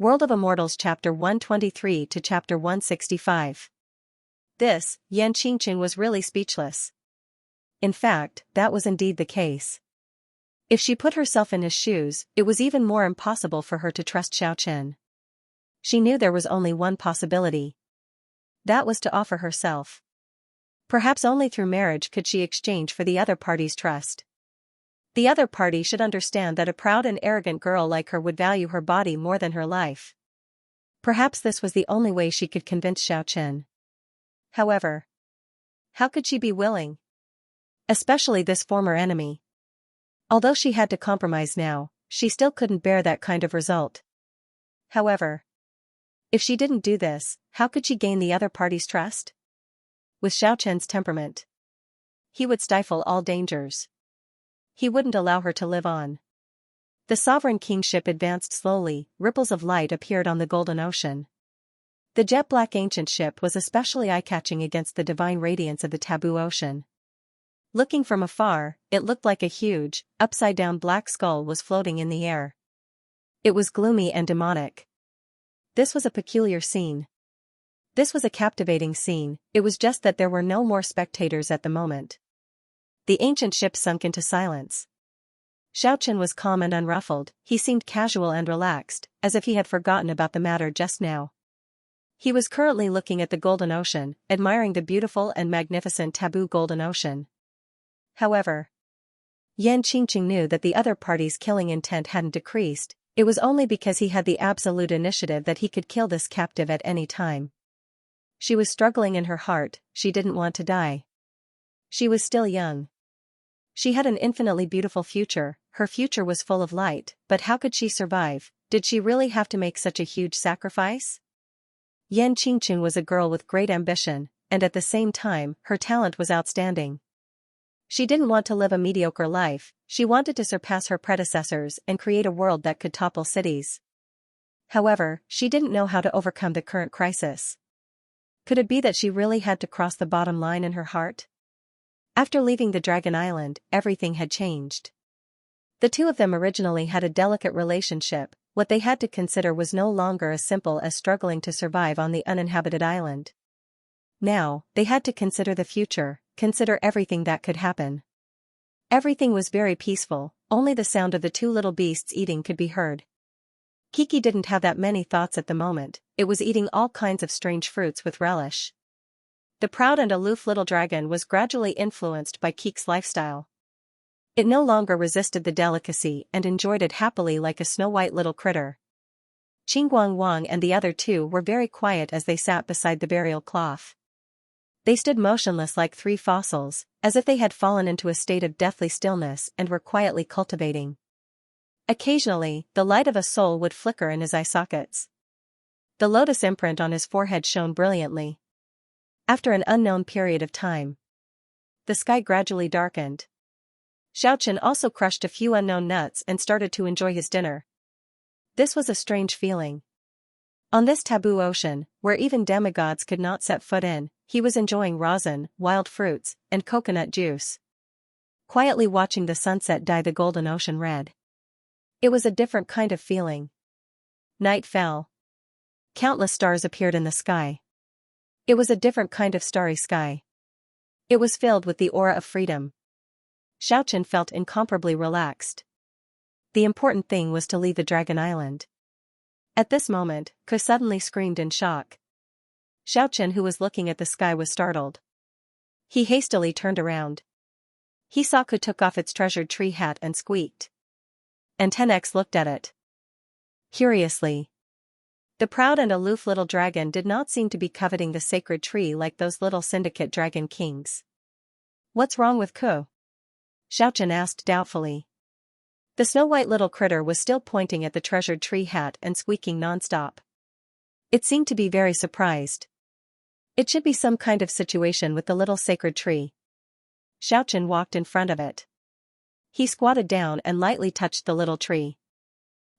World of Immortals Chapter 123 to Chapter 165. Xianxia was really speechless. In fact, that was indeed the case. If she put herself in his shoes, it was even more impossible for her to trust Xiaochen. She knew there was only one possibility. That was to offer herself. Perhaps only through marriage could she exchange for the other party's trust. The other party should understand that a proud and arrogant girl like her would value her body more than her life. Perhaps this was the only way she could convince Xiaochen. However, how could she be willing? Especially this former enemy. Although she had to compromise now, she still couldn't bear that kind of result. However, if she didn't do this, how could she gain the other party's trust? With Xiaochen's temperament, he would stifle all dangers. He wouldn't allow her to live on. The sovereign kingship advanced slowly, ripples of light appeared on the golden ocean. The jet-black ancient ship was especially eye-catching against the divine radiance of the taboo ocean. Looking from afar, it looked like a huge, upside-down black skull was floating in the air. It was gloomy and demonic. This was a peculiar scene. This was a captivating scene, it was just that there were no more spectators at the moment. The ancient ship sunk into silence. Xiaochen was calm and unruffled, he seemed casual and relaxed, as if he had forgotten about the matter just now. He was currently looking at the golden ocean, admiring the beautiful and magnificent taboo golden ocean. However, Xianxia knew that the other party's killing intent hadn't decreased, it was only because he had the absolute initiative that he could kill this captive at any time. She was struggling in her heart, she didn't want to die. She was still young. She had an infinitely beautiful future, her future was full of light, but how could she survive? Did she really have to make such a huge sacrifice? Xianxia was a girl with great ambition, and at the same time, her talent was outstanding. She didn't want to live a mediocre life, she wanted to surpass her predecessors and create a world that could topple cities. However, she didn't know how to overcome the current crisis. Could it be that she really had to cross the bottom line in her heart? After leaving the Dragon Island, everything had changed. The two of them originally had a delicate relationship, what they had to consider was no longer as simple as struggling to survive on the uninhabited island. Now, they had to consider the future, consider everything that could happen. Everything was very peaceful, only the sound of the two little beasts eating could be heard. Kiki didn't have that many thoughts at the moment, it was eating all kinds of strange fruits with relish. The proud and aloof little dragon was gradually influenced by Kiki's lifestyle. It no longer resisted the delicacy and enjoyed it happily like a snow-white little critter. Qingguang Wang and the other two were very quiet as they sat beside the burial cloth. They stood motionless like three fossils, as if they had fallen into a state of deathly stillness and were quietly cultivating. Occasionally, the light of a soul would flicker in his eye sockets. The lotus imprint on his forehead shone brilliantly. After an unknown period of time, the sky gradually darkened. Xiaochen also crushed a few unknown nuts and started to enjoy his dinner. This was a strange feeling. On this taboo ocean, where even demigods could not set foot in, he was enjoying rosin, wild fruits, and coconut juice. Quietly watching the sunset dye the golden ocean red. It was a different kind of feeling. Night fell. Countless stars appeared in the sky. It was a different kind of starry sky. It was filled with the aura of freedom. Xiaochen felt incomparably relaxed. The important thing was to leave the Dragon Island. At this moment, Ke suddenly screamed in shock. Xiaochen, who was looking at the sky, was startled. He hastily turned around. He saw Ke took off its treasured tree hat and squeaked. And 10x looked at it curiously. The proud and aloof little dragon did not seem to be coveting the sacred tree like those little syndicate dragon kings. What's wrong with Ke? Xiaochen asked doubtfully. The snow-white little critter was still pointing at the treasured tree hat and squeaking non-stop. It seemed to be very surprised. It should be some kind of situation with the little sacred tree. Xiaochen walked in front of it. He squatted down and lightly touched the little tree.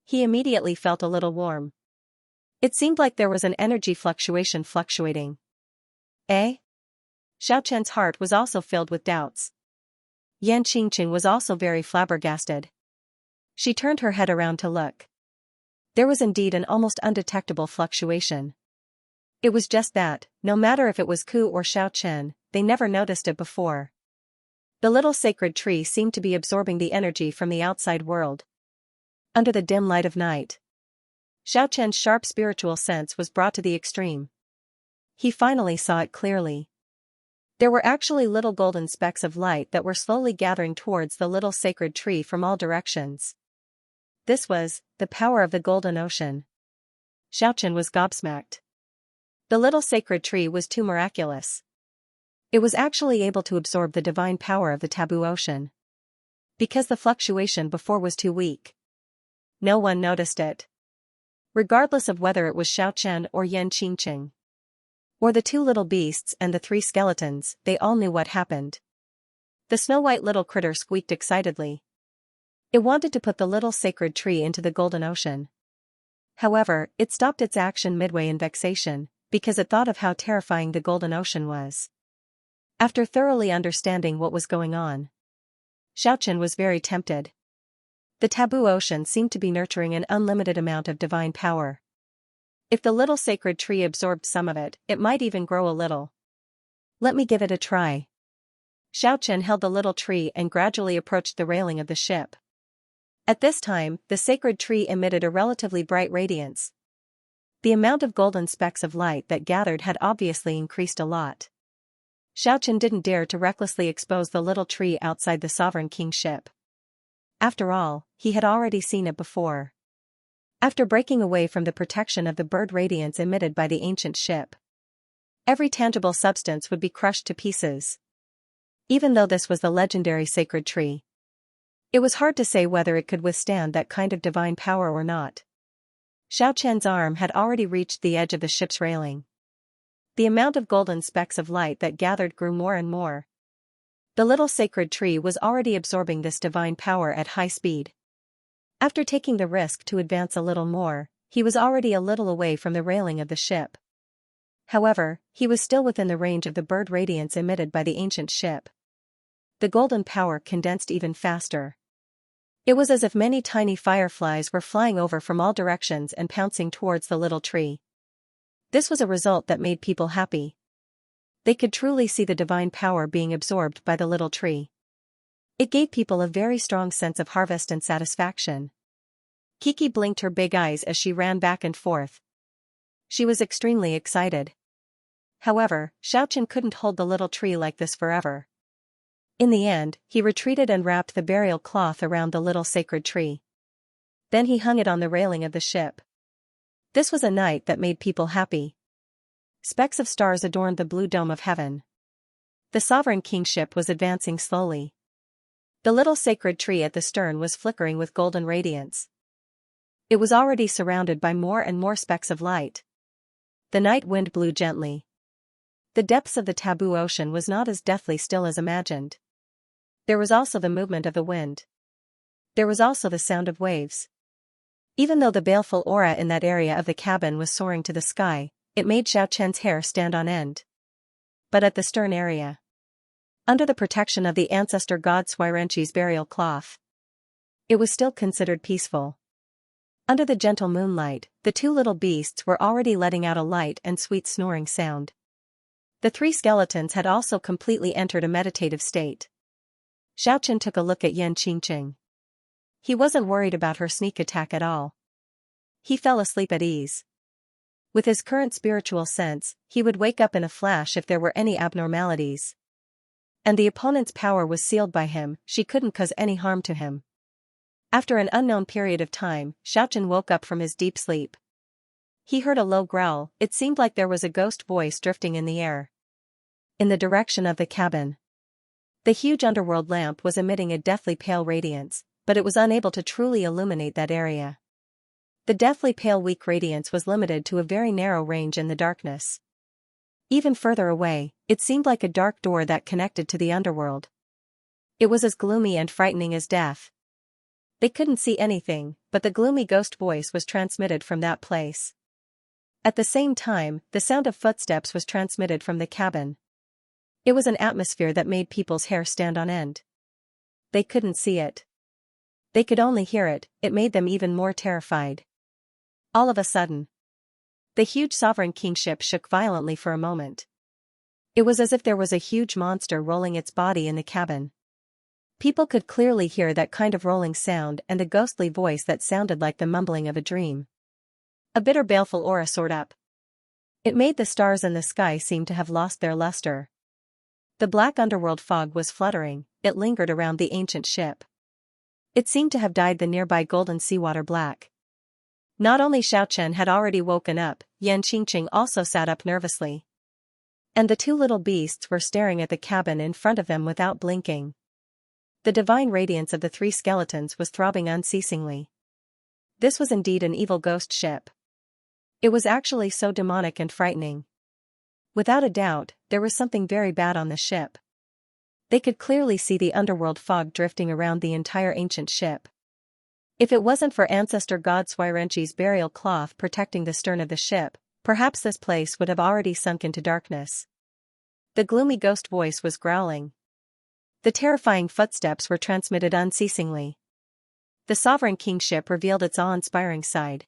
He immediately felt a little warm. It seemed like there was an energy fluctuating. Eh? Xiaochen's heart was also filled with doubts. Xianxia was also very flabbergasted. She turned her head around to look. There was indeed an almost undetectable fluctuation. It was just that, no matter if it was Ku or Xiaochen, they never noticed it before. The little sacred tree seemed to be absorbing the energy from the outside world. Under the dim light of night, Xiaochen's sharp spiritual sense was brought to the extreme. He finally saw it clearly. There were actually little golden specks of light that were slowly gathering towards the little sacred tree from all directions. This was the power of the golden ocean. Xiaochen was gobsmacked. The little sacred tree was too miraculous. It was actually able to absorb the divine power of the taboo ocean. Because the fluctuation before was too weak, no one noticed it. Regardless of whether it was Xiaochen or Yan Qingqing, or the two little beasts and the three skeletons, they all knew what happened. The snow-white little critter squeaked excitedly. It wanted to put the little sacred tree into the golden ocean. However, it stopped its action midway in vexation, because it thought of how terrifying the golden ocean was. After thoroughly understanding what was going on, Xiaochen was very tempted. The taboo ocean seemed to be nurturing an unlimited amount of divine power. If the little sacred tree absorbed some of it, it might even grow a little. Let me give it a try. Xiaochen held the little tree and gradually approached the railing of the ship. At this time, the sacred tree emitted a relatively bright radiance. The amount of golden specks of light that gathered had obviously increased a lot. Xiaochen didn't dare to recklessly expose the little tree outside the Sovereign King's ship. After all, he had already seen it before. After breaking away from the protection of the bird radiance emitted by the ancient ship, every tangible substance would be crushed to pieces. Even though this was the legendary sacred tree, it was hard to say whether it could withstand that kind of divine power or not. Xiaochen's arm had already reached the edge of the ship's railing. The amount of golden specks of light that gathered grew more and more. The little sacred tree was already absorbing this divine power at high speed. After taking the risk to advance a little more, he was already a little away from the railing of the ship. However, he was still within the range of the bird radiance emitted by the ancient ship. The golden power condensed even faster. It was as if many tiny fireflies were flying over from all directions and pouncing towards the little tree. This was a result that made people happy. They could truly see the divine power being absorbed by the little tree. It gave people a very strong sense of harvest and satisfaction. Kiki blinked her big eyes as she ran back and forth. She was extremely excited. However, Xiaochen couldn't hold the little tree like this forever. In the end, he retreated and wrapped the burial cloth around the little sacred tree. Then he hung it on the railing of the ship. This was a night that made people happy. Specks of stars adorned the blue dome of heaven. The Sovereign King's ship was advancing slowly. The little sacred tree at the stern was flickering with golden radiance. It was already surrounded by more and more specks of light. The night wind blew gently. The depths of the taboo ocean was not as deathly still as imagined. There was also the movement of the wind. There was also the sound of waves. Even though the baleful aura in that area of the cabin was soaring to the sky, it made Xiaochen's hair stand on end. But at the stern area, under the protection of the ancestor god Xianxia's burial cloth, it was still considered peaceful. Under the gentle moonlight, the two little beasts were already letting out a light and sweet snoring sound. The three skeletons had also completely entered a meditative state. Xiaochen took a look at Yan Qingqing. He wasn't worried about her sneak attack at all. He fell asleep at ease. With his current spiritual sense, he would wake up in a flash if there were any abnormalities. And the opponent's power was sealed by him, she couldn't cause any harm to him. After an unknown period of time, Xiaochen woke up from his deep sleep. He heard a low growl. It seemed like there was a ghost voice drifting in the air. In the direction of the cabin. The huge underworld lamp was emitting a deathly pale radiance, but it was unable to truly illuminate that area. The deathly pale weak radiance was limited to a very narrow range in the darkness. Even further away, it seemed like a dark door that connected to the underworld. It was as gloomy and frightening as death. They couldn't see anything, but the gloomy ghost voice was transmitted from that place. At the same time, the sound of footsteps was transmitted from the cabin. It was an atmosphere that made people's hair stand on end. They couldn't see it. They could only hear it. It made them even more terrified. All of a sudden, the huge sovereign kingship shook violently for a moment. It was as if there was a huge monster rolling its body in the cabin. People could clearly hear that kind of rolling sound and a ghostly voice that sounded like the mumbling of a dream. A bitter baleful aura soared up. It made the stars in the sky seem to have lost their luster. The black underworld fog was fluttering, it lingered around the ancient ship. It seemed to have dyed the nearby golden seawater black. Not only Xiaochen had already woken up, Xianxia also sat up nervously. And the two little beasts were staring at the cabin in front of them without blinking. The divine radiance of the three skeletons was throbbing unceasingly. This was indeed an evil ghost ship. It was actually so demonic and frightening. Without a doubt, there was something very bad on the ship. They could clearly see the underworld fog drifting around the entire ancient ship. If it wasn't for ancestor god Xianxia's burial cloth protecting the stern of the ship, perhaps this place would have already sunk into darkness. The gloomy ghost voice was growling. The terrifying footsteps were transmitted unceasingly. The sovereign kingship revealed its awe-inspiring side.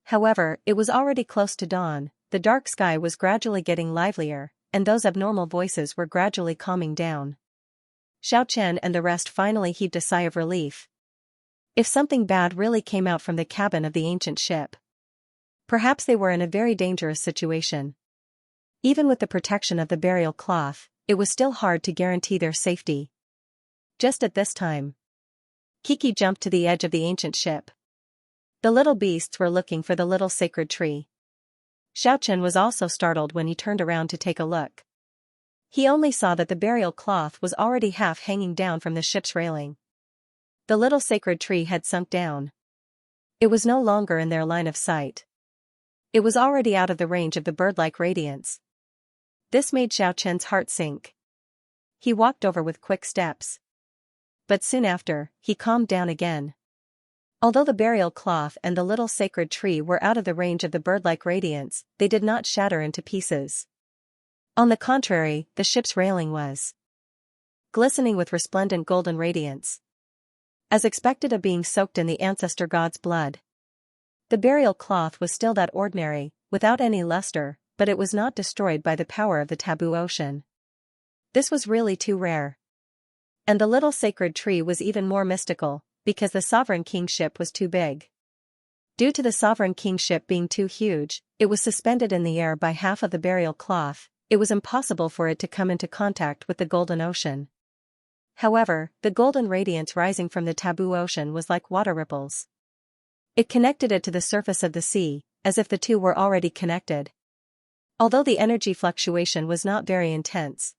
However, it was already close to dawn, the dark sky was gradually getting livelier, and those abnormal voices were gradually calming down. Xiaochen and the rest finally heaved a sigh of relief. If something bad really came out from the cabin of the ancient ship, perhaps they were in a very dangerous situation. Even with the protection of the burial cloth, it was still hard to guarantee their safety. Just at this time, Kiki jumped to the edge of the ancient ship. The little beasts were looking for the little sacred tree. Xiaochen was also startled when he turned around to take a look. He only saw that the burial cloth was already half hanging down from the ship's railing. The little sacred tree had sunk down. It was no longer in their line of sight. It was already out of the range of the bird-like radiance. This made Xiaochen's heart sink. He walked over with quick steps. But soon after, he calmed down again. Although the burial cloth and the little sacred tree were out of the range of the bird-like radiance, they did not shatter into pieces. On the contrary, the ship's railing was glistening with resplendent golden radiance, as expected of being soaked in the ancestor god's blood. The burial cloth was still that ordinary, without any luster, but it was not destroyed by the power of the taboo ocean. This was really too rare. And the little sacred tree was even more mystical, because the sovereign kingship was too big. Due to the sovereign kingship being too huge, it was suspended in the air by half of the burial cloth, it was impossible for it to come into contact with the golden ocean. However, the golden radiance rising from the taboo ocean was like water ripples. It connected it to the surface of the sea, as if the two were already connected. Although the energy fluctuation was not very intense,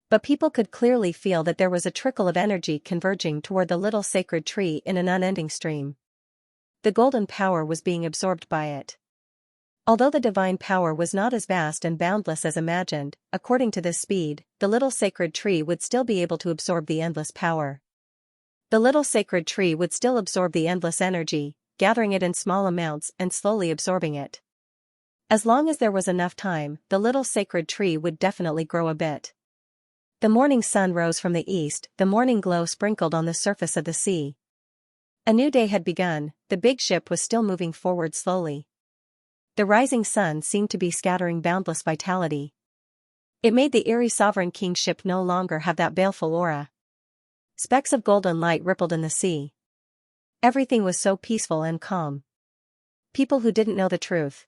but people could clearly feel that there was a trickle of energy converging toward the little sacred tree in an unending stream. The golden power was being absorbed by it. Although the divine power was not as vast and boundless as imagined, according to this speed, the little sacred tree would still be able to absorb the endless power. The little sacred tree would still absorb the endless energy, gathering it in small amounts and slowly absorbing it. As long as there was enough time, the little sacred tree would definitely grow a bit. The morning sun rose from the east, the morning glow sprinkled on the surface of the sea. A new day had begun, the big ship was still moving forward slowly. The rising sun seemed to be scattering boundless vitality. It made the eerie sovereign kingship no longer have that baleful aura. Specks of golden light rippled in the sea. Everything was so peaceful and calm. People who didn't know the truth.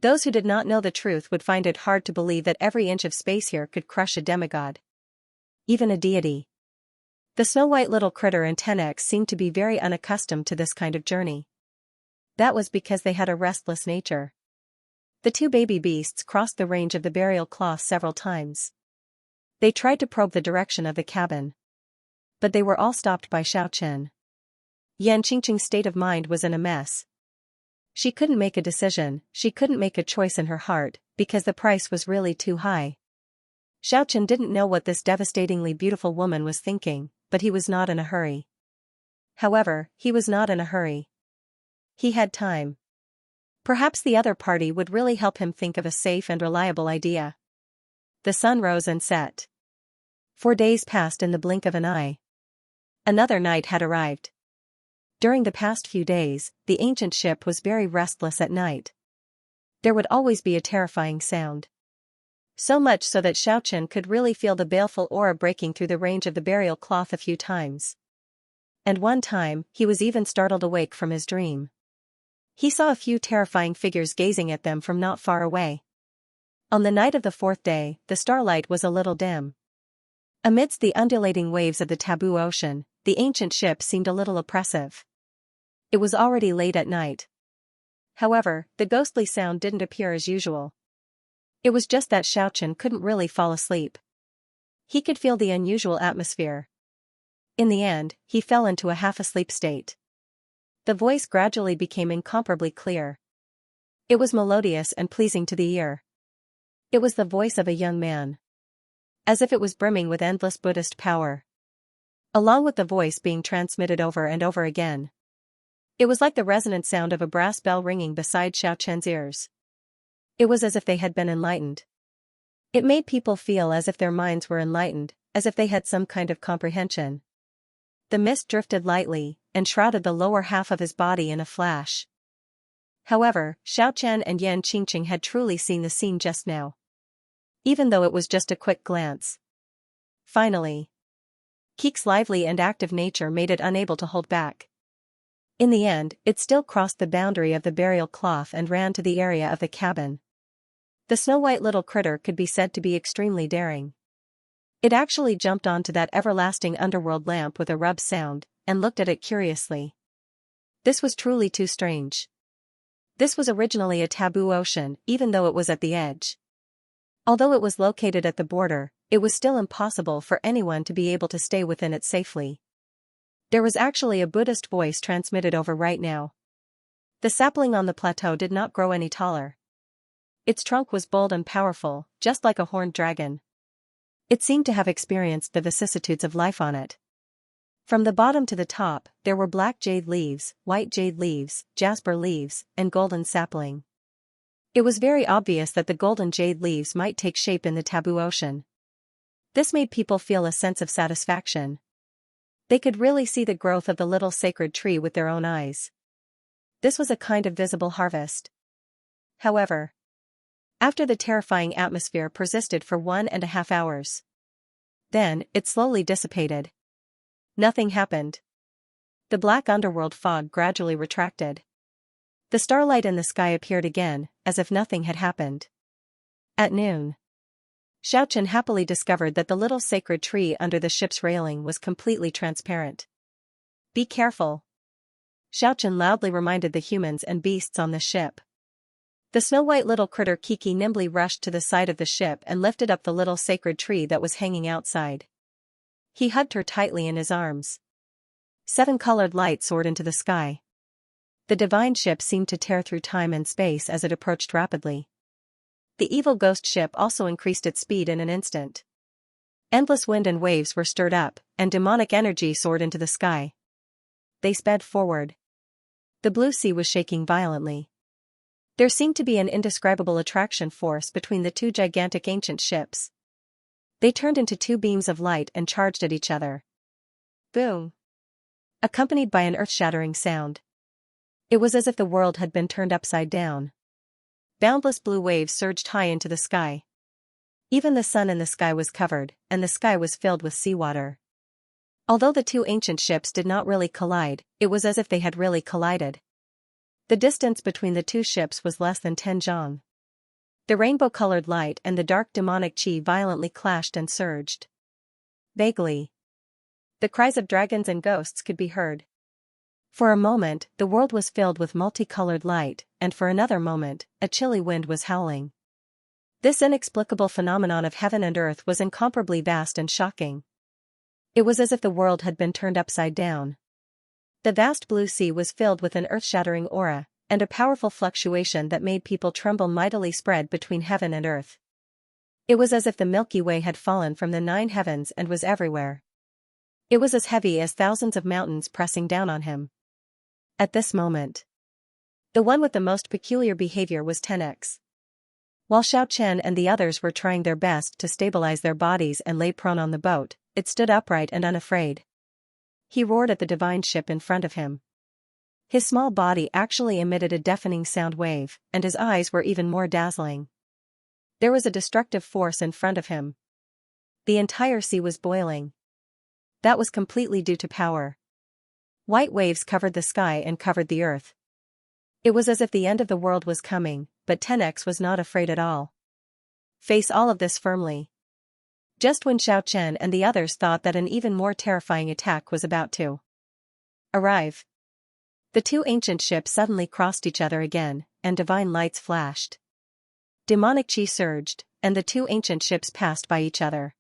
Those who did not know the truth would find it hard to believe that every inch of space here could crush a demigod. Even a deity. The snow-white little critter and 10X seemed to be very unaccustomed to this kind of journey. That was because they had a restless nature. The two baby beasts crossed the range of the burial cloth several times. They tried to probe the direction of the cabin, but they were all stopped by Xiaochen. Yanqingqing's state of mind was in a mess. She couldn't make a decision, she couldn't make a choice in her heart, because the price was really too high. Xiaochen didn't know what this devastatingly beautiful woman was thinking, but he was not in a hurry. However, he was not in a hurry. He had time. Perhaps the other party would really help him think of a safe and reliable idea. The sun rose and set. 4 days passed in the blink of an eye. Another night had arrived. During the past few days, the ancient ship was very restless at night. There would always be a terrifying sound. So much so that Xiaochen could really feel the baleful aura breaking through the range of the burial cloth a few times. And one time, he was even startled awake from his dream. He saw a few terrifying figures gazing at them from not far away. On the night of the fourth day, the starlight was a little dim. Amidst the undulating waves of the taboo ocean, the ancient ship seemed a little oppressive. It was already late at night. However, the ghostly sound didn't appear as usual. It was just that Xiaochen couldn't really fall asleep. He could feel the unusual atmosphere. In the end, he fell into a half-asleep state. The voice gradually became incomparably clear. It was melodious and pleasing to the ear. It was the voice of a young man. As if it was brimming with endless Buddhist power. Along with the voice being transmitted over and over again. It was like the resonant sound of a brass bell ringing beside Xiaochen's ears. It was as if they had been enlightened. It made people feel as if their minds were enlightened, as if they had some kind of comprehension. The mist drifted lightly, and shrouded the lower half of his body in a flash. However, Xiaochen and Yan Qingqing had truly seen the scene just now. Even though it was just a quick glance. Finally. Keek's lively and active nature made it unable to hold back. In the end, it still crossed the boundary of the burial cloth and ran to the area of the cabin. The snow-white little critter could be said to be extremely daring. It actually jumped onto that everlasting underworld lamp with a rub sound, and looked at it curiously. This was truly too strange. This was originally a taboo ocean, even though it was at the edge. Although it was located at the border, it was still impossible for anyone to be able to stay within it safely. There was actually a Buddhist voice transmitted over right now. The sapling on the plateau did not grow any taller. Its trunk was bold and powerful, just like a horned dragon. It seemed to have experienced the vicissitudes of life on it. From the bottom to the top, there were black jade leaves, white jade leaves, jasper leaves, and golden sapling. It was very obvious that the golden jade leaves might take shape in the taboo ocean. This made people feel a sense of satisfaction. They could really see the growth of the little sacred tree with their own eyes. This was a kind of visible harvest. However, after the terrifying atmosphere persisted for 1.5 hours. Then, it slowly dissipated. Nothing happened. The black underworld fog gradually retracted. The starlight in the sky appeared again, as if nothing had happened. At noon, Xiaochen happily discovered that the little sacred tree under the ship's railing was completely transparent. Be careful. Xiaochen loudly reminded the humans and beasts on the ship. The snow-white little critter Kiki nimbly rushed to the side of the ship and lifted up the little sacred tree that was hanging outside. He hugged her tightly in his arms. 7 colored lights soared into the sky. The divine ship seemed to tear through time and space as it approached rapidly. The evil ghost ship also increased its speed in an instant. Endless wind and waves were stirred up, and demonic energy soared into the sky. They sped forward. The blue sea was shaking violently. There seemed to be an indescribable attraction force between the two gigantic ancient ships. They turned into 2 beams of light and charged at each other. Boom! Accompanied by an earth-shattering sound. It was as if the world had been turned upside down. Boundless blue waves surged high into the sky. Even the sun in the sky was covered, and the sky was filled with seawater. Although the 2 ancient ships did not really collide, it was as if they had really collided. The distance between the 2 ships was less than 10 zhang. The rainbow-colored light and the dark demonic chi violently clashed and surged. Vaguely, the cries of dragons and ghosts could be heard. For a moment, the world was filled with multicolored light, and for another moment, a chilly wind was howling. This inexplicable phenomenon of heaven and earth was incomparably vast and shocking. It was as if the world had been turned upside down. The vast blue sea was filled with an earth-shattering aura, and a powerful fluctuation that made people tremble mightily spread between heaven and earth. It was as if the Milky Way had fallen from the 9 heavens and was everywhere. It was as heavy as thousands of mountains pressing down on him. At this moment, the one with the most peculiar behavior was 10x. While Xiaochen and the others were trying their best to stabilize their bodies and lay prone on the boat, it stood upright and unafraid. He roared at the divine ship in front of him. His small body actually emitted a deafening sound wave, and his eyes were even more dazzling. There was a destructive force in front of him. The entire sea was boiling. That was completely due to power. White waves covered the sky and covered the earth. It was as if the end of the world was coming, but 10x was not afraid at all. Face all of this firmly. Just when Xiaochen and the others thought that an even more terrifying attack was about to arrive, the two ancient ships suddenly crossed each other again, and divine lights flashed. Demonic chi surged, and the two ancient ships passed by each other.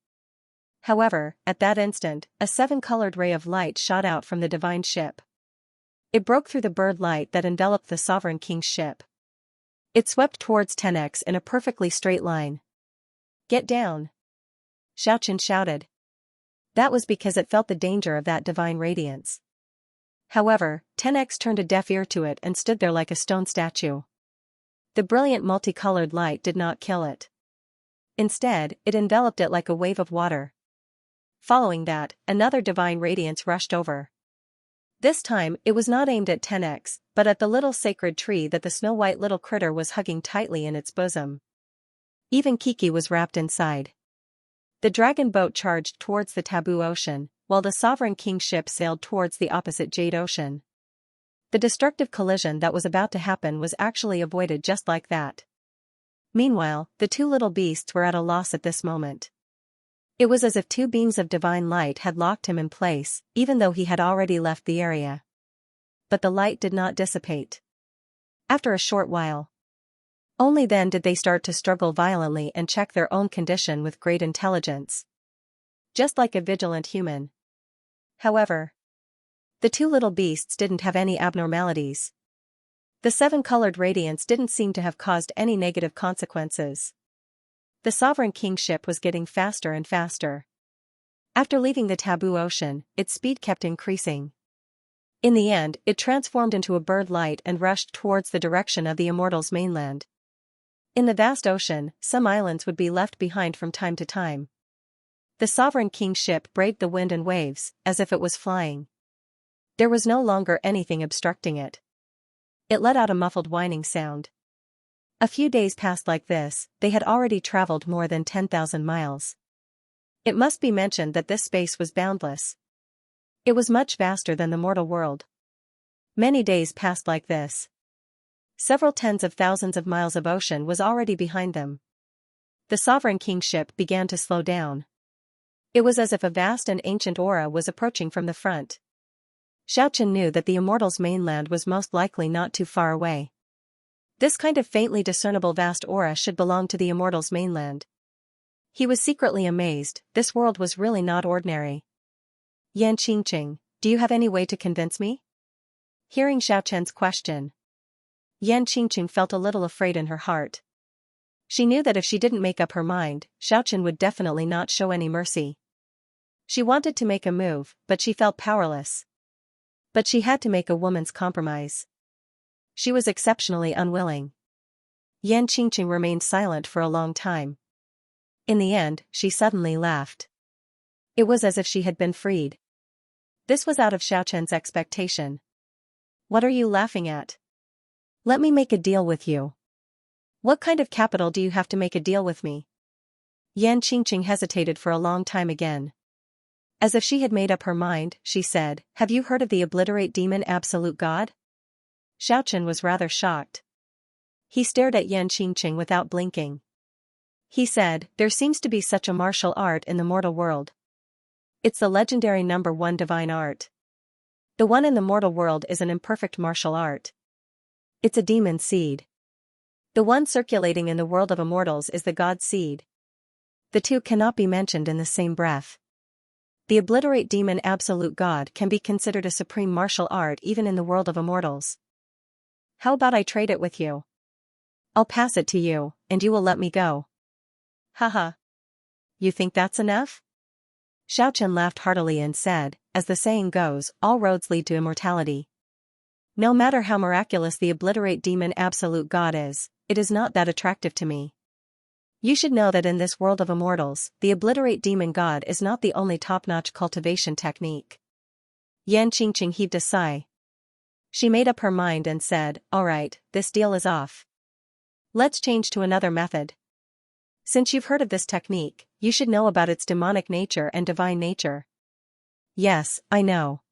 However, at that instant, a seven-colored ray of light shot out from the divine ship. It broke through the bird light that enveloped the sovereign king's ship. It swept towards 10x in a perfectly straight line. "Get down!" Xiaochen shouted. That was because it felt the danger of that divine radiance. However, 10x turned a deaf ear to it and stood there like a stone statue. The brilliant multicolored light did not kill it. Instead, it enveloped it like a wave of water. Following that, another divine radiance rushed over. This time, it was not aimed at 10x, but at the little sacred tree that the snow-white little critter was hugging tightly in its bosom. Even Kiki was wrapped inside. The dragon boat charged towards the taboo ocean, while the sovereign king's ship sailed towards the opposite Jade Ocean. The destructive collision that was about to happen was actually avoided just like that. Meanwhile, the two little beasts were at a loss at this moment. It was as if two beams of divine light had locked him in place, even though he had already left the area. But the light did not dissipate. After a short while, only then did they start to struggle violently and check their own condition with great intelligence. Just like a vigilant human. However, the two little beasts didn't have any abnormalities. The seven-colored radiance didn't seem to have caused any negative consequences. The sovereign king's ship was getting faster and faster. After leaving the taboo ocean, its speed kept increasing. In the end, it transformed into a bird light and rushed towards the direction of the Immortals' mainland. In the vast ocean, some islands would be left behind from time to time. The sovereign king's ship braved the wind and waves, as if it was flying. There was no longer anything obstructing it. It let out a muffled whining sound. A few days passed like this, they had already traveled more than 10,000 miles. It must be mentioned that this space was boundless. It was much vaster than the mortal world. Many days passed like this. Several tens of thousands of miles of ocean was already behind them. The sovereign king's ship began to slow down. It was as if a vast and ancient aura was approaching from the front. Xiaochen knew that the Immortals' mainland was most likely not too far away. This kind of faintly discernible vast aura should belong to the Immortals' mainland. He was secretly amazed, this world was really not ordinary. "Yan Qingqing, do you have any way to convince me?" Hearing Xiaochen's question, Yan Qingqing felt a little afraid in her heart. She knew that if she didn't make up her mind, Xiaochen would definitely not show any mercy. She wanted to make a move, but she felt powerless. But she had to make a woman's compromise. She was exceptionally unwilling. Yan Qingqing remained silent for a long time. In the end, she suddenly laughed. It was as if she had been freed. This was out of Xiaochen's expectation. "What are you laughing at? Let me make a deal with you." "What kind of capital do you have to make a deal with me?" Yan Qingqing hesitated for a long time again. As if she had made up her mind, she said, "Have you heard of the Obliterate Demon Absolute God?" Xiaochen was rather shocked. He stared at Yan Qingqing without blinking. He said, "There seems to be such a martial art in the mortal world. It's the legendary number 1 divine art. The one in the mortal world is an imperfect martial art. It's a demon seed. The one circulating in the world of immortals is the god seed. The two cannot be mentioned in the same breath. The Obliterate Demon Absolute God can be considered a supreme martial art even in the world of immortals. How about I trade it with you? I'll pass it to you, and you will let me go." "Haha. You think that's enough?" Xiaochen laughed heartily and said, "As the saying goes, all roads lead to immortality. No matter how miraculous the Obliterate Demon Absolute God is, it is not that attractive to me. You should know that in this world of immortals, the Obliterate Demon God is not the only top-notch cultivation technique." Yan Qingqing heaved a sigh. She made up her mind and said, "All right, this deal is off. Let's change to another method. Since you've heard of this technique, you should know about its demonic nature and divine nature." "Yes, I know."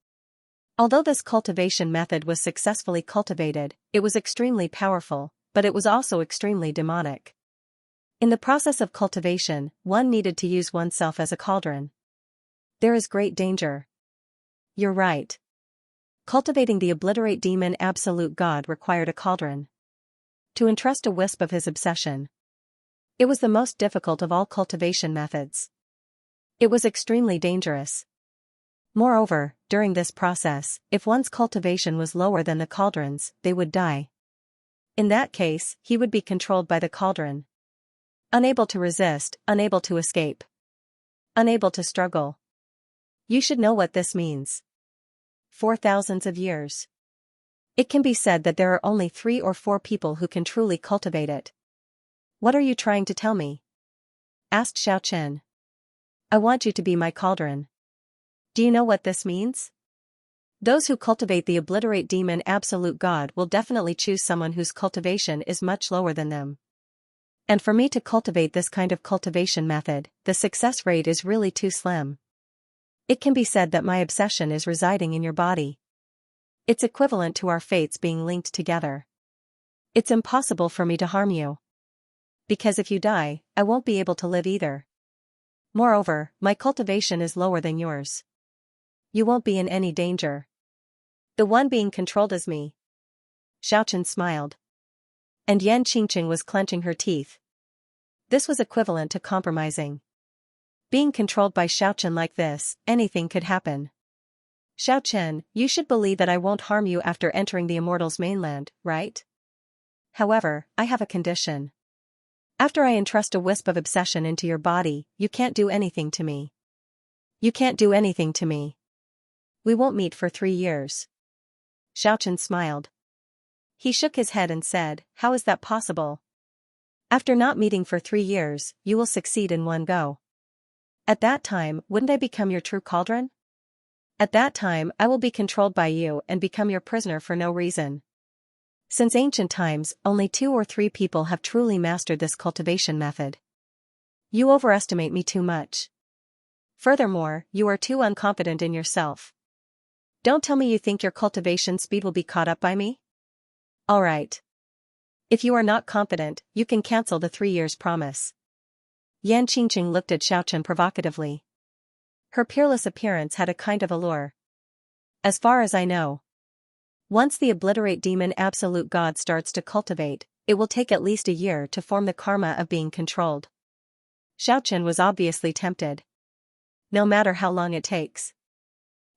Although this cultivation method was successfully cultivated, it was extremely powerful, but it was also extremely demonic. In the process of cultivation, one needed to use oneself as a cauldron. There is great danger. You're right. Cultivating the obliterate demon absolute God required a cauldron to entrust a wisp of his obsession. It was the most difficult of all cultivation methods. It was extremely dangerous. Moreover, during this process, if one's cultivation was lower than the cauldron's, they would die. In that case, he would be controlled by the cauldron. Unable to resist, unable to escape. Unable to struggle. You should know what this means. For thousands of years. It can be said that there are only 3 or 4 people who can truly cultivate it. "What are you trying to tell me?" asked Xiaochen. "I want you to be my cauldron." "Do you know what this means?" Those who cultivate the obliterate demon absolute God will definitely choose someone whose cultivation is much lower than them. And for me to cultivate this kind of cultivation method, the success rate is really too slim. It can be said that my obsession is residing in your body. It's equivalent to our fates being linked together. It's impossible for me to harm you. Because if you die, I won't be able to live either. Moreover, my cultivation is lower than yours. You won't be in any danger. The one being controlled is me." Xiaochen smiled. And Yan Qingqing was clenching her teeth. This was equivalent to compromising. Being controlled by Xiaochen like this, anything could happen. "Xiaochen, you should believe that I won't harm you after entering the Immortals' mainland, right? However, I have a condition. After I entrust a wisp of obsession into your body, you can't do anything to me. You can't do anything to me. We won't meet for 3 years." Xiaochen smiled. He shook his head and said, "How is that possible? After not meeting for 3 years, you will succeed in one go. At that time, wouldn't I become your true cauldron? At that time, I will be controlled by you and become your prisoner for no reason." Since ancient times, only 2 or 3 people have truly mastered this cultivation method. You overestimate me too much. Furthermore, you are too unconfident in yourself. Don't tell me you think your cultivation speed will be caught up by me? All right. If you are not confident, you can cancel the 3 years promise. Yan Qingqing looked at Xiaochen provocatively. Her peerless appearance had a kind of allure. As far as I know, once the obliterate demon absolute God starts to cultivate, it will take at least a year to form the karma of being controlled. Xiaochen was obviously tempted. No matter how long it takes.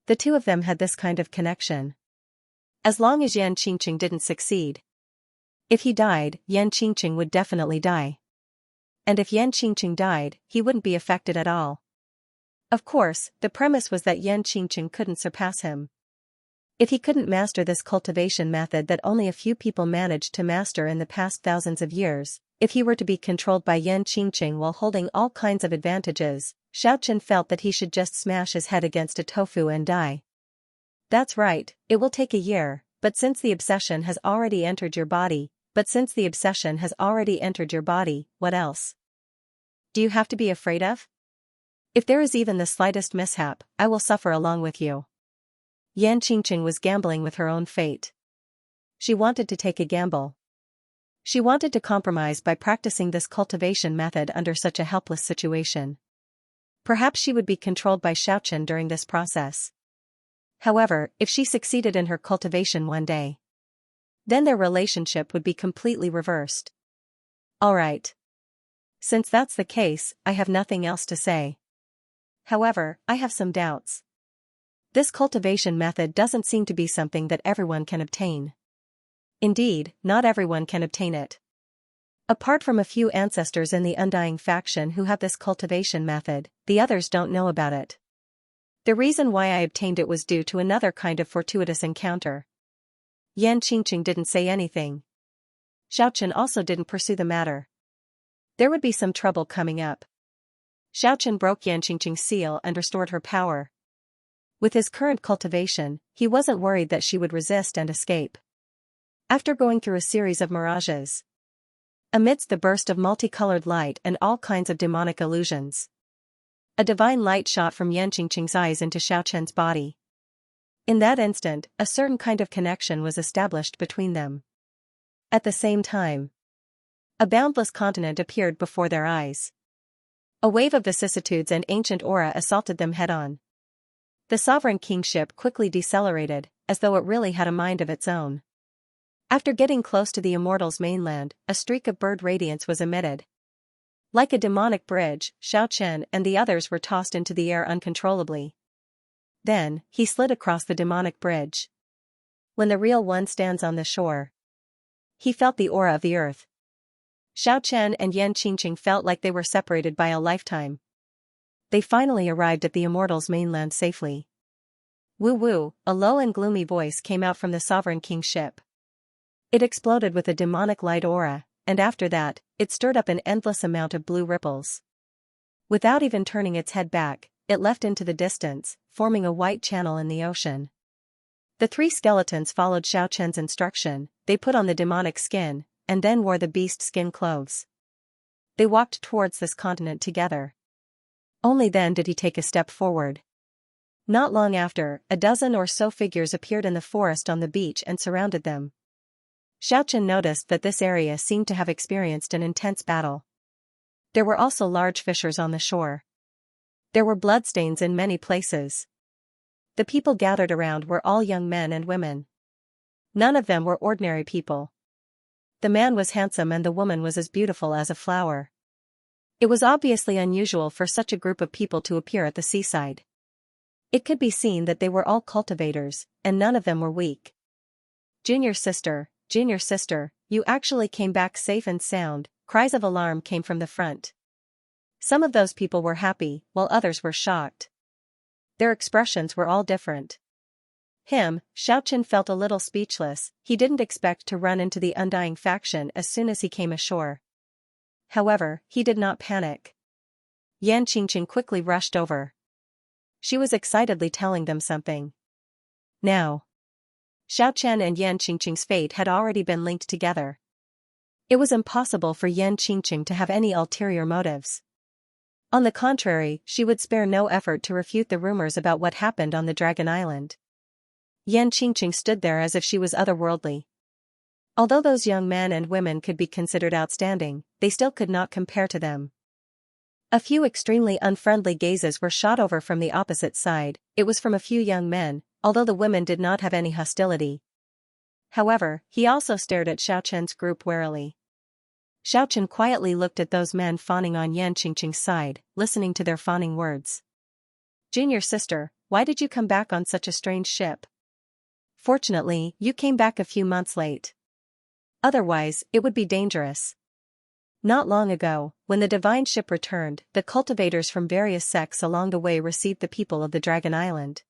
The two of them had this kind of connection. As long as Yan Qingqing didn't succeed. If he died, Yan Qingqing would definitely die. And if Yan Qingqing died, he wouldn't be affected at all. Of course, the premise was that Yan Qingqing couldn't surpass him. If he couldn't master this cultivation method that only a few people managed to master in the past thousands of years, if he were to be controlled by Yan Qingqing while holding all kinds of advantages, Xiaochen felt that he should just smash his head against a tofu and die. That's right, it will take a year, but since the obsession has already entered your body, what else? Do you have to be afraid of? If there is even the slightest mishap, I will suffer along with you. Yan Qingqing was gambling with her own fate. She wanted to take a gamble. She wanted to compromise by practicing this cultivation method under such a helpless situation. Perhaps she would be controlled by Xiaochen during this process. However, if she succeeded in her cultivation one day, then their relationship would be completely reversed. All right. Since that's the case, I have nothing else to say. However, I have some doubts. This cultivation method doesn't seem to be something that everyone can obtain. Indeed, not everyone can obtain it. Apart from a few ancestors in the Undying faction who have this cultivation method, the others don't know about it. The reason why I obtained it was due to another kind of fortuitous encounter. Yan Qingqing didn't say anything. Xiaochen also didn't pursue the matter. There would be some trouble coming up. Xiaochen broke Yan Qingqing's seal and restored her power. With his current cultivation, he wasn't worried that she would resist and escape. After going through a series of mirages, amidst the burst of multicolored light and all kinds of demonic illusions, a divine light shot from Yanqingqing's eyes into Xiaochen's body. In that instant, a certain kind of connection was established between them. At the same time, a boundless continent appeared before their eyes. A wave of vicissitudes and ancient aura assaulted them head-on. The sovereign kingship quickly decelerated, as though it really had a mind of its own. After getting close to the Immortals' mainland, a streak of bird radiance was emitted. Like a demonic bridge, Xiaochen and the others were tossed into the air uncontrollably. Then, he slid across the demonic bridge. When the real one stands on the shore, he felt the aura of the earth. Xiaochen and Yanqingqing felt like they were separated by a lifetime. They finally arrived at the Immortals' mainland safely. Woo-woo, a low and gloomy voice came out from the sovereign king's ship. It exploded with a demonic light aura, and after that, it stirred up an endless amount of blue ripples. Without even turning its head back, it left into the distance, forming a white channel in the ocean. The three skeletons followed Xiaochen's instruction. They put on the demonic skin, and then wore the beast skin clothes. They walked towards this continent together. Only then did he take a step forward. Not long after, a dozen or so figures appeared in the forest on the beach and surrounded them. Xiaochen noticed that this area seemed to have experienced an intense battle. There were also large fissures on the shore. There were bloodstains in many places. The people gathered around were all young men and women. None of them were ordinary people. The man was handsome and the woman was as beautiful as a flower. It was obviously unusual for such a group of people to appear at the seaside. It could be seen that they were all cultivators, and none of them were weak. Junior sister, you actually came back safe and sound," cries of alarm came from the front. Some of those people were happy, while others were shocked. Their expressions were all different. Xiaochen felt a little speechless. He didn't expect to run into the Undying faction as soon as he came ashore. However, he did not panic. Yanqingqing quickly rushed over. She was excitedly telling them something. Now, Xiaochen and Yanqingqing's fate had already been linked together. It was impossible for Yanqingqing to have any ulterior motives. On the contrary, she would spare no effort to refute the rumors about what happened on the Dragon Island. Yanqingqing stood there as if she was otherworldly. Although those young men and women could be considered outstanding, they still could not compare to them. A few extremely unfriendly gazes were shot over from the opposite side. It was from a few young men, although the women did not have any hostility. However, he also stared at Xiaochen's group warily. Xiaochen quietly looked at those men fawning on Yanqingqing's side, listening to their fawning words. "Junior sister, why did you come back on such a strange ship? Fortunately, you came back a few months late. Otherwise, it would be dangerous." Not long ago, when the divine ship returned, the cultivators from various sects along the way received the people of the Dragon Island.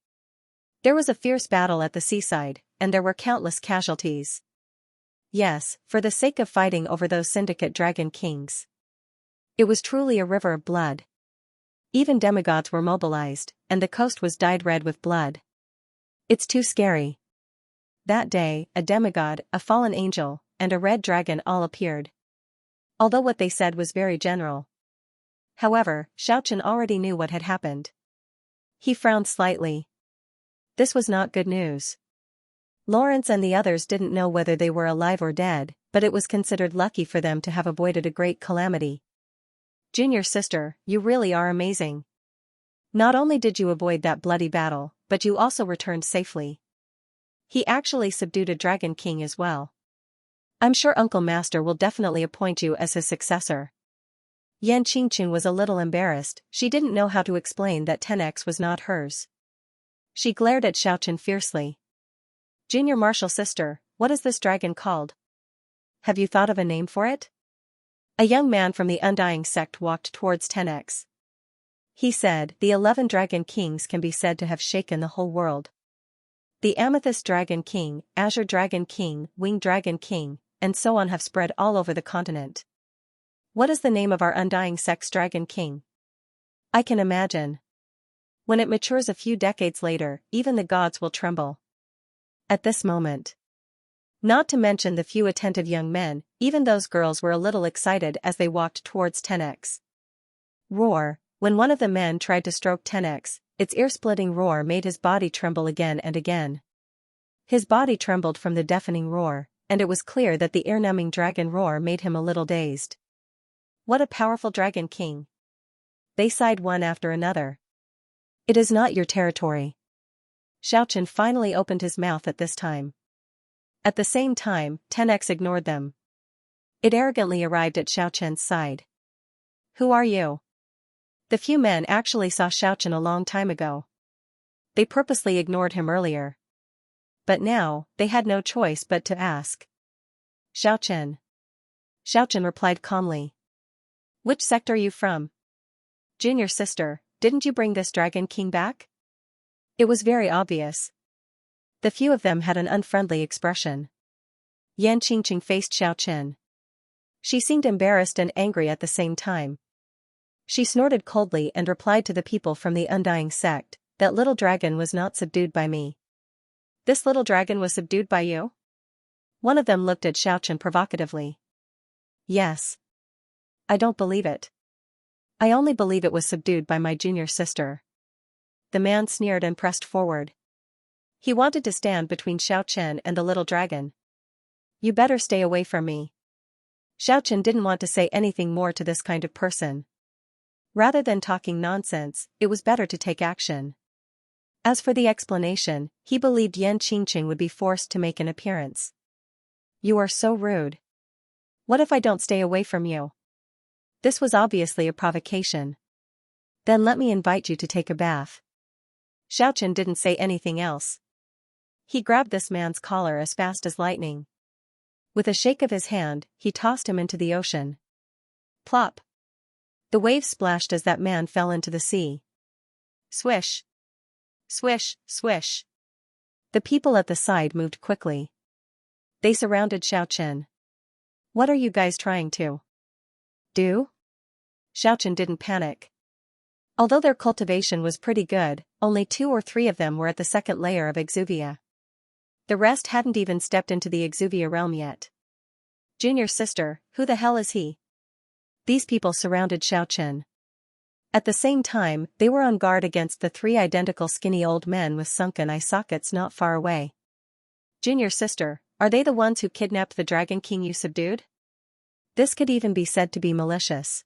There was a fierce battle at the seaside, and there were countless casualties. Yes, for the sake of fighting over those syndicate dragon kings. It was truly a river of blood. Even demigods were mobilized, and the coast was dyed red with blood. It's too scary. That day, a demigod, a fallen angel, and a red dragon all appeared. Although what they said was very general. However, Xiaochen already knew what had happened. He frowned slightly. This was not good news. Lawrence and the others didn't know whether they were alive or dead, but it was considered lucky for them to have avoided a great calamity. "Junior sister, you really are amazing. Not only did you avoid that bloody battle, but you also returned safely. He actually subdued a dragon king as well. I'm sure Uncle Master will definitely appoint you as his successor." Yanqingqing was a little embarrassed. She didn't know how to explain that 10x was not hers. She glared at Xiaochen fiercely. "Junior martial sister, what is this dragon called? Have you thought of a name for it?" A young man from the Undying sect walked towards 10x. He said, "The 11 dragon kings can be said to have shaken the whole world. The Amethyst Dragon King, Azure Dragon King, Winged Dragon King, and so on have spread all over the continent. What is the name of our Undying sect's Dragon King?" "I can imagine. When it matures a few decades later, even the gods will tremble. At this moment. Not to mention the few attentive young men, even those girls were a little excited as they walked towards 10x. Roar. When one of the men tried to stroke 10x, its ear-splitting roar made his body tremble again and again. His body trembled from the deafening roar, and it was clear that the ear-numbing dragon roar made him a little dazed. What a powerful dragon king! They sighed one after another. It is not your territory. Xiaochen finally opened his mouth at this time. At the same time, 10x ignored them. It arrogantly arrived at Xiaochen's side. Who are you? The few men actually saw Xiaochen a long time ago. They purposely ignored him earlier. But now, they had no choice but to ask. Xiaochen. Xiaochen replied calmly. Which sect are you from? Junior sister, didn't you bring this dragon king back? It was very obvious. The few of them had an unfriendly expression. Yan Qingqing faced Xiaochen. She seemed embarrassed and angry at the same time. She snorted coldly and replied to the people from the Undying sect, that little dragon was not subdued by me. This little dragon was subdued by you? One of them looked at Xiaochen provocatively. Yes. I don't believe it. I only believe it was subdued by my junior sister. The man sneered and pressed forward. He wanted to stand between Xiaochen and the little dragon. You better stay away from me. Xiaochen didn't want to say anything more to this kind of person. Rather than talking nonsense, it was better to take action. As for the explanation, he believed Yan Qingqing would be forced to make an appearance. You are so rude. What if I don't stay away from you? This was obviously a provocation. Then let me invite you to take a bath. Xiaochen didn't say anything else. He grabbed this man's collar as fast as lightning. With a shake of his hand, he tossed him into the ocean. Plop. The waves splashed as that man fell into the sea. Swish. Swish, swish. The people at the side moved quickly. They surrounded Xiaochen. What are you guys trying to do? Xiaochen didn't panic. Although their cultivation was pretty good, only 2 or 3 of them were at the second layer of Exuvia. The rest hadn't even stepped into the Exuvia realm yet. Junior sister, who the hell is he? These people surrounded Xiaochen. At the same time, they were on guard against the 3 identical skinny old men with sunken eye sockets not far away. Junior sister, are they the ones who kidnapped the Dragon King you subdued? This could even be said to be malicious.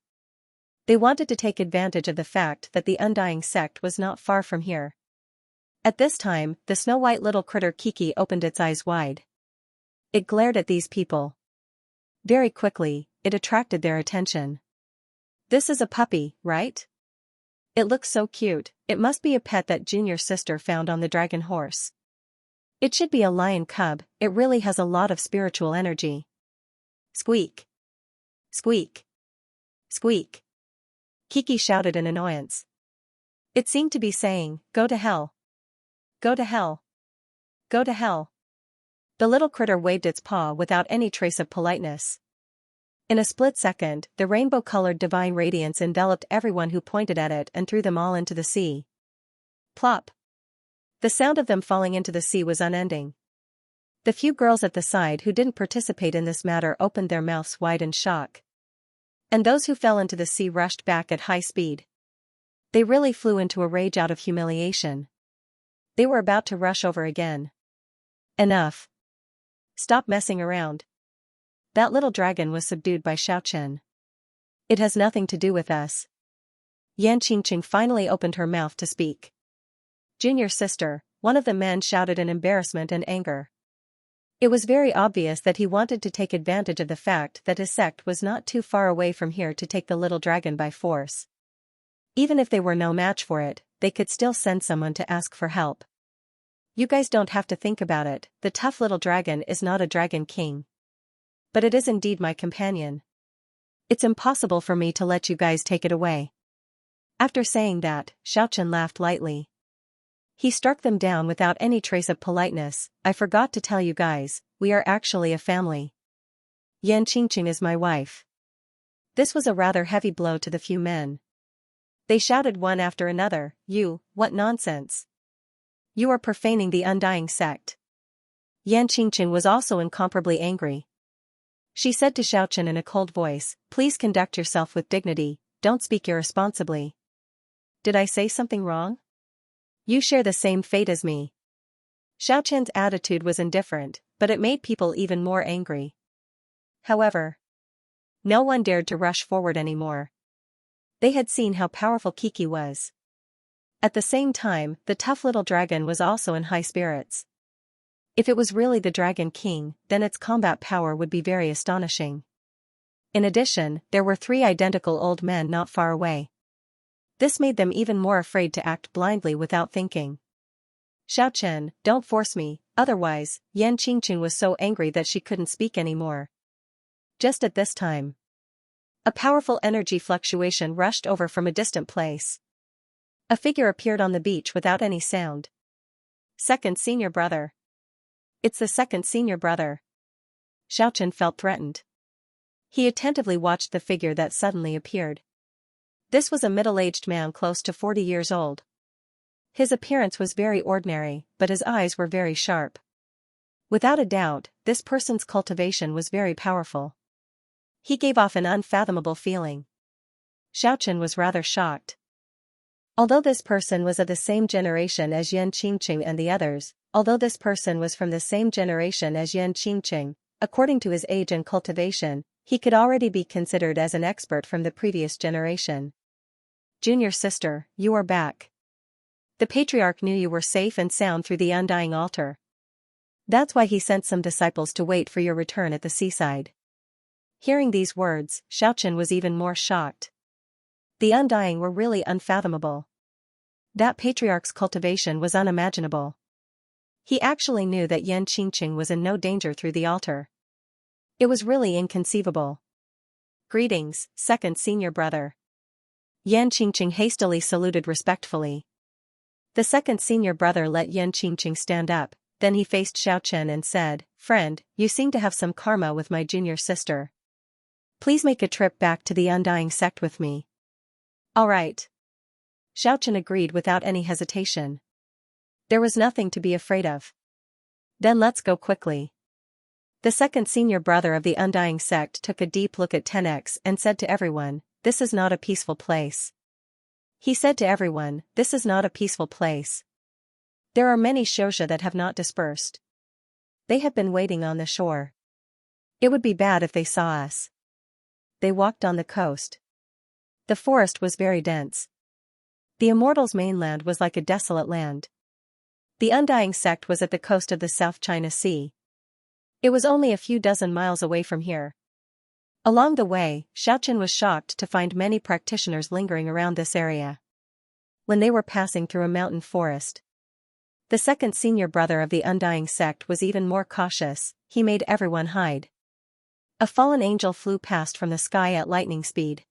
They wanted to take advantage of the fact that the Undying sect was not far from here. At this time, the snow-white little critter Kiki opened its eyes wide. It glared at these people. Very quickly, it attracted their attention. This is a puppy, right? It looks so cute, it must be a pet that Junior sister found on the dragon horse. It should be a lion cub, it really has a lot of spiritual energy. Squeak. Squeak. Squeak. Kiki shouted in annoyance. It seemed to be saying, go to hell. Go to hell. Go to hell. The little critter waved its paw without any trace of politeness. In a split second, the rainbow-colored divine radiance enveloped everyone who pointed at it and threw them all into the sea. Plop. The sound of them falling into the sea was unending. The few girls at the side who didn't participate in this matter opened their mouths wide in shock. And those who fell into the sea rushed back at high speed. They really flew into a rage out of humiliation. They were about to rush over again. Enough. Stop messing around. That little dragon was subdued by Xiaochen. It has nothing to do with us. Yan Qingqing finally opened her mouth to speak. Junior sister, one of the men shouted in embarrassment and anger. It was very obvious that he wanted to take advantage of the fact that his sect was not too far away from here to take the little dragon by force. Even if they were no match for it, they could still send someone to ask for help. You guys don't have to think about it, the tough little dragon is not a dragon king. But it is indeed my companion. It's impossible for me to let you guys take it away. After saying that, Xiaochen laughed lightly. He struck them down without any trace of politeness. I forgot to tell you guys, we are actually a family. Yan Qingqing is my wife. This was a rather heavy blow to the few men. They shouted one after another, what nonsense! You are profaning the undying sect. Yan Qingqing was also incomparably angry. She said to Xiaochen in a cold voice, please conduct yourself with dignity, don't speak irresponsibly. Did I say something wrong? You share the same fate as me. Xiaochen's attitude was indifferent, but it made people even more angry. However, no one dared to rush forward anymore. They had seen how powerful Kiki was. At the same time, the tough little dragon was also in high spirits. If it was really the Dragon King, then its combat power would be very astonishing. In addition, there were 3 identical old men not far away. This made them even more afraid to act blindly without thinking. Xiaochen, don't force me, otherwise. Yan Qingqing was so angry that she couldn't speak anymore. Just at this time, a powerful energy fluctuation rushed over from a distant place. A figure appeared on the beach without any sound. Second senior brother. It's the second senior brother. Xiaochen felt threatened. He attentively watched the figure that suddenly appeared. This was a middle-aged man close to 40 years old. His appearance was very ordinary, but his eyes were very sharp. Without a doubt, this person's cultivation was very powerful. He gave off an unfathomable feeling. Xiaochen was rather shocked. Although this person was of the same generation as Yan Qingqing and the others, according to his age and cultivation, he could already be considered as an expert from the previous generation. Junior sister, you are back. The patriarch knew you were safe and sound through the undying altar. That's why he sent some disciples to wait for your return at the seaside. Hearing these words, Xiaochen was even more shocked. The undying were really unfathomable. That patriarch's cultivation was unimaginable. He actually knew that Yan Qingqing was in no danger through the altar. It was really inconceivable. Greetings, second senior brother. Yan Qingqing hastily saluted respectfully. The second senior brother let Yan Qingqing stand up, then he faced Xiaochen and said, friend, you seem to have some karma with my junior sister. Please make a trip back to the undying sect with me. All right. Xiaochen agreed without any hesitation. There was nothing to be afraid of. Then let's go quickly. The second senior brother of the undying sect took a deep look at 10x and said to everyone, this is not a peaceful place. He said to everyone, this is not a peaceful place. There are many Xianxia that have not dispersed. They have been waiting on the shore. It would be bad if they saw us. They walked on the coast. The forest was very dense. The Immortals' mainland was like a desolate land. The undying sect was at the coast of the South China Sea. It was only a few dozen miles away from here. Along the way, Xiaochen was shocked to find many practitioners lingering around this area. When they were passing through a mountain forest, the second senior brother of the undying sect was even more cautious. He made everyone hide. A fallen angel flew past from the sky at lightning speed.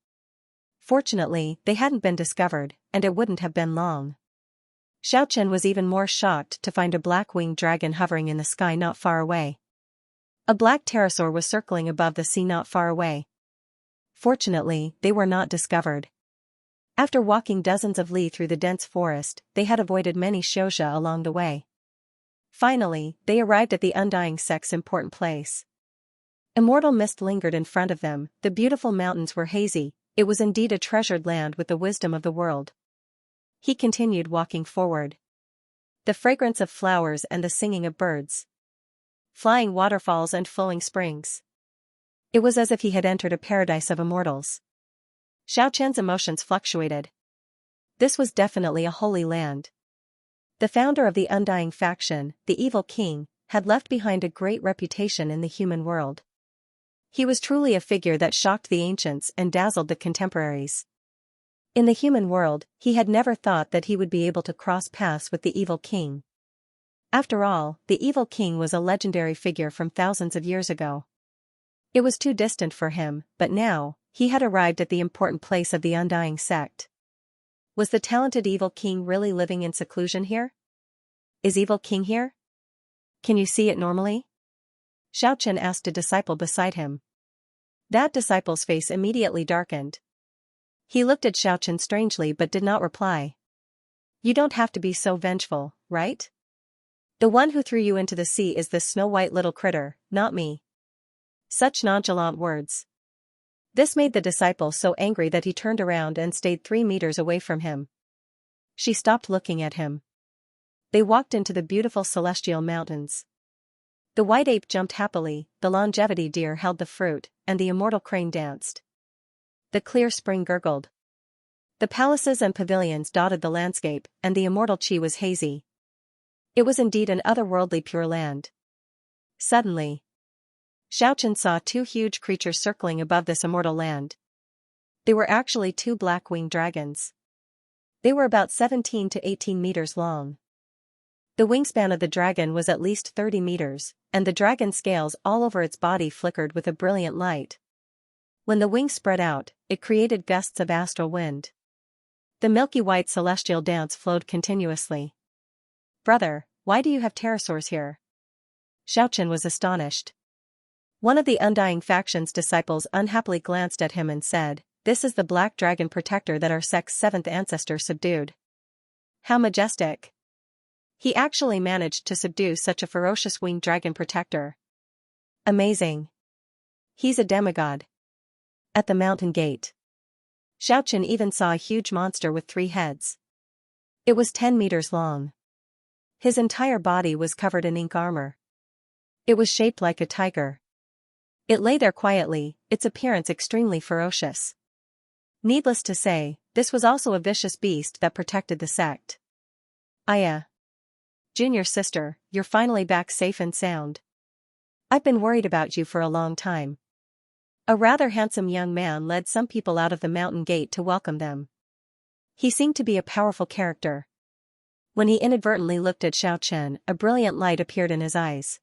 Fortunately, they hadn't been discovered, and it wouldn't have been long. Xiaochen was even more shocked to find a black-winged dragon hovering in the sky not far away. A black pterosaur was circling above the sea not far away. Fortunately, they were not discovered. After walking dozens of li through the dense forest, they had avoided many Xianxia along the way. Finally, they arrived at the undying sect's important place. Immortal mist lingered in front of them, the beautiful mountains were hazy, it was indeed a treasured land with the wisdom of the world. He continued walking forward. The fragrance of flowers and the singing of birds. Flying waterfalls and flowing springs. It was as if he had entered a paradise of immortals. Xiaochen's emotions fluctuated. This was definitely a holy land. The founder of the undying faction, the evil king, had left behind a great reputation in the human world. He was truly a figure that shocked the ancients and dazzled the contemporaries. In the human world, he had never thought that he would be able to cross paths with the evil king. After all, the evil king was a legendary figure from thousands of years ago. It was too distant for him, but now, he had arrived at the important place of the undying sect. Was the talented evil king really living in seclusion here? Is evil king here? Can you see it normally? Xiaochen asked a disciple beside him. That disciple's face immediately darkened. He looked at Xiaochen strangely but did not reply. You don't have to be so vengeful, right? The one who threw you into the sea is this snow-white little critter, not me. Such nonchalant words. This made the disciple so angry that he turned around and stayed 3 meters away from him. She stopped looking at him. They walked into the beautiful celestial mountains. The white ape jumped happily, the longevity deer held the fruit, and the immortal crane danced. The clear spring gurgled. The palaces and pavilions dotted the landscape, and the immortal chi was hazy. It was indeed an otherworldly pure land. Suddenly, Xiaochen saw 2 huge creatures circling above this immortal land. They were actually 2 black-winged dragons. They were about 17 to 18 meters long. The wingspan of the dragon was at least 30 meters, and the dragon scales all over its body flickered with a brilliant light. When the wings spread out, it created gusts of astral wind. The milky white celestial dance flowed continuously. Brother, why do you have pterosaurs here? Xiaochen was astonished. One of the Undying Faction's disciples unhappily glanced at him and said, This is the black dragon protector that our sect's 7th ancestor subdued. How majestic. He actually managed to subdue such a ferocious winged dragon protector. Amazing. He's a demigod. At the mountain gate, Xiaochen even saw a huge monster with 3 heads. It was 10 meters long. His entire body was covered in ink armor. It was shaped like a tiger. It lay there quietly, its appearance extremely ferocious. Needless to say, this was also a vicious beast that protected the sect. Aya. Junior sister, you're finally back safe and sound. I've been worried about you for a long time. A rather handsome young man led some people out of the mountain gate to welcome them. He seemed to be a powerful character. When he inadvertently looked at Xiaochen, a brilliant light appeared in his eyes.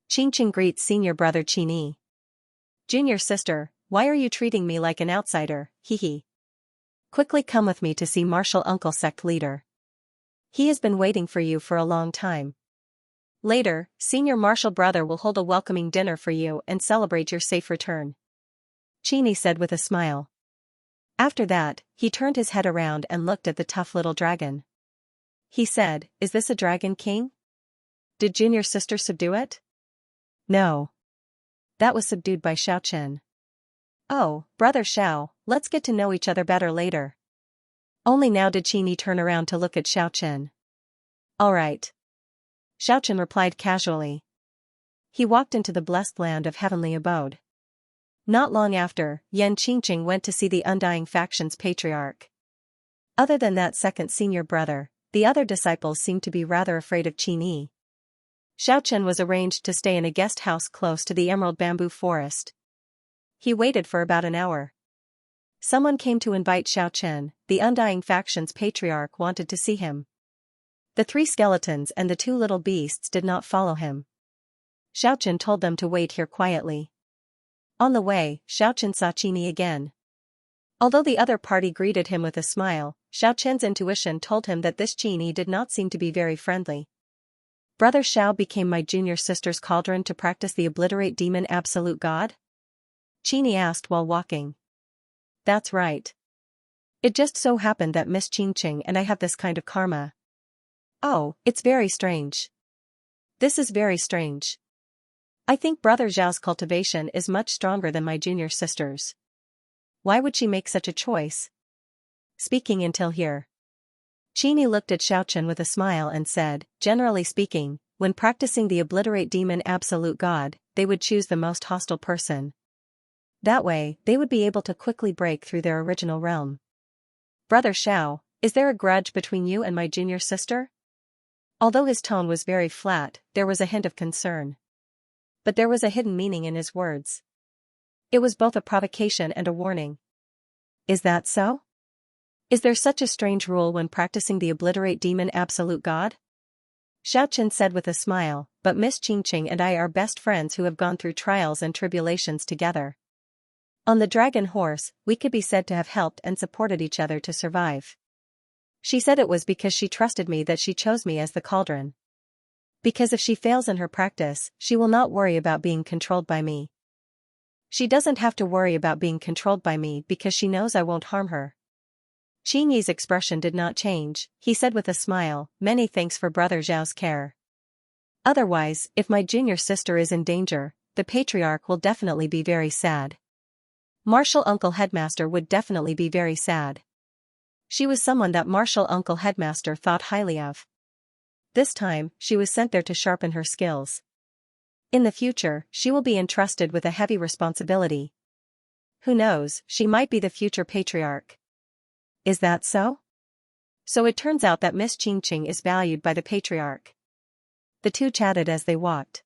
Qingqing greets senior brother Qini. Junior sister, why are you treating me like an outsider, hee. Quickly come with me to see martial uncle sect leader. He has been waiting for you for a long time. Later, senior martial brother will hold a welcoming dinner for you and celebrate your safe return. Qini said with a smile. After that, he turned his head around and looked at the tough little dragon. He said, Is this a dragon king? Did junior sister subdue it? No. That was subdued by Xiaochen. Oh, brother Xiao, let's get to know each other better later. Only now did Qini turn around to look at Xiaochen. All right. Xiaochen replied casually. He walked into the blessed land of heavenly abode. Not long after, Yan Qingqing went to see the Undying Faction's patriarch. Other than that second senior brother, the other disciples seemed to be rather afraid of Qini. Xiaochen was arranged to stay in a guest house close to the emerald bamboo forest. He waited for about an hour. Someone came to invite Xiaochen. The Undying Faction's patriarch wanted to see him. The 3 skeletons and the 2 little beasts did not follow him. Xiaochen told them to wait here quietly. On the way, Xiaochen saw Qini again. Although the other party greeted him with a smile, Xiaochen's intuition told him that this Qini did not seem to be very friendly. Brother Xiao became my junior sister's cauldron to practice the obliterate demon absolute god? Qini asked while walking. That's right. It just so happened that Miss Qingqing and I have this kind of karma. Oh, it's very strange. This is very strange. I think Brother Zhao's cultivation is much stronger than my junior sister's. Why would she make such a choice? Speaking until here. Qini looked at Xiaochen with a smile and said, Generally speaking, when practicing the obliterate demon absolute god, they would choose the most hostile person. That way, they would be able to quickly break through their original realm. Brother Xiao, is there a grudge between you and my junior sister? Although his tone was very flat, there was a hint of concern. But there was a hidden meaning in his words. It was both a provocation and a warning. Is that so? Is there such a strange rule when practicing the obliterate demon absolute god? Xiaochen said with a smile, but Miss Qingqing and I are best friends who have gone through trials and tribulations together. On the dragon horse, we could be said to have helped and supported each other to survive. She said it was because she trusted me that she chose me as the cauldron. Because if she fails in her practice, she will not worry about being controlled by me. She doesn't have to worry about being controlled by me because she knows I won't harm her. Qingyi's expression did not change. He said with a smile, "Many thanks for Brother Zhao's care. Otherwise, if my junior sister is in danger, the patriarch will definitely be very sad. Martial Uncle Headmaster would definitely be very sad." She was someone that Martial Uncle Headmaster thought highly of. This time, she was sent there to sharpen her skills. In the future, she will be entrusted with a heavy responsibility. Who knows, she might be the future patriarch. Is that so? So it turns out that Miss Qingqing is valued by the patriarch. The two chatted as they walked.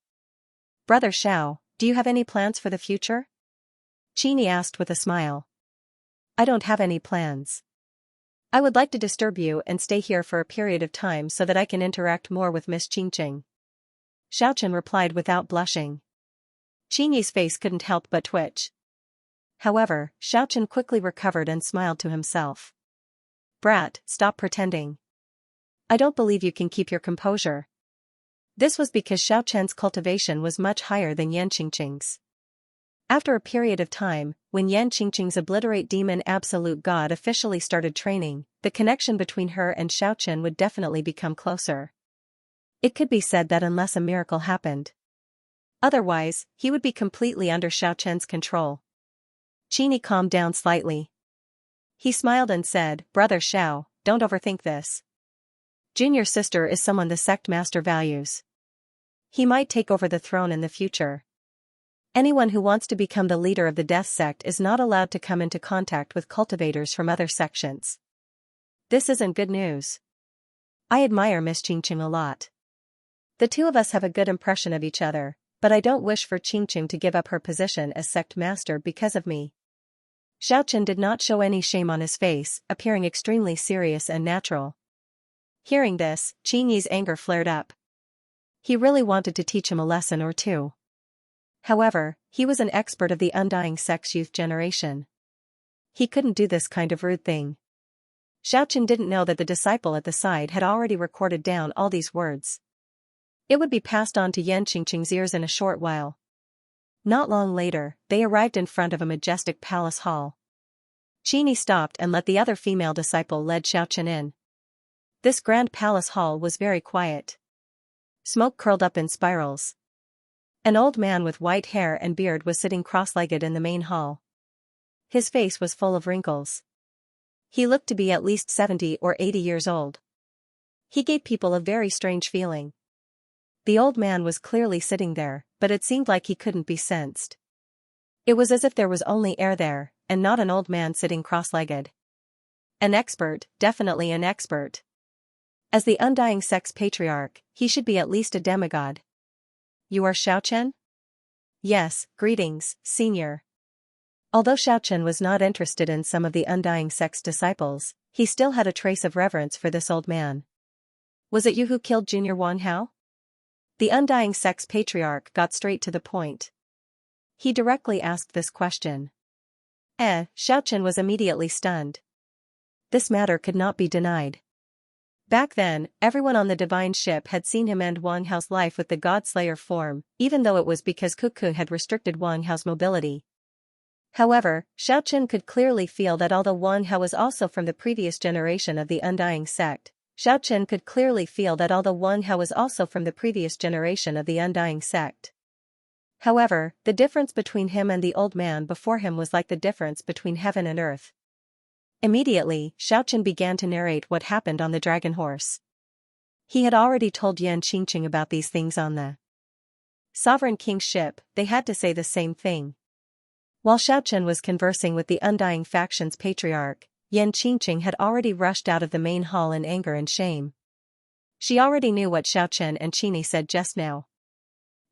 "Brother Xiao, do you have any plans for the future?" Qingyi asked with a smile. "I don't have any plans. I would like to disturb you and stay here for a period of time so that I can interact more with Miss Qingqing." Xiaochen replied without blushing. Qingyi's face couldn't help but twitch. However, Xiaochen quickly recovered and smiled to himself. "Brat, stop pretending. I don't believe you can keep your composure." This was because Xiaochen's cultivation was much higher than Yan Qingqing's. After a period of time, when Yan Qingqing's obliterate demon absolute god officially started training, the connection between her and Xiaochen would definitely become closer. It could be said that unless a miracle happened. Otherwise, he would be completely under Xiaochen's control. Qingyi calmed down slightly. He smiled and said, "Brother Xiao, don't overthink this. Junior sister is someone the sect master values. He might take over the throne in the future. Anyone who wants to become the leader of the death sect is not allowed to come into contact with cultivators from other sections. This isn't good news. I admire Miss Qingqing a lot. The two of us have a good impression of each other, but I don't wish for Qingqing to give up her position as sect master because of me." Xiaochen did not show any shame on his face, appearing extremely serious and natural. Hearing this, Qingyi's anger flared up. He really wanted to teach him a lesson or two. However, he was an expert of the undying sect's youth generation. He couldn't do this kind of rude thing. Xiaochen didn't know that the disciple at the side had already recorded down all these words. It would be passed on to Yan Qingqing's ears in a short while. Not long later, they arrived in front of a majestic palace hall. Qingyi stopped and let the other female disciple lead Xiaochen in. This grand palace hall was very quiet. Smoke curled up in spirals. An old man with white hair and beard was sitting cross-legged in the main hall. His face was full of wrinkles. He looked to be at least 70 or 80 years old. He gave people a very strange feeling. The old man was clearly sitting there, but it seemed like he couldn't be sensed. It was as if there was only air there, and not an old man sitting cross-legged. An expert, definitely an expert. As the undying sect's patriarch, he should be at least a demigod. "You are Xiaochen?" "Yes, greetings, senior." Although Xiaochen was not interested in some of the undying sect's disciples, he still had a trace of reverence for this old man. "Was it you who killed Junior Wang Hao?" The undying sect's patriarch got straight to the point. He directly asked this question. Xiaochen was immediately stunned. This matter could not be denied. Back then, everyone on the divine ship had seen him end Wang Hao's life with the God-Slayer form, even though it was because Cuckoo had restricted Wang Hao's mobility. However, Xiaochen could clearly feel that although Wang Hao was also from the previous generation of the undying sect, Xiaochen could clearly feel that although Wang Hao was also from the previous generation of the undying sect. However, the difference between him and the old man before him was like the difference between heaven and earth. Immediately, Xiaochen began to narrate what happened on the dragon horse. He had already told Yan Qingqing about these things on the Sovereign King's ship. They had to say the same thing. While Xiaochen was conversing with the undying faction's patriarch, Yan Qingqing had already rushed out of the main hall in anger and shame. She already knew what Xiaochen and Qingyi said just now.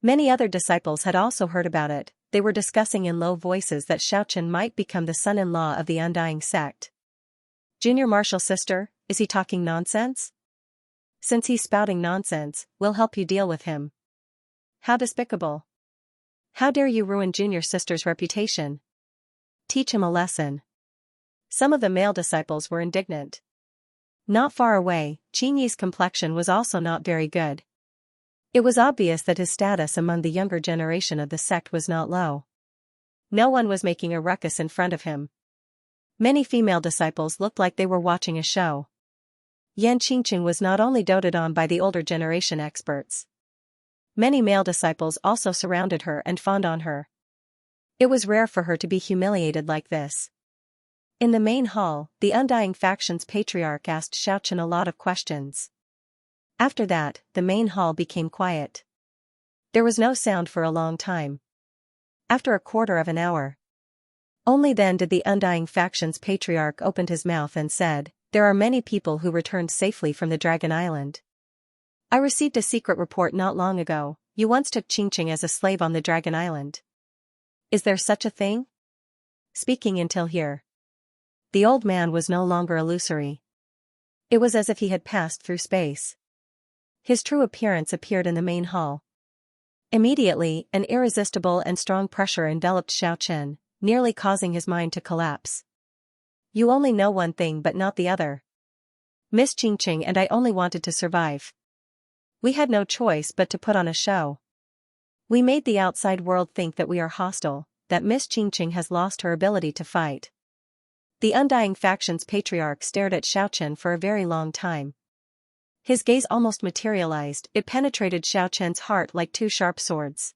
Many other disciples had also heard about it. They were discussing in low voices that Xiaochen might become the son-in-law of the undying sect. "Junior martial sister, is he talking nonsense? Since he's spouting nonsense, we'll help you deal with him." "How despicable. How dare you ruin junior sister's reputation? Teach him a lesson." Some of the male disciples were indignant. Not far away, Qingyi's complexion was also not very good. It was obvious that his status among the younger generation of the sect was not low. No one was making a ruckus in front of him. Many female disciples looked like they were watching a show. Xianxia was not only doted on by the older generation experts. Many male disciples also surrounded her and fawned on her. It was rare for her to be humiliated like this. In the main hall, the Undying Faction's patriarch asked Xiaochen a lot of questions. After that, the main hall became quiet. There was no sound for a long time. After a quarter of an hour. Only then did the Undying Faction's patriarch open his mouth and said, "There are many people who returned safely from the Dragon Island. I received a secret report not long ago. You once took Xianxia as a slave on the Dragon Island. Is there such a thing?" Speaking until here. The old man was no longer illusory. It was as if he had passed through space. His true appearance appeared in the main hall. Immediately, an irresistible and strong pressure enveloped Xiaochen, nearly causing his mind to collapse. "You only know one thing but not the other. Miss Xianxia and I only wanted to survive. We had no choice but to put on a show. We made the outside world think that we are hostile, that Miss Xianxia has lost her ability to fight." The Undying Faction's patriarch stared at Xiaochen for a very long time. His gaze almost materialized, it penetrated Xiaochen's heart like two sharp swords.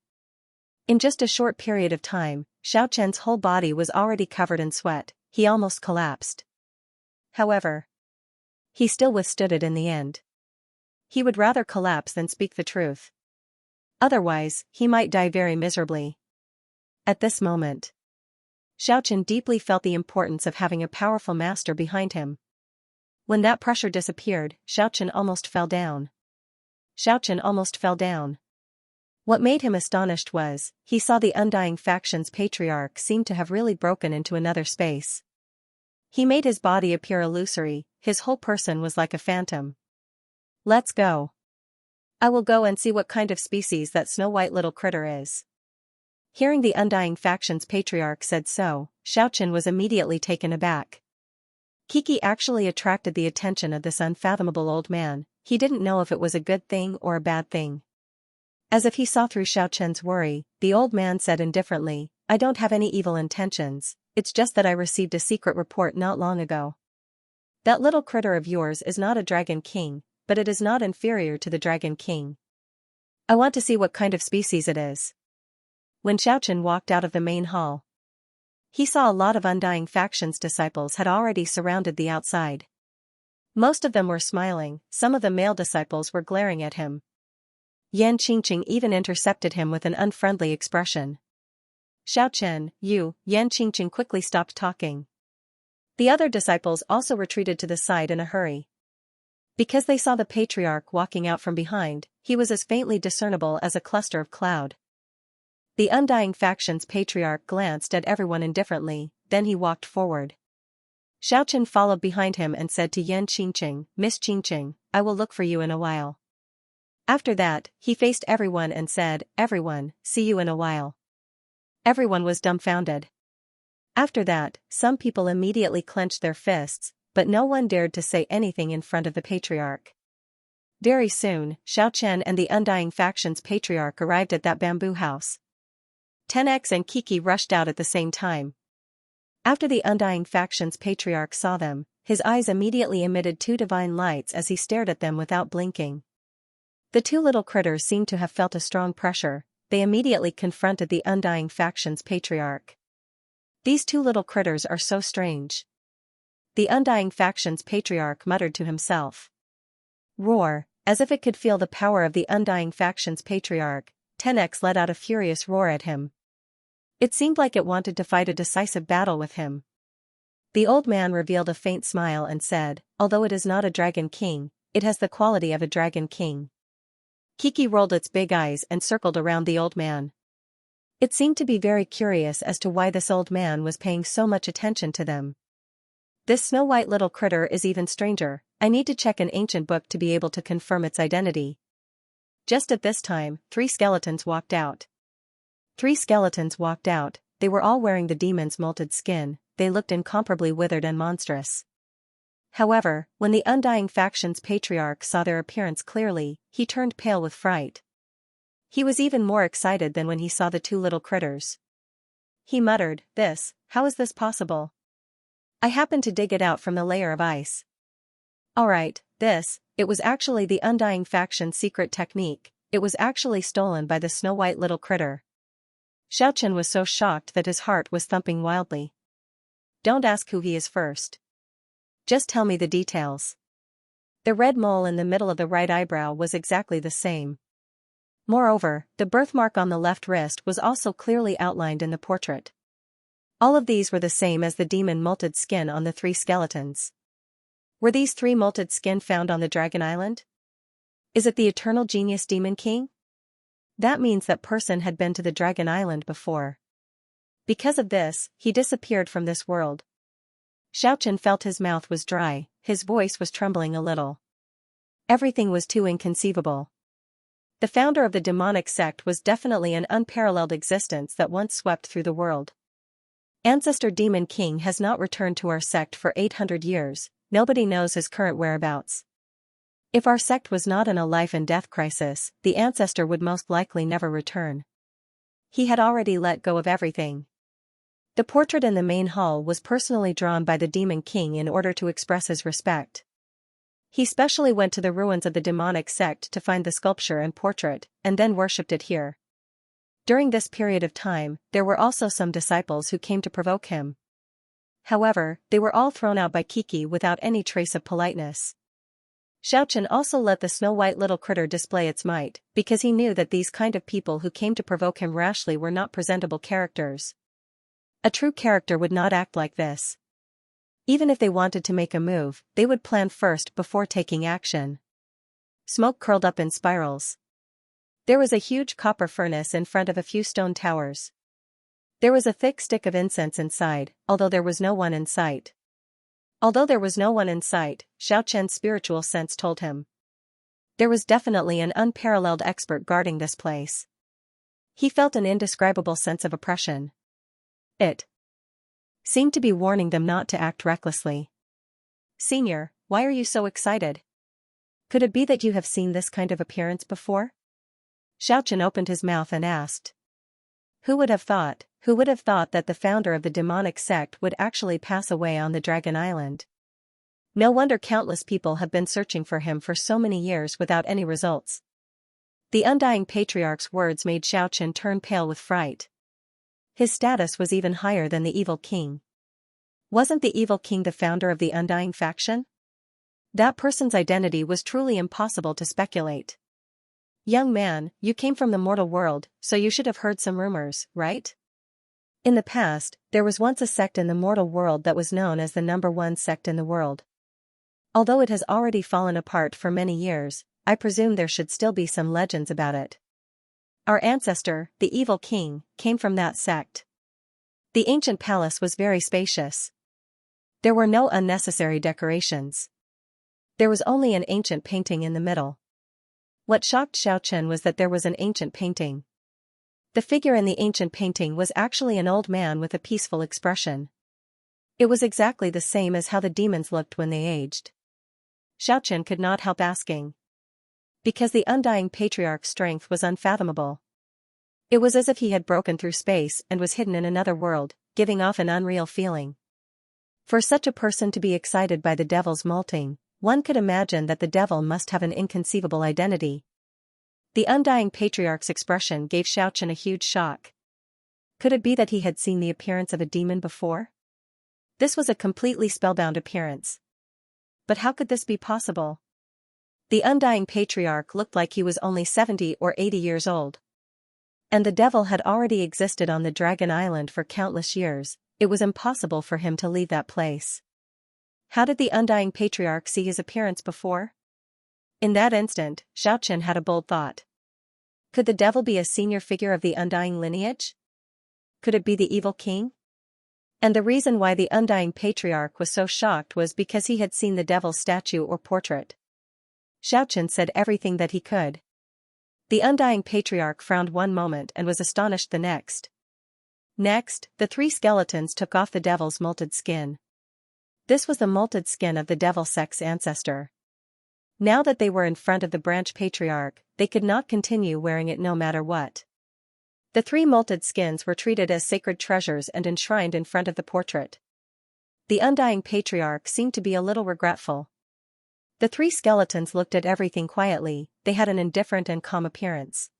In just a short period of time, Xiaochen's whole body was already covered in sweat, he almost collapsed. However, he still withstood it in the end. He would rather collapse than speak the truth. Otherwise, he might die very miserably. At this moment, Xiaochen deeply felt the importance of having a powerful master behind him. When that pressure disappeared, Xiaochen almost fell down. What made him astonished was, he saw the Undying Faction's patriarch seem to have really broken into another space. He made his body appear illusory, his whole person was like a phantom. "Let's go. I will go and see what kind of species that snow-white little critter is." Hearing the Undying Faction's patriarch said so, Xiaochen was immediately taken aback. Kiki actually attracted the attention of this unfathomable old man, he didn't know if it was a good thing or a bad thing. As if he saw through Xiaochen's worry, the old man said indifferently, "I don't have any evil intentions, it's just that I received a secret report not long ago. That little critter of yours is not a Dragon King, but it is not inferior to the Dragon King. I want to see what kind of species it is." When Xiaochen walked out of the main hall, he saw a lot of Undying Faction's disciples had already surrounded the outside. Most of them were smiling, some of the male disciples were glaring at him. Xianxia even intercepted him with an unfriendly expression. "Xiaochen, you," Xianxia quickly stopped talking. The other disciples also retreated to the side in a hurry. Because they saw the patriarch walking out from behind, he was as faintly discernible as a cluster of cloud. The Undying Faction's patriarch glanced at everyone indifferently, then he walked forward. Xiaochen followed behind him and said to Xianxia, "Miss Xianxia, I will look for you in a while." After that, he faced everyone and said, "Everyone, see you in a while." Everyone was dumbfounded. After that, some people immediately clenched their fists, but no one dared to say anything in front of the patriarch. Very soon, Xiaochen and the Undying Faction's patriarch arrived at that bamboo house. 10x and Kiki rushed out at the same time. After the Undying Faction's patriarch saw them, his eyes immediately emitted two divine lights as he stared at them without blinking. The two little critters seemed to have felt a strong pressure, they immediately confronted the Undying Faction's patriarch. "These two little critters are so strange." The Undying Faction's patriarch muttered to himself. "Roar," as if it could feel the power of the Undying Faction's patriarch, 10x let out a furious roar at him. It seemed like it wanted to fight a decisive battle with him. The old man revealed a faint smile and said, "Although it is not a Dragon King, it has the quality of a Dragon King." Kiki rolled its big eyes and circled around the old man. It seemed to be very curious as to why this old man was paying so much attention to them. "This snow-white little critter is even stranger, I need to check an ancient book to be able to confirm its identity." Just at this time, three skeletons walked out. They were all wearing the demon's molted skin, they looked incomparably withered and monstrous. However, when the Undying Faction's patriarch saw their appearance clearly, he turned pale with fright. He was even more excited than when he saw the two little critters. He muttered, how is this possible? I happened to dig it out from the layer of ice. Alright, it was actually the Undying Faction's secret technique, it was actually stolen by the snow-white little critter. Xiaochen was so shocked that his heart was thumping wildly. Don't ask who he is first. Just tell me the details. The red mole in the middle of the right eyebrow was exactly the same. Moreover, the birthmark on the left wrist was also clearly outlined in the portrait. All of these were the same as the demon molted skin on the 3 skeletons. Were these 3 molted skin found on the Dragon Island? Is it the Eternal Genius Demon King? That means that person had been to the Dragon Island before. Because of this, he disappeared from this world. Xiaochen felt his mouth was dry, his voice was trembling a little. Everything was too inconceivable. The founder of the demonic sect was definitely an unparalleled existence that once swept through the world. Ancestor Demon King has not returned to our sect for 800 years, nobody knows his current whereabouts. If our sect was not in a life and death crisis, the ancestor would most likely never return. He had already let go of everything. The portrait in the main hall was personally drawn by the Demon King in order to express his respect. He specially went to the ruins of the demonic sect to find the sculpture and portrait, and then worshipped it here. During this period of time, there were also some disciples who came to provoke him. However, they were all thrown out by Kiki without any trace of politeness. Xiaochen also let the snow-white little critter display its might, because he knew that these kind of people who came to provoke him rashly were not presentable characters. A true character would not act like this. Even if they wanted to make a move, they would plan first before taking action. Smoke curled up in spirals. There was a huge copper furnace in front of a few stone towers. There was a thick stick of incense inside, although there was no one in sight. Although there was no one in sight, Xiaochen's spiritual sense told him. There was definitely an unparalleled expert guarding this place. He felt an indescribable sense of oppression. It seemed to be warning them not to act recklessly. Senior, why are you so excited? Could it be that you have seen this kind of appearance before? Xiaochen opened his mouth and asked. Who would have thought that the founder of the demonic sect would actually pass away on the Dragon Island? No wonder countless people have been searching for him for so many years without any results. The Undying Patriarch's words made Xiaochen turn pale with fright. His status was even higher than the Evil King. Wasn't the Evil King the founder of the Undying faction? That person's identity was truly impossible to speculate. Young man, you came from the mortal world, so you should have heard some rumors, right? In the past, there was once a sect in the mortal world that was known as the #1 sect in the world. Although it has already fallen apart for many years, I presume there should still be some legends about it. Our ancestor, the Evil King, came from that sect. The ancient palace was very spacious. There were no unnecessary decorations. There was only an ancient painting in the middle. What shocked Xiaochen was that there was an ancient painting. The figure in the ancient painting was actually an old man with a peaceful expression. It was exactly the same as how the demons looked when they aged. Xiaochen could not help asking. Because the Undying Patriarch's strength was unfathomable. It was as if he had broken through space and was hidden in another world, giving off an unreal feeling. For such a person to be excited by the devil's molting, one could imagine that the devil must have an inconceivable identity. The Undying Patriarch's expression gave Xiaochen a huge shock. Could it be that he had seen the appearance of a demon before? This was a completely spellbound appearance. But how could this be possible? The Undying Patriarch looked like he was only 70 or 80 years old. And the devil had already existed on the Dragon Island for countless years, it was impossible for him to leave that place. How did the Undying Patriarch see his appearance before? In that instant, Xiaochen had a bold thought. Could the devil be a senior figure of the Undying lineage? Could it be the Evil King? And the reason why the Undying Patriarch was so shocked was because he had seen the devil's statue or portrait. Xiaochen said everything that he could. The Undying Patriarch frowned one moment and was astonished the next. Next, the 3 skeletons took off the devil's molted skin. This was the molted skin of the devil sect's ancestor. Now that they were in front of the branch patriarch, they could not continue wearing it no matter what. The 3 molted skins were treated as sacred treasures and enshrined in front of the portrait. The undying patriarch seemed to be a little regretful. The 3 skeletons looked at everything quietly, they had an indifferent and calm appearance.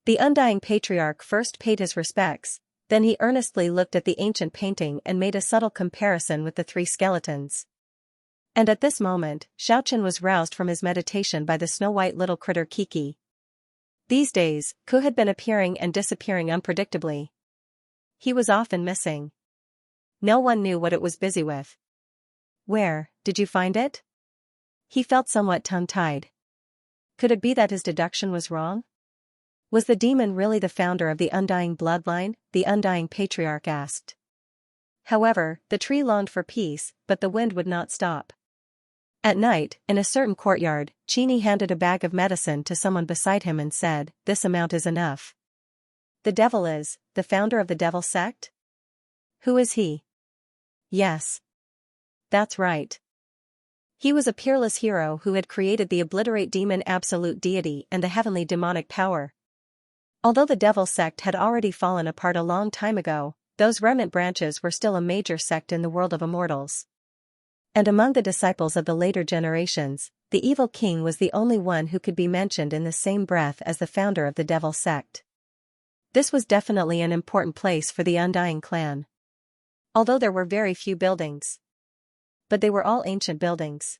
The undying patriarch first paid his respects, then he earnestly looked at the ancient painting and made a subtle comparison with the 3 skeletons. And at this moment, Xiaochen was roused from his meditation by the snow-white little critter Kiki. These days, Ku had been appearing and disappearing unpredictably. He was often missing. No one knew what it was busy with. Where did you find it? He felt somewhat tongue-tied. Could it be that his deduction was wrong? Was the demon really the founder of the undying bloodline? The undying patriarch asked. However, the tree longed for peace, but the wind would not stop. At night, in a certain courtyard, Chini handed a bag of medicine to someone beside him and said, "This amount is enough." The devil is the founder of the devil sect? Who is he? Yes. That's right. He was a peerless hero who had created the obliterate demon absolute deity and the heavenly demonic power. Although the devil sect had already fallen apart a long time ago, those remnant branches were still a major sect in the world of immortals. And among the disciples of the later generations, the evil king was the only one who could be mentioned in the same breath as the founder of the devil sect. This was definitely an important place for the Undying clan. Although there were very few buildings. But they were all ancient buildings.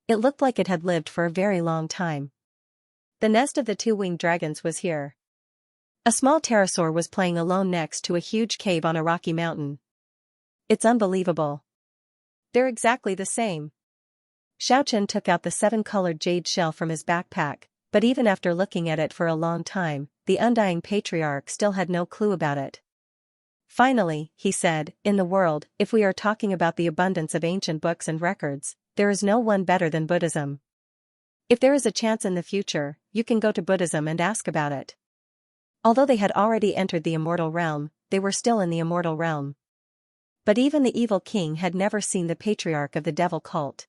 It looked like it had lived for a very long time. The nest of the 2-winged dragons was here. A small pterosaur was playing alone next to a huge cave on a rocky mountain. It's unbelievable. They're exactly the same. Xiaochen took out the 7-colored jade shell from his backpack, but even after looking at it for a long time, the Undying Patriarch still had no clue about it. Finally, he said, "In the world, if we are talking about the abundance of ancient books and records, there is no one better than Buddhism. If there is a chance in the future, you can go to Buddhism and ask about it." Although they had already entered the immortal realm, they were still in the immortal realm. But even the evil king had never seen the patriarch of the devil cult.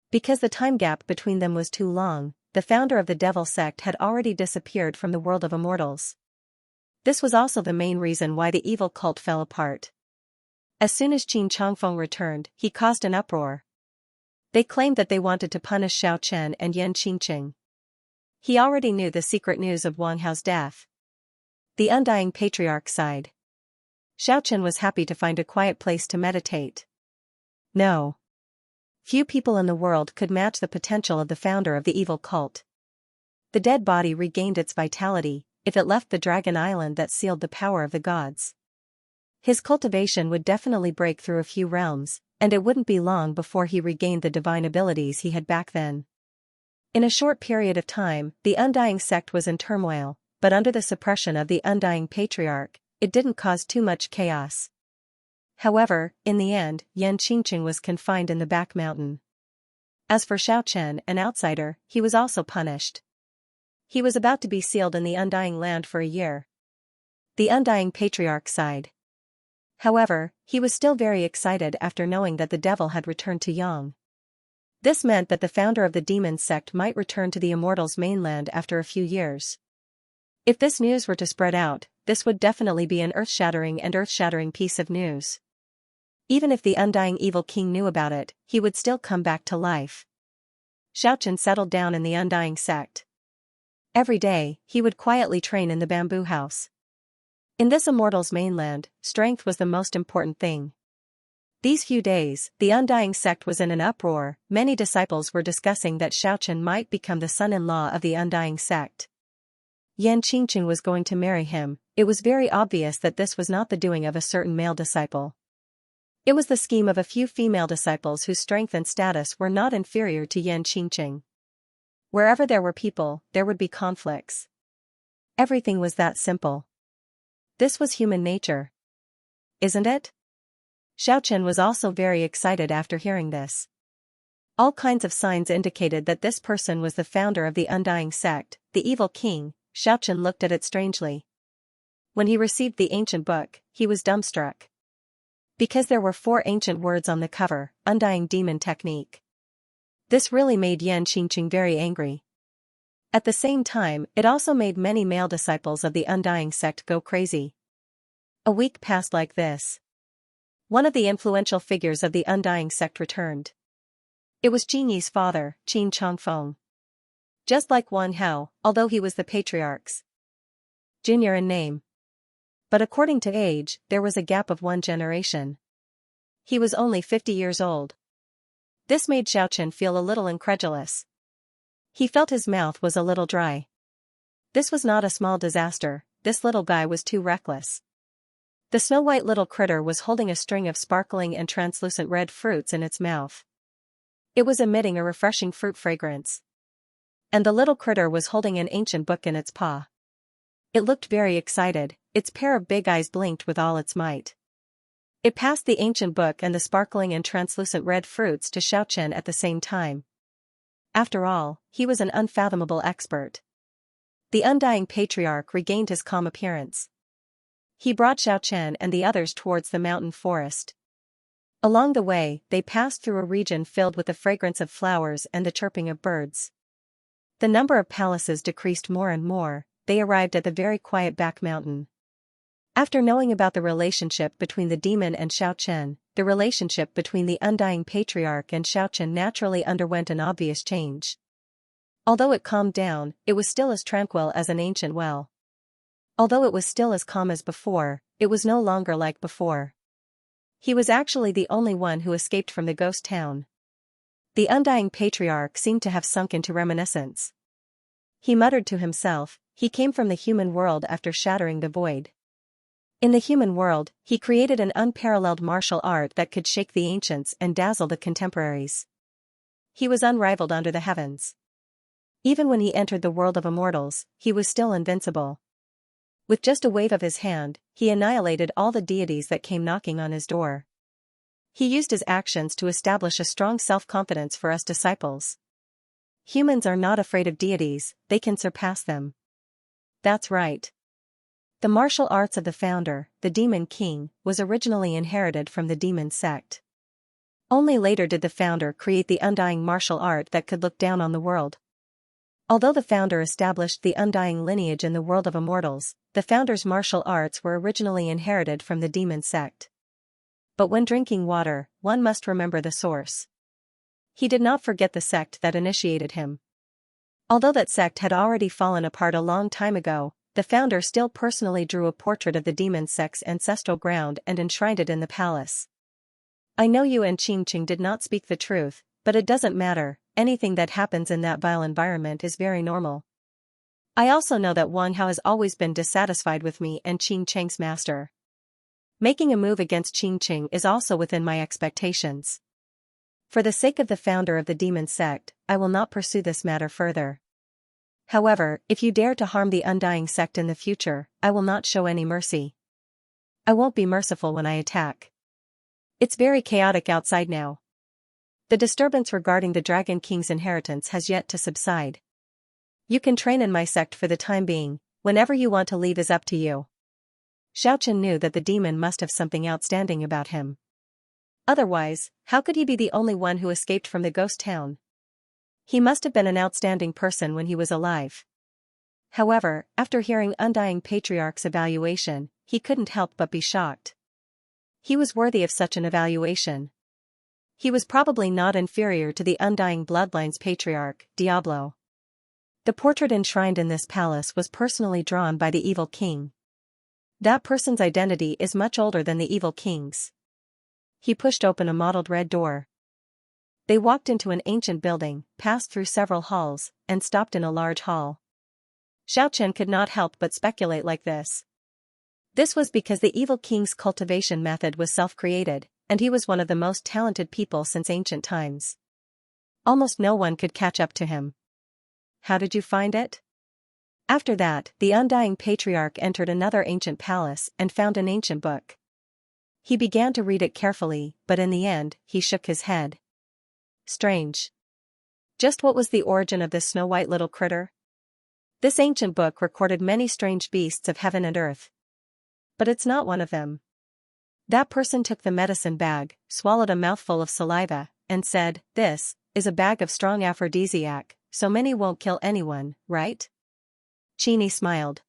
Because the time gap between them was too long, the founder of the devil sect had already disappeared from the world of immortals. This was also the main reason why the evil cult fell apart. As soon as Qin Changfeng returned, he caused an uproar. They claimed that they wanted to punish Xiao Chen and Yan Qingqing. He already knew the secret news of Wang Hao's death. The Undying Patriarch sighed. Xiao Chen was happy to find a quiet place to meditate. No. Few people in the world could match the potential of the founder of the evil cult. The dead body regained its vitality if it left the dragon island that sealed the power of the gods. His cultivation would definitely break through a few realms, and it wouldn't be long before he regained the divine abilities he had back then. In a short period of time, the Undying sect was in turmoil, but under the suppression of the Undying Patriarch, it didn't cause too much chaos. However, in the end, Yan Qingqing was confined in the back mountain. As for Xiao Chen, an outsider, he was also punished. He was about to be sealed in the Undying land for a year. The Undying Patriarch sighed. However, he was still very excited after knowing that the devil had returned to Yang. This meant that the founder of the demon sect might return to the Immortals' mainland after a few years. If this news were to spread out, this would definitely be an earth-shattering piece of news. Even if the Undying Evil King knew about it, he would still come back to life. Xiaochen settled down in the Undying sect. Every day, he would quietly train in the bamboo house. In this Immortals' mainland, strength was the most important thing. These few days, the Undying sect was in an uproar. Many disciples were discussing that Xiaochen might become the son-in-law of the Undying sect. Yan Qingqing was going to marry him. It was very obvious that this was not the doing of a certain male disciple. It was the scheme of a few female disciples whose strength and status were not inferior to Yan Qingqing. Wherever there were people, there would be conflicts. Everything was that simple. This was human nature. Isn't it? Xiaochen was also very excited after hearing this. All kinds of signs indicated that this person was the founder of the Undying sect, the evil king. Xiaochen looked at it strangely. When he received the ancient book, he was dumbstruck. Because there were 4 ancient words on the cover, Undying Demon Technique. This really made Yan Qingqing very angry. At the same time, it also made many male disciples of the Undying sect go crazy. A week passed like this. One of the influential figures of the Undying sect returned. It was Qin Yi's father, Qin Changfeng. Just like Wang Hao, although he was the patriarch's junior in name. But according to age, there was a gap of one generation. He was only 50 years old. This made Xiaochen feel a little incredulous. He felt his mouth was a little dry. This was not a small disaster, this little guy was too reckless. The snow-white little critter was holding a string of sparkling and translucent red fruits in its mouth. It was emitting a refreshing fruit fragrance. And the little critter was holding an ancient book in its paw. It looked very excited, its pair of big eyes blinked with all its might. It passed the ancient book and the sparkling and translucent red fruits to Xiaochen at the same time. After all, he was an unfathomable expert. The Undying Patriarch regained his calm appearance. He brought Xiaochen and the others towards the mountain forest. Along the way, they passed through a region filled with the fragrance of flowers and the chirping of birds. The number of palaces decreased more and more, they arrived at the very quiet back mountain. After knowing about the relationship between the demon and Xiaochen, the relationship between the Undying Patriarch and Xiaochen naturally underwent an obvious change. Although it calmed down, it was still as tranquil as an ancient well. Although it was still as calm as before, it was no longer like before. He was actually the only one who escaped from the ghost town. The Undying Patriarch seemed to have sunk into reminiscence. He muttered to himself, he came from the human world after shattering the void. In the human world, he created an unparalleled martial art that could shake the ancients and dazzle the contemporaries. He was unrivaled under the heavens. Even when he entered the world of immortals, he was still invincible. With just a wave of his hand, he annihilated all the deities that came knocking on his door. He used his actions to establish a strong self-confidence for us disciples. Humans are not afraid of deities, they can surpass them. That's right. The martial arts of the founder, the Demon King, was originally inherited from the demon sect. Only later did the founder create the undying martial art that could look down on the world. Although the founder established the undying lineage in the world of immortals, the founder's martial arts were originally inherited from the demon sect. But when drinking water, one must remember the source. He did not forget the sect that initiated him. Although that sect had already fallen apart a long time ago, the founder still personally drew a portrait of the demon sect's ancestral ground and enshrined it in the palace. I know you and Qingqing did not speak the truth, but it doesn't matter, anything that happens in that vile environment is very normal. I also know that Wang Hao has always been dissatisfied with me and Qingqing's master. Making a move against Qingqing is also within my expectations. For the sake of the founder of the demon sect, I will not pursue this matter further. However, if you dare to harm the undying sect in the future, I will not show any mercy. I won't be merciful when I attack. It's very chaotic outside now. The disturbance regarding the Dragon King's inheritance has yet to subside. You can train in my sect for the time being, whenever you want to leave is up to you. Xiaochen knew that the demon must have something outstanding about him. Otherwise, how could he be the only one who escaped from the ghost town? He must have been an outstanding person when he was alive. However, after hearing Undying Patriarch's evaluation, he couldn't help but be shocked. He was worthy of such an evaluation. He was probably not inferior to the Undying Bloodline's patriarch, Diablo. The portrait enshrined in this palace was personally drawn by the evil king. That person's identity is much older than the evil king's. He pushed open a mottled red door. They walked into an ancient building, passed through several halls, and stopped in a large hall. Xiaochen could not help but speculate like this. This was because the evil king's cultivation method was self-created, and he was one of the most talented people since ancient times. Almost no one could catch up to him. How did you find it? After that, the Undying Patriarch entered another ancient palace and found an ancient book. He began to read it carefully, but in the end, he shook his head. Strange. Just what was the origin of this snow-white little critter? This ancient book recorded many strange beasts of heaven and earth. But it's not one of them. That person took the medicine bag, swallowed a mouthful of saliva, and said, "This is a bag of strong aphrodisiac, so many won't kill anyone, right? Chini smiled.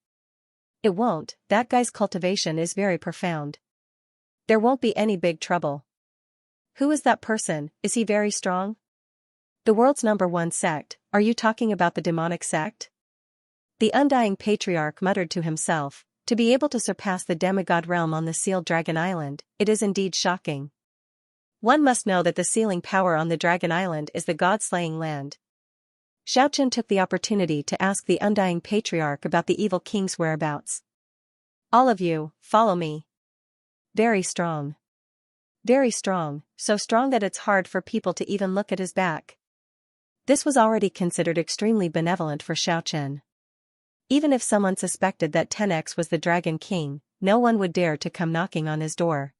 It won't, that guy's cultivation is very profound. There won't be any big trouble. Who is that person, is he very strong? The world's #1 sect, are you talking about the demonic sect? The undying patriarch muttered to himself, to be able to surpass the demigod realm on the sealed Dragon Island, it is indeed shocking. One must know that the sealing power on the Dragon Island is the god-slaying land. Xiaochen took the opportunity to ask the undying patriarch about the evil king's whereabouts. All of you, follow me. Very strong. Very strong, so strong that it's hard for people to even look at his back. This was already considered extremely benevolent for Xiaochen. Even if someone suspected that 10x was the Dragon King, no one would dare to come knocking on his door.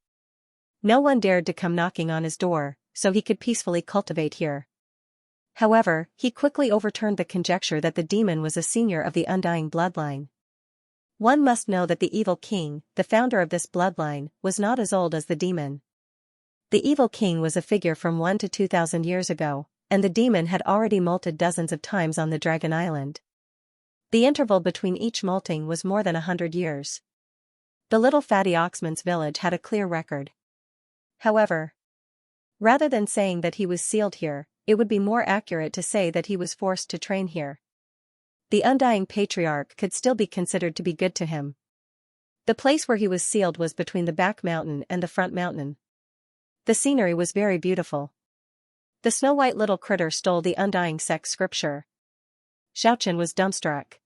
No one dared to come knocking on his door, so he could peacefully cultivate here. However, he quickly overturned the conjecture that the demon was a senior of the undying bloodline. One must know that the evil king, the founder of this bloodline, was not as old as the demon. The evil king was a figure from 1 to 2,000 years ago, and the demon had already molted dozens of times on the Dragon Island. The interval between each molting was more than 100 years. The little fatty Oxman's village had a clear record. However, rather than saying that he was sealed here, it would be more accurate to say that he was forced to train here. The undying patriarch could still be considered to be good to him. The place where he was sealed was between the back mountain and the front mountain. The scenery was very beautiful. The snow-white little critter stole the undying sect's scripture. Xiaochen was dumbstruck.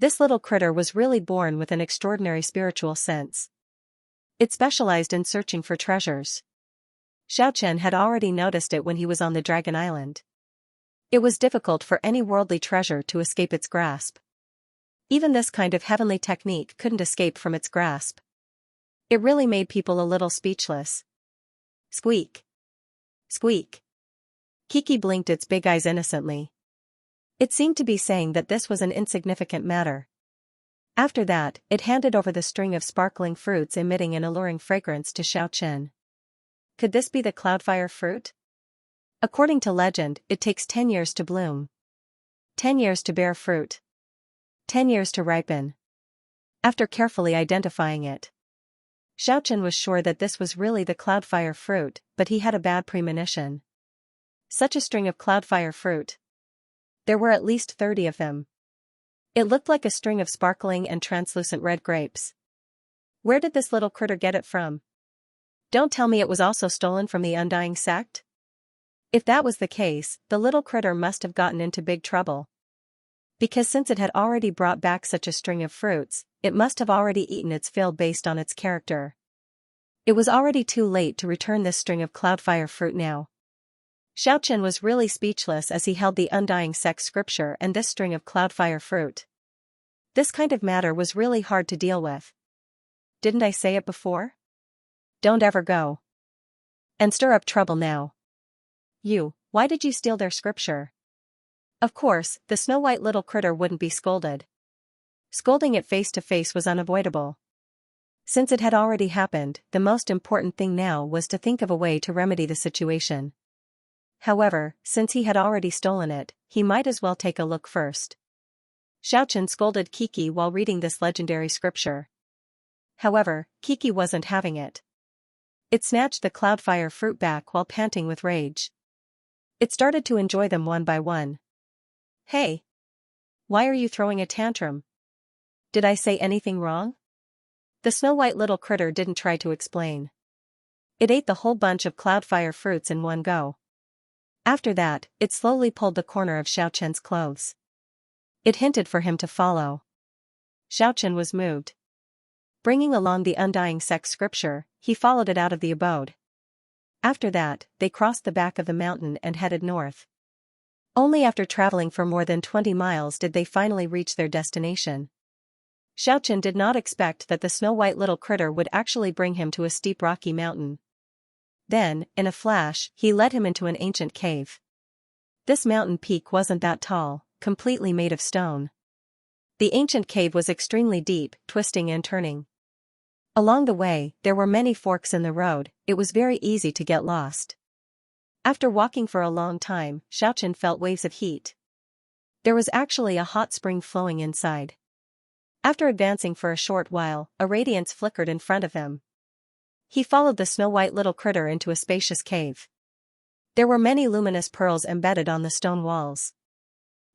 This little critter was really born with an extraordinary spiritual sense. It specialized in searching for treasures. Xiaochen had already noticed it when he was on the Dragon Island. It was difficult for any worldly treasure to escape its grasp. Even this kind of heavenly technique couldn't escape from its grasp. It really made people a little speechless. Squeak. Squeak. Kiki blinked its big eyes innocently. It seemed to be saying that this was an insignificant matter. After that, it handed over the string of sparkling fruits emitting an alluring fragrance to Xiaochen. Could this be the cloudfire fruit? According to legend, it takes 10 years to bloom. 10 years to bear fruit. 10 years to ripen. After carefully identifying it, Xiaochen was sure that this was really the cloudfire fruit, but he had a bad premonition. Such a string of cloudfire fruit. There were at least 30 of them. It looked like a string of sparkling and translucent red grapes. Where did this little critter get it from? Don't tell me it was also stolen from the undying sect? If that was the case, the little critter must have gotten into big trouble. Because since it had already brought back such a string of fruits, it must have already eaten its fill based on its character. It was already too late to return this string of cloudfire fruit now. Xiaochen was really speechless as he held the undying sect's scripture and this string of cloudfire fruit. This kind of matter was really hard to deal with. Didn't I say it before? Don't ever go and stir up trouble now. You, why did you steal their scripture? Of course, the snow-white little critter wouldn't be scolded. Scolding it face to face was unavoidable. Since it had already happened, the most important thing now was to think of a way to remedy the situation. However, since he had already stolen it, he might as well take a look first. Xiaochen scolded Kiki while reading this legendary scripture. However, Kiki wasn't having it. It snatched the cloudfire fruit back while panting with rage. It started to enjoy them one by one. Hey! Why are you throwing a tantrum? Did I say anything wrong? The snow-white little critter didn't try to explain. It ate the whole bunch of cloudfire fruits in one go. After that, it slowly pulled the corner of Xiaochen's clothes. It hinted for him to follow. Xiaochen was moved. Bringing along the undying sect's scripture, he followed it out of the abode. After that, they crossed the back of the mountain and headed north. Only after traveling for more than 20 miles did they finally reach their destination. Xiaochen did not expect that the snow-white little critter would actually bring him to a steep rocky mountain. Then, in a flash, he led him into an ancient cave. This mountain peak wasn't that tall, completely made of stone. The ancient cave was extremely deep, twisting and turning. Along the way, there were many forks in the road, it was very easy to get lost. After walking for a long time, Xiaochen felt waves of heat. There was actually a hot spring flowing inside. After advancing for a short while, a radiance flickered in front of him. He followed the snow-white little critter into a spacious cave. There were many luminous pearls embedded on the stone walls.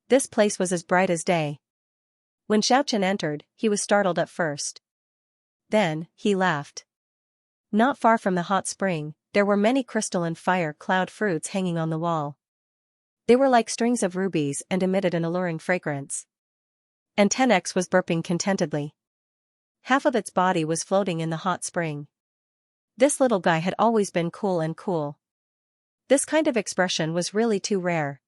This place was as bright as day. When Xiaochen entered, he was startled at first. Then, he laughed. Not far from the hot spring, there were many crystalline fire cloud fruits hanging on the wall. They were like strings of rubies and emitted an alluring fragrance. And 10x was burping contentedly. Half of its body was floating in the hot spring. This little guy had always been cool and cool. This kind of expression was really too rare.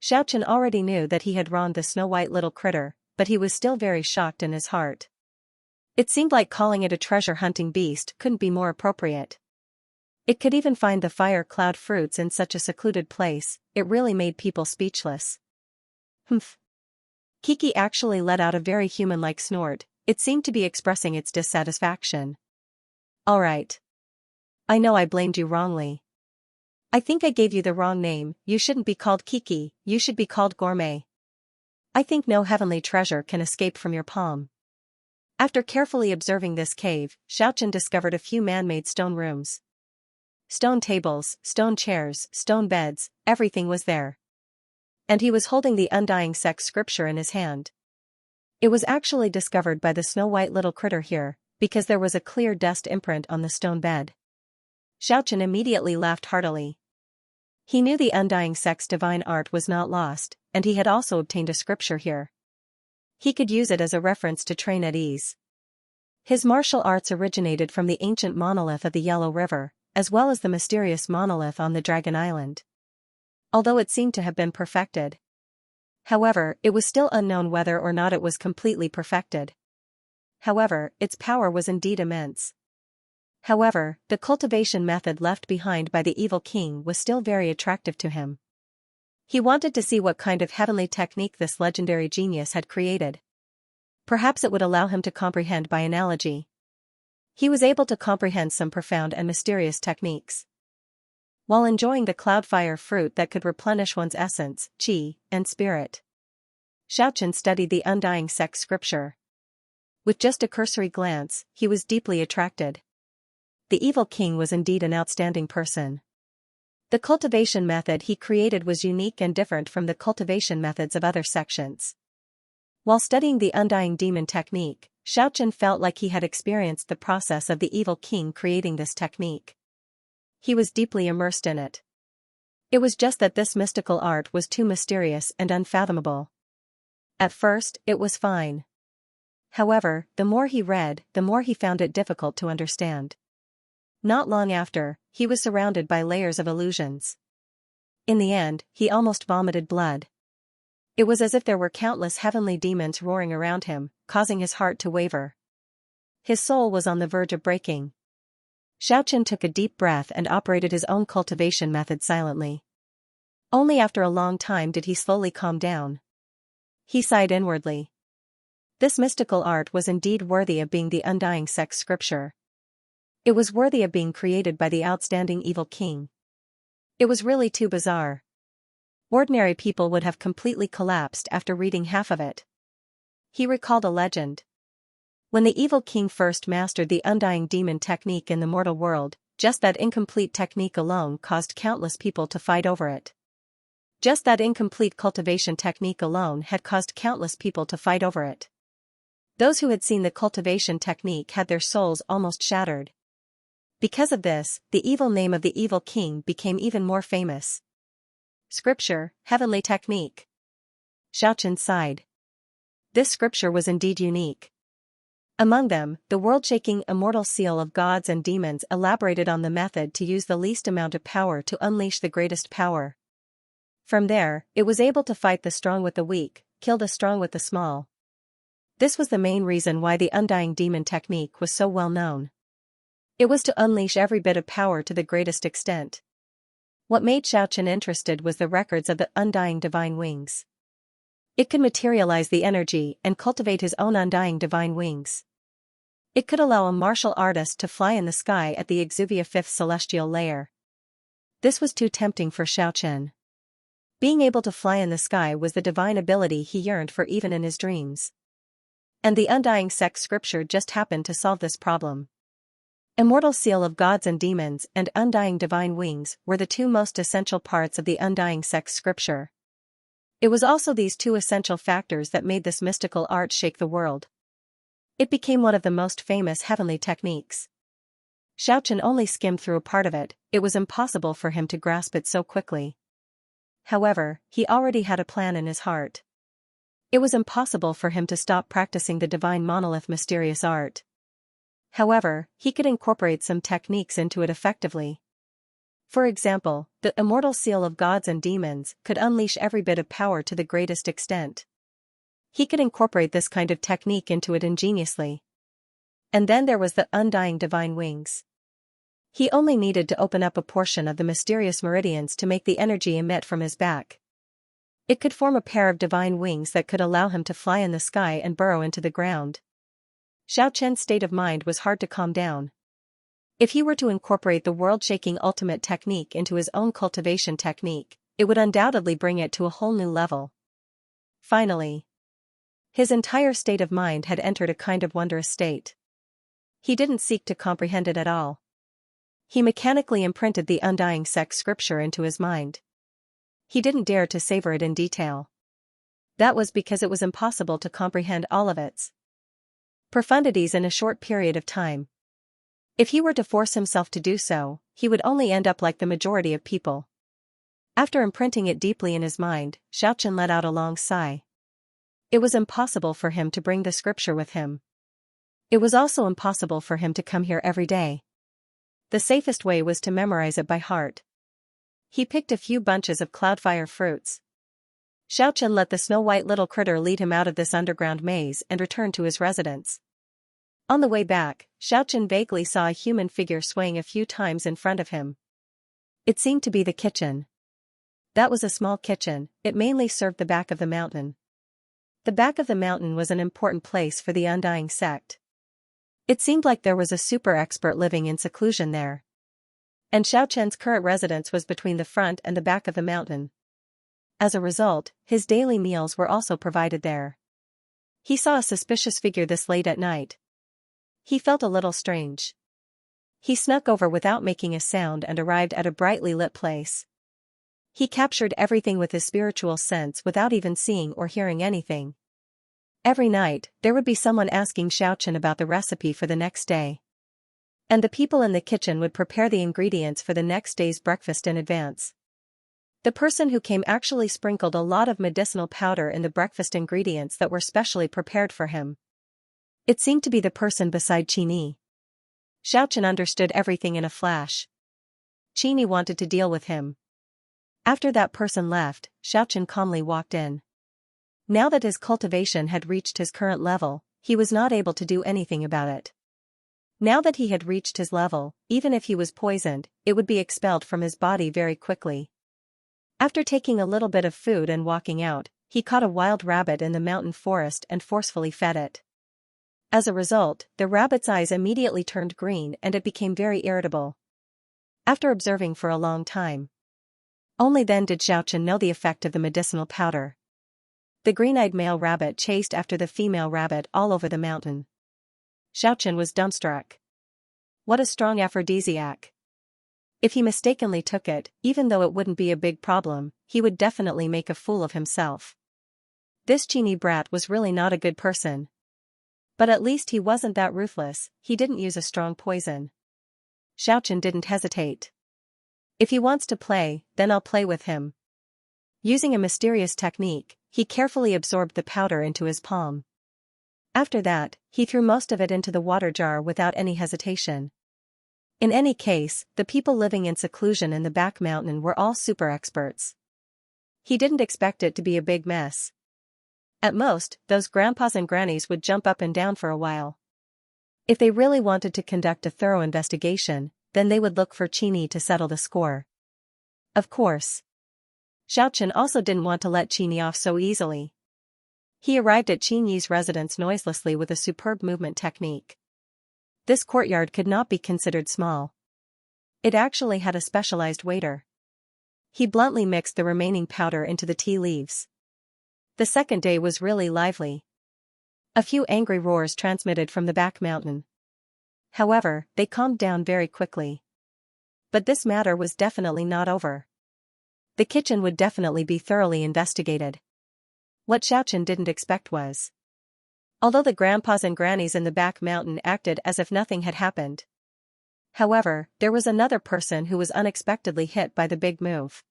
Xiaochen already knew that he had wronged the snow-white little critter, but he was still very shocked in his heart. It seemed like calling it a treasure-hunting beast couldn't be more appropriate. It could even find the fire cloud fruits in such a secluded place. It really made people speechless. Humph. Kiki actually let out a very human-like snort. It seemed to be expressing its dissatisfaction. All right. I know I blamed you wrongly. I think I gave you the wrong name. You shouldn't be called Kiki, you should be called Gourmet. I think no heavenly treasure can escape from your palm. After carefully observing this cave, Xiaochen discovered a few man-made stone rooms. Stone tables, stone chairs, stone beds, everything was there. And he was holding the undying sex scripture in his hand. It was actually discovered by the snow-white little critter here, because there was a clear dust imprint on the stone bed. Xiaochen immediately laughed heartily. He knew the undying sex divine art was not lost, and he had also obtained a scripture here. He could use it as a reference to train at ease. His martial arts originated from the ancient monolith of the Yellow River, as well as the mysterious monolith on the Dragon Island. Although it seemed to have been perfected. However, it was still unknown whether or not it was completely perfected. However, its power was indeed immense. However, the cultivation method left behind by the evil king was still very attractive to him. He wanted to see what kind of heavenly technique this legendary genius had created. Perhaps it would allow him to comprehend by analogy. He was able to comprehend some profound and mysterious techniques. While enjoying the cloudfire fruit that could replenish one's essence, qi, and spirit, Xiaochen studied the undying sex scripture. With just a cursory glance, he was deeply attracted. The evil king was indeed an outstanding person. The cultivation method he created was unique and different from the cultivation methods of other sections. While studying the undying demon technique, Xiaochen felt like he had experienced the process of the evil king creating this technique. He was deeply immersed in it. It was just that this mystical art was too mysterious and unfathomable. At first, it was fine. However, the more he read, the more he found it difficult to understand. Not long after, he was surrounded by layers of illusions. In the end, he almost vomited blood. It was as if there were countless heavenly demons roaring around him, causing his heart to waver. His soul was on the verge of breaking. Xiaochen took a deep breath and operated his own cultivation method silently. Only after a long time did he slowly calm down. He sighed inwardly. This mystical art was indeed worthy of being the undying sex scripture. It was worthy of being created by the outstanding evil king. It was really too bizarre. Ordinary people would have completely collapsed after reading half of it. He recalled a legend. When the evil king first mastered the undying demon technique in the mortal world, just that incomplete technique alone caused countless people to fight over it. Just that incomplete cultivation technique alone had caused countless people to fight over it. Those who had seen the cultivation technique had their souls almost shattered. Because of this, the evil name of the evil king became even more famous. Scripture, heavenly technique. Xiaochen sighed. This scripture was indeed unique. Among them, the world-shaking immortal seal of gods and demons elaborated on the method to use the least amount of power to unleash the greatest power. From there, it was able to fight the strong with the weak, kill the strong with the small. This was the main reason why the undying demon technique was so well known. It was to unleash every bit of power to the greatest extent. What made Xiaochen interested was the records of the undying divine wings. It could materialize the energy and cultivate his own undying divine wings. It could allow a martial artist to fly in the sky at the Exuvia fifth celestial layer. This was too tempting for Xiaochen. Being able to fly in the sky was the divine ability he yearned for even in his dreams. And the Undying Sect scripture just happened to solve this problem. Immortal Seal of Gods and Demons and Undying Divine Wings were the two most essential parts of the Undying Sect scripture. It was also these two essential factors that made this mystical art shake the world. It became one of the most famous heavenly techniques. Xianxia only skimmed through a part of it, it was impossible for him to grasp it so quickly. However, he already had a plan in his heart. It was impossible for him to stop practicing the divine monolith mysterious art. However, he could incorporate some techniques into it effectively. For example, the Immortal Seal of Gods and Demons could unleash every bit of power to the greatest extent. He could incorporate this kind of technique into it ingeniously. And then there was the Undying Divine Wings. He only needed to open up a portion of the mysterious meridians to make the energy emit from his back. It could form a pair of divine wings that could allow him to fly in the sky and burrow into the ground. Xianxia's state of mind was hard to calm down. If he were to incorporate the world-shaking ultimate technique into his own cultivation technique, it would undoubtedly bring it to a whole new level. Finally, his entire state of mind had entered a kind of wondrous state. He didn't seek to comprehend it at all. He mechanically imprinted the Undying Sect scripture into his mind. He didn't dare to savor it in detail. That was because it was impossible to comprehend all of its profundities in a short period of time. If he were to force himself to do so, he would only end up like the majority of people. After imprinting it deeply in his mind, Xianxia let out a long sigh. It was impossible for him to bring the scripture with him. It was also impossible for him to come here every day. The safest way was to memorize it by heart. He picked a few bunches of cloudfire fruits. Xianxia let the snow-white little critter lead him out of this underground maze and returned to his residence. On the way back, Xianxia vaguely saw a human figure swaying a few times in front of him. It seemed to be the kitchen. That was a small kitchen, it mainly served the back of the mountain. The back of the mountain was an important place for the Undying Sect. It seemed like there was a super expert living in seclusion there. And Xianxia's current residence was between the front and the back of the mountain. As a result, his daily meals were also provided there. He saw a suspicious figure this late at night. He felt a little strange. He snuck over without making a sound and arrived at a brightly lit place. He captured everything with his spiritual sense without even seeing or hearing anything. Every night, there would be someone asking Xianxia about the recipe for the next day. And the people in the kitchen would prepare the ingredients for the next day's breakfast in advance. The person who came actually sprinkled a lot of medicinal powder in the breakfast ingredients that were specially prepared for him. It seemed to be the person beside Qini. Xianxia understood everything in a flash. Qini wanted to deal with him. After that person left, Xianxia calmly walked in. Now that his cultivation had reached his current level, he was not able to do anything about it. Now that he had reached his level, even if he was poisoned, it would be expelled from his body very quickly. After taking a little bit of food and walking out, he caught a wild rabbit in the mountain forest and forcefully fed it. As a result, the rabbit's eyes immediately turned green and it became very irritable. After observing for a long time, only then did Xianxia know the effect of the medicinal powder. The green-eyed male rabbit chased after the female rabbit all over the mountain. Xianxia was dumbstruck. What a strong aphrodisiac. If he mistakenly took it, even though it wouldn't be a big problem, he would definitely make a fool of himself. This Qini brat was really not a good person. But at least he wasn't that ruthless, he didn't use a strong poison. Xianxia didn't hesitate. If he wants to play, then I'll play with him. Using a mysterious technique, he carefully absorbed the powder into his palm. After that, he threw most of it into the water jar without any hesitation. In any case, the people living in seclusion in the back mountain were all super experts. He didn't expect it to be a big mess. At most, those grandpas and grannies would jump up and down for a while. If they really wanted to conduct a thorough investigation, then they would look for Qini to settle the score. Of course. Xianxia also didn't want to let Qini off so easily. He arrived at Qini's residence noiselessly with a superb movement technique. This courtyard could not be considered small. It actually had a specialized waiter. He bluntly mixed the remaining powder into the tea leaves. The second day was really lively. A few angry roars transmitted from the back mountain. However, they calmed down very quickly. But this matter was definitely not over. The kitchen would definitely be thoroughly investigated. What Xiaochen didn't expect was, although the grandpas and grannies in the back mountain acted as if nothing had happened. However, there was another person who was unexpectedly hit by the big move.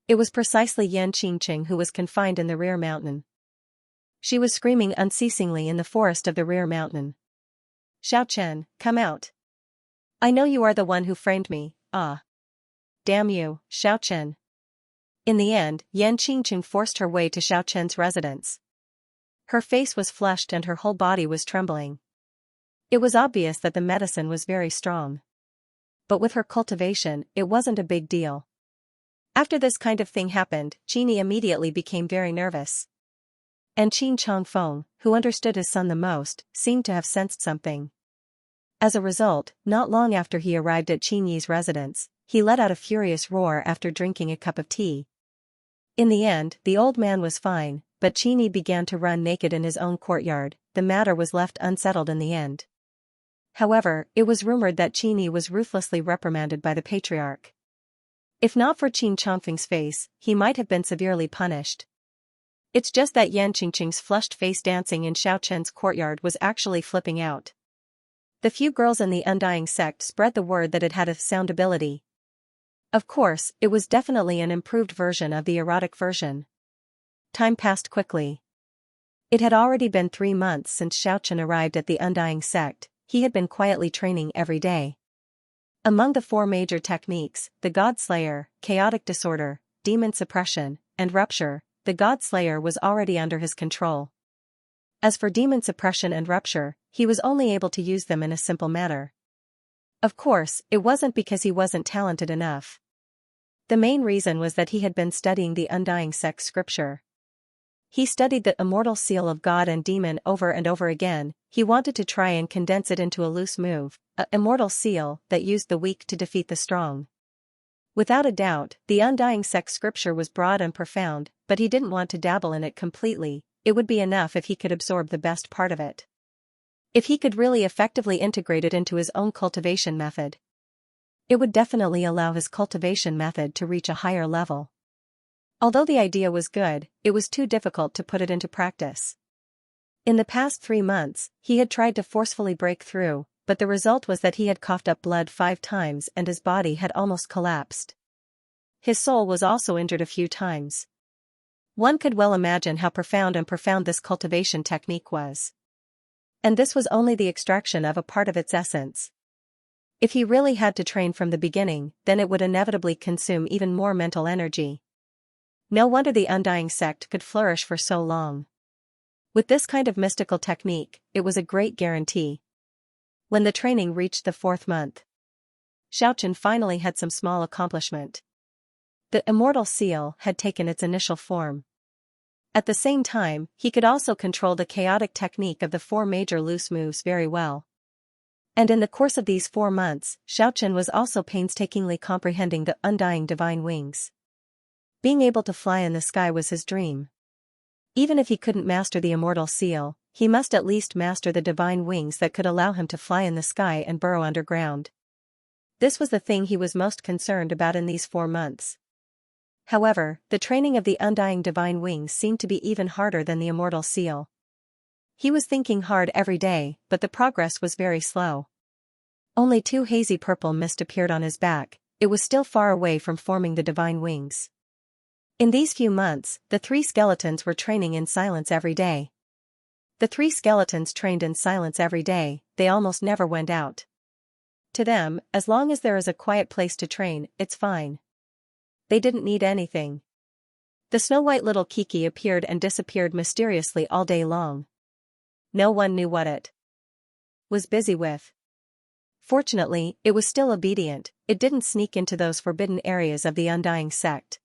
It was precisely Yan Qingqing who was confined in the rear mountain. She was screaming unceasingly in the forest of the rear mountain. Xiaochen, come out. I know you are the one who framed me, ah. Damn you, Xiaochen. In the end, Yan Qingqing forced her way to Xiaochen's residence. Her face was flushed and her whole body was trembling. It was obvious that the medicine was very strong. But with her cultivation, it wasn't a big deal. After this kind of thing happened, Qini immediately became very nervous. And Qin Chongfeng, who understood his son the most, seemed to have sensed something. As a result, not long after he arrived at Qin Yi's residence, he let out a furious roar after drinking a cup of tea. In the end, the old man was fine, but Qin Yi began to run naked in his own courtyard. The matter was left unsettled in the end. However, it was rumored that Qin Yi was ruthlessly reprimanded by the patriarch. If not for Qin Chongfeng's face, he might have been severely punished. It's just that Yan Qingqing's flushed face dancing in Xiaochen's courtyard was actually flipping out. The few girls in the Undying sect spread the word that it had a sound ability. Of course, it was definitely an improved version of the erotic version. Time passed quickly. It had already been 3 months since Xiaochen arrived at the Undying sect. He had been quietly training every day. Among the 4 major techniques, the God Slayer, Chaotic Disorder, Demon Suppression, and Rupture, the God Slayer was already under his control. As for Demon Suppression and Rupture, he was only able to use them in a simple manner. Of course, it wasn't because he wasn't talented enough. The main reason was that he had been studying the Undying sect scripture. He studied the immortal seal of God and demon over and over again. He wanted to try and condense it into a loose move, an immortal seal that used the weak to defeat the strong. Without a doubt, the Undying sect scripture was broad and profound, but he didn't want to dabble in it completely. It would be enough if he could absorb the best part of it. If he could really effectively integrate it into his own cultivation method, it would definitely allow his cultivation method to reach a higher level. Although the idea was good, it was too difficult to put it into practice. In the past 3 months, he had tried to forcefully break through, but the result was that he had coughed up blood 5 times and his body had almost collapsed. His soul was also injured a few times. One could well imagine how profound this cultivation technique was. And this was only the extraction of a part of its essence. If he really had to train from the beginning, then it would inevitably consume even more mental energy. No wonder the Undying sect could flourish for so long. With this kind of mystical technique, it was a great guarantee. When the training reached the 4th month, Xiaochen finally had some small accomplishment. The immortal seal had taken its initial form. At the same time, he could also control the chaotic technique of the 4 major loose moves very well. And in the course of these 4 months, Xiaochen was also painstakingly comprehending the Undying divine wings. Being able to fly in the sky was his dream. Even if he couldn't master the immortal seal, he must at least master the divine wings that could allow him to fly in the sky and burrow underground. This was the thing he was most concerned about in these 4 months. However, the training of the Undying divine wings seemed to be even harder than the immortal seal. He was thinking hard every day, but the progress was very slow. Only 2 hazy purple mist appeared on his back. It was still far away from forming the divine wings. In these few months, the 3 skeletons were training in silence every day. The 3 skeletons trained in silence every day, they almost never went out. To them, as long as there is a quiet place to train, it's fine. They didn't need anything. The snow-white little Kiki appeared and disappeared mysteriously all day long. No one knew what it was busy with. Fortunately, it was still obedient. It didn't sneak into those forbidden areas of the Undying sect.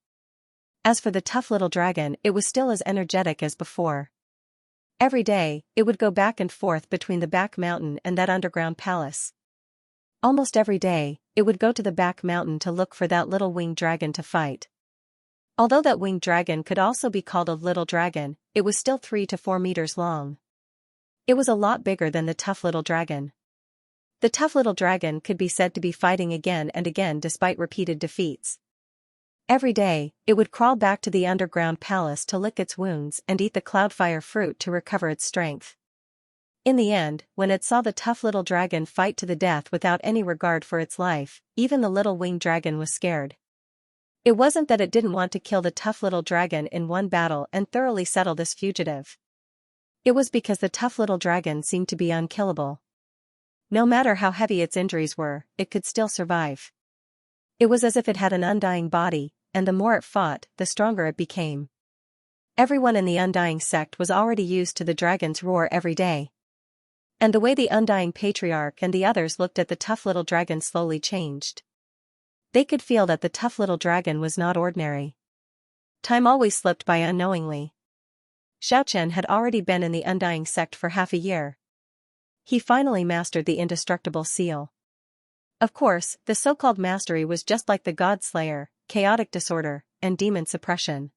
As for the tough little dragon, it was still as energetic as before. Every day, it would go back and forth between the back mountain and that underground palace. Almost every day, it would go to the back mountain to look for that little winged dragon to fight. Although that winged dragon could also be called a little dragon, it was still 3 to 4 meters long. It was a lot bigger than the tough little dragon. The tough little dragon could be said to be fighting again and again despite repeated defeats. Every day, it would crawl back to the underground palace to lick its wounds and eat the cloudfire fruit to recover its strength. In the end, when it saw the tough little dragon fight to the death without any regard for its life, even the little winged dragon was scared. It wasn't that it didn't want to kill the tough little dragon in one battle and thoroughly settle this fugitive. It was because the tough little dragon seemed to be unkillable. No matter how heavy its injuries were, it could still survive. It was as if it had an undying body, and the more it fought, the stronger it became. Everyone in the Undying sect was already used to the dragon's roar every day. And the way the Undying Patriarch and the others looked at the tough little dragon slowly changed. They could feel that the tough little dragon was not ordinary. Time always slipped by unknowingly. Xiaochen had already been in the Undying sect for half a year. He finally mastered the indestructible seal. Of course, the so-called mastery was just like the God Slayer, chaotic disorder, and demon suppression.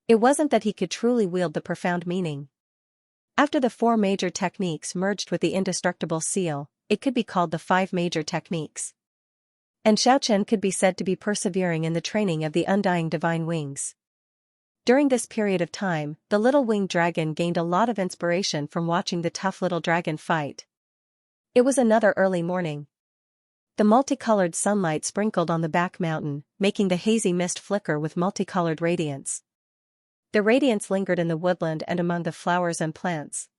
It wasn't that he could truly wield the profound meaning. After the 4 major techniques merged with the indestructible seal, it could be called the 5 major techniques. And Xiaochen could be said to be persevering in the training of the undying divine wings. During this period of time, the little winged dragon gained a lot of inspiration from watching the tough little dragon fight. It was another early morning. The multicolored sunlight sprinkled on the back mountain, making the hazy mist flicker with multicolored radiance. The radiance lingered in the woodland and among the flowers and plants.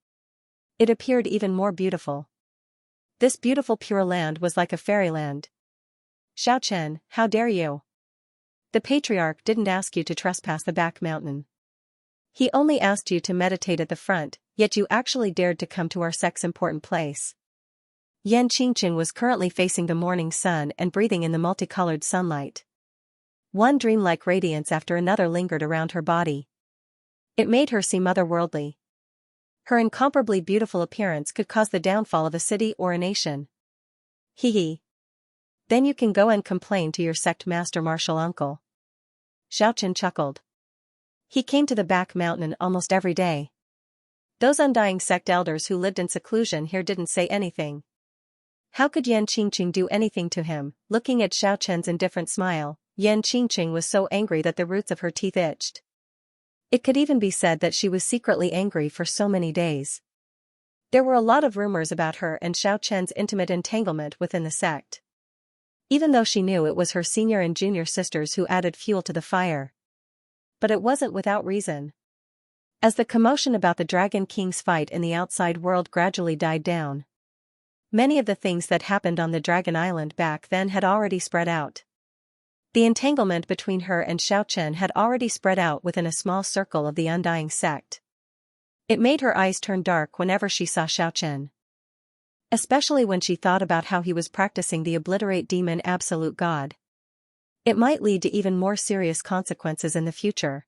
It appeared even more beautiful. This beautiful pure land was like a fairyland. Xiaochen, how dare you? The patriarch didn't ask you to trespass the back mountain. He only asked you to meditate at the front, yet you actually dared to come to our sect's important place. Xianxia was currently facing the morning sun and breathing in the multicolored sunlight. One dreamlike radiance after another lingered around her body. It made her seem otherworldly. Her incomparably beautiful appearance could cause the downfall of a city or a nation. Hee hee. Then you can go and complain to your sect master martial uncle. Xiaochen chuckled. He came to the back mountain almost every day. Those undying sect elders who lived in seclusion here didn't say anything. How could Yan Qingqing do anything to him? Looking at Xiaochen's indifferent smile, Yan Qingqing was so angry that the roots of her teeth itched. It could even be said that she was secretly angry for so many days. There were a lot of rumors about her and Xiaochen's intimate entanglement within the sect. Even though she knew it was her senior and junior sisters who added fuel to the fire. But it wasn't without reason. As the commotion about the Dragon King's fight in the outside world gradually died down, many of the things that happened on the Dragon Island back then had already spread out. The entanglement between her and Xiaochen had already spread out within a small circle of the Undying sect. It made her eyes turn dark whenever she saw Xiaochen. Especially when she thought about how he was practicing the obliterate demon absolute god. It might lead to even more serious consequences in the future.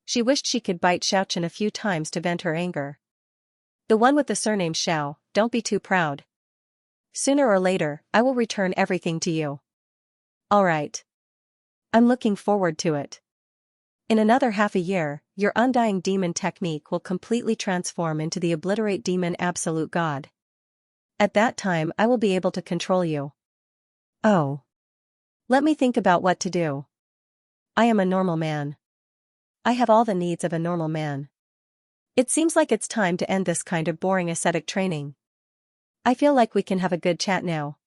She wished she could bite Xiaochen a few times to vent her anger. The one with the surname Xiao, don't be too proud. Sooner or later, I will return everything to you. Alright. I'm looking forward to it. In another half a year, your undying demon technique will completely transform into the obliterate demon absolute god. At that time I will be able to control you. Oh. Let me think about what to do. I am a normal man. I have all the needs of a normal man. It seems like it's time to end this kind of boring ascetic training. I feel like we can have a good chat now.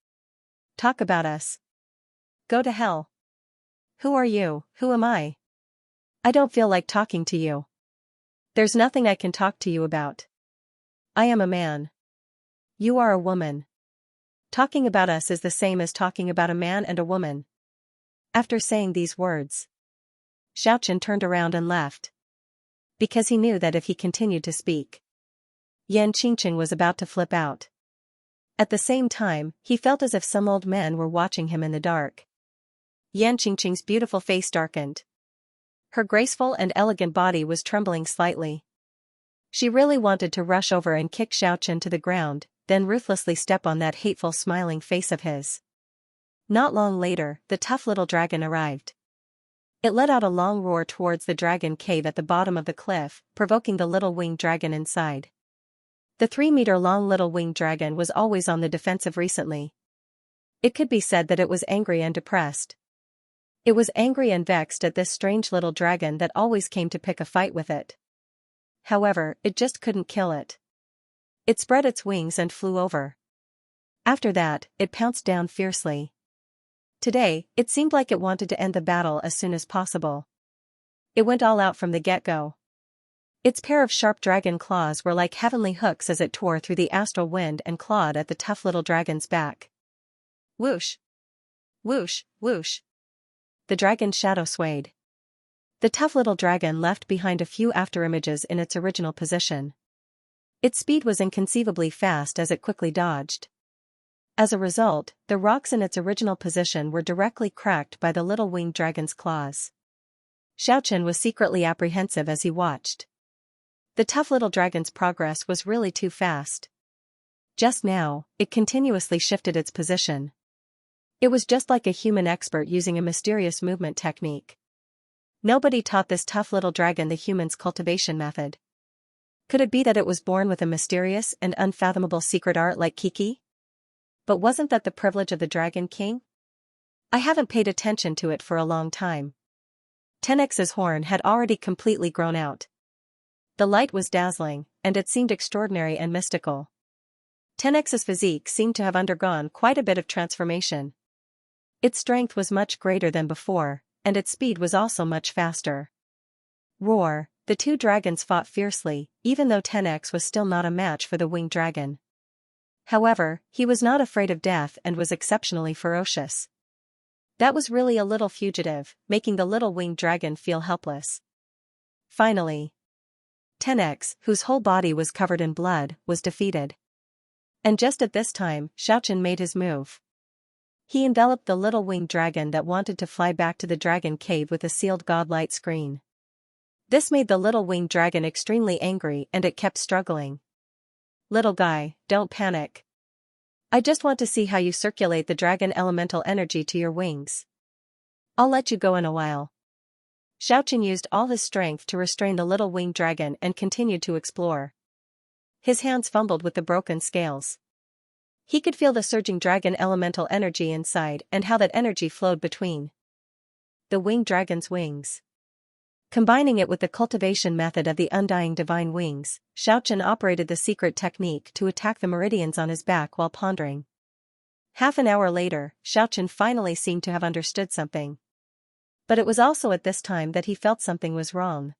Talk about us. Go to hell. Who are you? Who am I? I don't feel like talking to you. There's nothing I can talk to you about. I am a man. You are a woman. Talking about us is the same as talking about a man and a woman. After saying these words, Xiaochen turned around and left. Because he knew that if he continued to speak, Yan Qingqing was about to flip out. At the same time, he felt as if some old men were watching him in the dark. Yan Qingqing's beautiful face darkened. Her graceful and elegant body was trembling slightly. She really wanted to rush over and kick Xiaochen to the ground, then ruthlessly step on that hateful smiling face of his. Not long later, the tough little dragon arrived. It let out a long roar towards the dragon cave at the bottom of the cliff, provoking the little winged dragon inside. The 3-meter-long little winged dragon was always on the defensive recently. It could be said that it was angry and depressed. It was angry and vexed at this strange little dragon that always came to pick a fight with it. However, it just couldn't kill it. It spread its wings and flew over. After that, it pounced down fiercely. Today, it seemed like it wanted to end the battle as soon as possible. It went all out from the get-go. Its pair of sharp dragon claws were like heavenly hooks as it tore through the astral wind and clawed at the tough little dragon's back. Whoosh! Whoosh, whoosh! The dragon's shadow swayed. The tough little dragon left behind a few afterimages in its original position. Its speed was inconceivably fast as it quickly dodged. As a result, the rocks in its original position were directly cracked by the little winged dragon's claws. Xiaochen was secretly apprehensive as he watched. The tough little dragon's progress was really too fast. Just now, it continuously shifted its position. It was just like a human expert using a mysterious movement technique. Nobody taught this tough little dragon the human's cultivation method. Could it be that it was born with a mysterious and unfathomable secret art like Kiki? But wasn't that the privilege of the Dragon King? I haven't paid attention to it for a long time. 10x's horn had already completely grown out. The light was dazzling, and it seemed extraordinary and mystical. 10x's physique seemed to have undergone quite a bit of transformation. Its strength was much greater than before, and its speed was also much faster. Roar! The two dragons fought fiercely, even though 10x was still not a match for the winged dragon. However, he was not afraid of death and was exceptionally ferocious. That was really a little fugitive, making the little winged dragon feel helpless. Finally, 10x, whose whole body was covered in blood, was defeated. And just at this time, Xiaochen made his move. He enveloped the little winged dragon that wanted to fly back to the dragon cave with a sealed godlight screen. This made the little winged dragon extremely angry and it kept struggling. Little guy, don't panic. I just want to see how you circulate the dragon elemental energy to your wings. I'll let you go in a while. Xiaochen used all his strength to restrain the little winged dragon and continued to explore. His hands fumbled with the broken scales. He could feel the surging dragon elemental energy inside and how that energy flowed between the winged dragon's wings. Combining it with the cultivation method of the undying divine wings, Xiaochen operated the secret technique to attack the meridians on his back while pondering. Half an hour later, Xiaochen finally seemed to have understood something. But it was also at this time that he felt something was wrong.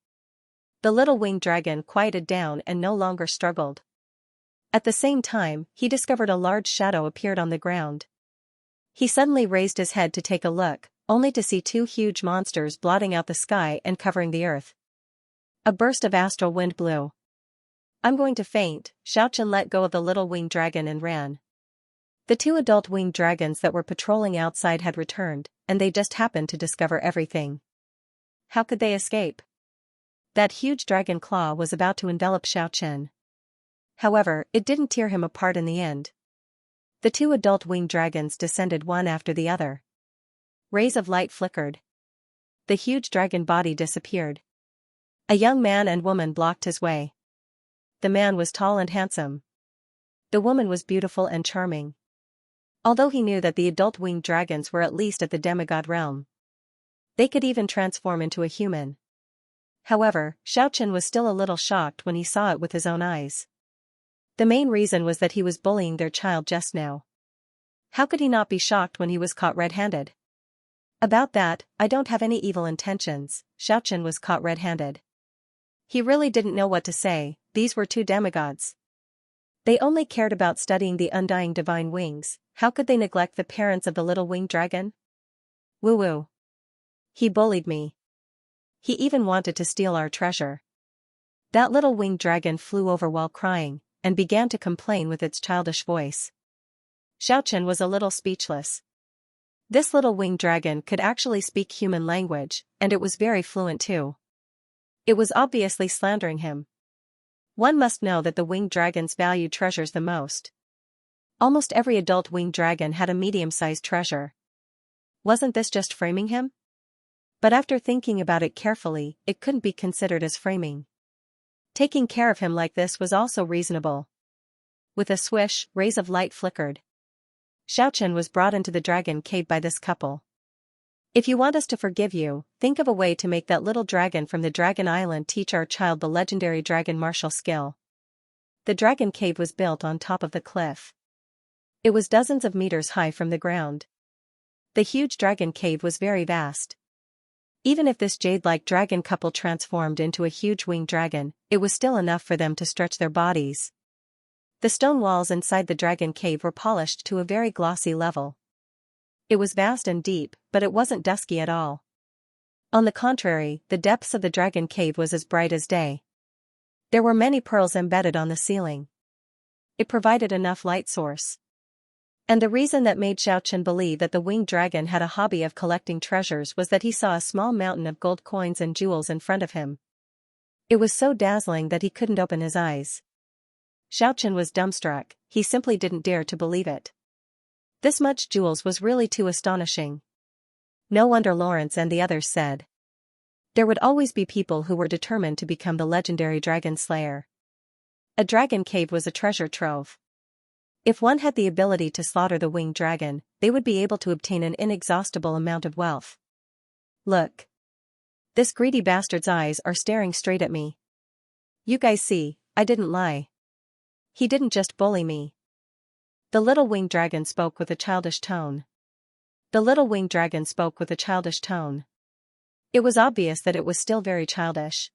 The little winged dragon quieted down and no longer struggled. At the same time, he discovered a large shadow appeared on the ground. He suddenly raised his head to take a look, only to see two huge monsters blotting out the sky and covering the earth. A burst of astral wind blew. I'm going to faint. Xiaochen let go of the little winged dragon and ran. The two adult winged dragons that were patrolling outside had returned, and they just happened to discover everything. How could they escape? That huge dragon claw was about to envelop Xiaochen. However, it didn't tear him apart in the end. The two adult winged dragons descended one after the other. Rays of light flickered. The huge dragon body disappeared. A young man and woman blocked his way. The man was tall and handsome. The woman was beautiful and charming. Although he knew that the adult winged dragons were at least at the demigod realm. They could even transform into a human. However, Xiaochen was still a little shocked when he saw it with his own eyes. The main reason was that he was bullying their child just now. How could he not be shocked when he was caught red-handed? About that, I don't have any evil intentions. Xiaochen was caught red-handed. He really didn't know what to say. These were two demigods. They only cared about studying the undying divine wings. How could they neglect the parents of the little winged dragon? Woo-woo. He bullied me. He even wanted to steal our treasure. That little winged dragon flew over while crying, and began to complain with its childish voice. Xiaochen was a little speechless. This little winged dragon could actually speak human language, and it was very fluent too. It was obviously slandering him. One must know that the winged dragons value treasures the most. Almost every adult winged dragon had a medium-sized treasure. Wasn't this just framing him? But after thinking about it carefully, it couldn't be considered as framing. Taking care of him like this was also reasonable. With a swish, rays of light flickered. Xiaochen was brought into the dragon cave by this couple. If you want us to forgive you, think of a way to make that little dragon from the Dragon Island teach our child the legendary dragon martial skill. The dragon cave was built on top of the cliff. It was dozens of meters high from the ground. The huge dragon cave was very vast. Even if this jade-like dragon couple transformed into a huge winged dragon, it was still enough for them to stretch their bodies. The stone walls inside the dragon cave were polished to a very glossy level. It was vast and deep, but it wasn't dusky at all. On the contrary, the depths of the dragon cave was as bright as day. There were many pearls embedded on the ceiling. It provided enough light source. And the reason that made Xiaochen believe that the winged dragon had a hobby of collecting treasures was that he saw a small mountain of gold coins and jewels in front of him. It was so dazzling that he couldn't open his eyes. Xiaochen was dumbstruck, he simply didn't dare to believe it. This much jewels was really too astonishing. No wonder Lawrence and the others said. There would always be people who were determined to become the legendary dragon slayer. A dragon cave was a treasure trove. If one had the ability to slaughter the winged dragon, they would be able to obtain an inexhaustible amount of wealth. Look. This greedy bastard's eyes are staring straight at me. You guys see, I didn't lie. He didn't just bully me. The little winged dragon spoke with a childish tone. The little winged dragon spoke with a childish tone. It was obvious that it was still very childish.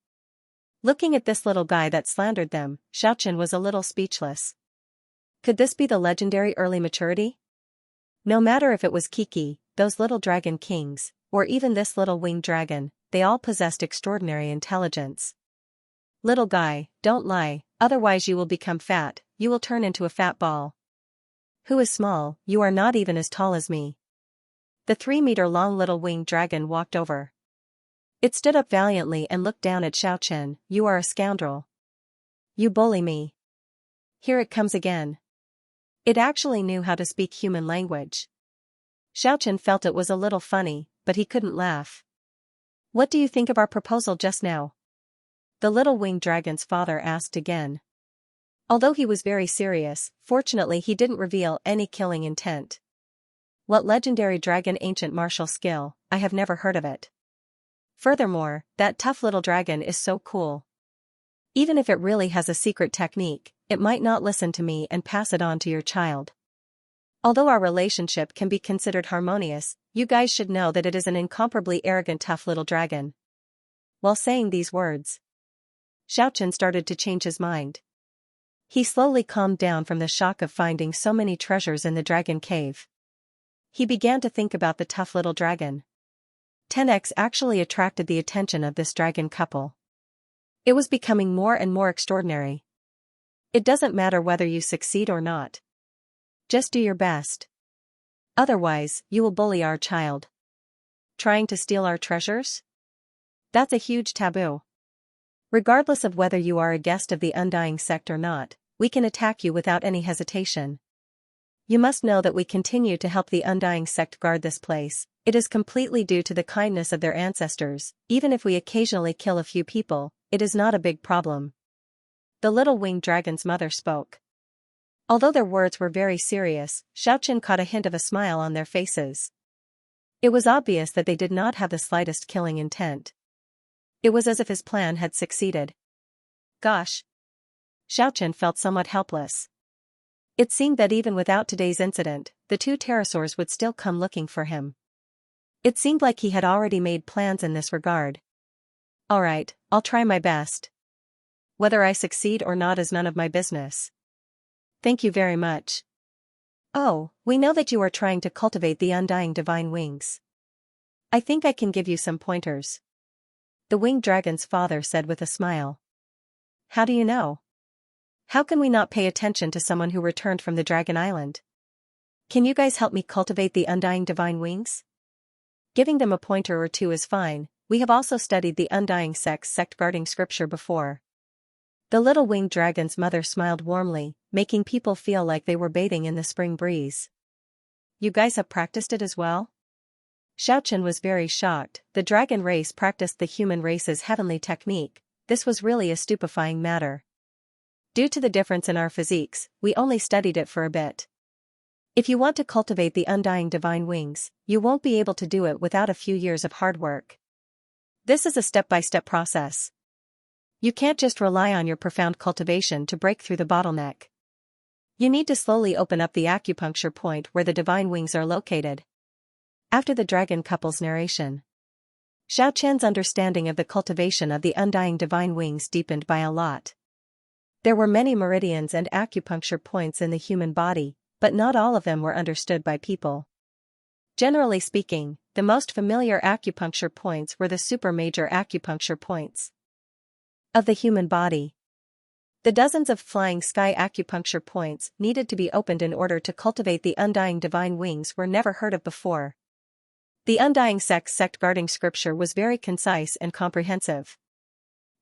Looking at this little guy that slandered them, Xiaochen was a little speechless. Could this be the legendary early maturity? No matter if it was Kiki, those little dragon kings, or even this little winged dragon, they all possessed extraordinary intelligence. Little guy, don't lie, otherwise you will become fat, you will turn into a fat ball. Who is small, you are not even as tall as me. The 3-meter-long little winged dragon walked over. It stood up valiantly and looked down at Xiaochen. You are a scoundrel. You bully me. Here it comes again. It actually knew how to speak human language. Xiaochen felt it was a little funny, but he couldn't laugh. What do you think of our proposal just now? The little winged dragon's father asked again. Although he was very serious, fortunately he didn't reveal any killing intent. What legendary dragon ancient martial skill, I have never heard of it. Furthermore, that tough little dragon is so cool. Even if it really has a secret technique, it might not listen to me and pass it on to your child. Although our relationship can be considered harmonious, you guys should know that it is an incomparably arrogant tough little dragon. While saying these words, Xiaochen started to change his mind. He slowly calmed down from the shock of finding so many treasures in the dragon cave. He began to think about the tough little dragon. 10x actually attracted the attention of this dragon couple. It was becoming more and more extraordinary. It doesn't matter whether you succeed or not. Just do your best. Otherwise, you will bully our child. Trying to steal our treasures? That's a huge taboo. Regardless of whether you are a guest of the Undying Sect or not, we can attack you without any hesitation. You must know that we continue to help the Undying Sect guard this place. It is completely due to the kindness of their ancestors. Even if we occasionally kill a few people, it is not a big problem. The little winged dragon's mother spoke. Although their words were very serious, Xiaochen caught a hint of a smile on their faces. It was obvious that they did not have the slightest killing intent. It was as if his plan had succeeded. Gosh! Xiaochen felt somewhat helpless. It seemed that even without today's incident, the two pterosaurs would still come looking for him. It seemed like he had already made plans in this regard. Alright, I'll try my best. Whether I succeed or not is none of my business. Thank you very much. Oh, we know that you are trying to cultivate the undying divine wings. I think I can give you some pointers. The winged dragon's father said with a smile. How do you know? How can we not pay attention to someone who returned from the Dragon Island? Can you guys help me cultivate the undying divine wings? Giving them a pointer or two is fine. We have also studied the Undying sect guarding scripture before. The little winged dragon's mother smiled warmly, making people feel like they were bathing in the spring breeze. You guys have practiced it as well? Xiaochen was very shocked. The dragon race practiced the human race's heavenly technique. This was really a stupefying matter. Due to the difference in our physiques, we only studied it for a bit. If you want to cultivate the undying divine wings, you won't be able to do it without a few years of hard work. This is a step-by-step process. You can't just rely on your profound cultivation to break through the bottleneck. You need to slowly open up the acupuncture point where the divine wings are located. After the dragon couple's narration, Xiaochen's understanding of the cultivation of the undying divine wings deepened by a lot. There were many meridians and acupuncture points in the human body, but not all of them were understood by people. Generally speaking, the most familiar acupuncture points were the super-major acupuncture points of the human body. The dozens of flying sky acupuncture points needed to be opened in order to cultivate the undying divine wings were never heard of before. The undying sect guarding scripture was very concise and comprehensive.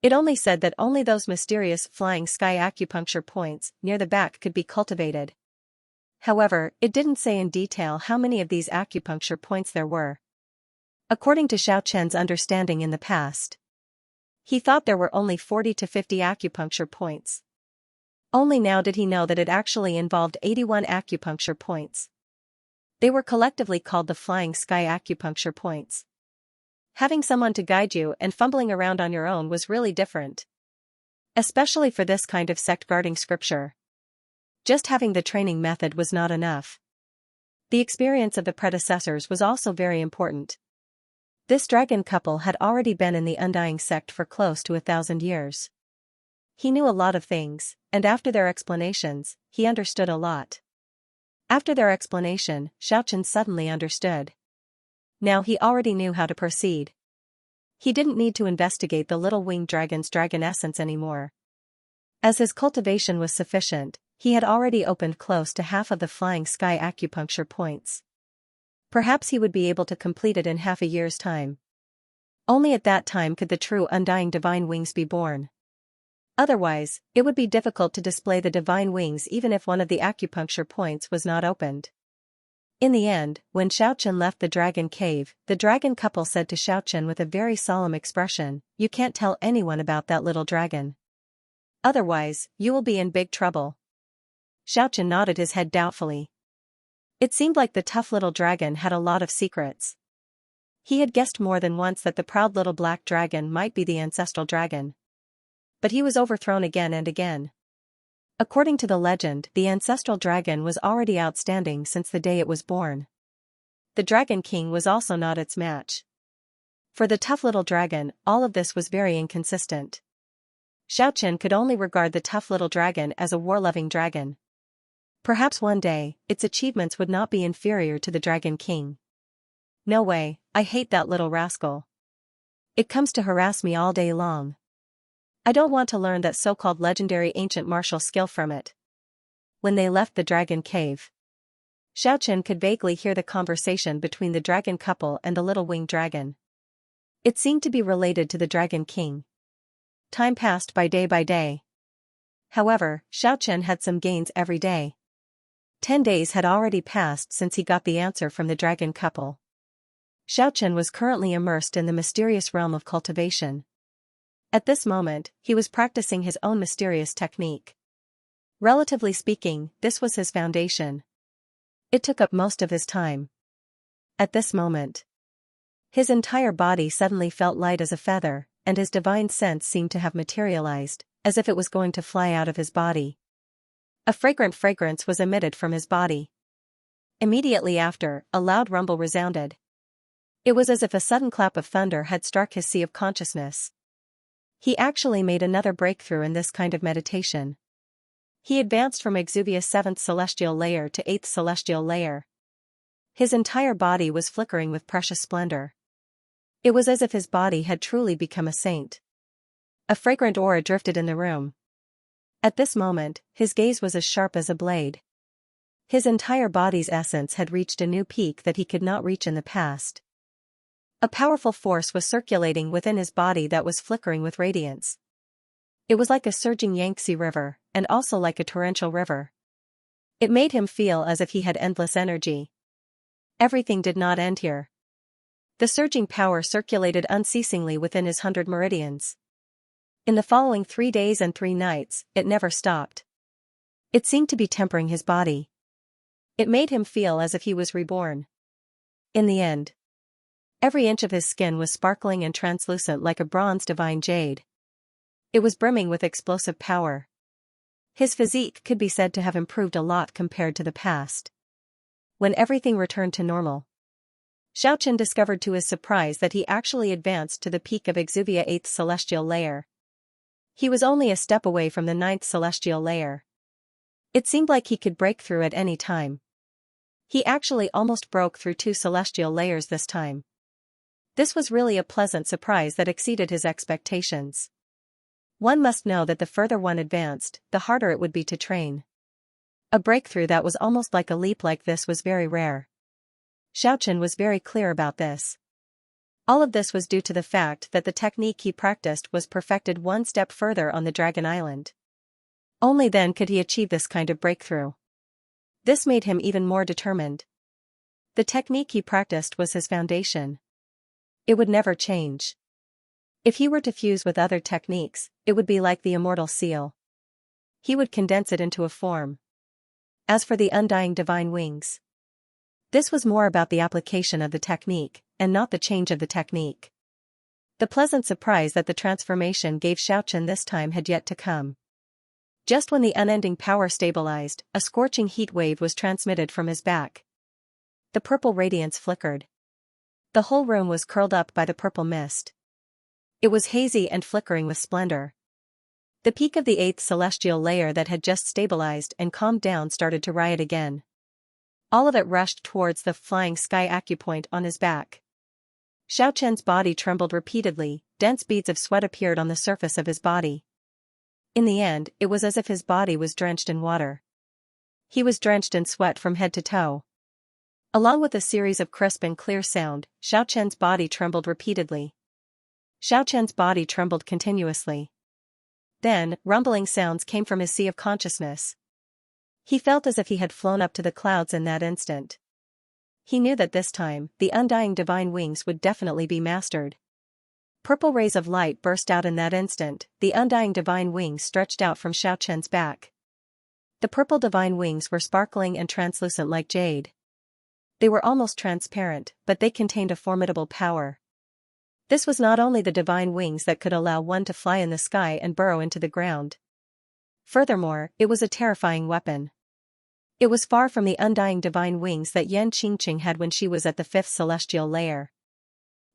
It only said that only those mysterious flying sky acupuncture points near the back could be cultivated. However, it didn't say in detail how many of these acupuncture points there were. According to Xiaochen's understanding in the past, he thought there were only 40 to 50 acupuncture points. Only now did he know that it actually involved 81 acupuncture points. They were collectively called the flying sky acupuncture points. Having someone to guide you and fumbling around on your own was really different. Especially for this kind of sect guarding scripture. Just having the training method was not enough. The experience of the predecessors was also very important. This dragon couple had already been in the undying sect for close to 1,000 years. He knew a lot of things, and after their explanations, he understood a lot. After their explanation, Xiaochen suddenly understood. Now he already knew how to proceed. He didn't need to investigate the little winged dragon's dragon essence anymore. As his cultivation was sufficient, he had already opened close to half of the flying sky acupuncture points. Perhaps he would be able to complete it in half a year's time. Only at that time could the true undying divine wings be born. Otherwise, it would be difficult to display the divine wings even if one of the acupuncture points was not opened. In the end, when Xiaochen left the dragon cave, the dragon couple said to Xiaochen with a very solemn expression, "You can't tell anyone about that little dragon. Otherwise, you will be in big trouble." Xiaochen nodded his head doubtfully. It seemed like the tough little dragon had a lot of secrets. He had guessed more than once that the proud little black dragon might be the ancestral dragon. But he was overthrown again and again. According to the legend, the ancestral dragon was already outstanding since the day it was born. The Dragon King was also not its match. For the tough little dragon, all of this was very inconsistent. Xiaochen could only regard the tough little dragon as a war-loving dragon. Perhaps one day, its achievements would not be inferior to the Dragon King. No way, I hate that little rascal. It comes to harass me all day long. I don't want to learn that so-called legendary ancient martial skill from it. When they left the dragon cave, Xiaochen could vaguely hear the conversation between the dragon couple and the little winged dragon. It seemed to be related to the Dragon King. Time passed by day. However, Xiaochen had some gains every day. 10 days had already passed since he got the answer from the dragon couple. Xiaochen was currently immersed in the mysterious realm of cultivation. At this moment, he was practicing his own mysterious technique. Relatively speaking, this was his foundation. It took up most of his time. At this moment, his entire body suddenly felt light as a feather, and his divine sense seemed to have materialized, as if it was going to fly out of his body. A fragrant fragrance was emitted from his body. Immediately after, a loud rumble resounded. It was as if a sudden clap of thunder had struck his sea of consciousness. He actually made another breakthrough in this kind of meditation. He advanced from Exuvia's 7th celestial layer to 8th celestial layer. His entire body was flickering with precious splendor. It was as if his body had truly become a saint. A fragrant aura drifted in the room. At this moment, his gaze was as sharp as a blade. His entire body's essence had reached a new peak that he could not reach in the past. A powerful force was circulating within his body that was flickering with radiance. It was like a surging Yangtze river, and also like a torrential river. It made him feel as if he had endless energy. Everything did not end here. The surging power circulated unceasingly within his 100 meridians. In the following 3 days and 3 nights, it never stopped. It seemed to be tempering his body. It made him feel as if he was reborn. In the end, every inch of his skin was sparkling and translucent like a bronze divine jade. It was brimming with explosive power. His physique could be said to have improved a lot compared to the past. When everything returned to normal, Xiaochen discovered to his surprise that he actually advanced to the peak of Xianxia 8th celestial layer. He was only a step away from the 9th celestial layer. It seemed like he could break through at any time. He actually almost broke through 2 celestial layers this time. This was really a pleasant surprise that exceeded his expectations. One must know that the further one advanced, the harder it would be to train. A breakthrough that was almost like a leap like this was very rare. Xiaochen was very clear about this. All of this was due to the fact that the technique he practiced was perfected one step further on the Dragon Island. Only then could he achieve this kind of breakthrough. This made him even more determined. The technique he practiced was his foundation. It would never change. If he were to fuse with other techniques, it would be like the immortal seal. He would condense it into a form. As for the undying divine wings, this was more about the application of the technique, and not the change of the technique. The pleasant surprise that the transformation gave Xiaochen this time had yet to come. Just when the unending power stabilized, a scorching heat wave was transmitted from his back. The purple radiance flickered. The whole room was curled up by the purple mist. It was hazy and flickering with splendor. The peak of the 8th celestial layer that had just stabilized and calmed down started to riot again. All of it rushed towards the flying sky acupoint on his back. Xiaochen's body trembled repeatedly, dense beads of sweat appeared on the surface of his body. In the end, it was as if his body was drenched in water. He was drenched in sweat from head to toe. Along with a series of crisp and clear sound, Xiaochen's body trembled repeatedly. Xiaochen's body trembled continuously. Then, rumbling sounds came from his sea of consciousness. He felt as if he had flown up to the clouds in that instant. He knew that this time, the undying divine wings would definitely be mastered. Purple rays of light burst out in that instant, the undying divine wings stretched out from Xiaochen's back. The purple divine wings were sparkling and translucent like jade. They were almost transparent, but they contained a formidable power. This was not only the divine wings that could allow one to fly in the sky and burrow into the ground. Furthermore, it was a terrifying weapon. It was far from the undying divine wings that Yan Qingqing had when she was at the 5th celestial layer.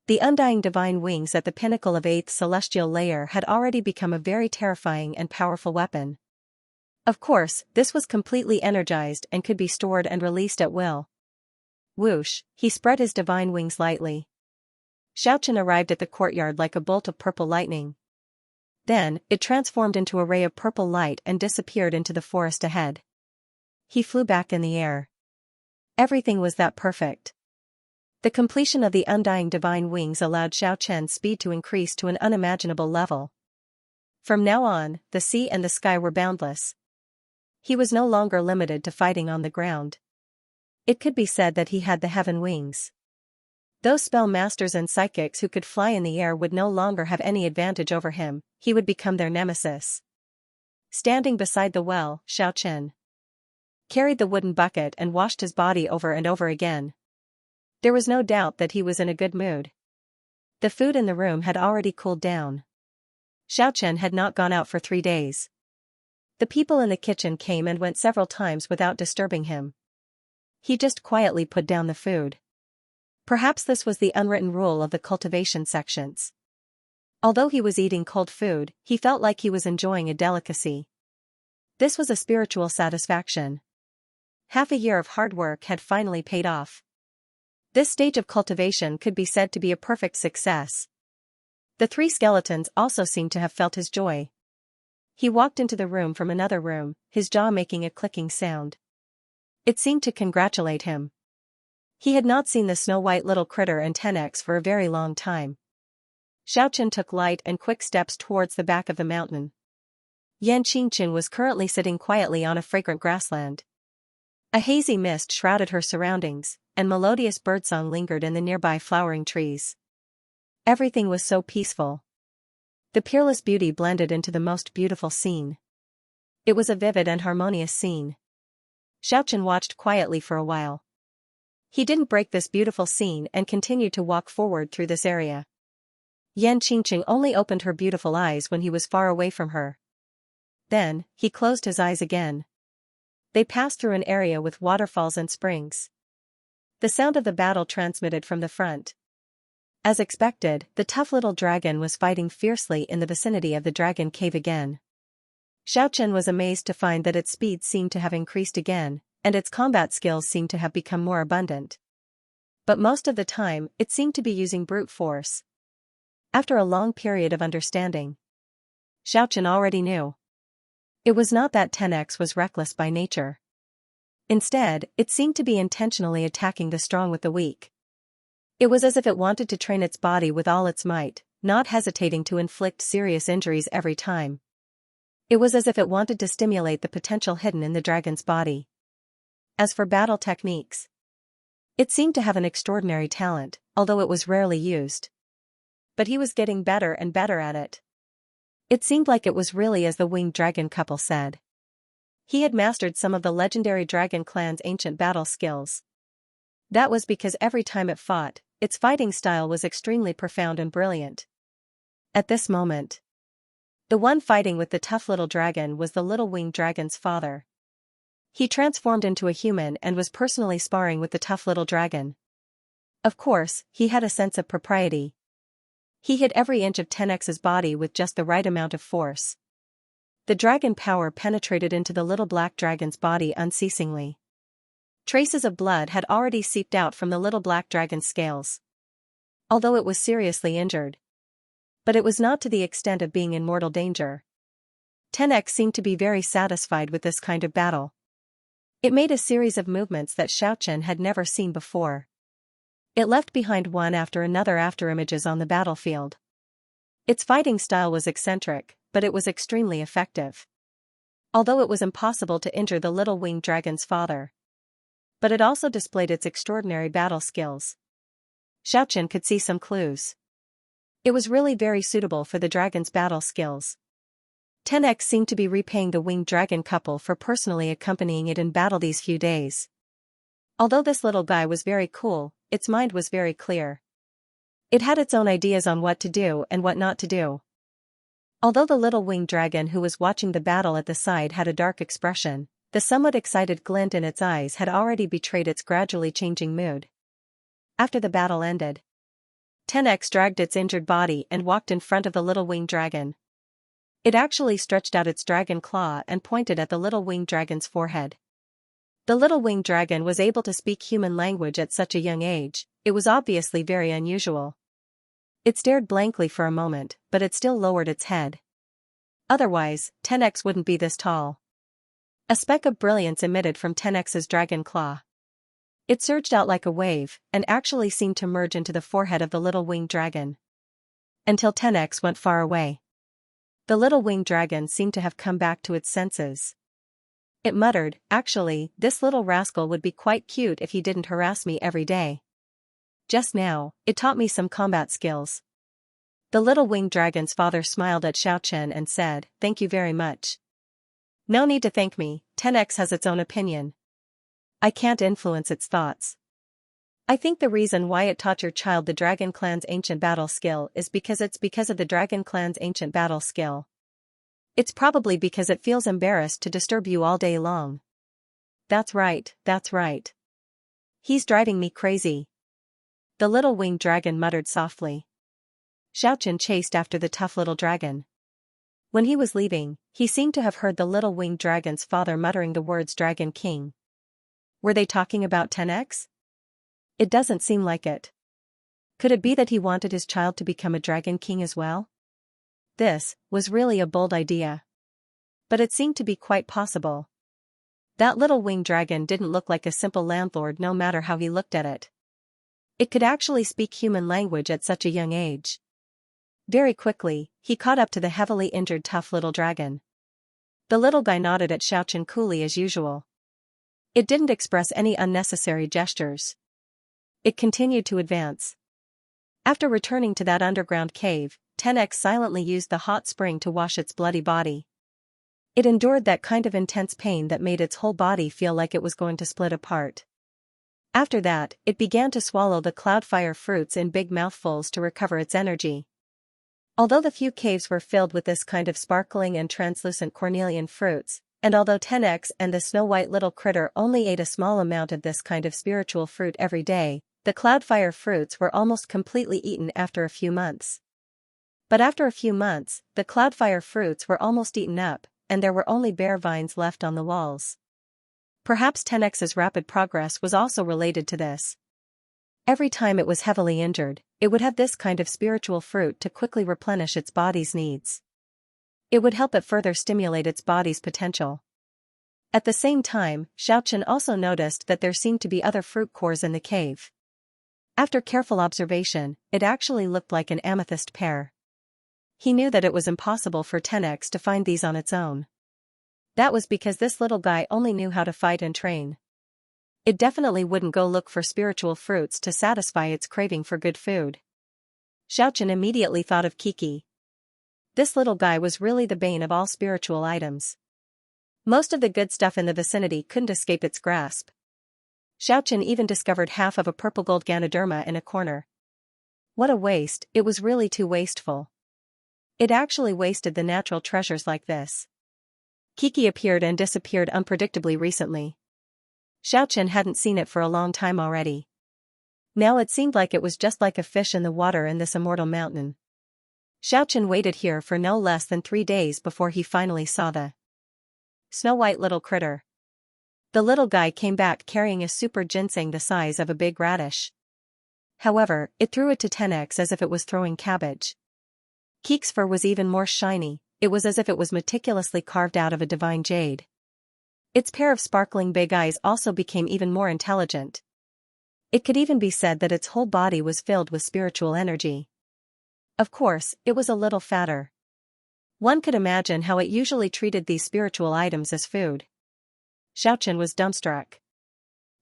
The undying divine wings at the pinnacle of 8th celestial layer had already become a very terrifying and powerful weapon. Of course, this was completely energized and could be stored and released at will. Whoosh, he spread his divine wings lightly. Xiaochen arrived at the courtyard like a bolt of purple lightning. Then, it transformed into a ray of purple light and disappeared into the forest ahead. He flew back in the air. Everything was that perfect. The completion of the undying divine wings allowed Xiaochen's speed to increase to an unimaginable level. From now on, the sea and the sky were boundless. He was no longer limited to fighting on the ground. It could be said that he had the heaven wings. Those spell masters and psychics who could fly in the air would no longer have any advantage over him, he would become their nemesis. Standing beside the well, Xiaochen carried the wooden bucket and washed his body over and over again. There was no doubt that he was in a good mood. The food in the room had already cooled down. Xiaochen had not gone out for 3 days. The people in the kitchen came and went several times without disturbing him. He just quietly put down the food. Perhaps this was the unwritten rule of the cultivation sections. Although he was eating cold food, he felt like he was enjoying a delicacy. This was a spiritual satisfaction. Half a year of hard work had finally paid off. This stage of cultivation could be said to be a perfect success. The 3 skeletons also seemed to have felt his joy. He walked into the room from another room, his jaw making a clicking sound. It seemed to congratulate him. He had not seen the snow-white little critter and 10x for a very long time. Xiaochen took light and quick steps towards the back of the mountain. Yan Qingqing was currently sitting quietly on a fragrant grassland. A hazy mist shrouded her surroundings, and melodious birdsong lingered in the nearby flowering trees. Everything was so peaceful. The peerless beauty blended into the most beautiful scene. It was a vivid and harmonious scene. Xiaochen watched quietly for a while. He didn't break this beautiful scene and continued to walk forward through this area. Yan Qingqing only opened her beautiful eyes when he was far away from her. Then, he closed his eyes again. They passed through an area with waterfalls and springs. The sound of the battle transmitted from the front. As expected, the tough little dragon was fighting fiercely in the vicinity of the dragon cave again. Xiaochen was amazed to find that its speed seemed to have increased again, and its combat skills seemed to have become more abundant. But most of the time, it seemed to be using brute force. After a long period of understanding, Xiaochen already knew. It was not that 10x was reckless by nature. Instead, it seemed to be intentionally attacking the strong with the weak. It was as if it wanted to train its body with all its might, not hesitating to inflict serious injuries every time. It was as if it wanted to stimulate the potential hidden in the dragon's body. As for battle techniques, it seemed to have an extraordinary talent, although it was rarely used. But he was getting better and better at it. It seemed like it was really as the winged dragon couple said. He had mastered some of the legendary dragon clan's ancient battle skills. That was because every time it fought, its fighting style was extremely profound and brilliant. At this moment, the one fighting with the tough little dragon was the little winged dragon's father. He transformed into a human and was personally sparring with the tough little dragon. Of course, he had a sense of propriety. He hit every inch of 10x's body with just the right amount of force. The dragon power penetrated into the little black dragon's body unceasingly. Traces of blood had already seeped out from the little black dragon's scales. Although it was seriously injured. But it was not to the extent of being in mortal danger. 10x seemed to be very satisfied with this kind of battle. It made a series of movements that Xiaochen had never seen before. It left behind one after another afterimages on the battlefield. Its fighting style was eccentric, but it was extremely effective. Although it was impossible to injure the little winged dragon's father. But it also displayed its extraordinary battle skills. Xiaochen could see some clues. It was really very suitable for the dragon's battle skills. 10x seemed to be repaying the winged dragon couple for personally accompanying it in battle these few days. Although this little guy was very cool, its mind was very clear. It had its own ideas on what to do and what not to do. Although the little winged dragon who was watching the battle at the side had a dark expression, the somewhat excited glint in its eyes had already betrayed its gradually changing mood. After the battle ended, 10x dragged its injured body and walked in front of the little winged dragon. It actually stretched out its dragon claw and pointed at the little winged dragon's forehead. The little winged dragon was able to speak human language at such a young age. It was obviously very unusual. It stared blankly for a moment, but it still lowered its head. Otherwise, 10x wouldn't be this tall. A speck of brilliance emitted from 10x's dragon claw. It surged out like a wave, and actually seemed to merge into the forehead of the little winged dragon. Until 10x went far away. The little winged dragon seemed to have come back to its senses. It muttered, "Actually, this little rascal would be quite cute if he didn't harass me every day. Just now, it taught me some combat skills." The little winged dragon's father smiled at Xiaochen and said, "Thank you very much. No need to thank me, 10x has its own opinion. I can't influence its thoughts. I think the reason why it taught your child the Dragon Clan's ancient battle skill is because of the Dragon Clan's ancient battle skill. It's probably because it feels embarrassed to disturb you all day long." That's right, that's right. He's driving me crazy." The little winged dragon muttered softly. Xiaochen chased after the tough little dragon. When he was leaving, he seemed to have heard the little winged dragon's father muttering the words Dragon King. Were they talking about 10x? It doesn't seem like it. Could it be that he wanted his child to become a Dragon King as well? This was really a bold idea. But it seemed to be quite possible. That little winged dragon didn't look like a simple landlord no matter how he looked at it. It could actually speak human language at such a young age. Very quickly, he caught up to the heavily injured tough little dragon. The little guy nodded at Xiaochen coolly as usual. It didn't express any unnecessary gestures. It continued to advance. After returning to that underground cave, 10x silently used the hot spring to wash its bloody body. It endured that kind of intense pain that made its whole body feel like it was going to split apart. After that, it began to swallow the cloudfire fruits in big mouthfuls to recover its energy. Although the few caves were filled with this kind of sparkling and translucent cornelian fruits, and although 10x and the snow-white little critter only ate a small amount of this kind of spiritual fruit every day, the cloudfire fruits were almost completely eaten after a few months. But after a few months, the cloudfire fruits were almost eaten up, and there were only bare vines left on the walls. Perhaps 10x's rapid progress was also related to this. Every time it was heavily injured, it would have this kind of spiritual fruit to quickly replenish its body's needs. It would help it further stimulate its body's potential. At the same time, Xiaochen also noticed that there seemed to be other fruit cores in the cave. After careful observation, it actually looked like an amethyst pear. He knew that it was impossible for 10x to find these on its own. That was because this little guy only knew how to fight and train. It definitely wouldn't go look for spiritual fruits to satisfy its craving for good food. Xiaochen immediately thought of Kiki. This little guy was really the bane of all spiritual items. Most of the good stuff in the vicinity couldn't escape its grasp. Xiaochen even discovered half of a purple gold Ganoderma in a corner. What a waste, it was really too wasteful. It actually wasted the natural treasures like this. Kiki appeared and disappeared unpredictably recently. Xiaochen hadn't seen it for a long time already. Now it seemed like it was just like a fish in the water in this immortal mountain. Xiaochen waited here for no less than 3 days before he finally saw the snow-white little critter. The little guy came back carrying a super ginseng the size of a big radish. However, it threw it to 10x as if it was throwing cabbage. Keek's fur was even more shiny, it was as if it was meticulously carved out of a divine jade. Its pair of sparkling big eyes also became even more intelligent. It could even be said that its whole body was filled with spiritual energy. Of course, it was a little fatter. One could imagine how it usually treated these spiritual items as food. Xiaochen was dumbstruck.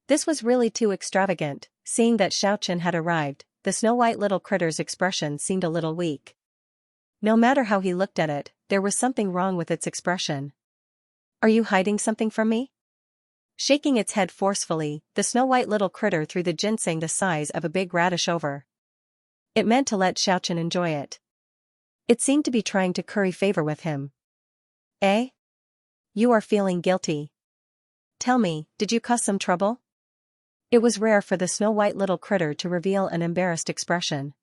This was really too extravagant. Seeing that Xiaochen had arrived, the snow-white little critter's expression seemed a little weak. No matter how he looked at it, there was something wrong with its expression. Are you hiding something from me? Shaking its head forcefully, the snow-white little critter threw the ginseng the size of a big radish over. It meant to let Xiaochen enjoy it. It seemed to be trying to curry favor with him. Eh? You are feeling guilty. Tell me, did you cause some trouble? It was rare for the snow-white little critter to reveal an embarrassed expression.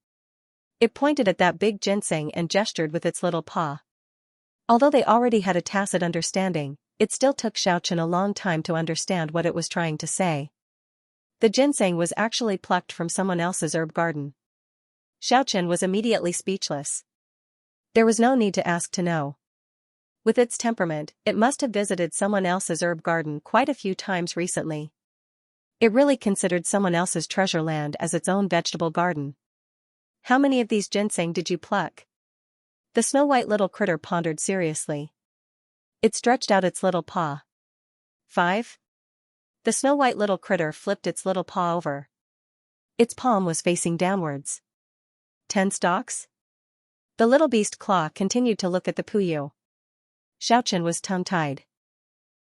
It pointed at that big ginseng and gestured with its little paw. Although they already had a tacit understanding, it still took Xiaochen a long time to understand what it was trying to say. The ginseng was actually plucked from someone else's herb garden. Xiaochen was immediately speechless. There was no need to ask to know. With its temperament, it must have visited someone else's herb garden quite a few times recently. It really considered someone else's treasure land as its own vegetable garden. How many of these ginseng did you pluck? The snow-white little critter pondered seriously. It stretched out its little paw. 5? The snow-white little critter flipped its little paw over. Its palm was facing downwards. 10 stalks? The little beast claw continued to look at the Puyo. Xiaochen was tongue-tied.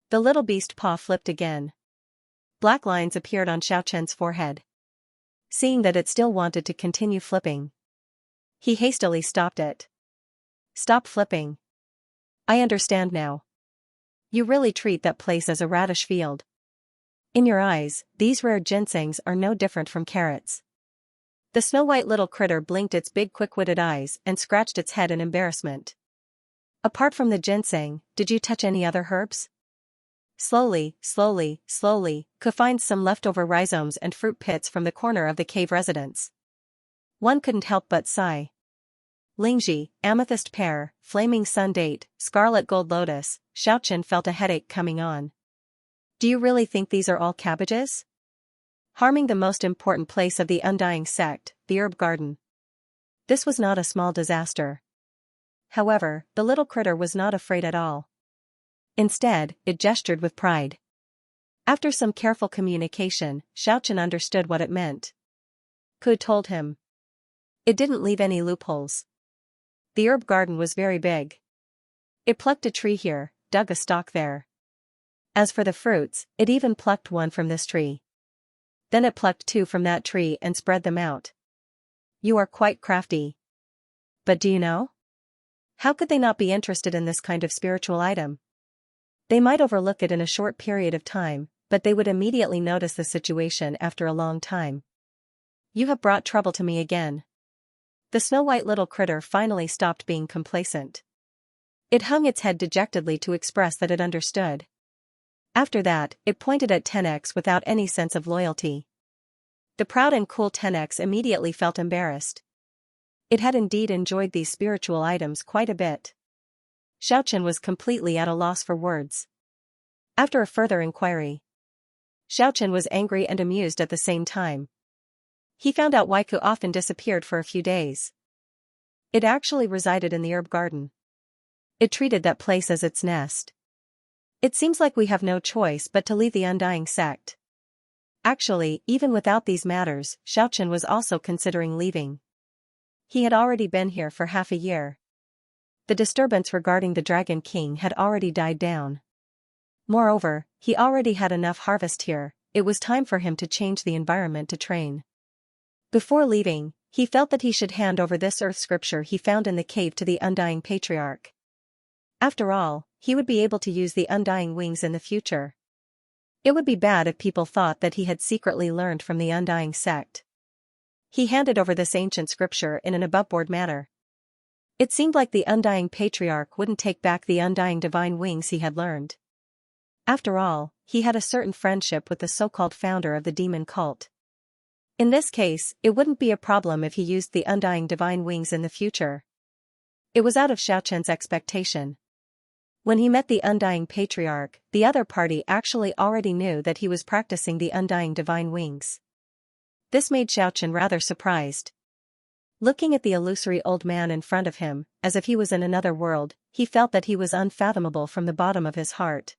The little beast paw flipped again. Black lines appeared on Xiaochen's forehead. Seeing that it still wanted to continue flipping, he hastily stopped it. Stop flipping. I understand now. You really treat that place as a radish field. In your eyes, these rare ginsengs are no different from carrots. The snow-white little critter blinked its big quick-witted eyes and scratched its head in embarrassment. Apart from the ginseng, did you touch any other herbs? Slowly, could find some leftover rhizomes and fruit pits from the corner of the cave residence. One couldn't help but sigh. Lingji, amethyst pear, flaming sun date, scarlet gold lotus, Xiaochen felt a headache coming on. Do you really think these are all cabbages? Harming the most important place of the undying sect, the herb garden. This was not a small disaster. However, the little critter was not afraid at all. Instead, it gestured with pride. After some careful communication, Xiaochen understood what it meant. Ku told him. It didn't leave any loopholes. The herb garden was very big. It plucked a tree here, dug a stalk there. As for the fruits, it even plucked one from this tree. Then it plucked two from that tree and spread them out. You are quite crafty. But do you know? How could they not be interested in this kind of spiritual item? They might overlook it in a short period of time, but they would immediately notice the situation after a long time. You have brought trouble to me again. The snow-white little critter finally stopped being complacent. It hung its head dejectedly to express that it understood. After that, it pointed at 10x without any sense of loyalty. The proud and cool 10x immediately felt embarrassed. It had indeed enjoyed these spiritual items quite a bit. Xiaochen was completely at a loss for words. After a further inquiry, Xiaochen was angry and amused at the same time. He found out why Ku often disappeared for a few days. It actually resided in the herb garden. It treated that place as its nest. It seems like we have no choice but to leave the Undying sect. Actually, even without these matters, Xiaochen was also considering leaving. He had already been here for half a year. The disturbance regarding the Dragon King had already died down. Moreover, he already had enough harvest here. It was time for him to change the environment to train. Before leaving, he felt that he should hand over this earth scripture he found in the cave to the Undying Patriarch. After all, he would be able to use the Undying wings in the future. It would be bad if people thought that he had secretly learned from the Undying sect. He handed over this ancient scripture in an aboveboard manner. It seemed like the Undying Patriarch wouldn't take back the Undying divine wings he had learned. After all, he had a certain friendship with the so-called founder of the demon cult. In this case, it wouldn't be a problem if he used the Undying divine wings in the future. It was out of Xiaochen's expectation. When he met the Undying Patriarch, the other party actually already knew that he was practicing the Undying divine wings. This made Xiaochen rather surprised. Looking at the illusory old man in front of him, as if he was in another world, he felt that he was unfathomable from the bottom of his heart.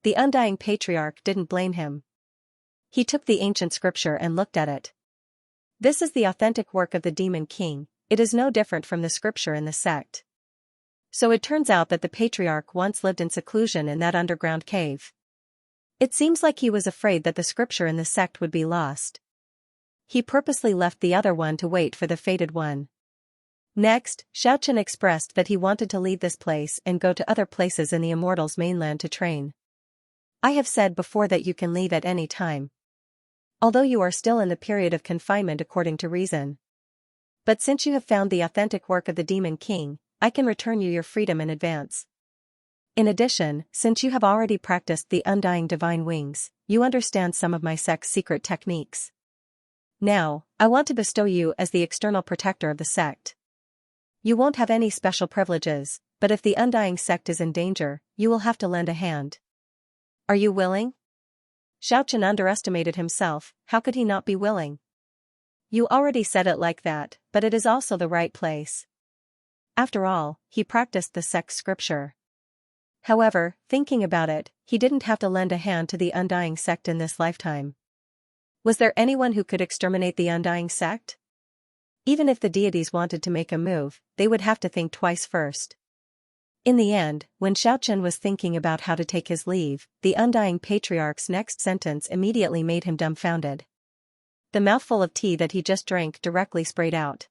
The Undying Patriarch didn't blame him. He took the ancient scripture and looked at it. This is the authentic work of the Demon King. It is no different from the scripture in the sect. So it turns out that the Patriarch once lived in seclusion in that underground cave. It seems like he was afraid that the scripture in the sect would be lost. He purposely left the other one to wait for the fated one. Next, Xiaochen expressed that he wanted to leave this place and go to other places in the Immortals mainland to train. I have said before that you can leave at any time. Although you are still in the period of confinement according to reason. But since you have found the authentic work of the Demon King, I can return you your freedom in advance. In addition, since you have already practiced the Undying Divine Wings, you understand some of my sect's secret techniques. Now, I want to bestow you as the external protector of the sect. You won't have any special privileges, but if the Undying sect is in danger, you will have to lend a hand. Are you willing? Xiaochen underestimated himself. How could he not be willing? You already said it like that, but it is also the right place. After all, he practiced the sect's scripture. However, thinking about it, he didn't have to lend a hand to the Undying sect in this lifetime. Was there anyone who could exterminate the Undying sect? Even if the deities wanted to make a move, they would have to think twice first. In the end, when Xiaochen was thinking about how to take his leave, the Undying Patriarch's next sentence immediately made him dumbfounded. The mouthful of tea that he just drank directly sprayed out.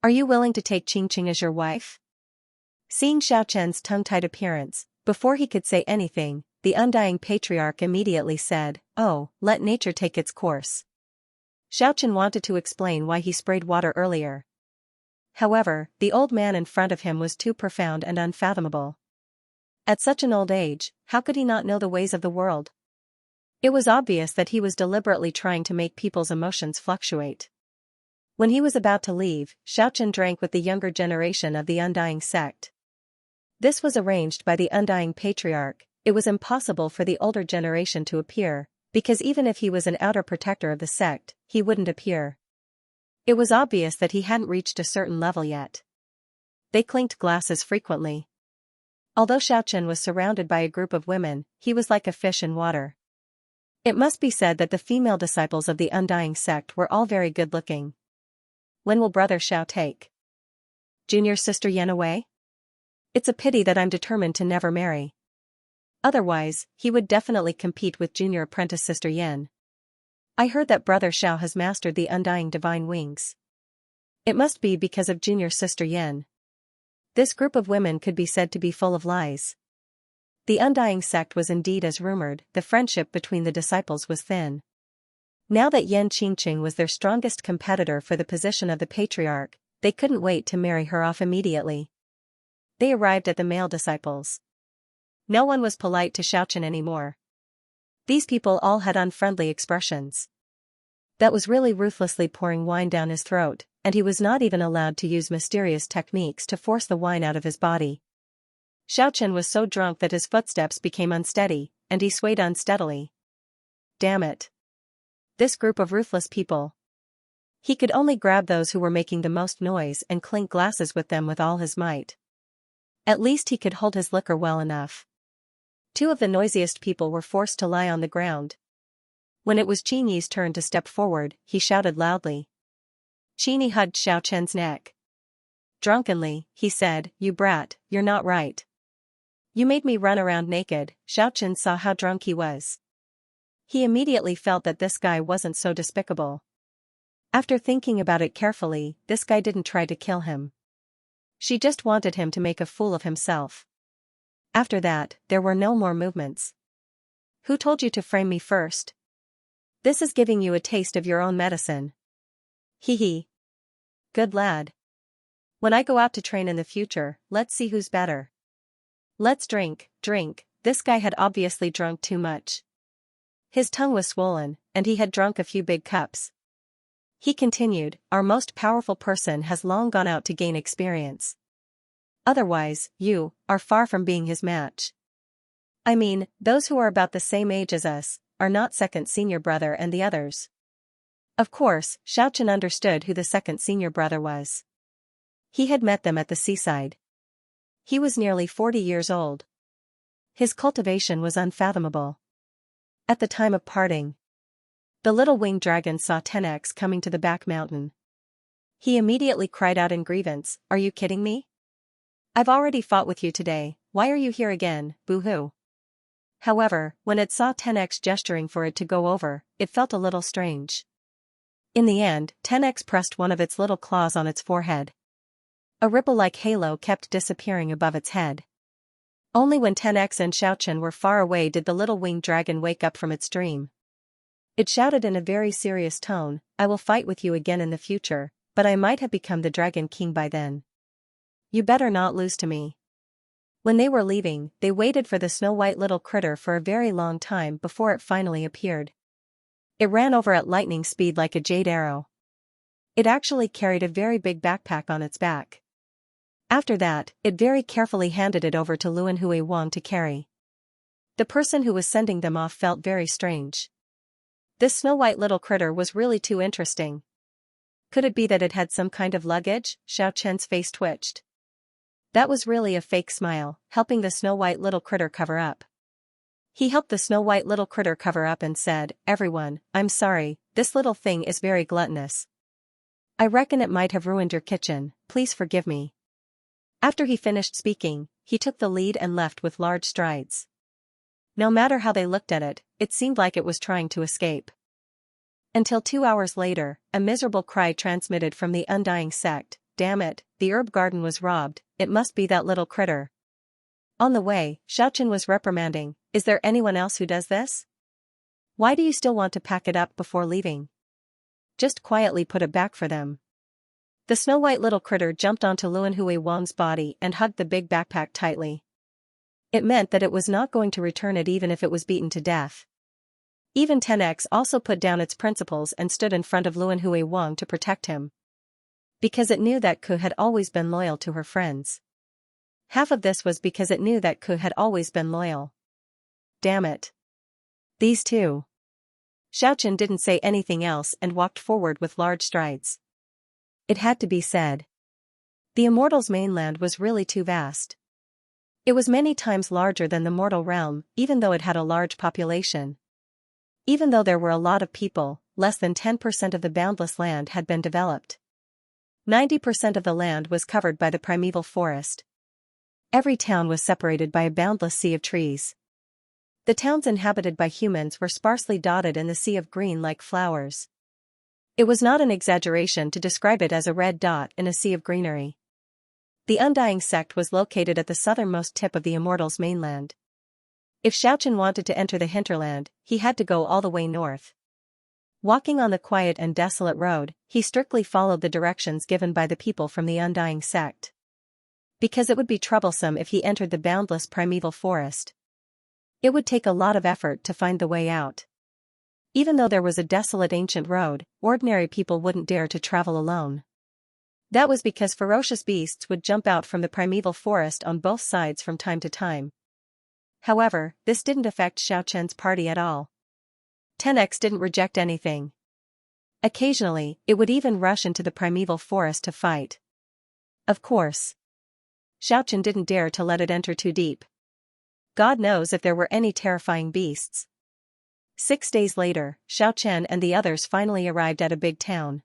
Are you willing to take Qingqing as your wife? Seeing Xiaochen's tongue-tied appearance, before he could say anything, the Undying Patriarch immediately said, "Oh, let nature take its course." Xiaochen wanted to explain why he sprayed water earlier. However, the old man in front of him was too profound and unfathomable. At such an old age, how could he not know the ways of the world? It was obvious that he was deliberately trying to make people's emotions fluctuate. When he was about to leave, Xiaochen drank with the younger generation of the Undying sect. This was arranged by the Undying Patriarch. It was impossible for the older generation to appear, because even if he was an outer protector of the sect, he wouldn't appear. It was obvious that he hadn't reached a certain level yet. They clinked glasses frequently. Although Xiaochen was surrounded by a group of women, he was like a fish in water. It must be said that the female disciples of the Undying sect were all very good-looking. When will Brother Xiao take Junior Sister Yen away? It's a pity that I'm determined to never marry. Otherwise, he would definitely compete with Junior Apprentice Sister Yen. I heard that Brother Xiao has mastered the Undying Divine Wings. It must be because of Junior Sister Yen. This group of women could be said to be full of lies. The Undying sect was indeed as rumored, the friendship between the disciples was thin. Now that Yan Qingqing was their strongest competitor for the position of the patriarch, they couldn't wait to marry her off immediately. They arrived at the male disciples. No one was polite to Xiaochen anymore. These people all had unfriendly expressions. That was really ruthlessly pouring wine down his throat, and he was not even allowed to use mysterious techniques to force the wine out of his body. Xiaochen was so drunk that his footsteps became unsteady, and he swayed unsteadily. Damn it. This group of ruthless people. He could only grab those who were making the most noise and clink glasses with them with all his might. At least he could hold his liquor well enough. Two of the noisiest people were forced to lie on the ground. When it was Qingyi's turn to step forward, he shouted loudly. Qingyi hugged Xiaochen's neck. Drunkenly, he said, "You brat, you're not right. You made me run around naked." Xiaochen saw how drunk he was. He immediately felt that this guy wasn't so despicable. After thinking about it carefully, this guy didn't try to kill him. She just wanted him to make a fool of himself. After that, there were no more movements. Who told you to frame me first? This is giving you a taste of your own medicine. Hee hee. Good lad. When I go out to train in the future, let's see who's better. Let's drink. This guy had obviously drunk too much. His tongue was swollen, and he had drunk a few big cups. He continued, "Our most powerful person has long gone out to gain experience. Otherwise, you are far from being his match. I mean, those who are about the same age as us are not second senior brother and the others." Of course, Xiaochen understood who the second senior brother was. He had met them at the seaside. He was nearly 40 years old. His cultivation was unfathomable. At the time of parting, the little winged dragon saw 10x coming to the back mountain. He immediately cried out in grievance, "Are you kidding me? I've already fought with you today, why are you here again, boo-hoo?" However, when it saw 10x gesturing for it to go over, it felt a little strange. In the end, 10x pressed one of its little claws on its forehead. A ripple-like halo kept disappearing above its head. Only when 10x and Xiaochen were far away did the little winged dragon wake up from its dream. It shouted in a very serious tone, "I will fight with you again in the future, but I might have become the Dragon King by then. You better not lose to me." When they were leaving, they waited for the snow-white little critter for a very long time before it finally appeared. It ran over at lightning speed like a jade arrow. It actually carried a very big backpack on its back. After that, it very carefully handed it over to Luan Hui Wang to carry. The person who was sending them off felt very strange. This snow-white little critter was really too interesting. Could it be that it had some kind of luggage? Xiao Chen's face twitched. That was really a fake smile, helping the snow-white little critter cover up. He helped the snow-white little critter cover up and said, "Everyone, I'm sorry, this little thing is very gluttonous. I reckon it might have ruined your kitchen, please forgive me." After he finished speaking, he took the lead and left with large strides. No matter how they looked at it, it seemed like it was trying to escape. Until 2 hours later, a miserable cry transmitted from the Undying sect, "Damn it, the herb garden was robbed, it must be that little critter." On the way, Xiaochen was reprimanding, "Is there anyone else who does this? Why do you still want to pack it up before leaving? Just quietly put it back for them." The snow-white little critter jumped onto Luan Hui Wang's body and hugged the big backpack tightly. It meant that it was not going to return it even if it was beaten to death. Even 10x also put down its principles and stood in front of Luan Hui Wang to protect him. Because it knew that Ku had always been loyal to her friends. Half of this was because it knew that Ku had always been loyal. Damn it. These two. Xiaochen didn't say anything else and walked forward with large strides. It had to be said. The Immortals' mainland was really too vast. It was many times larger than the mortal realm, even though it had a large population. Even though there were a lot of people, less than 10% of the boundless land had been developed. 90% of the land was covered by the primeval forest. Every town was separated by a boundless sea of trees. The towns inhabited by humans were sparsely dotted in the sea of green like flowers. It was not an exaggeration to describe it as a red dot in a sea of greenery. The Undying sect was located at the southernmost tip of the Immortals mainland. If Xiaochen wanted to enter the hinterland, he had to go all the way north. Walking on the quiet and desolate road, he strictly followed the directions given by the people from the Undying sect. Because it would be troublesome if he entered the boundless primeval forest. It would take a lot of effort to find the way out. Even though there was a desolate ancient road, ordinary people wouldn't dare to travel alone. That was because ferocious beasts would jump out from the primeval forest on both sides from time to time. However, this didn't affect Xiaochen's party at all. 10x didn't reject anything. Occasionally, it would even rush into the primeval forest to fight. Of course, Xiaochen didn't dare to let it enter too deep. God knows if there were any terrifying beasts. 6 days later, Xiaochen and the others finally arrived at a big town.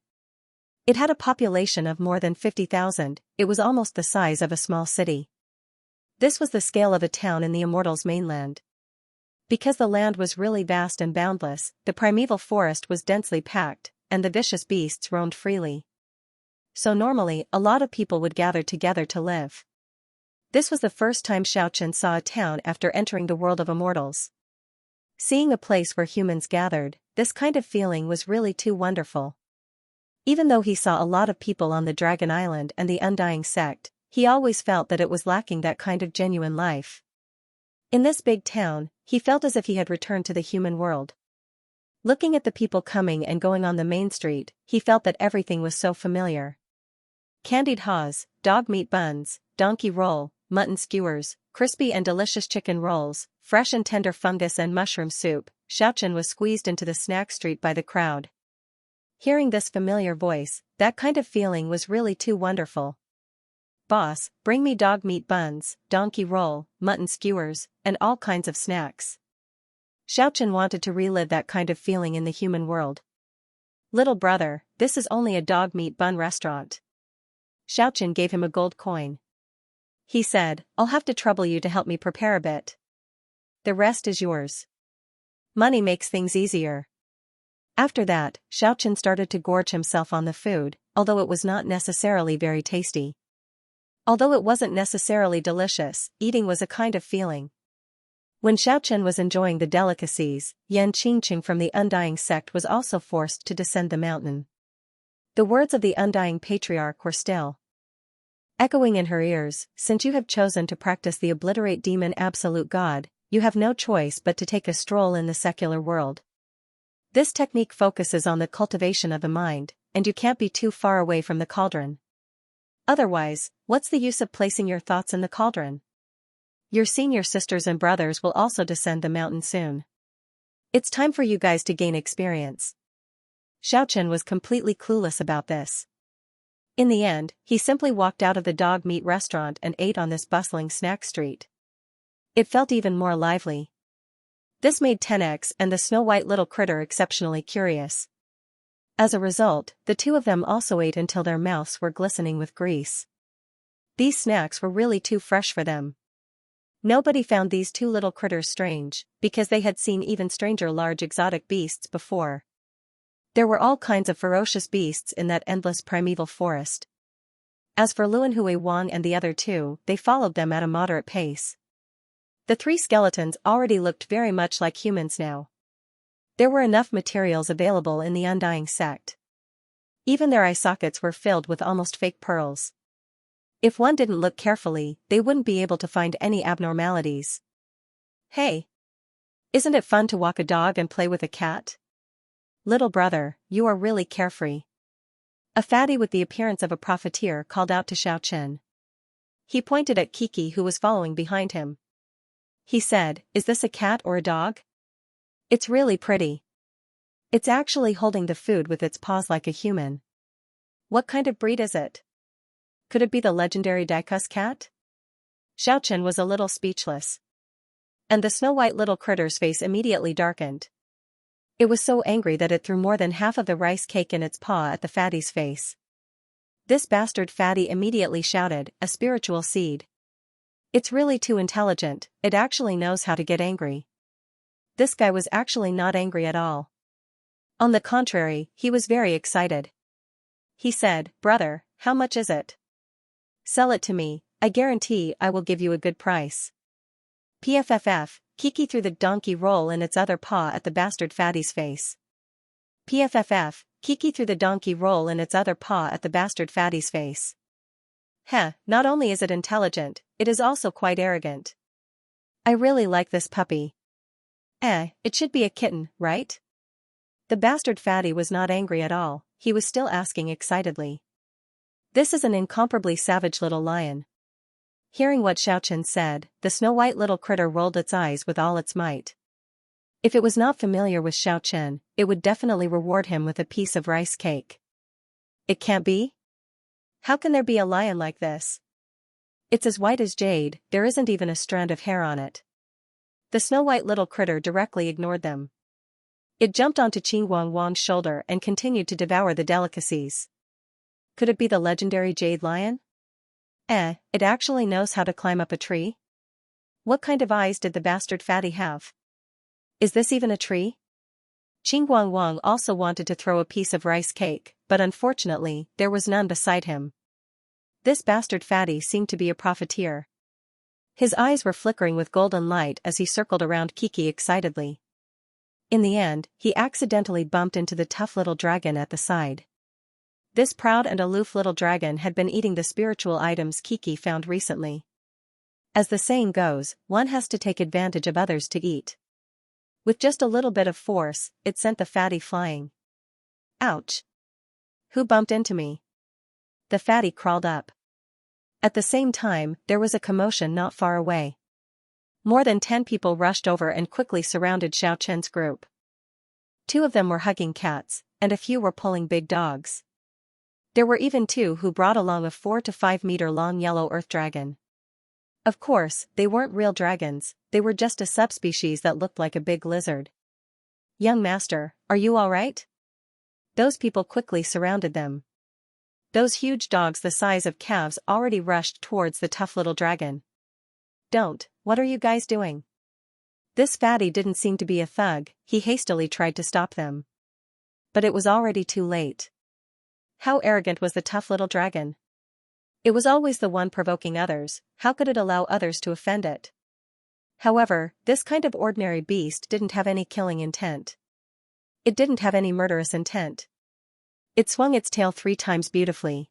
It had a population of more than 50,000, it was almost the size of a small city. This was the scale of a town in the Immortals mainland. Because the land was really vast and boundless, the primeval forest was densely packed, and the vicious beasts roamed freely. So normally, a lot of people would gather together to live. This was the first time Xiaochen saw a town after entering the world of Immortals. Seeing a place where humans gathered, this kind of feeling was really too wonderful. Even though he saw a lot of people on the Dragon Island and the Undying sect, he always felt that it was lacking that kind of genuine life. In this big town, he felt as if he had returned to the human world. Looking at the people coming and going on the main street, he felt that everything was so familiar. Candied haws, dog meat buns, donkey roll, mutton skewers, crispy and delicious chicken rolls, fresh and tender fungus and mushroom soup. Xiaochen was squeezed into the snack street by the crowd. Hearing this familiar voice, that kind of feeling was really too wonderful. Boss, bring me dog meat buns, donkey roll, mutton skewers, and all kinds of snacks. Xiaochen wanted to relive that kind of feeling in the human world. Little brother, this is only a dog meat bun restaurant. Xiaochen gave him a gold coin. He said, I'll have to trouble you to help me prepare a bit. The rest is yours. Money makes things easier. After that, Xiaochen started to gorge himself on the food, although it was not necessarily very tasty. Although it wasn't necessarily delicious, eating was a kind of feeling. When Xiaochen was enjoying the delicacies, Yan Qingqing from the Undying sect was also forced to descend the mountain. The words of the Undying patriarch were still echoing in her ears, since you have chosen to practice the obliterate demon absolute God, you have no choice but to take a stroll in the secular world. This technique focuses on the cultivation of the mind, and you can't be too far away from the cauldron. Otherwise, what's the use of placing your thoughts in the cauldron? Your senior sisters and brothers will also descend the mountain soon. It's time for you guys to gain experience. Xiaochen was completely clueless about this. In the end, he simply walked out of the dog meat restaurant and ate on this bustling snack street. It felt even more lively. This made 10x and the snow-white little critter exceptionally curious. As a result, the two of them also ate until their mouths were glistening with grease. These snacks were really too fresh for them. Nobody found these two little critters strange, because they had seen even stranger large exotic beasts before. There were all kinds of ferocious beasts in that endless primeval forest. As for Luanhui Wang and the other two, they followed them at a moderate pace. The three skeletons already looked very much like humans now. There were enough materials available in the Undying sect. Even their eye sockets were filled with almost fake pearls. If one didn't look carefully, they wouldn't be able to find any abnormalities. Hey! Isn't it fun to walk a dog and play with a cat? Little brother, you are really carefree. A fatty with the appearance of a profiteer called out to Xiaochen. He pointed at Kiki who was following behind him. He said, is this a cat or a dog? It's really pretty. It's actually holding the food with its paws like a human. What kind of breed is it? Could it be the legendary Daikus cat? Xiaochen was a little speechless. And the snow-white little critter's face immediately darkened. It was so angry that it threw more than half of the rice cake in its paw at the fatty's face. This bastard fatty immediately shouted, "A spiritual seed. It's really too intelligent, it actually knows how to get angry." This guy was actually not angry at all. On the contrary, he was very excited. He said, "Brother, how much is it? Sell it to me, I guarantee I will give you a good price." Pfff, Kiki threw the donkey roll in its other paw at the bastard fatty's face. Pfff, Kiki threw the donkey roll in its other paw at the bastard fatty's face. Heh, not only is it intelligent, it is also quite arrogant. I really like this puppy. It should be a kitten, right? The bastard fatty was not angry at all, he was still asking excitedly. This is an incomparably savage little lion. Hearing what Xiaochen said, the snow-white little critter rolled its eyes with all its might. If it was not familiar with Xiaochen, it would definitely reward him with a piece of rice cake. It can't be? How can there be a lion like this? It's as white as jade, there isn't even a strand of hair on it. The snow-white little critter directly ignored them. It jumped onto Qing Wang's shoulder and continued to devour the delicacies. Could it be the legendary jade lion? It actually knows how to climb up a tree? What kind of eyes did the bastard fatty have? Is this even a tree? Qing Wang also wanted to throw a piece of rice cake, but unfortunately, there was none beside him. This bastard fatty seemed to be a profiteer. His eyes were flickering with golden light as he circled around Kiki excitedly. In the end, he accidentally bumped into the tough little dragon at the side. This proud and aloof little dragon had been eating the spiritual items Kiki found recently. As the saying goes, one has to take advantage of others to eat. With just a little bit of force, it sent the fatty flying. Ouch! Who bumped into me? The fatty crawled up. At the same time, there was a commotion not far away. More than 10 people rushed over and quickly surrounded Xiaochen's group. 2 of them were hugging cats, and a few were pulling big dogs. There were even 2 who brought along a 4 to 5 meter long yellow earth dragon. Of course, they weren't real dragons, they were just a subspecies that looked like a big lizard. "Young master, are you alright?" Those people quickly surrounded them. Those huge dogs the size of calves already rushed towards the tough little dragon. "Don't, what are you guys doing?" This fatty didn't seem to be a thug, he hastily tried to stop them. But it was already too late. How arrogant was the tough little dragon? It was always the one provoking others, how could it allow others to offend it? However, this kind of ordinary beast didn't have any killing intent. It didn't have any murderous intent. It swung its tail 3 times beautifully.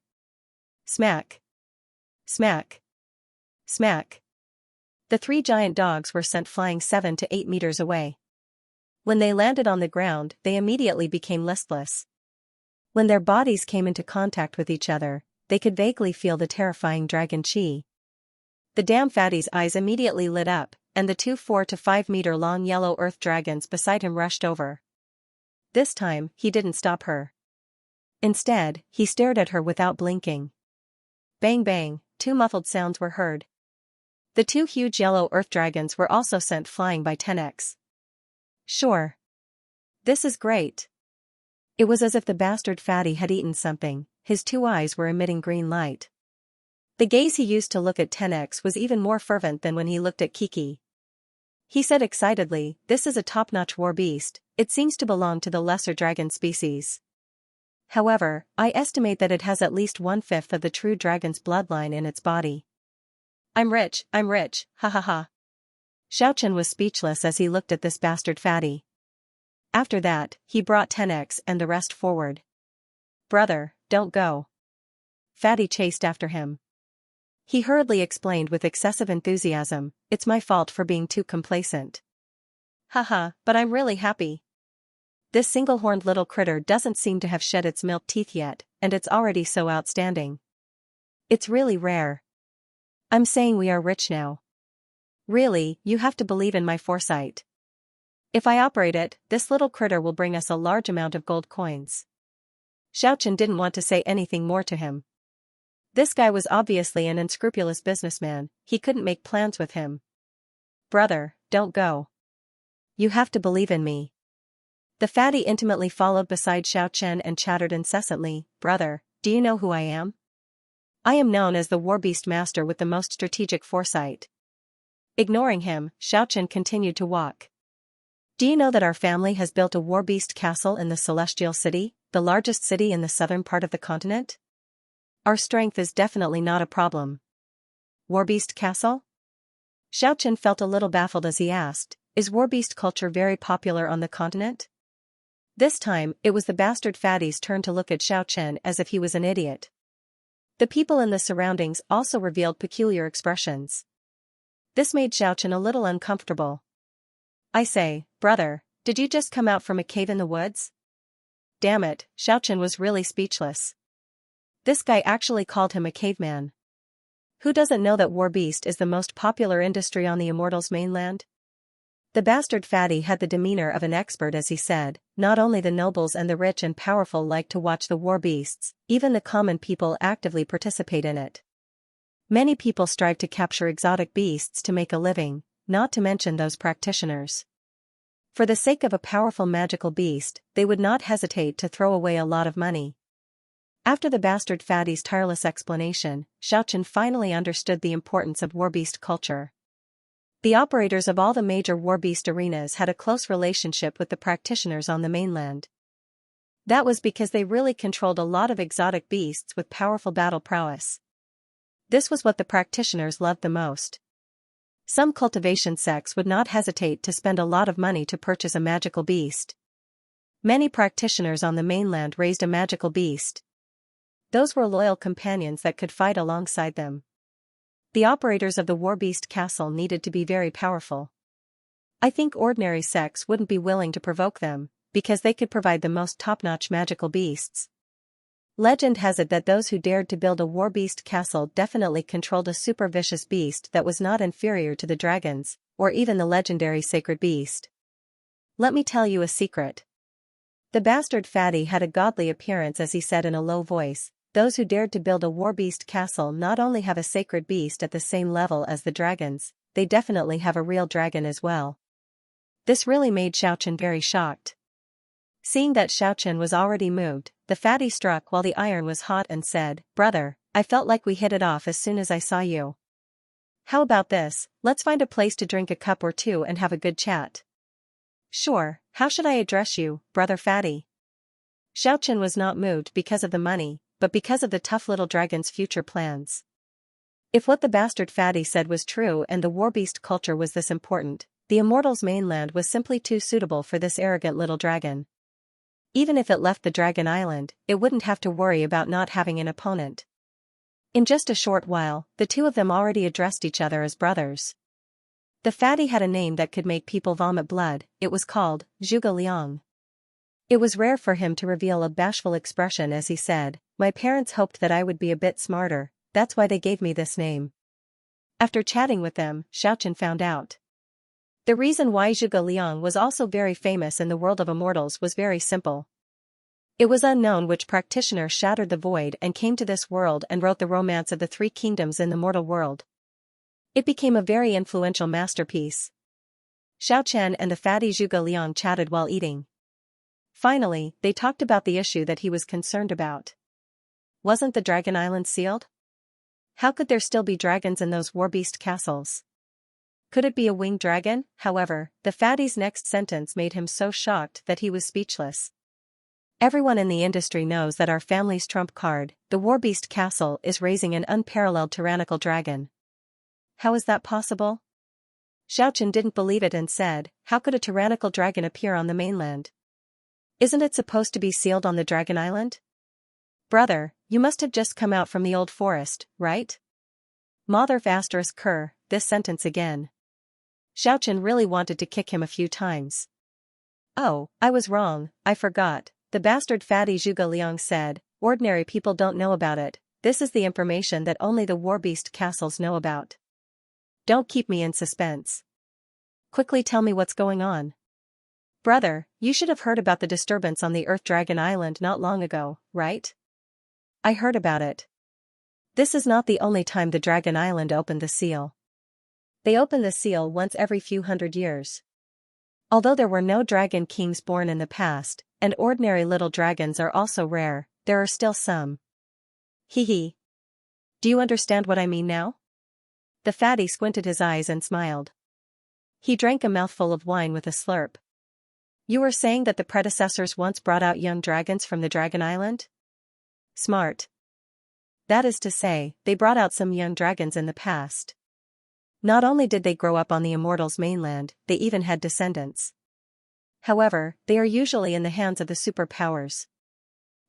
Smack! Smack! Smack! The 3 giant dogs were sent flying 7 to 8 meters away. When they landed on the ground, they immediately became listless. When their bodies came into contact with each other, they could vaguely feel the terrifying dragon chi. The damn fatty's eyes immediately lit up, and the 2 4 to 5 meter long yellow earth dragons beside him rushed over. This time, he didn't stop her. Instead, he stared at her without blinking. Bang bang, 2 muffled sounds were heard. The 2 huge yellow earth dragons were also sent flying by 10x. Sure. This is great. It was as if the bastard fatty had eaten something, his 2 eyes were emitting green light. The gaze he used to look at 10x was even more fervent than when he looked at Kiki. He said excitedly, "This is a top-notch war beast, it seems to belong to the lesser dragon species. However, I estimate that it has at least 1/5 of the true dragon's bloodline in its body." I'm rich, ha ha ha. Xiaochen was speechless as he looked at this bastard fatty. After that, he brought 10x and the rest forward. "Brother, don't go." Fatty chased after him. He hurriedly explained with excessive enthusiasm, "It's my fault for being too complacent. Haha, but I'm really happy. This single-horned little critter doesn't seem to have shed its milk teeth yet, and it's already so outstanding. It's really rare. I'm saying we are rich now. Really, you have to believe in my foresight. If I operate it, this little critter will bring us a large amount of gold coins." Xiaochen didn't want to say anything more to him. This guy was obviously an unscrupulous businessman, he couldn't make plans with him. "Brother, don't go. You have to believe in me." The fatty intimately followed beside Xiaochen and chattered incessantly, "Brother, do you know who I am? I am known as the war beast master with the most strategic foresight." Ignoring him, Xiaochen continued to walk. "Do you know that our family has built a war beast castle in the Celestial City, the largest city in the southern part of the continent? Our strength is definitely not a problem." War beast castle? Xiaochen felt a little baffled as he asked, "Is war beast culture very popular on the continent?" This time, it was the bastard fatty's turn to look at Xiaochen as if he was an idiot. The people in the surroundings also revealed peculiar expressions. This made Xiaochen a little uncomfortable. "I say, brother, did you just come out from a cave in the woods?" Damn it, Xiaochen was really speechless. This guy actually called him a caveman. Who doesn't know that war beast is the most popular industry on the Immortals mainland? The bastard fatty had the demeanor of an expert as he said, "Not only the nobles and the rich and powerful like to watch the war beasts, even the common people actively participate in it. Many people strive to capture exotic beasts to make a living, not to mention those practitioners. For the sake of a powerful magical beast, they would not hesitate to throw away a lot of money." After the bastard fatty's tireless explanation, Xiaochen finally understood the importance of war beast culture. The operators of all the major war beast arenas had a close relationship with the practitioners on the mainland. That was because they really controlled a lot of exotic beasts with powerful battle prowess. This was what the practitioners loved the most. Some cultivation sects would not hesitate to spend a lot of money to purchase a magical beast. Many practitioners on the mainland raised a magical beast. Those were loyal companions that could fight alongside them. The operators of the war beast castle needed to be very powerful. I think ordinary sects wouldn't be willing to provoke them, because they could provide the most top-notch magical beasts. Legend has it that those who dared to build a war beast castle definitely controlled a super vicious beast that was not inferior to the dragons, or even the legendary sacred beast. Let me tell you a secret. The bastard fatty had a godly appearance as he said in a low voice, "Those who dared to build a war beast castle not only have a sacred beast at the same level as the dragons, they definitely have a real dragon as well." This really made Xiaochen very shocked. Seeing that Xiaochen was already moved, the fatty struck while the iron was hot and said, "Brother, I felt like we hit it off as soon as I saw you. How about this, let's find a place to drink a cup or two and have a good chat." "Sure, how should I address you, brother fatty?" Xiaochen was not moved because of the money, but because of the tough little dragon's future plans. If what the bastard fatty said was true and the war beast culture was this important, the Immortals mainland was simply too suitable for this arrogant little dragon. Even if it left the Dragon Island, it wouldn't have to worry about not having an opponent. In just a short while, the two of them already addressed each other as brothers. The fatty had a name that could make people vomit blood. It was called Zhuge Liang. It was rare for him to reveal a bashful expression as he said, "My parents hoped that I would be a bit smarter, that's why they gave me this name." After chatting with them, Xiaochen found out. The reason why Zhuge Liang was also very famous in the world of Immortals was very simple. It was unknown which practitioner shattered the void and came to this world and wrote the romance of the three kingdoms in the mortal world. It became a very influential masterpiece. Xiaochen and the fatty Zhuge Liang chatted while eating. Finally, they talked about the issue that he was concerned about. Wasn't the Dragon Island sealed? How could there still be dragons in those war beast castles? Could it be a winged dragon? However, the fatty's next sentence made him so shocked that he was speechless. "Everyone in the industry knows that our family's trump card, the war beast castle, is raising an unparalleled tyrannical dragon. How is that possible?" Xiaochen didn't believe it and said, "How could a tyrannical dragon appear on the mainland? Isn't it supposed to be sealed on the Dragon Island?" "Brother, you must have just come out from the old forest, right?" Mother asterisk cur, this sentence again. Xiaochen really wanted to kick him a few times. "Oh, I was wrong, I forgot," the bastard fatty Zhuge Liang said, "Ordinary people don't know about it, this is the information that only the war beast castles know about. Don't keep me in suspense. Quickly tell me what's going on." "Brother, you should have heard about the disturbance on the Earth Dragon Island not long ago, right?" "I heard about it. This is not the only time the Dragon Island opened the seal. They open the seal once every few hundred years. Although there were no dragon kings born in the past, and ordinary little dragons are also rare, there are still some. Hee hee. Do you understand what I mean now? The fatty squinted his eyes and smiled. He drank a mouthful of wine with a slurp. You were saying that the predecessors once brought out young dragons from the Dragon Island? Smart. That is to say, they brought out some young dragons in the past. Not only did they grow up on the Immortals mainland, they even had descendants. However, they are usually in the hands of the superpowers.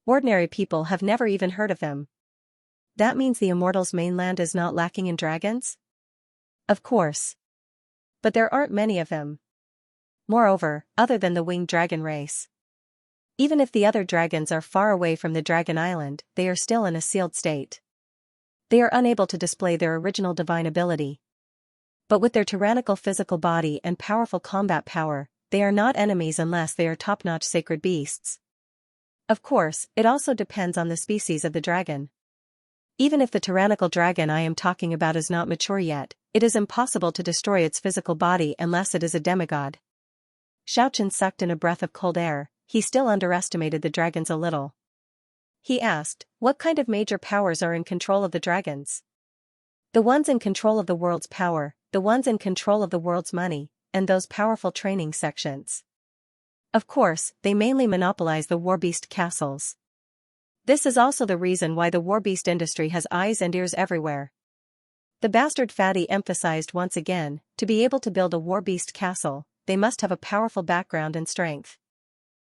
Ordinary people have never even heard of them. That means the Immortals mainland is not lacking in dragons? Of course. But there aren't many of them. Moreover, other than the winged dragon race. Even if the other dragons are far away from the Dragon Island, they are still in a sealed state. They are unable to display their original divine ability. But with their tyrannical physical body and powerful combat power, they are not enemies unless they are top-notch sacred beasts. Of course, it also depends on the species of the dragon. Even if the tyrannical dragon I am talking about is not mature yet, it is impossible to destroy its physical body unless it is a demigod. Xiaochen sucked in a breath of cold air. He still underestimated the dragons a little. He asked, what kind of major powers are in control of the dragons? The ones in control of the world's power, the ones in control of the world's money, and those powerful training sections. Of course, they mainly monopolize the warbeast castles. This is also the reason why the warbeast industry has eyes and ears everywhere. The bastard fatty emphasized once again, to be able to build a warbeast castle, they must have a powerful background and strength.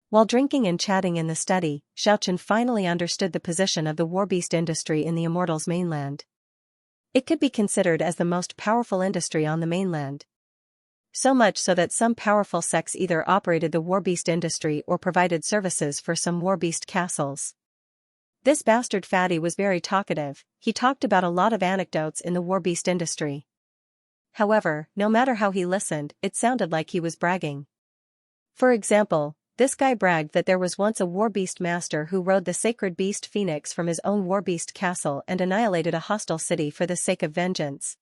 While drinking and chatting in the study, Xiaochen finally understood the position of the warbeast industry in the Immortals mainland. It could be considered as the most powerful industry on the mainland. So much so that some powerful sects either operated the warbeast industry or provided services for some warbeast castles. This bastard fatty was very talkative. He talked about a lot of anecdotes in the warbeast industry. However, no matter how he listened, it sounded like he was bragging. For example, this guy bragged that there was once a warbeast master who rode the sacred beast Phoenix from his own warbeast castle and annihilated a hostile city for the sake of vengeance.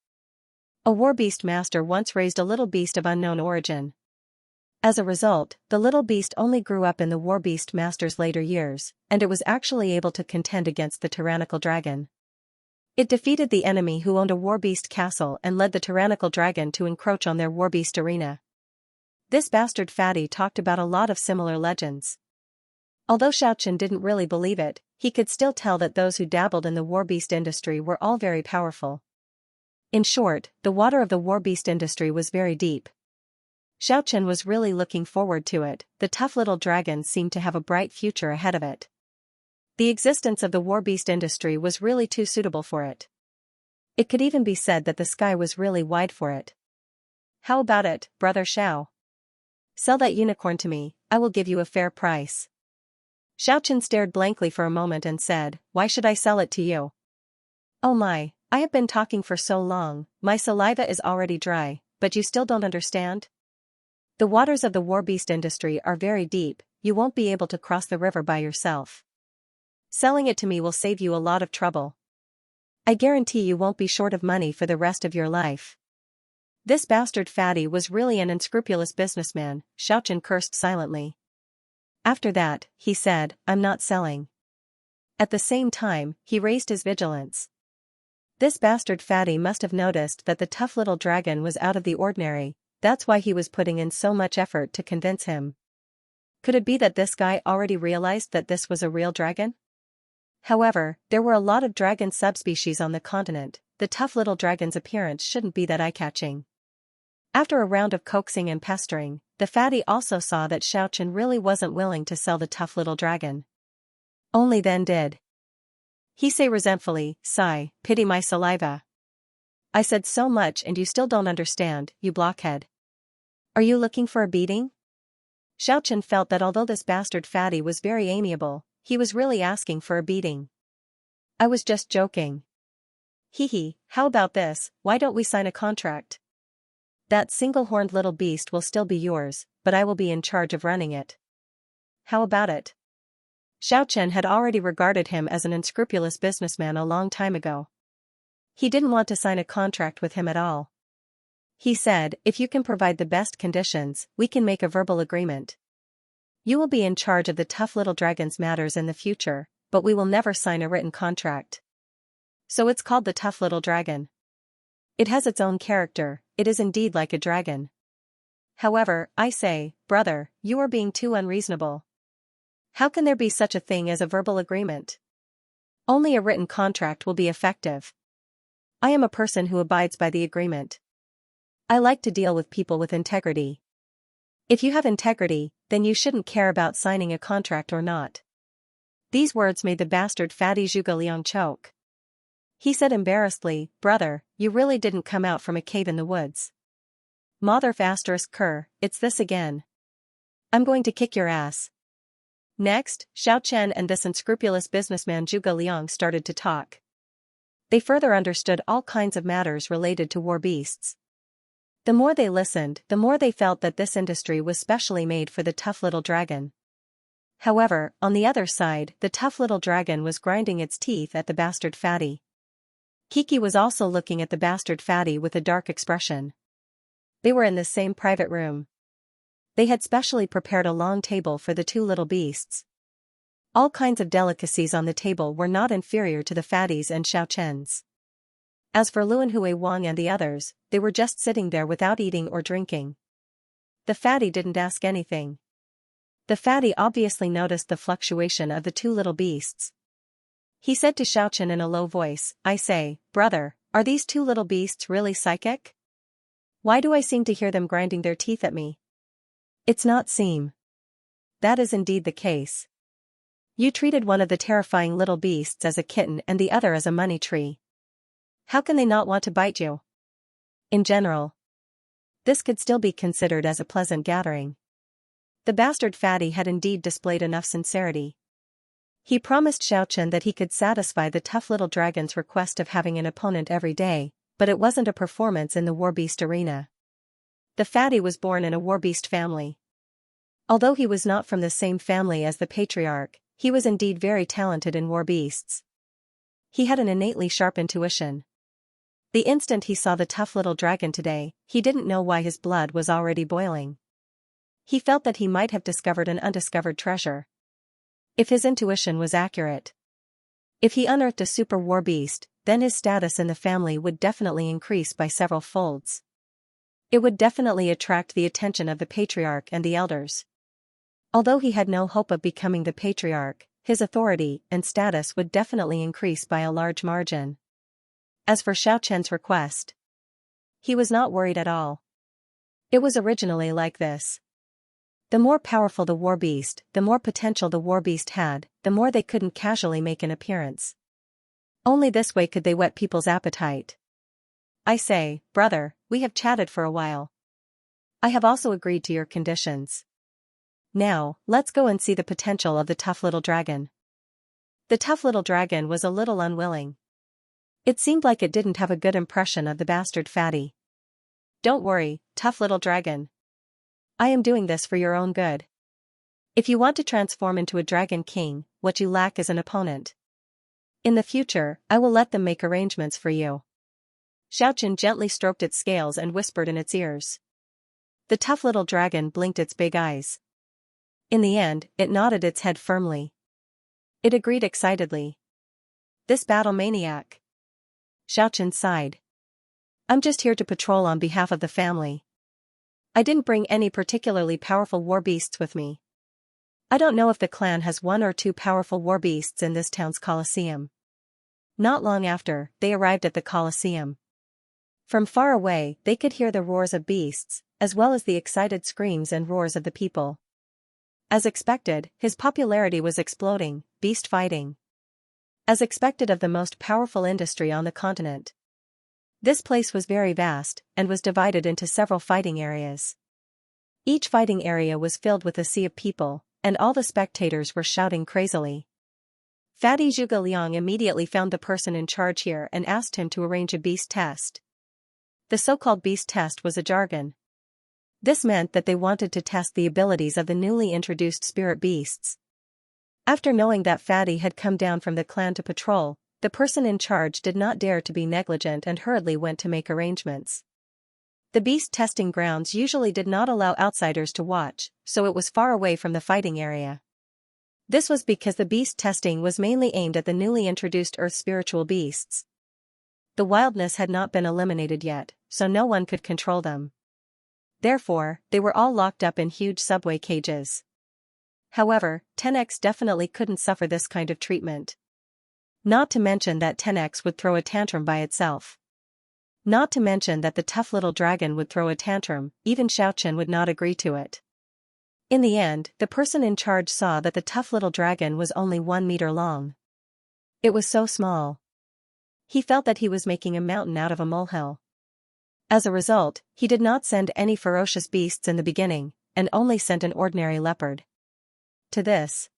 A warbeast master once raised a little beast of unknown origin. As a result, the little beast only grew up in the warbeast master's later years, and it was actually able to contend against the tyrannical dragon. It defeated the enemy who owned a warbeast castle and led the tyrannical dragon to encroach on their warbeast arena. This bastard fatty talked about a lot of similar legends. Although Xiaochen didn't really believe it, he could still tell that those who dabbled in the warbeast industry were all very powerful. In short, the water of the warbeast industry was very deep. Xiaochen was really looking forward to it. The tough little dragon seemed to have a bright future ahead of it. The existence of the warbeast industry was really too suitable for it. It could even be said that the sky was really wide for it. How about it, brother Xiao? Sell that unicorn to me, I will give you a fair price. Xiaochen stared blankly for a moment and said, why should I sell it to you? Oh my, I have been talking for so long, my saliva is already dry, but you still don't understand? The waters of the warbeast industry are very deep, you won't be able to cross the river by yourself. Selling it to me will save you a lot of trouble. I guarantee you won't be short of money for the rest of your life. This bastard fatty was really an unscrupulous businessman. Xiaochen cursed silently. After that, he said, I'm not selling. At the same time, he raised his vigilance. This bastard fatty must have noticed that the tough little dragon was out of the ordinary, that's why he was putting in so much effort to convince him. Could it be that this guy already realized that this was a real dragon? However, there were a lot of dragon subspecies on the continent, the tough little dragon's appearance shouldn't be that eye-catching. After a round of coaxing and pestering, the fatty also saw that Xiaochen really wasn't willing to sell the tough little dragon. Only then did he say resentfully, sigh, pity my saliva. I said so much and you still don't understand, you blockhead. Are you looking for a beating? Xiaochen felt that although this bastard fatty was very amiable, he was really asking for a beating. I was just joking. Hee hee, how about this, why don't we sign a contract? That single-horned little beast will still be yours, but I will be in charge of running it. How about it? Xiaochen had already regarded him as an unscrupulous businessman a long time ago. He didn't want to sign a contract with him at all. He said, if you can provide the best conditions, we can make a verbal agreement. You will be in charge of the tough little dragon's matters in the future, but we will never sign a written contract. So it's called the tough little dragon. It has its own character, it is indeed like a dragon. However, I say, brother, you are being too unreasonable. How can there be such a thing as a verbal agreement? Only a written contract will be effective. I am a person who abides by the agreement. I like to deal with people with integrity. If you have integrity, then you shouldn't care about signing a contract or not. These words made the bastard fatty Zhuge Liang choke. He said embarrassedly, brother, you really didn't come out from a cave in the woods. Mother asterisk cur, it's this again. I'm going to kick your ass. Next, Xiaochen and this unscrupulous businessman Zhuge Liang started to talk. They further understood all kinds of matters related to war beasts. The more they listened, the more they felt that this industry was specially made for the tough little dragon. However, on the other side, the tough little dragon was grinding its teeth at the bastard fatty. Kiki was also looking at the bastard fatty with a dark expression. They were in the same private room. They had specially prepared a long table for the two little beasts. All kinds of delicacies on the table were not inferior to the fatties and Xiaochens. As for Luanhui Wang and the others, they were just sitting there without eating or drinking. The fatty didn't ask anything. The fatty obviously noticed the fluctuation of the two little beasts. He said to Xiaochen in a low voice, I say, brother, are these two little beasts really psychic? Why do I seem to hear them grinding their teeth at me? It's not seem. That is indeed the case. You treated one of the terrifying little beasts as a kitten and the other as a money tree. How can they not want to bite you? In general, this could still be considered as a pleasant gathering. The bastard fatty had indeed displayed enough sincerity. He promised Xiaochen that he could satisfy the tough little dragon's request of having an opponent every day, but it wasn't a performance in the warbeast arena. The fatty was born in a warbeast family. Although he was not from the same family as the patriarch, he was indeed very talented in warbeasts. He had an innately sharp intuition. The instant he saw the tough little dragon today, he didn't know why his blood was already boiling. He felt that he might have discovered an undiscovered treasure. If his intuition was accurate. If he unearthed a super warbeast, then his status in the family would definitely increase by several folds. It would definitely attract the attention of the patriarch and the elders. Although he had no hope of becoming the patriarch, his authority and status would definitely increase by a large margin. As for Xiaochen's request, he was not worried at all. It was originally like this. The more powerful the warbeast, the more potential the warbeast had, the more they couldn't casually make an appearance. Only this way could they whet people's appetite. I say, brother, we have chatted for a while. I have also agreed to your conditions. Now, let's go and see the potential of the tough little dragon. The tough little dragon was a little unwilling. It seemed like it didn't have a good impression of the bastard fatty. Don't worry, tough little dragon. I am doing this for your own good. If you want to transform into a dragon king, what you lack is an opponent. In the future, I will let them make arrangements for you. Xiaochen gently stroked its scales and whispered in its ears. The tough little dragon blinked its big eyes. In the end, it nodded its head firmly. It agreed excitedly. This battle maniac. Xiaochen sighed. I'm just here to patrol on behalf of the family. I didn't bring any particularly powerful warbeasts with me. I don't know if the clan has one or two powerful warbeasts in this town's Colosseum. Not long after, they arrived at the Colosseum. From far away, they could hear the roars of beasts, as well as the excited screams and roars of the people. As expected, his popularity was exploding, beast fighting. As expected of the most powerful industry on the continent. This place was very vast, and was divided into several fighting areas. Each fighting area was filled with a sea of people, and all the spectators were shouting crazily. Fatty Zhuge Liang immediately found the person in charge here and asked him to arrange a beast test. The so-called beast test was a jargon. This meant that they wanted to test the abilities of the newly introduced spirit beasts. After knowing that Fatty had come down from the clan to patrol, the person in charge did not dare to be negligent and hurriedly went to make arrangements. The beast testing grounds usually did not allow outsiders to watch, so it was far away from the fighting area. This was because the beast testing was mainly aimed at the newly introduced Earth spiritual beasts. The wildness had not been eliminated yet, so no one could control them. Therefore, they were all locked up in huge subway cages. However, 10X definitely couldn't suffer this kind of treatment. Not to mention that 10X would throw a tantrum by itself. Not to mention that the tough little dragon would throw a tantrum, even Xiaochen would not agree to it. In the end, the person in charge saw that the tough little dragon was only 1 meter long. It was so small. He felt that he was making a mountain out of a molehill. As a result, he did not send any ferocious beasts in the beginning, and only sent an ordinary leopard. To this,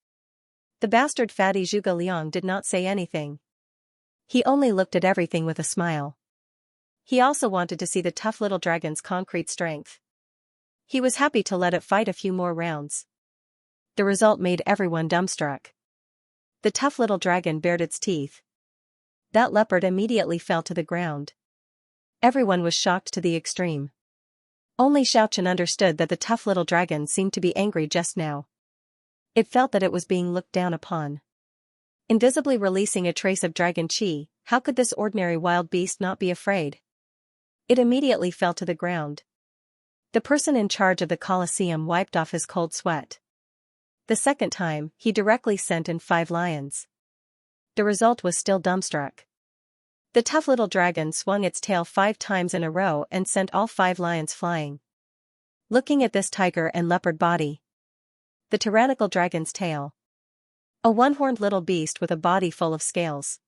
the bastard fatty Zhuge Liang did not say anything. He only looked at everything with a smile. He also wanted to see the tough little dragon's concrete strength. He was happy to let it fight a few more rounds. The result made everyone dumbstruck. The tough little dragon bared its teeth. That leopard immediately fell to the ground. Everyone was shocked to the extreme. Only Xiaochen understood that the tough little dragon seemed to be angry just now. It felt that it was being looked down upon. Invisibly releasing a trace of dragon qi, how could this ordinary wild beast not be afraid? It immediately fell to the ground. The person in charge of the Colosseum wiped off his cold sweat. The second time, he directly sent in 5 lions. The result was still dumbstruck. The tough little dragon swung its tail 5 times in a row and sent all 5 lions flying. Looking at this tiger and leopard body. The tyrannical dragon's tail. A one-horned little beast with a body full of scales.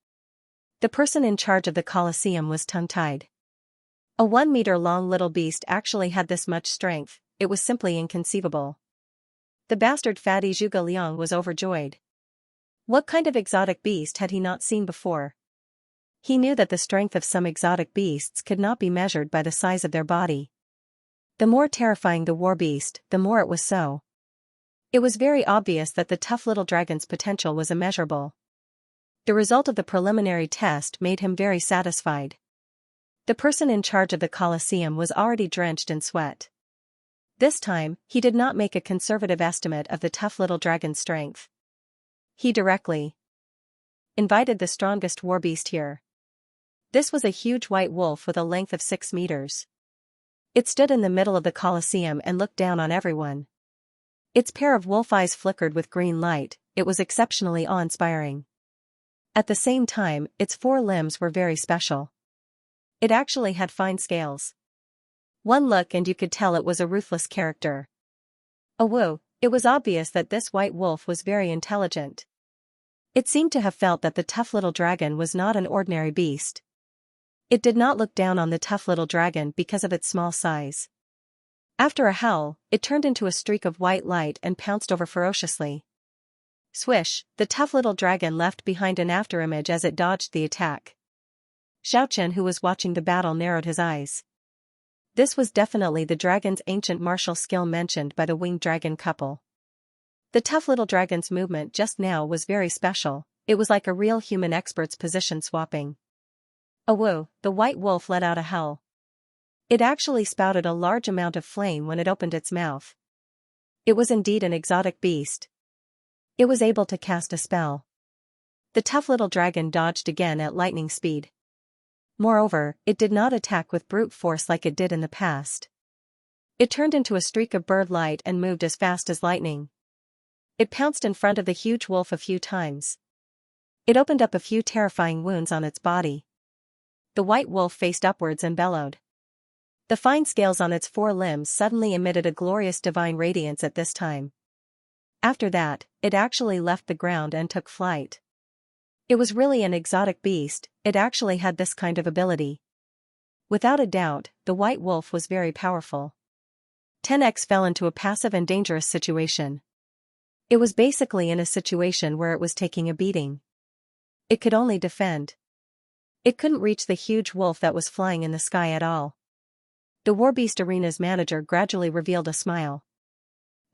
The person in charge of the Colosseum was tongue-tied. A 1 meter long little beast actually had this much strength, it was simply inconceivable. The bastard fatty Zhuge Liang was overjoyed. What kind of exotic beast had he not seen before? He knew that the strength of some exotic beasts could not be measured by the size of their body. The more terrifying the war beast, the more it was so. It was very obvious that the tough little dragon's potential was immeasurable. The result of the preliminary test made him very satisfied. The person in charge of the Colosseum was already drenched in sweat. This time, he did not make a conservative estimate of the tough little dragon's strength. He directly invited the strongest war beast here. This was a huge white wolf with a length of 6 meters. It stood in the middle of the Colosseum and looked down on everyone. Its pair of wolf eyes flickered with green light, it was exceptionally awe-inspiring. At the same time, its 4 limbs were very special. It actually had fine scales. One look and you could tell it was a ruthless character. Oh whoa, it was obvious that this white wolf was very intelligent. It seemed to have felt that the tough little dragon was not an ordinary beast. It did not look down on the tough little dragon because of its small size. After a howl, it turned into a streak of white light and pounced over ferociously. Swish, the tough little dragon left behind an afterimage as it dodged the attack. Xiaochen, who was watching the battle, narrowed his eyes. This was definitely the dragon's ancient martial skill mentioned by the winged dragon couple. The tough little dragon's movement just now was very special, it was like a real human expert's position swapping. Oh whoa, the white wolf let out a howl. It actually spouted a large amount of flame when it opened its mouth. It was indeed an exotic beast. It was able to cast a spell. The tough little dragon dodged again at lightning speed. Moreover, it did not attack with brute force like it did in the past. It turned into a streak of bird light and moved as fast as lightning. It pounced in front of the huge wolf a few times. It opened up a few terrifying wounds on its body. The white wolf faced upwards and bellowed. The fine scales on its 4 limbs suddenly emitted a glorious divine radiance at this time. After that, it actually left the ground and took flight. It was really an exotic beast, it actually had this kind of ability. Without a doubt, the white wolf was very powerful. 10X fell into a passive and dangerous situation. It was basically in a situation where it was taking a beating. It could only defend. It couldn't reach the huge wolf that was flying in the sky at all. The Warbeast Arena's manager gradually revealed a smile.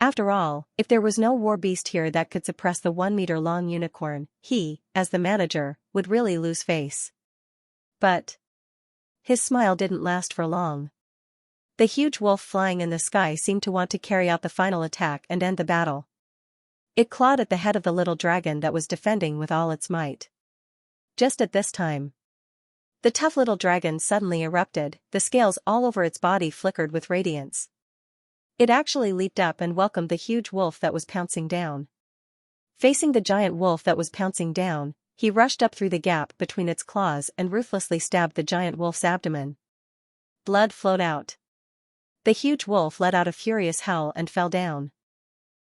After all, if there was no war beast here that could suppress the 1 meter long unicorn, he, as the manager, would really lose face. But his smile didn't last for long. The huge wolf flying in the sky seemed to want to carry out the final attack and end the battle. It clawed at the head of the little dragon that was defending with all its might. Just at this time, the tough little dragon suddenly erupted, the scales all over its body flickered with radiance. It actually leaped up and welcomed the huge wolf that was pouncing down. Facing the giant wolf that was pouncing down, he rushed up through the gap between its claws and ruthlessly stabbed the giant wolf's abdomen. Blood flowed out. The huge wolf let out a furious howl and fell down.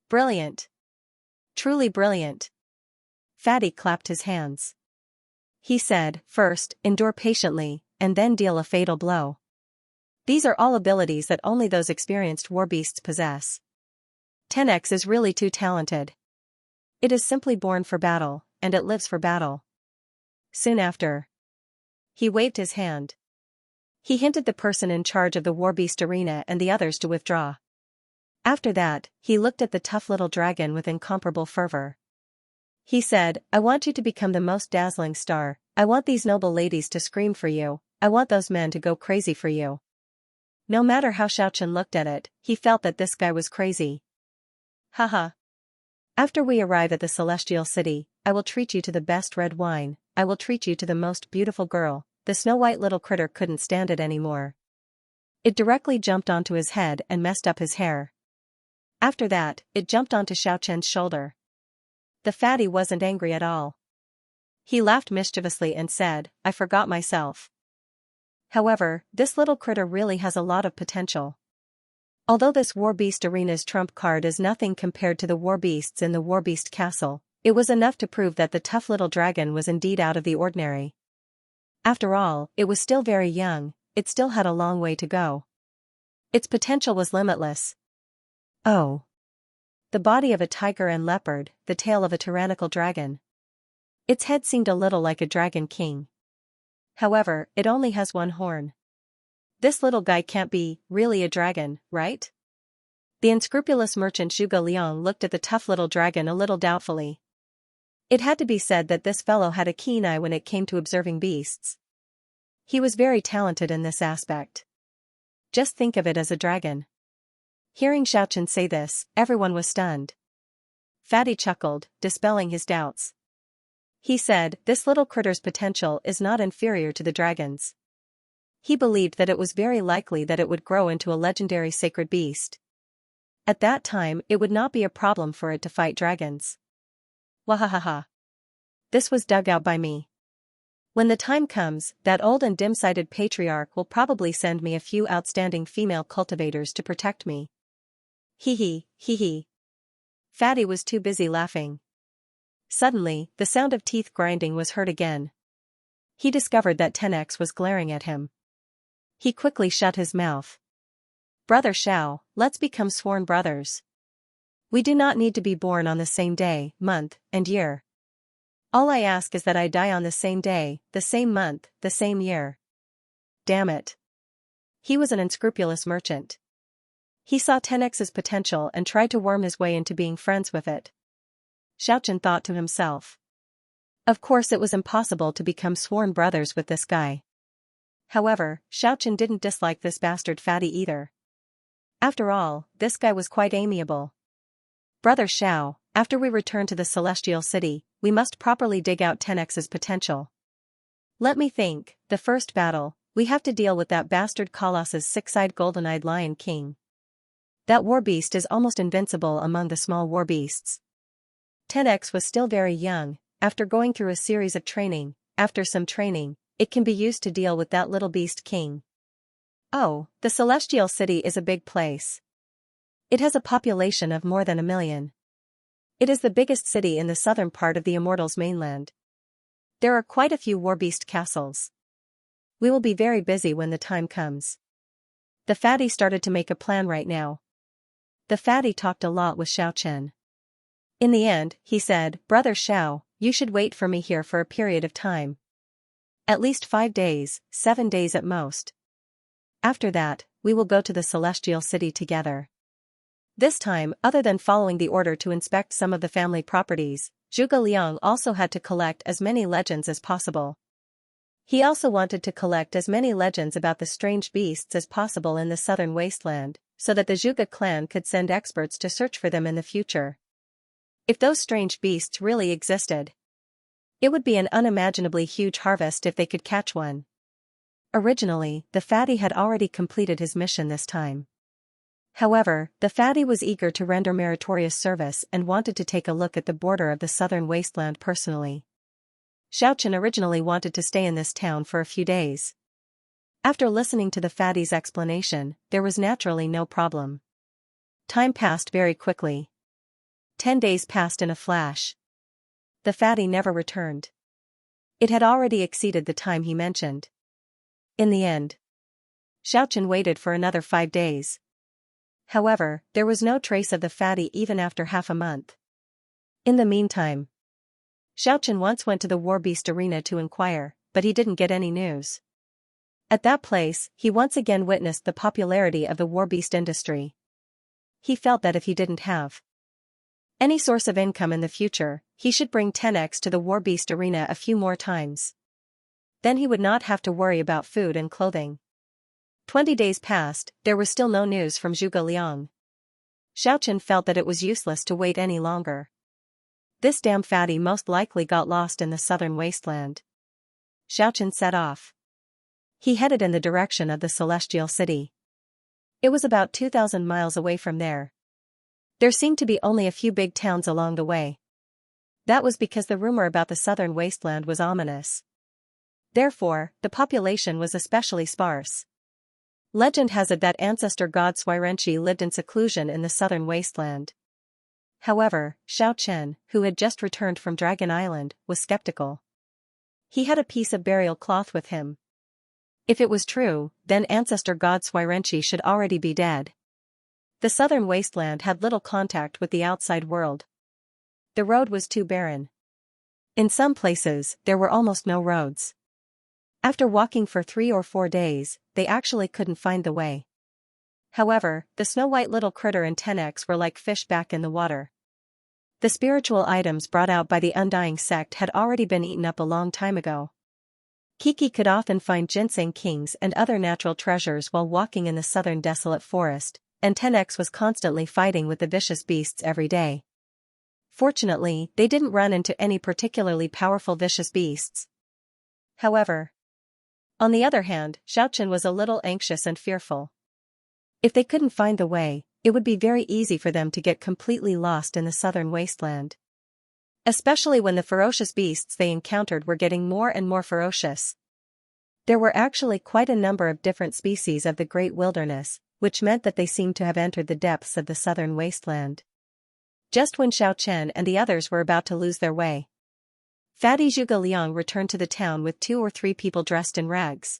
Brilliant. Truly brilliant. Fatty clapped his hands. He said, first, endure patiently, and then deal a fatal blow. These are all abilities that only those experienced war beasts possess. 10x is really too talented. It is simply born for battle, and it lives for battle. Soon after, he waved his hand. He hinted the person in charge of the war beast arena and the others to withdraw. After that, he looked at the tough little dragon with incomparable fervor. He said, I want you to become the most dazzling star, I want these noble ladies to scream for you, I want those men to go crazy for you. No matter how Xiaochen looked at it, he felt that this guy was crazy. Haha. After we arrive at the celestial city, I will treat you to the best red wine, I will treat you to the most beautiful girl. The snow-white little critter couldn't stand it anymore. It directly jumped onto his head and messed up his hair. After that, it jumped onto Xiaochen's shoulder. The fatty wasn't angry at all. He laughed mischievously and said, I forgot myself. However, this little critter really has a lot of potential. Although this war beast arena's trump card is nothing compared to the war beasts in the war beast castle, it was enough to prove that the tough little dragon was indeed out of the ordinary. After all, it was still very young, it still had a long way to go. Its potential was limitless. Oh. The body of a tiger and leopard, the tail of a tyrannical dragon. Its head seemed a little like a dragon king. However, it only has one horn. This little guy can't be really a dragon, right? The unscrupulous merchant Zhuge Liang looked at the tough little dragon a little doubtfully. It had to be said that this fellow had a keen eye when it came to observing beasts. He was very talented in this aspect. Just think of it as a dragon. Hearing Xiaochen say this, everyone was stunned. Fatty chuckled, dispelling his doubts. He said, this little critter's potential is not inferior to the dragon's. He believed that it was very likely that it would grow into a legendary sacred beast. At that time, it would not be a problem for it to fight dragons. Wahahaha. This was dug out by me. When the time comes, that old and dim-sighted patriarch will probably send me a few outstanding female cultivators to protect me. Hee hee. Fatty was too busy laughing. Suddenly, the sound of teeth grinding was heard again. He discovered that 10x was glaring at him. He quickly shut his mouth. Brother Xiao, let's become sworn brothers. We do not need to be born on the same day, month, and year. All I ask is that I die on the same day, the same month, the same year. Damn it. He was an unscrupulous merchant. He saw 10x's potential and tried to worm his way into being friends with it. Xiaochen thought to himself. Of course it was impossible to become sworn brothers with this guy. However, Xiaochen didn't dislike this bastard fatty either. After all, this guy was quite amiable. Brother Xiao, after we return to the celestial city, we must properly dig out 10x's potential. Let me think, the first battle, we have to deal with that bastard Colossus six-eyed golden-eyed lion king. That war beast is almost invincible among the small war beasts. 10x was still very young, after going through a series of training, after some training, it can be used to deal with that little beast king. Oh, the celestial city is a big place. It has a population of more than 1 million. It is the biggest city in the southern part of the Immortals mainland. There are quite a few warbeast castles. We will be very busy when the time comes. The fatty started to make a plan right now. The fatty talked a lot with Xiaochen. In the end, he said, Brother Xiao, you should wait for me here for a period of time. At least 5 days, 7 days at most. After that, we will go to the celestial city together. This time, other than following the order to inspect some of the family properties, Zhuge Liang also had to collect as many legends as possible. He also wanted to collect as many legends about the strange beasts as possible in the southern wasteland, so that the Zhuge clan could send experts to search for them in the future. If those strange beasts really existed, it would be an unimaginably huge harvest if they could catch one. Originally, the fatty had already completed his mission this time. However, the fatty was eager to render meritorious service and wanted to take a look at the border of the southern wasteland personally. Xiaochen originally wanted to stay in this town for a few days. After listening to the fatty's explanation, there was naturally no problem. Time passed very quickly. 10 days passed in a flash. The fatty never returned. It had already exceeded the time he mentioned. In the end, Xiaochen waited for another 5 days. However, there was no trace of the fatty even after half a month. In the meantime, Xiaochen once went to the war beast arena to inquire, but he didn't get any news. At that place, he once again witnessed the popularity of the war beast industry. He felt that if he didn't have any source of income in the future, he should bring 10x to the war beast arena a few more times. Then he would not have to worry about food and clothing. 20 days passed, there was still no news from Zhuge Liang. Xiaochen felt that it was useless to wait any longer. This damn fatty most likely got lost in the southern wasteland. Xiaochen set off. He headed in the direction of the celestial city. It was about 2,000 miles away from there. There seemed to be only a few big towns along the way. That was because the rumor about the southern wasteland was ominous. Therefore, the population was especially sparse. Legend has it that ancestor god Xianxia lived in seclusion in the southern wasteland. However, Xiaochen, who had just returned from Dragon Island, was skeptical. He had a piece of burial cloth with him. If it was true, then ancestor god Xianxia should already be dead. The southern wasteland had little contact with the outside world. The road was too barren. In some places, there were almost no roads. After walking for 3 or 4 days, they actually couldn't find the way. However, the snow-white little critter and 10x were like fish back in the water. The spiritual items brought out by the Undying sect had already been eaten up a long time ago. Kiki could often find ginseng kings and other natural treasures while walking in the southern desolate forest, and 10x was constantly fighting with the vicious beasts every day. Fortunately, they didn't run into any particularly powerful vicious beasts. However, on the other hand, Xiaochen was a little anxious and fearful. If they couldn't find the way, it would be very easy for them to get completely lost in the southern wasteland. Especially when the ferocious beasts they encountered were getting more and more ferocious. There were actually quite a number of different species of the great wilderness, which meant that they seemed to have entered the depths of the southern wasteland. Just when Xiaochen and the others were about to lose their way, fatty Zhuge Liang returned to the town with 2 or 3 people dressed in rags.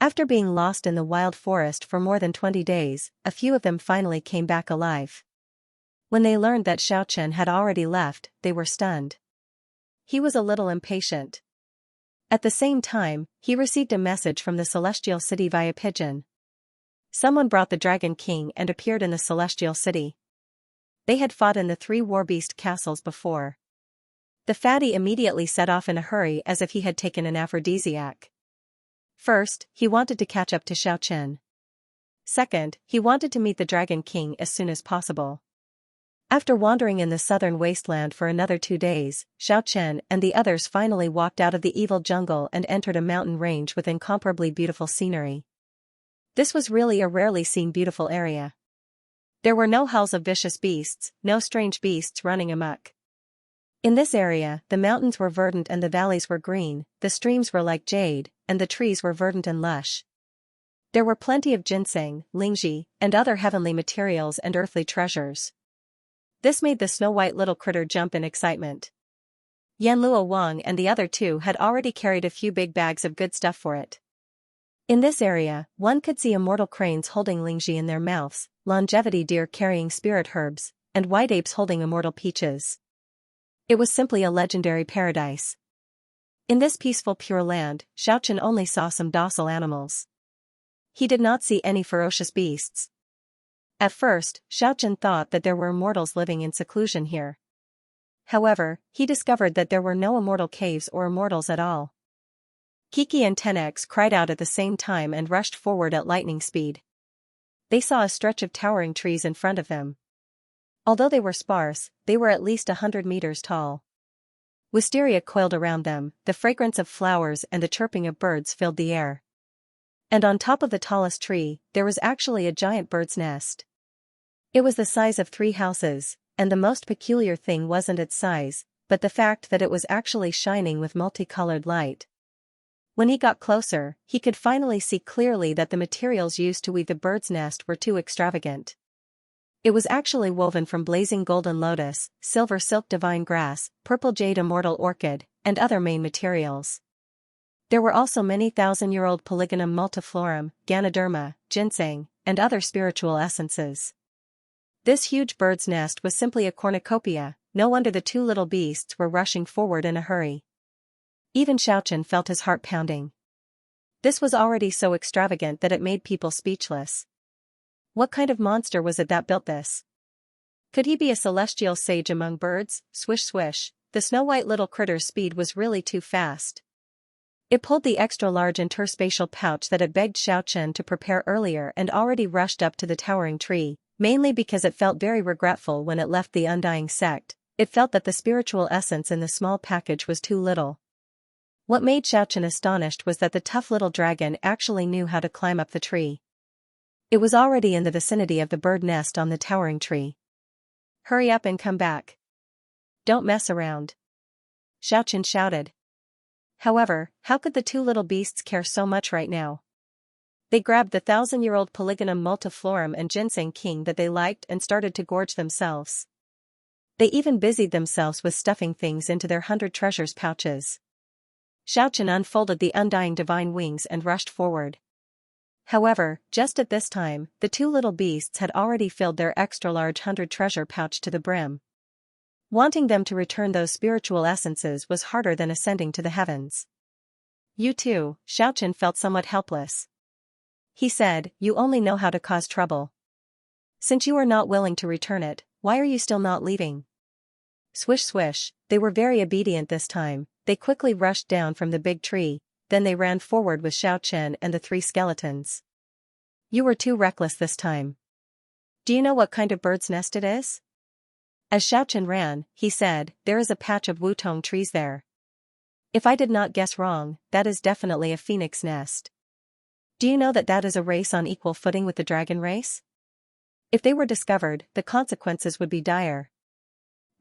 After being lost in the wild forest for more than 20 days, a few of them finally came back alive. When they learned that Xiaochen had already left, they were stunned. He was a little impatient. At the same time, he received a message from the celestial city via pigeon. Someone brought the Dragon King and appeared in the celestial city. They had fought in the 3 war beast castles before. The fatty immediately set off in a hurry as if he had taken an aphrodisiac. First, he wanted to catch up to Xiaochen. Second, he wanted to meet the Dragon King as soon as possible. After wandering in the southern wasteland for another 2 days, Xiaochen and the others finally walked out of the evil jungle and entered a mountain range with incomparably beautiful scenery. This was really a rarely seen beautiful area. There were no howls of vicious beasts, no strange beasts running amok. In this area, the mountains were verdant and the valleys were green, the streams were like jade, and the trees were verdant and lush. There were plenty of ginseng, lingzhi, and other heavenly materials and earthly treasures. This made the snow-white little critter jump in excitement. Yanluo Wang and the other 2 had already carried a few big bags of good stuff for it. In this area, one could see immortal cranes holding lingzhi in their mouths, longevity deer carrying spirit herbs, and white apes holding immortal peaches. It was simply a legendary paradise. In this peaceful pure land, Xiaochen only saw some docile animals. He did not see any ferocious beasts. At first, Xiaochen thought that there were immortals living in seclusion here. However, he discovered that there were no immortal caves or immortals at all. Kiki and 10x cried out at the same time and rushed forward at lightning speed. They saw a stretch of towering trees in front of them. Although they were sparse, they were at least 100 meters tall. Wisteria coiled around them, the fragrance of flowers and the chirping of birds filled the air. And on top of the tallest tree, there was actually a giant bird's nest. It was the size of 3 houses, and the most peculiar thing wasn't its size, but the fact that it was actually shining with multicolored light. When he got closer, he could finally see clearly that the materials used to weave the bird's nest were too extravagant. It was actually woven from blazing golden lotus, silver silk divine grass, purple jade immortal orchid, and other main materials. There were also many thousand-year-old polygonum multiflorum, ganoderma, ginseng, and other spiritual essences. This huge bird's nest was simply a cornucopia. No wonder the 2 little beasts were rushing forward in a hurry. Even Xiaochen felt his heart pounding. This was already so extravagant that it made people speechless. What kind of monster was it that built this? Could he be a celestial sage among birds? Swish swish, the snow-white little critter's speed was really too fast. It pulled the extra-large interspatial pouch that it begged Xiaochen to prepare earlier and already rushed up to the towering tree, mainly because it felt very regretful when it left the undying sect. It felt that the spiritual essence in the small package was too little. What made Xiaochen astonished was that the tough little dragon actually knew how to climb up the tree. It was already in the vicinity of the bird nest on the towering tree. Hurry up and come back. Don't mess around. Xiaochen shouted. However, how could the 2 little beasts care so much right now? They grabbed the 1,000-year-old polygonum multiflorum and ginseng king that they liked and started to gorge themselves. They even busied themselves with stuffing things into their 100 treasures pouches. Xiaochen unfolded the undying divine wings and rushed forward. However, just at this time, the 2 little beasts had already filled their extra-large 100 treasure pouch to the brim. Wanting them to return those spiritual essences was harder than ascending to the heavens. You too, Xiaochen felt somewhat helpless. He said, you only know how to cause trouble. Since you are not willing to return it, why are you still not leaving? Swish swish, they were very obedient this time. They quickly rushed down from the big tree, then they ran forward with Xiaochen and the 3 skeletons. You were too reckless this time. Do you know what kind of bird's nest it is? As Xiaochen ran, he said, there is a patch of wutong trees there. If I did not guess wrong, that is definitely a phoenix nest. Do you know that that is a race on equal footing with the dragon race? If they were discovered, the consequences would be dire.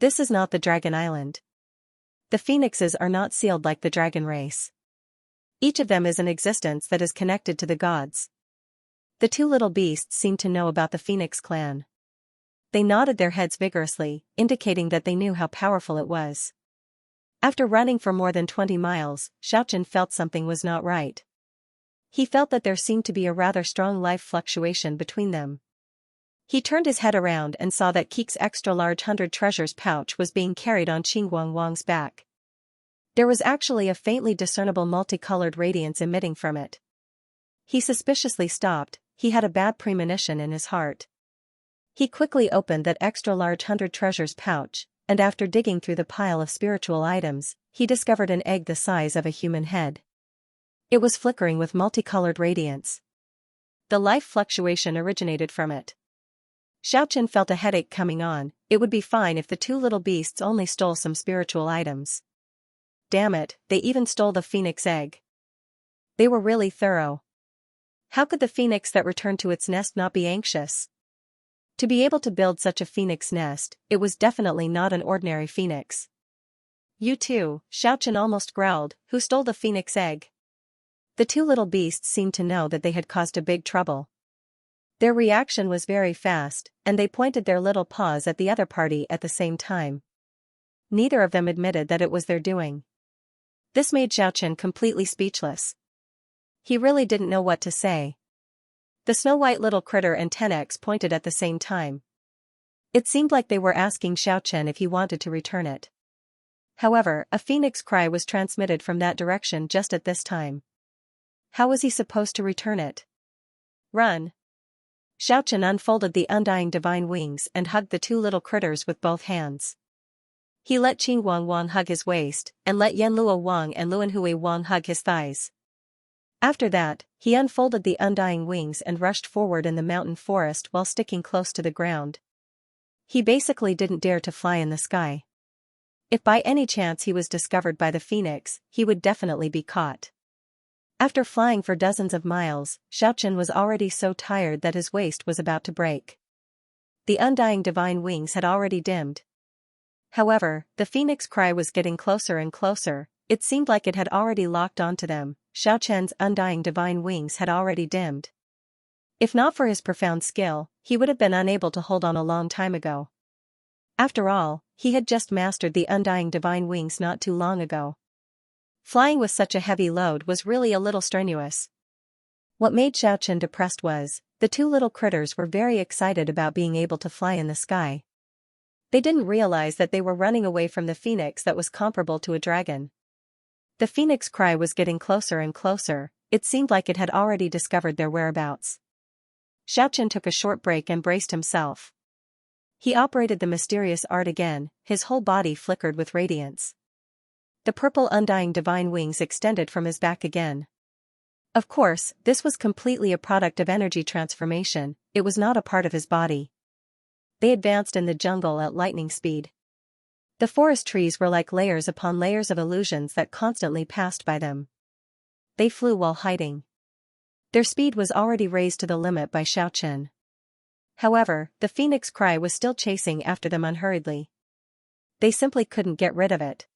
This is not the Dragon Island. The phoenixes are not sealed like the dragon race. Each of them is an existence that is connected to the gods. The 2 little beasts seemed to know about the phoenix clan. They nodded their heads vigorously, indicating that they knew how powerful it was. After running for more than 20 miles, Xiaochen felt something was not right. He felt that there seemed to be a rather strong life fluctuation between them. He turned his head around and saw that Keek's extra-large 100 treasures pouch was being carried on Qingguang Wang's back. There was actually a faintly discernible multicolored radiance emitting from it. He suspiciously stopped. He had a bad premonition in his heart. He quickly opened that extra-large 100 treasures pouch, and after digging through the pile of spiritual items, he discovered an egg the size of a human head. It was flickering with multicolored radiance. The life fluctuation originated from it. Xiaochen felt a headache coming on. It would be fine if the 2 little beasts only stole some spiritual items. Damn it, they even stole the phoenix egg. They were really thorough. How could the phoenix that returned to its nest not be anxious? To be able to build such a phoenix nest, it was definitely not an ordinary phoenix. You too, Xiaochen almost growled, who stole the phoenix egg? The 2 little beasts seemed to know that they had caused a big trouble. Their reaction was very fast, and they pointed their little paws at the other party at the same time. Neither of them admitted that it was their doing. This made Xiaochen completely speechless. He really didn't know what to say. The snow-white little critter and 10x pointed at the same time. It seemed like they were asking Xiaochen if he wanted to return it. However, a phoenix cry was transmitted from that direction just at this time. How was he supposed to return it? Run! Xiaochen unfolded the undying divine wings and hugged the 2 little critters with both hands. He let Qingguang Wang hug his waist, and let Yanluo Wang and Luanhui Wang hug his thighs. After that, he unfolded the undying wings and rushed forward in the mountain forest while sticking close to the ground. He basically didn't dare to fly in the sky. If by any chance he was discovered by the phoenix, he would definitely be caught. After flying for dozens of miles, Xiaochen was already so tired that his waist was about to break. The undying divine wings had already dimmed. However, the phoenix cry was getting closer and closer. It seemed like it had already locked onto them. Xiaochen's undying divine wings had already dimmed. If not for his profound skill, he would have been unable to hold on a long time ago. After all, he had just mastered the undying divine wings not too long ago. Flying with such a heavy load was really a little strenuous. What made Xiaochen depressed was, the two little critters were very excited about being able to fly in the sky. They didn't realize that they were running away from the phoenix that was comparable to a dragon. The phoenix cry was getting closer and closer. It seemed like it had already discovered their whereabouts. Xiaochen took a short break and braced himself. He operated the mysterious art again, his whole body flickered with radiance. The purple undying divine wings extended from his back again. Of course, this was completely a product of energy transformation, it was not a part of his body. They advanced in the jungle at lightning speed. The forest trees were like layers upon layers of illusions that constantly passed by them. They flew while hiding. Their speed was already raised to the limit by Xiaochen. However, the phoenix cry was still chasing after them unhurriedly. They simply couldn't get rid of it.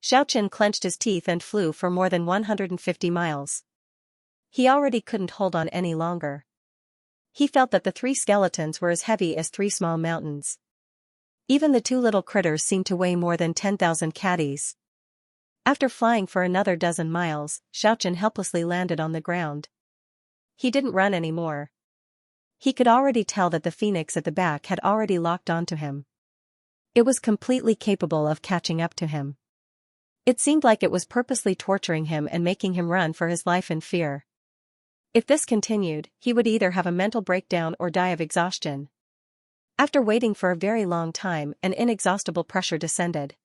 Xiaochen clenched his teeth and flew for more than 150 miles. He already couldn't hold on any longer. He felt that the three skeletons were as heavy as 3 small mountains. Even the two little critters seemed to weigh more than 10,000 catties. After flying for another dozen miles, Xiaochen helplessly landed on the ground. He didn't run anymore. He could already tell that the phoenix at the back had already locked onto him. It was completely capable of catching up to him. It seemed like it was purposely torturing him and making him run for his life in fear. If this continued, he would either have a mental breakdown or die of exhaustion. After waiting for a very long time, an inexhaustible pressure descended.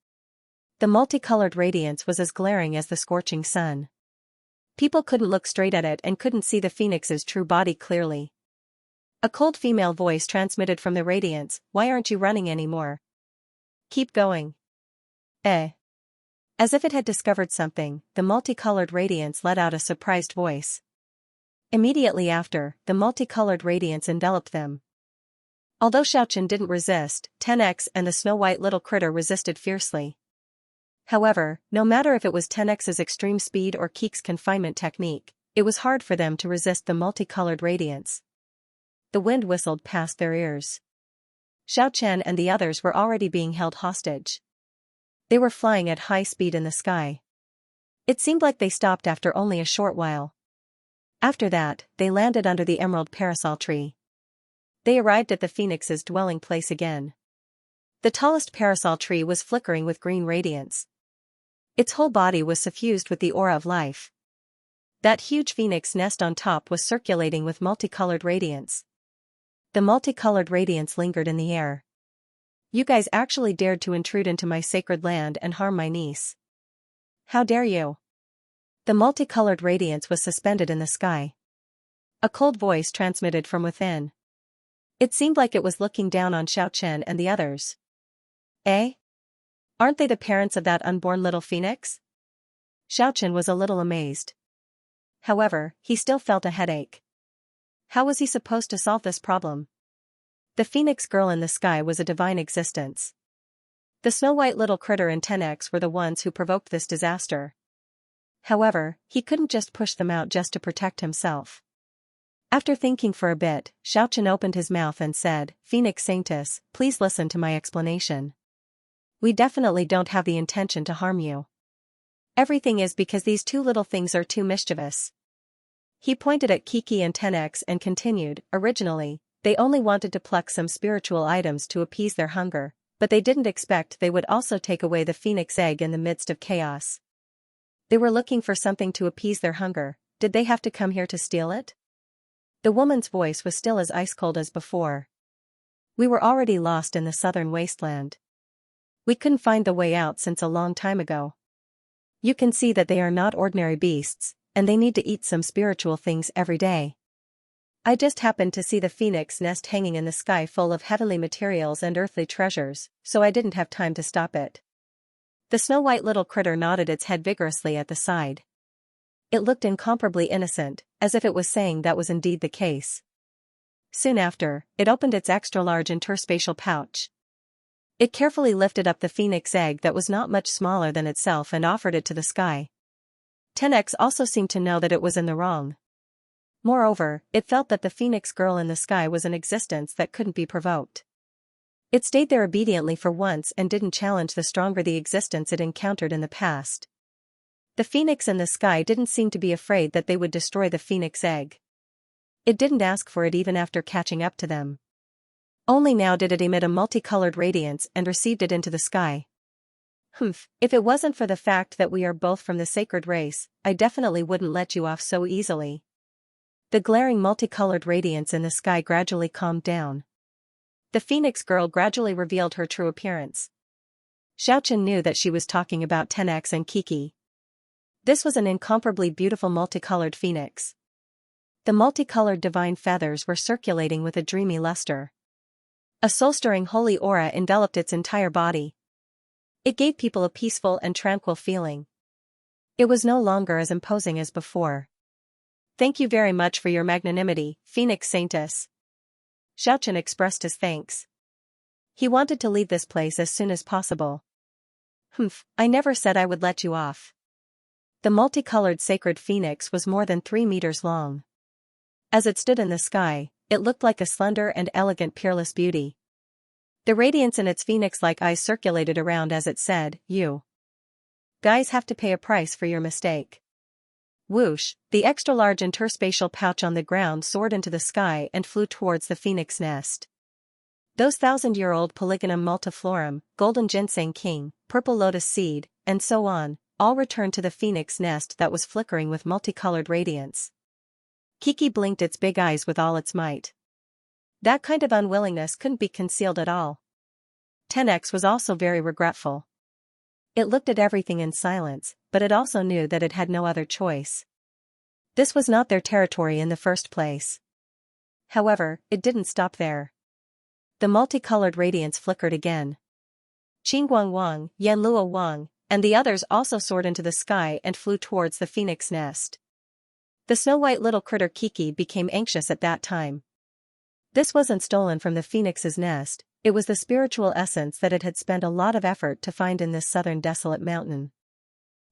The multicolored radiance was as glaring as the scorching sun. People couldn't look straight at it and couldn't see the phoenix's true body clearly. A cold female voice transmitted from the radiance, "Why aren't you running anymore? Keep going." As if it had discovered something, the multicolored radiance let out a surprised voice. Immediately after, the multicolored radiance enveloped them. Although Xiaochen didn't resist, 10x and the snow-white little critter resisted fiercely. However, no matter if it was 10x's extreme speed or Keek's confinement technique, it was hard for them to resist the multicolored radiance. The wind whistled past their ears. Xiaochen and the others were already being held hostage. They were flying at high speed in the sky. It seemed like they stopped after only a short while. After that, they landed under the emerald parasol tree. They arrived at the phoenix's dwelling place again. The tallest parasol tree was flickering with green radiance. Its whole body was suffused with the aura of life. That huge phoenix nest on top was circulating with multicolored radiance. The multicolored radiance lingered in the air. "You guys actually dared to intrude into my sacred land and harm my niece. How dare you?" The multicolored radiance was suspended in the sky. A cold voice transmitted from within. It seemed like it was looking down on Xiaochen and the others. Aren't they the parents of that unborn little phoenix? Xiaochen was a little amazed. However, he still felt a headache. How was he supposed to solve this problem? The phoenix girl in the sky was a divine existence. The snow-white little critter and 10x were the ones who provoked this disaster. However, he couldn't just push them out just to protect himself. After thinking for a bit, Xiaochen opened his mouth and said, "Phoenix Sanctus, please listen to my explanation. We definitely don't have the intention to harm you. Everything is because these two little things are too mischievous." He pointed at Kiki and 10x and continued, "Originally, they only wanted to pluck some spiritual items to appease their hunger, but they didn't expect they would also take away the phoenix egg in the midst of chaos. They were looking for something to appease their hunger. Did they have to come here to steal it?" The woman's voice was still as ice-cold as before. "We were already lost in the southern wasteland. We couldn't find the way out since a long time ago. You can see that they are not ordinary beasts. and they need to eat some spiritual things every day. I just happened to see the phoenix nest hanging in the sky full of heavenly materials and earthly treasures, so I didn't have time to stop it. The snow-white little critter nodded its head vigorously at the side. It looked incomparably innocent, as if it was saying that was indeed the case. Soon after, it opened its extra-large interspatial pouch. It carefully lifted up the phoenix egg that was not much smaller than itself and offered it to the sky. 10x also seemed to know that it was in the wrong. Moreover, it felt that the phoenix girl in the sky was an existence that couldn't be provoked. It stayed there obediently for once and didn't challenge the stronger the existence it encountered in the past. The phoenix in the sky didn't seem to be afraid that they would destroy the phoenix egg. It didn't ask for it even after catching up to them. Only now did it emit a multicolored radiance and received it into the sky. If it wasn't for the fact that we are both from the sacred race, I definitely wouldn't let you off so easily. The glaring multicolored radiance in the sky gradually calmed down. The phoenix girl gradually revealed her true appearance. Xiaochen knew that she was talking about 10x and Kiki. This was an incomparably beautiful multicolored phoenix. The multicolored divine feathers were circulating with a dreamy luster. A soul-stirring holy aura enveloped its entire body. It gave people a peaceful and tranquil feeling. It was no longer as imposing as before. Thank you very much for your magnanimity, Phoenix Saintess. Xiaochen expressed his thanks. He wanted to leave this place as soon as possible. I never said I would let you off. The multicolored sacred phoenix was more than 3 meters long. As it stood in the sky, it looked like a slender and elegant peerless beauty. The radiance in its phoenix-like eyes circulated around as it said, "You guys have to pay a price for your mistake." Whoosh, the extra-large interspatial pouch on the ground soared into the sky and flew towards the phoenix nest. Those 1,000-year-old Polygonum multiflorum, golden ginseng king, purple lotus seed, and so on, all returned to the phoenix nest that was flickering with multicolored radiance. Kiki blinked its big eyes with all its might. That kind of unwillingness couldn't be concealed at all. 10x was also very regretful. It looked at everything in silence, but it also knew that it had no other choice. This was not their territory in the first place. However, it didn't stop there. The multicolored radiance flickered again. Qingguang Wang, Yanlua Wang, and the others also soared into the sky and flew towards the phoenix nest. The snow-white little critter Kiki became anxious at that time. This wasn't stolen from the phoenix's nest, it was the spiritual essence that it had spent a lot of effort to find in this southern desolate mountain.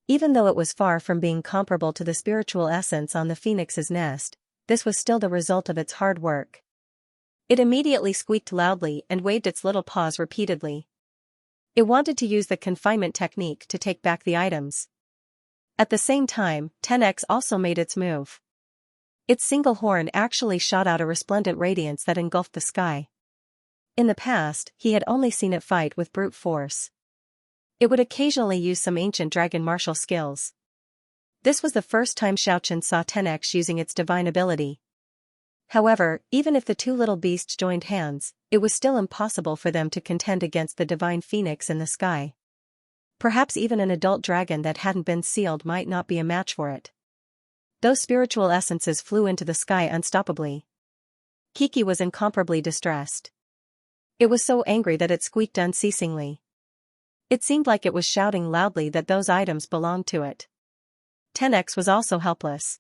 Even though it was far from being comparable to the spiritual essence on the phoenix's nest, this was still the result of its hard work. It immediately squeaked loudly and waved its little paws repeatedly. It wanted to use the confinement technique to take back the items. At the same time, 10x also made its move. Its single horn actually shot out a resplendent radiance that engulfed the sky. In the past, he had only seen it fight with brute force. It would occasionally use some ancient dragon martial skills. This was the first time Xiaochen saw 10x using its divine ability. However, even if the two little beasts joined hands, it was still impossible for them to contend against the divine phoenix in the sky. Perhaps even an adult dragon that hadn't been sealed might not be a match for it. Those spiritual essences flew into the sky unstoppably. Kiki was incomparably distressed. It was so angry that it squeaked unceasingly. It seemed like it was shouting loudly that those items belonged to it. 10x was also helpless.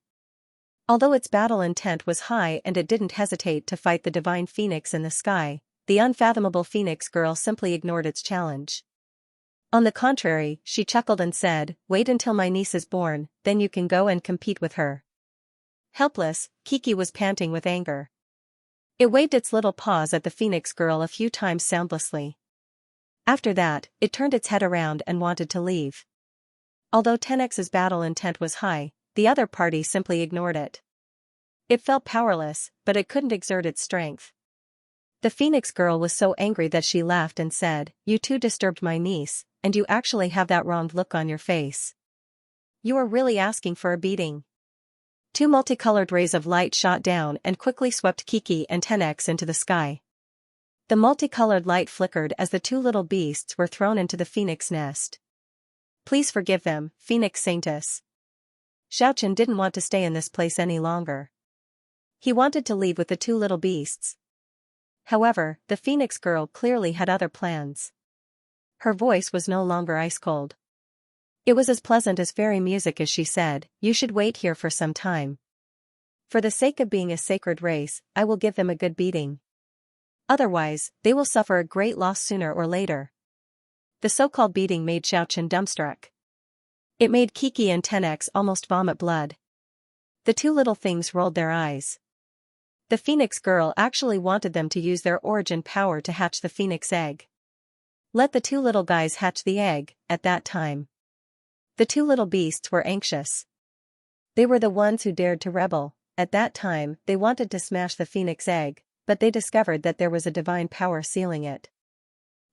Although its battle intent was high and it didn't hesitate to fight the divine phoenix in the sky, the unfathomable phoenix girl simply ignored its challenge. On the contrary, she chuckled and said, "Wait until my niece is born, then you can go and compete with her." Helpless, Kiki was panting with anger. It waved its little paws at the phoenix girl a few times soundlessly. After that, it turned its head around and wanted to leave. Although 10x's battle intent was high, the other party simply ignored it. It felt powerless, but it couldn't exert its strength. The phoenix girl was so angry that she laughed and said, "You two disturbed my niece, and you actually have that wronged look on your face. You are really asking for a beating." Two multicolored rays of light shot down and quickly swept Kiki and 10x into the sky. The multicolored light flickered as the two little beasts were thrown into the phoenix nest. "Please forgive them, Phoenix Saintess." Xiaochen didn't want to stay in this place any longer. He wanted to leave with the two little beasts. However, the Phoenix girl clearly had other plans. Her voice was no longer ice-cold. It was as pleasant as fairy music as she said, "You should wait here for some time. For the sake of being a sacred race, I will give them a good beating. Otherwise, they will suffer a great loss sooner or later." The so-called beating made Xiaochen dumbstruck. It made Kiki and Tenex almost vomit blood. The two little things rolled their eyes. The Phoenix girl actually wanted them to use their origin power to hatch the Phoenix egg. Let the two little guys hatch the egg, at that time. The two little beasts were anxious. They were the ones who dared to rebel. At that time, they wanted to smash the Phoenix egg, but they discovered that there was a divine power sealing it.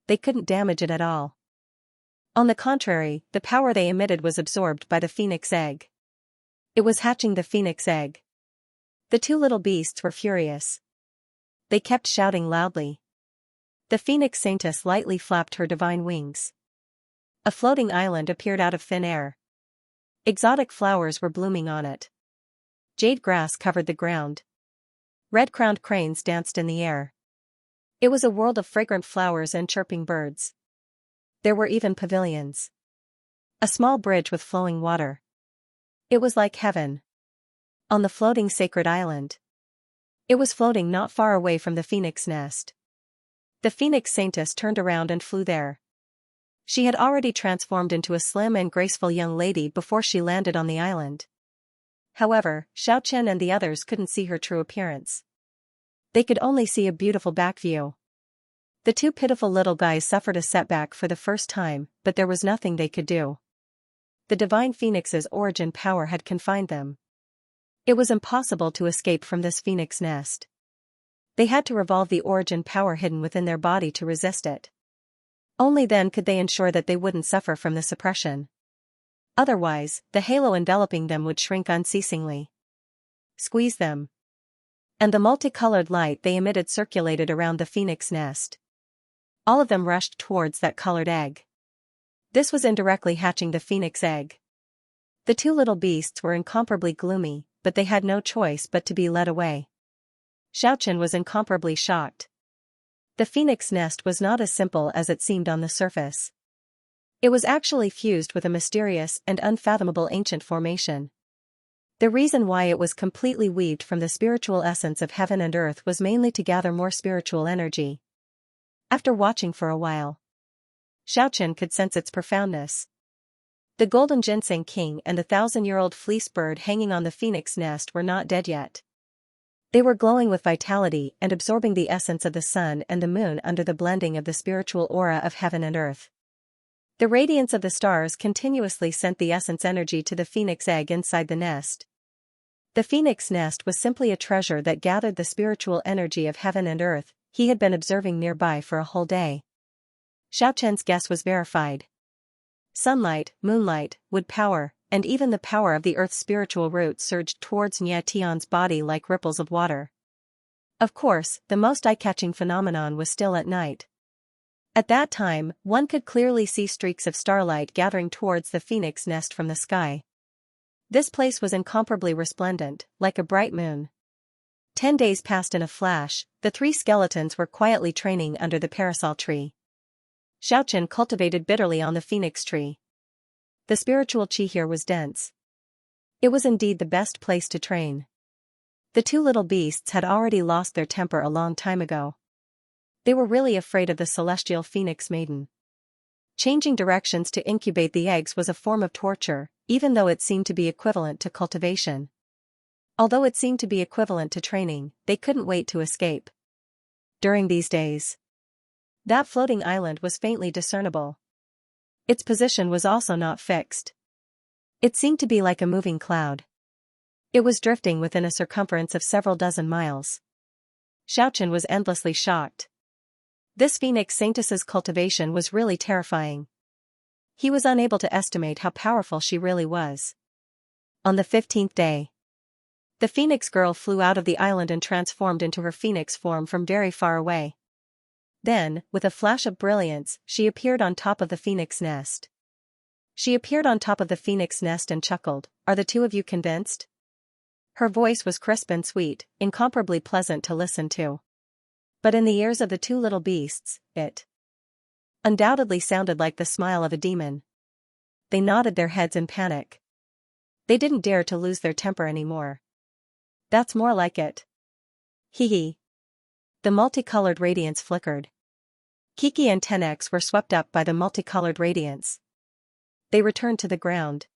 They couldn't damage it at all. On the contrary, the power they emitted was absorbed by the Phoenix egg. It was hatching the Phoenix egg. The two little beasts were furious. They kept shouting loudly. The Phoenix Saintess lightly flapped her divine wings. A floating island appeared out of thin air. Exotic flowers were blooming on it. Jade grass covered the ground. Red-crowned cranes danced in the air. It was a world of fragrant flowers and chirping birds. There were even pavilions. A small bridge with flowing water. It was like heaven. On the floating sacred island. It was floating not far away from the Phoenix nest. The Phoenix Saintess turned around and flew there. She had already transformed into a slim and graceful young lady before she landed on the island. However, Xiaochen and the others couldn't see her true appearance. They could only see a beautiful back view. The two pitiful little guys suffered a setback for the first time, but there was nothing they could do. The divine Phoenix's origin power had confined them. It was impossible to escape from this Phoenix nest. They had to revolve the origin power hidden within their body to resist it. Only then could they ensure that they wouldn't suffer from the suppression. Otherwise, the halo enveloping them would shrink unceasingly. Squeeze them. And the multicolored light they emitted circulated around the Phoenix nest. All of them rushed towards that colored egg. This was indirectly hatching the Phoenix egg. The two little beasts were incomparably gloomy, but they had no choice but to be led away. Xiaochen was incomparably shocked. The Phoenix nest was not as simple as it seemed on the surface. It was actually fused with a mysterious and unfathomable ancient formation. The reason why it was completely weaved from the spiritual essence of heaven and earth was mainly to gather more spiritual energy. After watching for a while, Xiaochen could sense its profoundness. The golden ginseng king and the 1,000-year-old fleece bird hanging on the Phoenix nest were not dead yet. They were glowing with vitality and absorbing the essence of the sun and the moon under the blending of the spiritual aura of heaven and earth. The radiance of the stars continuously sent the essence energy to the Phoenix egg inside the nest. The Phoenix nest was simply a treasure that gathered the spiritual energy of heaven and earth. He had been observing nearby for a whole day. Xiaochen's guess was verified. Sunlight, moonlight, wood power, and even the power of the earth's spiritual roots surged towards Nye Tian's body like ripples of water. Of course, the most eye-catching phenomenon was still at night. At that time, one could clearly see streaks of starlight gathering towards the Phoenix nest from the sky. This place was incomparably resplendent, like a bright moon. 10 days passed in a flash. The three skeletons were quietly training under the parasol tree. Xiaochen cultivated bitterly on the Phoenix tree. The spiritual chi here was dense. It was indeed the best place to train. The two little beasts had already lost their temper a long time ago. They were really afraid of the celestial Phoenix maiden. Changing directions to incubate the eggs was a form of torture, even though it seemed to be equivalent to cultivation. Although it seemed to be equivalent to training, they couldn't wait to escape. During these days, that floating island was faintly discernible. Its position was also not fixed. It seemed to be like a moving cloud. It was drifting within a circumference of several dozen miles. Xiaochen was endlessly shocked. This Phoenix Saintess's cultivation was really terrifying. He was unable to estimate how powerful she really was. On the 15th day, the Phoenix girl flew out of the island and transformed into her Phoenix form from very far away. Then, with a flash of brilliance, she appeared on top of the Phoenix nest. She appeared on top of the phoenix nest and chuckled, "Are the two of you convinced?" Her voice was crisp and sweet, incomparably pleasant to listen to. But in the ears of the two little beasts, it undoubtedly sounded like the smile of a demon. They nodded their heads in panic. They didn't dare to lose their temper anymore. "That's more like it." Hee hee. The multicolored radiance flickered. Kiki and 10X were swept up by the multicolored radiance. They returned to the ground.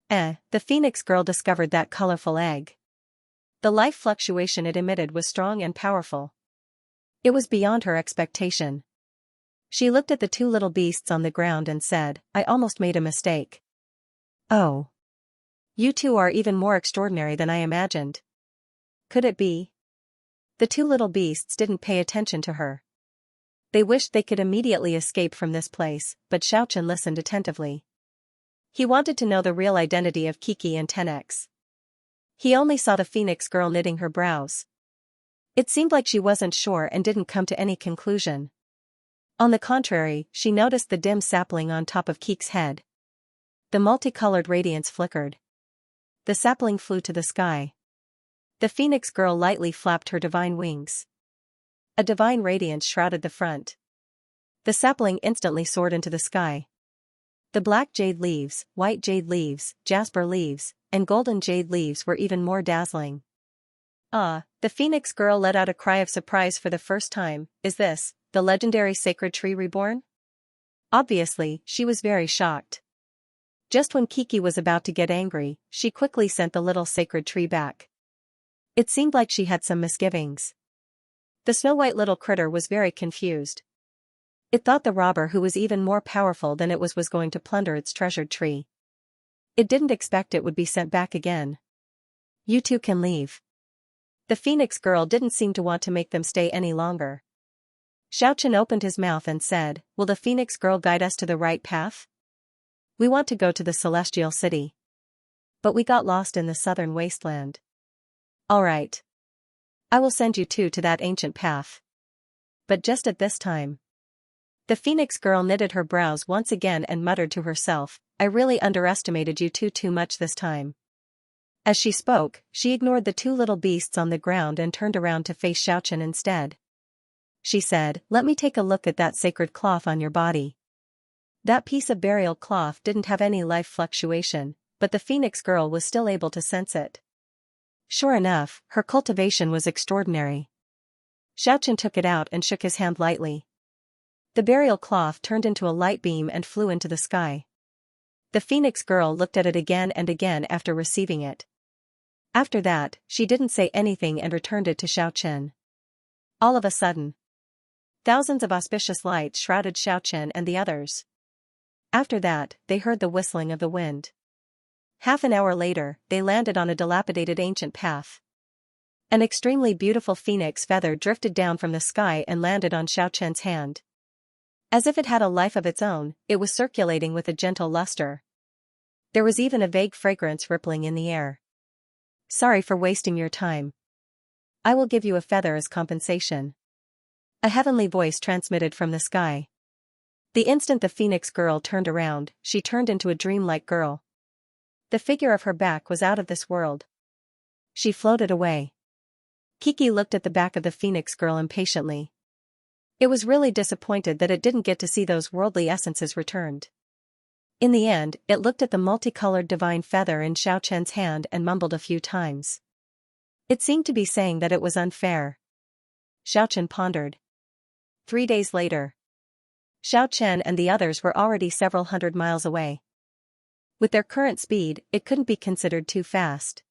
The phoenix girl discovered that colorful egg. The life fluctuation it emitted was strong and powerful. It was beyond her expectation. She looked at the two little beasts on the ground and said, "I almost made a mistake." "Oh. You two are even more extraordinary than I imagined." Could it be? The two little beasts didn't pay attention to her. They wished they could immediately escape from this place, but Xiaochen listened attentively. He wanted to know the real identity of Kiki and 10X. He only saw the phoenix girl knitting her brows. It seemed like she wasn't sure and didn't come to any conclusion. On the contrary, she noticed the dim sapling on top of Kiki's head. The multicolored radiance flickered. The sapling flew to the sky. The phoenix girl lightly flapped her divine wings. A divine radiance shrouded the front. The sapling instantly soared into the sky. The black jade leaves, white jade leaves, jasper leaves, and golden jade leaves were even more dazzling. The phoenix girl let out a cry of surprise for the first time. "Is this the legendary sacred tree reborn?" Obviously, she was very shocked. Just when Kiki was about to get angry, she quickly sent the little sacred tree back. It seemed like she had some misgivings. The snow-white little critter was very confused. It thought the robber who was even more powerful than it was going to plunder its treasured tree. It didn't expect it would be sent back again. "You two can leave." The phoenix girl didn't seem to want to make them stay any longer. Xiaochen opened his mouth and said, "Will the phoenix girl guide us to the right path? We want to go to the celestial city. But we got lost in the southern wasteland." "All right. I will send you two to that ancient path." But just at this time, the phoenix girl knitted her brows once again and muttered to herself, "I really underestimated you two too much this time." As she spoke, she ignored the two little beasts on the ground and turned around to face Xiaochen instead. She said, "Let me take a look at that sacred cloth on your body." That piece of burial cloth didn't have any life fluctuation, but the phoenix girl was still able to sense it. Sure enough, her cultivation was extraordinary. Xiaochen took it out and shook his hand lightly. The burial cloth turned into a light beam and flew into the sky. The phoenix girl looked at it again and again after receiving it. After that, she didn't say anything and returned it to Xiaochen. All of a sudden, thousands of auspicious lights shrouded Xiaochen and the others. After that, they heard the whistling of the wind. Half an hour later, they landed on a dilapidated ancient path. An extremely beautiful phoenix feather drifted down from the sky and landed on Xiaochen's hand. As if it had a life of its own, it was circulating with a gentle luster. There was even a vague fragrance rippling in the air. "Sorry for wasting your time. I will give you a feather as compensation." A heavenly voice transmitted from the sky. The instant the phoenix girl turned around, she turned into a dreamlike girl. The figure of her back was out of this world. She floated away. Kiki looked at the back of the phoenix girl impatiently. It was really disappointed that it didn't get to see those worldly essences returned. In the end, it looked at the multicolored divine feather in Xiaochen's hand and mumbled a few times. It seemed to be saying that it was unfair. Xiaochen pondered. 3 days later, Xiaochen and the others were already several hundred miles away. With their current speed, it couldn't be considered too fast.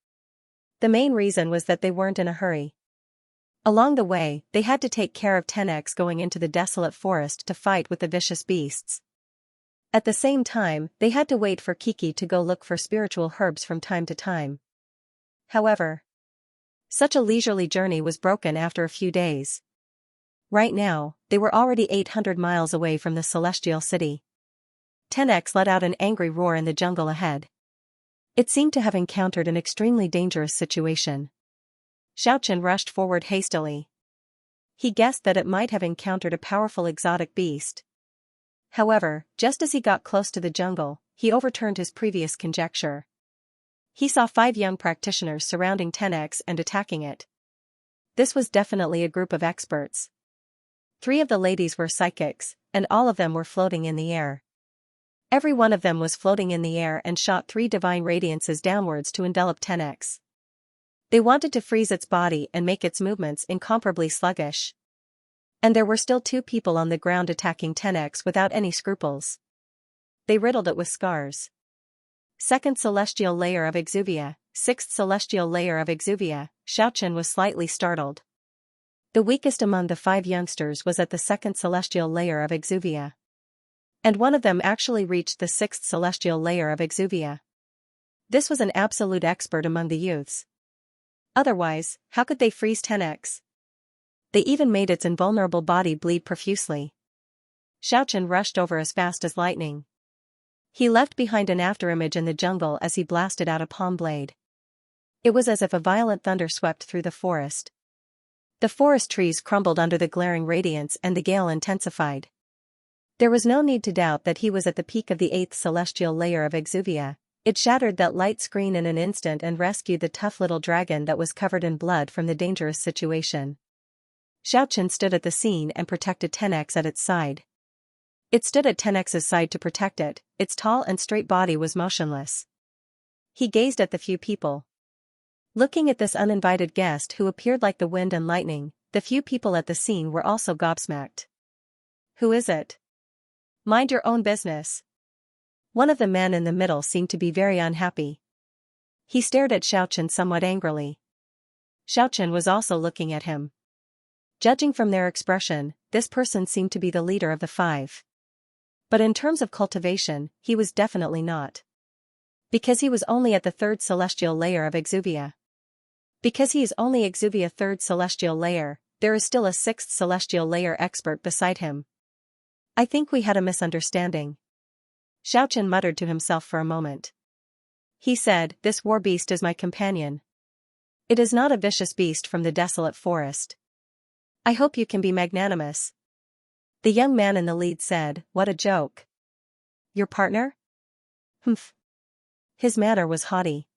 The main reason was that they weren't in a hurry. Along the way, they had to take care of 10X going into the desolate forest to fight with the vicious beasts. At the same time, they had to wait for Kiki to go look for spiritual herbs from time to time. However, such a leisurely journey was broken after a few days. Right now, they were already 800 miles away from the celestial city. 10X let out an angry roar in the jungle ahead. It seemed to have encountered an extremely dangerous situation. Xiaochen rushed forward hastily. He guessed that it might have encountered a powerful exotic beast. However, just as he got close to the jungle, he overturned his previous conjecture. He saw 5 young practitioners surrounding 10x and attacking it. This was definitely a group of experts. 3 of the ladies were psychics, and all of them were floating in the air. Every one of them was floating in the air and shot 3 divine radiances downwards to envelop 10x. They wanted to freeze its body and make its movements incomparably sluggish. And there were still 2 people on the ground attacking 10x without any scruples. They riddled it with scars. 2nd celestial layer of Exuvia, 6th celestial layer of Exuvia. Xiaochen was slightly startled. The weakest among the 5 youngsters was at the 2nd celestial layer of Exuvia. And one of them actually reached the 6th celestial layer of Exuvia. This was an absolute expert among the youths. Otherwise, how could they freeze 10x? They even made its invulnerable body bleed profusely. Xiaochen rushed over as fast as lightning. He left behind an afterimage in the jungle as he blasted out a palm blade. It was as if a violent thunder swept through the forest. The forest trees crumbled under the glaring radiance and the gale intensified. There was no need to doubt that he was at the peak of the 8th celestial layer of Exuvia. It shattered that light screen in an instant and rescued the tough little dragon that was covered in blood from the dangerous situation. Xiaochen stood at the scene and protected 10x at its side. It stood at 10x's side to protect it, its tall and straight body was motionless. He gazed at the few people. Looking at this uninvited guest who appeared like the wind and lightning, the few people at the scene were also gobsmacked. Who is it? Mind your own business. One of the men in the middle seemed to be very unhappy. He stared at Xiaochen somewhat angrily. Xiaochen was also looking at him. Judging from their expression, this person seemed to be the leader of the 5. But in terms of cultivation, he was definitely not. Because he was only at the 3rd celestial layer of Exuvia. Because he is only Exuvia 3rd celestial layer, there is still a 6th celestial layer expert beside him. I think we had a misunderstanding. Xiaochen muttered to himself for a moment. He said, "This war beast is my companion. It is not a vicious beast from the desolate forest. I hope you can be magnanimous." The young man in the lead said, "What a joke. Your partner?" "Humph." His manner was haughty.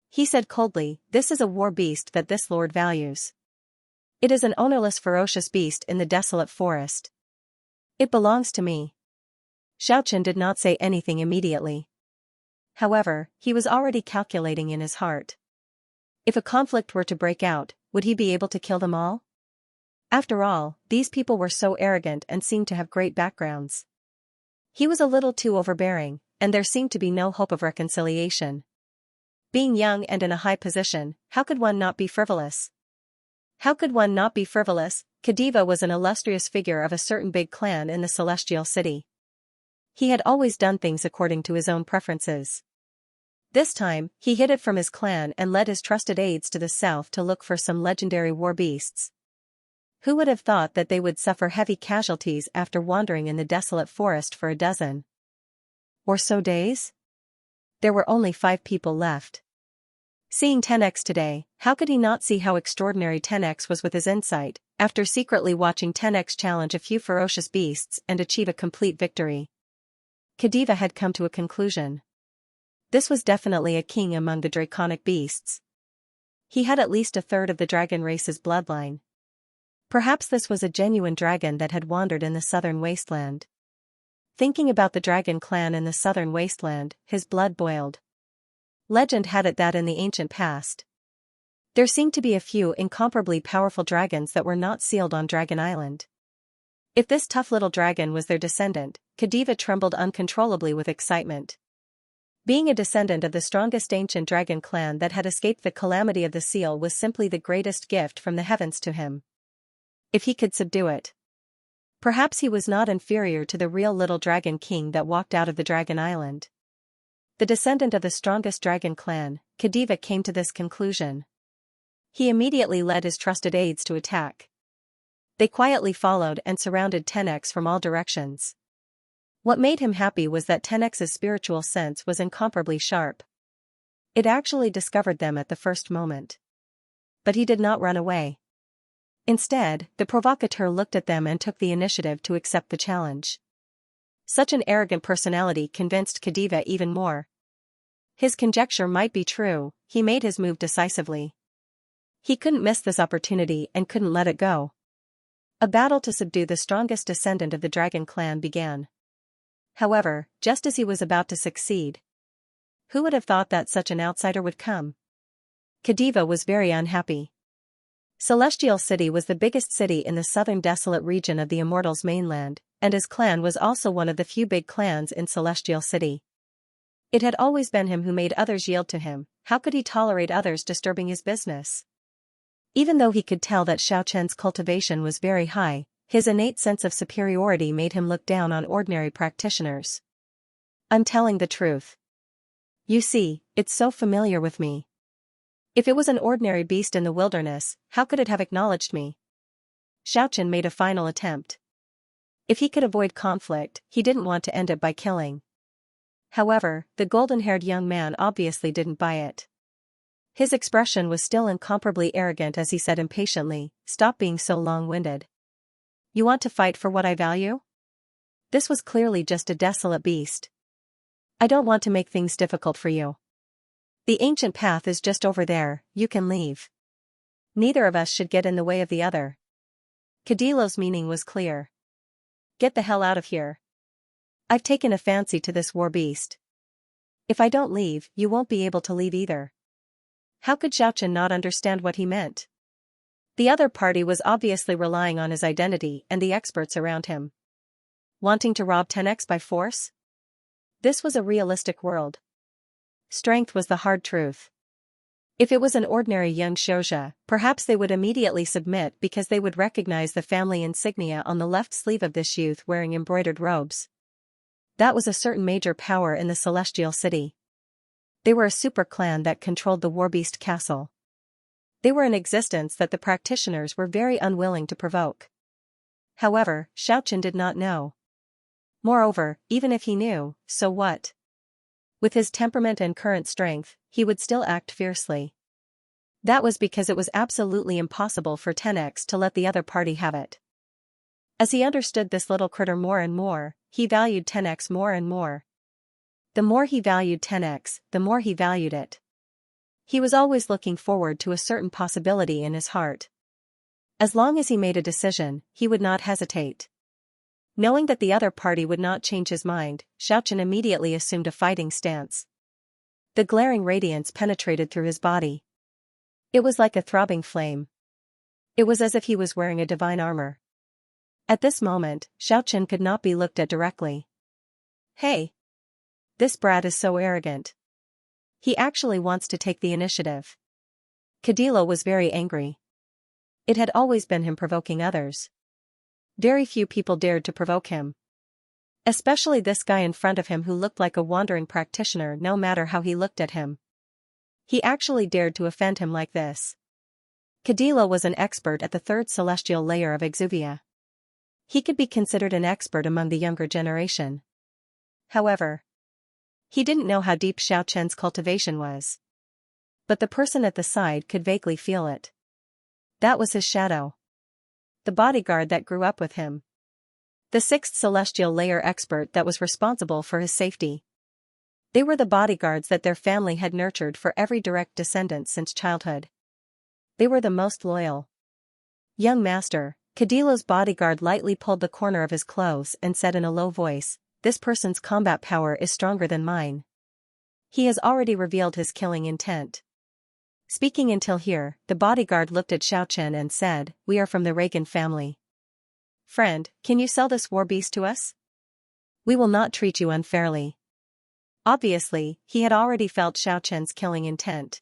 He said coldly, "This is a war beast that this lord values. It is an ownerless ferocious beast in the desolate forest. It belongs to me." Xiaochen did not say anything immediately. However, he was already calculating in his heart. If a conflict were to break out, would he be able to kill them all? After all, these people were so arrogant and seemed to have great backgrounds. He was a little too overbearing, and there seemed to be no hope of reconciliation. Being young and in a high position, how could one not be frivolous? How could one not be frivolous? Kadiva was an illustrious figure of a certain big clan in the Celestial City. He had always done things according to his own preferences. This time, he hid it from his clan and led his trusted aides to the south to look for some legendary war beasts. Who would have thought that they would suffer heavy casualties after wandering in the desolate forest for a dozen or so days? There were only 5 people left. Seeing 10x today, how could he not see how extraordinary 10x was with his insight, after secretly watching 10x challenge a few ferocious beasts and achieve a complete victory? Kadiva had come to a conclusion. This was definitely a king among the draconic beasts. He had at least a third of the dragon race's bloodline. Perhaps this was a genuine dragon that had wandered in the southern wasteland. Thinking about the dragon clan in the southern wasteland, his blood boiled. Legend had it that in the ancient past, there seemed to be a few incomparably powerful dragons that were not sealed on Dragon Island. If this tough little dragon was their descendant, Kadiva trembled uncontrollably with excitement. Being a descendant of the strongest ancient dragon clan that had escaped the calamity of the seal was simply the greatest gift from the heavens to him. If he could subdue it, perhaps he was not inferior to the real little dragon king that walked out of the Dragon Island. The descendant of the strongest dragon clan, Kadiva came to this conclusion. He immediately led his trusted aides to attack. They quietly followed and surrounded 10x from all directions. What made him happy was that 10x's spiritual sense was incomparably sharp. It actually discovered them at the first moment. But he did not run away. Instead, the provocateur looked at them and took the initiative to accept the challenge. Such an arrogant personality convinced Khedive even more. His conjecture might be true, he made his move decisively. He couldn't miss this opportunity and couldn't let it go. A battle to subdue the strongest descendant of the dragon clan began. However, just as he was about to succeed, who would have thought that such an outsider would come? Khedive was very unhappy. Celestial City was the biggest city in the southern desolate region of the Immortals mainland, and his clan was also one of the few big clans in Celestial City. It had always been him who made others yield to him. How could he tolerate others disturbing his business? Even though he could tell that Xiaoqian's cultivation was very high, his innate sense of superiority made him look down on ordinary practitioners. I'm telling the truth. You see, it's so familiar with me. If it was an ordinary beast in the wilderness, how could it have acknowledged me? Xiaoqian made a final attempt. If he could avoid conflict, he didn't want to end it by killing. However, the golden-haired young man obviously didn't buy it. His expression was still incomparably arrogant as he said impatiently, "Stop being so long-winded. You want to fight for what I value?" This was clearly just a desolate beast. I don't want to make things difficult for you. The ancient path is just over there, you can leave. Neither of us should get in the way of the other. Khedive's meaning was clear. Get the hell out of here. I've taken a fancy to this war beast. If I don't leave, you won't be able to leave either. How could Xiaoqian not understand what he meant? The other party was obviously relying on his identity and the experts around him. Wanting to rob 10x by force? This was a realistic world. Strength was the hard truth. If it was an ordinary young Xiaoxia, perhaps they would immediately submit because they would recognize the family insignia on the left sleeve of this youth wearing embroidered robes. That was a certain major power in the Celestial City. They were a super clan that controlled the Warbeast Castle. They were an existence that the practitioners were very unwilling to provoke. However, Xiaoqian did not know. Moreover, even if he knew, so what? With his temperament and current strength, he would still act fiercely. That was because it was absolutely impossible for 10x to let the other party have it. As he understood this little critter more and more, he valued 10x more and more. The more he valued 10x, the more he valued it. He was always looking forward to a certain possibility in his heart. As long as he made a decision, he would not hesitate. Knowing that the other party would not change his mind, Xiaoqian immediately assumed a fighting stance. The glaring radiance penetrated through his body. It was like a throbbing flame. It was as if he was wearing a divine armor. At this moment, Xiaoqian could not be looked at directly. Hey! This brat is so arrogant. He actually wants to take the initiative. Khedive was very angry. It had always been him provoking others. Very few people dared to provoke him. Especially this guy in front of him who looked like a wandering practitioner no matter how he looked at him. He actually dared to offend him like this. Khedive was an expert at the third celestial layer of Exuvia. He could be considered an expert among the younger generation. However, he didn't know how deep Xiaoqian's cultivation was. But the person at the side could vaguely feel it. That was his shadow. The bodyguard that grew up with him. The sixth celestial layer expert that was responsible for his safety. They were the bodyguards that their family had nurtured for every direct descendant since childhood. They were the most loyal. Young master, Khedive's bodyguard lightly pulled the corner of his clothes and said in a low voice, "This person's combat power is stronger than mine. He has already revealed his killing intent." Speaking until here, the bodyguard looked at Xiaoqian and said, "We are from the Reagan family. Friend, can you sell this war beast to us? We will not treat you unfairly." Obviously, he had already felt Xiaoqian's killing intent.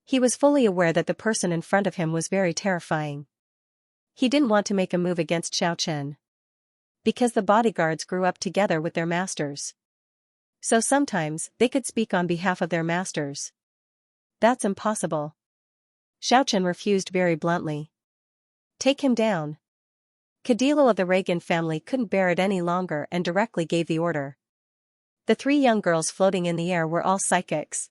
He was fully aware that the person in front of him was very terrifying. He didn't want to make a move against Xiaoqian. Because the bodyguards grew up together with their masters. So sometimes, they could speak on behalf of their masters. That's impossible. Xiaoqian refused very bluntly. Take him down. Khedive of the Reagan family couldn't bear it any longer and directly gave the order. The three young girls floating in the air were all psychics.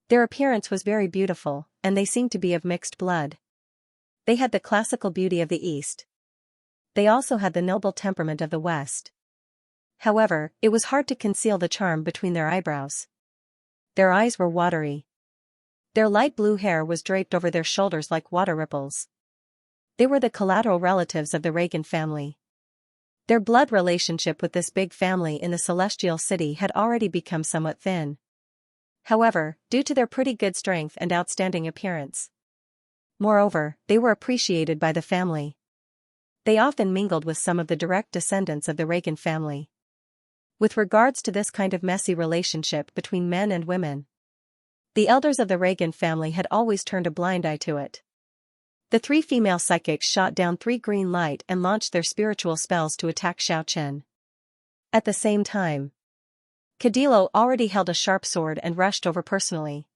Their appearance was very beautiful, and they seemed to be of mixed blood. They had the classical beauty of the East. They also had the noble temperament of the West. However, it was hard to conceal the charm between their eyebrows. Their eyes were watery. Their light blue hair was draped over their shoulders like water ripples. They were the collateral relatives of the Reagan family. Their blood relationship with this big family in the celestial city had already become somewhat thin. However, due to their pretty good strength and outstanding appearance. Moreover, they were appreciated by the family. They often mingled with some of the direct descendants of the Reagan family. With regards to this kind of messy relationship between men and women, the elders of the Reagan family had always turned a blind eye to it. The 3 female psychics shot down 3 green light and launched their spiritual spells to attack Xiaochen. At the same time, Cadillo already held a sharp sword and rushed over personally.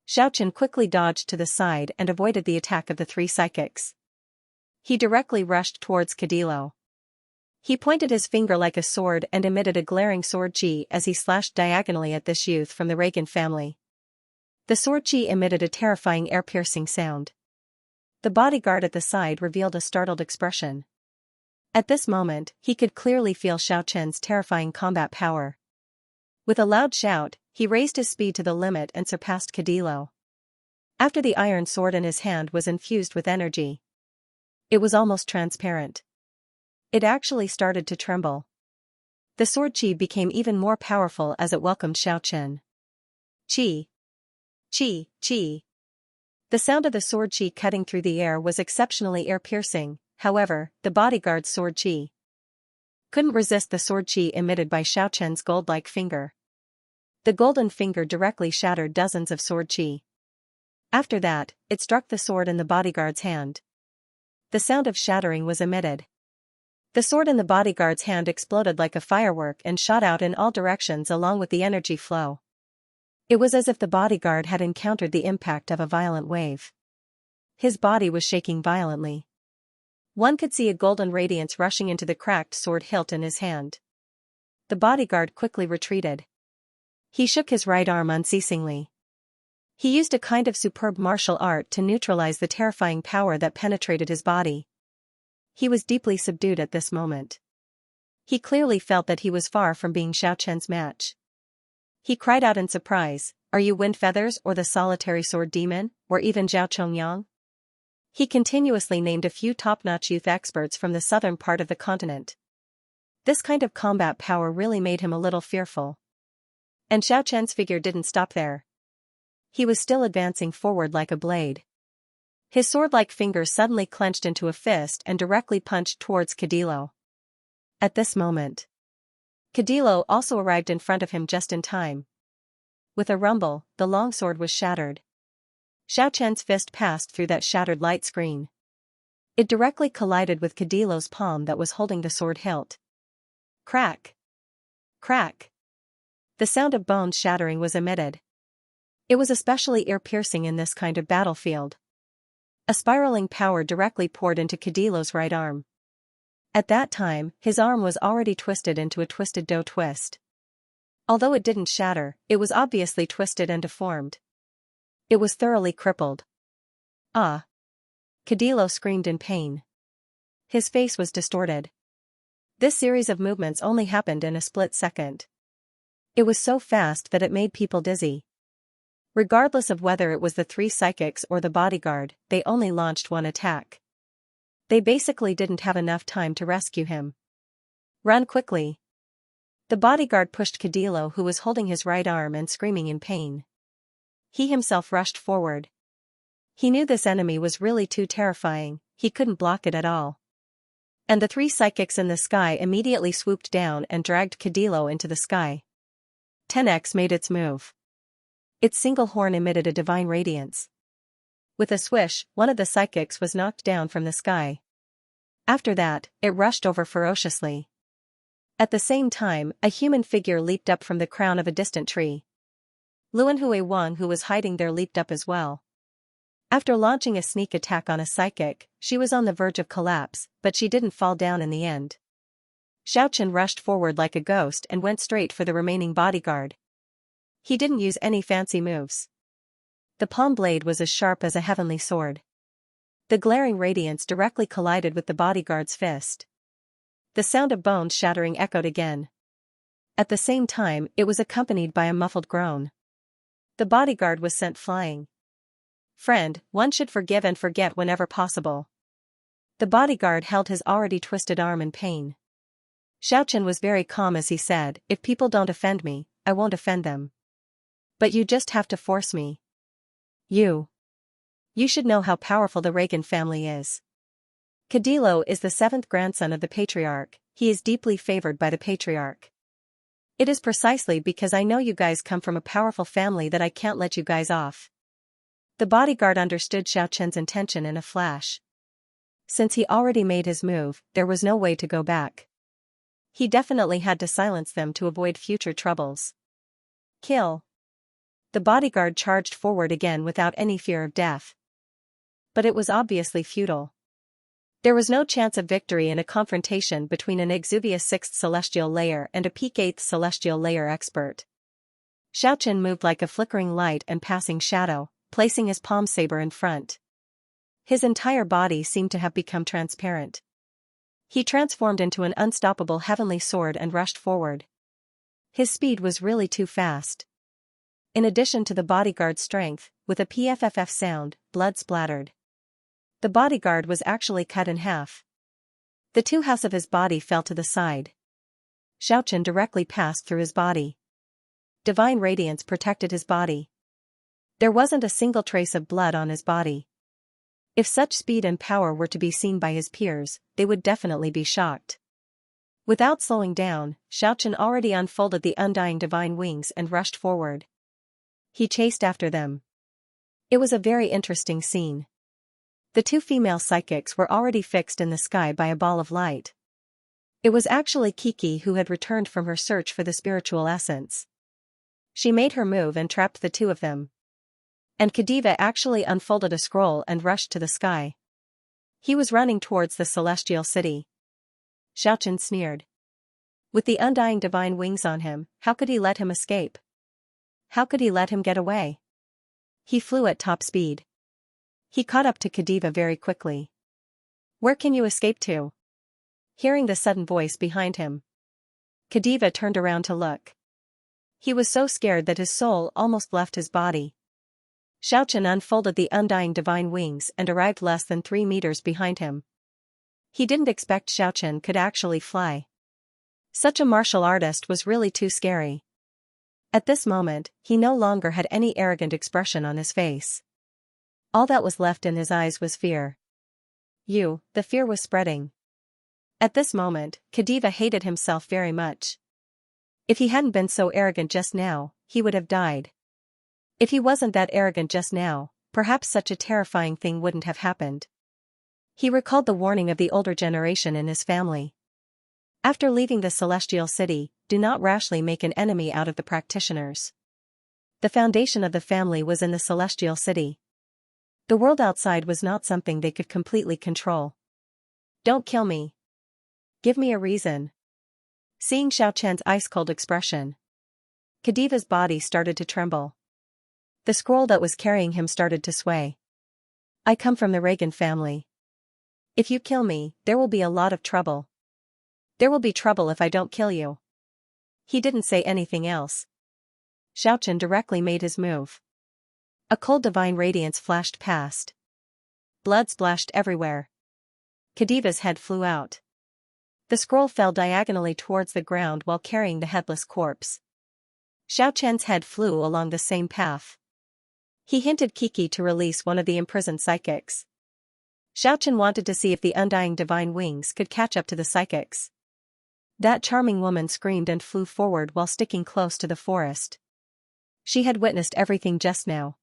Xiaochen quickly dodged to the side and avoided the attack of the 3 psychics. He directly rushed towards Cadillo. He pointed his finger like a sword and emitted a glaring sword chi as he slashed diagonally at this youth from the Reagan family. The sword chi emitted a terrifying ear-piercing sound. The bodyguard at the side revealed a startled expression. At this moment, he could clearly feel Xiaochen's terrifying combat power. With a loud shout, he raised his speed to the limit and surpassed Cadillo. After the iron sword in his hand was infused with energy, it was almost transparent. It actually started to tremble. The sword chi became even more powerful as it welcomed Xiaochen. Chi. Chi, chi. The sound of the sword chi cutting through the air was exceptionally ear-piercing. However, the bodyguard's sword chi couldn't resist the sword chi emitted by Xiaochen's gold-like finger. The golden finger directly shattered dozens of sword chi. After that, it struck the sword in the bodyguard's hand. The sound of shattering was emitted. The sword in the bodyguard's hand exploded like a firework and shot out in all directions along with the energy flow. It was as if the bodyguard had encountered the impact of a violent wave. His body was shaking violently. One could see a golden radiance rushing into the cracked sword hilt in his hand. The bodyguard quickly retreated. He shook his right arm unceasingly. He used a kind of superb martial art to neutralize the terrifying power that penetrated his body. He was deeply subdued at this moment. He clearly felt that he was far from being Xiaochen's match. He cried out in surprise, "Are you Wind Feathers or the solitary sword demon, or even Zhao Chongyang?" He continuously named a few top-notch youth experts from the southern part of the continent. This kind of combat power really made him a little fearful. And Xiaochen's figure didn't stop there. He was still advancing forward like a blade. His sword-like fingers suddenly clenched into a fist and directly punched towards Cadillo. At this moment, Cadillo also arrived in front of him just in time. With a rumble, the longsword was shattered. Xiaochen's fist passed through that shattered light screen. It directly collided with Cadillo's palm that was holding the sword hilt. Crack! Crack! The sound of bones shattering was emitted. It was especially ear-piercing in this kind of battlefield. A spiraling power directly poured into Cadillo's right arm. At that time, his arm was already twisted into a twisted dough twist. Although it didn't shatter, it was obviously twisted and deformed. It was thoroughly crippled. Ah! Cadillo screamed in pain. His face was distorted. This series of movements only happened in a split second. It was so fast that it made people dizzy. Regardless of whether it was the 3 psychics or the bodyguard, they only launched one attack. They basically didn't have enough time to rescue him. Run quickly! The bodyguard pushed Cadillo, who was holding his right arm and screaming in pain. He himself rushed forward. He knew this enemy was really too terrifying, he couldn't block it at all. And the 3 psychics in the sky immediately swooped down and dragged Cadillo into the sky. 10X made its move. Its single horn emitted a divine radiance. With a swish, one of the psychics was knocked down from the sky. After that, it rushed over ferociously. At the same time, a human figure leaped up from the crown of a distant tree. Luanhui Wang, who was hiding there, leaped up as well. After launching a sneak attack on a psychic, she was on the verge of collapse, but she didn't fall down in the end. Xiaochen rushed forward like a ghost and went straight for the remaining bodyguard. He didn't use any fancy moves. The palm blade was as sharp as a heavenly sword. The glaring radiance directly collided with the bodyguard's fist. The sound of bones shattering echoed again. At the same time, it was accompanied by a muffled groan. The bodyguard was sent flying. Friend, one should forgive and forget whenever possible. The bodyguard held his already twisted arm in pain. Xiaochen was very calm as he said, if people don't offend me, I won't offend them. But you just have to force me. You should know how powerful the Reagan family is. Cadillo is the 7th grandson of the patriarch, he is deeply favored by the patriarch. It is precisely because I know you guys come from a powerful family that I can't let you guys off. The bodyguard understood Xiaochen's intention in a flash. Since he already made his move, there was no way to go back. He definitely had to silence them to avoid future troubles. Kill. The bodyguard charged forward again without any fear of death. But it was obviously futile. There was no chance of victory in a confrontation between an exuvious 6th celestial layer and a peak 8th celestial layer expert. Xiaochen moved like a flickering light and passing shadow, placing his palm saber in front. His entire body seemed to have become transparent. He transformed into an unstoppable heavenly sword and rushed forward. His speed was really too fast. In addition to the bodyguard's strength, with a pfff sound, blood splattered. The bodyguard was actually cut in half. The 2 halves of his body fell to the side. Xiaochen directly passed through his body. Divine radiance protected his body. There wasn't a single trace of blood on his body. If such speed and power were to be seen by his peers, they would definitely be shocked. Without slowing down, Xiaochen already unfolded the undying divine wings and rushed forward. He chased after them. It was a very interesting scene. The 2 female psychics were already fixed in the sky by a ball of light. It was actually Kiki who had returned from her search for the spiritual essence. She made her move and trapped the 2 of them. And Kadiva actually unfolded a scroll and rushed to the sky. He was running towards the celestial city. Xiaochen sneered. With the undying divine wings on him, how could he let him escape? How could he let him get away? He flew at top speed. He caught up to Kadiva very quickly. Where can you escape to? Hearing the sudden voice behind him, Kadiva turned around to look. He was so scared that his soul almost left his body. Xiaochen unfolded the undying divine wings and arrived less than 3 meters behind him. He didn't expect Xiaochen could actually fly. Such a martial artist was really too scary. At this moment, he no longer had any arrogant expression on his face. All that was left in his eyes was fear. The fear was spreading. At this moment, Kadiva hated himself very much. If he hadn't been so arrogant just now, he would have died. If he wasn't that arrogant just now, perhaps such a terrifying thing wouldn't have happened. He recalled the warning of the older generation in his family. After leaving the celestial city, do not rashly make an enemy out of the practitioners. The foundation of the family was in the celestial city. The world outside was not something they could completely control. Don't kill me. Give me a reason. Seeing Xiaochen's ice-cold expression, Kadiva's body started to tremble. The scroll that was carrying him started to sway. I come from the Reagan family. If you kill me, there will be a lot of trouble. There will be trouble if I don't kill you. He didn't say anything else. Xiaochen directly made his move. A cold divine radiance flashed past. Blood splashed everywhere. Kadiva's head flew out. The scroll fell diagonally towards the ground while carrying the headless corpse. Xiaochen's head flew along the same path. He hinted Kiki to release one of the imprisoned psychics. Xiaochen wanted to see if the undying divine wings could catch up to the psychics. That charming woman screamed and flew forward while sticking close to the forest. She had witnessed everything just now.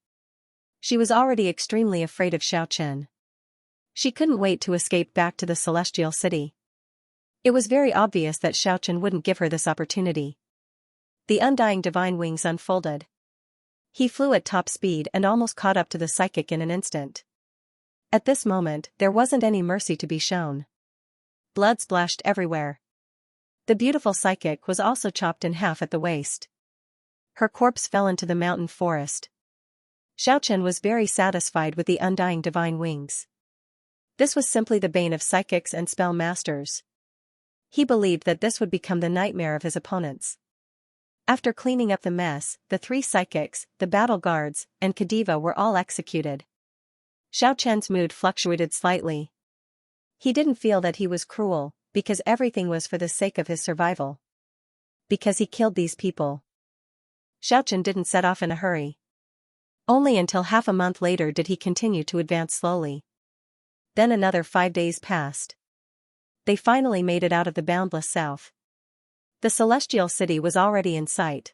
She was already extremely afraid of Xiaochen. She couldn't wait to escape back to the celestial city. It was very obvious that Xiaochen wouldn't give her this opportunity. The undying divine wings unfolded. He flew at top speed and almost caught up to the psychic in an instant. At this moment, there wasn't any mercy to be shown. Blood splashed everywhere. The beautiful psychic was also chopped in half at the waist. Her corpse fell into the mountain forest. Xiaochen was very satisfied with the undying divine wings. This was simply the bane of psychics and spell masters. He believed that this would become the nightmare of his opponents. After cleaning up the mess, the three psychics, the battle guards, and Khedive were all executed. Xiaochen's mood fluctuated slightly. He didn't feel that he was cruel, because everything was for the sake of his survival. Because he killed these people. Xiaochen didn't set off in a hurry. Only until half a month later did he continue to advance slowly. Then another 5 days passed. They finally made it out of the boundless south. The celestial city was already in sight.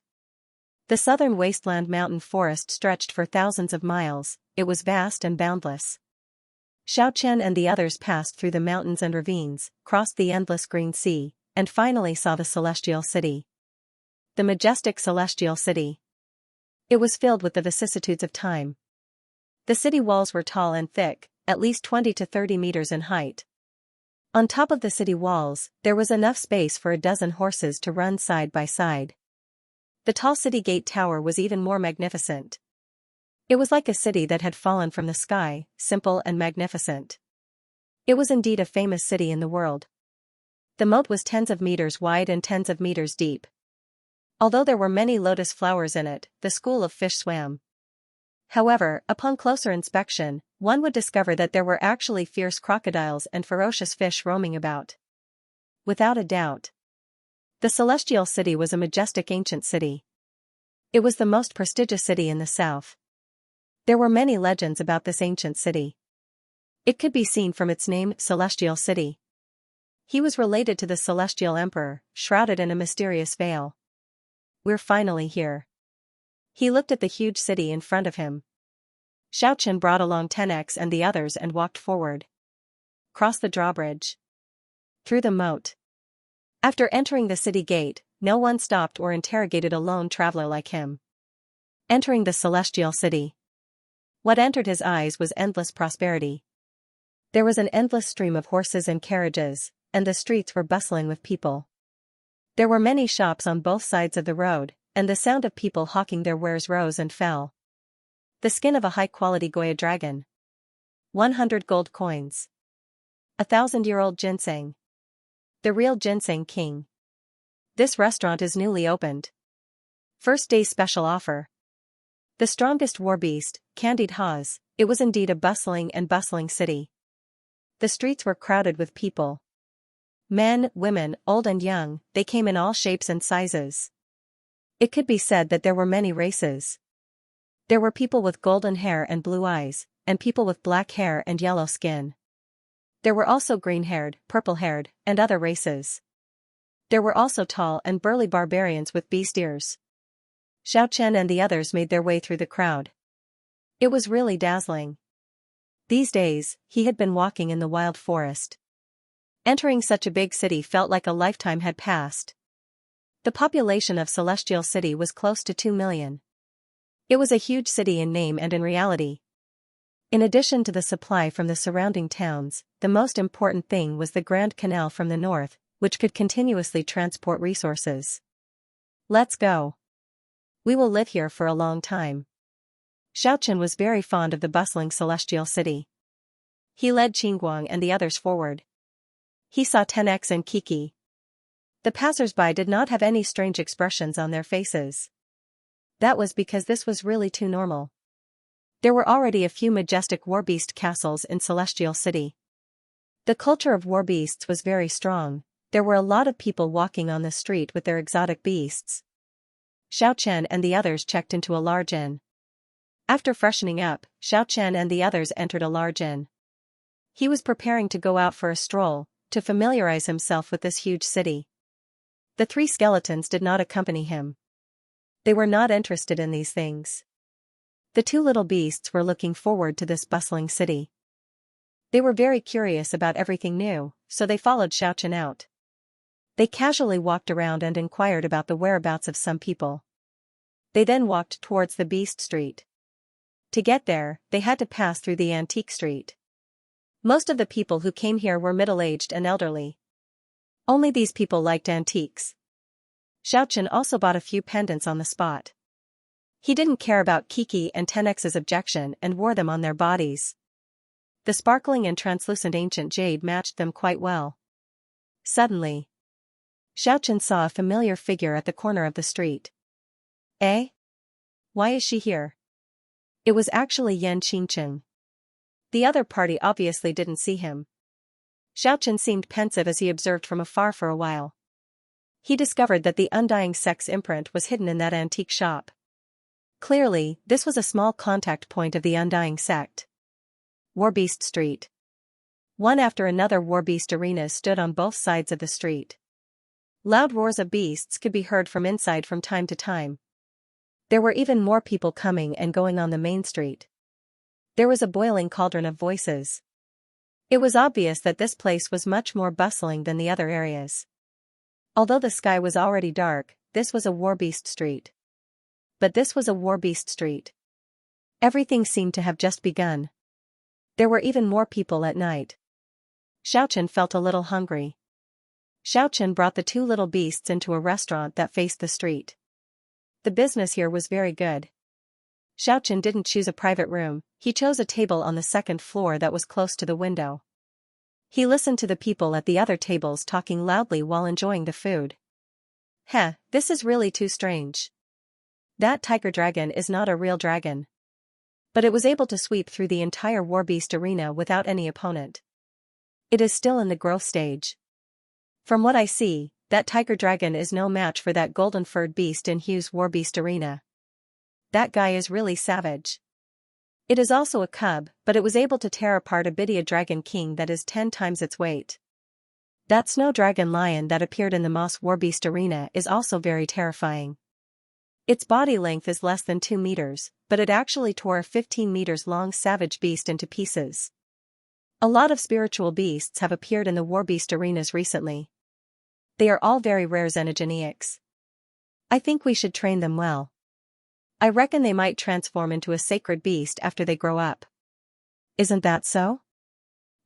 The southern wasteland mountain forest stretched for thousands of miles. It was vast and boundless. Xiaochen and the others passed through the mountains and ravines, crossed the endless green sea, and finally saw the celestial city. The majestic celestial city. It was filled with the vicissitudes of time. The city walls were tall and thick, at least 20 to 30 meters in height. On top of the city walls, there was enough space for a dozen horses to run side by side. The tall city gate tower was even more magnificent. It was like a city that had fallen from the sky, simple and magnificent. It was indeed a famous city in the world. The moat was tens of meters wide and tens of meters deep. Although there were many lotus flowers in it, the school of fish swam. However, upon closer inspection, one would discover that there were actually fierce crocodiles and ferocious fish roaming about. Without a doubt. The celestial city was a majestic ancient city. It was the most prestigious city in the south. There were many legends about this ancient city. It could be seen from its name, Celestial City. He was related to the celestial emperor, shrouded in a mysterious veil. We're finally here. He looked at the huge city in front of him. Xiaochen brought along 10x and the others and walked forward. Crossed the drawbridge. Through the moat. After entering the city gate, no one stopped or interrogated a lone traveler like him. Entering the celestial city. What entered his eyes was endless prosperity. There was an endless stream of horses and carriages, and the streets were bustling with people. There were many shops on both sides of the road, and the sound of people hawking their wares rose and fell. The skin of a high-quality Goya dragon. 100 gold coins. 1,000-year-old ginseng. The real ginseng king. This restaurant is newly opened. First day special offer. The strongest war beast, candied haws. It was indeed a bustling city. The streets were crowded with people. Men, women, old and young, they came in all shapes and sizes. It could be said that there were many races. There were people with golden hair and blue eyes, and people with black hair and yellow skin. There were also green-haired, purple-haired, and other races. There were also tall and burly barbarians with beast ears. Xiaochen and the others made their way through the crowd. It was really dazzling. These days, he had been walking in the wild forest. Entering such a big city felt like a lifetime had passed. The population of Celestial City was close to 2 million. It was a huge city in name and in reality. In addition to the supply from the surrounding towns, the most important thing was the Grand Canal from the north, which could continuously transport resources. Let's go. We will live here for a long time. Xiaochen was very fond of the bustling Celestial City. He led Qingguang and the others forward. He saw 10x and Kiki. The passers-by did not have any strange expressions on their faces. That was because this was really too normal. There were already a few majestic warbeast castles in Celestial City. The culture of warbeasts was very strong. There were a lot of people walking on the street with their exotic beasts. Xiaochen and the others checked into a large inn. After freshening up, Xiaochen and the others entered a large inn. He was preparing to go out for a stroll, to familiarize himself with this huge city. The 3 skeletons did not accompany him. They were not interested in these things. The 2 little beasts were looking forward to this bustling city. They were very curious about everything new, so they followed Xiaochen out. They casually walked around and inquired about the whereabouts of some people. They then walked towards the Beast Street. To get there, they had to pass through the Antique Street. Most of the people who came here were middle-aged and elderly. Only these people liked antiques. Xiaochen also bought a few pendants on the spot. He didn't care about Kiki and 10x's objection and wore them on their bodies. The sparkling and translucent ancient jade matched them quite well. Suddenly, Xiaochen saw a familiar figure at the corner of the street. Eh? Why is she here? It was actually Yan Qingcheng. The other party obviously didn't see him. Xiaochen seemed pensive as he observed from afar for a while. He discovered that the undying sex imprint was hidden in that antique shop. Clearly, this was a small contact point of the undying sect. Warbeast Street. One after another warbeast arenas stood on both sides of the street. Loud roars of beasts could be heard from inside from time to time. There were even more people coming and going on the main street. There was a boiling cauldron of voices. It was obvious that this place was much more bustling than the other areas. Although the sky was already dark, this was a warbeast street. But this was a warbeast street. Everything seemed to have just begun. There were even more people at night. Xiaochen felt a little hungry. Xiaochen brought the two little beasts into a restaurant that faced the street. The business here was very good. Xiaochen didn't choose a private room, he chose a table on the second floor that was close to the window. He listened to the people at the other tables talking loudly while enjoying the food. Heh, this is really too strange. That tiger dragon is not a real dragon. But it was able to sweep through the entire warbeast arena without any opponent. It is still in the growth stage. From what I see, that tiger dragon is no match for that golden-furred beast in Hugh's warbeast arena. That guy is really savage. It is also a cub, but it was able to tear apart a Bidia dragon king that is 10 times its weight. That snow dragon lion that appeared in the Moss warbeast arena is also very terrifying. Its body length is less than 2 meters, but it actually tore a 15 meters long savage beast into pieces. A lot of spiritual beasts have appeared in the warbeast arenas recently. They are all very rare xenogeniacs. I think we should train them well. I reckon they might transform into a sacred beast after they grow up. Isn't that so?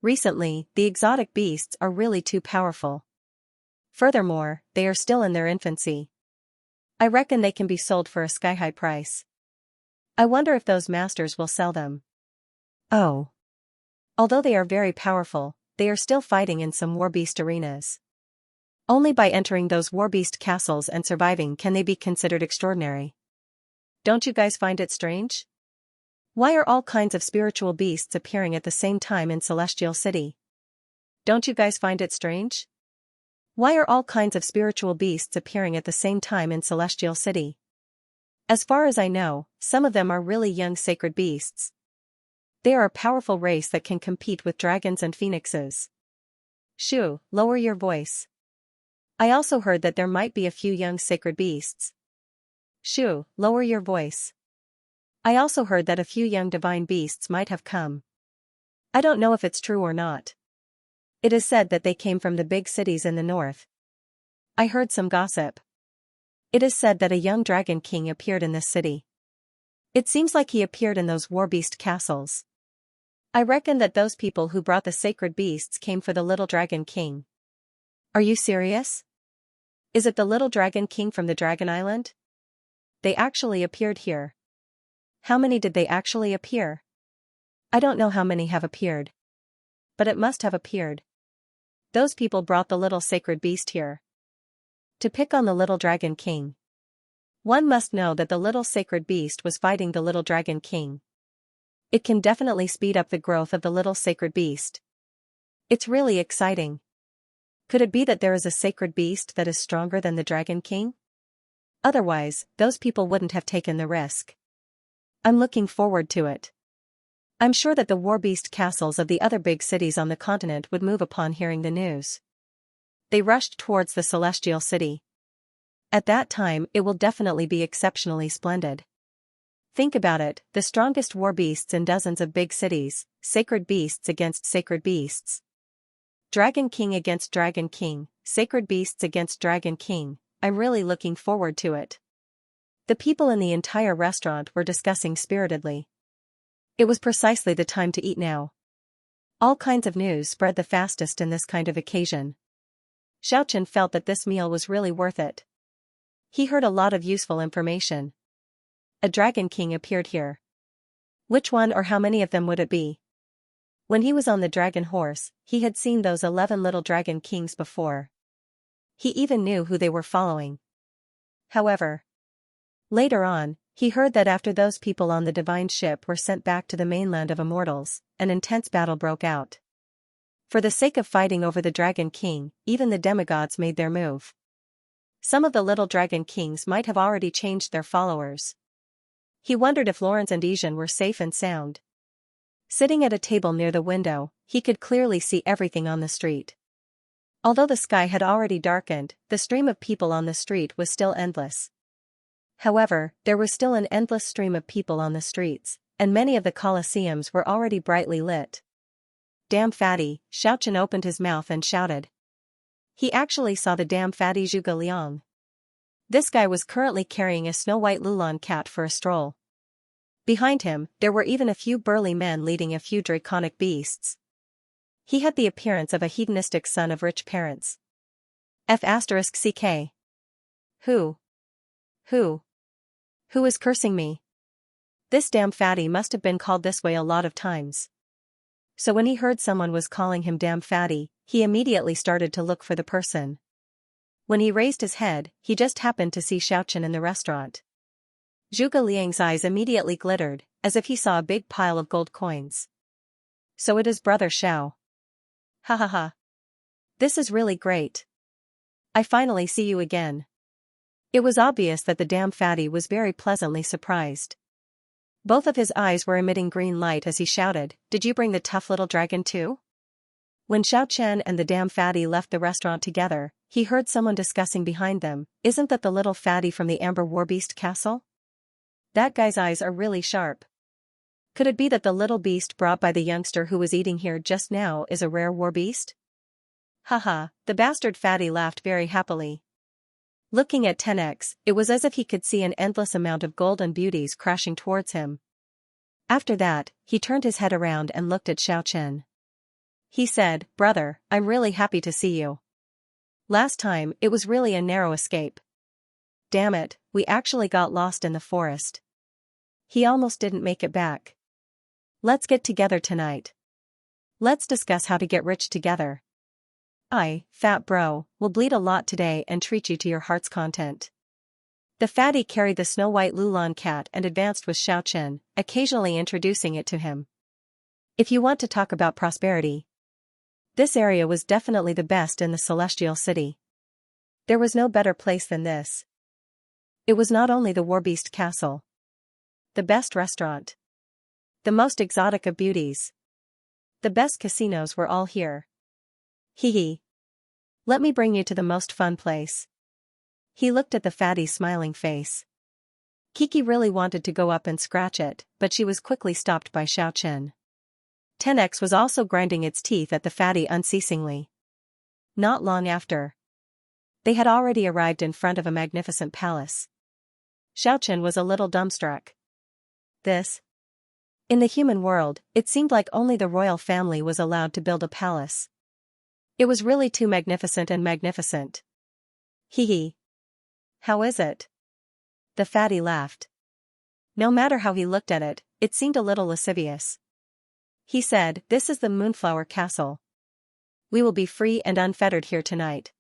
Recently, the exotic beasts are really too powerful. Furthermore, they are still in their infancy. I reckon they can be sold for a sky-high price. I wonder if those masters will sell them. Oh. Although they are very powerful, they are still fighting in some warbeast arenas. Only by entering those warbeast castles and surviving can they be considered extraordinary. Don't you guys find it strange? Why are all kinds of spiritual beasts appearing at the same time in Celestial City? Don't you guys find it strange? Why are all kinds of spiritual beasts appearing at the same time in Celestial City? As far as I know, some of them are really young sacred beasts. They are a powerful race that can compete with dragons and phoenixes. Shoo, lower your voice. I also heard that there might be a few young sacred beasts. Shoo, lower your voice. I also heard that a few young divine beasts might have come. I don't know if it's true or not. It is said that they came from the big cities in the north. I heard some gossip. It is said that a young dragon king appeared in this city. It seems like he appeared in those warbeast castles. I reckon that those people who brought the sacred beasts came for the little dragon king. Are you serious? Is it the little dragon king from the Dragon Island? They actually appeared here. How many did they actually appear? I don't know how many have appeared. But it must have appeared. Those people brought the little sacred beast here. To pick on the little dragon king. One must know that the little sacred beast was fighting the little dragon king. It can definitely speed up the growth of the little sacred beast. It's really exciting. Could it be that there is a sacred beast that is stronger than the dragon king? Otherwise, those people wouldn't have taken the risk. I'm looking forward to it. I'm sure that the warbeast castles of the other big cities on the continent would move upon hearing the news. They rushed towards the Celestial City. At that time, it will definitely be exceptionally splendid. Think about it, the strongest warbeasts in dozens of big cities, sacred beasts against sacred beasts. Dragon King against Dragon King, sacred beasts against Dragon King. I'm really looking forward to it. The people in the entire restaurant were discussing spiritedly. It was precisely the time to eat now. All kinds of news spread the fastest in this kind of occasion. Xiaochen felt that this meal was really worth it. He heard a lot of useful information. A dragon king appeared here. Which one or how many of them would it be? When he was on the dragon horse, he had seen those 11 little dragon kings before. He even knew who they were following. However, Later on, he heard that after those people on the divine ship were sent back to the mainland of Immortals, an intense battle broke out. For the sake of fighting over the Dragon King, even the demigods made their move. Some of the little Dragon Kings might have already changed their followers. He wondered if Lawrence and Xian were safe and sound. Sitting at a table near the window, he could clearly see everything on the street. Although the sky had already darkened, the stream of people on the street was still endless. However, there was still an endless stream of people on the streets, and many of the colosseums were already brightly lit. Damn fatty, Xiaochen opened his mouth and shouted. He actually saw the damn fatty Zhuge Liang. This guy was currently carrying a snow-white Lulan cat for a stroll. Behind him, there were even a few burly men leading a few draconic beasts. He had the appearance of a hedonistic son of rich parents. F***ck. Who is cursing me? This damn fatty must have been called this way a lot of times. So when he heard someone was calling him damn fatty, he immediately started to look for the person. When he raised his head, he just happened to see Xiaochen in the restaurant. Zhuge Liang's eyes immediately glittered, as if he saw a big pile of gold coins. So it is Brother Xiao. Ha ha ha. This is really great. I finally see you again. It was obvious that the damn fatty was very pleasantly surprised. Both of his eyes were emitting green light as he shouted, "Did you bring the tough little dragon too?" When Xiaochen and the damn fatty left the restaurant together, he heard someone discussing behind them, "Isn't that the little fatty from the Amber Warbeast Castle? That guy's eyes are really sharp. Could it be that the little beast brought by the youngster who was eating here just now is a rare warbeast?" Haha, the bastard fatty laughed very happily. Looking at 10x, it was as if he could see an endless amount of golden beauties crashing towards him. After that, he turned his head around and looked at Xiaochen. He said, "Brother, I'm really happy to see you. Last time, it was really a narrow escape. Damn it, we actually got lost in the forest. He almost didn't make it back. Let's get together tonight. Let's discuss how to get rich together. I, fat bro, will bleed a lot today and treat you to your heart's content." The fatty carried the snow-white Lulan cat and advanced with Xiaochen, occasionally introducing it to him. If you want to talk about prosperity, this area was definitely the best in the Celestial City. There was no better place than this. It was not only the Warbeast Castle, the best restaurant, the most exotic of beauties, the best casinos were all here. Hee. Let me bring you to the most fun place. He looked at the fatty's smiling face. Kiki really wanted to go up and scratch it, but she was quickly stopped by Xiaochen. 10x was also grinding its teeth at the fatty unceasingly. Not long after, they had already arrived in front of a magnificent palace. Xiaochen was a little dumbstruck. This? In the human world, it seemed like only the royal family was allowed to build a palace. It was really too magnificent and magnificent. Hee. How is it? The fatty laughed. No matter how he looked at it, it seemed a little lascivious. He said, "This is the Moonflower Castle. We will be free and unfettered here tonight.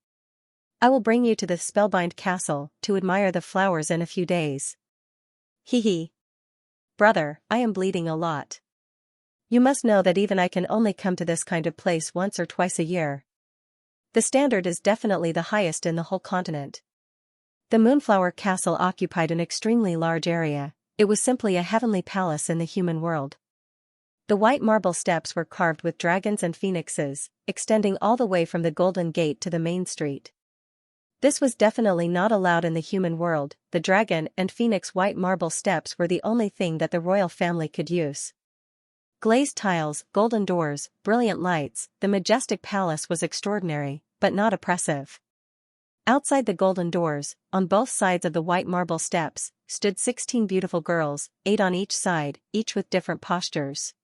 I will bring you to the spellbind castle to admire the flowers in a few days." Hee. Brother, I am bleeding a lot. You must know that even I can only come to this kind of place once or twice a year. The standard is definitely the highest in the whole continent. The Moonflower Castle occupied an extremely large area. It was simply a heavenly palace in the human world. The white marble steps were carved with dragons and phoenixes, extending all the way from the Golden Gate to the main street. This was definitely not allowed in the human world. The dragon and phoenix white marble steps were the only thing that the royal family could use. Glazed tiles, golden doors, brilliant lights, the majestic palace was extraordinary, but not oppressive. Outside the golden doors, on both sides of the white marble steps, stood 16 beautiful girls, 8 on each side, each with different postures.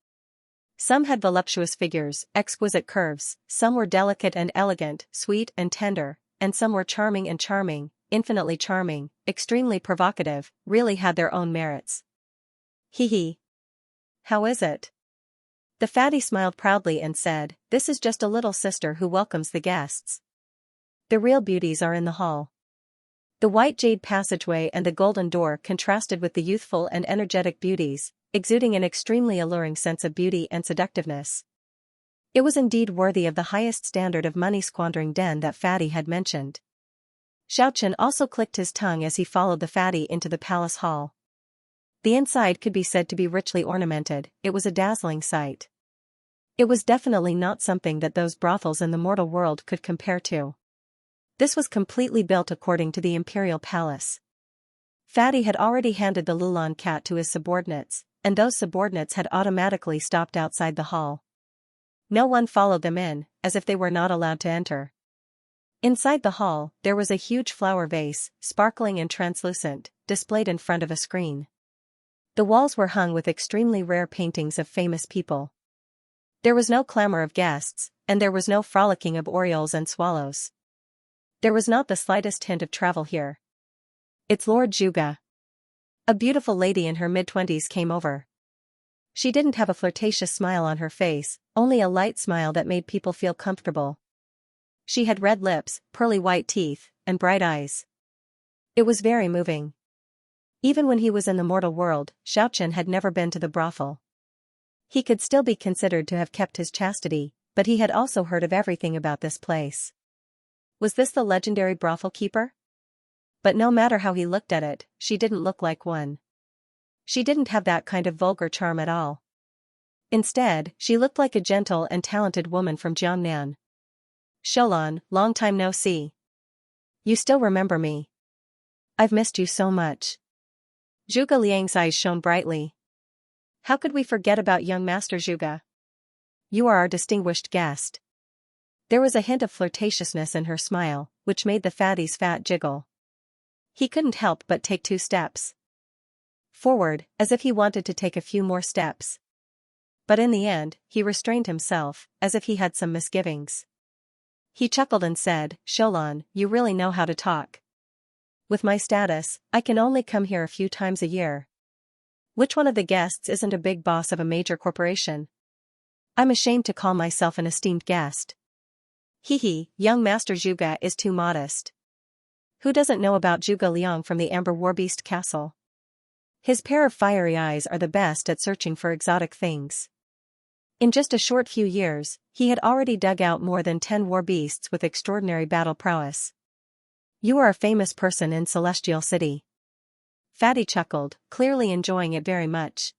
Some had voluptuous figures, exquisite curves, some were delicate and elegant, sweet and tender, and some were charming and charming, infinitely charming, extremely provocative, really had their own merits. Hee. How is it? The fatty smiled proudly and said, "This is just a little sister who welcomes the guests. The real beauties are in the hall." The white jade passageway and the golden door contrasted with the youthful and energetic beauties, exuding an extremely alluring sense of beauty and seductiveness. It was indeed worthy of the highest standard of money-squandering den that Fatty had mentioned. Xiaochen also clicked his tongue as he followed the Fatty into the palace hall. The inside could be said to be richly ornamented. It was a dazzling sight. It was definitely not something that those brothels in the mortal world could compare to. This was completely built according to the imperial palace. Fatty had already handed the Lulan cat to his subordinates, and those subordinates had automatically stopped outside the hall. No one followed them in, as if they were not allowed to enter. Inside the hall, there was a huge flower vase, sparkling and translucent, displayed in front of a screen. The walls were hung with extremely rare paintings of famous people. There was no clamor of guests, and there was no frolicking of orioles and swallows. There was not the slightest hint of travel here. "It's Lord Zhuge." A beautiful lady in her mid-20s came over. She didn't have a flirtatious smile on her face, only a light smile that made people feel comfortable. She had red lips, pearly white teeth, and bright eyes. It was very moving. Even when he was in the mortal world, Xiaochen had never been to the brothel. He could still be considered to have kept his chastity, but he had also heard of everything about this place. Was this the legendary brothel keeper? But no matter how he looked at it, she didn't look like one. She didn't have that kind of vulgar charm at all. Instead, she looked like a gentle and talented woman from Jiangnan. "Sholan, long time no see. You still remember me? I've missed you so much." Zhuge Liang's eyes shone brightly. "How could we forget about young Master Zhuge? You are our distinguished guest." There was a hint of flirtatiousness in her smile, which made the Fatty's fat jiggle. He couldn't help but take 2 steps forward, as if he wanted to take a few more steps. But in the end, he restrained himself, as if he had some misgivings. He chuckled and said, "Sholan, you really know how to talk. With my status, I can only come here a few times a year. Which one of the guests isn't a big boss of a major corporation? I'm ashamed to call myself an esteemed guest." Hee, young Master Zhuge is too modest. Who doesn't know about Zhuge Liang from the Amber Warbeast Castle? His pair of fiery eyes are the best at searching for exotic things. In just a short few years, he had already dug out more than 10 war beasts with extraordinary battle prowess. "You are a famous person in Celestial City." Fatty chuckled, clearly enjoying it very much.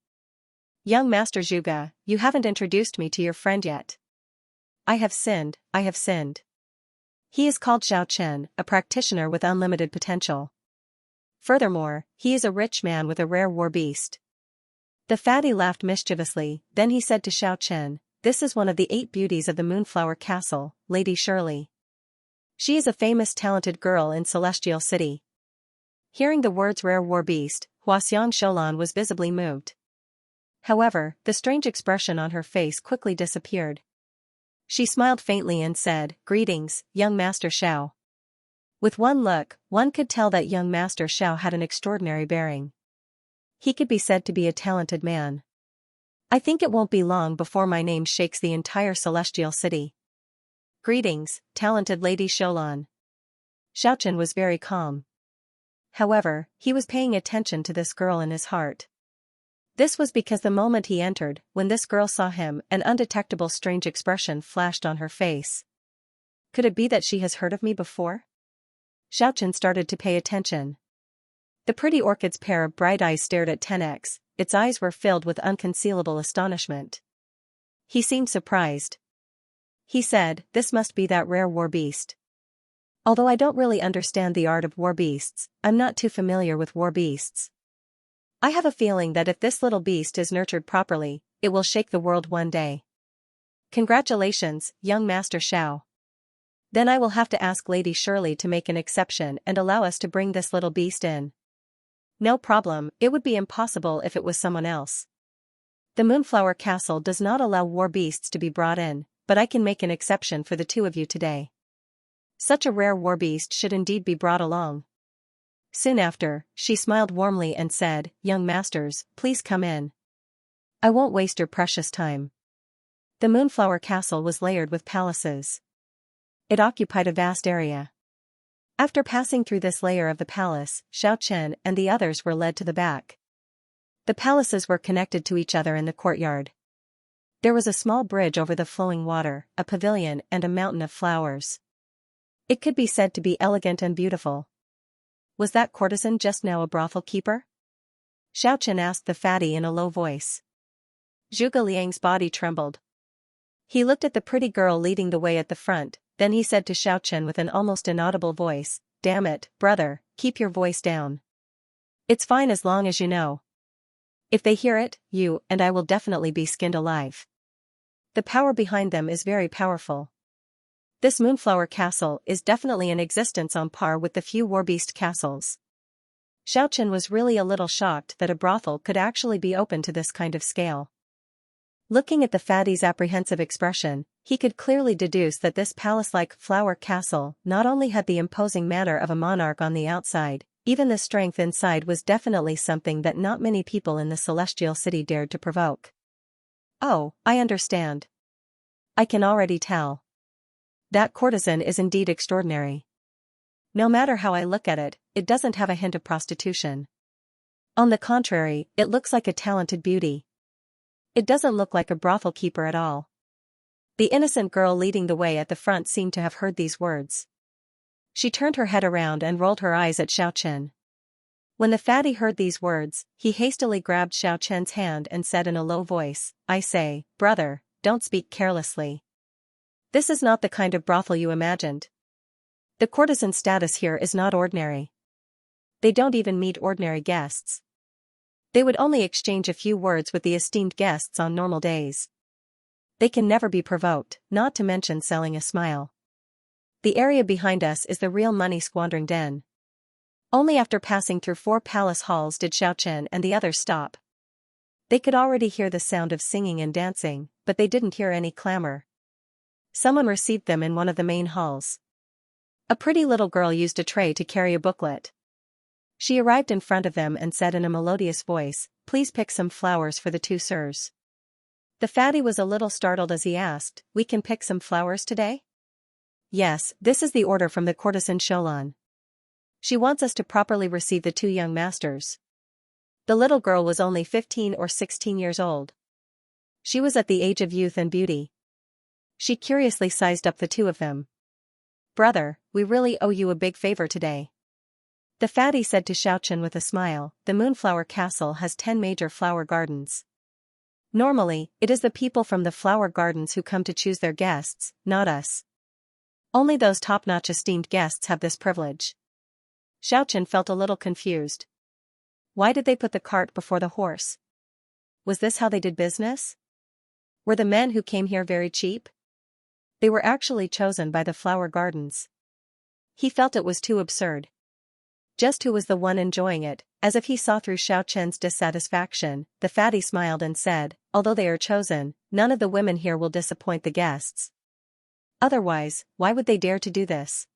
"Young Master Zhuge, you haven't introduced me to your friend yet." I have sinned. He is called Xiaochen, a practitioner with unlimited potential. Furthermore, he is a rich man with a rare war beast." The Fatty laughed mischievously, then he said to Xiaochen, "This is one of the 8 beauties of the Moonflower Castle, Lady Shirley. She is a famous talented girl in Celestial City." Hearing the words rare war beast, Huaxiang Sholan was visibly moved. However, the strange expression on her face quickly disappeared. She smiled faintly and said, "Greetings, young Master Xiao." With one look, one could tell that young Master Xiao had an extraordinary bearing. He could be said to be a talented man. "I think it won't be long before my name shakes the entire Celestial City." "Greetings, talented Lady Sholan." Xiaochen was very calm. However, he was paying attention to this girl in his heart. This was because the moment he entered, when this girl saw him, an undetectable strange expression flashed on her face. Could it be that she has heard of me before? Xiaochen started to pay attention. The pretty orchid's pair of bright eyes stared at 10x, its eyes were filled with unconcealable astonishment. He seemed surprised. He said, "This must be that rare war beast. Although I don't really understand the art of war beasts, I'm not too familiar with war beasts. I have a feeling that if this little beast is nurtured properly, it will shake the world one day. Congratulations, young Master Xiao. Then I will have to ask Lady Shirley to make an exception and allow us to bring this little beast in." "No problem, it would be impossible if it was someone else. The Moonflower Castle does not allow war beasts to be brought in, but I can make an exception for the 2 of you today. Such a rare war beast should indeed be brought along." Soon after, she smiled warmly and said, "Young masters, please come in. I won't waste your precious time." The Moonflower Castle was layered with palaces. It occupied a vast area. After passing through this layer of the palace, Xiaochen and the others were led to the back. The palaces were connected to each other in the courtyard. There was a small bridge over the flowing water, a pavilion and a mountain of flowers. It could be said to be elegant and beautiful. Was that courtesan just now a brothel keeper? Xiaochen asked the fatty in a low voice. Zhuge Liang's body trembled. He looked at the pretty girl leading the way at the front, then he said to Xiaochen with an almost inaudible voice, "Damn it, brother, keep your voice down. It's fine as long as you know. If they hear it, you and I will definitely be skinned alive. The power behind them is very powerful. This Moonflower Castle is definitely in existence on par with the few Warbeast castles." Xiaochen was really a little shocked that a brothel could actually be open to this kind of scale. Looking at the fatty's apprehensive expression, he could clearly deduce that this palace-like flower castle not only had the imposing manner of a monarch on the outside, even the strength inside was definitely something that not many people in the Celestial City dared to provoke. "Oh, I understand. I can already tell. That courtesan is indeed extraordinary. No matter how I look at it, it doesn't have a hint of prostitution. On the contrary, it looks like a talented beauty. It doesn't look like a brothel keeper at all." The innocent girl leading the way at the front seemed to have heard these words. She turned her head around and rolled her eyes at Xiaochen. When the fatty heard these words, he hastily grabbed Xiaochen's hand and said in a low voice, "I say, brother, don't speak carelessly. This is not the kind of brothel you imagined. The courtesan status here is not ordinary. They don't even meet ordinary guests. They would only exchange a few words with the esteemed guests on normal days. They can never be provoked, not to mention selling a smile. The area behind us is the real money-squandering den." Only after passing through 4 palace halls did Xiaochen and the others stop. They could already hear the sound of singing and dancing, but they didn't hear any clamor. Someone received them in one of the main halls. A pretty little girl used a tray to carry a booklet. She arrived in front of them and said in a melodious voice, "Please pick some flowers for the 2 sirs." The fatty was a little startled as he asked, "We can pick some flowers today?" "Yes, this is the order from the courtesan Sholan. She wants us to properly receive the 2 young masters." The little girl was only 15 or 16 years old. She was at the age of youth and beauty. She curiously sized up the 2 of them. "Brother, we really owe you a big favor today." The fatty said to Xiaochen with a smile, "The Moonflower Castle has 10 major flower gardens. Normally, it is the people from the flower gardens who come to choose their guests, not us. Only those top-notch esteemed guests have this privilege." Xiaochen felt a little confused. Why did they put the cart before the horse? Was this how they did business? Were the men who came here very cheap? They were actually chosen by the flower gardens. He felt it was too absurd. Just who was the one enjoying it? As if he saw through Xiaochen's dissatisfaction, the fatty smiled and said, "Although they are chosen, none of the women here will disappoint the guests. Otherwise, why would they dare to do this?"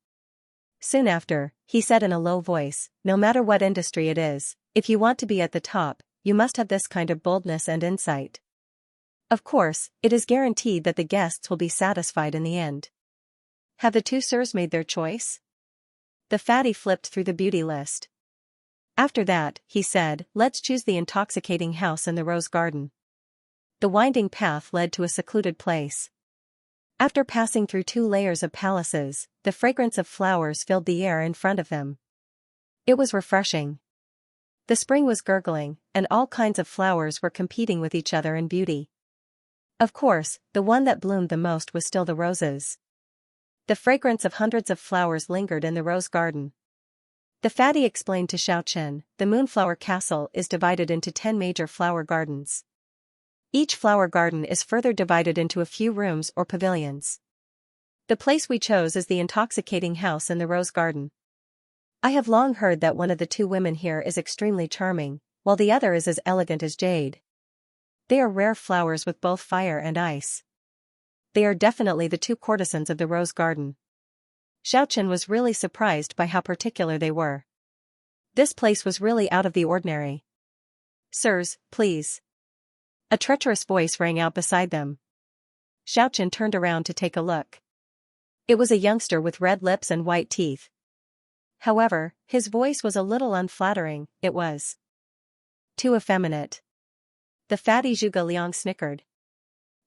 Soon after, he said in a low voice, "No matter what industry it is, if you want to be at the top, you must have this kind of boldness and insight. Of course, it is guaranteed that the guests will be satisfied in the end." Have the 2 sirs made their choice? The fatty flipped through the beauty list. After that, he said, "Let's choose the intoxicating house in the rose garden." The winding path led to a secluded place. After passing through 2 layers of palaces, the fragrance of flowers filled the air in front of them. It was refreshing. The spring was gurgling, and all kinds of flowers were competing with each other in beauty. Of course, the one that bloomed the most was still the roses. The fragrance of hundreds of flowers lingered in the rose garden. The fatty explained to Xiaochen, "The Moonflower Castle is divided into 10 major flower gardens. Each flower garden is further divided into a few rooms or pavilions. The place we chose is the intoxicating house in the rose garden. I have long heard that one of the 2 women here is extremely charming, while the other is as elegant as jade. They are rare flowers with both fire and ice. They are definitely the 2 courtesans of the rose garden." Xiaochen was really surprised by how particular they were. This place was really out of the ordinary. "Sirs, please." A treacherous voice rang out beside them. Xiaochen turned around to take a look. It was a youngster with red lips and white teeth. However, his voice was a little unflattering, it was too effeminate. The fatty Zhuge Liang snickered.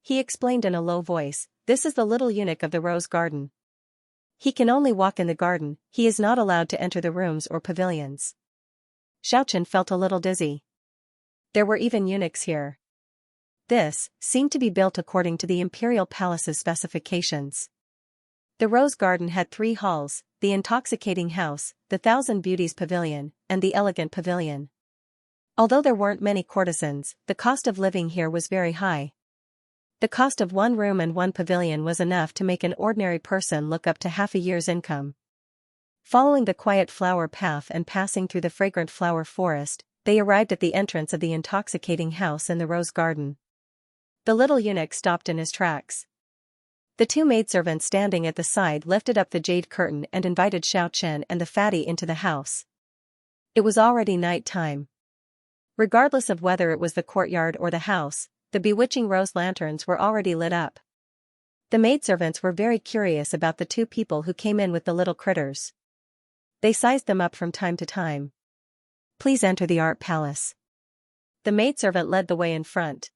He explained in a low voice, "This is the little eunuch of the rose garden. He can only walk in the garden, he is not allowed to enter the rooms or pavilions." Xiaochen felt a little dizzy. There were even eunuchs here. This seemed to be built according to the imperial palace's specifications. The rose garden had 3 halls, the intoxicating house, the Thousand Beauties Pavilion, and the elegant pavilion. Although there weren't many courtesans, the cost of living here was very high. The cost of 1 room and 1 pavilion was enough to make an ordinary person look up to half a year's income. Following the quiet flower path and passing through the fragrant flower forest, they arrived at the entrance of the intoxicating house in the rose garden. The little eunuch stopped in his tracks. The 2 maidservants standing at the side lifted up the jade curtain and invited Xiaochen and the fatty into the house. It was already night time. Regardless of whether it was the courtyard or the house, the bewitching rose lanterns were already lit up. The maidservants were very curious about the 2 people who came in with the little critters. They sized them up from time to time. "Please enter the art palace." The maidservant led the way in front.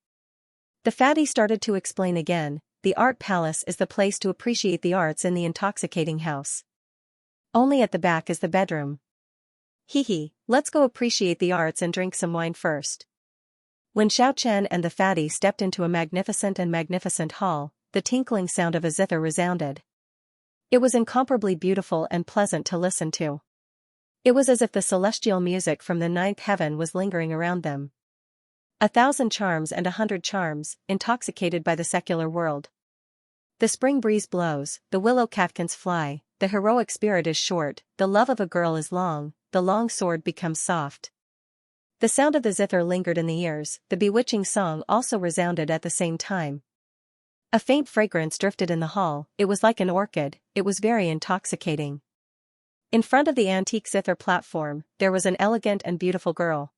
The fatty started to explain again, "The art palace is the place to appreciate the arts in the intoxicating house. Only at the back is the bedroom. Hee, let's go appreciate the arts and drink some wine first." When Xiaochen and the fatty stepped into a magnificent hall, the tinkling sound of a zither resounded. It was incomparably beautiful and pleasant to listen to. It was as if the celestial music from the 9th heaven was lingering around them. 1,000 charms and 100 charms, intoxicated by the secular world. The spring breeze blows, the willow catkins fly, the heroic spirit is short, the love of a girl is long, the long sword becomes soft. The sound of the zither lingered in the ears, the bewitching song also resounded at the same time. A faint fragrance drifted in the hall, it was like an orchid, it was very intoxicating. In front of the antique zither platform, there was an elegant and beautiful girl.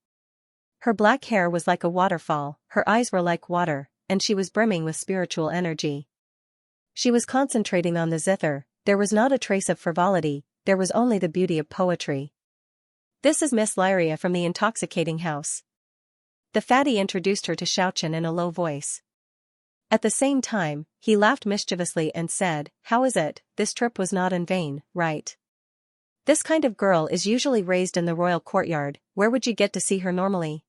Her black hair was like a waterfall, her eyes were like water, and she was brimming with spiritual energy. She was concentrating on the zither, there was not a trace of frivolity, there was only the beauty of poetry. "This is Miss Lyria from the intoxicating house." The fatty introduced her to Xiaochen in a low voice. At the same time, he laughed mischievously and said, "How is it, this trip was not in vain, right? This kind of girl is usually raised in the royal courtyard, where would you get to see her normally?"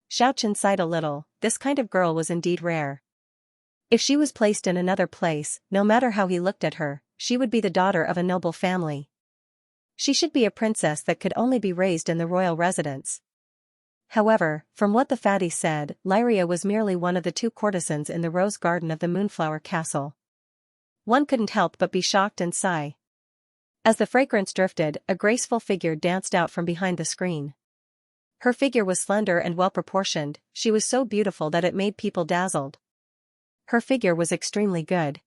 Xiaochen sighed a little, this kind of girl was indeed rare. If she was placed in another place, no matter how he looked at her, she would be the daughter of a noble family. She should be a princess that could only be raised in the royal residence. However, from what the fatty said, Lyria was merely one of the 2 courtesans in the rose garden of the Moonflower Castle. One couldn't help but be shocked and sigh. As the fragrance drifted, a graceful figure danced out from behind the screen. Her figure was slender and well-proportioned, she was so beautiful that it made people dazzled. Her figure was extremely good.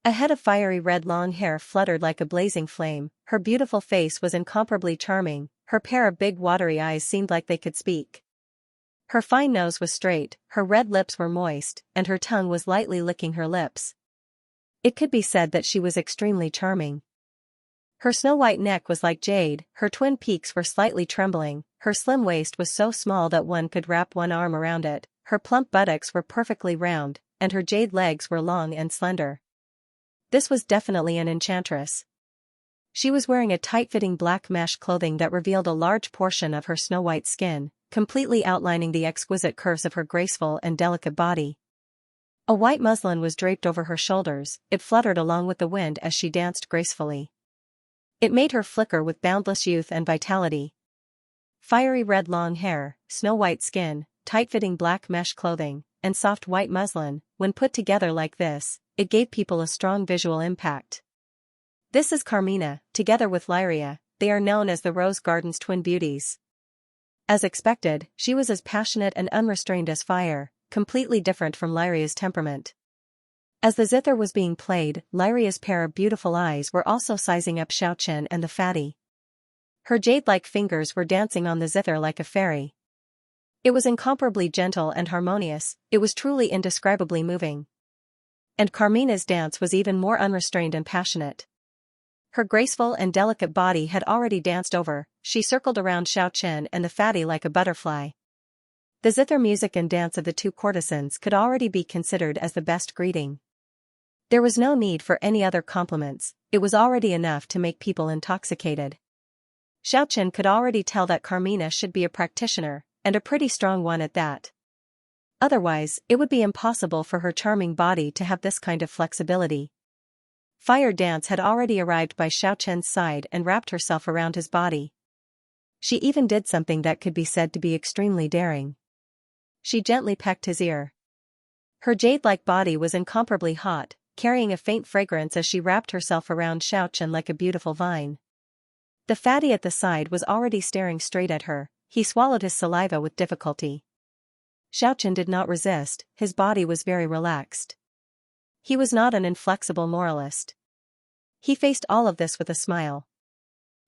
A head of fiery red long hair fluttered like a blazing flame, her beautiful face was incomparably charming, her pair of big watery eyes seemed like they could speak. Her fine nose was straight, her red lips were moist, and her tongue was lightly licking her lips. It could be said that she was extremely charming. Her snow-white neck was like jade, her twin peaks were slightly trembling, her slim waist was so small that one could wrap one arm around it, her plump buttocks were perfectly round, and her jade legs were long and slender. This was definitely an enchantress. She was wearing a tight-fitting black mesh clothing that revealed a large portion of her snow-white skin, completely outlining the exquisite curves of her graceful and delicate body. A white muslin was draped over her shoulders, it fluttered along with the wind as she danced gracefully. It made her flicker with boundless youth and vitality. Fiery red long hair, snow-white skin, tight-fitting black mesh clothing, and soft white muslin, when put together like this, it gave people a strong visual impact. This is Carmina, together with Lyria, they are known as the Rose Garden's twin beauties. As expected, she was as passionate and unrestrained as fire, completely different from Lyria's temperament. As the zither was being played, Lyria's pair of beautiful eyes were also sizing up Xiaochen and the fatty. Her jade-like fingers were dancing on the zither like a fairy. It was incomparably gentle and harmonious, it was truly indescribably moving. And Carmina's dance was even more unrestrained and passionate. Her graceful and delicate body had already danced over, she circled around Xiaochen and the fatty like a butterfly. The zither music and dance of the two courtesans could already be considered as the best greeting. There was no need for any other compliments, it was already enough to make people intoxicated. Xiaochen could already tell that Carmina should be a practitioner, and a pretty strong one at that. Otherwise, it would be impossible for her charming body to have this kind of flexibility. Fire Dance had already arrived by Xiaochen's side and wrapped herself around his body. She even did something that could be said to be extremely daring. She gently pecked his ear. Her jade-like body was incomparably hot, carrying a faint fragrance as she wrapped herself around Xiaochen like a beautiful vine. The fatty at the side was already staring straight at her, he swallowed his saliva with difficulty. Xiaochen did not resist, his body was very relaxed. He was not an inflexible moralist. He faced all of this with a smile.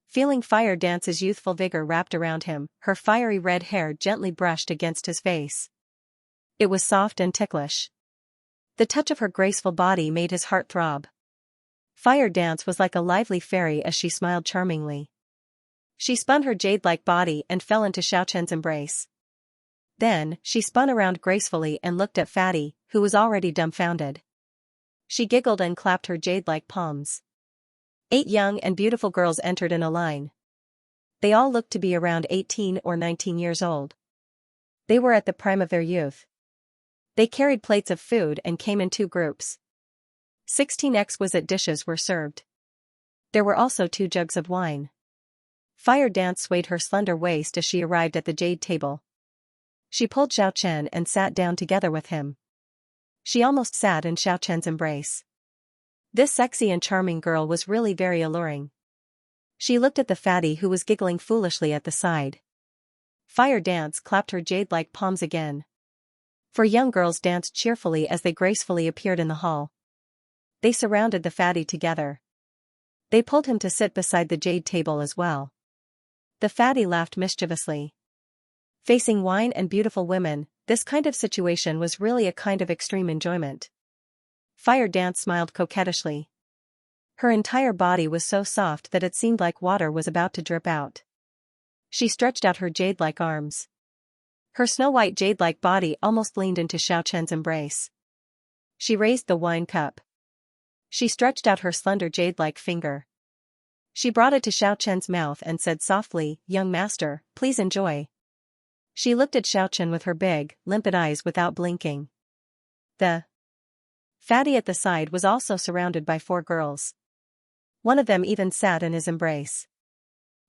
Feeling Fire Dance's youthful vigor wrapped around him, her fiery red hair gently brushed against his face. It was soft and ticklish. The touch of her graceful body made his heart throb. Fire Dance was like a lively fairy as she smiled charmingly. She spun her jade-like body and fell into Xiaochen's embrace. Then, she spun around gracefully and looked at Fatty, who was already dumbfounded. She giggled and clapped her jade-like palms. 8 young and beautiful girls entered in a line. They all looked to be around 18 or 19 years old. They were at the prime of their youth. They carried plates of food and came in 2 groups. 16 exquisite dishes were served. There were also 2 jugs of wine. Fire Dance swayed her slender waist as she arrived at the jade table. She pulled Xiaochen and sat down together with him. She almost sat in Xiaochen's embrace. This sexy and charming girl was really very alluring. She looked at the fatty who was giggling foolishly at the side. Fire Dance clapped her jade-like palms again. 4 young girls danced cheerfully as they gracefully appeared in the hall. They surrounded the fatty together. They pulled him to sit beside the jade table as well. The fatty laughed mischievously. Facing wine and beautiful women, this kind of situation was really a kind of extreme enjoyment. Fire Dance smiled coquettishly. Her entire body was so soft that it seemed like water was about to drip out. She stretched out her jade-like arms. Her snow-white jade-like body almost leaned into Xiaochen's embrace. She raised the wine cup. She stretched out her slender jade-like finger. She brought it to Xiaochen's mouth and said softly, "Young master, please enjoy." She looked at Xiaochen with her big, limpid eyes without blinking. The fatty at the side was also surrounded by 4 girls. One of them even sat in his embrace.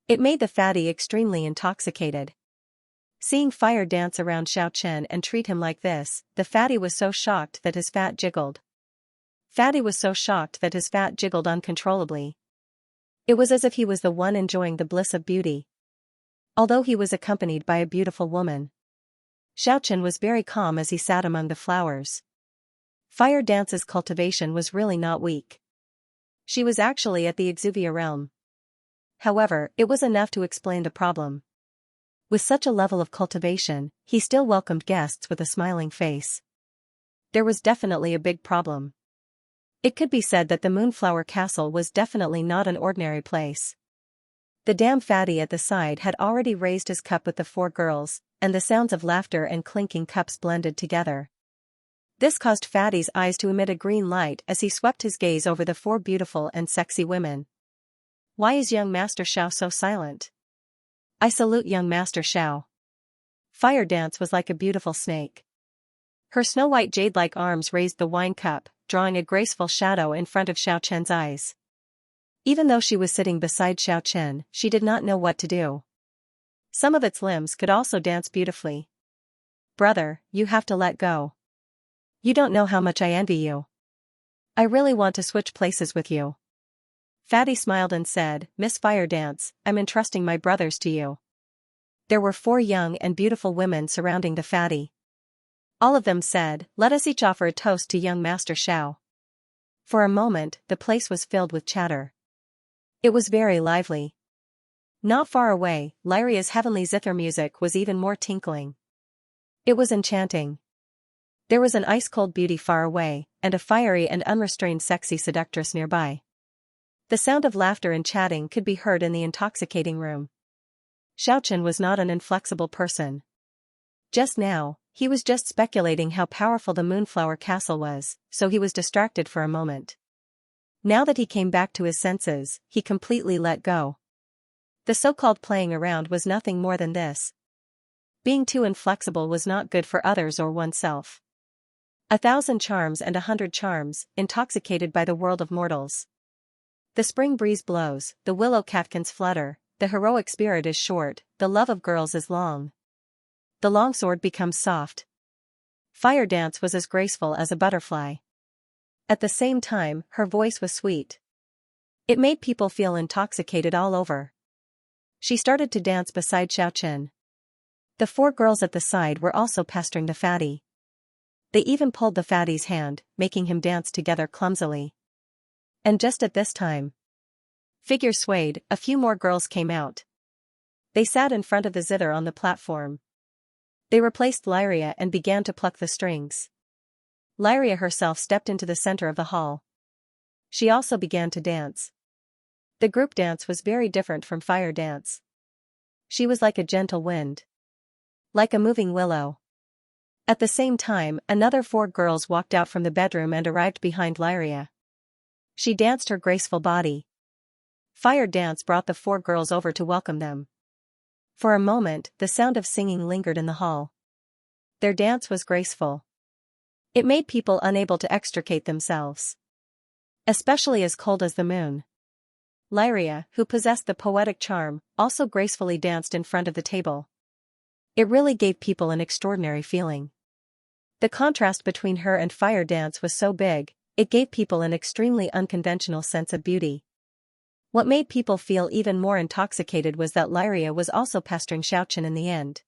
It made the fatty extremely intoxicated. Seeing Fire Dance around Xiaochen and treat him like this, the fatty was so shocked that his fat jiggled. Fatty was so shocked that his fat jiggled uncontrollably. It was as if he was the one enjoying the bliss of beauty. Although he was accompanied by a beautiful woman, Xiaochen was very calm as he sat among the flowers. Fire Dance's cultivation was really not weak. She was actually at the Exuvia realm. However, it was enough to explain the problem. With such a level of cultivation, he still welcomed guests with a smiling face. There was definitely a big problem. It could be said that the Moonflower Castle was definitely not an ordinary place. The damn fatty at the side had already raised his cup with the 4 girls, and the sounds of laughter and clinking cups blended together. This caused Fatty's eyes to emit a green light as he swept his gaze over the 4 beautiful and sexy women. Why is young Master Xiao so silent? I salute young Master Xiao. Fire Dance was like a beautiful snake. Her snow-white jade-like arms raised the wine cup, drawing a graceful shadow in front of Xiaochen's eyes. Even though she was sitting beside Xiaochen, she did not know what to do. Some of its limbs could also dance beautifully. Brother, you have to let go. You don't know how much I envy you. I really want to switch places with you. Fatty smiled and said, Miss Fire Dance, I'm entrusting my brothers to you. There were 4 young and beautiful women surrounding the fatty. All of them said, let us each offer a toast to young Master Xiao. For a moment, the place was filled with chatter. It was very lively. Not far away, Lyria's heavenly zither music was even more tinkling. It was enchanting. There was an ice-cold beauty far away, and a fiery and unrestrained sexy seductress nearby. The sound of laughter and chatting could be heard in the intoxicating room. Xiaochen was not an inflexible person. Just now, he was just speculating how powerful the Moonflower Castle was, so he was distracted for a moment. Now that he came back to his senses, he completely let go. The so-called playing around was nothing more than this. Being too inflexible was not good for others or oneself. 1,000 charms and 100 charms, intoxicated by the world of mortals. The spring breeze blows, the willow catkins flutter, the heroic spirit is short, the love of girls is long. The longsword becomes soft. Fire Dance was as graceful as a butterfly. At the same time, her voice was sweet. It made people feel intoxicated all over. She started to dance beside Xiaochen. The 4 girls at the side were also pestering the fatty. They even pulled the fatty's hand, making him dance together clumsily. And just at this time, figures swayed, a few more girls came out. They sat in front of the zither on the platform. They replaced Lyria and began to pluck the strings. Lyria herself stepped into the center of the hall. She also began to dance. The group dance was very different from Fire Dance. She was like a gentle wind. Like a moving willow. At the same time, another 4 girls walked out from the bedroom and arrived behind Lyria. She danced her graceful body. Fire Dance brought the 4 girls over to welcome them. For a moment, the sound of singing lingered in the hall. Their dance was graceful. It made people unable to extricate themselves. Especially as cold as the moon. Lyria, who possessed the poetic charm, also gracefully danced in front of the table. It really gave people an extraordinary feeling. The contrast between her and Fire Dance was so big, it gave people an extremely unconventional sense of beauty. What made people feel even more intoxicated was that Lyria was also pestering Xiaochen in the end.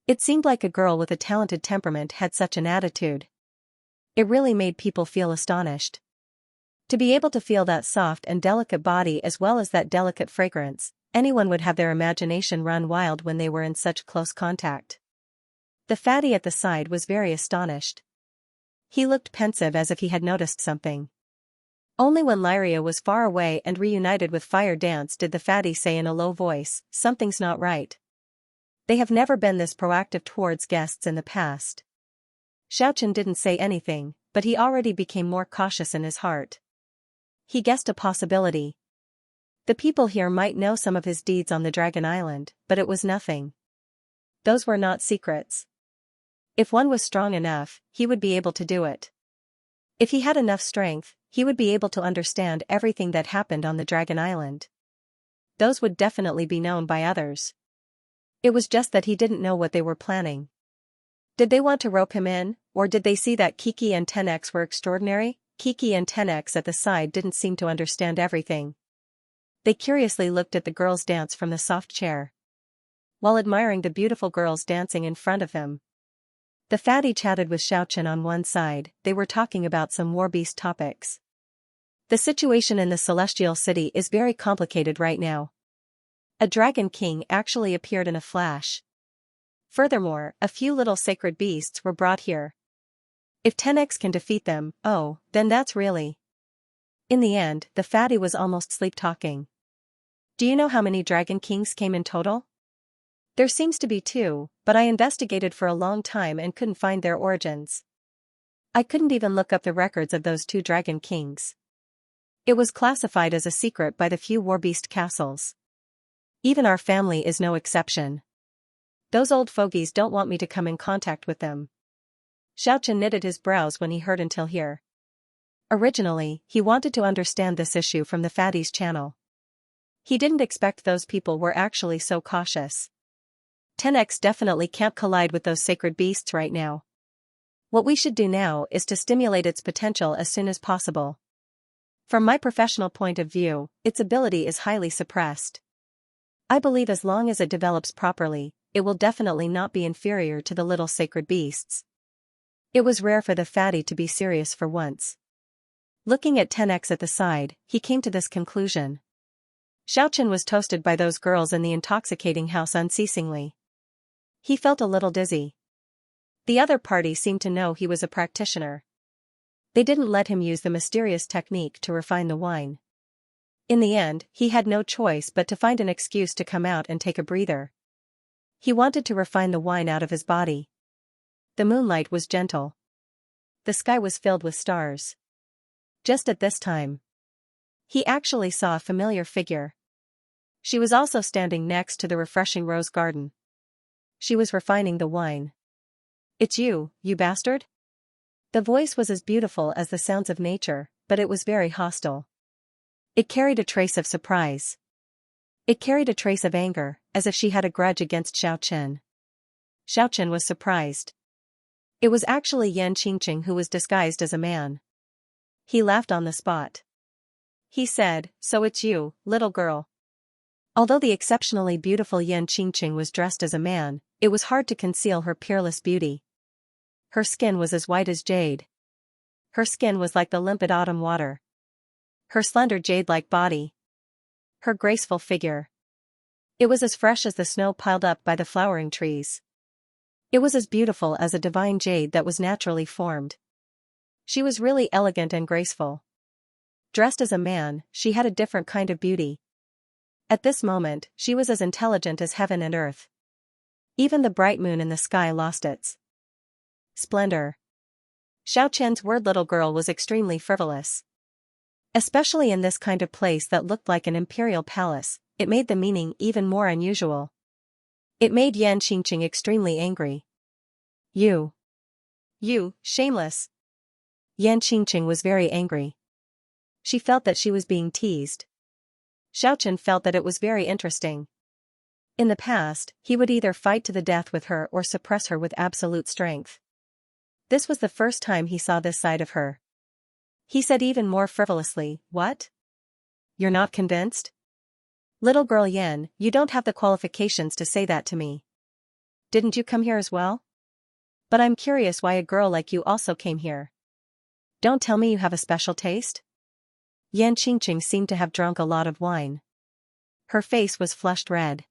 It seemed like a girl with a talented temperament had such an attitude. It really made people feel astonished. To be able to feel that soft and delicate body as well as that delicate fragrance, anyone would have their imagination run wild when they were in such close contact. The fatty at the side was very astonished. He looked pensive as if he had noticed something. Only when Lyria was far away and reunited with Fire Dance did the fatty say in a low voice, "Something's not right." They have never been this proactive towards guests in the past. Xiaochen didn't say anything, but he already became more cautious in his heart. He guessed a possibility. The people here might know some of his deeds on the Dragon Island, but it was nothing. Those were not secrets. If one was strong enough, he would be able to do it. If he had enough strength, he would be able to understand everything that happened on the Dragon Island. Those would definitely be known by others. It was just that he didn't know what they were planning. Did they want to rope him in, or did they see that Kiki and 10X were extraordinary? Kiki and 10X at the side didn't seem to understand everything. They curiously looked at the girls dance from the soft chair. While admiring the beautiful girls dancing in front of them. The fatty chatted with Xiaochen on one side, they were talking about some warbeast topics. The situation in the Celestial City is very complicated right now. A Dragon King actually appeared in a flash. Furthermore, a few little sacred beasts were brought here. If 10X can defeat them, oh, then that's really. In the end, the fatty was almost sleep-talking. Do you know how many Dragon Kings came in total? There seems to be 2, but I investigated for a long time and couldn't find their origins. I couldn't even look up the records of those 2 Dragon Kings. It was classified as a secret by the few warbeast castles. Even our family is no exception. Those old fogies don't want me to come in contact with them. Xiaochen knitted his brows when he heard until here. Originally, he wanted to understand this issue from the fatty's channel. He didn't expect those people were actually so cautious. 10X definitely can't collide with those sacred beasts right now. What we should do now is to stimulate its potential as soon as possible. From my professional point of view, its ability is highly suppressed. I believe as long as it develops properly, it will definitely not be inferior to the little sacred beasts. It was rare for the fatty to be serious for once. Looking at 10X at the side, he came to this conclusion. Xiaochen was toasted by those girls in the intoxicating house unceasingly. He felt a little dizzy. The other party seemed to know he was a practitioner. They didn't let him use the mysterious technique to refine the wine. In the end, he had no choice but to find an excuse to come out and take a breather. He wanted to refine the wine out of his body. The moonlight was gentle. The sky was filled with stars. Just at this time, he actually saw a familiar figure. She was also standing next to the refreshing rose garden. She was refining the wine. "It's you, you bastard?" The voice was as beautiful as the sounds of nature, but it was very hostile. It carried a trace of surprise. It carried a trace of anger, as if she had a grudge against Xiaochen. Xiaochen was surprised. It was actually Yan Qingqing who was disguised as a man. He laughed on the spot. He said, "So it's you, little girl." Although the exceptionally beautiful Yan Qingqing was dressed as a man, it was hard to conceal her peerless beauty. Her skin was as white as jade. Her skin was like the limpid autumn water. Her slender jade-like body. Her graceful figure. It was as fresh as the snow piled up by the flowering trees. It was as beautiful as a divine jade that was naturally formed. She was really elegant and graceful. Dressed as a man, she had a different kind of beauty. At this moment, she was as intelligent as heaven and earth. Even the bright moon in the sky lost its splendor. Xiaochen's word little girl was extremely frivolous. Especially in this kind of place that looked like an imperial palace, it made the meaning even more unusual. It made Yan Qingqing extremely angry. You, shameless." Yan Qingqing was very angry. She felt that she was being teased. Xiaochen felt that it was very interesting. In the past, he would either fight to the death with her or suppress her with absolute strength. This was the first time he saw this side of her. He said even more frivolously, "What? You're not convinced? Little girl Yan, you don't have the qualifications to say that to me. Didn't you come here as well? But I'm curious why a girl like you also came here. Don't tell me you have a special taste?" Yan Qingqing seemed to have drunk a lot of wine. Her face was flushed red.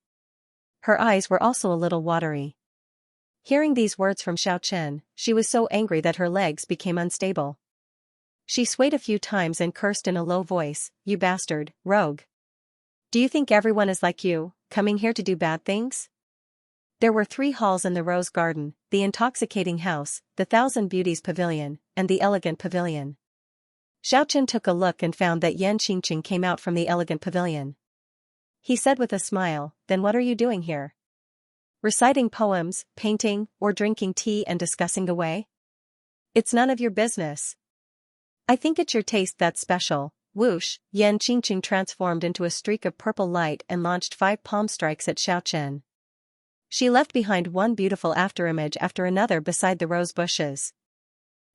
Her eyes were also a little watery. Hearing these words from Xiaochen, she was so angry that her legs became unstable. She swayed a few times and cursed in a low voice, "You bastard, rogue. Do you think everyone is like you, coming here to do bad things?" There were 3 halls in the rose garden: the intoxicating house, the Thousand Beauties Pavilion, and the elegant pavilion. Xiaochen took a look and found that Yan Qingqing came out from the elegant pavilion. He said with a smile, "Then what are you doing here? Reciting poems, painting, or drinking tea and discussing away? It's none of your business. I think it's your taste that's special." Whoosh, Yan Qingqing transformed into a streak of purple light and launched 5 palm strikes at Xiaochen. She left behind one beautiful afterimage after another beside the rose bushes.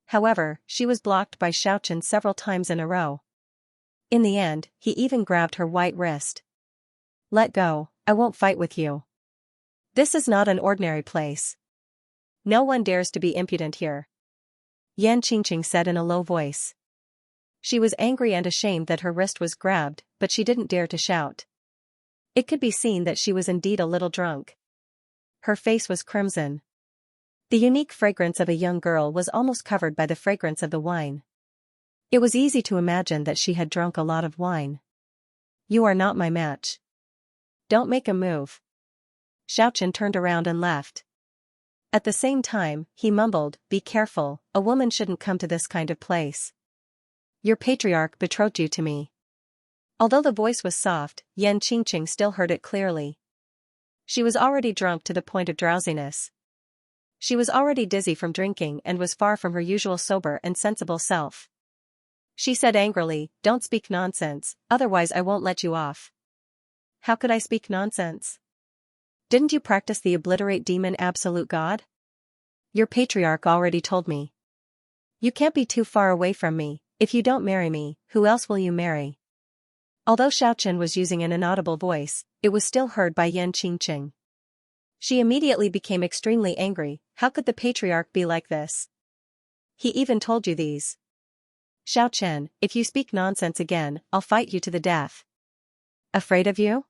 However, she was blocked by Xiaochen several times in a row. In the end, he even grabbed her white wrist. "Let go, I won't fight with you. This is not an ordinary place. No one dares to be impudent here," Yan Qingqing said in a low voice. She was angry and ashamed that her wrist was grabbed, but she didn't dare to shout. It could be seen that she was indeed a little drunk. Her face was crimson. The unique fragrance of a young girl was almost covered by the fragrance of the wine. It was easy to imagine that she had drunk a lot of wine. "You are not my match. Don't make a move." Xiaochen turned around and left. At the same time, he mumbled, "Be careful, a woman shouldn't come to this kind of place. Your patriarch betrothed you to me." Although the voice was soft, Yan Qingqing still heard it clearly. She was already drunk to the point of drowsiness. She was already dizzy from drinking and was far from her usual sober and sensible self. She said angrily, "Don't speak nonsense, otherwise I won't let you off." "How could I speak nonsense? Didn't you practice the obliterate demon absolute god? Your patriarch already told me. You can't be too far away from me. If you don't marry me, who else will you marry?" Although Xiaochen was using an inaudible voice, it was still heard by Yan Qingqing. She immediately became extremely angry. How could the patriarch be like this? He even told you these. "Xiaochen, if you speak nonsense again, I'll fight you to the death." "Afraid of you?"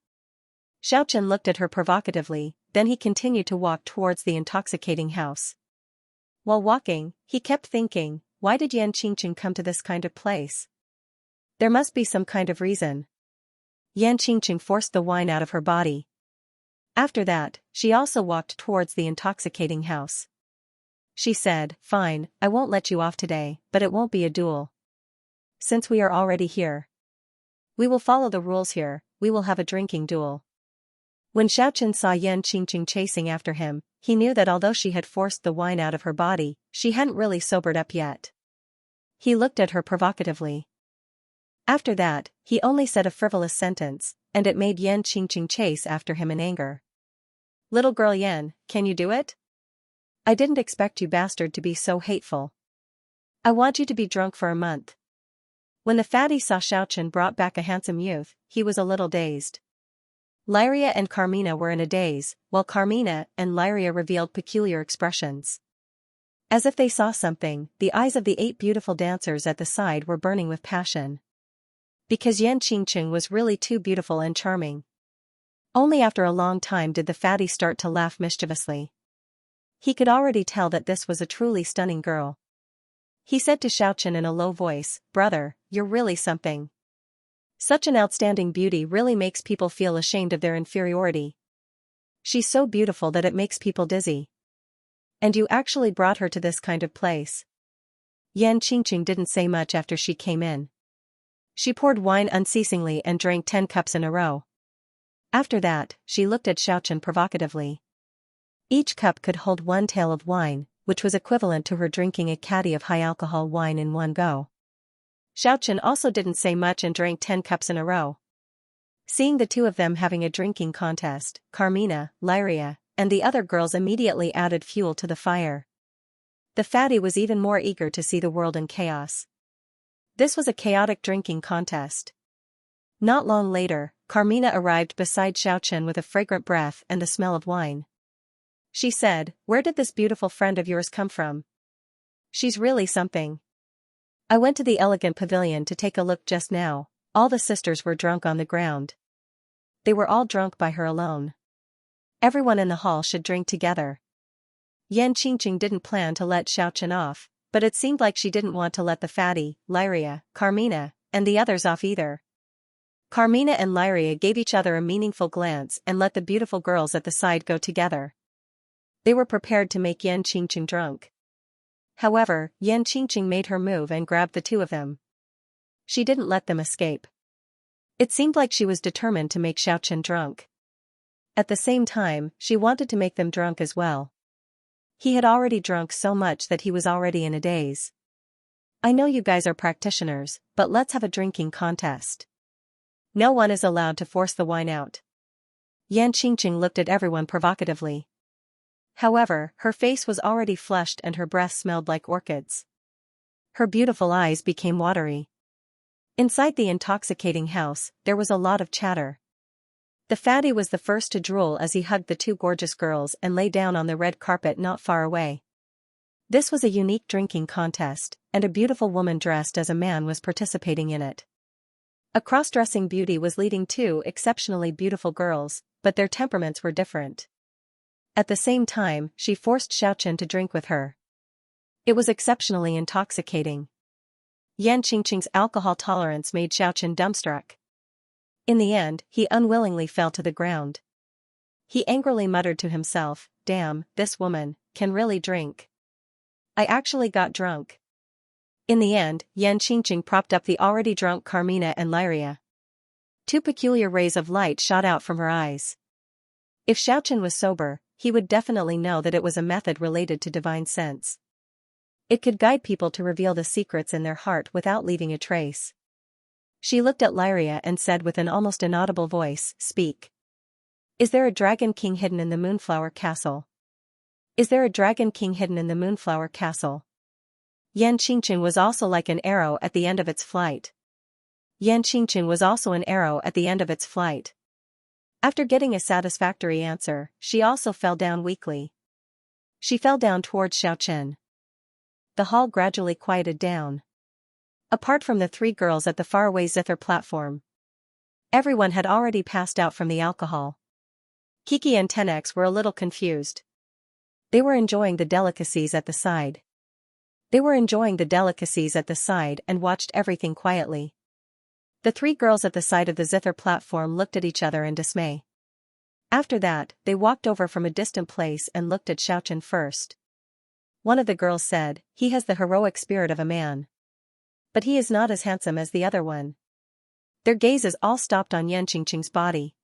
Xiaochen looked at her provocatively, then he continued to walk towards the intoxicating house. While walking, he kept thinking, why did Yan Qingqing come to this kind of place? There must be some kind of reason. Yan Qingqing forced the wine out of her body. After that, she also walked towards the intoxicating house. She said, "Fine, I won't let you off today, but it won't be a duel. Since we are already here, we will follow the rules here, we will have a drinking duel." When Xiaochen saw Yan Qingqing chasing after him, he knew that although she had forced the wine out of her body, she hadn't really sobered up yet. He looked at her provocatively. After that, he only said a frivolous sentence, and it made Yan Qingqing chase after him in anger. "Little girl Yan, can you do it? I didn't expect you bastard to be so hateful. I want you to be drunk for a month." When the fatty saw Xiaochen brought back a handsome youth, he was a little dazed. Lyria and Carmina were in a daze, while Carmina and Lyria revealed peculiar expressions. As if they saw something, the eyes of the 8 beautiful dancers at the side were burning with passion. Because Yan Qingqing was really too beautiful and charming. Only after a long time did the fatty start to laugh mischievously. He could already tell that this was a truly stunning girl. He said to Xiaochen in a low voice, "Brother, you're really something. Such an outstanding beauty really makes people feel ashamed of their inferiority. She's so beautiful that it makes people dizzy. And you actually brought her to this kind of place." Yan Qingqing didn't say much after she came in. She poured wine unceasingly and drank 10 cups in a row. After that, she looked at Xiaochen provocatively. Each cup could hold 1 tael of wine, which was equivalent to her drinking a caddy of high-alcohol wine in one go. Xiaochen also didn't say much and drank 10 cups in a row. Seeing the two of them having a drinking contest, Carmina, Lyria, and the other girls immediately added fuel to the fire. The fatty was even more eager to see the world in chaos. This was a chaotic drinking contest. Not long later, Carmina arrived beside Xiaochen with a fragrant breath and the smell of wine. She said, "Where did this beautiful friend of yours come from? She's really something. I went to the elegant pavilion to take a look just now. All the sisters were drunk on the ground. They were all drunk by her alone. Everyone in the hall should drink together." Yan Qingqing didn't plan to let Xiaochen off, but it seemed like she didn't want to let the fatty, Lyria, Carmina, and the others off either. Carmina and Lyria gave each other a meaningful glance and let the beautiful girls at the side go together. They were prepared to make Yan Qingqing drunk. However, Yan Qingqing made her move and grabbed the two of them. She didn't let them escape. It seemed like she was determined to make Xiaochen drunk. At the same time, she wanted to make them drunk as well. He had already drunk so much that he was already in a daze. "I know you guys are practitioners, but let's have a drinking contest. No one is allowed to force the wine out." Yan Qingqing looked at everyone provocatively. However, her face was already flushed and her breath smelled like orchids. Her beautiful eyes became watery. Inside the intoxicating house, there was a lot of chatter. The fatty was the first to drool as he hugged the 2 gorgeous girls and lay down on the red carpet not far away. This was a unique drinking contest, and a beautiful woman dressed as a man was participating in it. A cross-dressing beauty was leading 2 exceptionally beautiful girls, but their temperaments were different. At the same time, she forced Xiaochen to drink with her. It was exceptionally intoxicating. Yan Qingqing's alcohol tolerance made Xiaochen dumbstruck. In the end, he unwillingly fell to the ground. He angrily muttered to himself, "Damn, this woman can really drink. I actually got drunk." In the end, Yan Qingqing propped up the already drunk Carmina and Lyria. 2 peculiar rays of light shot out from her eyes. If Xiaochen was sober, he would definitely know that it was a method related to divine sense. It could guide people to reveal the secrets in their heart without leaving a trace. She looked at Lyria and said with an almost inaudible voice, "Speak. Is there a dragon king hidden in the Moonflower Castle? Is there a dragon king hidden in the Moonflower Castle?" Yan Qingqing was also like an arrow at the end of its flight. Yan Qingqing was also an arrow at the end of its flight. After getting a satisfactory answer, she also fell down weakly. She fell down towards Xiaochen. The hall gradually quieted down. Apart from the 3 girls at the faraway zither platform, everyone had already passed out from the alcohol. Kiki and Tenex were a little confused. They were enjoying the delicacies at the side. and watched everything quietly. The three girls at the side of the zither platform looked at each other in dismay. After that, they walked over from a distant place and looked at Xiaochen first. One of the girls said, "He has the heroic spirit of a man. But he is not as handsome as the other one." Their gazes all stopped on Yan Qingqing's body.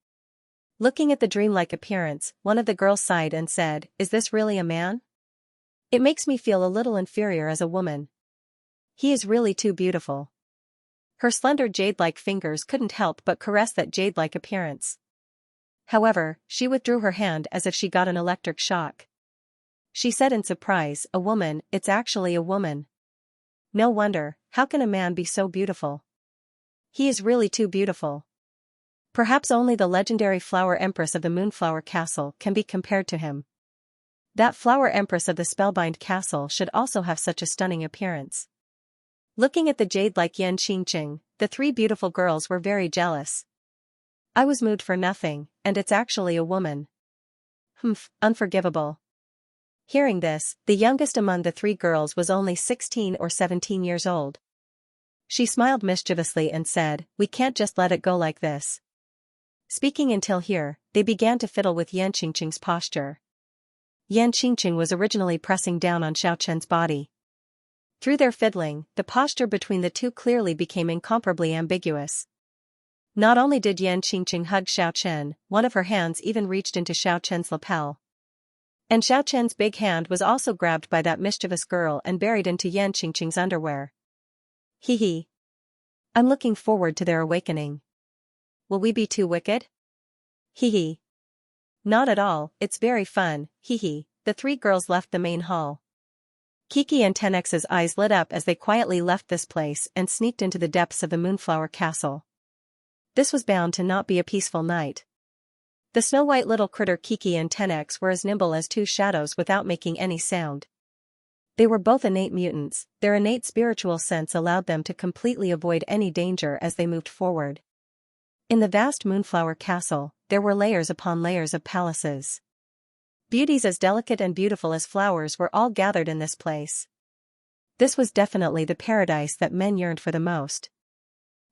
Looking at the dreamlike appearance, one of the girls sighed and said, "Is this really a man? It makes me feel a little inferior as a woman. He is really too beautiful." Her slender jade-like fingers couldn't help but caress that jade-like appearance. However, she withdrew her hand as if she got an electric shock. She said in surprise, "A woman, it's actually a woman. No wonder, how can a man be so beautiful? He is really too beautiful. Perhaps only the legendary Flower Empress of the Moonflower Castle can be compared to him. That Flower Empress of the Spellbind Castle should also have such a stunning appearance." Looking at the jade-like Yan Qingqing, the three beautiful girls were very jealous. "I was moved for nothing, and it's actually a woman. Humph, unforgivable." Hearing this, the youngest among the three girls was only 16 or 17 years old. She smiled mischievously and said, "We can't just let it go like this." Speaking until here, they began to fiddle with Yan Qingqing's posture. Yan Qingqing was originally pressing down on Xiaochen's body. Through their fiddling, the posture between the two clearly became incomparably ambiguous. Not only did Yan Qingqing hug Xiaochen, one of her hands even reached into Xiaochen's lapel. And Xiaochen's big hand was also grabbed by that mischievous girl and buried into Yan Qingqing's underwear. Hee hee. I'm looking forward to their awakening. Will we be too wicked? Hee hee. Not at all, it's very fun, hee hee. The three girls left the main hall. Kiki and Tenx's eyes lit up as they quietly left this place and sneaked into the depths of the Moonflower Castle. This was bound to not be a peaceful night. The snow-white little critter Kiki and Tenx were as nimble as two shadows without making any sound. They were both innate mutants, their innate spiritual sense allowed them to completely avoid any danger as they moved forward. In the vast Moonflower Castle, there were layers upon layers of palaces. Beauties as delicate and beautiful as flowers were all gathered in this place. This was definitely the paradise that men yearned for the most.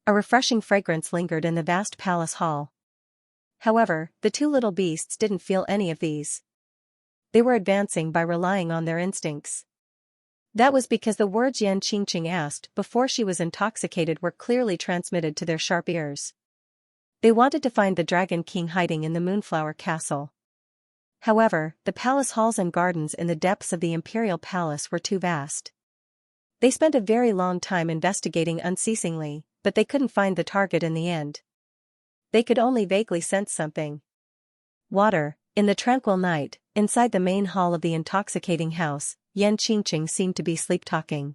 A refreshing fragrance lingered in the vast palace hall. However, the two little beasts didn't feel any of these. They were advancing by relying on their instincts. That was because the words Yan Qingqing asked before she was intoxicated were clearly transmitted to their sharp ears. They wanted to find the Dragon King hiding in the Moonflower Castle. However, the palace halls and gardens in the depths of the Imperial Palace were too vast. They spent a very long time investigating unceasingly, but they couldn't find the target in the end. They could only vaguely sense something. Water. In the tranquil night, inside the main hall of the intoxicating house, Yan Qingqing seemed to be sleep-talking.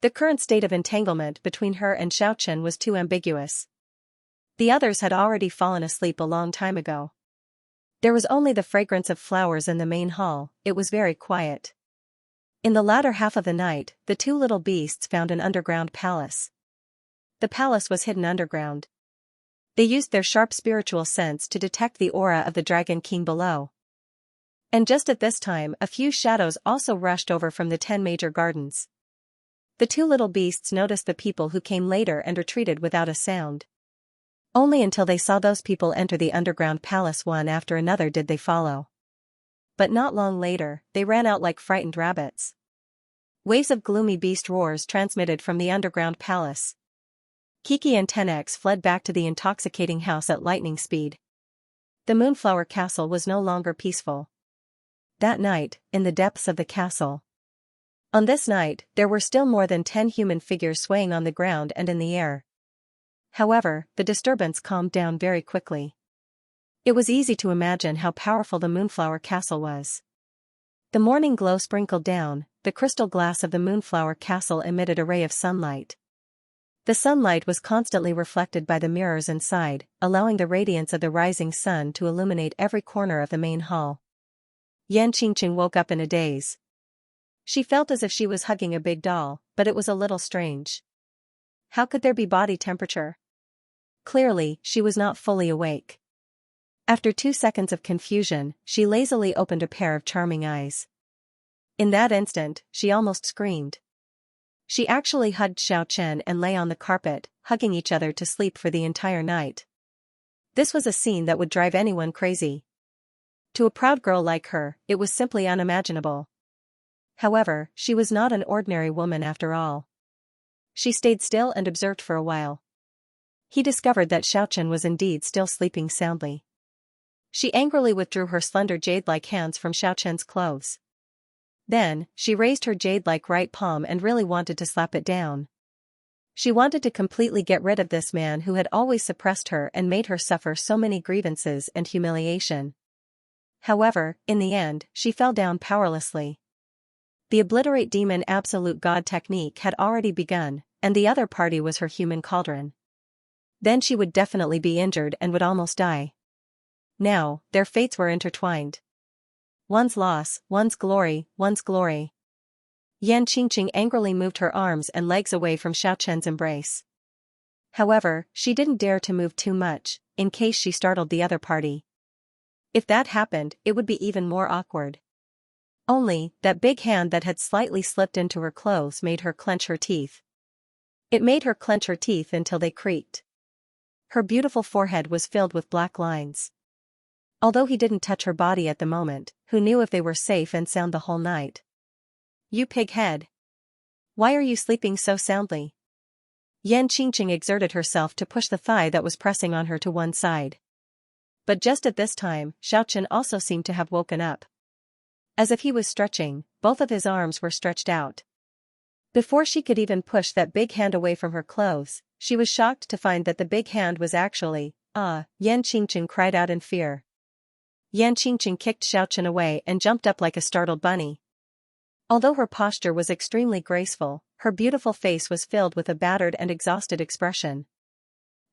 The current state of entanglement between her and Xiaochen was too ambiguous. The others had already fallen asleep a long time ago. There was only the fragrance of flowers in the main hall, it was very quiet. In the latter half of the night, the two little beasts found an underground palace. The palace was hidden underground. They used their sharp spiritual sense to detect the aura of the Dragon King below. And just at this time a few shadows also rushed over from the 10 major gardens. The two little beasts noticed the people who came later and retreated without a sound. Only until they saw those people enter the underground palace one after another did they follow. But not long later, they ran out like frightened rabbits. Waves of gloomy beast roars transmitted from the underground palace. Kiki and Tenx fled back to the intoxicating house at lightning speed. The Moonflower Castle was no longer peaceful. That night, in the depths of the castle. On this night, there were still more than 10 human figures swaying on the ground and in the air. However, the disturbance calmed down very quickly. It was easy to imagine how powerful the Moonflower Castle was. The morning glow sprinkled down, the crystal glass of the Moonflower Castle emitted a ray of sunlight. The sunlight was constantly reflected by the mirrors inside, allowing the radiance of the rising sun to illuminate every corner of the main hall. Yan Qingqing woke up in a daze. She felt as if she was hugging a big doll, but it was a little strange. How could there be body temperature? Clearly, she was not fully awake. After 2 seconds of confusion, she lazily opened a pair of charming eyes. In that instant, she almost screamed. She actually hugged Xiaochen and lay on the carpet, hugging each other to sleep for the entire night. This was a scene that would drive anyone crazy. To a proud girl like her, it was simply unimaginable. However, she was not an ordinary woman after all. She stayed still and observed for a while. He discovered that Xiaochen was indeed still sleeping soundly. She angrily withdrew her slender jade-like hands from Xiaochen's clothes. Then, she raised her jade-like right palm and really wanted to slap it down. She wanted to completely get rid of this man who had always suppressed her and made her suffer so many grievances and humiliation. However, in the end, she fell down powerlessly. The obliterate demon absolute god technique had already begun, and the other party was her human cauldron. Then she would definitely be injured and would almost die. Now, their fates were intertwined. One's loss, one's glory, one's glory. Yan Qingqing angrily moved her arms and legs away from Xiaochen's embrace. However, she didn't dare to move too much, in case she startled the other party. If that happened, it would be even more awkward. Only, that big hand that had slightly slipped into her clothes made her clench her teeth. It made her clench her teeth until they creaked. Her beautiful forehead was filled with black lines. Although he didn't touch her body at the moment, who knew if they were safe and sound the whole night? You pig-head. Why are you sleeping so soundly? Yan Qingqing exerted herself to push the thigh that was pressing on her to one side. But just at this time, Xiaochen also seemed to have woken up. As if he was stretching, both of his arms were stretched out. Before she could even push that big hand away from her clothes, she was shocked to find that the big hand was actually, Yan Qingqing cried out in fear. Yan Qingqing kicked Xiaochen away and jumped up like a startled bunny. Although her posture was extremely graceful, her beautiful face was filled with a battered and exhausted expression.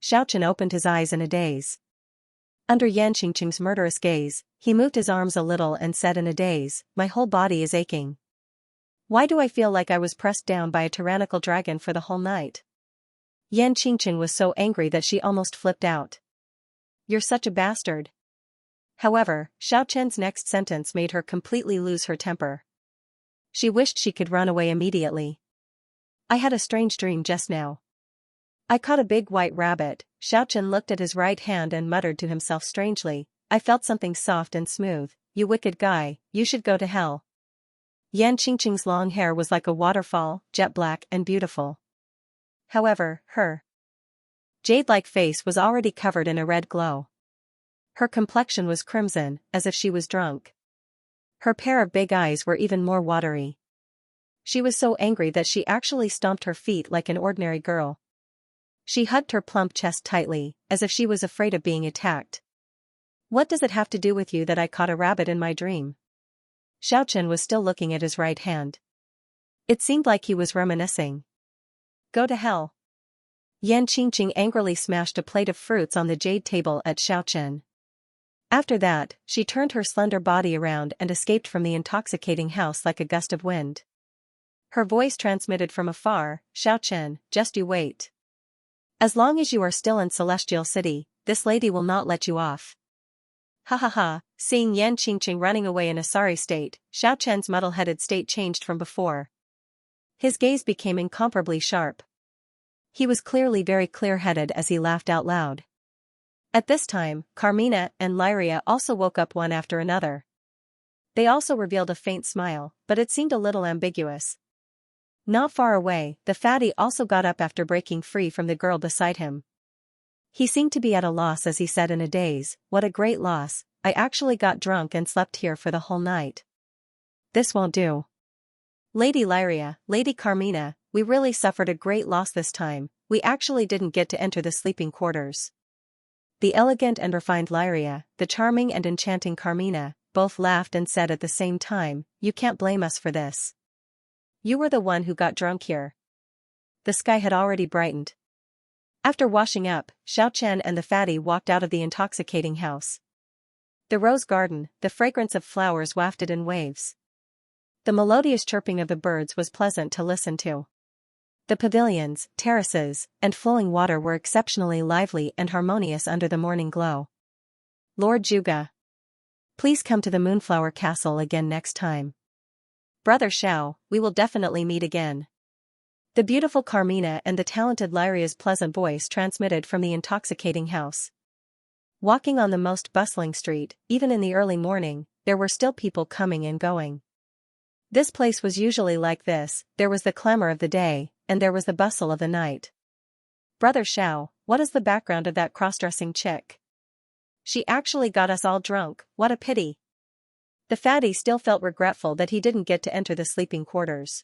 Xiaochen opened his eyes in a daze. Under Yan Qingqing's murderous gaze, he moved his arms a little and said in a daze, "My whole body is aching. Why do I feel like I was pressed down by a tyrannical dragon for the whole night?" Yan Qingqing was so angry that she almost flipped out. "You're such a bastard." However, Xiaochen's next sentence made her completely lose her temper. She wished she could run away immediately. "I had a strange dream just now. I caught a big white rabbit." Xiaochen looked at his right hand and muttered to himself strangely, "I felt something soft and smooth. You wicked guy, you should go to hell." Yan Qingqing's long hair was like a waterfall, jet black and beautiful. However, her jade-like face was already covered in a red glow. Her complexion was crimson, as if she was drunk. Her pair of big eyes were even more watery. She was so angry that she actually stomped her feet like an ordinary girl. She hugged her plump chest tightly, as if she was afraid of being attacked. "What does it have to do with you that I caught a rabbit in my dream?" Xiaochen was still looking at his right hand. It seemed like he was reminiscing. "Go to hell." Yan Qingqing angrily smashed a plate of fruits on the jade table at Xiaochen. After that, she turned her slender body around and escaped from the intoxicating house like a gust of wind. Her voice transmitted from afar, "Xiaochen, just you wait. As long as you are still in Celestial City, this lady will not let you off." Ha ha ha. Seeing Yan Qingqing running away in a sorry state, Xiaochen's muddle-headed state changed from before. His gaze became incomparably sharp. He was clearly very clear-headed as he laughed out loud. At this time, Carmina and Lyria also woke up one after another. They also revealed a faint smile, but it seemed a little ambiguous. Not far away, the fatty also got up after breaking free from the girl beside him. He seemed to be at a loss as he said in a daze, "What a great loss, I actually got drunk and slept here for the whole night. This won't do. Lady Lyria, Lady Carmina, we really suffered a great loss this time, we actually didn't get to enter the sleeping quarters." The elegant and refined Lyria, the charming and enchanting Carmina, both laughed and said at the same time, "You can't blame us for this. You were the one who got drunk here." The sky had already brightened. After washing up, Xiaochen and the fatty walked out of the intoxicating house. The rose garden, the fragrance of flowers wafted in waves. The melodious chirping of the birds was pleasant to listen to. The pavilions, terraces, and flowing water were exceptionally lively and harmonious under the morning glow. "Lord Zhuge, please come to the Moonflower Castle again next time. Brother Xiao, we will definitely meet again." The beautiful Carmina and the talented Lyria's pleasant voice transmitted from the intoxicating house. Walking on the most bustling street, even in the early morning, there were still people coming and going. This place was usually like this, there was the clamor of the day, and there was the bustle of the night. Brother Xiao, what is the background of that cross-dressing chick? She actually got us all drunk, what a pity. The fatty still felt regretful that he didn't get to enter the sleeping quarters.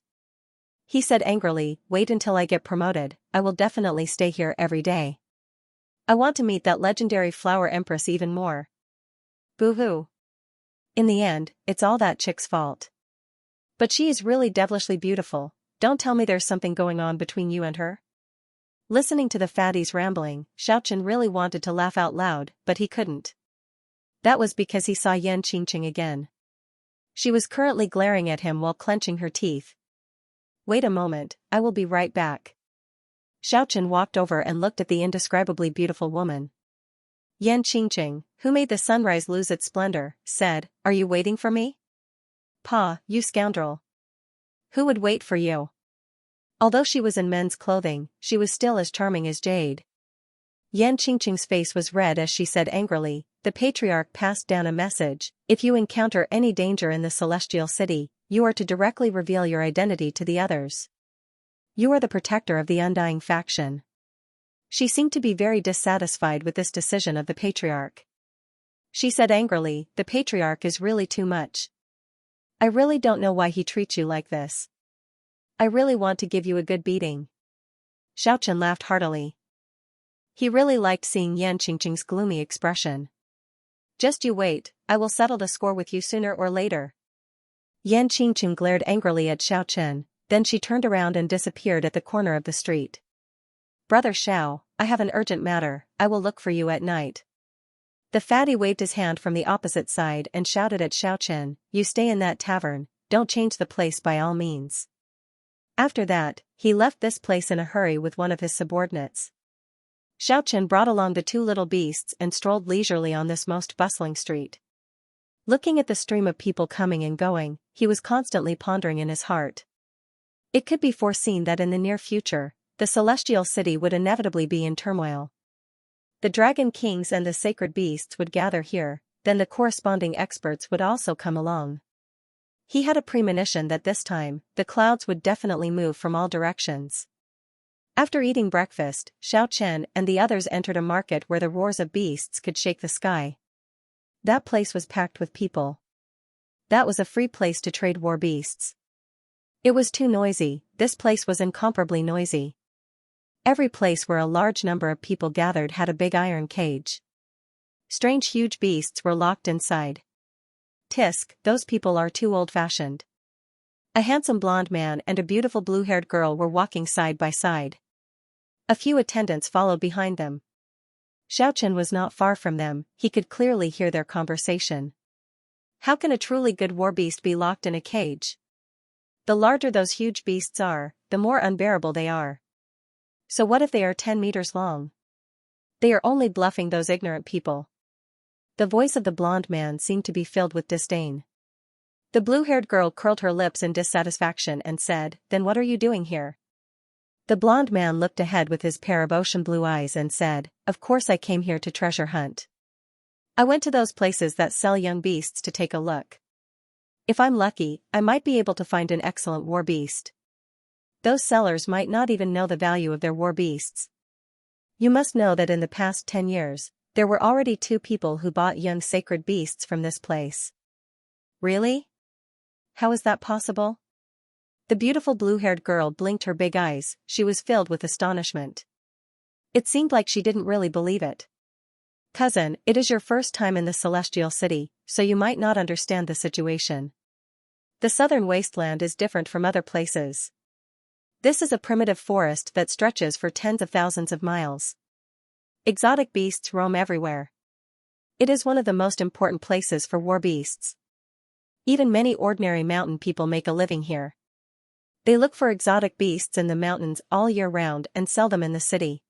He said angrily, wait until I get promoted, I will definitely stay here every day. I want to meet that legendary flower empress even more. Boo-hoo. In the end, it's all that chick's fault. But she is really devilishly beautiful, don't tell me there's something going on between you and her? Listening to the fatty's rambling, Xiaochen really wanted to laugh out loud, but he couldn't. That was because he saw Yan Qingqing again. She was currently glaring at him while clenching her teeth. Wait a moment, I will be right back. Xiaochen walked over and looked at the indescribably beautiful woman. Yan Qingqing, who made the sunrise lose its splendor, said, are you waiting for me? Pa, you scoundrel. Who would wait for you? Although she was in men's clothing, she was still as charming as jade. Yan Qingqing's face was red as she said angrily, the patriarch passed down a message, if you encounter any danger in the celestial city, you are to directly reveal your identity to the others. You are the protector of the undying faction. She seemed to be very dissatisfied with this decision of the patriarch. She said angrily, the patriarch is really too much. I really don't know why he treats you like this. I really want to give you a good beating. Xiaochen laughed heartily. He really liked seeing Yan Qingqing's gloomy expression. Just you wait, I will settle the score with you sooner or later. Yan Qingqing glared angrily at Xiaochen, then she turned around and disappeared at the corner of the street. Brother Xiao, I have an urgent matter, I will look for you at night. The fatty waved his hand from the opposite side and shouted at Xiaochen, you stay in that tavern, don't change the place by all means. After that, he left this place in a hurry with one of his subordinates. Xiaochen brought along the two little beasts and strolled leisurely on this most bustling street. Looking at the stream of people coming and going, he was constantly pondering in his heart. It could be foreseen that in the near future, the celestial city would inevitably be in turmoil. The dragon kings and the sacred beasts would gather here, then the corresponding experts would also come along. He had a premonition that this time, the clouds would definitely move from all directions. After eating breakfast, Xiaochen and the others entered a market where the roars of beasts could shake the sky. That place was packed with people. That was a free place to trade war beasts. It was too noisy, this place was incomparably noisy. Every place where a large number of people gathered had a big iron cage. Strange huge beasts were locked inside. Tisk, those people are too old-fashioned. A handsome blonde man and a beautiful blue-haired girl were walking side by side. A few attendants followed behind them. Xiaochen was not far from them, he could clearly hear their conversation. How can a truly good war beast be locked in a cage? The larger those huge beasts are, the more unbearable they are. So what if they are 10 meters long? They are only bluffing those ignorant people. The voice of the blonde man seemed to be filled with disdain. The blue-haired girl curled her lips in dissatisfaction and said, then what are you doing here? The blonde man looked ahead with his pair of ocean blue eyes and said, of course I came here to treasure hunt. I went to those places that sell young beasts to take a look. If I'm lucky, I might be able to find an excellent war beast. Those sellers might not even know the value of their war beasts. You must know that in the past 10 years, there were already 2 people who bought young sacred beasts from this place. Really? How is that possible? The beautiful blue-haired girl blinked her big eyes, she was filled with astonishment. It seemed like she didn't really believe it. Cousin, it is your first time in the celestial city, so you might not understand the situation. The southern wasteland is different from other places. This is a primitive forest that stretches for tens of thousands of miles. Exotic beasts roam everywhere. It is one of the most important places for war beasts. Even many ordinary mountain people make a living here. They look for exotic beasts in the mountains all year round and sell them in the city.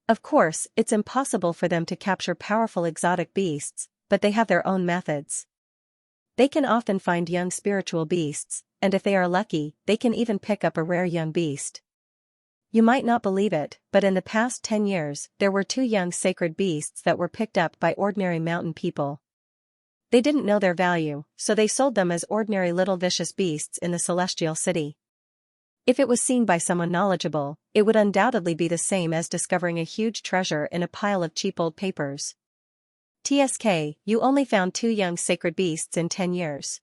Of course, it's impossible for them to capture powerful exotic beasts, but they have their own methods. They can often find young spiritual beasts, and if they are lucky, they can even pick up a rare young beast. You might not believe it, but in the past 10 years, there were 2 young sacred beasts that were picked up by ordinary mountain people. They didn't know their value, so they sold them as ordinary little vicious beasts in the celestial city. If it was seen by someone knowledgeable, it would undoubtedly be the same as discovering a huge treasure in a pile of cheap old papers. TSK, you only found 2 young sacred beasts in 10 years.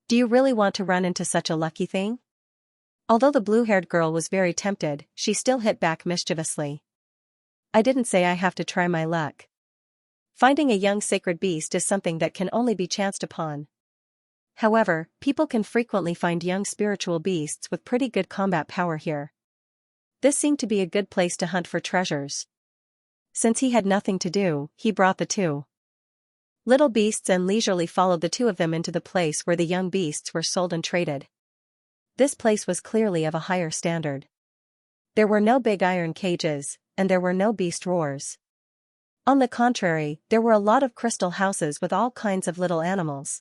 Do you really want to run into such a lucky thing? Although the blue-haired girl was very tempted, she still hit back mischievously. I didn't say I have to try my luck. Finding a young sacred beast is something that can only be chanced upon. However, people can frequently find young spiritual beasts with pretty good combat power here. This seemed to be a good place to hunt for treasures. Since he had nothing to do, he brought the 2 little beasts and leisurely followed the 2 of them into the place where the young beasts were sold and traded. This place was clearly of a higher standard. There were no big iron cages, and there were no beast roars. On the contrary, there were a lot of crystal houses with all kinds of little animals.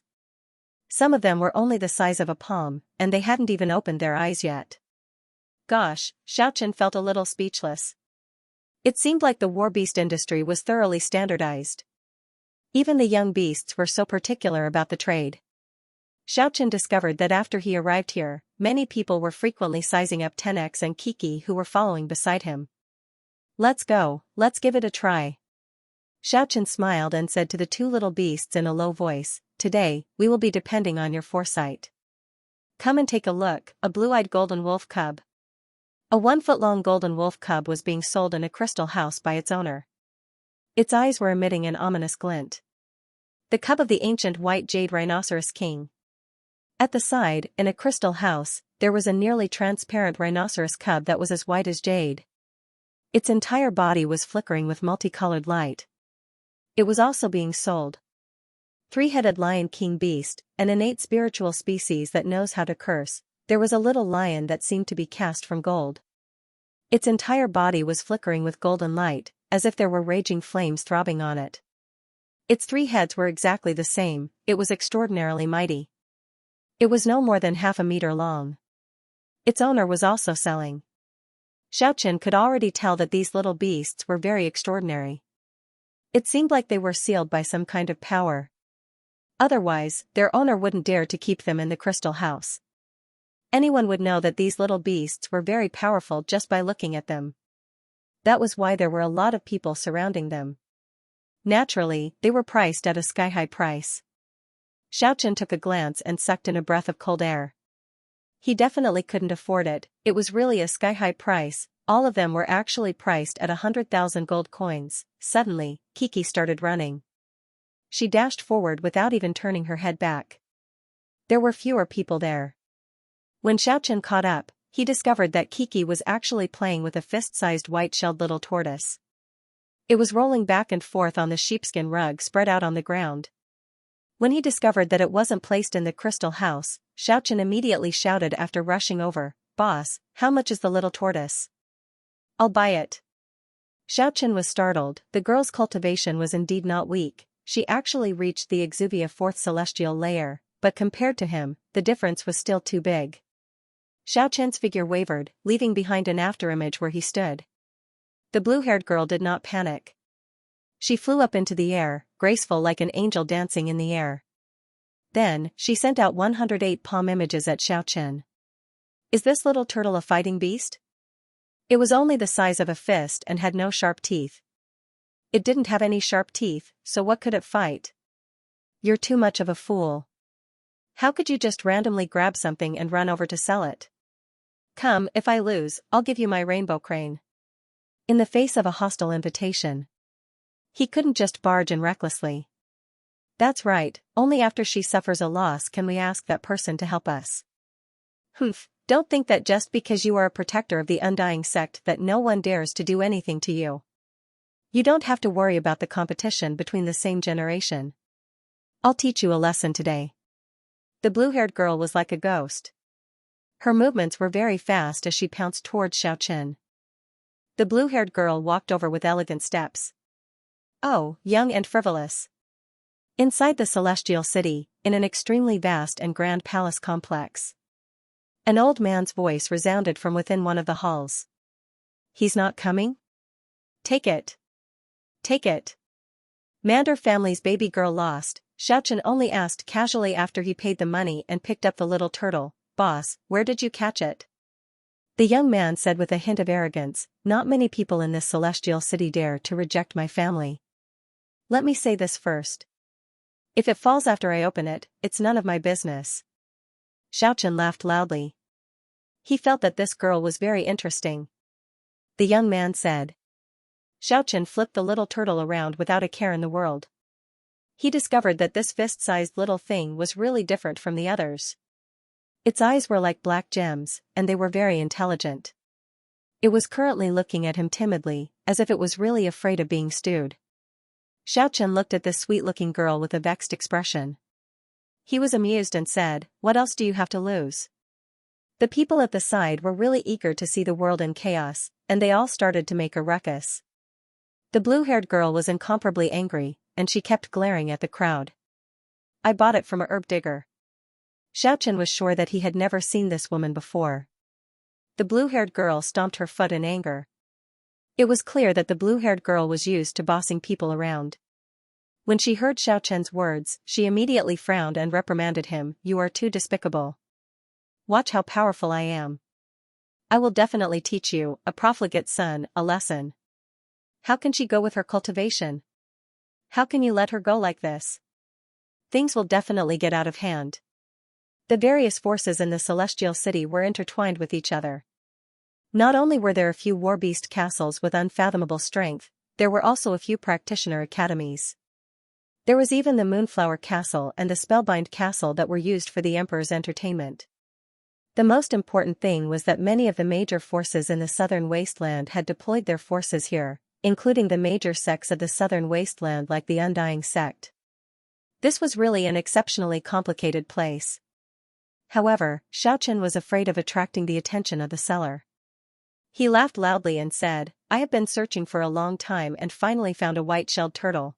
Some of them were only the size of a palm, and they hadn't even opened their eyes yet. Gosh, Xiaochen felt a little speechless. It seemed like the war beast industry was thoroughly standardized. Even the young beasts were so particular about the trade. Xiaochen discovered that after he arrived here, many people were frequently sizing up 10x and Kiki who were following beside him. Let's go, let's give it a try. Xiaochen smiled and said to the 2 little beasts in a low voice, today, we will be depending on your foresight. Come and take a look, a blue-eyed golden wolf cub. A 1-foot-long golden wolf cub was being sold in a crystal house by its owner. Its eyes were emitting an ominous glint. The cub of the ancient white jade rhinoceros king. At the side, in a crystal house, there was a nearly transparent rhinoceros cub that was as white as jade. Its entire body was flickering with multicolored light. It was also being sold. 3-headed lion king beast, an innate spiritual species that knows how to curse. There was a little lion that seemed to be cast from gold. Its entire body was flickering with golden light, as if there were raging flames throbbing on it. Its 3 heads were exactly the same, it was extraordinarily mighty. It was no more than half a meter long. Its owner was also selling. Xiaochen could already tell that these little beasts were very extraordinary. It seemed like they were sealed by some kind of power. Otherwise, their owner wouldn't dare to keep them in the crystal house. Anyone would know that these little beasts were very powerful just by looking at them. That was why there were a lot of people surrounding them. Naturally, they were priced at a sky-high price. Xiaochen took a glance and sucked in a breath of cold air. He definitely couldn't afford it, it was really a sky-high price. All of them were actually priced at 100,000 gold coins. Suddenly, Kiki started running. She dashed forward without even turning her head back. There were fewer people there. When Xiaochen caught up, he discovered that Kiki was actually playing with a fist-sized white-shelled little tortoise. It was rolling back and forth on the sheepskin rug spread out on the ground. When he discovered that it wasn't placed in the crystal house, Xiaochen immediately shouted after rushing over, "Boss, how much is the little tortoise? I'll buy it." Xiaochen was startled, the girl's cultivation was indeed not weak, she actually reached the Exuvia 4th celestial layer, but compared to him, the difference was still too big. Xiaochen's figure wavered, leaving behind an afterimage where he stood. The blue-haired girl did not panic. She flew up into the air, graceful like an angel dancing in the air. Then, she sent out 108 palm images at Xiaochen. Is this little turtle a fighting beast? It was only the size of a fist and had no sharp teeth. It didn't have any sharp teeth, so what could it fight? You're too much of a fool. How could you just randomly grab something and run over to sell it? Come, if I lose, I'll give you my rainbow crane. In the face of a hostile invitation. He couldn't just barge in recklessly. That's right, only after she suffers a loss can we ask that person to help us. Humph, don't think that just because you are a protector of the undying sect that no one dares to do anything to you. You don't have to worry about the competition between the same generation. I'll teach you a lesson today. The blue-haired girl was like a ghost. Her movements were very fast as she pounced towards Xiaochen. The blue-haired girl walked over with elegant steps. Oh, young and frivolous. Inside the celestial city, in an extremely vast and grand palace complex. An old man's voice resounded from within one of the halls. He's not coming? Take it. Take it. Mander family's baby girl lost, Xiaochen only asked casually after he paid the money and picked up the little turtle. Boss, where did you catch it? The young man said with a hint of arrogance, not many people in this celestial city dare to reject my family. Let me say this first. If it falls after I open it, it's none of my business. Xiaochen laughed loudly. He felt that this girl was very interesting. The young man said. Xiaochen flipped the little turtle around without a care in the world. He discovered that this fist-sized little thing was really different from the others. Its eyes were like black gems, and they were very intelligent. It was currently looking at him timidly, as if it was really afraid of being stewed. Xiaochen looked at this sweet-looking girl with a vexed expression. He was amused and said, "What else do you have to lose?" The people at the side were really eager to see the world in chaos, and they all started to make a ruckus. The blue-haired girl was incomparably angry, and she kept glaring at the crowd. I bought it from a herb digger. Xiaochen was sure that he had never seen this woman before. The blue-haired girl stomped her foot in anger. It was clear that the blue-haired girl was used to bossing people around. When she heard Xiaochen's words, she immediately frowned and reprimanded him. You are too despicable. Watch how powerful I am. I will definitely teach you, a profligate son, a lesson. How can she go with her cultivation? How can you let her go like this? Things will definitely get out of hand. The various forces in the celestial city were intertwined with each other. Not only were there a few war beast castles with unfathomable strength, there were also a few practitioner academies. There was even the Moonflower Castle and the Spellbind Castle that were used for the Emperor's entertainment. The most important thing was that many of the major forces in the southern wasteland had deployed their forces here, including the major sects of the southern wasteland like the Undying sect. This was really an exceptionally complicated place. However, Xiaochen was afraid of attracting the attention of the seller. He laughed loudly and said, I have been searching for a long time and finally found a white-shelled turtle.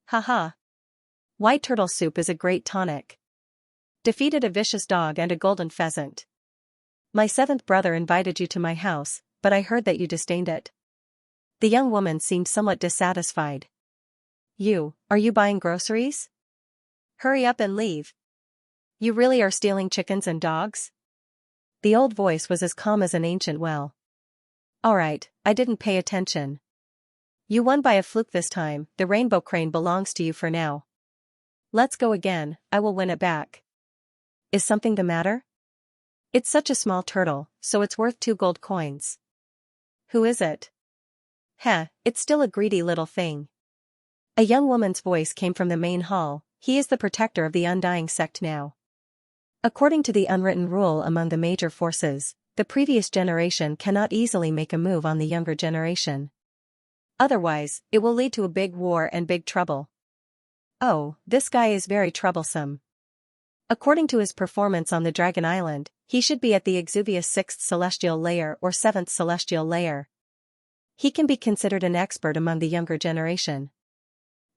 Haha. White turtle soup is a great tonic. Defeated a vicious dog and a golden pheasant. My seventh brother invited you to my house, but I heard that you disdained it. The young woman seemed somewhat dissatisfied. Are you buying groceries? Hurry up and leave. You really are stealing chickens and dogs? The old voice was as calm as an ancient well. Alright, I didn't pay attention. You won by a fluke this time, the rainbow crane belongs to you for now. Let's go again, I will win it back. Is something the matter? It's such a small turtle, so it's worth 2 gold coins. Who is it? Heh, it's still a greedy little thing. A young woman's voice came from the main hall. He is the protector of the Undying sect now. According to the unwritten rule among the major forces, the previous generation cannot easily make a move on the younger generation. Otherwise, it will lead to a big war and big trouble. Oh, this guy is very troublesome. According to his performance on the Dragon Island, he should be at the exuvious 6th celestial layer or 7th celestial layer. He can be considered an expert among the younger generation.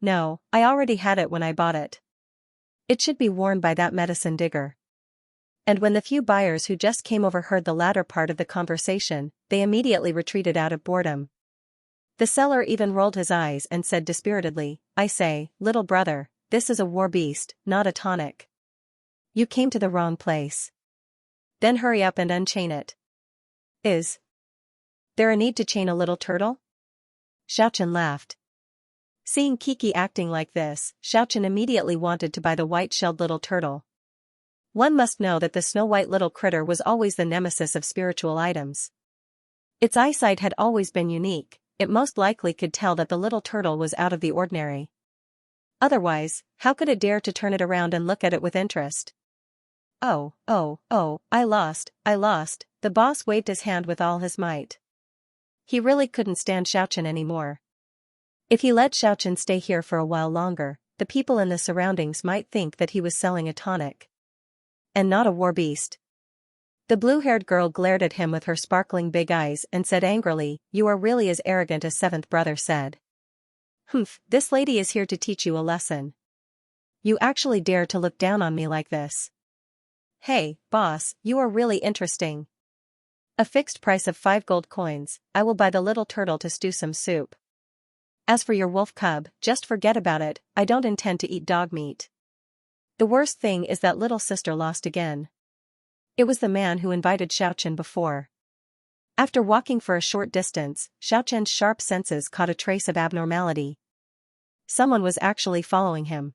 No, I already had it when I bought it. It should be worn by that medicine digger. And when the few buyers who just came over heard the latter part of the conversation, they immediately retreated out of boredom. The seller even rolled his eyes and said dispiritedly, I say, little brother, this is a war beast, not a tonic. You came to the wrong place. Then hurry up and unchain it. Is there a need to chain a little turtle? Xiaochen laughed. Seeing Kiki acting like this, Xiaochen immediately wanted to buy the white-shelled little turtle. One must know that the snow-white little critter was always the nemesis of spiritual items. Its eyesight had always been unique, it most likely could tell that the little turtle was out of the ordinary. Otherwise, how could it dare to turn it around and look at it with interest? Oh, I lost, the boss waved his hand with all his might. He really couldn't stand Xiaochen anymore. If he let Xiaochen stay here for a while longer, the people in the surroundings might think that he was selling a tonic. And not a war beast. The blue-haired girl glared at him with her sparkling big eyes and said angrily, You are really as arrogant as seventh brother said. Humph, this lady is here to teach you a lesson. You actually dare to look down on me like this. Hey, boss, you are really interesting. A fixed price of 5 gold coins. I will buy the little turtle to stew some soup. As for your wolf cub, just forget about it, I don't intend to eat dog meat. The worst thing is that little sister lost again. It was the man who invited Xiaochen before. After walking for a short distance, Xiaochen's sharp senses caught a trace of abnormality. Someone was actually following him.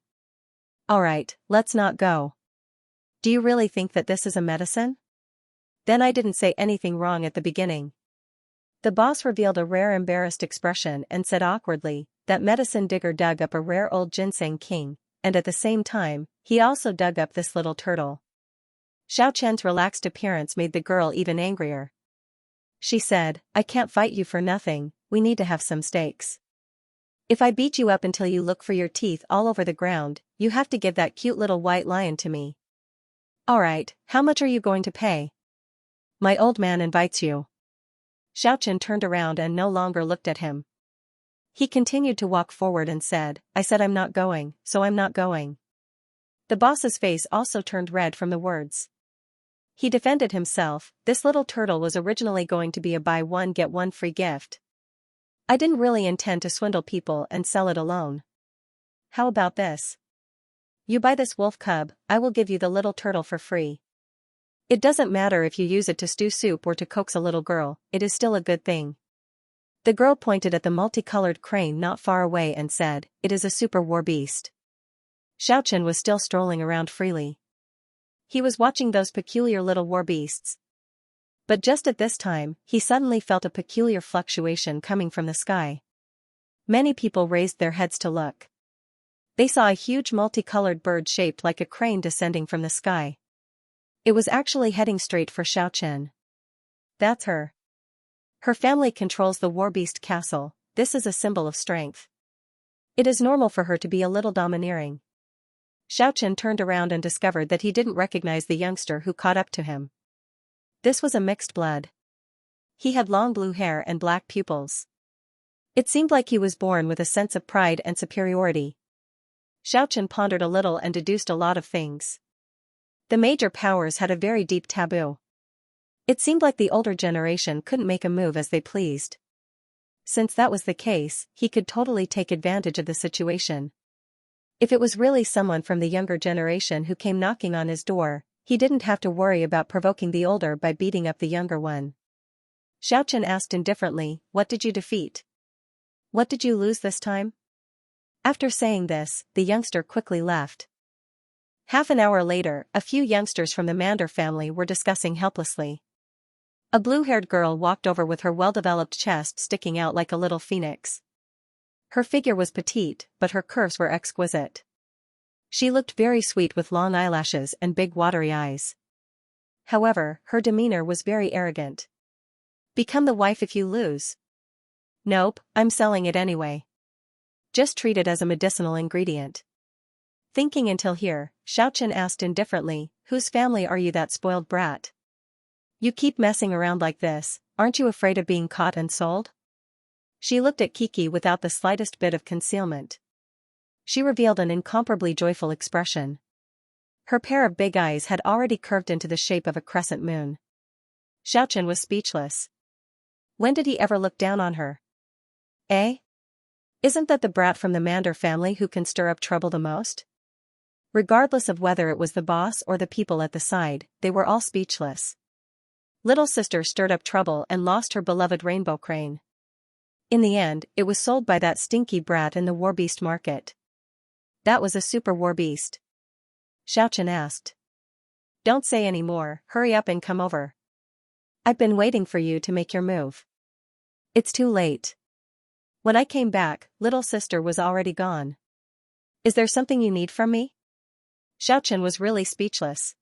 Alright, let's not go. Do you really think that this is a medicine? Then I didn't say anything wrong at the beginning. The boss revealed a rare embarrassed expression and said awkwardly, that medicine digger dug up a rare old ginseng king, and at the same time, he also dug up this little turtle. Xiaochen's relaxed appearance made the girl even angrier. She said, I can't fight you for nothing, we need to have some stakes. If I beat you up until you look for your teeth all over the ground, you have to give that cute little white lion to me. Alright, how much are you going to pay? My old man invites you. Xiaochen turned around and no longer looked at him. He continued to walk forward and said, I said I'm not going, so I'm not going. The boss's face also turned red from the words. He defended himself, this little turtle was originally going to be a buy one get one free gift. I didn't really intend to swindle people and sell it alone. How about this? You buy this wolf cub, I will give you the little turtle for free. It doesn't matter if you use it to stew soup or to coax a little girl, it is still a good thing. The girl pointed at the multicolored crane not far away and said, it is a super war beast. Xiaochen was still strolling around freely. He was watching those peculiar little war beasts. But just at this time, he suddenly felt a peculiar fluctuation coming from the sky. Many people raised their heads to look. They saw a huge multicolored bird shaped like a crane descending from the sky. It was actually heading straight for Xiaochen. That's her. Her family controls the Warbeast castle, this is a symbol of strength. It is normal for her to be a little domineering. Xiaochen turned around and discovered that he didn't recognize the youngster who caught up to him. This was a mixed blood. He had long blue hair and black pupils. It seemed like he was born with a sense of pride and superiority. Xiaochen pondered a little and deduced a lot of things. The major powers had a very deep taboo. It seemed like the older generation couldn't make a move as they pleased. Since that was the case, he could totally take advantage of the situation. If it was really someone from the younger generation who came knocking on his door, he didn't have to worry about provoking the older by beating up the younger one. Xiaochen asked indifferently, what did you defeat? What did you lose this time? After saying this, the youngster quickly left. Half an hour later, a few youngsters from the Mander family were discussing helplessly. A blue-haired girl walked over with her well-developed chest sticking out like a little phoenix. Her figure was petite, but her curves were exquisite. She looked very sweet with long eyelashes and big watery eyes. However, her demeanor was very arrogant. Become the wife if you lose. Nope, I'm selling it anyway. Just treat it as a medicinal ingredient. Thinking until here, Xiaochen asked indifferently, whose family are you, that spoiled brat? You keep messing around like this, aren't you afraid of being caught and sold? She looked at Kiki without the slightest bit of concealment. She revealed an incomparably joyful expression. Her pair of big eyes had already curved into the shape of a crescent moon. Xiaochen was speechless. When did he ever look down on her? Eh? Isn't that the brat from the Mander family who can stir up trouble the most? Regardless of whether it was the boss or the people at the side, they were all speechless. Little sister stirred up trouble and lost her beloved rainbow crane. In the end, it was sold by that stinky brat in the warbeast market. That was a super warbeast. Xiaochen asked. Don't say any more, hurry up and come over. I've been waiting for you to make your move. It's too late. When I came back, little sister was already gone. Is there something you need from me? Xiaochen was really speechless.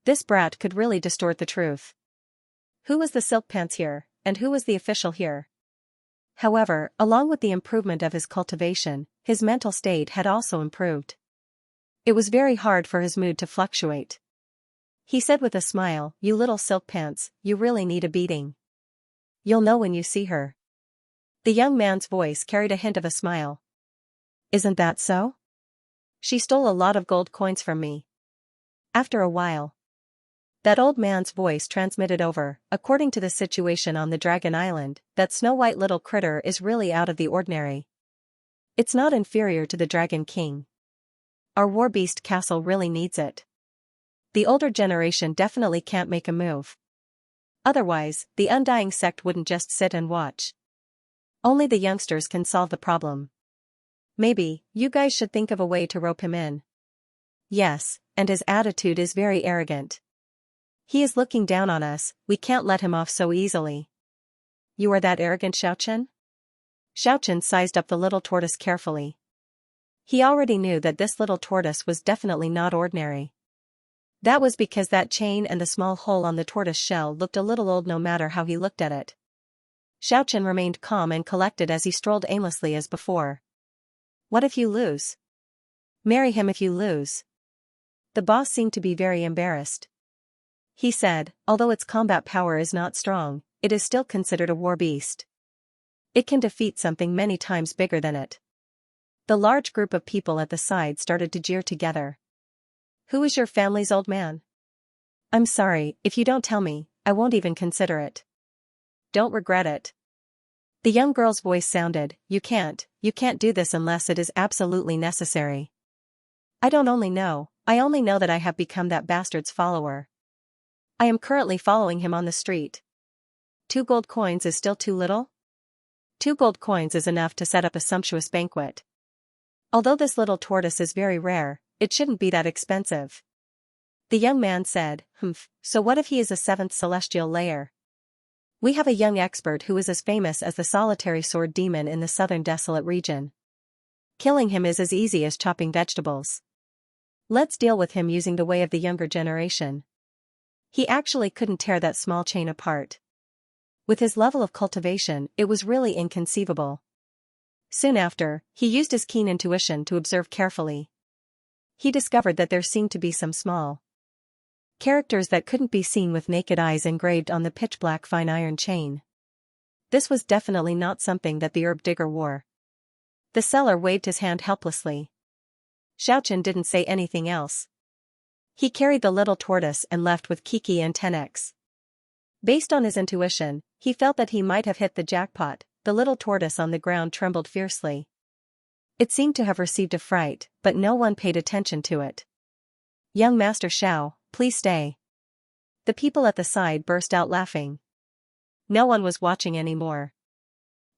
This brat could really distort the truth. Who was the silk pants here, and who was the official here? However, along with the improvement of his cultivation, his mental state had also improved. It was very hard for his mood to fluctuate. He said with a smile, you little silk pants, you really need a beating. You'll know when you see her. The young man's voice carried a hint of a smile. Isn't that so? She stole a lot of gold coins from me. After a while. That old man's voice transmitted over, according to the situation on the Dragon Island, that snow-white little critter is really out of the ordinary. It's not inferior to the Dragon King. Our war beast castle really needs it. The older generation definitely can't make a move. Otherwise, the Undying sect wouldn't just sit and watch. Only the youngsters can solve the problem. Maybe, you guys should think of a way to rope him in. Yes, and his attitude is very arrogant. He is looking down on us, we can't let him off so easily. You are that arrogant, Xiaochen? Xiaochen sized up the little tortoise carefully. He already knew that this little tortoise was definitely not ordinary. That was because that chain and the small hole on the tortoise shell looked a little old no matter how he looked at it. Xiaochen remained calm and collected as he strolled aimlessly as before. What if you lose? Marry him if you lose. The boss seemed to be very embarrassed. He said, although its combat power is not strong, it is still considered a war beast. It can defeat something many times bigger than it. The large group of people at the side started to jeer together. Who is your family's old man? I'm sorry, if you don't tell me, I won't even consider it. Don't regret it. The young girl's voice sounded, you can't do this unless it is absolutely necessary. I only know that I have become that bastard's follower. I am currently following him on the street. 2 gold coins is still too little? 2 gold coins is enough to set up a sumptuous banquet. Although this little tortoise is very rare, it shouldn't be that expensive. The young man said, so what if he is a 7th celestial layer? We have a young expert who is as famous as the solitary sword demon in the southern desolate region. Killing him is as easy as chopping vegetables. Let's deal with him using the way of the younger generation. He actually couldn't tear that small chain apart. With his level of cultivation, it was really inconceivable. Soon after, he used his keen intuition to observe carefully. He discovered that there seemed to be some small characters that couldn't be seen with naked eyes engraved on the pitch-black fine iron chain. This was definitely not something that the herb digger wore. The seller waved his hand helplessly. Xiaochen didn't say anything else. He carried the little tortoise and left with Kiki and 10x. Based on his intuition, he felt that he might have hit the jackpot. The little tortoise on the ground trembled fiercely. It seemed to have received a fright, but no one paid attention to it. Young Master Xiao, please stay. The people at the side burst out laughing. No one was watching anymore.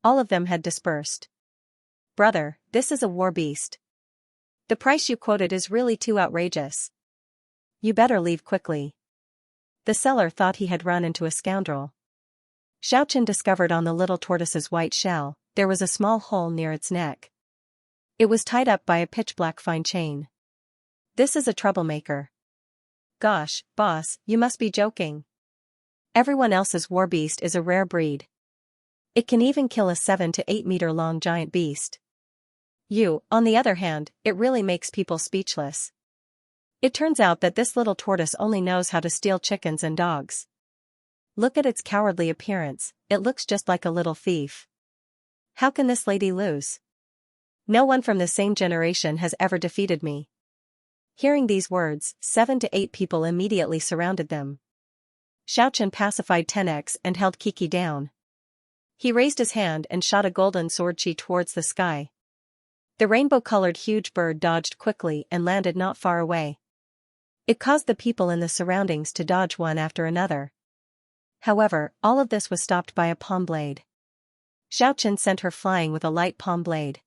All of them had dispersed. Brother, this is a war beast. The price you quoted is really too outrageous. You better leave quickly. The seller thought he had run into a scoundrel. Xiaochen discovered on the little tortoise's white shell, there was a small hole near its neck. It was tied up by a pitch-black fine chain. This is a troublemaker. Gosh, boss, you must be joking. Everyone else's war beast is a rare breed. It can even kill a 7 to 8 meter long giant beast. You, on the other hand, it really makes people speechless. It turns out that this little tortoise only knows how to steal chickens and dogs. Look at its cowardly appearance, it looks just like a little thief. How can this lady lose? No one from the same generation has ever defeated me. Hearing these words, 7 to 8 people immediately surrounded them. Xiaochen pacified 10x and held Kiki down. He raised his hand and shot a golden sword chi towards the sky. The rainbow-colored huge bird dodged quickly and landed not far away. It caused the people in the surroundings to dodge one after another. However, all of this was stopped by a palm blade. Xiaochen sent her flying with a light palm blade.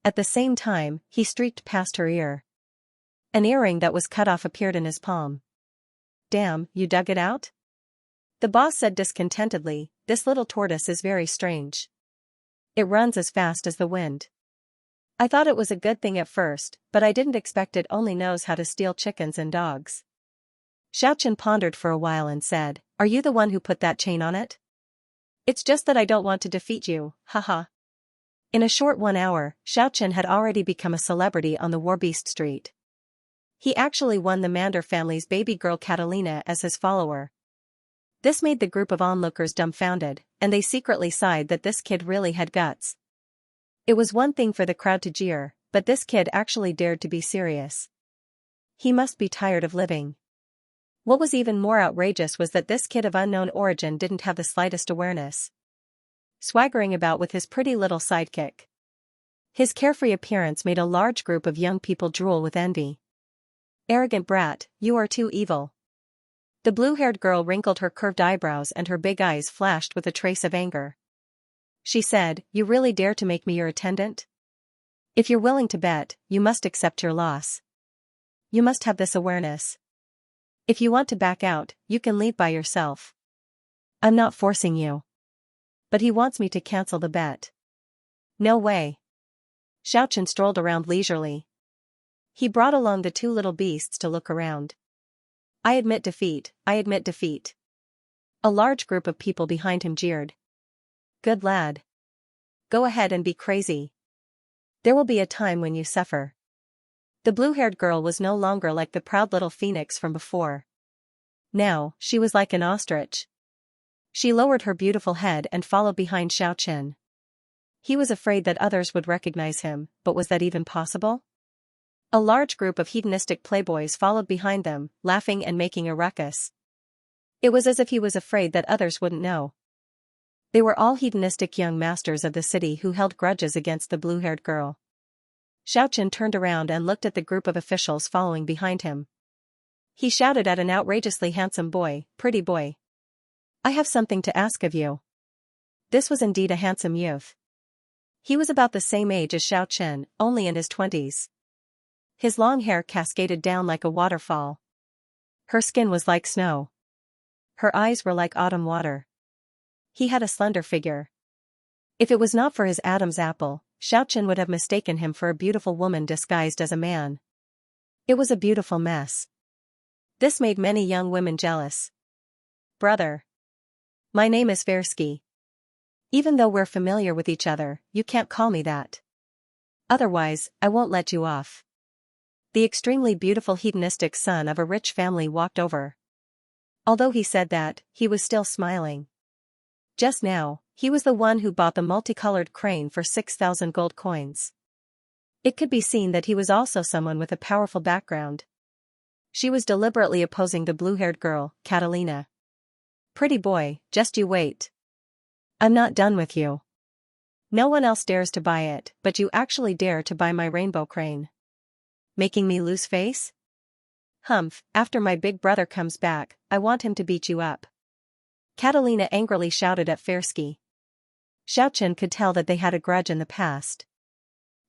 At the same time, he streaked past her ear. An earring that was cut off appeared in his palm. Damn, you dug it out? The boss said discontentedly, this little tortoise is very strange. It runs as fast as the wind. I thought it was a good thing at first, but I didn't expect it only knows how to steal chickens and dogs. Xiaochen pondered for a while and said, are you the one who put that chain on it? It's just that I don't want to defeat you, haha. In a short 1 hour, Xiaochen had already become a celebrity on the Warbeast Street. He actually won the Mander family's baby girl Catalina as his follower. This made the group of onlookers dumbfounded, and they secretly sighed that this kid really had guts. It was one thing for the crowd to jeer, but this kid actually dared to be serious. He must be tired of living. What was even more outrageous was that this kid of unknown origin didn't have the slightest awareness. Swaggering about with his pretty little sidekick. His carefree appearance made a large group of young people drool with envy. Arrogant brat, you are too evil. The blue-haired girl wrinkled her curved eyebrows and her big eyes flashed with a trace of anger. She said, you really dare to make me your attendant? If you're willing to bet, you must accept your loss. You must have this awareness. If you want to back out, you can leave by yourself. I'm not forcing you. But he wants me to cancel the bet. No way. Xiaochen strolled around leisurely. He brought along the two little beasts to look around. I admit defeat, I admit defeat. A large group of people behind him jeered. Good lad. Go ahead and be crazy. There will be a time when you suffer. The blue-haired girl was no longer like the proud little phoenix from before. Now, she was like an ostrich. She lowered her beautiful head and followed behind Xiaochen. He was afraid that others would recognize him, but was that even possible? A large group of hedonistic playboys followed behind them, laughing and making a ruckus. It was as if he was afraid that others wouldn't know. They were all hedonistic young masters of the city who held grudges against the blue-haired girl. Xiaochen turned around and looked at the group of officials following behind him. He shouted at an outrageously handsome boy, pretty boy. I have something to ask of you. This was indeed a handsome youth. He was about the same age as Xiaochen, only in his 20s. His long hair cascaded down like a waterfall. Her skin was like snow. Her eyes were like autumn water. He had a slender figure. If it was not for his Adam's apple, Xiaochen would have mistaken him for a beautiful woman disguised as a man. It was a beautiful mess. This made many young women jealous. Brother. My name is Versky. Even though we're familiar with each other, you can't call me that. Otherwise, I won't let you off. The extremely beautiful hedonistic son of a rich family walked over. Although he said that, he was still smiling. Just now, he was the one who bought the multicolored crane for 6,000 gold coins. It could be seen that he was also someone with a powerful background. She was deliberately opposing the blue-haired girl, Catalina. Pretty boy, just you wait. I'm not done with you. No one else dares to buy it, but you actually dare to buy my rainbow crane. Making me lose face? Humph, after my big brother comes back, I want him to beat you up. Catalina angrily shouted at Versky. Xiaochen could tell that they had a grudge in the past.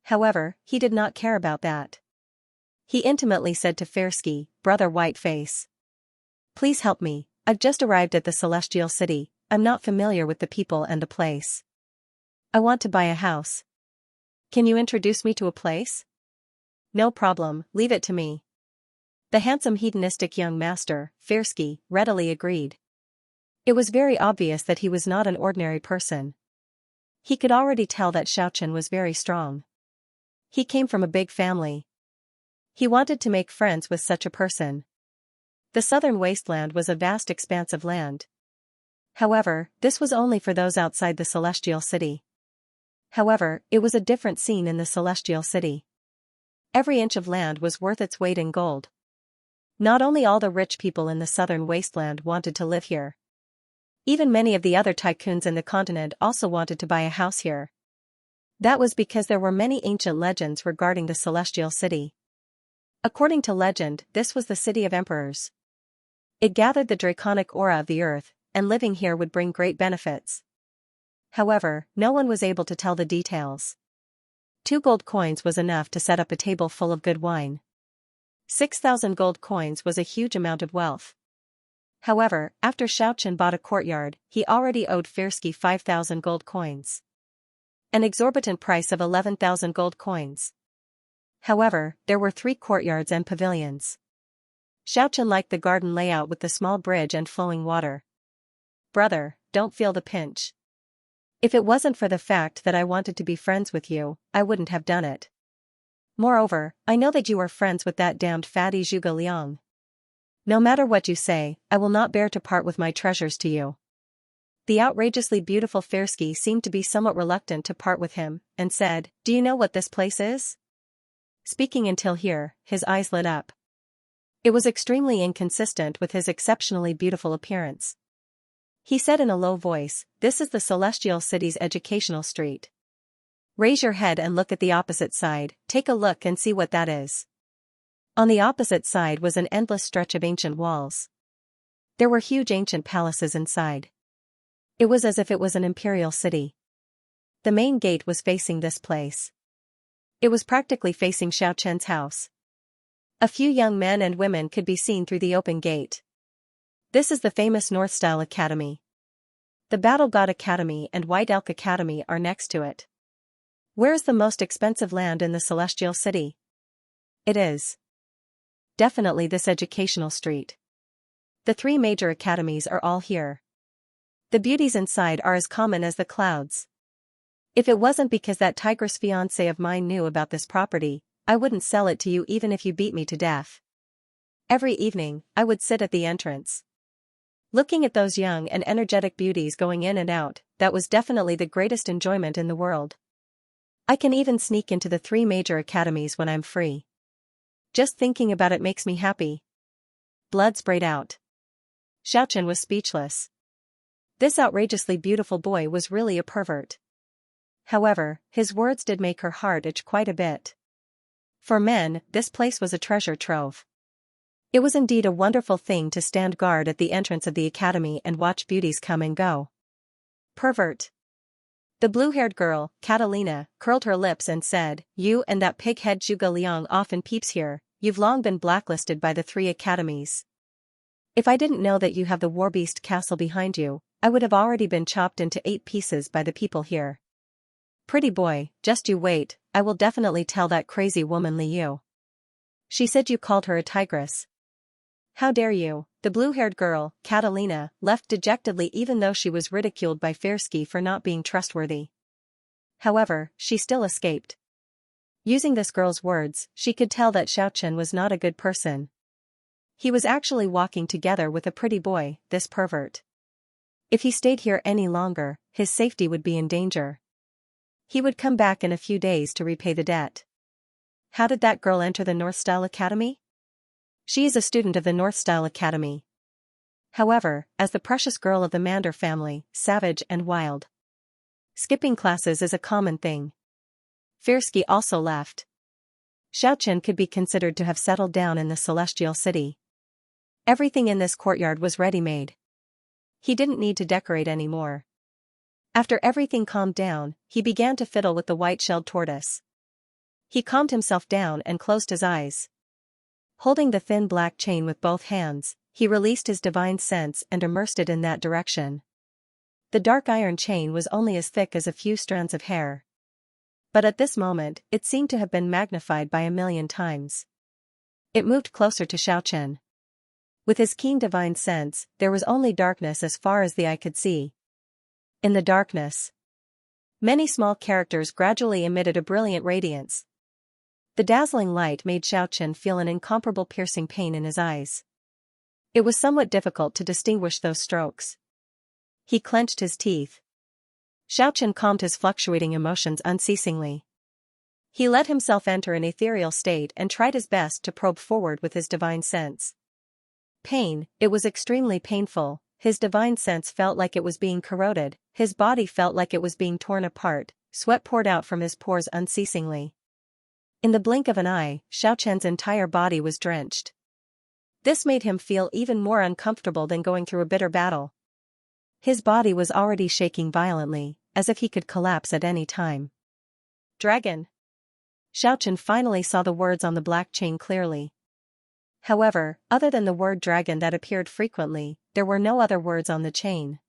However, he did not care about that. He intimately said to Versky, Brother Whiteface. Please help me, I've just arrived at the Celestial City, I'm not familiar with the people and the place. I want to buy a house. Can you introduce me to a place? No problem, leave it to me. The handsome hedonistic young master, Versky, readily agreed. It was very obvious that he was not an ordinary person. He could already tell that Xiaochen was very strong. He came from a big family. He wanted to make friends with such a person. The southern wasteland was a vast expanse of land. However, this was only for those outside the Celestial City. However, it was a different scene in the Celestial City. Every inch of land was worth its weight in gold. Not only all the rich people in the southern wasteland wanted to live here. Even many of the other tycoons in the continent also wanted to buy a house here. That was because there were many ancient legends regarding the Celestial City. According to legend, this was the city of emperors. It gathered the draconic aura of the earth, and living here would bring great benefits. However, no one was able to tell the details. 2 gold coins was enough to set up a table full of good wine. 6,000 gold coins was a huge amount of wealth. However, after Xiaochen bought a courtyard, he already owed Versky 5,000 gold coins. An exorbitant price of 11,000 gold coins. However, there were 3 courtyards and pavilions. Xiaochen liked the garden layout with the small bridge and flowing water. Brother, don't feel the pinch. If it wasn't for the fact that I wanted to be friends with you, I wouldn't have done it. Moreover, I know that you are friends with that damned fatty Zhuge Liang. No matter what you say, I will not bear to part with my treasures to you. The outrageously beautiful Versky seemed to be somewhat reluctant to part with him, and said, Do you know what this place is? Speaking until here, his eyes lit up. It was extremely inconsistent with his exceptionally beautiful appearance. He said in a low voice, "This is the Celestial City's educational street. Raise your head and look at the opposite side, take a look and see what that is." On the opposite side was an endless stretch of ancient walls. There were huge ancient palaces inside. It was as if it was an imperial city. The main gate was facing this place. It was practically facing Xiaochen's house. A few young men and women could be seen through the open gate. This is the famous North-Style Academy. The Battle God Academy and White Elk Academy are next to it. Where is the most expensive land in the Celestial City? It is definitely this educational street. The three major academies are all here. The beauties inside are as common as the clouds. If it wasn't because that tigress fiancé of mine knew about this property, I wouldn't sell it to you even if you beat me to death. Every evening, I would sit at the entrance, looking at those young and energetic beauties going in and out. That was definitely the greatest enjoyment in the world. I can even sneak into the three major academies when I'm free. Just thinking about it makes me happy. Blood sprayed out. Xiaochen was speechless. This outrageously beautiful boy was really a pervert. However, his words did make her heart itch quite a bit. For men, this place was a treasure trove. It was indeed a wonderful thing to stand guard at the entrance of the academy and watch beauties come and go. Pervert. The blue-haired girl, Catalina, curled her lips and said, "You and that pig-head Zhuge Liang often peeps here. You've long been blacklisted by the three academies. If I didn't know that you have the Warbeast Castle behind you, I would have already been chopped into 8 pieces by the people here. Pretty boy, just you wait, I will definitely tell that crazy woman Liu. She said you called her a tigress. How dare you?" The blue-haired girl, Catalina, left dejectedly even though she was ridiculed by Fairsky for not being trustworthy. However, she still escaped. Using this girl's words, she could tell that Xiaochen was not a good person. He was actually walking together with a pretty boy, this pervert. If he stayed here any longer, his safety would be in danger. He would come back in a few days to repay the debt. How did that girl enter the North-Style Academy? She is a student of the North-Style Academy. However, as the precious girl of the Mander family, savage and wild, skipping classes is a common thing. Fairsky also left. Xiaochen could be considered to have settled down in the Celestial City. Everything in this courtyard was ready-made. He didn't need to decorate anymore. After everything calmed down, he began to fiddle with the white-shelled tortoise. He calmed himself down and closed his eyes. Holding the thin black chain with both hands, he released his divine sense and immersed it in that direction. The dark iron chain was only as thick as a few strands of hair. But at this moment, it seemed to have been magnified by 1,000,000 times. It moved closer to Xiaochen. With his keen divine sense, there was only darkness as far as the eye could see. In the darkness, many small characters gradually emitted a brilliant radiance. The dazzling light made Xiaochen feel an incomparable piercing pain in his eyes. It was somewhat difficult to distinguish those strokes. He clenched his teeth. Xiaochen calmed his fluctuating emotions unceasingly. He let himself enter an ethereal state and tried his best to probe forward with his divine sense. Pain, it was extremely painful. His divine sense felt like it was being corroded, his body felt like it was being torn apart, sweat poured out from his pores unceasingly. In the blink of an eye, Xiaochen's entire body was drenched. This made him feel even more uncomfortable than going through a bitter battle. His body was already shaking violently, as if he could collapse at any time. Dragon. Xiaochen finally saw the words on the black chain clearly. However, other than the word dragon that appeared frequently, there were no other words on the chain.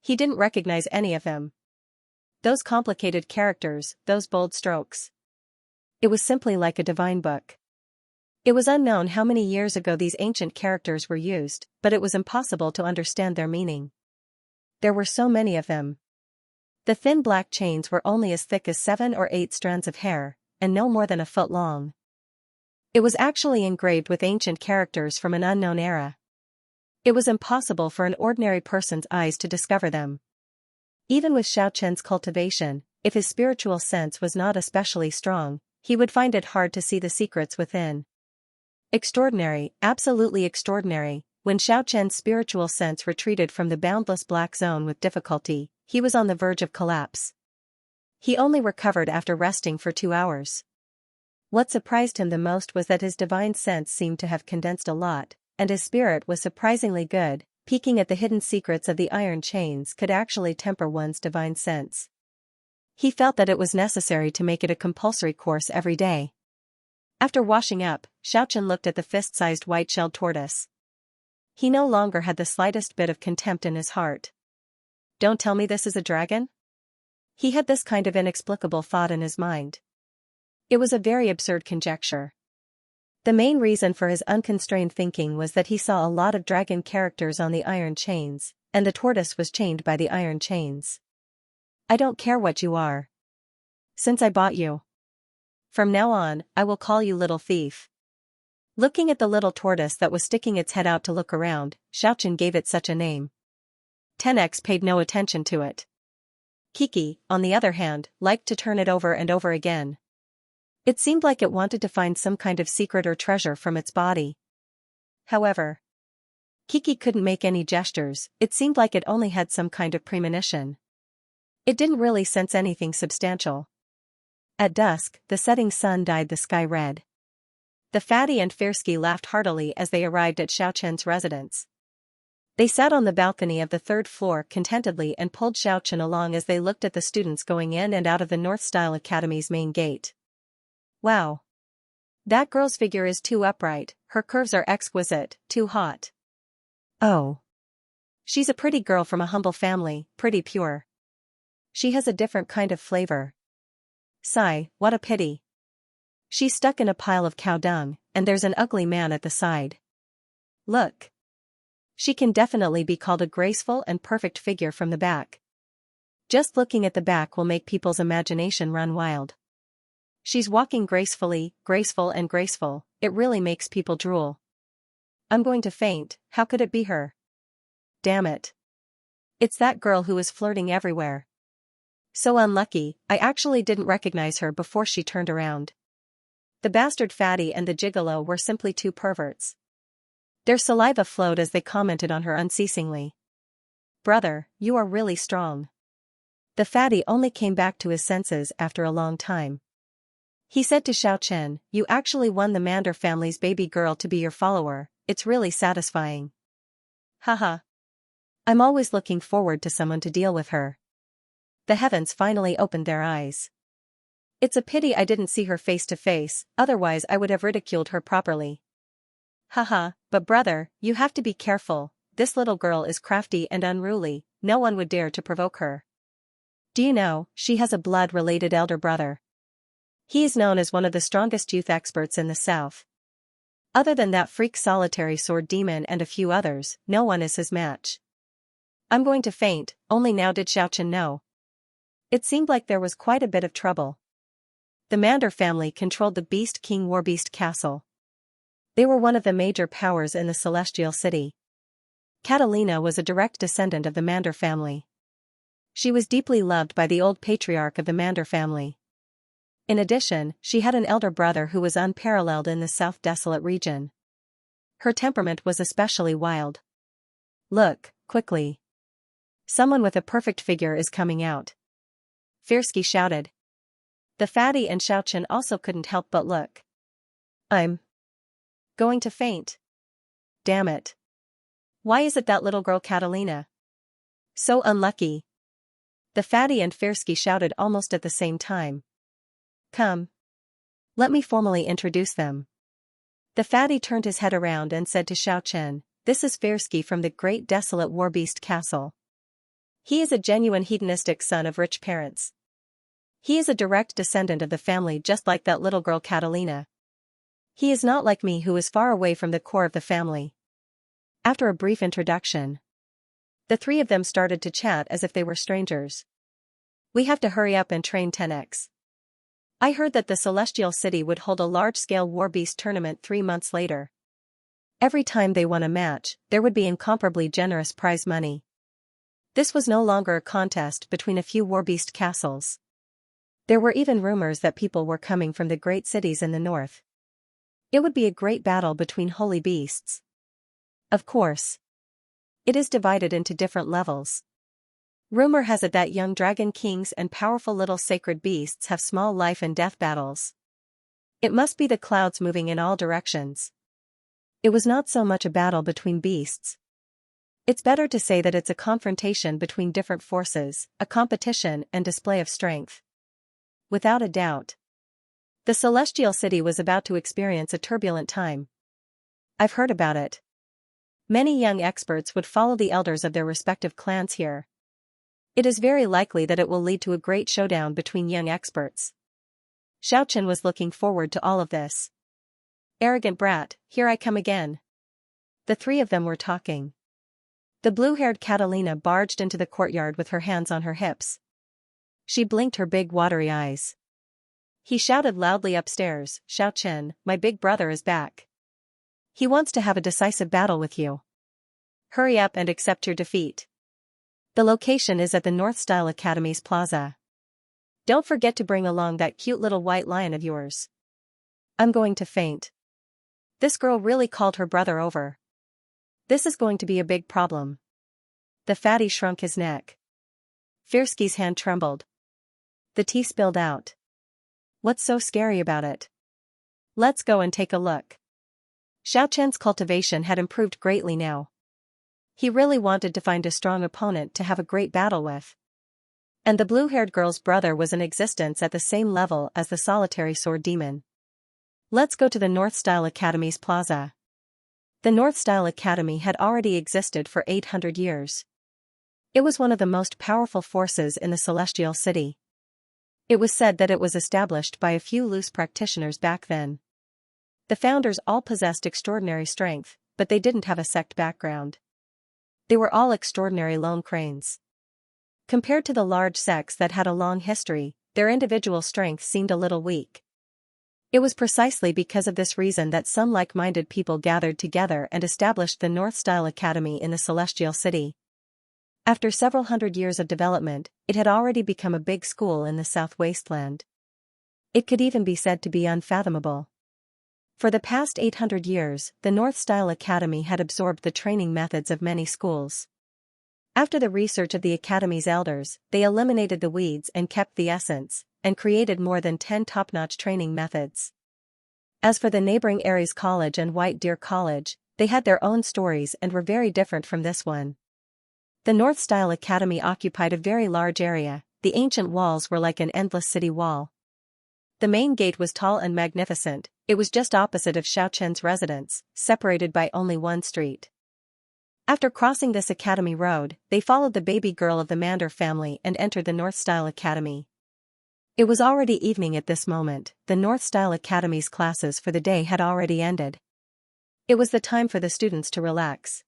He didn't recognize any of them. Those complicated characters, those bold strokes. It was simply like a divine book. It was unknown how many years ago these ancient characters were used, but it was impossible to understand their meaning. There were so many of them. The thin black chains were only as thick as 7 or 8 strands of hair, and no more than a foot long. It was actually engraved with ancient characters from an unknown era. It was impossible for an ordinary person's eyes to discover them. Even with Xiaochen's cultivation, if his spiritual sense was not especially strong, he would find it hard to see the secrets within. Extraordinary, absolutely extraordinary. When Xiaochen's spiritual sense retreated from the boundless black zone with difficulty, he was on the verge of collapse. He only recovered after resting for 2 hours. What surprised him the most was that his divine sense seemed to have condensed a lot, and his spirit was surprisingly good. Peeking at the hidden secrets of the iron chains could actually temper one's divine sense. He felt that it was necessary to make it a compulsory course every day. After washing up, Xiaochen looked at the fist-sized white-shelled tortoise. He no longer had the slightest bit of contempt in his heart. Don't tell me this is a dragon? He had this kind of inexplicable thought in his mind. It was a very absurd conjecture. The main reason for his unconstrained thinking was that he saw a lot of dragon characters on the iron chains, and the tortoise was chained by the iron chains. I don't care what you are. Since I bought you. From now on, I will call you Little Thief. Looking at the little tortoise that was sticking its head out to look around, Xiaochen gave it such a name. 10x paid no attention to it. Kiki, on the other hand, liked to turn it over and over again. It seemed like it wanted to find some kind of secret or treasure from its body. However, Kiki couldn't make any gestures. It seemed like it only had some kind of premonition. It didn't really sense anything substantial. At dusk, the setting sun dyed the sky red. The fatty and Firsky laughed heartily as they arrived at Xiaochen's residence. They sat on the balcony of the 3rd floor contentedly and pulled Xiaochen along as they looked at the students going in and out of the North Style Academy's main gate. Wow. That girl's figure is too upright, her curves are exquisite, too hot. Oh. She's a pretty girl from a humble family, pretty pure. She has a different kind of flavor. Sigh, what a pity. She's stuck in a pile of cow dung, and there's an ugly man at the side. Look. She can definitely be called a graceful and perfect figure from the back. Just looking at the back will make people's imagination run wild. She's walking gracefully, graceful and graceful, it really makes people drool. I'm going to faint, how could it be her? Damn it. It's that girl who is flirting everywhere. So unlucky, I actually didn't recognize her before she turned around. The bastard fatty and the gigolo were simply two perverts. Their saliva flowed as they commented on her unceasingly. Brother, you are really strong. The fatty only came back to his senses after a long time. He said to Xiaochen, you actually won the Mander family's baby girl to be your follower, it's really satisfying. Haha. I'm always looking forward to someone to deal with her. The heavens finally opened their eyes. It's a pity I didn't see her face to face, otherwise I would have ridiculed her properly. Haha, but brother, you have to be careful, this little girl is crafty and unruly, no one would dare to provoke her. Do you know, she has a blood-related elder brother. He is known as one of the strongest youth experts in the south. Other than that freak solitary sword demon and a few others, no one is his match. I'm going to faint, only now did Xiaochen know. It seemed like there was quite a bit of trouble. The Mander family controlled the Beast King Warbeast Castle. They were one of the major powers in the Celestial City. Catalina was a direct descendant of the Mander family. She was deeply loved by the old patriarch of the Mander family. In addition, she had an elder brother who was unparalleled in the South Desolate region. Her temperament was especially wild. Look, quickly. Someone with a perfect figure is coming out. Firsky shouted. The fatty and Xiaochen also couldn't help but look. I'm going to faint. Damn it. Why is it that little girl Catalina? So unlucky. The fatty and Firsky shouted almost at the same time. Come. Let me formally introduce them. The fatty turned his head around and said to Xiaochen, this is Firsky from the great desolate Warbeast Castle. He is a genuine hedonistic son of rich parents. He is a direct descendant of the family just like that little girl Catalina. He is not like me who is far away from the core of the family. After a brief introduction, the three of them started to chat as if they were strangers. We have to hurry up and train 10x. I heard that the Celestial City would hold a large-scale Warbeast tournament 3 months later. Every time they won a match, there would be incomparably generous prize money. This was no longer a contest between a few Warbeast castles. There were even rumors that people were coming from the great cities in the north. It would be a great battle between holy beasts. Of course. It is divided into different levels. Rumor has it that young dragon kings and powerful little sacred beasts have small life and death battles. It must be the clouds moving in all directions. It was not so much a battle between beasts. It's better to say that it's a confrontation between different forces, a competition and display of strength. Without a doubt. The celestial city was about to experience a turbulent time. I've heard about it. Many young experts would follow the elders of their respective clans here. It is very likely that it will lead to a great showdown between young experts. Xiaochen was looking forward to all of this. Arrogant brat, here I come again. The three of them were talking. The blue-haired Catalina barged into the courtyard with her hands on her hips. She blinked her big watery eyes. He shouted loudly upstairs, Xiaochen, my big brother is back. He wants to have a decisive battle with you. Hurry up and accept your defeat. The location is at the North Style Academy's plaza. Don't forget to bring along that cute little white lion of yours. I'm going to faint. This girl really called her brother over. This is going to be a big problem. The fatty shrunk his neck. Firsky's hand trembled. The tea spilled out. What's so scary about it? Let's go and take a look. Xiaochen's cultivation had improved greatly now. He really wanted to find a strong opponent to have a great battle with. And the blue-haired girl's brother was in existence at the same level as the solitary sword demon. Let's go to the North Style Academy's plaza. The North Style Academy had already existed for 800 years. It was one of the most powerful forces in the Celestial City. It was said that it was established by a few loose practitioners back then. The founders all possessed extraordinary strength, but they didn't have a sect background. They were all extraordinary lone cranes. Compared to the large sects that had a long history, their individual strength seemed a little weak. It was precisely because of this reason that some like-minded people gathered together and established the North Style Academy in the Celestial City. After several hundred years of development, it had already become a big school in the South Wasteland. It could even be said to be unfathomable. For the past 800 years, the North Style Academy had absorbed the training methods of many schools. After the research of the Academy's elders, they eliminated the weeds and kept the essence, and created more than 10 top-notch training methods. As for the neighboring Aries College and White Deer College, they had their own stories and were very different from this one. The North Style Academy occupied a very large area. The ancient walls were like an endless city wall. The main gate was tall and magnificent. It was just opposite of Xiaochen's residence, separated by only one street. After crossing this academy road, they followed the baby girl of the Mander family and entered the North Style Academy. It was already evening at this moment. The North Style Academy's classes for the day had already ended. It was the time for the students to relax.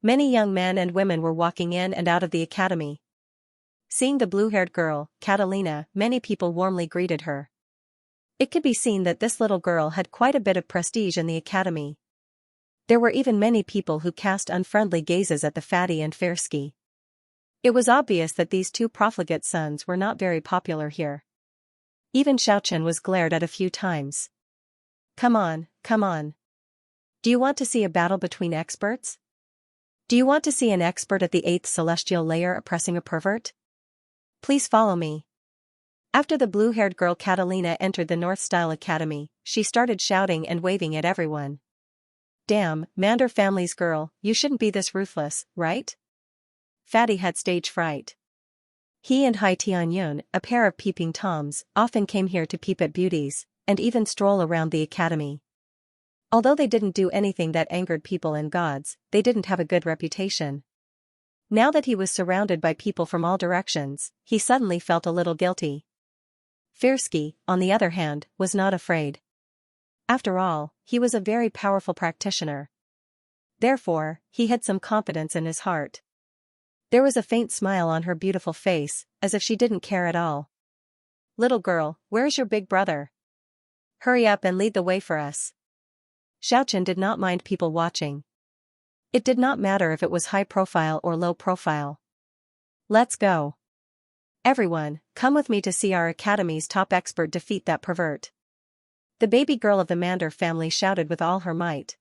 Many young men and women were walking in and out of the academy. Seeing the blue-haired girl, Catalina, many people warmly greeted her. It could be seen that this little girl had quite a bit of prestige in the academy. There were even many people who cast unfriendly gazes at the fatty and Firsky. It was obvious that these two profligate sons were not very popular here. Even Xiaochen was glared at a few times. Come on, come on. Do you want to see a battle between experts? Do you want to see an expert at the 8th celestial layer oppressing a pervert? Please follow me. After the blue-haired girl Catalina entered the North Style Academy, she started shouting and waving at everyone. Damn, Mander family's girl, you shouldn't be this ruthless, right? Fatty had stage fright. He and Hai Tianyun, a pair of peeping toms, often came here to peep at beauties, and even stroll around the academy. Although they didn't do anything that angered people and gods, they didn't have a good reputation. Now that he was surrounded by people from all directions, he suddenly felt a little guilty. Firsky, on the other hand, was not afraid. After all, he was a very powerful practitioner. Therefore, he had some confidence in his heart. There was a faint smile on her beautiful face, as if she didn't care at all. Little girl, where's your big brother? Hurry up and lead the way for us. Xiaochen did not mind people watching. It did not matter if it was high profile or low profile. Let's go. Everyone, come with me to see our academy's top expert defeat that pervert. The baby girl of the Mander family shouted with all her might.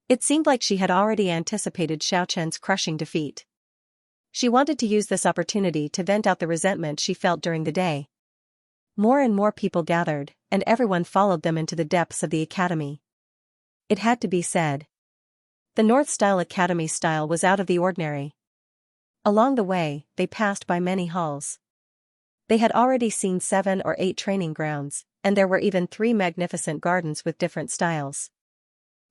It seemed like she had already anticipated Xiaochen's crushing defeat. She wanted to use this opportunity to vent out the resentment she felt during the day. More and more people gathered, and everyone followed them into the depths of the academy. It had to be said. The North-style academy style was out of the ordinary. Along the way, they passed by many halls. They had already seen 7 or 8 training grounds, and there were even 3 magnificent gardens with different styles.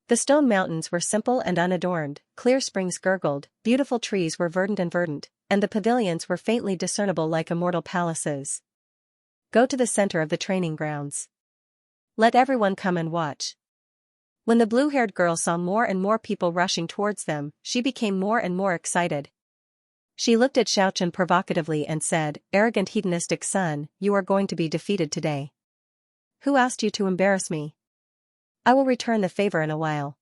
The stone mountains were simple and unadorned, clear springs gurgled, beautiful trees were verdant, and the pavilions were faintly discernible like immortal palaces. Go to the center of the training grounds. Let everyone come and watch. When the blue-haired girl saw more and more people rushing towards them, she became more and more excited. She looked at Xiaochen provocatively and said, "Arrogant hedonistic son, you are going to be defeated today. Who asked you to embarrass me? I will return the favor in a while."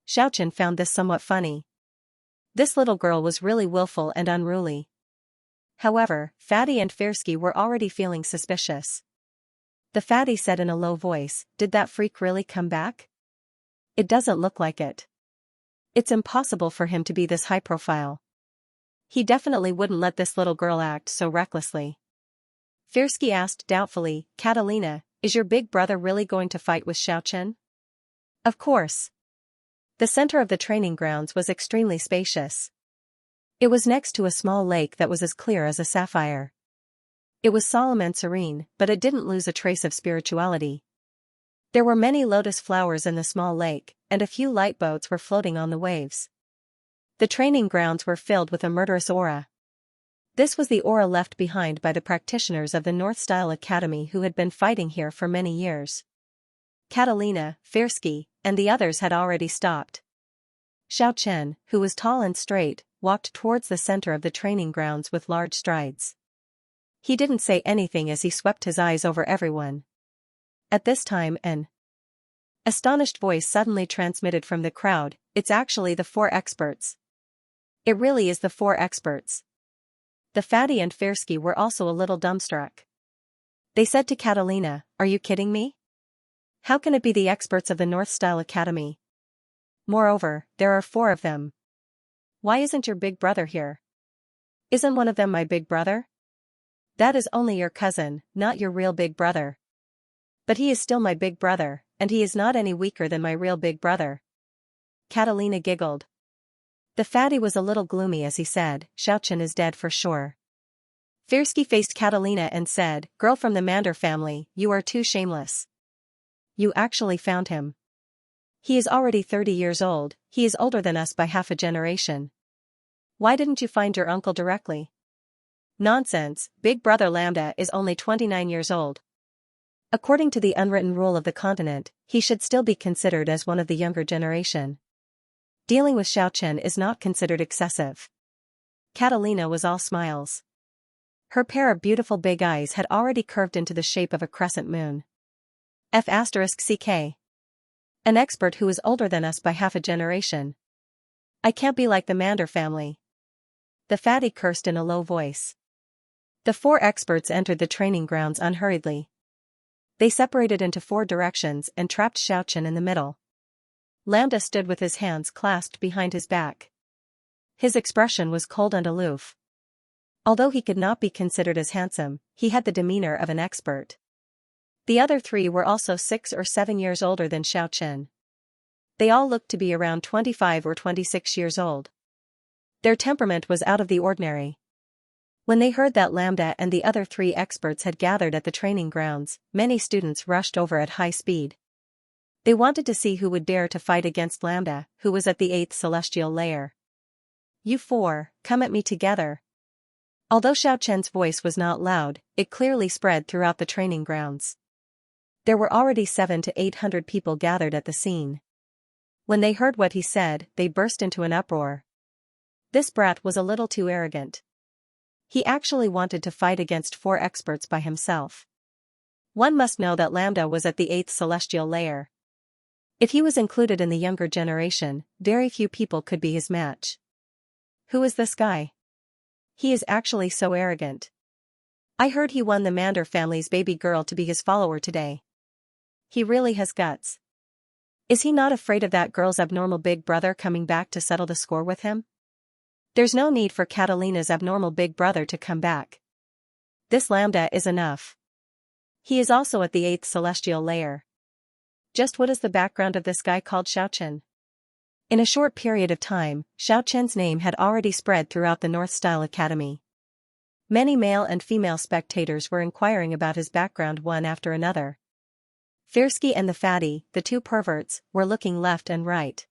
Xiaochen found this somewhat funny. This little girl was really willful and unruly. However, Fatty and Firsky were already feeling suspicious. The Fatty said in a low voice, "Did that freak really come back? It doesn't look like it. It's impossible for him to be this high profile. He definitely wouldn't let this little girl act so recklessly." Firsky asked doubtfully, "Catalina, is your big brother really going to fight with Xiaochen?" Of course. The center of the training grounds was extremely spacious. It was next to a small lake that was as clear as a sapphire. It was solemn and serene, but it didn't lose a trace of spirituality. There were many lotus flowers in the small lake, and a few light boats were floating on the waves. The training grounds were filled with a murderous aura. This was the aura left behind by the practitioners of the North-style academy who had been fighting here for many years. Catalina, Firsky, and the others had already stopped. Xiaochen, who was tall and straight, walked towards the center of the training grounds with large strides. He didn't say anything as he swept his eyes over everyone. At this time an astonished voice suddenly transmitted from the crowd, "It's actually the 4 experts. It really is the 4 experts." The Fatty and Firsky were also a little dumbstruck. They said to Catalina, "Are you kidding me? How can it be the experts of the North-style academy? Moreover, there are 4 of them. Why isn't your big brother here? Isn't one of them my big brother? That is only your cousin, not your real big brother." "But he is still my big brother, and he is not any weaker than my real big brother." Catalina giggled. The Fatty was a little gloomy as he said, "Xiaochen is dead for sure." Firsky faced Catalina and said, "Girl from the Mander family, you are too shameless. You actually found him. He is already 30 years old, he is older than us by half a generation. Why didn't you find your uncle directly?" "Nonsense, Big Brother Lambda is only 29 years old. According to the unwritten rule of the continent, he should still be considered as one of the younger generation. Dealing with Xiaochen is not considered excessive." Catalina was all smiles. Her pair of beautiful big eyes had already curved into the shape of a crescent moon. F***CK. An expert who is older than us by half a generation. I can't be like the Mander family. The Fatty cursed in a low voice. The 4 experts entered the training grounds unhurriedly. They separated into 4 directions and trapped Xiaochen in the middle. Lambda stood with his hands clasped behind his back. His expression was cold and aloof. Although he could not be considered as handsome, he had the demeanor of an expert. The other 3 were also 6 or 7 years older than Xiaochen. They all looked to be around 25 or 26 years old. Their temperament was out of the ordinary. When they heard that Lambda and the other 3 experts had gathered at the training grounds, many students rushed over at high speed. They wanted to see who would dare to fight against Lambda, who was at the 8th celestial layer. "You 4, come at me together." Although Xiaochen's voice was not loud, it clearly spread throughout the training grounds. There were already 700 to 800 people gathered at the scene. When they heard what he said, they burst into an uproar. This brat was a little too arrogant. He actually wanted to fight against 4 experts by himself. One must know that Lambda was at the 8th celestial layer. If he was included in the younger generation, very few people could be his match. Who is this guy? He is actually so arrogant. I heard he won the Mander family's baby girl to be his follower today. He really has guts. Is he not afraid of that girl's abnormal big brother coming back to settle the score with him? There's no need for Catalina's abnormal big brother to come back. This Lambda is enough. He is also at the 8th celestial layer. Just what is the background of this guy called Xiaochen? In a short period of time, Xiaochen's name had already spread throughout the North Style Academy. Many male and female spectators were inquiring about his background one after another. Firsky and the fatty, the two perverts, were looking left and right.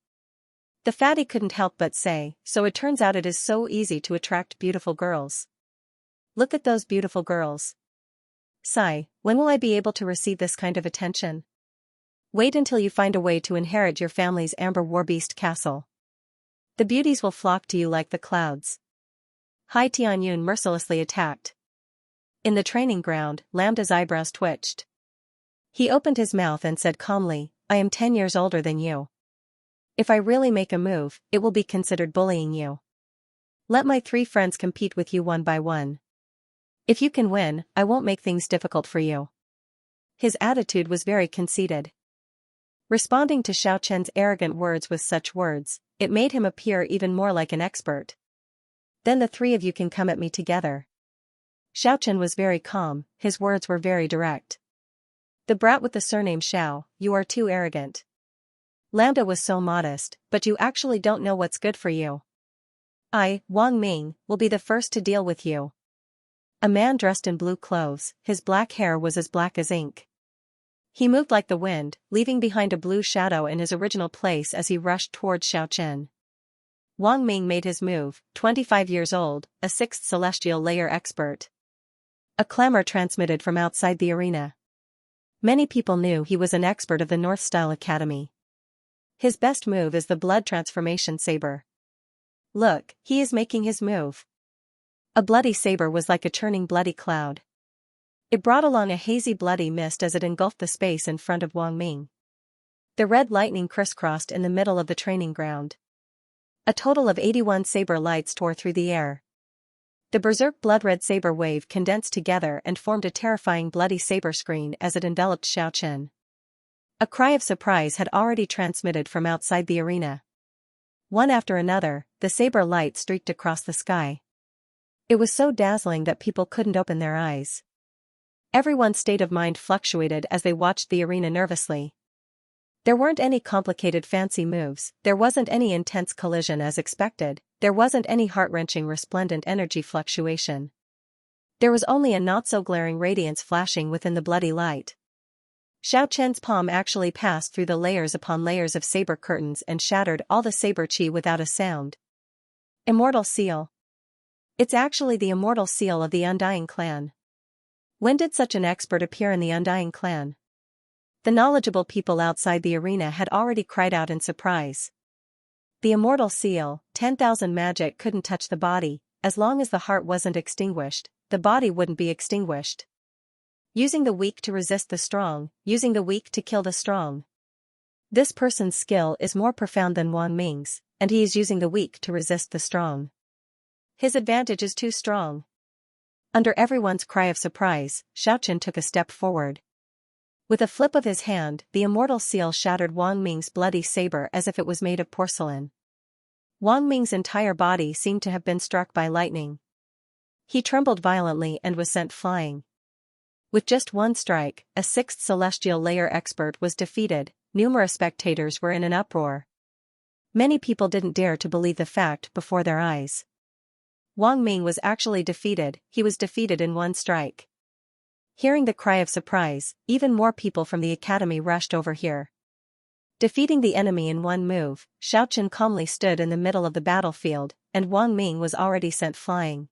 The fatty couldn't help but say, so it turns out it is so easy to attract beautiful girls. Look at those beautiful girls. Sigh, when will I be able to receive this kind of attention? Wait until you find a way to inherit your family's amber warbeast castle. The beauties will flock to you like the clouds. Hai Tianyun mercilessly attacked. In the training ground, Lambda's eyebrows twitched. He opened his mouth and said calmly, I am 10 years older than you. If I really make a move, it will be considered bullying you. Let my 3 friends compete with you one by one. If you can win, I won't make things difficult for you. His attitude was very conceited. Responding to Xiaochen's arrogant words with such words, it made him appear even more like an expert. Then the 3 of you can come at me together. Xiaochen was very calm, his words were very direct. The brat with the surname Xiao, you are too arrogant. Lambda was so modest, but you actually don't know what's good for you. I, Wang Ming, will be the first to deal with you. A man dressed in blue clothes, his black hair was as black as ink. He moved like the wind, leaving behind a blue shadow in his original place as he rushed towards Xiaochen. Wang Ming made his move, 25 years old, a 6th celestial layer expert. A clamor transmitted from outside the arena. Many people knew he was an expert of the North Style Academy. His best move is the blood transformation saber. Look, he is making his move. A bloody saber was like a churning bloody cloud. It brought along a hazy bloody mist as it engulfed the space in front of Wang Ming. The red lightning crisscrossed in the middle of the training ground. A total of 81 saber lights tore through the air. The berserk blood-red saber wave condensed together and formed a terrifying bloody saber screen as it enveloped Xiaochen. A cry of surprise had already transmitted from outside the arena. One after another, the saber light streaked across the sky. It was so dazzling that people couldn't open their eyes. Everyone's state of mind fluctuated as they watched the arena nervously. There weren't any complicated fancy moves, there wasn't any intense collision as expected, there wasn't any heart-wrenching resplendent energy fluctuation. There was only a not-so-glaring radiance flashing within the bloody light. Xiaochen's palm actually passed through the layers upon layers of saber curtains and shattered all the saber chi without a sound. Immortal seal. It's actually the immortal seal of the Undying clan. When did such an expert appear in the Undying clan? The knowledgeable people outside the arena had already cried out in surprise. The immortal seal, 10,000 magic couldn't touch the body, as long as the heart wasn't extinguished, the body wouldn't be extinguished. Using the weak to resist the strong, using the weak to kill the strong. This person's skill is more profound than Wang Ming's, and he is using the weak to resist the strong. His advantage is too strong. Under everyone's cry of surprise, Xiaochen took a step forward. With a flip of his hand, the immortal seal shattered Wang Ming's bloody saber as if it was made of porcelain. Wang Ming's entire body seemed to have been struck by lightning. He trembled violently and was sent flying. With just one strike, a 6th celestial layer expert was defeated. Numerous spectators were in an uproar. Many people didn't dare to believe the fact before their eyes. Wang Ming was actually defeated, he was defeated in one strike. Hearing the cry of surprise, even more people from the academy rushed over here. Defeating the enemy in one move, Xiaochen calmly stood in the middle of the battlefield, and Wang Ming was already sent flying.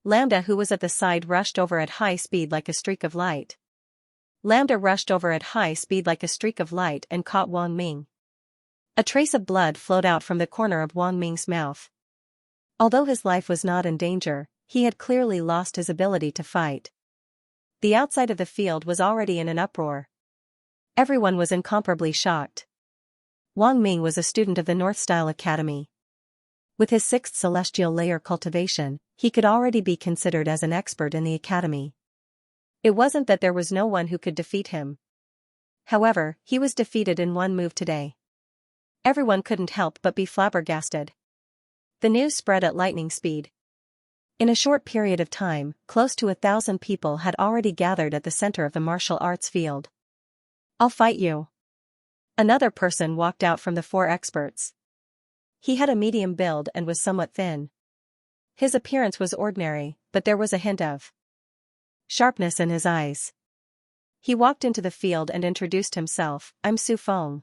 Lambda, who was at the side, rushed over at high speed like a streak of light. Lambda rushed over at high speed like a streak of light and caught Wang Ming. A trace of blood flowed out from the corner of Wang Ming's mouth. Although his life was not in danger, he had clearly lost his ability to fight. The outside of the field was already in an uproar. Everyone was incomparably shocked. Wang Ming was a student of the North Style Academy. With his 6th celestial layer cultivation, he could already be considered as an expert in the academy. It wasn't that there was no one who could defeat him. However, he was defeated in one move today. Everyone couldn't help but be flabbergasted. The news spread at lightning speed. In a short period of time, close to 1,000 people had already gathered at the center of the martial arts field. "I'll fight you." Another person walked out from the four experts. He had a medium build and was somewhat thin. His appearance was ordinary, but there was a hint of sharpness in his eyes. He walked into the field and introduced himself. "I'm Su Feng."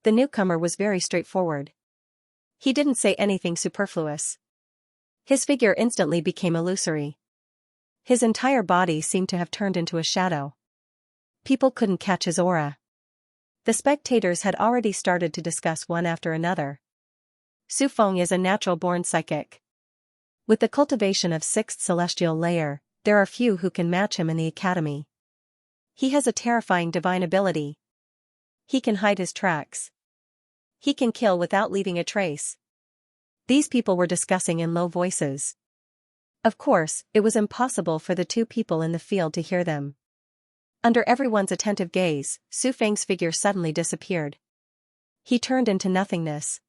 The newcomer was very straightforward. He didn't say anything superfluous. His figure instantly became illusory. His entire body seemed to have turned into a shadow. People couldn't catch his aura. The spectators had already started to discuss one after another. Su Feng is a natural-born psychic. With the cultivation of 6th celestial layer, there are few who can match him in the academy. He has a terrifying divine ability. He can hide his tracks. He can kill without leaving a trace. These people were discussing in low voices. Of course, it was impossible for the two people in the field to hear them. Under everyone's attentive gaze, Su Feng's figure suddenly disappeared. He turned into nothingness.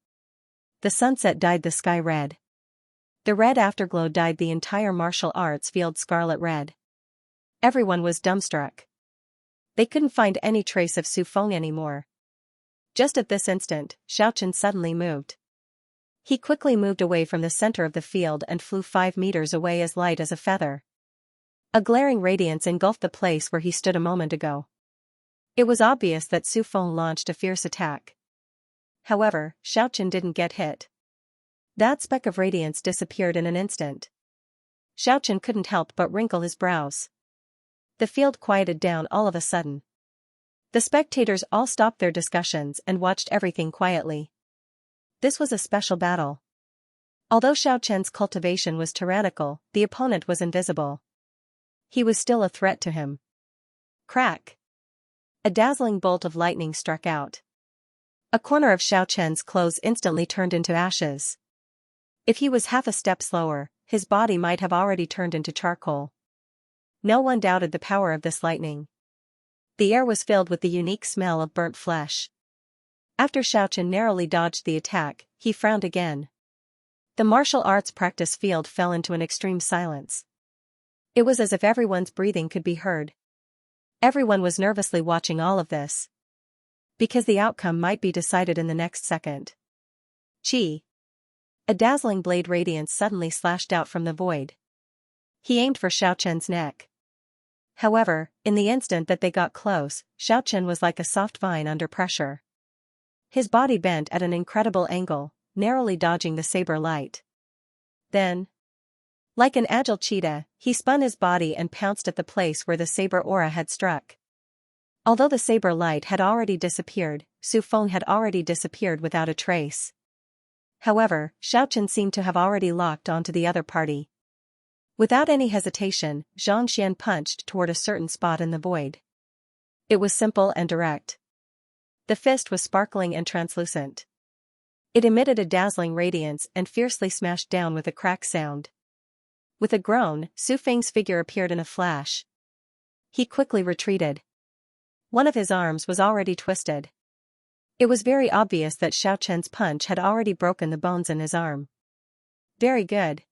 The sunset dyed the sky red. The red afterglow dyed the entire martial arts field scarlet red. Everyone was dumbstruck. They couldn't find any trace of Su Feng anymore. Just at this instant, Xianxia suddenly moved. He quickly moved away from the center of the field and flew 5 meters away as light as a feather. A glaring radiance engulfed the place where he stood a moment ago. It was obvious that Su Feng launched a fierce attack. However, Xianxia didn't get hit. That speck of radiance disappeared in an instant. Xianxia couldn't help but wrinkle his brows. The field quieted down all of a sudden. The spectators all stopped their discussions and watched everything quietly. This was a special battle. Although Xiaoqian's cultivation was tyrannical, the opponent was invisible. He was still a threat to him. Crack! A dazzling bolt of lightning struck out. A corner of Xiaoqian's clothes instantly turned into ashes. If he was half a step slower, his body might have already turned into charcoal. No one doubted the power of this lightning. The air was filled with the unique smell of burnt flesh. After Xiaoqian narrowly dodged the attack, he frowned again. The martial arts practice field fell into an extreme silence. It was as if everyone's breathing could be heard. Everyone was nervously watching all of this. Because the outcome might be decided in the next second. Chi! A dazzling blade radiance suddenly slashed out from the void. He aimed for Xiaoqian's neck. However, in the instant that they got close, Xiaoqian was like a soft vine under pressure. His body bent at an incredible angle, narrowly dodging the saber light. Then, like an agile cheetah, he spun his body and pounced at the place where the saber aura had struck. Although the saber light had already disappeared, Su Feng had already disappeared without a trace. However, Xiaoqian seemed to have already locked onto the other party. Without any hesitation, Xianxia punched toward a certain spot in the void. It was simple and direct. The fist was sparkling and translucent. It emitted a dazzling radiance and fiercely smashed down with a crack sound. With a groan, Su Feng's figure appeared in a flash. He quickly retreated. One of his arms was already twisted. It was very obvious that Xiaoqian's punch had already broken the bones in his arm. Very good.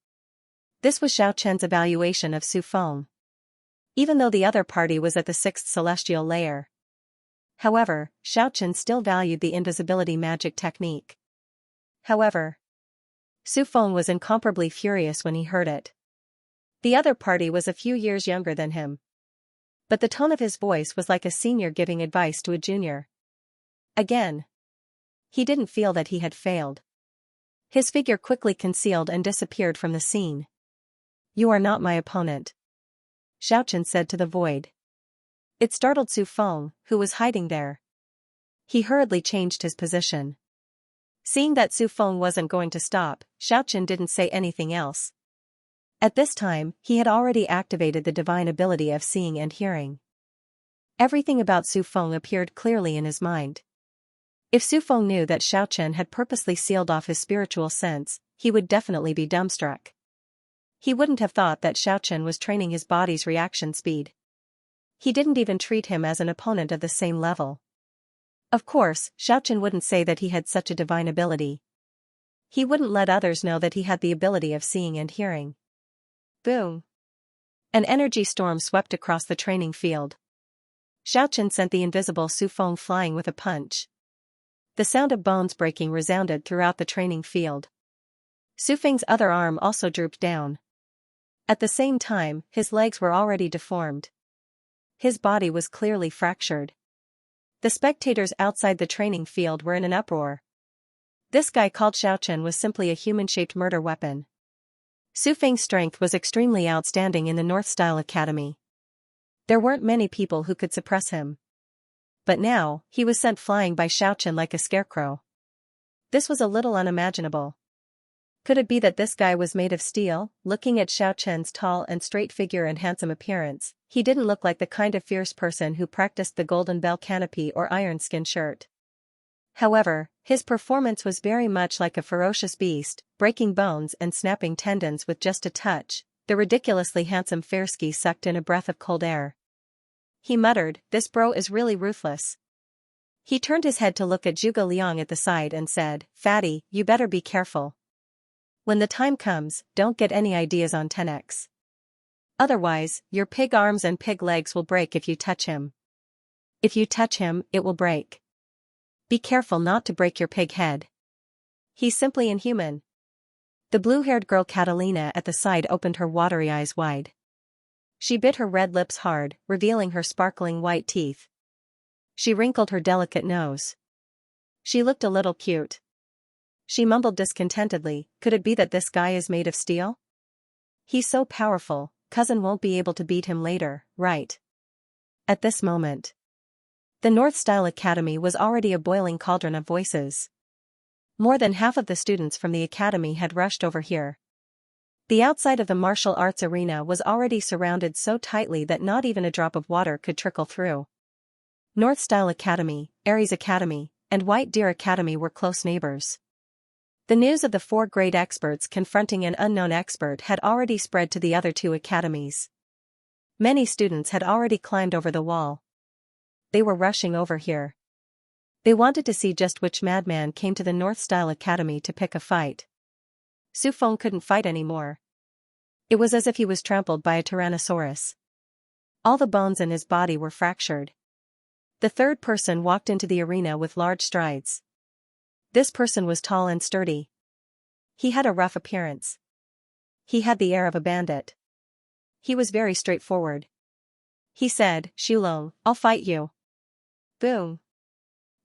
This was Xiaoqian's evaluation of Su Feng. Even though the other party was at the 6th celestial layer. However, Xiaoqian still valued the invisibility magic technique. However, Su Feng was incomparably furious when he heard it. The other party was a few years younger than him. But the tone of his voice was like a senior giving advice to a junior. Again. He didn't feel that he had failed. His figure quickly concealed and disappeared from the scene. "You are not my opponent," Xiaoqian said to the void. It startled Su Feng, who was hiding there. He hurriedly changed his position. Seeing that Su Feng wasn't going to stop, Xiaoqian didn't say anything else. At this time, he had already activated the divine ability of seeing and hearing. Everything about Su Feng appeared clearly in his mind. If Su Feng knew that Xiaoqian had purposely sealed off his spiritual sense, he would definitely be dumbstruck. He wouldn't have thought that Xiaoqian was training his body's reaction speed. He didn't even treat him as an opponent of the same level. Of course, Xiaochen wouldn't say that he had such a divine ability. He wouldn't let others know that he had the ability of seeing and hearing. Boom! An energy storm swept across the training field. Xiaochen sent the invisible Su Feng flying with a punch. The sound of bones breaking resounded throughout the training field. Su Feng's other arm also drooped down. At the same time, his legs were already deformed. His body was clearly fractured. The spectators outside the training field were in an uproar. This guy called Xiaochen was simply a human-shaped murder weapon. Su Feng's strength was extremely outstanding in the North Style Academy. There weren't many people who could suppress him. But now, he was sent flying by Xiaochen like a scarecrow. This was a little unimaginable. Could it be that this guy was made of steel? Looking at Xiaochen's tall and straight figure and handsome appearance, he didn't look like the kind of fierce person who practiced the golden bell canopy or iron skin shirt. However, his performance was very much like a ferocious beast, breaking bones and snapping tendons with just a touch. The ridiculously handsome Fairski sucked in a breath of cold air. He muttered, "This bro is really ruthless." He turned his head to look at Zhuge Liang at the side and said, "Fatty, you better be careful. When the time comes, don't get any ideas on 10x. Otherwise, your pig arms and pig legs will break if you touch him. If you touch him, it will break. Be careful not to break your pig head. He's simply inhuman." The blue-haired girl Catalina at the side opened her watery eyes wide. She bit her red lips hard, revealing her sparkling white teeth. She wrinkled her delicate nose. She looked a little cute. She mumbled discontentedly, "Could it be that this guy is made of steel? He's so powerful, cousin won't be able to beat him later, right?" At this moment, the North Style Academy was already a boiling cauldron of voices. More than half of the students from the academy had rushed over here. The outside of the martial arts arena was already surrounded so tightly that not even a drop of water could trickle through. North Style Academy, Aries Academy, and White Deer Academy were close neighbors. The news of the 4 great experts confronting an unknown expert had already spread to the other 2 academies. Many students had already climbed over the wall. They were rushing over here. They wanted to see just which madman came to the North Style Academy to pick a fight. Su Feng couldn't fight anymore. It was as if he was trampled by a tyrannosaurus. All the bones in his body were fractured. The third person walked into the arena with large strides. This person was tall and sturdy. He had a rough appearance. He had the air of a bandit. He was very straightforward. He said, "Xulong, I'll fight you." Boom.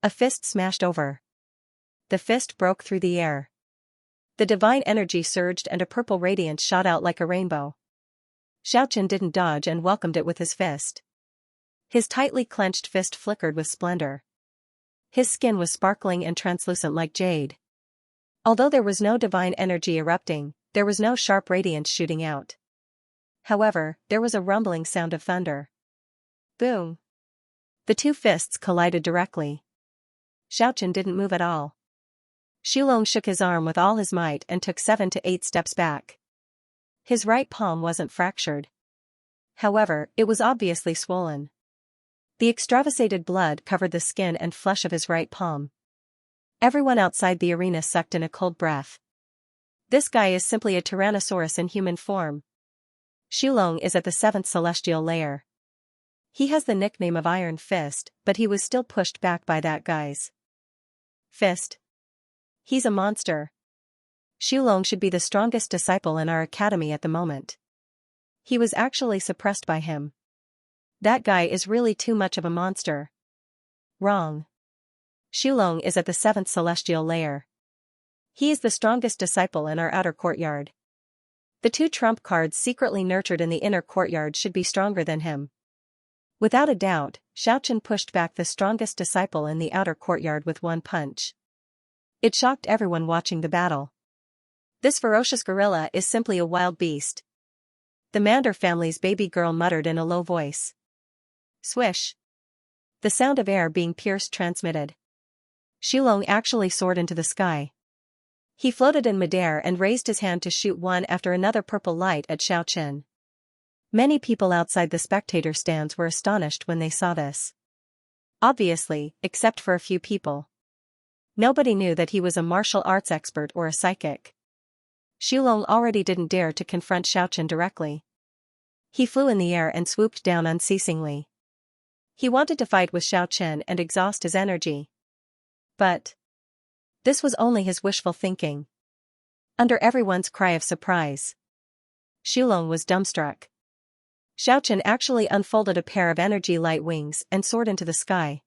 A fist smashed over. The fist broke through the air. The divine energy surged and a purple radiance shot out like a rainbow. Xiaochen didn't dodge and welcomed it with his fist. His tightly clenched fist flickered with splendor. His skin was sparkling and translucent like jade. Although there was no divine energy erupting, there was no sharp radiance shooting out. However, there was a rumbling sound of thunder. Boom. The 2 fists collided directly. Xiaochen didn't move at all. Xulong shook his arm with all his might and took 7 to 8 steps back. His right palm wasn't fractured. However, it was obviously swollen. The extravasated blood covered the skin and flesh of his right palm. Everyone outside the arena sucked in a cold breath. This guy is simply a tyrannosaurus in human form. Xulong is at the 7th celestial layer. He has the nickname of Iron Fist, but he was still pushed back by that guy's fist. He's a monster. Xulong should be the strongest disciple in our academy at the moment. He was actually suppressed by him. That guy is really too much of a monster. Wrong. Xulong is at the 7th celestial layer. He is the strongest disciple in our outer courtyard. The 2 trump cards secretly nurtured in the inner courtyard should be stronger than him. Without a doubt, Xiaochen pushed back the strongest disciple in the outer courtyard with 1 punch. It shocked everyone watching the battle. This ferocious gorilla is simply a wild beast. The Mander family's baby girl muttered in a low voice. Swish. The sound of air being pierced transmitted. Xulong actually soared into the sky. He floated in midair and raised his hand to shoot one after another purple light at Xiaochen. Many people outside the spectator stands were astonished when they saw this. Obviously, except for a few people. Nobody knew that he was a martial arts expert or a psychic. Xulong already didn't dare to confront Xiaochen directly. He flew in the air and swooped down unceasingly. He wanted to fight with Xiaochen and exhaust his energy. But this was only his wishful thinking. Under everyone's cry of surprise, Xulong was dumbstruck. Xiaochen actually unfolded a pair of energy light wings and soared into the sky.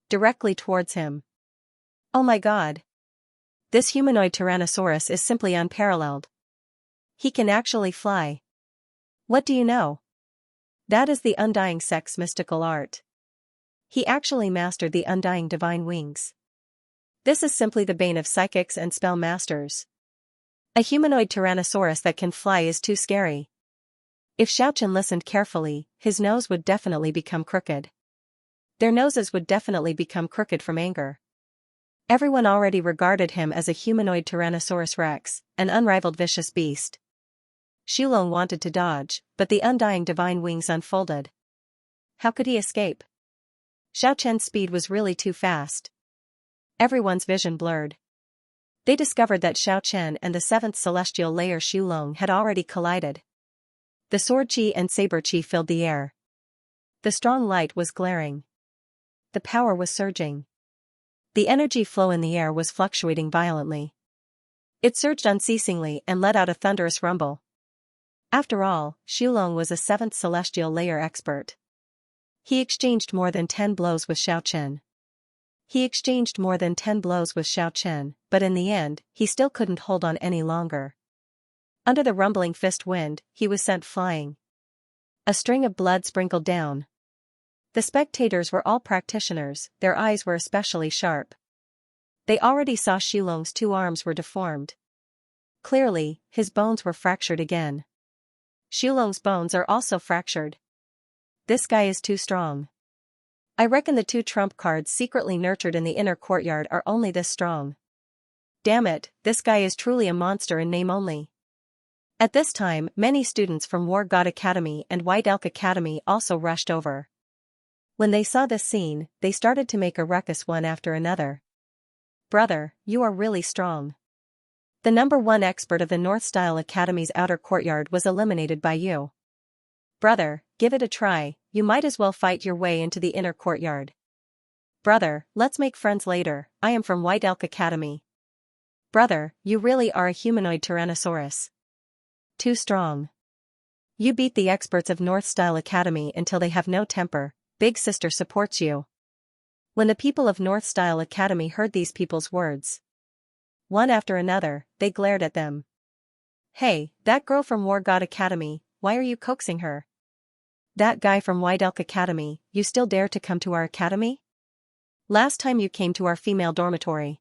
Directly towards him. Oh my god! This humanoid Tyrannosaurus is simply unparalleled. He can actually fly. What do you know? That is the Undying Sect's mystical art. He actually mastered the Undying Divine Wings. This is simply the bane of psychics and spell masters. A humanoid Tyrannosaurus that can fly is too scary. If Xiaochen listened carefully, his nose would definitely become crooked. Their noses would definitely become crooked from anger. Everyone already regarded him as a humanoid Tyrannosaurus Rex, an unrivaled vicious beast. Xulong wanted to dodge, but the Undying Divine Wings unfolded. How could he escape? Xiaochen's speed was really too fast. Everyone's vision blurred. They discovered that Xiaochen and the 7th celestial layer Xulong had already collided. The sword chi and saber chi filled the air. The strong light was glaring. The power was surging. The energy flow in the air was fluctuating violently. It surged unceasingly and let out a thunderous rumble. After all, Xulong was a 7th celestial layer expert. He exchanged more than 10 blows with Xiaochen. But in the end, he still couldn't hold on any longer. Under the rumbling fist wind, he was sent flying. A string of blood sprinkled down. The spectators were all practitioners, their eyes were especially sharp. They already saw Xulong's 2 arms were deformed. Clearly, his bones were fractured again. Xulong's bones are also fractured. This guy is too strong. I reckon the 2 trump cards secretly nurtured in the inner courtyard are only this strong. Damn it, this guy is truly a monster in name only. At this time, many students from War God Academy and White Elk Academy also rushed over. When they saw this scene, they started to make a ruckus one after another. Brother, you are really strong. The number 1 expert of the North Style Academy's outer courtyard was eliminated by you. Brother, give it a try, you might as well fight your way into the inner courtyard. Brother, let's make friends later, I am from White Elk Academy. Brother, you really are a humanoid Tyrannosaurus. Too strong. You beat the experts of North Style Academy until they have no temper. Big sister supports you. When the people of North Style Academy heard these people's words, one after another, they glared at them. Hey, that girl from War God Academy, why are you coaxing her? That guy from White Elk Academy, you still dare to come to our academy? Last time you came to our female dormitory.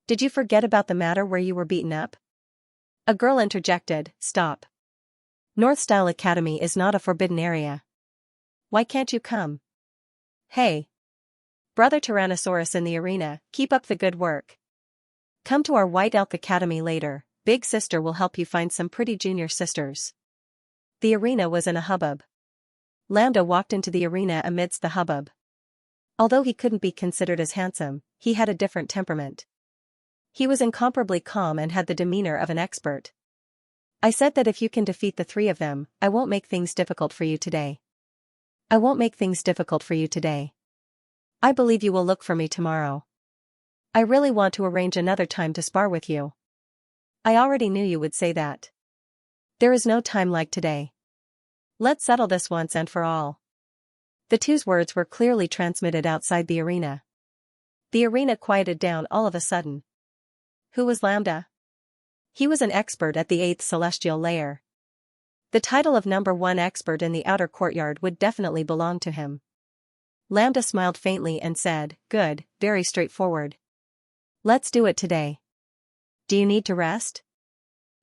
Did you forget about the matter where you were beaten up? A girl interjected, stop. North Style Academy is not a forbidden area. Why can't you come? Hey. Brother Tyrannosaurus in the arena, keep up the good work. Come to our White Elk Academy later, big sister will help you find some pretty junior sisters. The arena was in a hubbub. Lambda walked into the arena amidst the hubbub. Although he couldn't be considered as handsome, he had a different temperament. He was incomparably calm and had the demeanor of an expert. I said that if you can defeat the 3 of them, I won't make things difficult for you today. I believe you will look for me tomorrow. I really want to arrange another time to spar with you. I already knew you would say that. There is no time like today. Let's settle this once and for all. The 2's words were clearly transmitted outside the arena. The arena quieted down all of a sudden. Who was Lambda? He was an expert at the 8th celestial layer. The title of number 1 expert in the outer courtyard would definitely belong to him. Lambda smiled faintly and said, good, very straightforward. Let's do it today. Do you need to rest?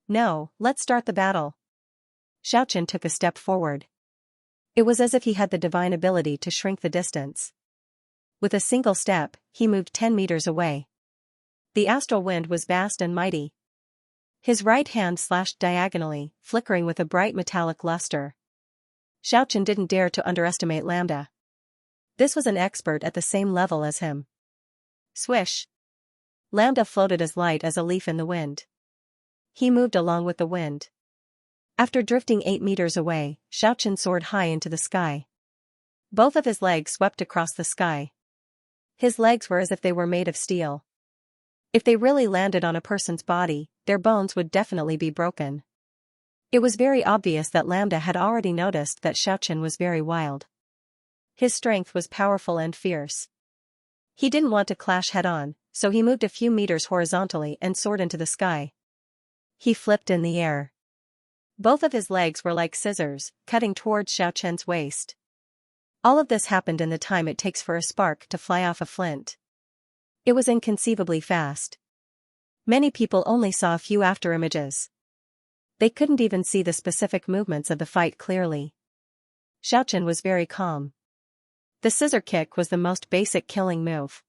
No, let's start the battle. Xiaochen took a step forward. It was as if he had the divine ability to shrink the distance. With a single step, he moved 10 meters away. The astral wind was vast and mighty. His right hand slashed diagonally, flickering with a bright metallic luster. Xiaochen didn't dare to underestimate Lambda. This was an expert at the same level as him. Swish! Lambda floated as light as a leaf in the wind. He moved along with the wind. After drifting 8 meters away, Xiaochen soared high into the sky. Both of his legs swept across the sky. His legs were as if they were made of steel. If they really landed on a person's body, their bones would definitely be broken. It was very obvious that Lambda had already noticed that Xiaochen was very wild. His strength was powerful and fierce. He didn't want to clash head-on, so he moved a few meters horizontally and soared into the sky. He flipped in the air. Both of his legs were like scissors, cutting towards Xiaochen's waist. All of this happened in the time it takes for a spark to fly off a flint. It was inconceivably fast. Many people only saw a few afterimages. They couldn't even see the specific movements of the fight clearly. Xiaochen was very calm. The scissor kick was the most basic killing move.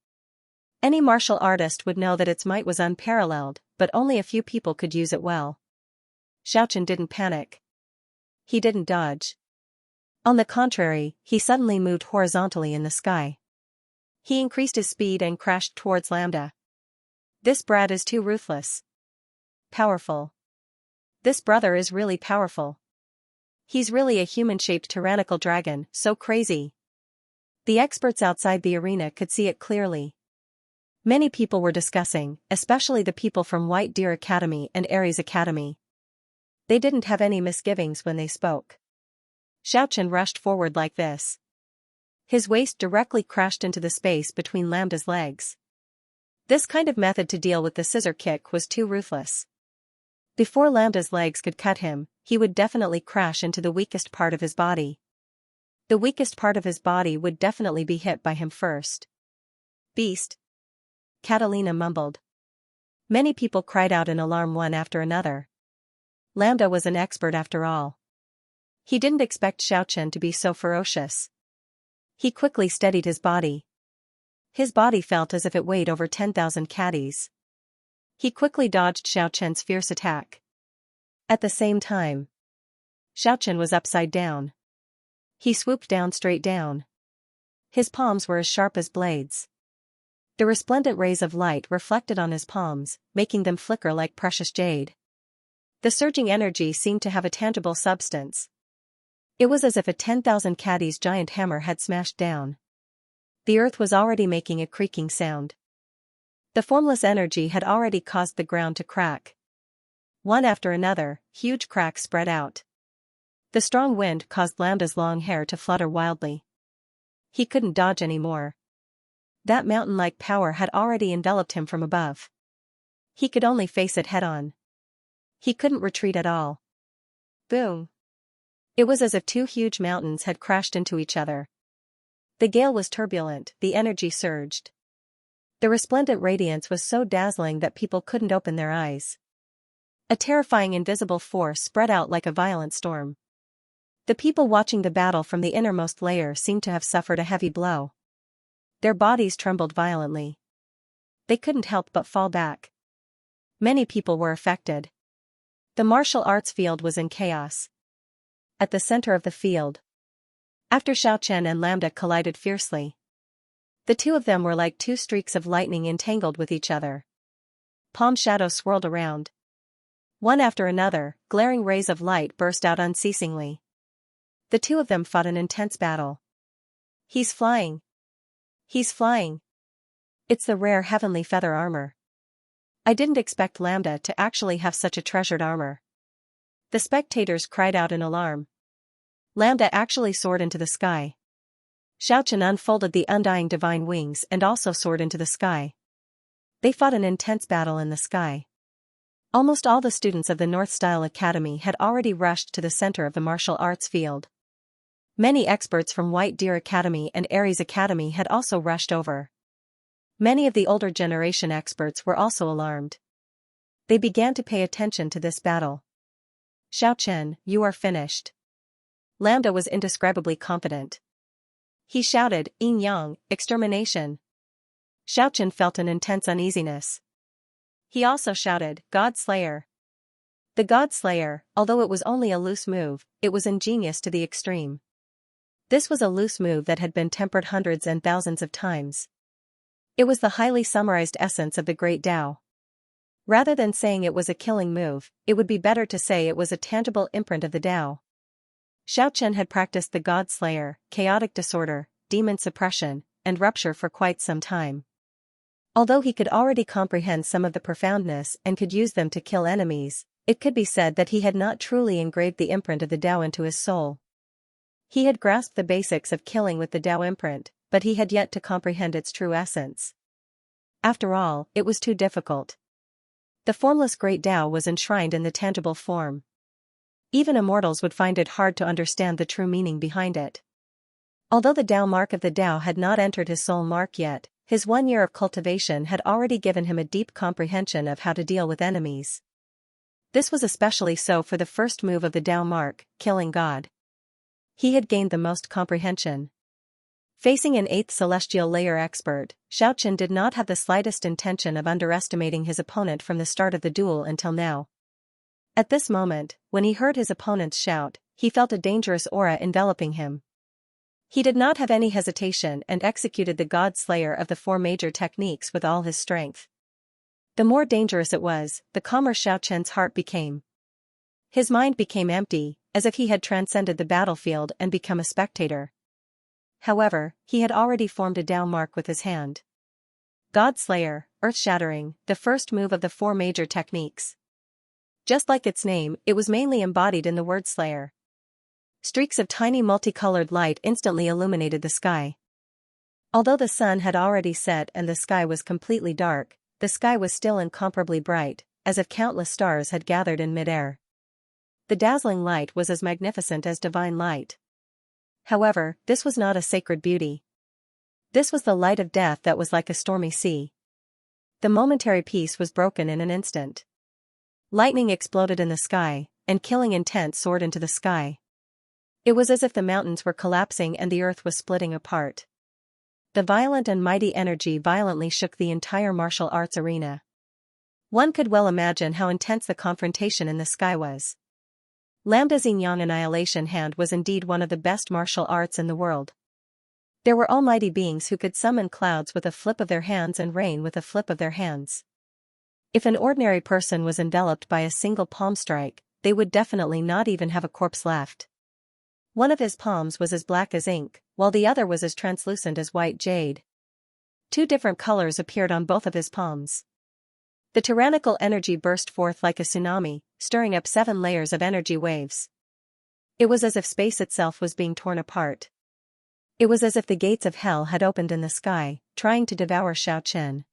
Any martial artist would know that its might was unparalleled, but only a few people could use it well. Xiaochen didn't panic. He didn't dodge. On the contrary, he suddenly moved horizontally in the sky. He increased his speed and crashed towards Lambda. This brat is too ruthless. Powerful. This brother is really powerful. He's really a human-shaped tyrannical dragon, so crazy. The experts outside the arena could see it clearly. Many people were discussing, especially the people from White Deer Academy and Ares Academy. They didn't have any misgivings when they spoke. Xiaochen rushed forward like this. His waist directly crashed into the space between Lambda's legs. This kind of method to deal with the scissor kick was too ruthless. Before Lambda's legs could cut him, he would definitely crash into the weakest part of his body. The weakest part of his body would definitely be hit by him first. Beast! Catalina mumbled. Many people cried out in alarm one after another. Lambda was an expert after all. He didn't expect Xiaochen to be so ferocious. He quickly steadied his body. His body felt as if it weighed over 10,000 caddies. He quickly dodged Xiaochen's fierce attack. At the same time, Xiaochen was upside down. He swooped down straight down. His palms were as sharp as blades. The resplendent rays of light reflected on his palms, making them flicker like precious jade. The surging energy seemed to have a tangible substance. It was as if a 10,000 caddies giant hammer had smashed down. The earth was already making a creaking sound. The formless energy had already caused the ground to crack. One after another, huge cracks spread out. The strong wind caused Lambda's long hair to flutter wildly. He couldn't dodge anymore. That mountain-like power had already enveloped him from above. He could only face it head-on. He couldn't retreat at all. Boom! It was as if two huge mountains had crashed into each other. The gale was turbulent, the energy surged. The resplendent radiance was so dazzling that people couldn't open their eyes. A terrifying invisible force spread out like a violent storm. The people watching the battle from the innermost layer seemed to have suffered a heavy blow. Their bodies trembled violently. They couldn't help but fall back. Many people were affected. The martial arts field was in chaos. At the center of the field, after Xiaochen and Lambda collided fiercely, the two of them were like two streaks of lightning entangled with each other. Palm shadows swirled around. One after another, glaring rays of light burst out unceasingly. The two of them fought an intense battle. He's flying! He's flying! It's the rare heavenly feather armor. I didn't expect Lambda to actually have such a treasured armor. The spectators cried out in alarm. Lambda actually soared into the sky. Xiaochen unfolded the undying divine wings and also soared into the sky. They fought an intense battle in the sky. Almost all the students of the North Style Academy had already rushed to the center of the martial arts field. Many experts from White Deer Academy and Ares Academy had also rushed over. Many of the older generation experts were also alarmed. They began to pay attention to this battle. Xiaochen, you are finished. Lambda was indescribably confident. He shouted, Yin Yang, extermination. Xiaochen felt an intense uneasiness. He also shouted, God Slayer. The God Slayer, although it was only a loose move, it was ingenious to the extreme. This was a loose move that had been tempered hundreds and thousands of times. It was the highly summarized essence of the Great Tao. Rather than saying it was a killing move, it would be better to say it was a tangible imprint of the Tao. Xiaochen had practiced the God Slayer, chaotic disorder, demon suppression, and rupture for quite some time. Although he could already comprehend some of the profoundness and could use them to kill enemies, it could be said that he had not truly engraved the imprint of the Tao into his soul. He had grasped the basics of killing with the Tao imprint, but he had yet to comprehend its true essence. After all, it was too difficult. The formless Great Tao was enshrined in the tangible form. Even immortals would find it hard to understand the true meaning behind it. Although the Tao mark of the Tao had not entered his soul mark yet, his 1 year of cultivation had already given him a deep comprehension of how to deal with enemies. This was especially so for the first move of the Tao mark, killing God. He had gained the most comprehension. Facing an 8th celestial layer expert, Xiaochen did not have the slightest intention of underestimating his opponent from the start of the duel until now. At this moment, when he heard his opponent's shout, he felt a dangerous aura enveloping him. He did not have any hesitation and executed the God Slayer of the 4 major techniques with all his strength. The more dangerous it was, the calmer Xiaochen's heart became. His mind became empty, as if he had transcended the battlefield and become a spectator. However, he had already formed a Tao mark with his hand. God Slayer, earth-shattering, the first move of the 4 major techniques. Just like its name, it was mainly embodied in the word Slayer. Streaks of tiny multicolored light instantly illuminated the sky. Although the sun had already set and the sky was completely dark, the sky was still incomparably bright, as if countless stars had gathered in mid-air. The dazzling light was as magnificent as divine light. However, this was not a sacred beauty. This was the light of death that was like a stormy sea. The momentary peace was broken in an instant. Lightning exploded in the sky, and killing intent soared into the sky. It was as if the mountains were collapsing and the earth was splitting apart. The violent and mighty energy violently shook the entire martial arts arena. One could well imagine how intense the confrontation in the sky was. Lambda's Yin-Yang Annihilation Hand was indeed one of the best martial arts in the world. There were almighty beings who could summon clouds with a flip of their hands and rain with a flip of their hands. If an ordinary person was enveloped by a single palm strike, they would definitely not even have a corpse left. One of his palms was as black as ink, while the other was as translucent as white jade. 2 different colors appeared on both of his palms. The tyrannical energy burst forth like a tsunami, stirring up 7 layers of energy waves. It was as if space itself was being torn apart. It was as if the gates of hell had opened in the sky, trying to devour Xiaochen.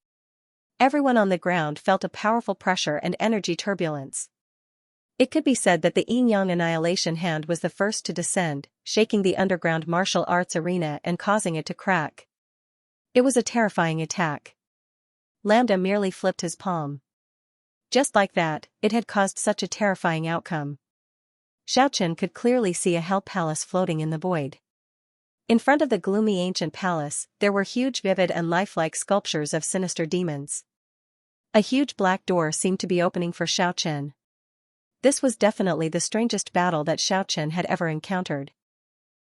Everyone on the ground felt a powerful pressure and energy turbulence. It could be said that the Yin-Yang Annihilation Hand was the first to descend, shaking the underground martial arts arena and causing it to crack. It was a terrifying attack. Lambda merely flipped his palm. Just like that, it had caused such a terrifying outcome. Xiaochen could clearly see a hell palace floating in the void. In front of the gloomy ancient palace, there were huge vivid and lifelike sculptures of sinister demons. A huge black door seemed to be opening for Xiaochen. This was definitely the strangest battle that Xiaochen had ever encountered.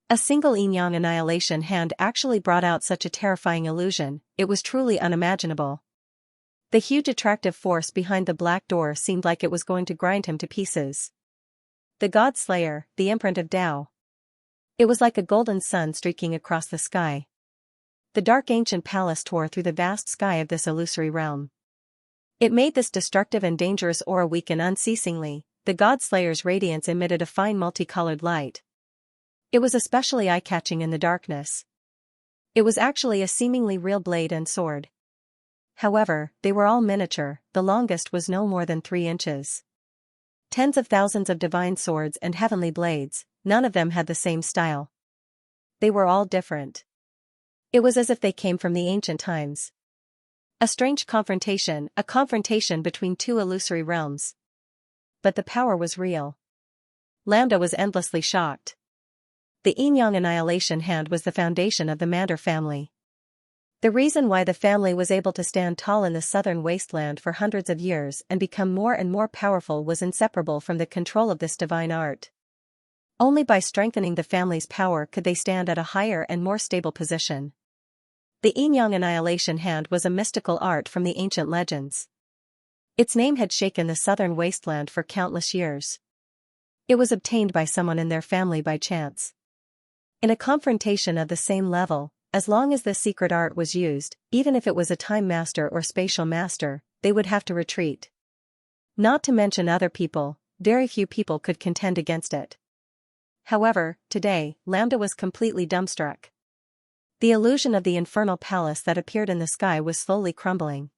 A single Yin-Yang Annihilation Hand actually brought out such a terrifying illusion, it was truly unimaginable. The huge attractive force behind the black door seemed like it was going to grind him to pieces. The God Slayer, the imprint of Tao. It was like a golden sun streaking across the sky. The dark ancient palace tore through the vast sky of this illusory realm. It made this destructive and dangerous aura weaken unceasingly. The God Slayer's radiance emitted a fine multicolored light. It was especially eye-catching in the darkness. It was actually a seemingly real blade and sword. However, they were all miniature, the longest was no more than 3 inches. Tens of thousands of divine swords and heavenly blades, none of them had the same style. They were all different. It was as if they came from the ancient times. A strange confrontation, a confrontation between 2 illusory realms. But the power was real. Lambda was endlessly shocked. The Yin-Yang Annihilation Hand was the foundation of the Mandarin family. The reason why the family was able to stand tall in the southern wasteland for hundreds of years and become more and more powerful was inseparable from the control of this divine art. Only by strengthening the family's power could they stand at a higher and more stable position. The Yin-Yang Annihilation Hand was a mystical art from the ancient legends. Its name had shaken the southern wasteland for countless years. It was obtained by someone in their family by chance. In a confrontation of the same level, as long as this secret art was used, even if it was a time master or spatial master, they would have to retreat. Not to mention other people, very few people could contend against it. However, today, Lambda was completely dumbstruck. The illusion of the infernal palace that appeared in the sky was slowly crumbling.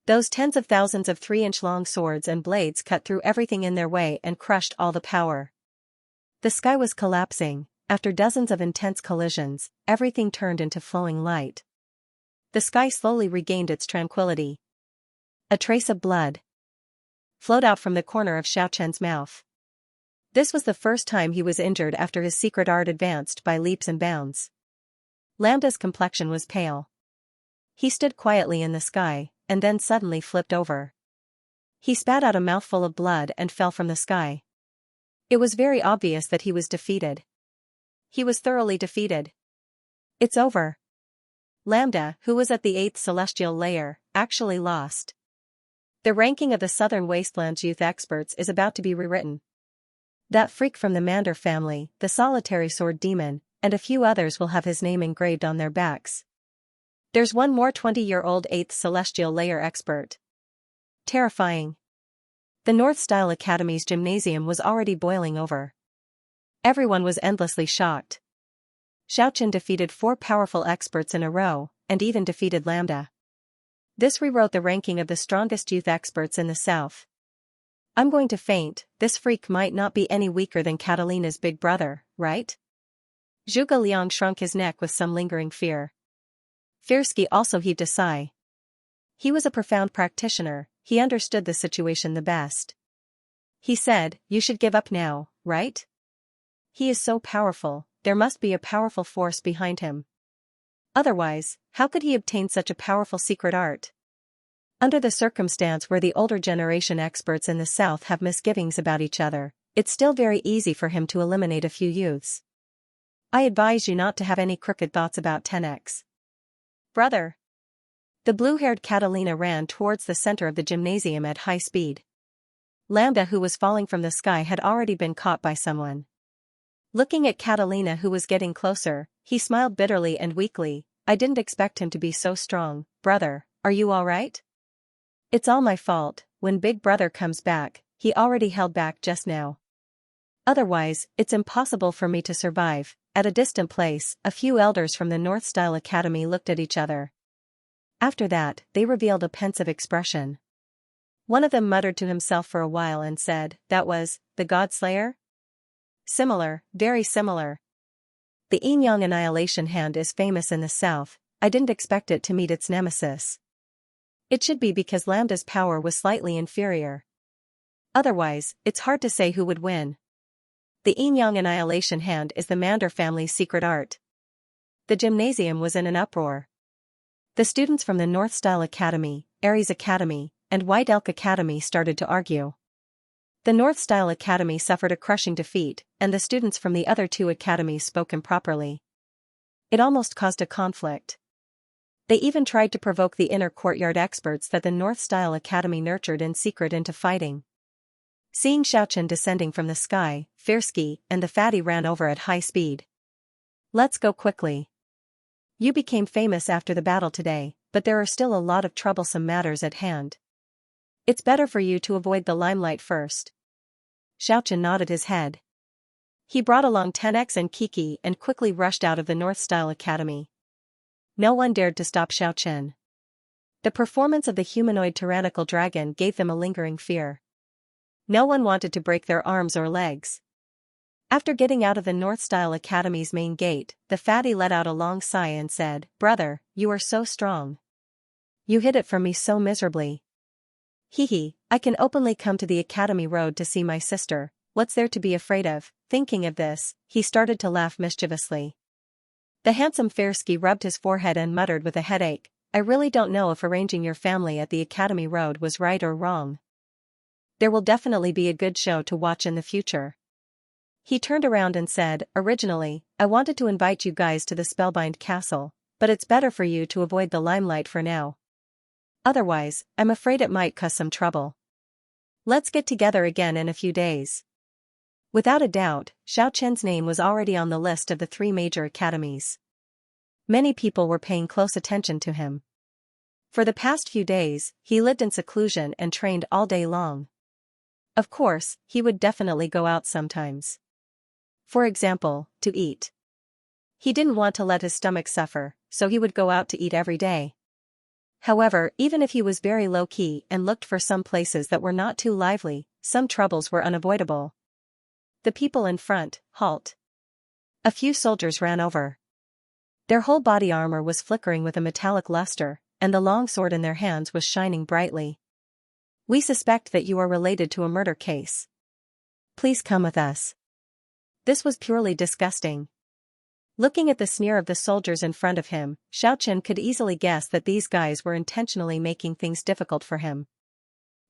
Those tens of thousands of 3-inch-long swords and blades cut through everything in their way and crushed all the power. The sky was collapsing. After dozens of intense collisions, everything turned into flowing light. The sky slowly regained its tranquility. A trace of blood flowed out from the corner of Xiaochen's mouth. This was the first time he was injured after his secret art advanced by leaps and bounds. Lambda's complexion was pale. He stood quietly in the sky, and then suddenly flipped over. He spat out a mouthful of blood and fell from the sky. It was very obvious that he was defeated. He was thoroughly defeated. It's over. Lambda, who was at the 8th celestial layer, actually lost. The ranking of the Southern Wasteland's youth experts is about to be rewritten. That freak from the Mander family, the solitary sword demon, and a few others will have his name engraved on their backs. There's one more 20-year-old 8th celestial layer expert. Terrifying. The North Style Academy's gymnasium was already boiling over. Everyone was endlessly shocked. Xiaochen defeated 4 powerful experts in a row, and even defeated Lambda. This rewrote the ranking of the strongest youth experts in the south. I'm going to faint. This freak might not be any weaker than Catalina's big brother, right? Zhuge Liang shrunk his neck with some lingering fear. Firsky also heaved a sigh. He was a profound practitioner, he understood the situation the best. He said, "You should give up now, right? He is so powerful, there must be a powerful force behind him. Otherwise, how could he obtain such a powerful secret art?" Under the circumstance where the older generation experts in the south have misgivings about each other, it's still very easy for him to eliminate a few youths. I advise you not to have any crooked thoughts about 10x. Brother. The blue-haired Catalina ran towards the center of the gymnasium at high speed. Lambda, who was falling from the sky, had already been caught by someone. Looking at Catalina, who was getting closer, he smiled bitterly and weakly. I didn't expect him to be so strong. Brother, are you all right? It's all my fault. When Big Brother comes back, he already held back just now. Otherwise, it's impossible for me to survive. At a distant place, a few elders from the North Style Academy looked at each other. After that, they revealed a pensive expression. One of them muttered to himself for a while and said, "That was the God Slayer?" Similar, very similar. The Yin-Yang Annihilation Hand is famous in the south. I didn't expect it to meet its nemesis. It should be because Lambda's power was slightly inferior. Otherwise, it's hard to say who would win. The Yin-Yang Annihilation Hand is the Mander family's secret art. The gymnasium was in an uproar. The students from the North Style Academy, Aries Academy, and White Elk Academy started to argue. The North Style Academy suffered a crushing defeat, and the students from the other 2 academies spoke improperly. It almost caused a conflict. They even tried to provoke the inner courtyard experts that the North Style Academy nurtured in secret into fighting. Seeing Xiaochen descending from the sky, Firsky and the fatty ran over at high speed. Let's go quickly. You became famous after the battle today, but there are still a lot of troublesome matters at hand. It's better for you to avoid the limelight first. Xiaochen nodded his head. He brought along 10x and Kiki and quickly rushed out of the North Style Academy. No one dared to stop Xiaochen. The performance of the humanoid tyrannical dragon gave them a lingering fear. No one wanted to break their arms or legs. After getting out of the North Style Academy's main gate, the fatty let out a long sigh and said, "Brother, you are so strong. You hid it from me so miserably. Hee, I can openly come to the Academy Road to see my sister, what's there to be afraid of?" Thinking of this, he started to laugh mischievously. The handsome Fairski rubbed his forehead and muttered with a headache, I really don't know if arranging your family at the Academy Road was right or wrong. There will definitely be a good show to watch in the future. He turned around and said, originally, I wanted to invite you guys to the Spellbind Castle, but it's better for you to avoid the limelight for now. Otherwise, I'm afraid it might cause some trouble. Let's get together again in a few days. Without a doubt, Xiaoqian's name was already on the list of the 3 major academies. Many people were paying close attention to him. For the past few days, he lived in seclusion and trained all day long. Of course, he would definitely go out sometimes. For example, to eat. He didn't want to let his stomach suffer, so he would go out to eat every day. However, even if he was very low-key and looked for some places that were not too lively, some troubles were unavoidable. The people in front, halt. A few soldiers ran over. Their whole body armor was flickering with a metallic luster, and the long sword in their hands was shining brightly. We suspect that you are related to a murder case. Please come with us. This was purely disgusting. Looking at the sneer of the soldiers in front of him, Xiaoqian could easily guess that these guys were intentionally making things difficult for him.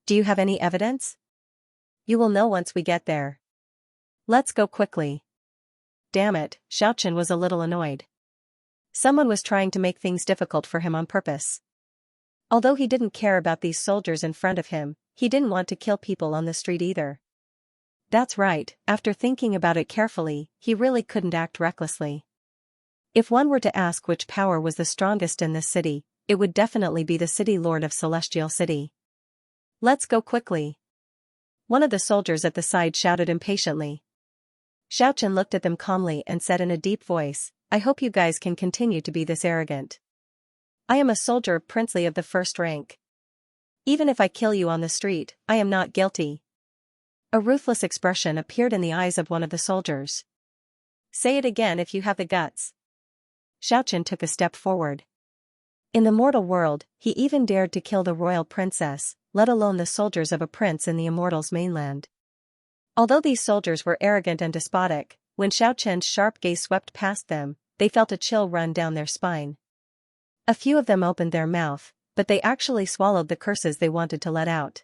Do you have any evidence? You will know once we get there. Let's go quickly. Damn it, Xiaoqian was a little annoyed. Someone was trying to make things difficult for him on purpose. Although he didn't care about these soldiers in front of him, he didn't want to kill people on the street either. That's right, after thinking about it carefully, he really couldn't act recklessly. If one were to ask which power was the strongest in this city, it would definitely be the city lord of Celestial City. Let's go quickly. One of the soldiers at the side shouted impatiently. Xiaoqian looked at them calmly and said in a deep voice, I hope you guys can continue to be this arrogant. I am a soldier of princely of the first rank. Even if I kill you on the street, I am not guilty. A ruthless expression appeared in the eyes of one of the soldiers. Say it again if you have the guts. Xiaoqian took a step forward. In the mortal world, he even dared to kill the royal princess, let alone the soldiers of a prince in the Immortals mainland. Although these soldiers were arrogant and despotic, when Xiaoqian's sharp gaze swept past them, they felt a chill run down their spine. A few of them opened their mouth, but they actually swallowed the curses they wanted to let out.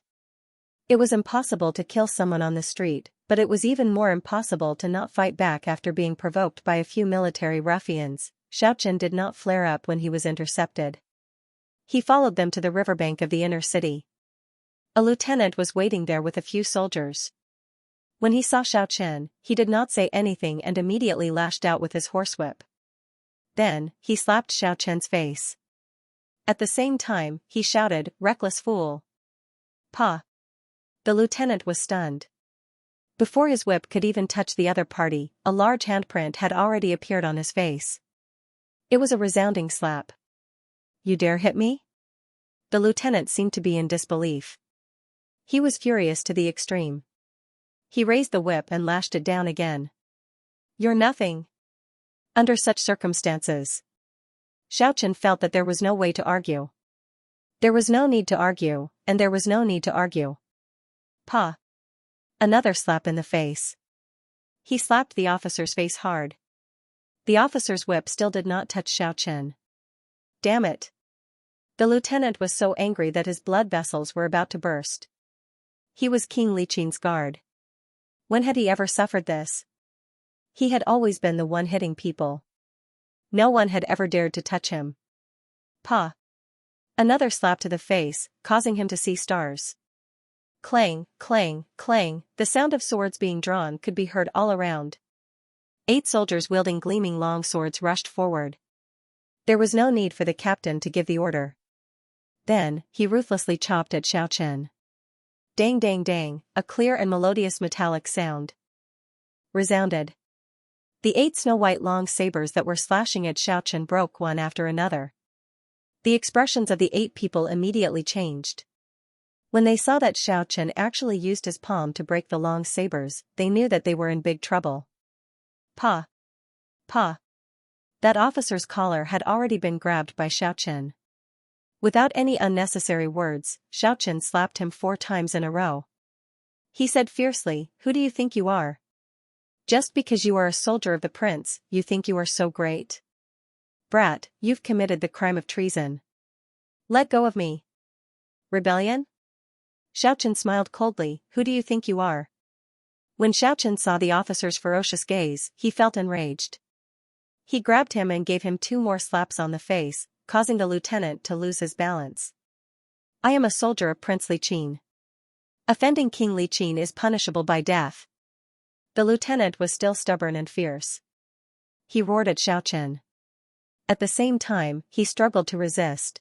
It was impossible to kill someone on the street, but it was even more impossible to not fight back after being provoked by a few military ruffians. Xiaoqian did not flare up when he was intercepted. He followed them to the riverbank of the inner city. A lieutenant was waiting there with a few soldiers. When he saw Xiaoqian, he did not say anything and immediately lashed out with his horsewhip. Then, he slapped Xiaoqian's face. At the same time, he shouted, reckless fool. Pa! The lieutenant was stunned. Before his whip could even touch the other party, a large handprint had already appeared on his face. It was a resounding slap. You dare hit me? The lieutenant seemed to be in disbelief. He was furious to the extreme. He raised the whip and lashed it down again. You're nothing. Under such circumstances. Xiaoqian felt that there was no way to argue. There was no need to argue, and there was no need to argue. Pa! Another slap in the face. He slapped the officer's face hard. The officer's whip still did not touch Xiaoqian. Damn it! The lieutenant was so angry that his blood vessels were about to burst. He was King Liqin's guard. When had he ever suffered this? He had always been the one hitting people. No one had ever dared to touch him. Pa! Another slap to the face, causing him to see stars. Clang, clang, clang, the sound of swords being drawn could be heard all around. 8 soldiers wielding gleaming long swords rushed forward. There was no need for the captain to give the order. Then, he ruthlessly chopped at Xiaoqian. Dang dang dang, a clear and melodious metallic sound resounded. The 8 snow-white long sabers that were slashing at Xiaoqian broke one after another. The expressions of the 8 people immediately changed. When they saw that Xiaoqian actually used his palm to break the long sabers, they knew that they were in big trouble. Pa! Pa! That officer's collar had already been grabbed by Xiaoqian. Without any unnecessary words, Xiaoqian slapped him 4 times in a row. He said fiercely, who do you think you are? Just because you are a soldier of the prince, you think you are so great? Brat, you've committed the crime of treason. Let go of me. Rebellion? Xiaochen smiled coldly, who do you think you are? When Xiaochen saw the officer's ferocious gaze, he felt enraged. He grabbed him and gave him 2 more slaps on the face, causing the lieutenant to lose his balance. I am a soldier of Prince Li Qin. Offending King Li Qin is punishable by death. The lieutenant was still stubborn and fierce. He roared at Xiaochen. At the same time, he struggled to resist.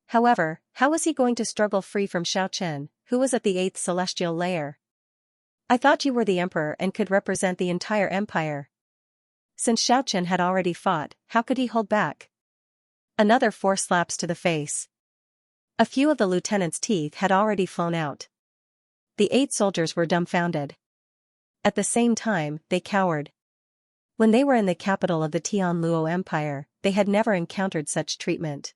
However, how was he going to struggle free from Xiaochen, who was at the 8th celestial layer? I thought you were the emperor and could represent the entire empire. Since Xiaochen had already fought, how could he hold back? Another 4 slaps to the face. A few of the lieutenant's teeth had already flown out. The 8 soldiers were dumbfounded. At the same time, they cowered. When they were in the capital of the Tianluo Empire, they had never encountered such treatment.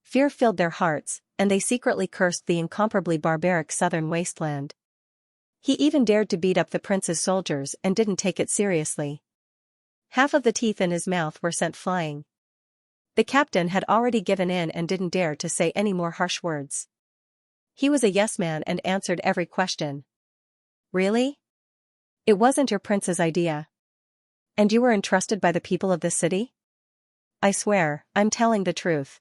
Fear filled their hearts, and they secretly cursed the incomparably barbaric southern wasteland. He even dared to beat up the prince's soldiers and didn't take it seriously. Half of the teeth in his mouth were sent flying. The captain had already given in and didn't dare to say any more harsh words. He was a yes man and answered every question. Really? It wasn't your prince's idea. And you were entrusted by the people of this city? I swear, I'm telling the truth.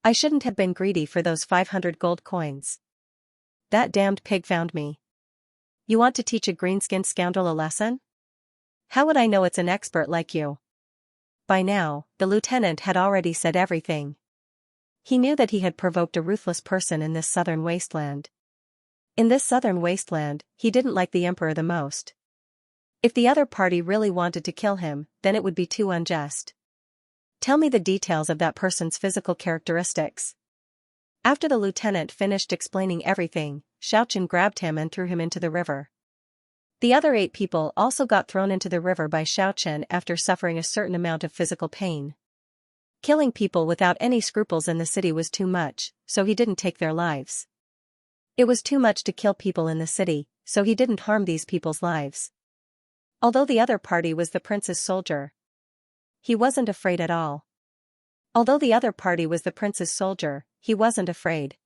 I shouldn't have been greedy for those 500 gold coins. That damned pig found me. You want to teach a green-skinned scoundrel a lesson? How would I know it's an expert like you? By now, the lieutenant had already said everything. He knew that he had provoked a ruthless person in this southern wasteland. In this southern wasteland, he didn't like the emperor the most. If the other party really wanted to kill him, then it would be too unjust. Tell me the details of that person's physical characteristics. After the lieutenant finished explaining everything, Xiaochen grabbed him and threw him into the river. The other 8 people also got thrown into the river by Xiaochen after suffering a certain amount of physical pain. Killing people without any scruples in the city was too much, so he didn't take their lives. It was too much to kill people in the city, so he didn't harm these people's lives. Although the other party was the prince's soldier, he wasn't afraid at all. Although the other party was the prince's soldier, he wasn't afraid.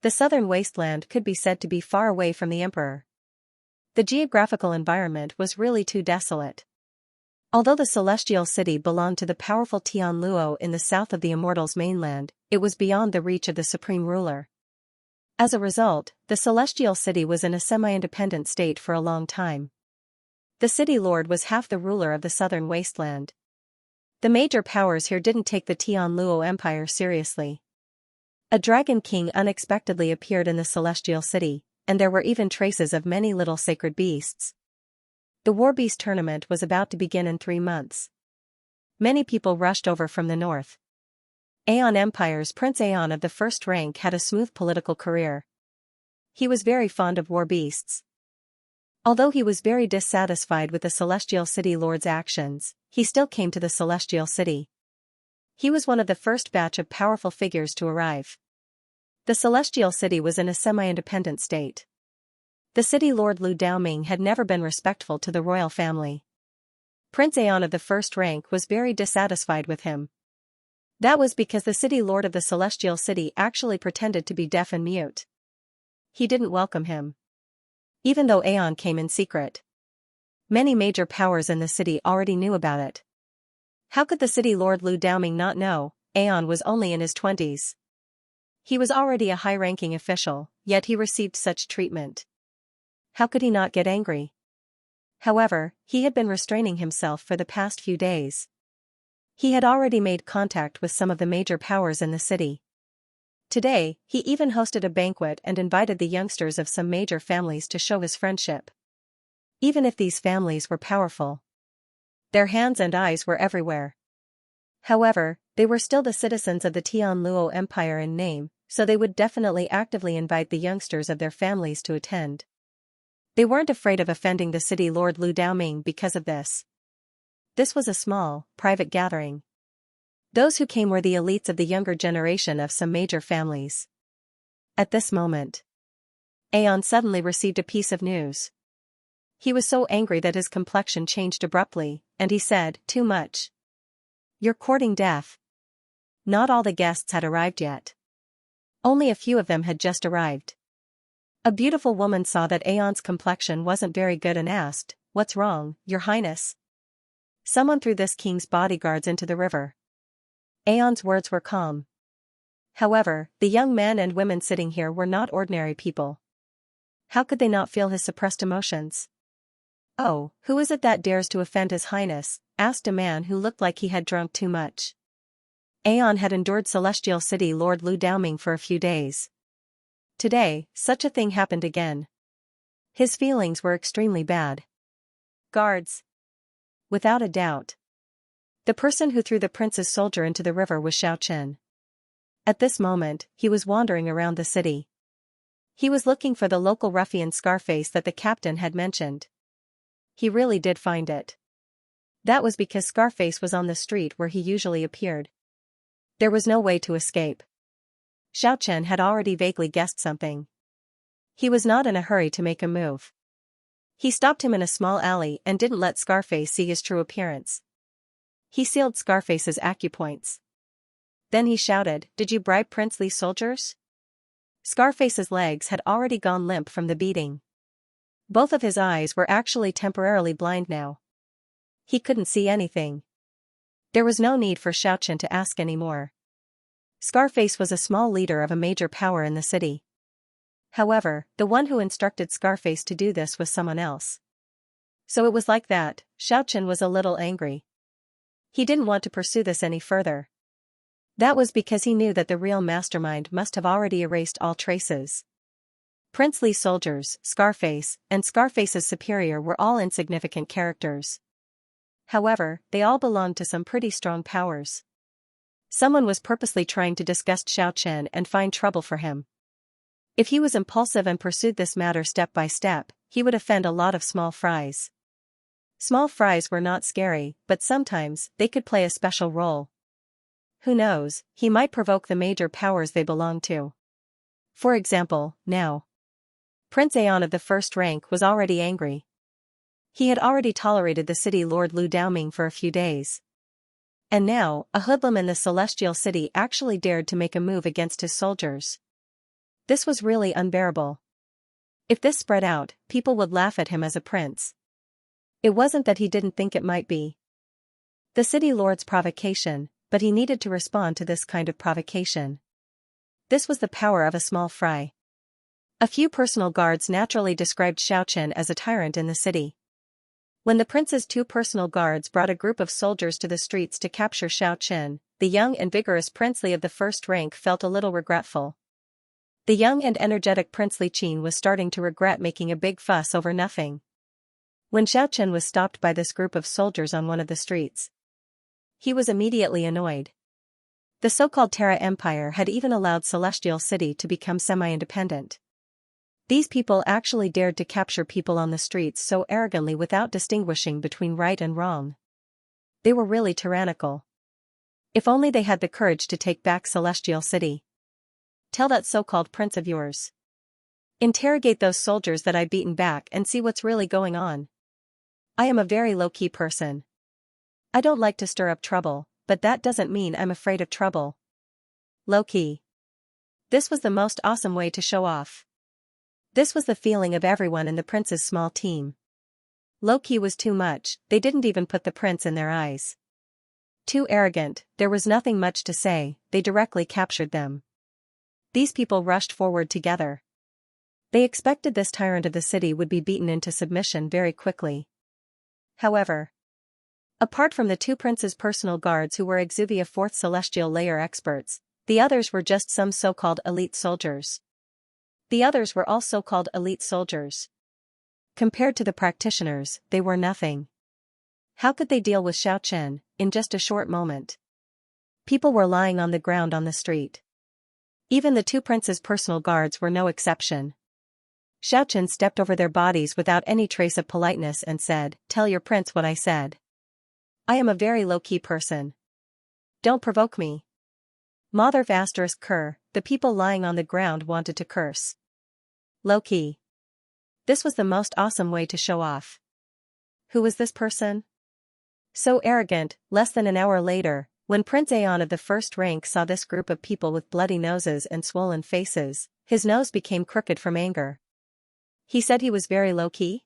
The southern wasteland could be said to be far away from the emperor. The geographical environment was really too desolate. Although the celestial city belonged to the powerful Tianluo in the south of the Immortals mainland, it was beyond the reach of the supreme ruler. As a result, the celestial city was in a semi-independent state for a long time. The city lord was half the ruler of the southern wasteland. The major powers here didn't take the Tianluo Empire seriously. A dragon king unexpectedly appeared in the celestial city, and there were even traces of many little sacred beasts. The War Beast tournament was about to begin in 3 months. Many people rushed over from the north. Aeon Empire's Prince Aeon of the first rank had a smooth political career. He was very fond of war beasts. Although he was very dissatisfied with the Celestial City Lord's actions, he still came to the Celestial City. He was one of the first batch of powerful figures to arrive. The Celestial City was in a semi-independent state. The city lord Lu Daoming had never been respectful to the royal family. Prince Aeon of the first rank was very dissatisfied with him. That was because the city lord of the Celestial City actually pretended to be deaf and mute. He didn't welcome him. Even though Aeon came in secret. Many major powers in the city already knew about it. How could the city lord Lu Daoming not know? Aeon was only in his 20s. He was already a high-ranking official, yet he received such treatment. How could he not get angry? However, he had been restraining himself for the past few days. He had already made contact with some of the major powers in the city. Today, he even hosted a banquet and invited the youngsters of some major families to show his friendship. Even if these families were powerful, their hands and eyes were everywhere. However, they were still the citizens of the Tianluo Empire in name, so they would definitely actively invite the youngsters of their families to attend. They weren't afraid of offending the city lord Lu Daoming because of this. This was a small, private gathering. Those who came were the elites of the younger generation of some major families. At this moment, Aeon suddenly received a piece of news. He was so angry that his complexion changed abruptly, and he said, "Too much. You're courting death. Not all the guests had arrived yet. Only a few of them had just arrived. A beautiful woman saw that Aeon's complexion wasn't very good and asked, "What's wrong, Your Highness?" "Someone threw this king's bodyguards into the river." Aeon's words were calm. However, the young men and women sitting here were not ordinary people. How could they not feel his suppressed emotions? "Oh, who is it that dares to offend His Highness?" asked a man who looked like he had drunk too much. Aeon had endured Celestial City Lord Lu Daoming for a few days. Today, such a thing happened again. His feelings were extremely bad. Guards. Without a doubt. The person who threw the prince's soldier into the river was Xiaochen. At this moment, he was wandering around the city. He was looking for the local ruffian Scarface that the captain had mentioned. He really did find it. That was because Scarface was on the street where he usually appeared. There was no way to escape. Xiaochen had already vaguely guessed something. He was not in a hurry to make a move. He stopped him in a small alley and didn't let Scarface see his true appearance. He sealed Scarface's acupoints. Then he shouted, "Did you bribe Prince Li's soldiers?" Scarface's legs had already gone limp from the beating. Both of his eyes were actually temporarily blind now. He couldn't see anything. There was no need for Xiaochen to ask any more. Scarface was a small leader of a major power in the city. However, the one who instructed Scarface to do this was someone else. So it was like that. Xiaochen was a little angry. He didn't want to pursue this any further. That was because he knew that the real mastermind must have already erased all traces. Prince Li's soldiers, Scarface, and Scarface's superior were all insignificant characters. However, they all belonged to some pretty strong powers. Someone was purposely trying to disgust Xiaochen and find trouble for him. If he was impulsive and pursued this matter step by step, he would offend a lot of small fries. Small fries were not scary, but sometimes they could play a special role. Who knows, he might provoke the major powers they belong to. For example, now. Prince Aeon of the first rank was already angry. He had already tolerated the city Lord Lu Daoming for a few days. And now, a hoodlum in the Celestial City actually dared to make a move against his soldiers. This was really unbearable. If this spread out, people would laugh at him as a prince. It wasn't that he didn't think it might be the city lord's provocation, but he needed to respond to this kind of provocation. This was the power of a small fry. A few personal guards naturally described Xiaochen as a tyrant in the city. When the prince's 2 personal guards brought a group of soldiers to the streets to capture Xiaochen, the young and vigorous Prince Li of the first rank felt a little regretful. The young and energetic Prince Li Qin was starting to regret making a big fuss over nothing. When Xiaochen was stopped by this group of soldiers on one of the streets, he was immediately annoyed. The so-called Terra Empire had even allowed Celestial City to become semi-independent. These people actually dared to capture people on the streets so arrogantly without distinguishing between right and wrong. They were really tyrannical. If only they had the courage to take back Celestial City. Tell that so-called prince of yours. Interrogate those soldiers that I've beaten back and see what's really going on. I am a very low-key person. I don't like to stir up trouble, but that doesn't mean I'm afraid of trouble. Low-key. This was the most awesome way to show off. This was the feeling of everyone in the prince's small team. Low-key was too much, they didn't even put the prince in their eyes. Too arrogant, there was nothing much to say, they directly captured them. These people rushed forward together. They expected this tyrant of the city would be beaten into submission very quickly. However, apart from the 2 prince's personal guards who were Exuvia 4th Celestial Layer experts, the others were just some so-called elite soldiers. The others were all so-called elite soldiers. Compared to the practitioners, they were nothing. How could they deal with Xiaochen, in just a short moment? People were lying on the ground on the street. Even the 2 princes' personal guards were no exception. Xiaochen stepped over their bodies without any trace of politeness and said, "Tell your prince what I said. I am a very low-key person. Don't provoke me." Motherf asterisk cur, the people lying on the ground wanted to curse. Low-key. This was the most awesome way to show off. Who was this person? So arrogant. Less than an hour later, when Prince Aeon of the first rank saw this group of people with bloody noses and swollen faces, his nose became crooked from anger. He said he was very low-key?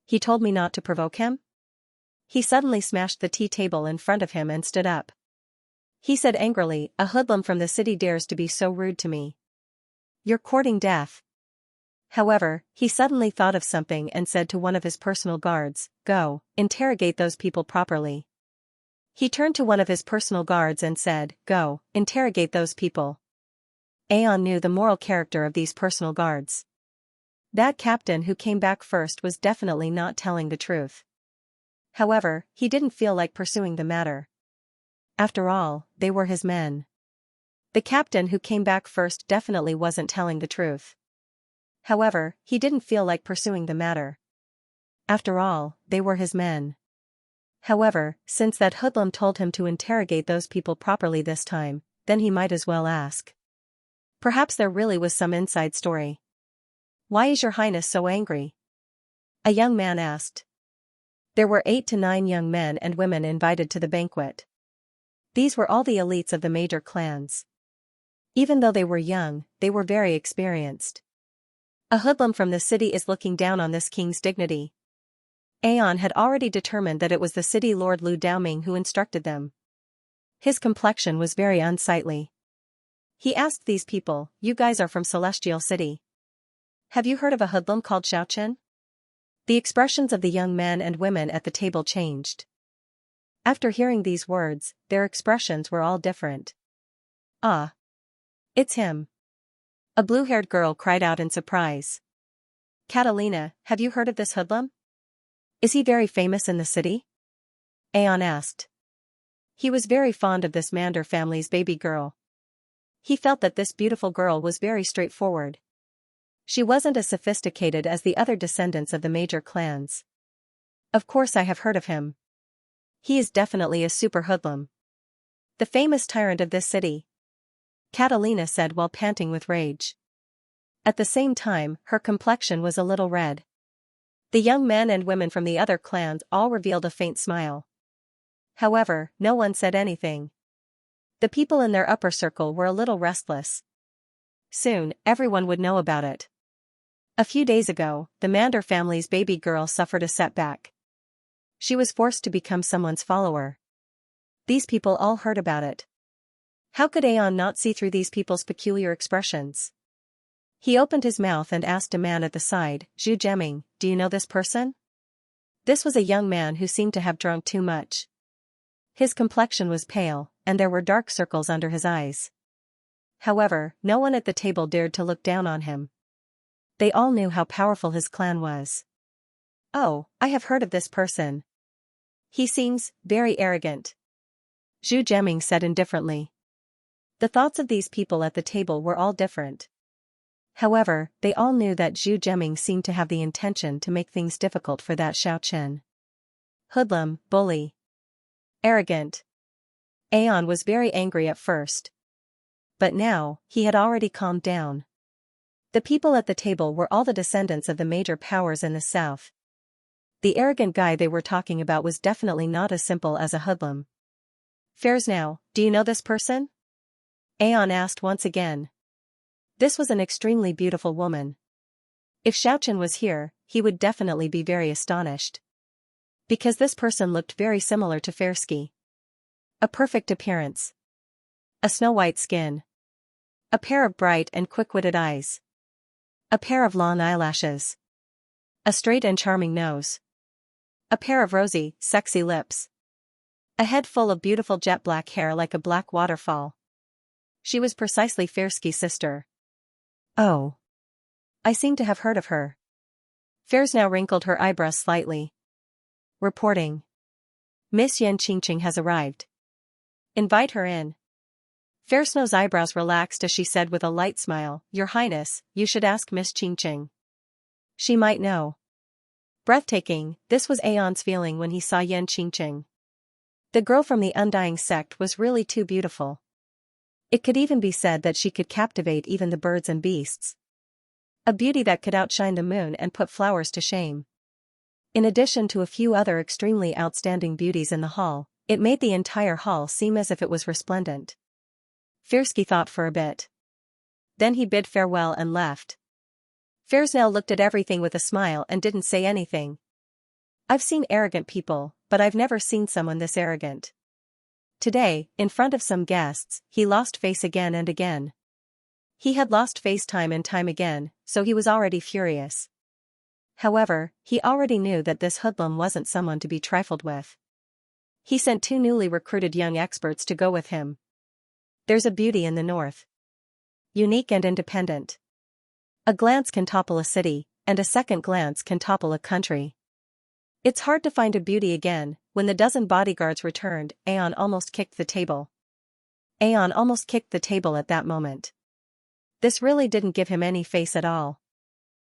He told me not to provoke him? He suddenly smashed the tea table in front of him and stood up. He said angrily, "A hoodlum from the city dares to be so rude to me. You're courting death." However, he suddenly thought of something and said to one of his personal guards, "Go, interrogate those people properly." He turned to one of his personal guards and said, "Go, interrogate those people." Aeon knew the moral character of these personal guards. That captain who came back first was definitely not telling the truth. However, he didn't feel like pursuing the matter. After all, they were his men. The captain who came back first definitely wasn't telling the truth. However, he didn't feel like pursuing the matter. After all, they were his men. However, since that hoodlum told him to interrogate those people properly this time, then he might as well ask. Perhaps there really was some inside story. "Why is your highness so angry?" a young man asked. There were 8 to 9 young men and women invited to the banquet. These were all the elites of the major clans. Even though they were young, they were very experienced. A hoodlum from the city is looking down on this king's dignity. Aeon had already determined that it was the city lord Lu Daoming who instructed them. His complexion was very unsightly. He asked these people, "You guys are from Celestial City. Have you heard of a hoodlum called Xiaochen?" The expressions of the young men and women at the table changed. After hearing these words, their expressions were all different. "Ah! It's him!" a blue-haired girl cried out in surprise. "Catalina, have you heard of this hoodlum? Is he very famous in the city?" Aeon asked. He was very fond of this Mander family's baby girl. He felt that this beautiful girl was very straightforward. She wasn't as sophisticated as the other descendants of the major clans. "Of course I have heard of him. He is definitely a super hoodlum. The famous tyrant of this city," Catalina said while panting with rage. At the same time, her complexion was a little red. The young men and women from the other clans all revealed a faint smile. However, no one said anything. The people in their upper circle were a little restless. Soon, everyone would know about it. A few days ago, the Mander family's baby girl suffered a setback. She was forced to become someone's follower. These people all heard about it. How could Aeon not see through these people's peculiar expressions? He opened his mouth and asked a man at the side, "Zhu Jeming, do you know this person?" This was a young man who seemed to have drunk too much. His complexion was pale, and there were dark circles under his eyes. However, no one at the table dared to look down on him. They all knew how powerful his clan was. "Oh, I have heard of this person. He seems very arrogant," Zhu Jeming said indifferently. The thoughts of these people at the table were all different. However, they all knew that Zhu Jeming seemed to have the intention to make things difficult for that Xiaochen. Hoodlum, bully, arrogant. Aeon was very angry at first. But now, he had already calmed down. The people at the table were all the descendants of the major powers in the south. The arrogant guy they were talking about was definitely not as simple as a hoodlum. "Fairs now, do you know this person?" Aeon asked once again. This was an extremely beautiful woman. If Xiaochen was here, he would definitely be very astonished. Because this person looked very similar to Fairsky. A perfect appearance. A snow-white skin. A pair of bright and quick-witted eyes. A pair of long eyelashes. A straight and charming nose. A pair of rosy, sexy lips. A head full of beautiful jet-black hair like a black waterfall. She was precisely Fairsky's sister. "Oh. I seem to have heard of her." Fairs now wrinkled her eyebrows slightly. Reporting. "Miss Yan Qingqing has arrived. Invite her in." Fairsnow's eyebrows relaxed as she said with a light smile, "Your Highness, you should ask Miss Qingqing. She might know." Breathtaking, this was Aeon's feeling when he saw Yan Qingqing. The girl from the Undying sect was really too beautiful. It could even be said that she could captivate even the birds and beasts. A beauty that could outshine the moon and put flowers to shame. In addition to a few other extremely outstanding beauties in the hall, it made the entire hall seem as if it was resplendent. Firsky thought for a bit. Then he bid farewell and left. Faresnell looked at everything with a smile and didn't say anything. I've seen arrogant people, but I've never seen someone this arrogant. Today, in front of some guests, he lost face again and again. He had lost face time and time again, so he was already furious. However, he already knew that this hoodlum wasn't someone to be trifled with. He sent 2 newly recruited young experts to go with him. There's a beauty in the north. Unique and independent. A glance can topple a city, and a second glance can topple a country. It's hard to find a beauty again. When the dozen bodyguards returned, Aeon almost kicked the table. Aeon almost kicked the table at that moment. This really didn't give him any face at all.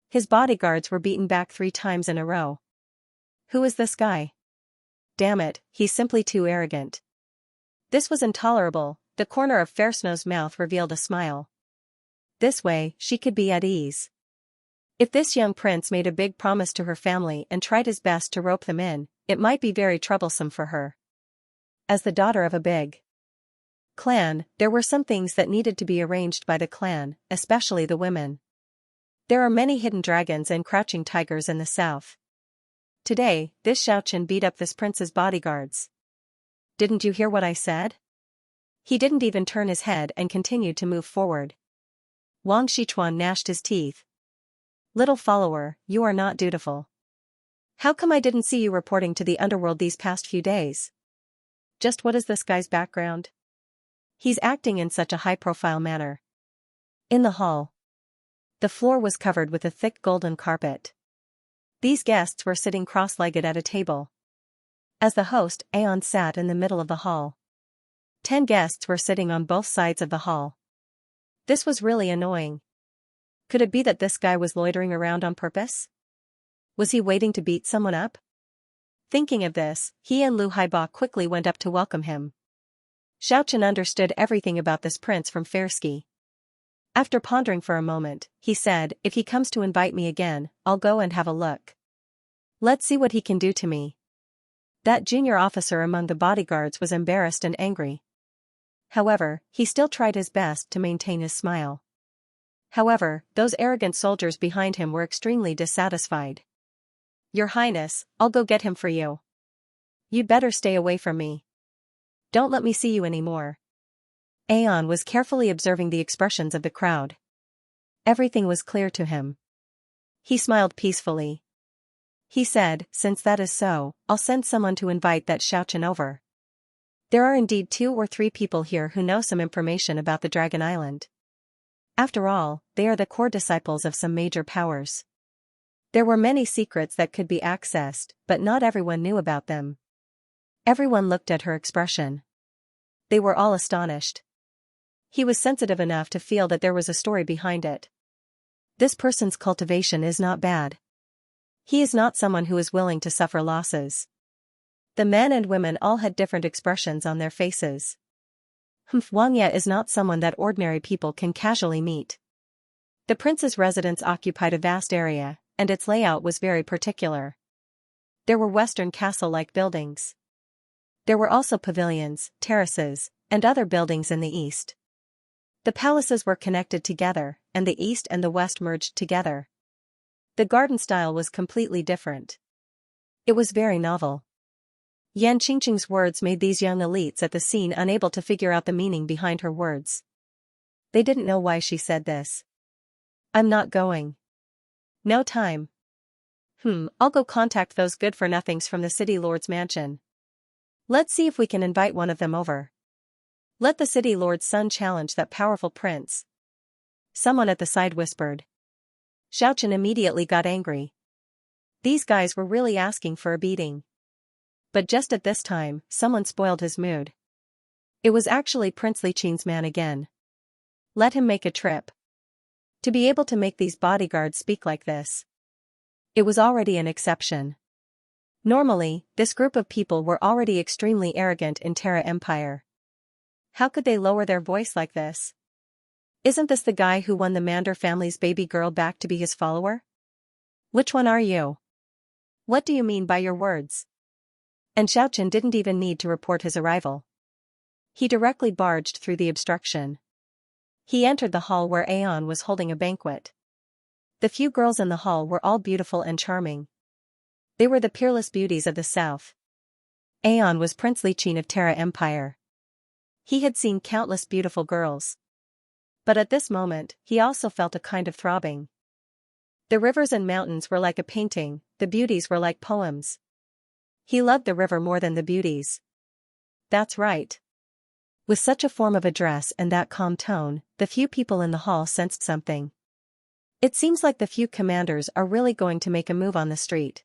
His bodyguards were beaten back 3 times in a row. Who is this guy? Damn it, he's simply too arrogant. This was intolerable. The corner of Faresnow's mouth revealed a smile. This way, she could be at ease. If this young prince made a big promise to her family and tried his best to rope them in, it might be very troublesome for her. As the daughter of a big clan, there were some things that needed to be arranged by the clan, especially the women. There are many hidden dragons and crouching tigers in the south. Today, this Xiaochen beat up this prince's bodyguards. Didn't you hear what I said? He didn't even turn his head and continued to move forward. Wang Shichuan gnashed his teeth. Little follower, you are not dutiful. How come I didn't see you reporting to the underworld these past few days? Just what is this guy's background? He's acting in such a high-profile manner. In the hall, the floor was covered with a thick golden carpet. These guests were sitting cross-legged at a table. As the host, Aeon sat in the middle of the hall. 10 guests were sitting on both sides of the hall. This was really annoying. Could it be that this guy was loitering around on purpose? Was he waiting to beat someone up? Thinking of this, he and Lu Haiba quickly went up to welcome him. Xiaochen understood everything about this prince from Farsky. After pondering for a moment, he said, if he comes to invite me again, I'll go and have a look. Let's see what he can do to me. That junior officer among the bodyguards was embarrassed and angry. However, he still tried his best to maintain his smile. However, those arrogant soldiers behind him were extremely dissatisfied. Your Highness, I'll go get him for you. You'd better stay away from me. Don't let me see you anymore. Aeon was carefully observing the expressions of the crowd. Everything was clear to him. He smiled peacefully. He said, since that is so, I'll send someone to invite that Xiaochen over. There are indeed 2 or 3 people here who know some information about the Dragon Island. After all, they are the core disciples of some major powers. There were many secrets that could be accessed, but not everyone knew about them. Everyone looked at her expression. They were all astonished. He was sensitive enough to feel that there was a story behind it. This person's cultivation is not bad. He is not someone who is willing to suffer losses. The men and women all had different expressions on their faces. Wang Ye is not someone that ordinary people can casually meet. The prince's residence occupied a vast area, and its layout was very particular. There were Western castle-like buildings. There were also pavilions, terraces, and other buildings in the east. The palaces were connected together, and the east and the west merged together. The garden style was completely different. It was very novel. Yan Qingqing's words made these young elites at the scene unable to figure out the meaning behind her words. They didn't know why she said this. I'm not going. No time. I'll go contact those good-for-nothings from the city lord's mansion. Let's see if we can invite one of them over. Let the city lord's son challenge that powerful prince. Someone at the side whispered. Xiaochen immediately got angry. These guys were really asking for a beating. But just at this time, someone spoiled his mood. It was actually Prince Li Qing's man again. Let him make a trip. To be able to make these bodyguards speak like this. It was already an exception. Normally, this group of people were already extremely arrogant in Terra Empire. How could they lower their voice like this? Isn't this the guy who won the Mander family's baby girl back to be his follower? Which one are you? What do you mean by your words? And Xiaochen didn't even need to report his arrival. He directly barged through the obstruction. He entered the hall where Aeon was holding a banquet. The few girls in the hall were all beautiful and charming. They were the peerless beauties of the south. Aeon was princely Qin of Terra Empire. He had seen countless beautiful girls. But at this moment, he also felt a kind of throbbing. The rivers and mountains were like a painting, the beauties were like poems. He loved the river more than the beauties. That's right. With such a form of address and that calm tone, the few people in the hall sensed something. It seems like the few commanders are really going to make a move on the street.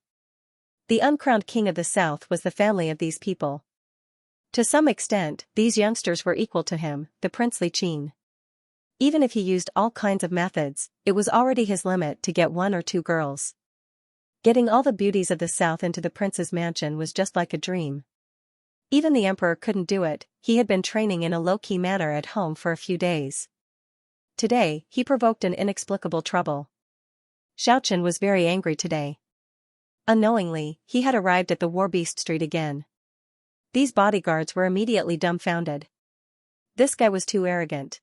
The uncrowned king of the south was the family of these people. To some extent, these youngsters were equal to him, the princely Qin. Even if he used all kinds of methods, it was already his limit to get 1 or 2 girls. Getting all the beauties of the south into the prince's mansion was just like a dream. Even the emperor couldn't do it, he had been training in a low-key manner at home for a few days. Today, he provoked an inexplicable trouble. Xiaochen was very angry today. Unknowingly, he had arrived at the War Beast Street again. These bodyguards were immediately dumbfounded. This guy was too arrogant.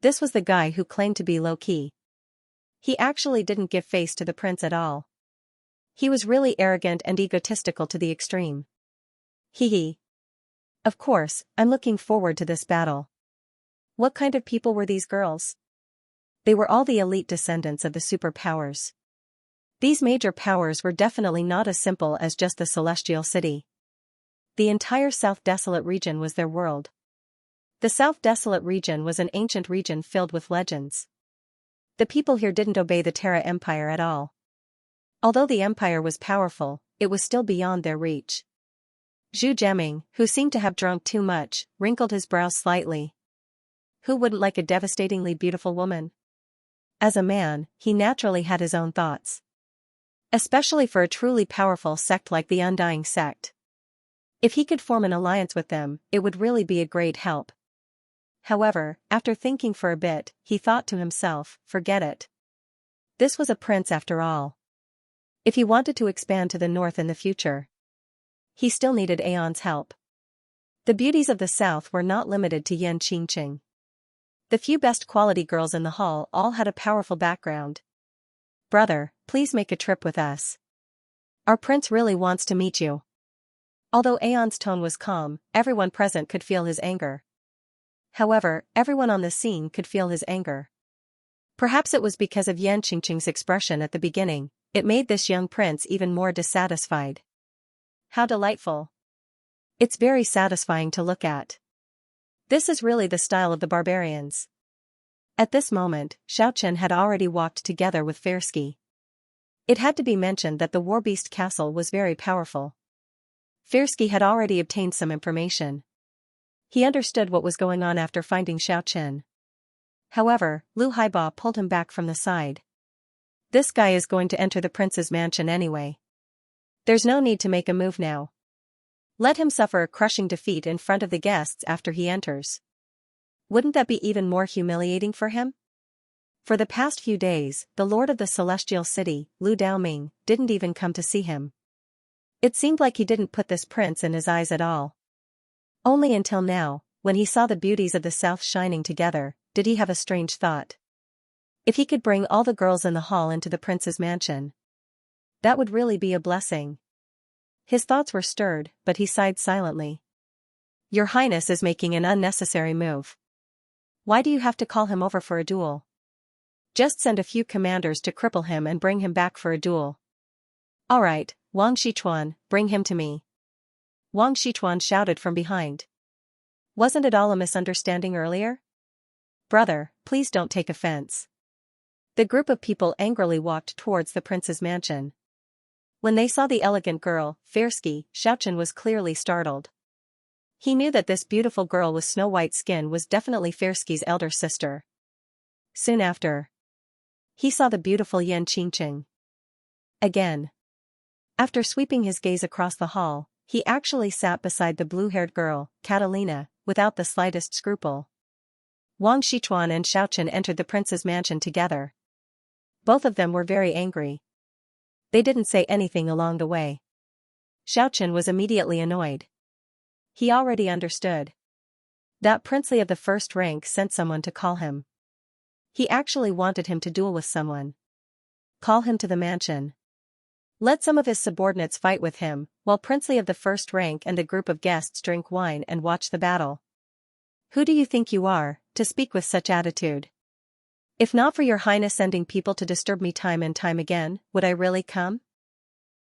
This was the guy who claimed to be low-key. He actually didn't give face to the prince at all. He was really arrogant and egotistical to the extreme. Hee. Of course, I'm looking forward to this battle. What kind of people were these girls? They were all the elite descendants of the superpowers. These major powers were definitely not as simple as just the Celestial City. The entire South Desolate region was their world. The South Desolate region was an ancient region filled with legends. The people here didn't obey the Terra Empire at all. Although the Empire was powerful, it was still beyond their reach. Zhu Jiaming, who seemed to have drunk too much, wrinkled his brows slightly. Who wouldn't like a devastatingly beautiful woman? As a man, he naturally had his own thoughts. Especially for a truly powerful sect like the Undying Sect. If he could form an alliance with them, it would really be a great help. However, after thinking for a bit, he thought to himself, forget it. This was a prince after all. If he wanted to expand to the north in the future, he still needed Aeon's help. The beauties of the south were not limited to Yan Qingqing. The few best quality girls in the hall all had a powerful background. Brother, please make a trip with us. Our prince really wants to meet you. Although Aeon's tone was calm, everyone present could feel his anger. However, everyone on the scene could feel his anger. Perhaps it was because of Yan Qingqing's expression at the beginning, it made this young prince even more dissatisfied. How delightful. It's very satisfying to look at. This is really the style of the barbarians. At this moment, Xiaochen had already walked together with Fairsky. It had to be mentioned that the Warbeast Castle was very powerful. Fairsky had already obtained some information. He understood what was going on after finding Xiaochen. However, Lu Haiba pulled him back from the side. This guy is going to enter the prince's mansion anyway. There's no need to make a move now. Let him suffer a crushing defeat in front of the guests after he enters. Wouldn't that be even more humiliating for him? For the past few days, the Lord of the Celestial City, Lu Daoming, didn't even come to see him. It seemed like he didn't put this prince in his eyes at all. Only until now, when he saw the beauties of the south shining together, did he have a strange thought. If he could bring all the girls in the hall into the prince's mansion, that would really be a blessing. His thoughts were stirred, but he sighed silently. Your Highness is making an unnecessary move. Why do you have to call him over for a duel? Just send a few commanders to cripple him and bring him back for a duel. All right, Wang Shichuan, bring him to me. Wang Shichuan shouted from behind. Wasn't it all a misunderstanding earlier? Brother, please don't take offense. The group of people angrily walked towards the prince's mansion. When they saw the elegant girl, Fairsky, Xiaochen was clearly startled. He knew that this beautiful girl with snow-white skin was definitely Fairsky's elder sister. Soon after, he saw the beautiful Yan Qingqing. Again. After sweeping his gaze across the hall, he actually sat beside the blue-haired girl, Catalina, without the slightest scruple. Wang Shichuan and Xiaochen entered the prince's mansion together. Both of them were very angry. They didn't say anything along the way. Xiaochen was immediately annoyed. He already understood. That princely of the first rank sent someone to call him. He actually wanted him to duel with someone. Call him to the mansion. Let some of his subordinates fight with him, while princely of the first rank and a group of guests drink wine and watch the battle. Who do you think you are, to speak with such attitude? If not for your highness sending people to disturb me time and time again, would I really come?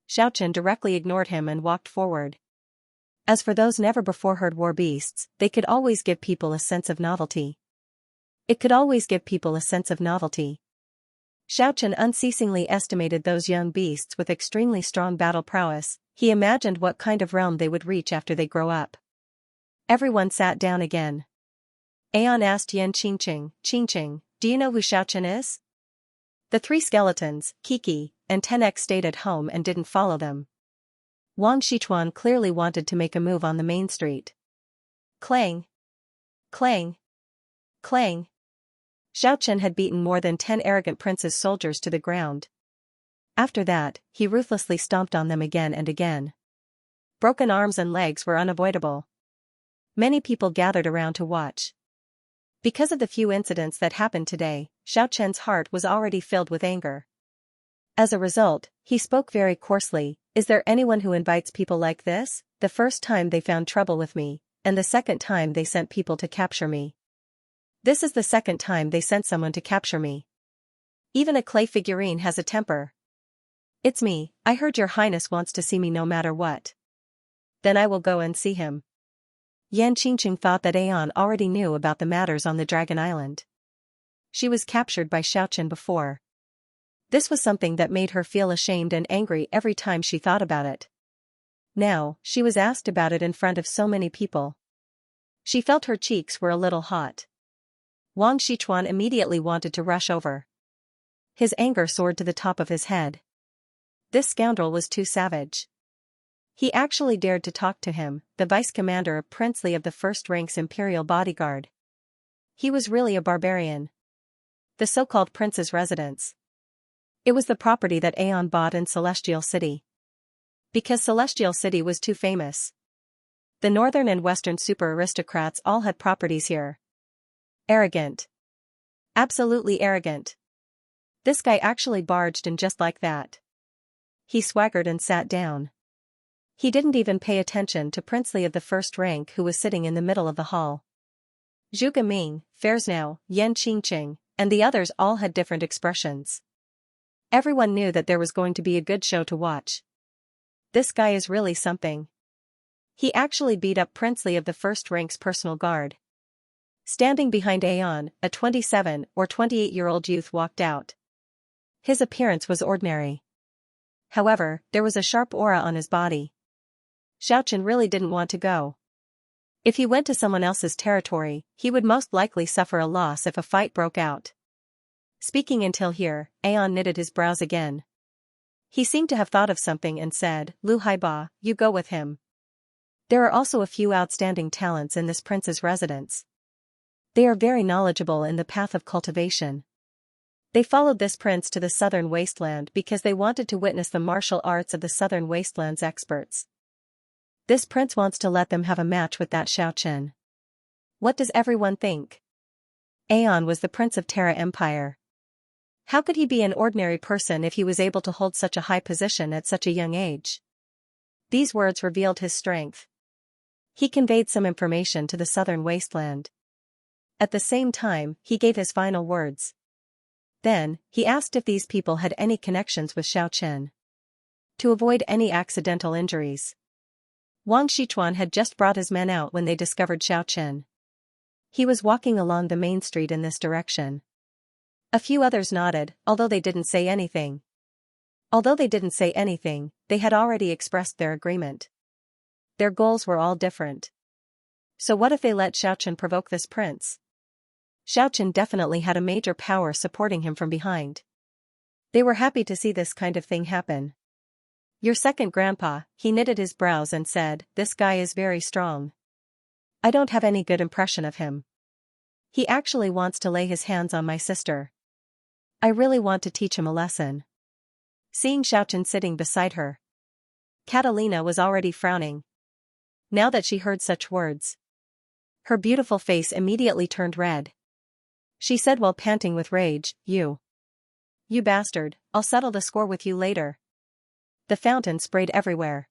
Xiaochen directly ignored him and walked forward. As for those never before heard war beasts, they could always give people a sense of novelty. It could always give people a sense of novelty. Xiaochen unceasingly estimated those young beasts with extremely strong battle prowess. He imagined what kind of realm they would reach after they grow up. Everyone sat down again. Aeon asked Qingqing, "Qingqing, do you know who Xiaochen is?" The three skeletons, Kiki, and 10x stayed at home and didn't follow them. Wang Shichuan clearly wanted to make a move on the main street. Clang! Clang! Clang! Xiaochen had beaten more than 10 arrogant prince's soldiers to the ground. After that, he ruthlessly stomped on them again and again. Broken arms and legs were unavoidable. Many people gathered around to watch. Because of the few incidents that happened today, Xiaochen's heart was already filled with anger. As a result, he spoke very coarsely. Is there anyone who invites people like this? The first time they found trouble with me, and the second time they sent people to capture me. This is the second time they sent someone to capture me. Even a clay figurine has a temper. It's me. I heard your highness wants to see me no matter what. Then I will go and see him. Yan Qingqing thought that Aeon already knew about the matters on the Dragon Island. She was captured by Xiaochen before. This was something that made her feel ashamed and angry every time she thought about it. Now, she was asked about it in front of so many people. She felt her cheeks were a little hot. Wang Shichuan immediately wanted to rush over. His anger soared to the top of his head. This scoundrel was too savage. He actually dared to talk to him, the vice-commander of princely of the first rank's imperial bodyguard. He was really a barbarian. The so-called prince's residence. It was the property that Aeon bought in Celestial City. Because Celestial City was too famous. The northern and western super aristocrats all had properties here. Arrogant. Absolutely arrogant. This guy actually barged in just like that. He swaggered and sat down. He didn't even pay attention to princely of the first rank who was sitting in the middle of the hall. Zhu Gaming, Fairsnow, Yan Qingqing, and the others all had different expressions. Everyone knew that there was going to be a good show to watch. This guy is really something. He actually beat up princely of the first rank's personal guard. Standing behind Aeon, a 27 or 28-year-old youth walked out. His appearance was ordinary. However, there was a sharp aura on his body. Xiaochen really didn't want to go. If he went to someone else's territory, he would most likely suffer a loss if a fight broke out. Speaking until here, Aeon knitted his brows again. He seemed to have thought of something and said, Lu Haiba, you go with him. There are also a few outstanding talents in this prince's residence. They are very knowledgeable in the path of cultivation. They followed this prince to the southern wasteland because they wanted to witness the martial arts of the southern wasteland's experts. This prince wants to let them have a match with that Xiaochen. What does everyone think? Aeon was the prince of Terra Empire. How could he be an ordinary person if he was able to hold such a high position at such a young age? These words revealed his strength. He conveyed some information to the southern wasteland. At the same time, he gave his final words. Then, he asked if these people had any connections with Xiaochen. To avoid any accidental injuries. Wang Shichuan had just brought his men out when they discovered Xiaochen. He was walking along the main street in this direction. A few others nodded, although they didn't say anything. They had already expressed their agreement. Their goals were all different. So what if they let Xiaochen provoke this prince? Xiaochen definitely had a major power supporting him from behind. They were happy to see this kind of thing happen. Your second grandpa, he knitted his brows and said, this guy is very strong. I don't have any good impression of him. He actually wants to lay his hands on my sister. I really want to teach him a lesson. Seeing Xiaochen sitting beside her, Catalina was already frowning. Now that she heard such words, her beautiful face immediately turned red. She said while panting with rage, You bastard, I'll settle the score with you later. The fountain sprayed everywhere.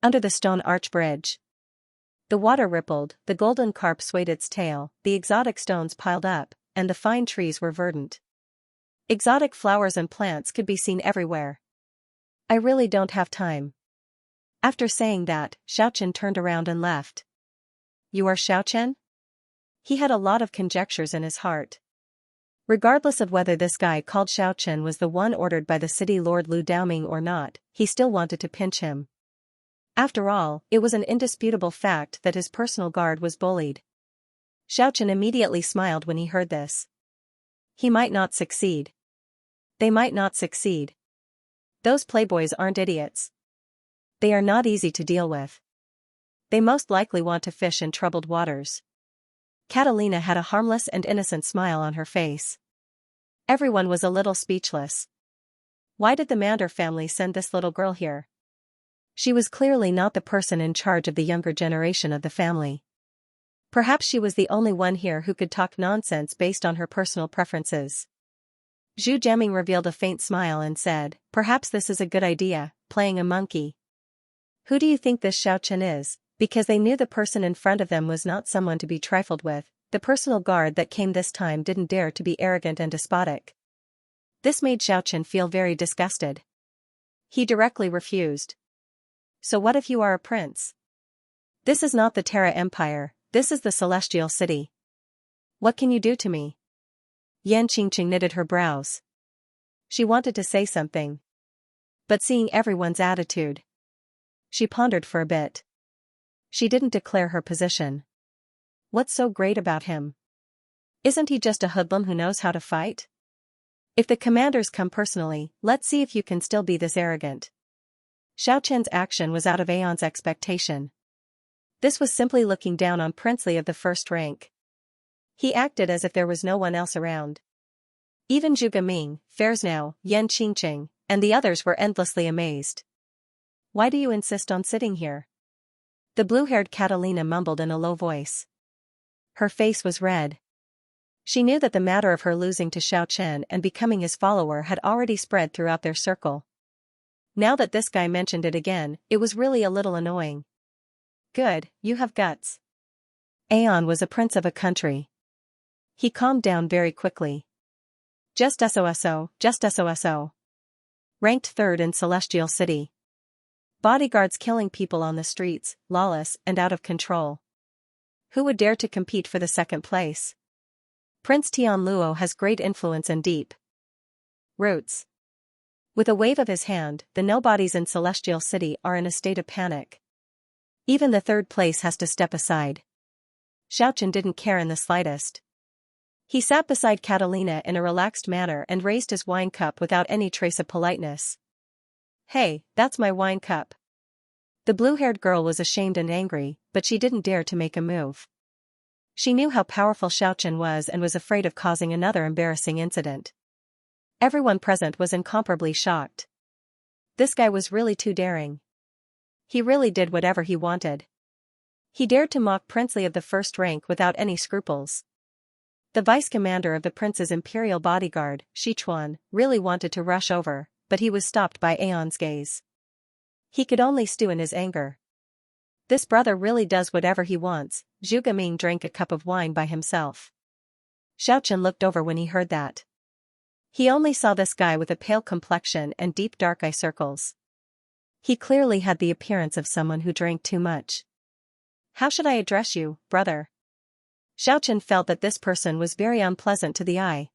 Under the stone arch bridge, the water rippled, the golden carp swayed its tail, the exotic stones piled up, and the fine trees were verdant. Exotic flowers and plants could be seen everywhere. I really don't have time. After saying that, Xiaochen turned around and left. You are Xiaochen? He had a lot of conjectures in his heart. Regardless of whether this guy called Xiaochen was the one ordered by the city lord Lu Daoming or not, he still wanted to pinch him. After all, it was an indisputable fact that his personal guard was bullied. Xiaochen immediately smiled when he heard this. He might not succeed. They might not succeed. Those playboys aren't idiots. They are not easy to deal with. They most likely want to fish in troubled waters. Catalina had a harmless and innocent smile on her face. Everyone was a little speechless. Why did the Mander family send this little girl here? She was clearly not the person in charge of the younger generation of the family. Perhaps she was the only one here who could talk nonsense based on her personal preferences. Zhu Jiaming revealed a faint smile and said, Perhaps this is a good idea, playing a monkey. Who do you think this Xiaochen is? Because they knew the person in front of them was not someone to be trifled with, the personal guard that came this time didn't dare to be arrogant and despotic. This made Xiaochen feel very disgusted. He directly refused. So what if you are a prince? This is not the Terra Empire, this is the Celestial City. What can you do to me? Yan Qingqing knitted her brows. She wanted to say something. But seeing everyone's attitude, she pondered for a bit. She didn't declare her position. What's so great about him? Isn't he just a hoodlum who knows how to fight? If the commanders come personally, let's see if you can still be this arrogant. Xiaochen's action was out of Aeon's expectation. This was simply looking down on princely of the first rank. He acted as if there was no one else around. Even Zhuge Ming, Fairsnow, Yan Qingqing, and the others were endlessly amazed. Why do you insist on sitting here? The blue-haired Catalina mumbled in a low voice. Her face was red. She knew that the matter of her losing to Xiaochen and becoming his follower had already spread throughout their circle. Now that this guy mentioned it again, it was really a little annoying. Good, you have guts. Aeon was a prince of a country. He calmed down very quickly. Just SOSO. Ranked third in Celestial City. Bodyguards killing people on the streets, lawless and out of control. Who would dare to compete for the second place? Prince Tianluo has great influence and deep roots. With a wave of his hand, the nobodies in Celestial City are in a state of panic. Even the third place has to step aside. Xiaochen didn't care in the slightest. He sat beside Catalina in a relaxed manner and raised his wine cup without any trace of politeness. Hey, that's my wine cup. The blue-haired girl was ashamed and angry, but she didn't dare to make a move. She knew how powerful Xiaochen was and was afraid of causing another embarrassing incident. Everyone present was incomparably shocked. This guy was really too daring. He really did whatever he wanted. He dared to mock princely of the first rank without any scruples. The vice-commander of the prince's imperial bodyguard, Shichuan, really wanted to rush over, but he was stopped by Aeon's gaze. He could only stew in his anger. This brother really does whatever he wants. Zhuge Ming drank a cup of wine by himself. Xiaochen looked over when he heard that. He only saw this guy with a pale complexion and deep dark eye circles. He clearly had the appearance of someone who drank too much. How should I address you, brother? Xiaochen felt that this person was very unpleasant to the eye.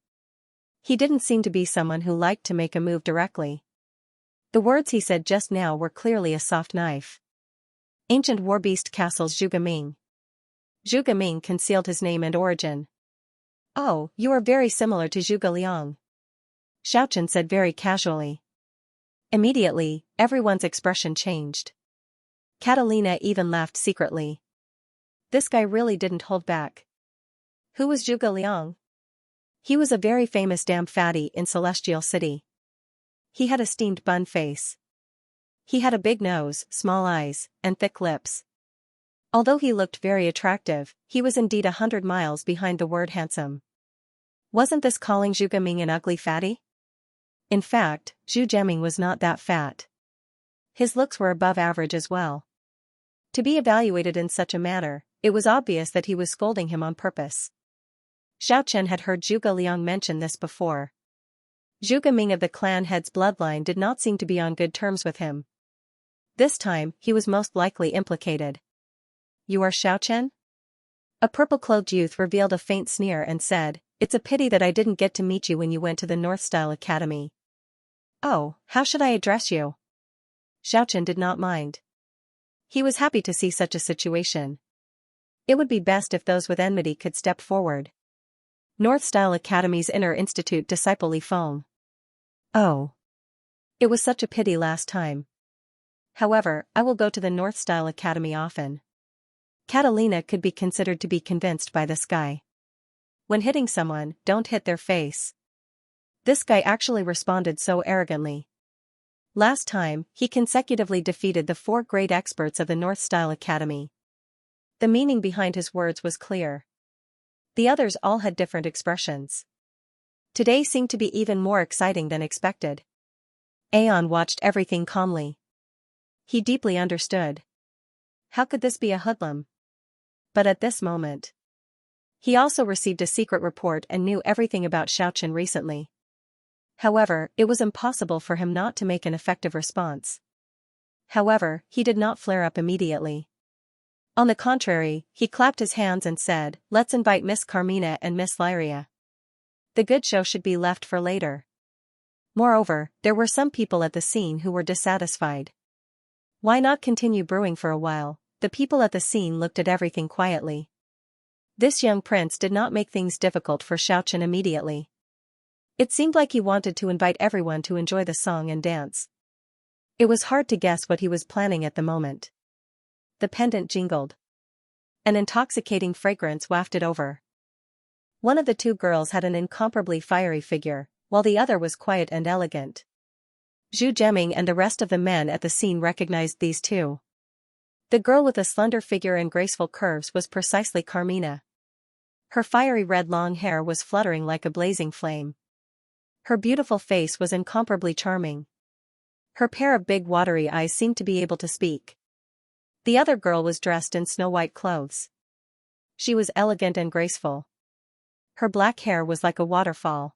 He didn't seem to be someone who liked to make a move directly. The words he said just now were clearly a soft knife. Ancient Warbeast Castle's Zhuge Ming. Zhuge Ming concealed his name and origin. Oh, you are very similar to Zhuge Liang. Xiaochen said very casually. Immediately, everyone's expression changed. Catalina even laughed secretly. This guy really didn't hold back. Who was Zhuge Liang? He was a very famous damn fatty in Celestial City. He had a steamed bun face. He had a big nose, small eyes, and thick lips. Although he looked very attractive, he was indeed 100 miles behind the word handsome. Wasn't this calling Zhu Geming an ugly fatty? In fact, Zhu Geming was not that fat. His looks were above average as well. To be evaluated in such a manner, it was obvious that he was scolding him on purpose. Xiaochen had heard Zhuge Liang mention this before. Zhu Geming of the clan head's bloodline did not seem to be on good terms with him. This time, he was most likely implicated. "You are Xiaochen?" A purple-clothed youth revealed a faint sneer and said, "It's a pity that I didn't get to meet you when you went to the North Style Academy." "Oh, how should I address you?" Xiaochen did not mind. He was happy to see such a situation. It would be best if those with enmity could step forward. North Style Academy's Inner Institute Disciple Li Feng. Oh. It was such a pity last time. However, I will go to the North Style Academy often. Catalina could be considered to be convinced by this guy. When hitting someone, don't hit their face. This guy actually responded so arrogantly. Last time, he consecutively defeated the 4 great experts of the North Style Academy. The meaning behind his words was clear. The others all had different expressions. Today seemed to be even more exciting than expected. Aeon watched everything calmly. He deeply understood. How could this be a hoodlum? But at this moment, he also received a secret report and knew everything about Xiaochen recently. However, it was impossible for him not to make an effective response. However, he did not flare up immediately. On the contrary, he clapped his hands and said, "Let's invite Miss Carmina and Miss Lyria. The good show should be left for later." Moreover, there were some people at the scene who were dissatisfied. Why not continue brewing for a while? The people at the scene looked at everything quietly. This young prince did not make things difficult for Xiaochen immediately. It seemed like he wanted to invite everyone to enjoy the song and dance. It was hard to guess what he was planning at the moment. The pendant jingled. An intoxicating fragrance wafted over. One of the 2 girls had an incomparably fiery figure, while the other was quiet and elegant. Zhu Geming and the rest of the men at the scene recognized these 2. The girl with a slender figure and graceful curves was precisely Carmina. Her fiery red long hair was fluttering like a blazing flame. Her beautiful face was incomparably charming. Her pair of big watery eyes seemed to be able to speak. The other girl was dressed in snow-white clothes. She was elegant and graceful. Her black hair was like a waterfall.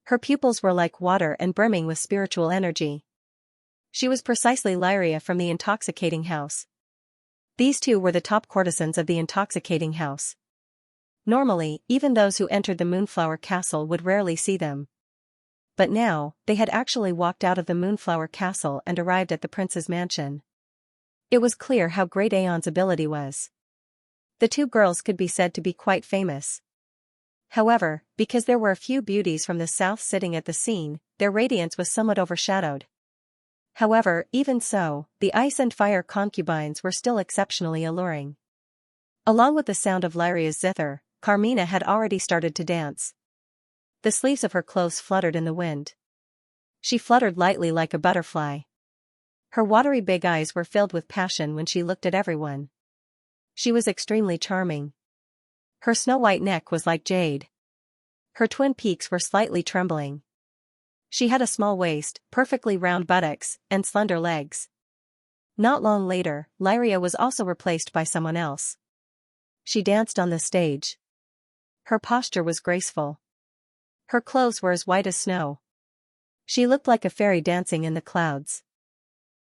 Her pupils were like water and brimming with spiritual energy. She was precisely Lyria from the intoxicating house. These 2 were the top courtesans of the intoxicating house. Normally, even those who entered the Moonflower Castle would rarely see them. But now, they had actually walked out of the Moonflower Castle and arrived at the prince's mansion. It was clear how great Aeon's ability was. The 2 girls could be said to be quite famous. However, because there were a few beauties from the south sitting at the scene, their radiance was somewhat overshadowed. However, even so, the ice and fire concubines were still exceptionally alluring. Along with the sound of Lyria's zither, Carmina had already started to dance. The sleeves of her clothes fluttered in the wind. She fluttered lightly like a butterfly. Her watery big eyes were filled with passion when she looked at everyone. She was extremely charming. Her snow-white neck was like jade. Her twin peaks were slightly trembling. She had a small waist, perfectly round buttocks, and slender legs. Not long later, Lyria was also replaced by someone else. She danced on the stage. Her posture was graceful. Her clothes were as white as snow. She looked like a fairy dancing in the clouds.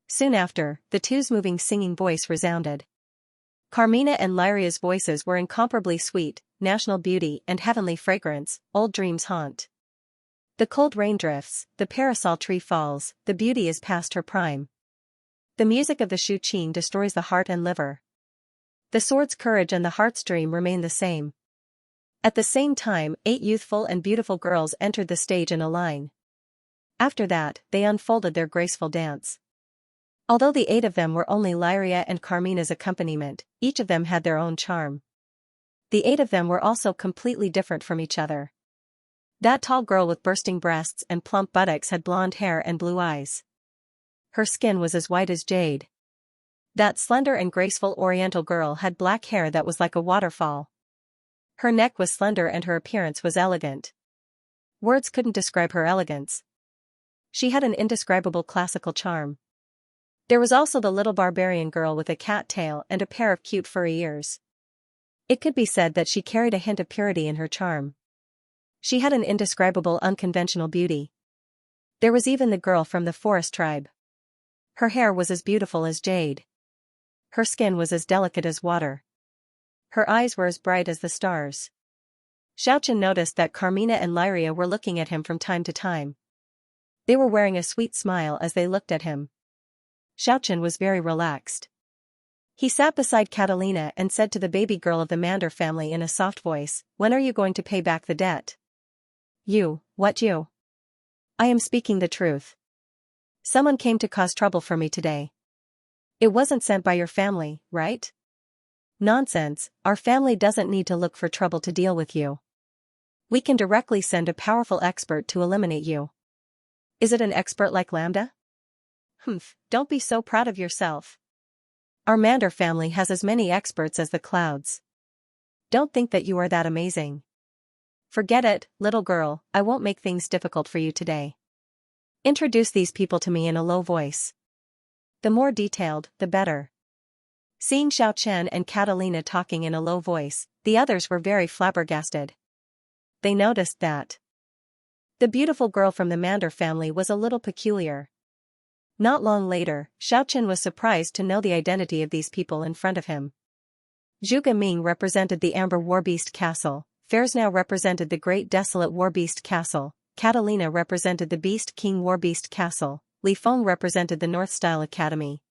Soon after, the 2's moving singing voice resounded. Carmina and Lyria's voices were incomparably sweet, national beauty and heavenly fragrance, old dreams haunt. The cold rain drifts, the parasol tree falls, the beauty is past her prime. The music of the Shu Qin destroys the heart and liver. The sword's courage and the heart's dream remain the same. At the same time, 8 youthful and beautiful girls entered the stage in a line. After that, they unfolded their graceful dance. Although the 8 of them were only Lyria and Carmina's accompaniment, each of them had their own charm. The 8 of them were also completely different from each other. That tall girl with bursting breasts and plump buttocks had blonde hair and blue eyes. Her skin was as white as jade. That slender and graceful Oriental girl had black hair that was like a waterfall. Her neck was slender and her appearance was elegant. Words couldn't describe her elegance. She had an indescribable classical charm. There was also the little barbarian girl with a cat tail and a pair of cute furry ears. It could be said that she carried a hint of purity in her charm. She had an indescribable unconventional beauty. There was even the girl from the forest tribe. Her hair was as beautiful as jade. Her skin was as delicate as water. Her eyes were as bright as the stars. Xiaochen noticed that Carmina and Lyria were looking at him from time to time. They were wearing a sweet smile as they looked at him. Xiaochen was very relaxed. He sat beside Catalina and said to the baby girl of the Mander family in a soft voice, "When are you going to pay back the debt?" What you? I am speaking the truth. Someone came to cause trouble for me today. It wasn't sent by your family, right? Nonsense, our family doesn't need to look for trouble to deal with you. We can directly send a powerful expert to eliminate you. Is it an expert like Lambda? Don't be so proud of yourself. Our Mander family has as many experts as the clouds. Don't think that you are that amazing. Forget it, little girl, I won't make things difficult for you today. Introduce these people to me in a low voice. The more detailed, the better. Seeing Xiaochen and Catalina talking in a low voice, the others were very flabbergasted. They noticed that the beautiful girl from the Mander family was a little peculiar. Not long later, Xiaochen was surprised to know the identity of these people in front of him. Zhuge Ming represented the Amber Warbeast Castle, Fairsnow represented the Great Desolate Warbeast Castle, Catalina represented the Beast King Warbeast Castle, Li Feng represented the North Style Academy.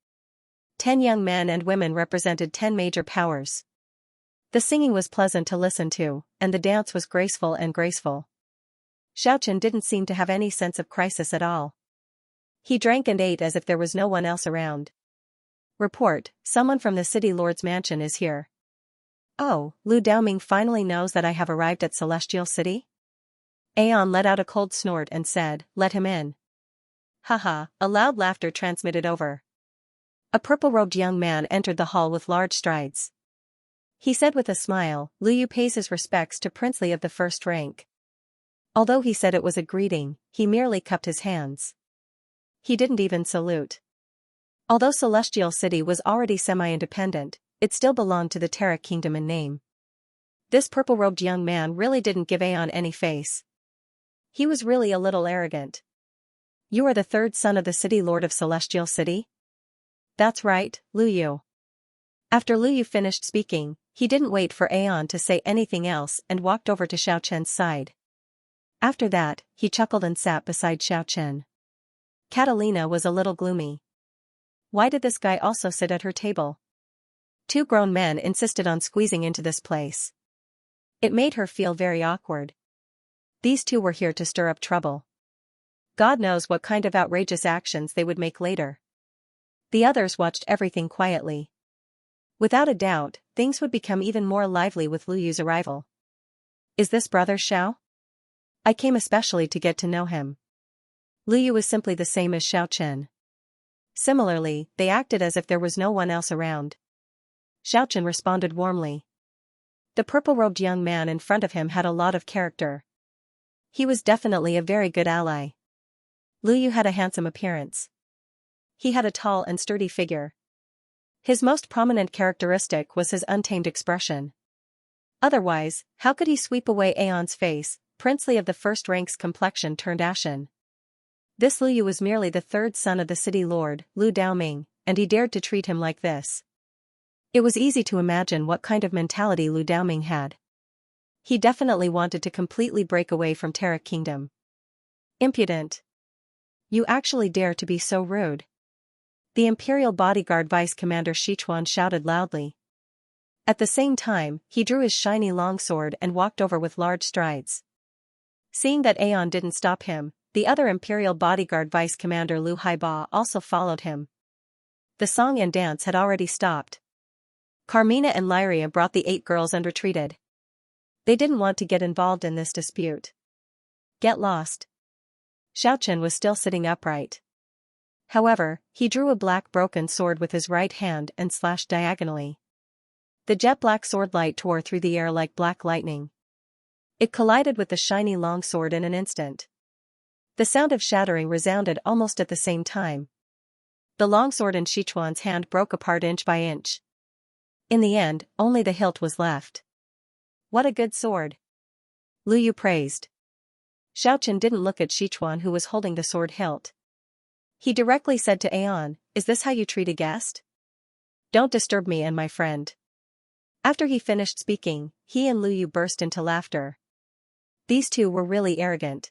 10 young men and women represented 10 major powers. The singing was pleasant to listen to, and the dance was graceful and graceful. Xiaochen didn't seem to have any sense of crisis at all. He drank and ate as if there was no one else around. Report, someone from the city lord's mansion is here. Oh, Lu Daoming finally knows that I have arrived at Celestial City? Aeon let out a cold snort and said, "Let him in." Haha, a loud laughter transmitted over. A purple-robed young man entered the hall with large strides. He said with a smile, "Lu Yu pays his respects to Princely of the first rank." Although he said it was a greeting, he merely cupped his hands. He didn't even salute. Although Celestial City was already semi-independent, it still belonged to the Terra Kingdom in name. This purple-robed young man really didn't give Aeon any face. He was really a little arrogant. "You are the third son of the city lord of Celestial City?" "That's right, Lu Yu." After Lu Yu finished speaking, he didn't wait for Aeon to say anything else and walked over to Xiaochen's side. After that, he chuckled and sat beside Xiaochen. Catalina was a little gloomy. Why did this guy also sit at her table? 2 grown men insisted on squeezing into this place. It made her feel very awkward. These 2 were here to stir up trouble. God knows what kind of outrageous actions they would make later. The others watched everything quietly. Without a doubt, things would become even more lively with Lu Yu's arrival. "Is this brother Xiao? I came especially to get to know him." Lu Yu was simply the same as Xiaochen. Similarly, they acted as if there was no one else around. Xiaochen responded warmly. The purple-robed young man in front of him had a lot of character. He was definitely a very good ally. Lu Yu had a handsome appearance. He had a tall and sturdy figure. His most prominent characteristic was his untamed expression. Otherwise, how could he sweep away Aeon's face? Princely of the first rank's complexion turned ashen. This Lu Yu was merely the third son of the city lord, Lu Daoming, and he dared to treat him like this. It was easy to imagine what kind of mentality Lu Daoming had. He definitely wanted to completely break away from Terra Kingdom. Impudent. You actually dare to be so rude. The Imperial Bodyguard Vice Commander Shichuan shouted loudly. At the same time, he drew his shiny longsword and walked over with large strides. Seeing that Aeon didn't stop him, the other Imperial Bodyguard Vice Commander Lu Haiba also followed him. The song and dance had already stopped. Carmina and Lyria brought the 8 girls and retreated. They didn't want to get involved in this dispute. Get lost. Xiaochen was still sitting upright. However, he drew a black broken sword with his right hand and slashed diagonally. The jet-black sword light tore through the air like black lightning. It collided with the shiny longsword in an instant. The sound of shattering resounded almost at the same time. The longsword in Sichuan's hand broke apart inch by inch. In the end, only the hilt was left. What a good sword! Lu Yu praised. Xiaochen didn't look at Sichuan, who was holding the sword hilt. He directly said to Aeon, "Is this how you treat a guest? Don't disturb me and my friend." After he finished speaking, he and Lu Yu burst into laughter. These two were really arrogant.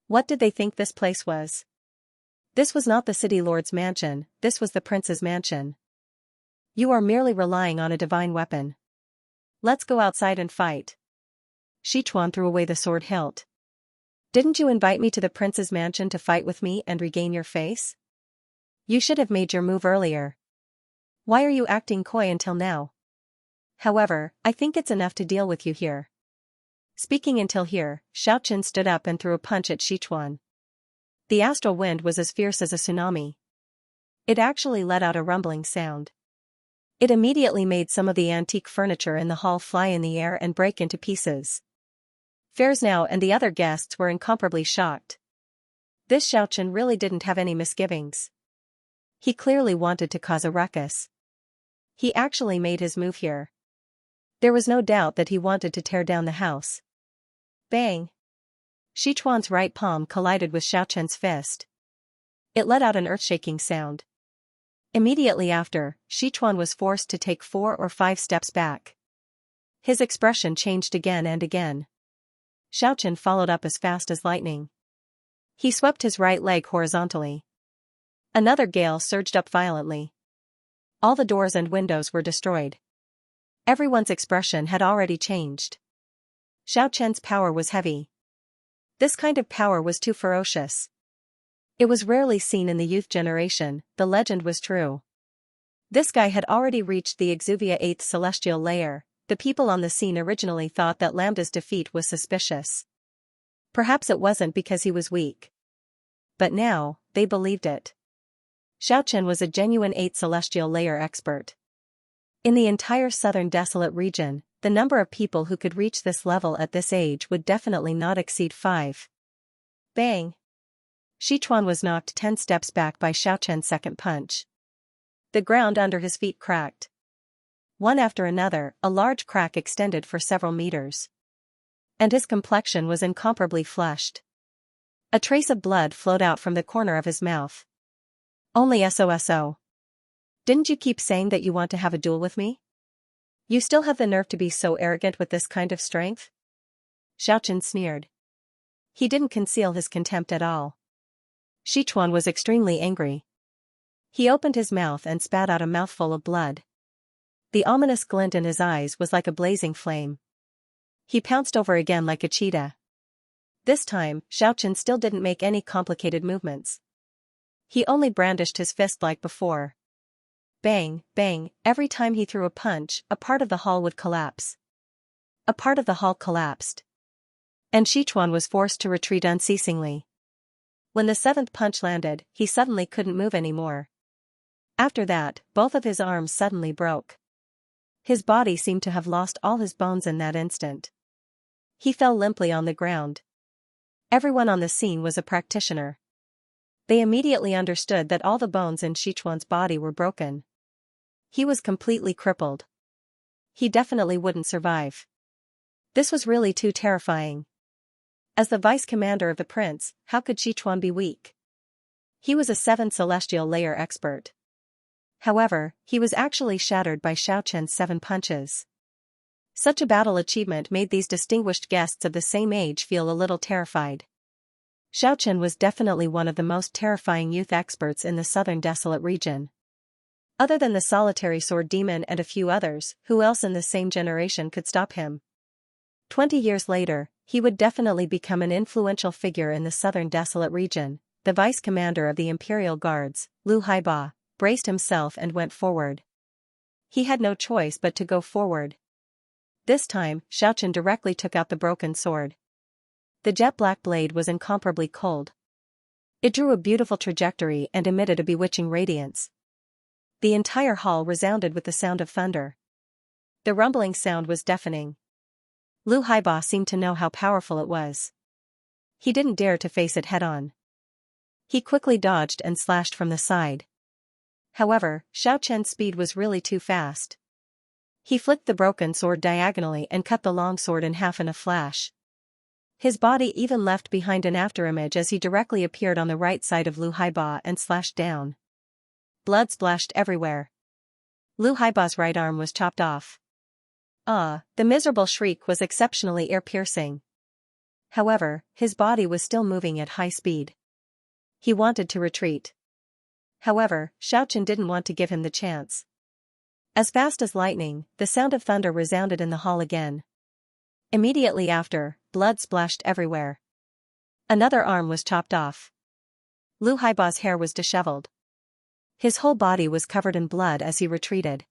What did they think this place was? This was not the city lord's mansion, this was the prince's mansion. You are merely relying on a divine weapon. Let's go outside and fight. Sichuan threw away the sword hilt. Didn't you invite me to the prince's mansion to fight with me and regain your face? You should have made your move earlier. Why are you acting coy until now? However, I think it's enough to deal with you here. Speaking until here, Xiaochen stood up and threw a punch at Sichuan. The astral wind was as fierce as a tsunami. It actually let out a rumbling sound. It immediately made some of the antique furniture in the hall fly in the air and break into pieces. Fairsnow and the other guests were incomparably shocked. This Xiaochen really didn't have any misgivings. He clearly wanted to cause a ruckus. He actually made his move here. There was no doubt that he wanted to tear down the house. Bang! Sichuan's right palm collided with Xiaochen's fist. It let out an earth-shaking sound. Immediately after, Sichuan was forced to take 4 or 5 steps back. His expression changed again and again. Xiaochen followed up as fast as lightning. He swept his right leg horizontally. Another gale surged up violently. All the doors and windows were destroyed. Everyone's expression had already changed. Xiaochen's power was heavy. This kind of power was too ferocious. It was rarely seen in the youth generation, the legend was true. This guy had already reached the Exuvia 8th celestial layer. The people on the scene originally thought that Lambda's defeat was suspicious. Perhaps it wasn't because he was weak. But now, they believed it. Xiaochen was a genuine 8th celestial layer expert. In the entire southern desolate region, the number of people who could reach this level at this age would definitely not exceed 5. Bang! Sichuan was knocked 10 steps back by Xiaochen's second punch. The ground under his feet cracked. One after another, a large crack extended for several meters. And his complexion was incomparably flushed. A trace of blood flowed out from the corner of his mouth. Only SOSO. Didn't you keep saying that you want to have a duel with me? You still have the nerve to be so arrogant with this kind of strength? Xiaochen sneered. He didn't conceal his contempt at all. Sichuan was extremely angry. He opened his mouth and spat out a mouthful of blood. The ominous glint in his eyes was like a blazing flame. He pounced over again like a cheetah. This time, Xiaochen still didn't make any complicated movements. He only brandished his fist like before. Bang, bang, every time he threw a punch, a part of the hall would collapse. A part of the hall collapsed. And Sichuan was forced to retreat unceasingly. When the 7th punch landed, he suddenly couldn't move anymore. After that, both of his arms suddenly broke. His body seemed to have lost all his bones in that instant. He fell limply on the ground. Everyone on the scene was a practitioner. They immediately understood that all the bones in Sichuan's body were broken. He was completely crippled. He definitely wouldn't survive. This was really too terrifying. As the vice commander of the prince, how could Sichuan be weak? He was a 7th celestial layer expert. However, he was actually shattered by Xiaochen's 7 punches. Such a battle achievement made these distinguished guests of the same age feel a little terrified. Xiaochen was definitely one of the most terrifying youth experts in the southern desolate region. Other than the solitary sword demon and a few others, who else in the same generation could stop him? 20 years later, he would definitely become an influential figure in the southern desolate region. The vice commander of the Imperial Guards, Lu Haiba, braced himself and went forward. He had no choice but to go forward. This time, Xiaochen directly took out the broken sword. The jet-black blade was incomparably cold. It drew a beautiful trajectory and emitted a bewitching radiance. The entire hall resounded with the sound of thunder. The rumbling sound was deafening. Lu Haiba seemed to know how powerful it was. He didn't dare to face it head-on. He quickly dodged and slashed from the side. However, Xiaochen's speed was really too fast. He flicked the broken sword diagonally and cut the long sword in half in a flash. His body even left behind an afterimage as he directly appeared on the right side of Lu Haiba and slashed down. Blood splashed everywhere. Lu Haiba's right arm was chopped off. The miserable shriek was exceptionally ear-piercing. However, his body was still moving at high speed. He wanted to retreat. However, Xiaochen didn't want to give him the chance. As fast as lightning, the sound of thunder resounded in the hall again. Immediately after, blood splashed everywhere. Another arm was chopped off. Lu Haiba's hair was disheveled. His whole body was covered in blood as he retreated.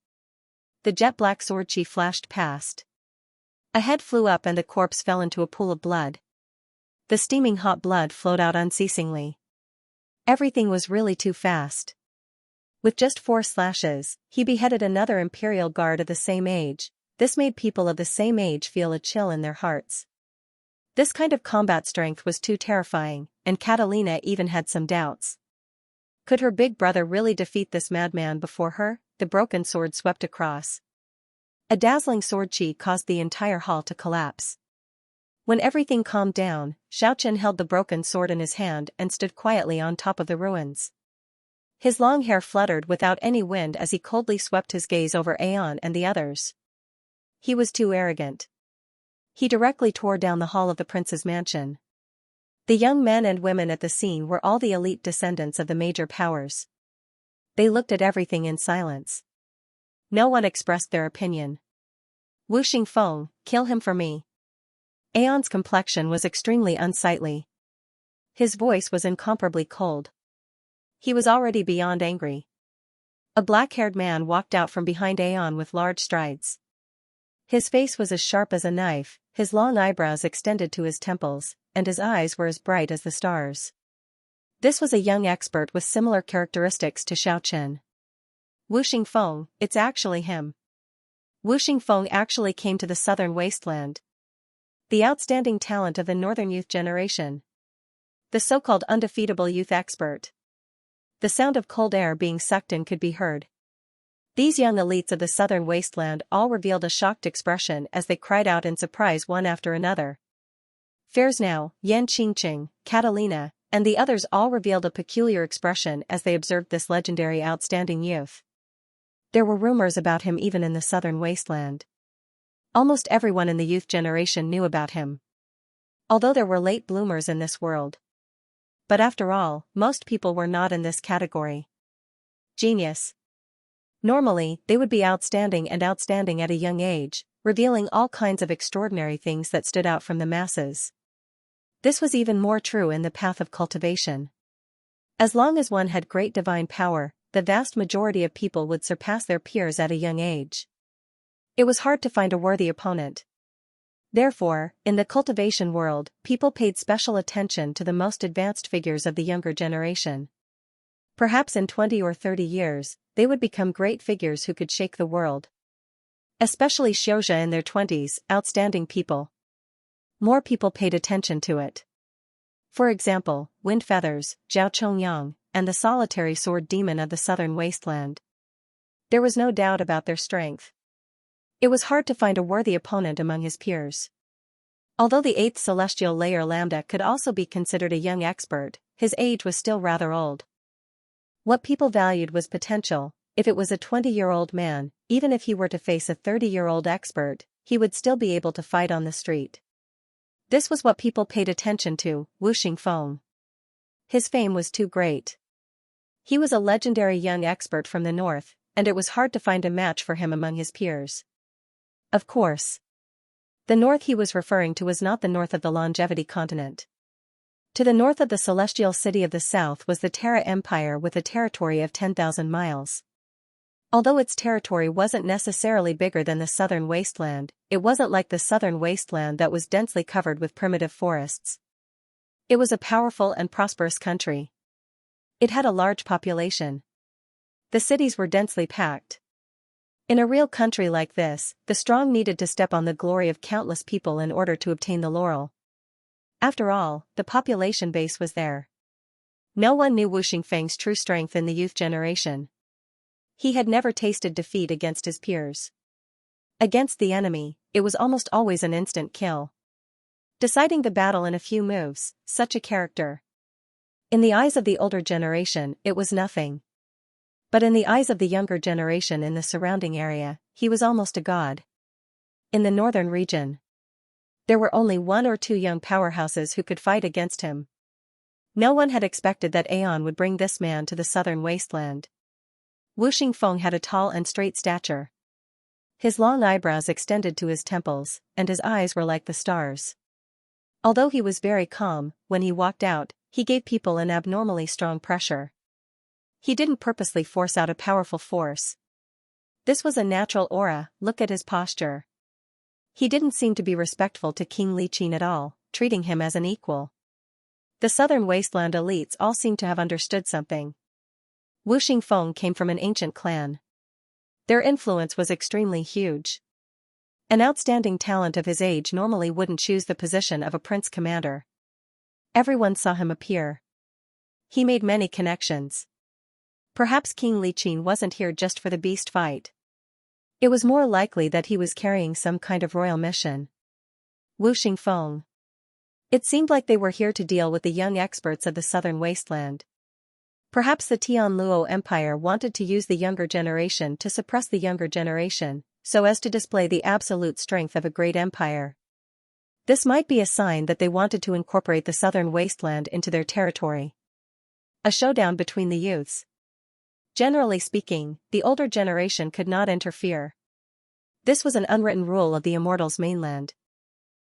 The jet-black sword chi flashed past. A head flew up and the corpse fell into a pool of blood. The steaming hot blood flowed out unceasingly. Everything was really too fast. With just 4 slashes, he beheaded another imperial guard of the same age. This made people of the same age feel a chill in their hearts. This kind of combat strength was too terrifying, and Catalina even had some doubts. Could her big brother really defeat this madman before her? The broken sword swept across. A dazzling sword chi caused the entire hall to collapse. When everything calmed down, Xiaochen held the broken sword in his hand and stood quietly on top of the ruins. His long hair fluttered without any wind as he coldly swept his gaze over Aeon and the others. He was too arrogant. He directly tore down the hall of the prince's mansion. The young men and women at the scene were all the elite descendants of the major powers. They looked at everything in silence. No one expressed their opinion. Wu Xingfeng, kill him for me. Aeon's complexion was extremely unsightly. His voice was incomparably cold. He was already beyond angry. A black-haired man walked out from behind Aeon with large strides. His face was as sharp as a knife, his long eyebrows extended to his temples, and his eyes were as bright as the stars. This was a young expert with similar characteristics to Xiaochen. Wu Xingfeng, it's actually him. Wu Xingfeng actually came to the southern wasteland. The outstanding talent of the northern youth generation. The so-called undefeatable youth expert. The sound of cold air being sucked in could be heard. These young elites of the southern wasteland all revealed a shocked expression as they cried out in surprise one after another. Fairs now, Yan Qingqing, Catalina, and the others all revealed a peculiar expression as they observed this legendary outstanding youth. There were rumors about him even in the southern wasteland. Almost everyone in the youth generation knew about him. Although there were late bloomers in this world. But after all, most people were not in this category. Genius. Normally, they would be outstanding at a young age, revealing all kinds of extraordinary things that stood out from the masses. This was even more true in the path of cultivation. As long as one had great divine power, the vast majority of people would surpass their peers at a young age. It was hard to find a worthy opponent. Therefore, in the cultivation world, people paid special attention to the most advanced figures of the younger generation. Perhaps in 20 or 30 years, they would become great figures who could shake the world. Especially Xiaoxia in their 20s, outstanding people. More people paid attention to it. For example, Wind Feathers, Zhao Chongyang, and the solitary sword demon of the southern wasteland. There was no doubt about their strength. It was hard to find a worthy opponent among his peers. Although the 8th celestial layer Lambda could also be considered a young expert, his age was still rather old. What people valued was potential. If it was a 20-year-old man, even if he were to face a 30-year-old expert, he would still be able to fight on the street. This was what people paid attention to, Wu Xingfeng. His fame was too great. He was a legendary young expert from the north, and it was hard to find a match for him among his peers. Of course. The north he was referring to was not the north of the Longevity continent. To the north of the celestial city of the south was the Terra Empire with a territory of 10,000 miles. Although its territory wasn't necessarily bigger than the southern wasteland, it wasn't like the southern wasteland that was densely covered with primitive forests. It was a powerful and prosperous country. It had a large population. The cities were densely packed. In a real country like this, the strong needed to step on the glory of countless people in order to obtain the laurel. After all, the population base was there. No one knew Wu Xingfeng's true strength in the youth generation. He had never tasted defeat against his peers. Against the enemy, it was almost always an instant kill. Deciding the battle in a few moves, such a character. In the eyes of the older generation, it was nothing. But in the eyes of the younger generation in the surrounding area, he was almost a god. In the northern region, there were only one or two young powerhouses who could fight against him. No one had expected that Aeon would bring this man to the southern wasteland. Wu Xingfeng had a tall and straight stature. His long eyebrows extended to his temples, and his eyes were like the stars. Although he was very calm, when he walked out, he gave people an abnormally strong pressure. He didn't purposely force out a powerful force. This was a natural aura. Look at his posture. He didn't seem to be respectful to King Liqin at all, treating him as an equal. The southern wasteland elites all seemed to have understood something. Wu Xingfeng came from an ancient clan. Their influence was extremely huge. An outstanding talent of his age normally wouldn't choose the position of a prince commander. Everyone saw him appear. He made many connections. Perhaps King Liqin wasn't here just for the beast fight. It was more likely that he was carrying some kind of royal mission. Wu Xingfeng. It seemed like they were here to deal with the young experts of the southern wasteland. Perhaps the Tianluo Empire wanted to use the younger generation to suppress the younger generation, so as to display the absolute strength of a great empire. This might be a sign that they wanted to incorporate the southern wasteland into their territory. A showdown between the youths. Generally speaking, the older generation could not interfere. This was an unwritten rule of the Immortals mainland.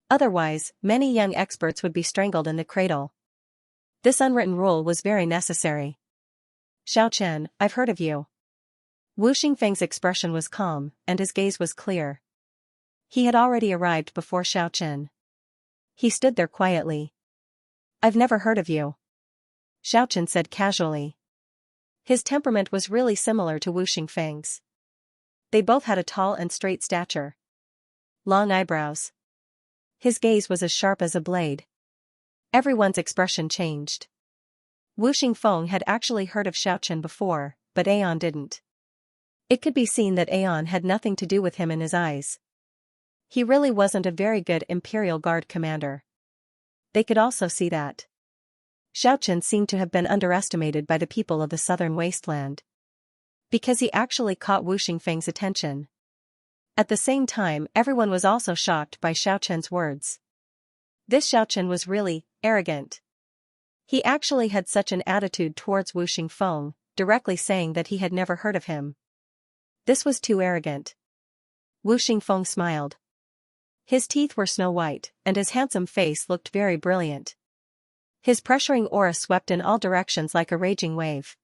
Otherwise, many young experts would be strangled in the cradle. This unwritten rule was very necessary. Xiaochen, I've heard of you. Wu Xingfeng's expression was calm, and his gaze was clear. He had already arrived before Xiaochen. He stood there quietly. I've never heard of you. Xiaochen said casually. His temperament was really similar to Wu Xingfeng's. They both had a tall and straight stature. Long eyebrows. His gaze was as sharp as a blade. Everyone's expression changed. Wu Xingfeng had actually heard of Xiaochen before, but Aeon didn't. It could be seen that Aeon had nothing to do with him in his eyes. He really wasn't a very good Imperial Guard commander. They could also see that. Xiaochen seemed to have been underestimated by the people of the southern wasteland. Because he actually caught Wu Xingfeng's attention. At the same time, everyone was also shocked by Xiaochen's words. This Xiaochen was really arrogant. He actually had such an attitude towards Wu Xingfeng, directly saying that he had never heard of him. This was too arrogant. Wu Xingfeng smiled. His teeth were snow white, and his handsome face looked very brilliant. His pressuring aura swept in all directions like a raging wave.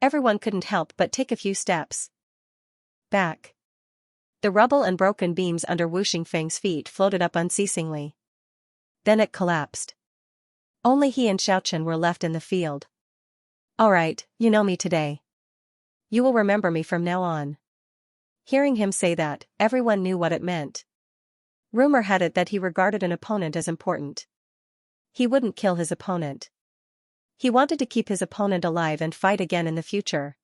Everyone couldn't help but take a few steps back. The rubble and broken beams under Wu Xingfeng's feet floated up unceasingly. Then it collapsed. Only he and Xiaochen were left in the field. All right, you know me today. You will remember me from now on. Hearing him say that, everyone knew what it meant. Rumor had it that he regarded an opponent as important. He wouldn't kill his opponent. He wanted to keep his opponent alive and fight again in the future.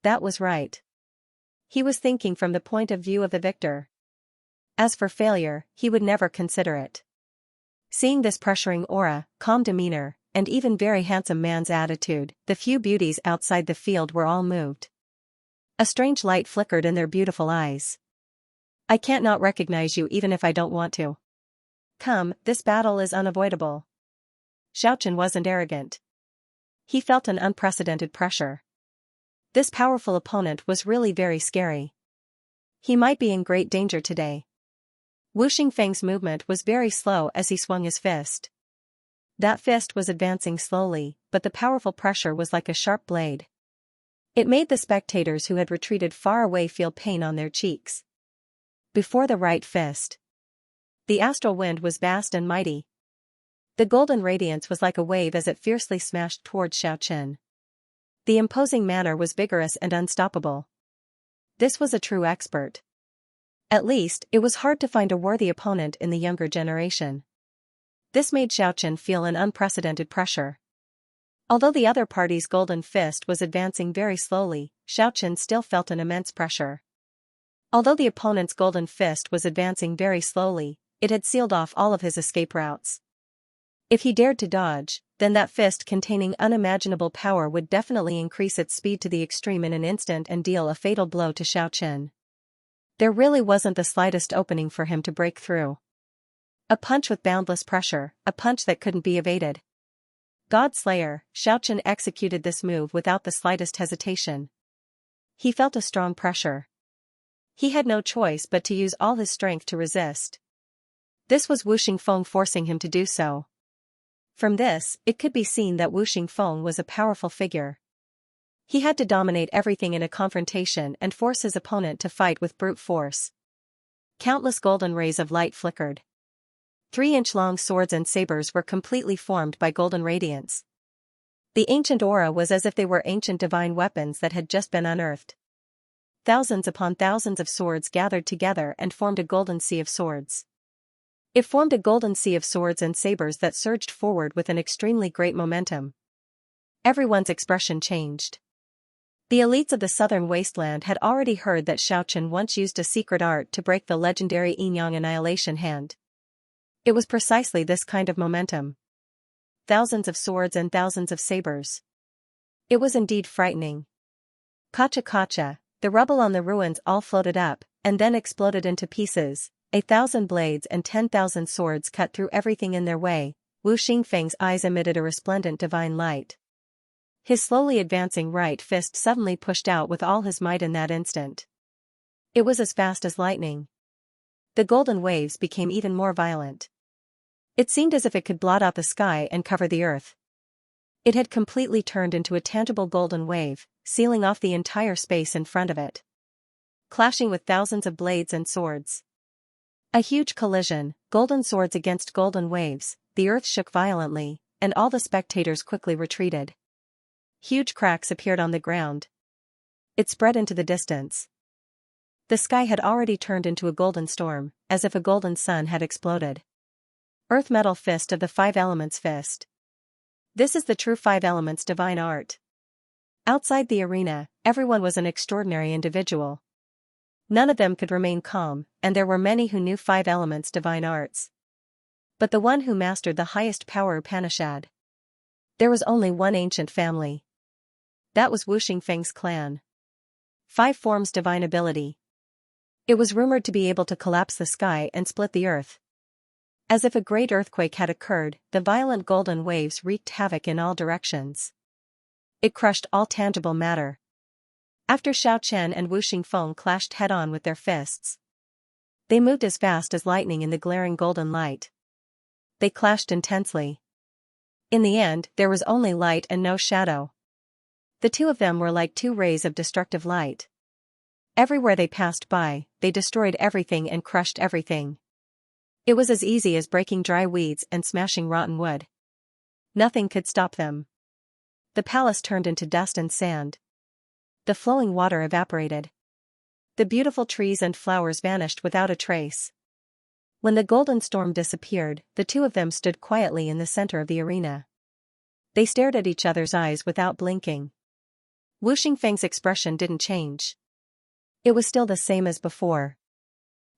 That was right. He was thinking from the point of view of the victor. As for failure, he would never consider it. Seeing this pressuring aura, calm demeanor, and even very handsome man's attitude, the few beauties outside the field were all moved. A strange light flickered in their beautiful eyes. I can't not recognize you even if I don't want to. Come, this battle is unavoidable. Xiaochen wasn't arrogant. He felt an unprecedented pressure. This powerful opponent was really very scary. He might be in great danger today. Wu Xingfeng's movement was very slow as he swung his fist. That fist was advancing slowly, but the powerful pressure was like a sharp blade. It made the spectators who had retreated far away feel pain on their cheeks. Before the right fist. The astral wind was vast and mighty. The golden radiance was like a wave as it fiercely smashed towards Xiaochen. The imposing manner was vigorous and unstoppable. This was a true expert. At least, it was hard to find a worthy opponent in the younger generation. This made Xiaochen feel an unprecedented pressure. Although the other party's golden fist was advancing very slowly, Xiaochen still felt an immense pressure. Although the opponent's golden fist was advancing very slowly, it had sealed off all of his escape routes. If he dared to dodge, then that fist containing unimaginable power would definitely increase its speed to the extreme in an instant and deal a fatal blow to Xiaochen. There really wasn't the slightest opening for him to break through. A punch with boundless pressure, a punch that couldn't be evaded. God Slayer, Xiaochen executed this move without the slightest hesitation. He felt a strong pressure. He had no choice but to use all his strength to resist. This was Wu Xingfeng forcing him to do so. From this, it could be seen that Wu Xingfeng was a powerful figure. He had to dominate everything in a confrontation and force his opponent to fight with brute force. Countless golden rays of light flickered. 3-inch-long swords and sabers were completely formed by golden radiance. The ancient aura was as if they were ancient divine weapons that had just been unearthed. Thousands upon thousands of swords gathered together and formed a golden sea of swords. It formed a golden sea of swords and sabers that surged forward with an extremely great momentum. Everyone's expression changed. The elites of the southern wasteland had already heard that Xiaochen once used a secret art to break the legendary Yin-Yang annihilation hand. It was precisely this kind of momentum. Thousands of swords and thousands of sabers. It was indeed frightening. Kacha, the rubble on the ruins all floated up, and then exploded into pieces. 1,000 blades and 10,000 swords cut through everything in their way. Wu Xingfeng's eyes emitted a resplendent divine light. His slowly advancing right fist suddenly pushed out with all his might in that instant. It was as fast as lightning. The golden waves became even more violent. It seemed as if it could blot out the sky and cover the earth. It had completely turned into a tangible golden wave, sealing off the entire space in front of it. Clashing with thousands of blades and swords. A huge collision, golden swords against golden waves, the earth shook violently, and all the spectators quickly retreated. Huge cracks appeared on the ground. It spread into the distance. The sky had already turned into a golden storm, as if a golden sun had exploded. Earth Metal Fist of the Five Elements Fist. This is the true Five Elements divine art. Outside the arena, everyone was an extraordinary individual. None of them could remain calm, and there were many who knew Five Elements divine arts. But the one who mastered the highest power Upanishad. There was only one ancient family. That was Wu Xingfeng's clan. 5 forms divine ability. It was rumored to be able to collapse the sky and split the earth. As if a great earthquake had occurred, the violent golden waves wreaked havoc in all directions. It crushed all tangible matter. After Xiaochen and Wu Xingfeng clashed head-on with their fists, they moved as fast as lightning in the glaring golden light. They clashed intensely. In the end, there was only light and no shadow. The two of them were like 2 rays of destructive light. Everywhere they passed by, they destroyed everything and crushed everything. It was as easy as breaking dry weeds and smashing rotten wood. Nothing could stop them. The palace turned into dust and sand. The flowing water evaporated. The beautiful trees and flowers vanished without a trace. When the golden storm disappeared, the two of them stood quietly in the center of the arena. They stared at each other's eyes without blinking. Wu Xingfeng's expression didn't change. It was still the same as before.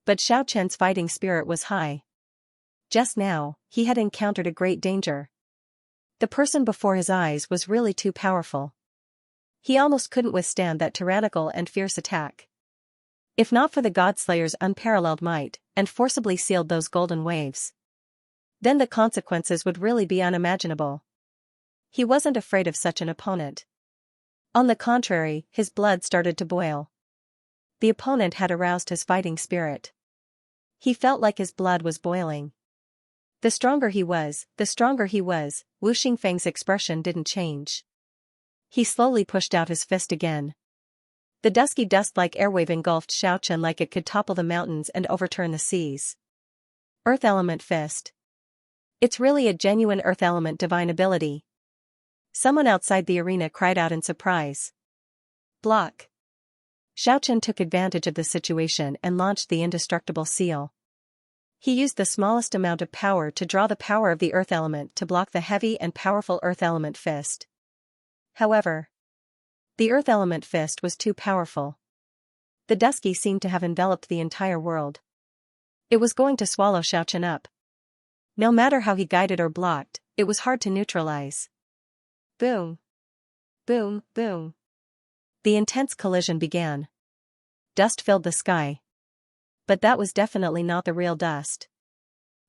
But Xiaochen's fighting spirit was high. Just now, he had encountered a great danger. The person before his eyes was really too powerful. He almost couldn't withstand that tyrannical and fierce attack. If not for the Godslayer's unparalleled might, and forcibly sealed those golden waves, then the consequences would really be unimaginable. He wasn't afraid of such an opponent. On the contrary, his blood started to boil. The opponent had aroused his fighting spirit. He felt like his blood was boiling. The stronger he was, Wu Xingfeng's expression didn't change. He slowly pushed out his fist again. The dusky dust-like airwave engulfed Xiaochen like it could topple the mountains and overturn the seas. Earth Element Fist. It's really a genuine Earth Element divine ability. Someone outside the arena cried out in surprise. Block. Xiaochen took advantage of the situation and launched the indestructible seal. He used the smallest amount of power to draw the power of the Earth Element to block the heavy and powerful Earth Element Fist. However, the Earth Element Fist was too powerful. The Dusky seemed to have enveloped the entire world. It was going to swallow Xiaochen up. No matter how he guided or blocked, it was hard to neutralize. Boom. Boom, boom. The intense collision began. Dust filled the sky. But that was definitely not the real dust.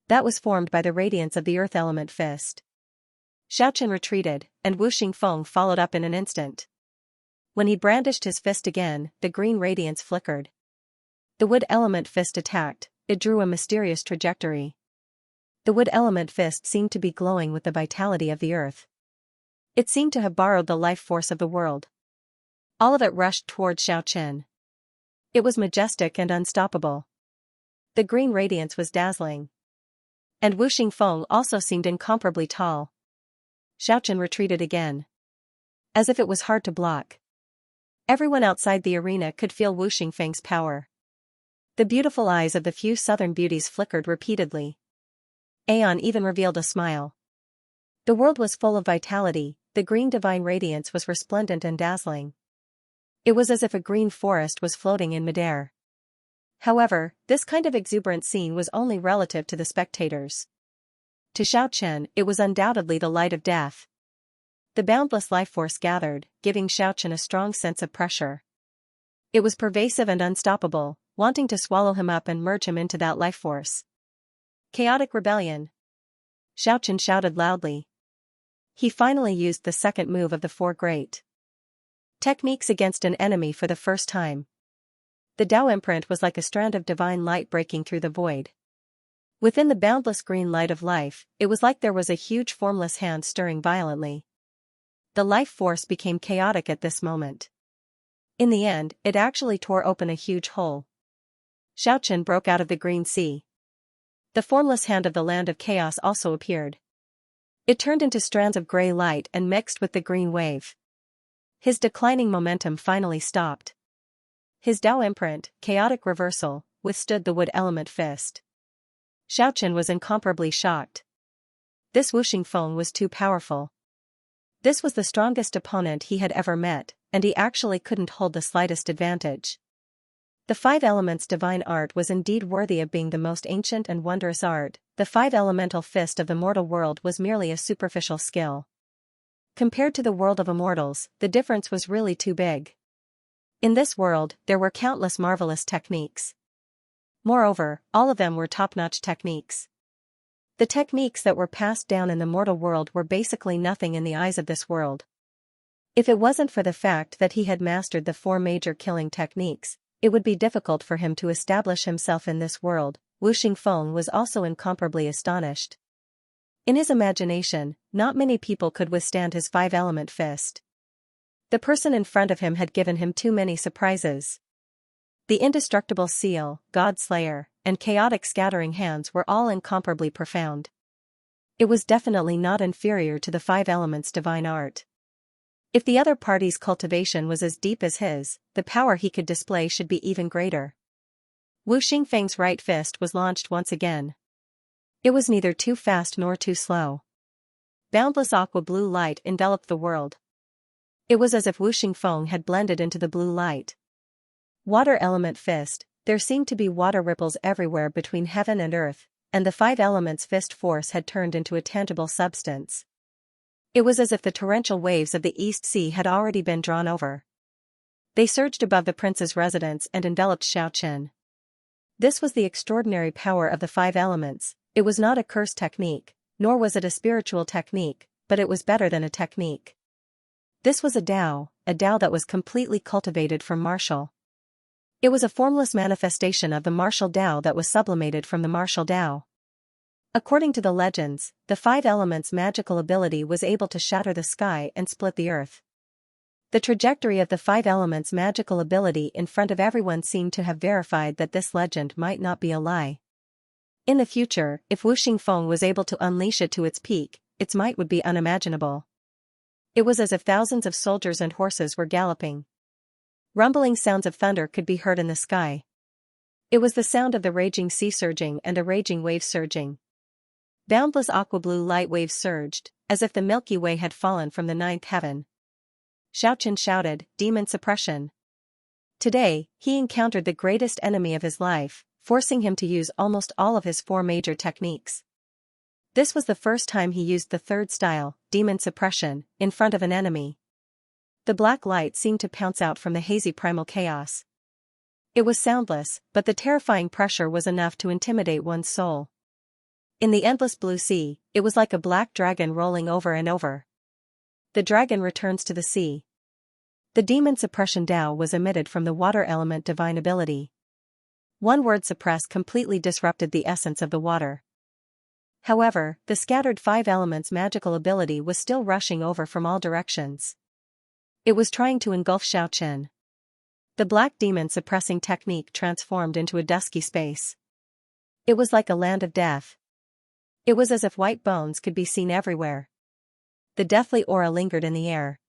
That was formed by the radiance of the Earth Element Fist. Xiaochen retreated, and Wu Xingfeng followed up in an instant. When he brandished his fist again, the green radiance flickered. The Wood Element Fist attacked. It drew a mysterious trajectory. The Wood Element Fist seemed to be glowing with the vitality of the earth. It seemed to have borrowed the life force of the world. All of it rushed toward Xiaochen. It was majestic and unstoppable. The green radiance was dazzling. And Wu Xingfeng also seemed incomparably tall. Xiaochen retreated again. As if it was hard to block. Everyone outside the arena could feel Wu Xingfeng's power. The beautiful eyes of the few southern beauties flickered repeatedly. Aeon even revealed a smile. The world was full of vitality, the green divine radiance was resplendent and dazzling. It was as if a green forest was floating in midair. However, this kind of exuberant scene was only relative to the spectators. To Xiaochen, it was undoubtedly the light of death. The boundless life force gathered, giving Xiaochen a strong sense of pressure. It was pervasive and unstoppable, wanting to swallow him up and merge him into that life force. Chaotic rebellion. Xiaochen shouted loudly. He finally used the second move of the four great techniques against an enemy for the first time. The Tao imprint was like a strand of divine light breaking through the void. Within the boundless green light of life, it was like there was a huge formless hand stirring violently. The life force became chaotic at this moment. In the end, it actually tore open a huge hole. Xiaochen broke out of the green sea. The formless hand of the land of chaos also appeared. It turned into strands of gray light and mixed with the green wave. His declining momentum finally stopped. His Tao imprint, chaotic reversal, withstood the Wood Element Fist. Xiaochen was incomparably shocked. This Wu Xingfeng was too powerful. This was the strongest opponent he had ever met, and he actually couldn't hold the slightest advantage. The Five Elements divine art was indeed worthy of being the most ancient and wondrous art. The five elemental fist of the mortal world was merely a superficial skill. Compared to the world of immortals, the difference was really too big. In this world, there were countless marvelous techniques. Moreover, all of them were top-notch techniques. The techniques that were passed down in the mortal world were basically nothing in the eyes of this world. If it wasn't for the fact that he had mastered the four major killing techniques, it would be difficult for him to establish himself in this world. Wu Xingfeng was also incomparably astonished. In his imagination, not many people could withstand his five-element fist. The person in front of him had given him too many surprises. The indestructible seal, God Slayer, and chaotic scattering hands were all incomparably profound. It was definitely not inferior to the five elements divine art. If the other party's cultivation was as deep as his, the power he could display should be even greater. Wu Xingfeng's right fist was launched once again. It was neither too fast nor too slow. Boundless aqua blue light enveloped the world. It was as if Wu Xingfeng had blended into the blue light. Water element fist, there seemed to be water ripples everywhere between heaven and earth, and the five elements fist force had turned into a tangible substance. It was as if the torrential waves of the East Sea had already been drawn over. They surged above the prince's residence and enveloped Xiaochen. This was the extraordinary power of the five elements. It was not a curse technique, nor was it a spiritual technique, but it was better than a technique. This was a Tao that was completely cultivated from martial. It was a formless manifestation of the martial Tao that was sublimated from the martial Tao. According to the legends, the five elements' magical ability was able to shatter the sky and split the earth. The trajectory of the five elements' magical ability in front of everyone seemed to have verified that this legend might not be a lie. In the future, if Wu Xingfeng was able to unleash it to its peak, its might would be unimaginable. It was as if thousands of soldiers and horses were galloping. Rumbling sounds of thunder could be heard in the sky. It was the sound of the raging sea surging and a raging wave surging. Boundless aqua-blue light waves surged, as if the Milky Way had fallen from the ninth heaven. Xiaochen shouted, "Demon suppression." Today, he encountered the greatest enemy of his life, forcing him to use almost all of his four major techniques. This was the first time he used the third style, demon suppression, in front of an enemy. The black light seemed to pounce out from the hazy primal chaos. It was soundless, but the terrifying pressure was enough to intimidate one's soul. In the endless blue sea, it was like a black dragon rolling over and over. The dragon returns to the sea. The demon suppression Dao was emitted from the water element divine ability. One word suppress completely disrupted the essence of the water. However, the scattered five elements magical ability was still rushing over from all directions. It was trying to engulf Xiaochen. The black demon suppressing technique transformed into a dusky space. It was like a land of death. It was as if white bones could be seen everywhere. The deathly aura lingered in the air.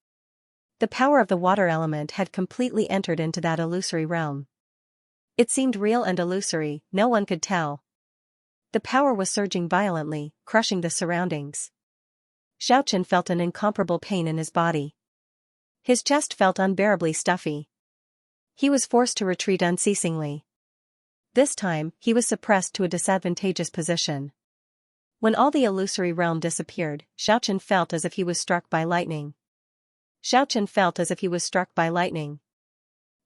The power of the water element had completely entered into that illusory realm. It seemed real and illusory, no one could tell. The power was surging violently, crushing the surroundings. Xiaochen felt an incomparable pain in his body. His chest felt unbearably stuffy. He was forced to retreat unceasingly. This time, he was suppressed to a disadvantageous position. When all the illusory realm disappeared, Xiaochen felt as if he was struck by lightning. Xiaochen felt as if he was struck by lightning.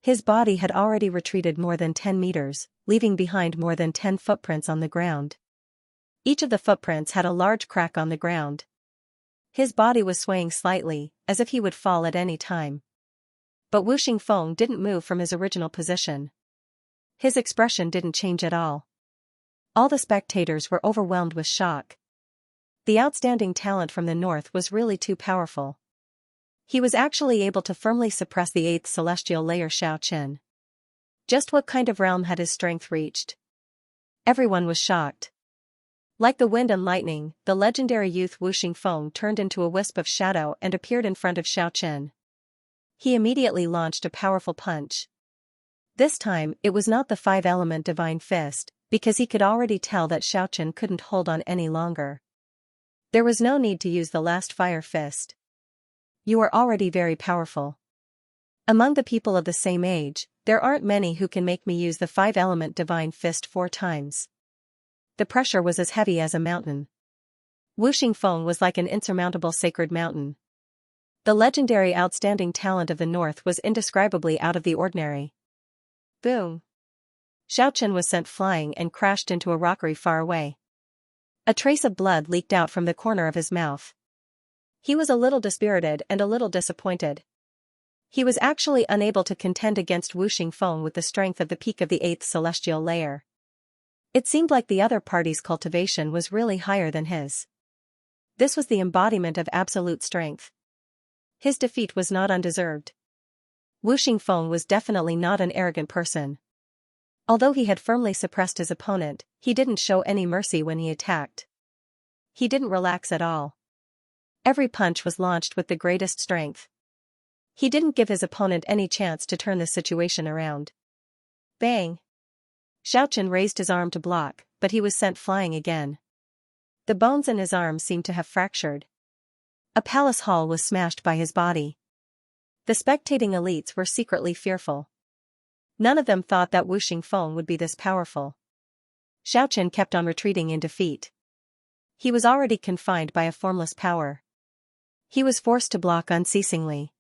His body had already retreated more than 10 meters, leaving behind more than 10 footprints on the ground. Each of the footprints had a large crack on the ground. His body was swaying slightly, as if he would fall at any time. But Wu Xingfeng didn't move from his original position. His expression didn't change at all. All the spectators were overwhelmed with shock. The outstanding talent from the north was really too powerful. He was actually able to firmly suppress the 8th celestial layer Xiaochen. Just what kind of realm had his strength reached? Everyone was shocked. Like the wind and lightning, the legendary youth Wu Xingfeng turned into a wisp of shadow and appeared in front of Xiaochen. He immediately launched a powerful punch. This time, it was not the five-element divine fist, because he could already tell that Xiaochen couldn't hold on any longer. There was no need to use the last fire fist. You are already very powerful. Among the people of the same age, there aren't many who can make me use the five-element divine fist 4 times. The pressure was as heavy as a mountain. Wu Xingfeng was like an insurmountable sacred mountain. The legendary outstanding talent of the north was indescribably out of the ordinary. Boom! Xiaochen was sent flying and crashed into a rockery far away. A trace of blood leaked out from the corner of his mouth. He was a little dispirited and a little disappointed. He was actually unable to contend against Wu Xingfeng with the strength of the peak of the 8th celestial layer. It seemed like the other party's cultivation was really higher than his. This was the embodiment of absolute strength. His defeat was not undeserved. Wu Xingfeng was definitely not an arrogant person. Although he had firmly suppressed his opponent, he didn't show any mercy when he attacked. He didn't relax at all. Every punch was launched with the greatest strength. He didn't give his opponent any chance to turn the situation around. Bang! Xiaochen raised his arm to block, but he was sent flying again. The bones in his arm seemed to have fractured. A palace hall was smashed by his body. The spectating elites were secretly fearful. None of them thought that Wu Xingfeng would be this powerful. Xiaochen kept on retreating in defeat. He was already confined by a formless power. He was forced to block unceasingly.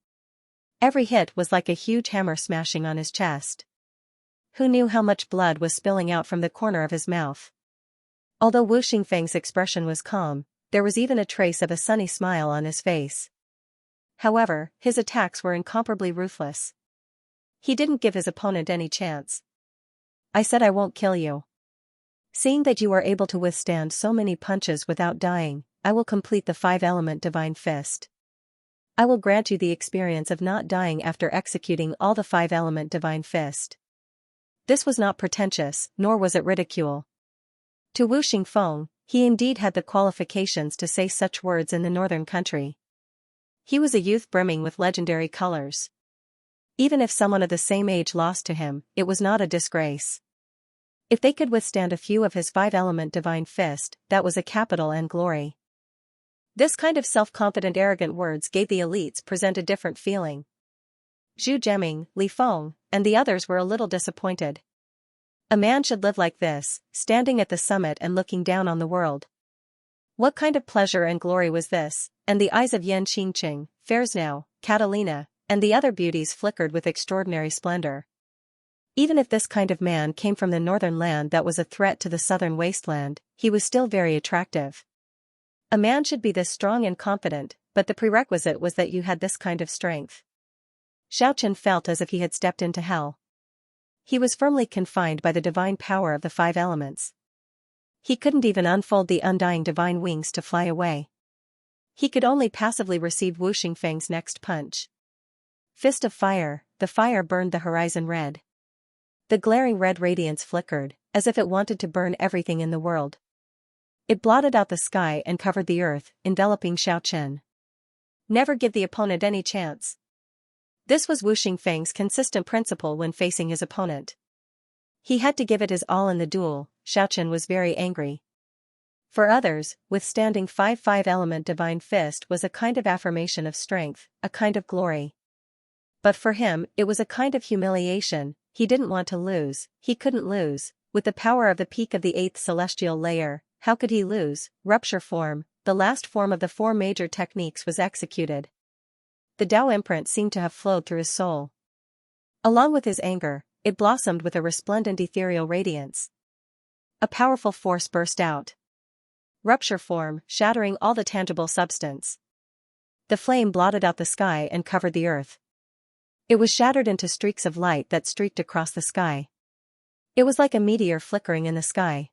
Every hit was like a huge hammer smashing on his chest. Who knew how much blood was spilling out from the corner of his mouth? Although Wu Xingfeng's expression was calm, there was even a trace of a sunny smile on his face. However, his attacks were incomparably ruthless. He didn't give his opponent any chance. I said I won't kill you. Seeing that you are able to withstand so many punches without dying, I will complete the five-element divine fist. I will grant you the experience of not dying after executing all the five-element divine fist. This was not pretentious, nor was it ridicule. To Wu Xingfeng, he indeed had the qualifications to say such words in the northern country. He was a youth brimming with legendary colors. Even if someone of the same age lost to him, it was not a disgrace. If they could withstand a few of his five-element divine fist, that was a capital and glory. This kind of self-confident arrogant words gave the elites present a different feeling. Zhu Jiaming, Li Feng, and the others were a little disappointed. A man should live like this, standing at the summit and looking down on the world. What kind of pleasure and glory was this? And the eyes of Yan Qingqing, Fairsnow, Catalina, and the other beauties flickered with extraordinary splendor. Even if this kind of man came from the northern land that was a threat to the southern wasteland, he was still very attractive. A man should be this strong and confident, but the prerequisite was that you had this kind of strength. Xiaochen felt as if he had stepped into hell. He was firmly confined by the divine power of the five elements. He couldn't even unfold the undying divine wings to fly away. He could only passively receive Wu Xingfeng's next punch. Fist of fire, the fire burned the horizon red. The glaring red radiance flickered, as if it wanted to burn everything in the world. It blotted out the sky and covered the earth, enveloping Xiaochen. Never give the opponent any chance. This was Wu Xingfeng's consistent principle when facing his opponent. He had to give it his all in the duel. Xiaochen was very angry. For others, withstanding five-element divine fist was a kind of affirmation of strength, a kind of glory. But for him, it was a kind of humiliation. He didn't want to lose, he couldn't lose. With the power of the peak of the 8th celestial layer, how could he lose? Rupture form, the last form of the four major techniques, was executed. The Tao imprint seemed to have flowed through his soul. Along with his anger, it blossomed with a resplendent ethereal radiance. A powerful force burst out. Rupture form, shattering all the tangible substance. The flame blotted out the sky and covered the earth. It was shattered into streaks of light that streaked across the sky. It was like a meteor flickering in the sky.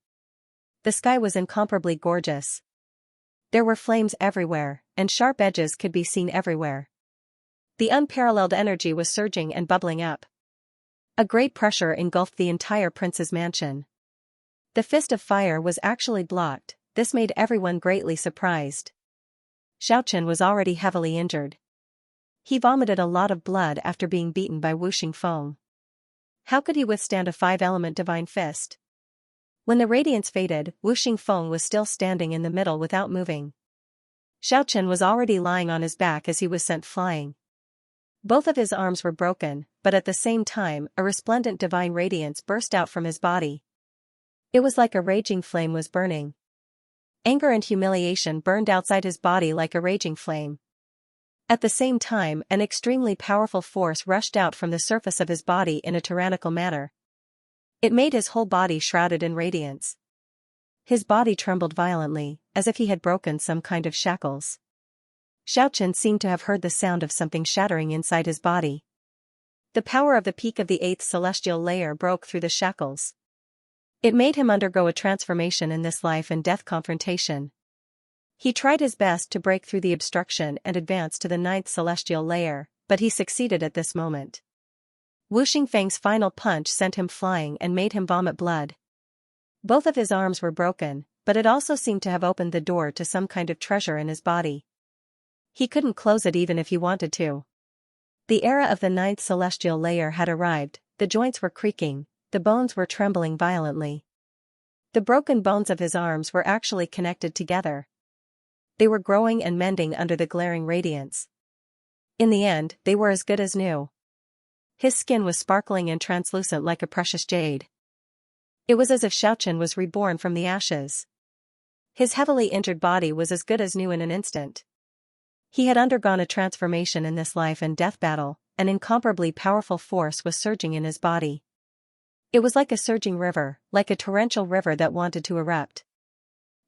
The sky was incomparably gorgeous. There were flames everywhere, and sharp edges could be seen everywhere. The unparalleled energy was surging and bubbling up. A great pressure engulfed the entire prince's mansion. The fist of fire was actually blocked. This made everyone greatly surprised. Xiaochen was already heavily injured. He vomited a lot of blood after being beaten by Wu Xingfeng. How could he withstand a five-element divine fist? When the radiance faded, Wu Xingfeng was still standing in the middle without moving. Xiaochen was already lying on his back as he was sent flying. Both of his arms were broken, but at the same time, a resplendent divine radiance burst out from his body. It was like a raging flame was burning. Anger and humiliation burned outside his body like a raging flame. At the same time, an extremely powerful force rushed out from the surface of his body in a tyrannical manner. It made his whole body shrouded in radiance. His body trembled violently, as if he had broken some kind of shackles. Xiaochen seemed to have heard the sound of something shattering inside his body. The power of the peak of the 8th celestial layer broke through the shackles. It made him undergo a transformation in this life and death confrontation. He tried his best to break through the obstruction and advance to the 9th celestial layer, but he succeeded at this moment. Wu Xingfeng's final punch sent him flying and made him vomit blood. Both of his arms were broken, but it also seemed to have opened the door to some kind of treasure in his body. He couldn't close it even if he wanted to. The era of the 9th celestial layer had arrived, the joints were creaking, the bones were trembling violently. The broken bones of his arms were actually connected together. They were growing and mending under the glaring radiance. In the end, they were as good as new. His skin was sparkling and translucent like a precious jade. It was as if Xiaochen was reborn from the ashes. His heavily injured body was as good as new in an instant. He had undergone a transformation in this life and death battle. An incomparably powerful force was surging in his body. It was like a surging river, like a torrential river that wanted to erupt.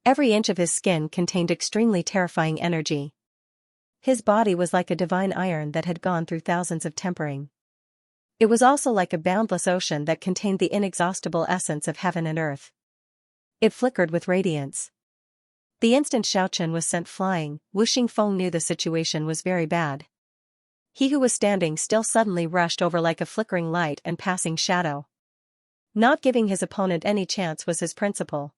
Every inch of his skin contained extremely terrifying energy. His body was like a divine iron that had gone through thousands of tempering. It was also like a boundless ocean that contained the inexhaustible essence of heaven and earth. It flickered with radiance. The instant Xiaochen was sent flying, Wu Xingfeng knew the situation was very bad. He who was standing still suddenly rushed over like a flickering light and passing shadow. Not giving his opponent any chance was his principle.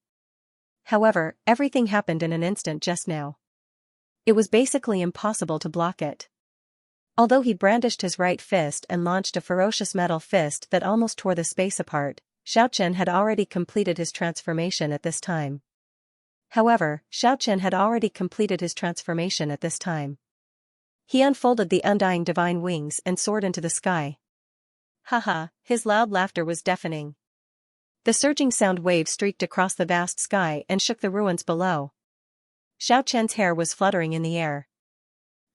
However, everything happened in an instant just now. It was basically impossible to block it. Although he brandished his right fist and launched a ferocious metal fist that almost tore the space apart, Xiaochen had already completed his transformation at this time. He unfolded the undying divine wings and soared into the sky. Haha, his loud laughter was deafening. The surging sound wave streaked across the vast sky and shook the ruins below. Xiaochen's hair was fluttering in the air.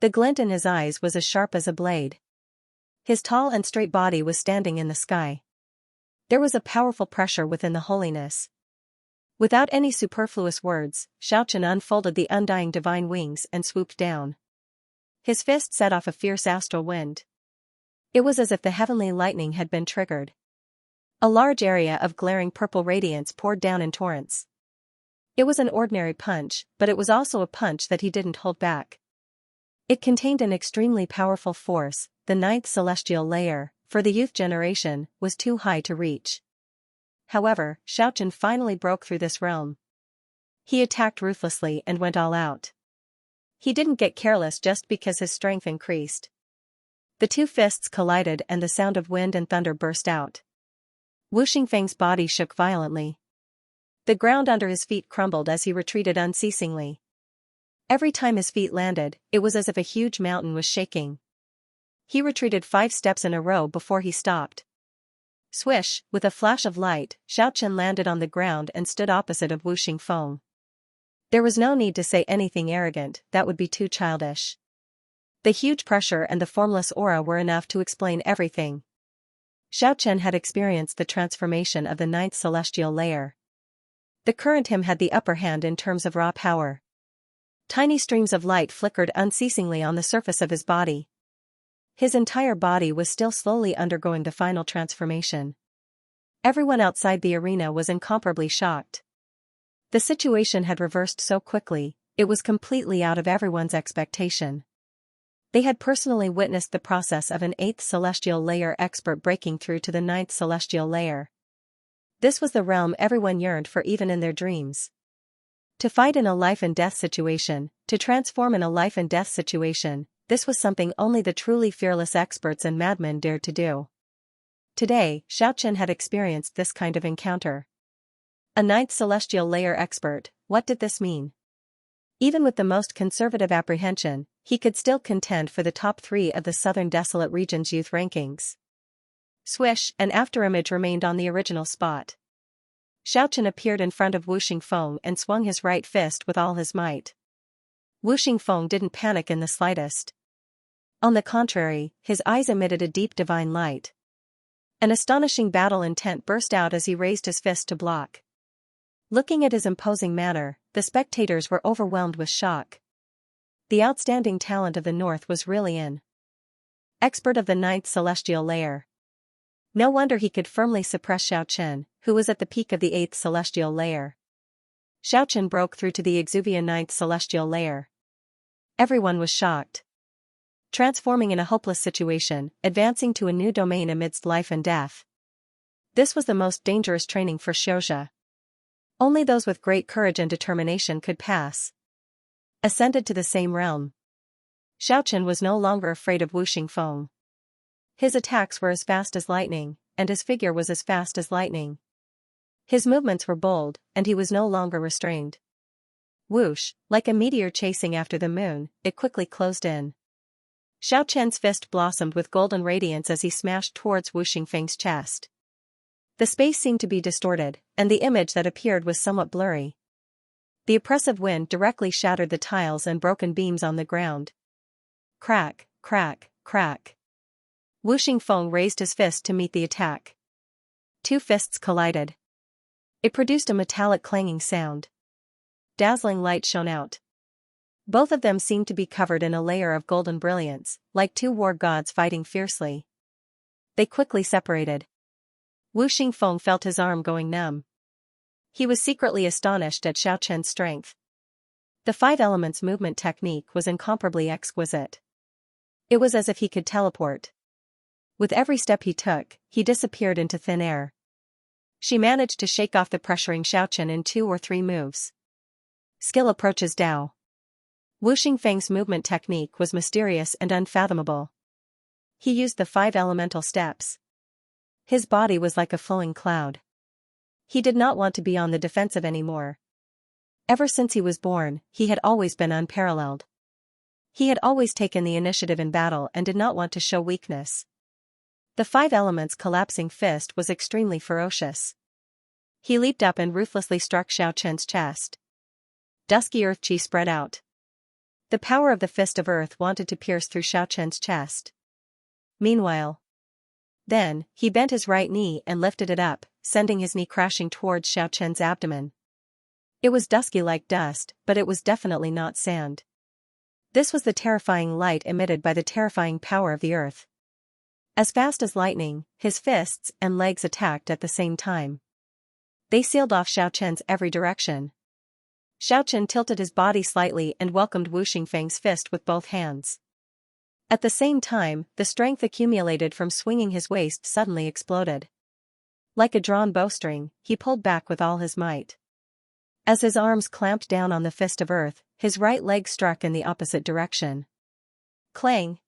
The glint in his eyes was as sharp as a blade. His tall and straight body was standing in the sky. There was a powerful pressure within the holiness. Without any superfluous words, Xiaochen unfolded the undying divine wings and swooped down. His fist set off a fierce astral wind. It was as if the heavenly lightning had been triggered. A large area of glaring purple radiance poured down in torrents. It was an ordinary punch, but it was also a punch that he didn't hold back. It contained an extremely powerful force. The ninth celestial layer, for the youth generation, was too high to reach. However, Xiaochen finally broke through this realm. He attacked ruthlessly and went all out. He didn't get careless just because his strength increased. The two fists collided and the sound of wind and thunder burst out. Wu Xingfeng's body shook violently. The ground under his feet crumbled as he retreated unceasingly. Every time his feet landed, it was as if a huge mountain was shaking. He retreated 5 steps in a row before he stopped. Swish, with a flash of light, Xiaochen landed on the ground and stood opposite of Wu Xingfeng. There was no need to say anything arrogant, that would be too childish. The huge pressure and the formless aura were enough to explain everything. Xiaochen had experienced the transformation of the ninth celestial layer. The current him had the upper hand in terms of raw power. Tiny streams of light flickered unceasingly on the surface of his body. His entire body was still slowly undergoing the final transformation. Everyone outside the arena was incomparably shocked. The situation had reversed so quickly, it was completely out of everyone's expectation. They had personally witnessed the process of an 8th celestial layer expert breaking through to the 9th celestial layer. This was the realm everyone yearned for even in their dreams. To fight in a life-and-death situation, to transform in a life-and-death situation, this was something only the truly fearless experts and madmen dared to do. Today, Xiaochen had experienced this kind of encounter. A 9th celestial layer expert, what did this mean? Even with the most conservative apprehension, he could still contend for the top 3 of the Southern Desolate Region's youth rankings. Swish, an afterimage remained on the original spot. Xiaochen appeared in front of Wu Xingfeng and swung his right fist with all his might. Wu Xingfeng didn't panic in the slightest. On the contrary, his eyes emitted a deep divine light. An astonishing battle intent burst out as he raised his fist to block. Looking at his imposing manner, the spectators were overwhelmed with shock. The outstanding talent of the North was really in. Expert of the 9th celestial layer. No wonder he could firmly suppress Xiaochen, who was at the peak of the 8th celestial layer. Xiaochen broke through to the exuviant 9th celestial layer. Everyone was shocked. Transforming in a hopeless situation, advancing to a new domain amidst life and death. This was the most dangerous training for Xianxia. Only those with great courage and determination could pass. Ascended to the same realm. Xiaochen was no longer afraid of Wu Xingfeng. His attacks were as fast as lightning, and his figure was as fast as lightning. His movements were bold, and he was no longer restrained. Whoosh, like a meteor chasing after the moon, it quickly closed in. Xiaochen's fist blossomed with golden radiance as he smashed towards Wu Xingfeng's chest. The space seemed to be distorted, and the image that appeared was somewhat blurry. The oppressive wind directly shattered the tiles and broken beams on the ground. Crack, crack, crack. Wu Xingfeng raised his fist to meet the attack. 2 fists collided. It produced a metallic clanging sound. Dazzling light shone out. Both of them seemed to be covered in a layer of golden brilliance, like 2 war gods fighting fiercely. They quickly separated. Wu Xingfeng felt his arm going numb. He was secretly astonished at Xiaochen's strength. The five elements movement technique was incomparably exquisite. It was as if he could teleport. With every step he took, he disappeared into thin air. She managed to shake off the pressuring Xiaochen in 2 or 3 moves. Skill approaches Dao. Wu Xingfeng's movement technique was mysterious and unfathomable. He used the 5 elemental steps. His body was like a flowing cloud. He did not want to be on the defensive anymore. Ever since he was born, he had always been unparalleled. He had always taken the initiative in battle and did not want to show weakness. The 5 elements collapsing fist was extremely ferocious. He leaped up and ruthlessly struck Xiaochen's chest. Dusky earth chi spread out. The power of the fist of earth wanted to pierce through Xiaochen's chest. Meanwhile, then, he bent his right knee and lifted it up, sending his knee crashing towards Xiaochen's abdomen. It was dusky like dust, but it was definitely not sand. This was the terrifying light emitted by the terrifying power of the earth. As fast as lightning, his fists and legs attacked at the same time. They sealed off Xiaochen's every direction. Xiaochen tilted his body slightly and welcomed Wu Xingfeng's fist with both hands. At the same time, the strength accumulated from swinging his waist suddenly exploded. Like a drawn bowstring, he pulled back with all his might. As his arms clamped down on the fist of earth, his right leg struck in the opposite direction. Clang!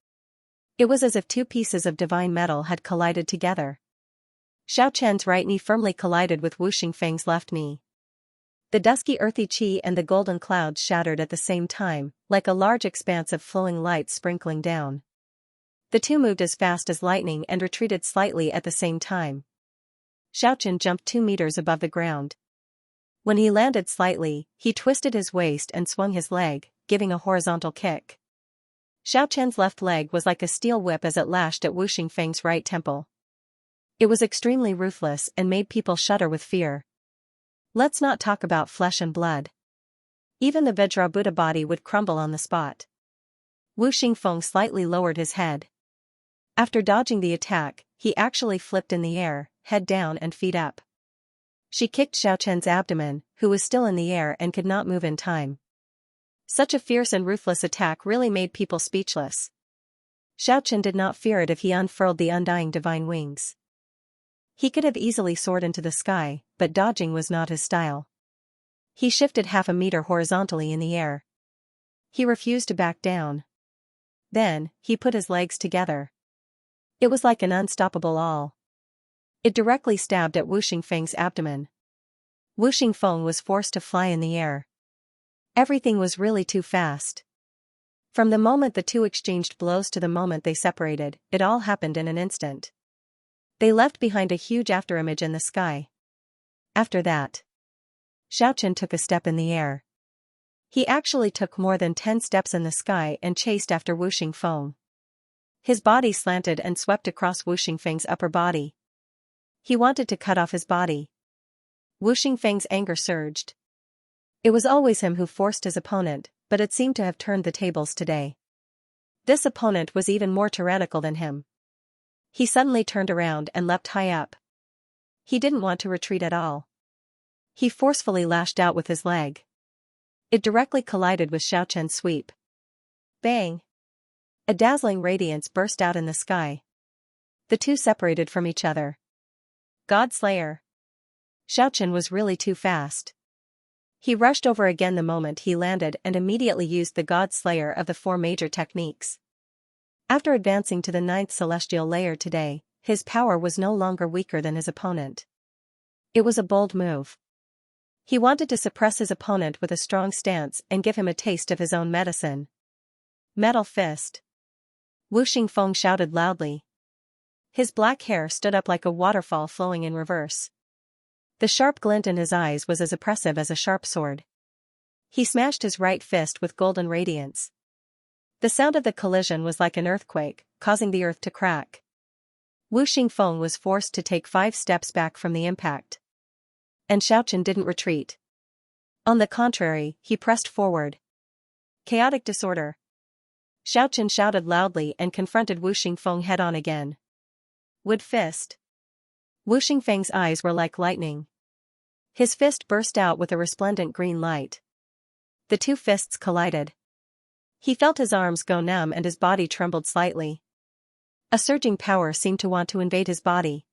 It was as if 2 pieces of divine metal had collided together. Xiaochen's right knee firmly collided with Wu Xingfeng's left knee. The dusky earthy chi and the golden clouds shattered at the same time, like a large expanse of flowing light sprinkling down. The 2 moved as fast as lightning and retreated slightly at the same time. Xiaochen jumped 2 meters above the ground. When he landed slightly, he twisted his waist and swung his leg, giving a horizontal kick. Xiaochen's left leg was like a steel whip as it lashed at Wu Xingfeng's right temple. It was extremely ruthless and made people shudder with fear. Let's not talk about flesh and blood. Even the Vajrabuddha body would crumble on the spot. Wu Xingfeng slightly lowered his head. After dodging the attack, he actually flipped in the air, head down and feet up. She kicked Xiaochen's abdomen, who was still in the air and could not move in time. Such a fierce and ruthless attack really made people speechless. Xiaochen did not fear it if he unfurled the undying divine wings. He could have easily soared into the sky, but dodging was not his style. He shifted half a meter horizontally in the air. He refused to back down. Then, he put his legs together. It was like an unstoppable awl. It directly stabbed at Wu Xingfeng's abdomen. Wu Xingfeng was forced to fly in the air. Everything was really too fast. From the moment the 2 exchanged blows to the moment they separated, it all happened in an instant. They left behind a huge afterimage in the sky. After that, Xiaochen took a step in the air. He actually took more than 10 steps in the sky and chased after Wu Xingfeng. His body slanted and swept across Wu Xingfeng's upper body. He wanted to cut off his body. Wu Xingfeng's anger surged. It was always him who forced his opponent, but it seemed to have turned the tables today. This opponent was even more tyrannical than him. He suddenly turned around and leapt high up. He didn't want to retreat at all. He forcefully lashed out with his leg. It directly collided with Xiaochen's sweep. Bang! A dazzling radiance burst out in the sky. The 2 separated from each other. God Slayer! Xiaochen was really too fast. He rushed over again the moment he landed and immediately used the God Slayer of the 4 major techniques. After advancing to the 9th celestial layer today, his power was no longer weaker than his opponent. It was a bold move. He wanted to suppress his opponent with a strong stance and give him a taste of his own medicine. Metal fist! Wu Xingfeng shouted loudly. His black hair stood up like a waterfall flowing in reverse. The sharp glint in his eyes was as oppressive as a sharp sword. He smashed his right fist with golden radiance. The sound of the collision was like an earthquake, causing the earth to crack. Wu Xingfeng was forced to take 5 steps back from the impact. And Xiaochen didn't retreat. On the contrary, he pressed forward. Chaotic disorder! Xiaochen shouted loudly and confronted Wu Xingfeng head-on again. Wood fist! Wu Xingfeng's eyes were like lightning. His fist burst out with a resplendent green light. The two fists collided. He felt his arms go numb and his body trembled slightly. A surging power seemed to want to invade his body.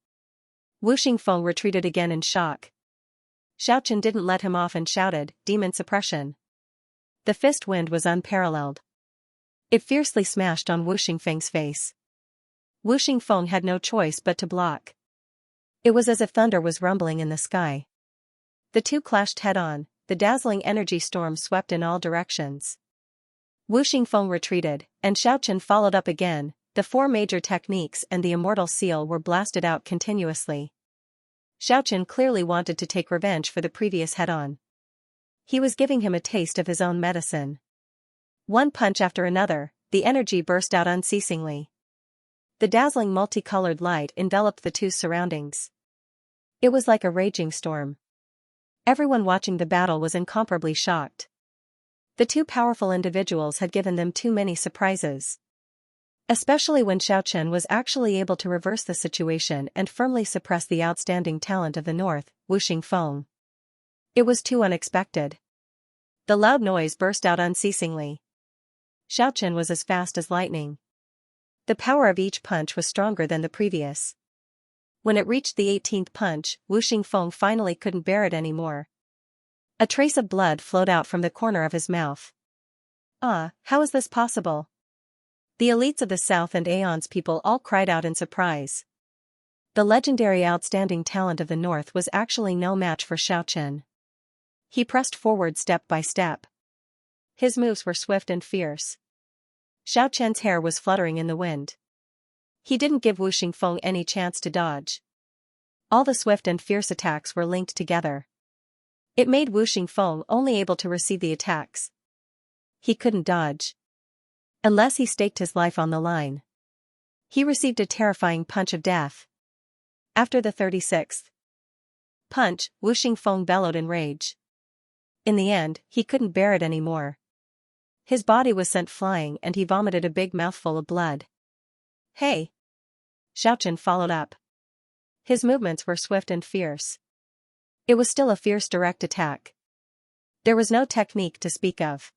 Wu Xingfeng retreated again in shock. Xiaochen didn't let him off and shouted, "Demon suppression." The fist wind was unparalleled. It fiercely smashed on Wu Xingfeng's face. Wu Xingfeng had no choice but to block. It was as if thunder was rumbling in the sky. The two clashed head-on, the dazzling energy storm swept in all directions. Wu Xingfeng retreated, and Xiaochen followed up again. The four major techniques and the immortal seal were blasted out continuously. Xiaochen clearly wanted to take revenge for the previous head-on. He was giving him a taste of his own medicine. One punch after another, the energy burst out unceasingly. The dazzling multicolored light enveloped the two's surroundings. It was like a raging storm. Everyone watching the battle was incomparably shocked. The two powerful individuals had given them too many surprises. Especially when Xiaochen was actually able to reverse the situation and firmly suppress the outstanding talent of the north, Wu Xingfeng. It was too unexpected. The loud noise burst out unceasingly. Xiaochen was as fast as lightning. The power of each punch was stronger than the previous. When it reached the 18th punch, Wu Xingfeng finally couldn't bear it anymore. A trace of blood flowed out from the corner of his mouth. How is this possible? The elites of the South and Aeon's people all cried out in surprise. The legendary outstanding talent of the North was actually no match for Xiaochen. He pressed forward step by step. His moves were swift and fierce. Xiaochen's hair was fluttering in the wind. He didn't give Wu Xingfeng any chance to dodge. All the swift and fierce attacks were linked together. It made Wu Xingfeng only able to receive the attacks. He couldn't dodge. Unless he staked his life on the line. He received a terrifying punch of death. After the 36th punch, Wu Xingfeng bellowed in rage. In the end, he couldn't bear it anymore. His body was sent flying and he vomited a big mouthful of blood. "Hey!" Xiaochen followed up. His movements were swift and fierce. It was still a fierce direct attack. There was no technique to speak of.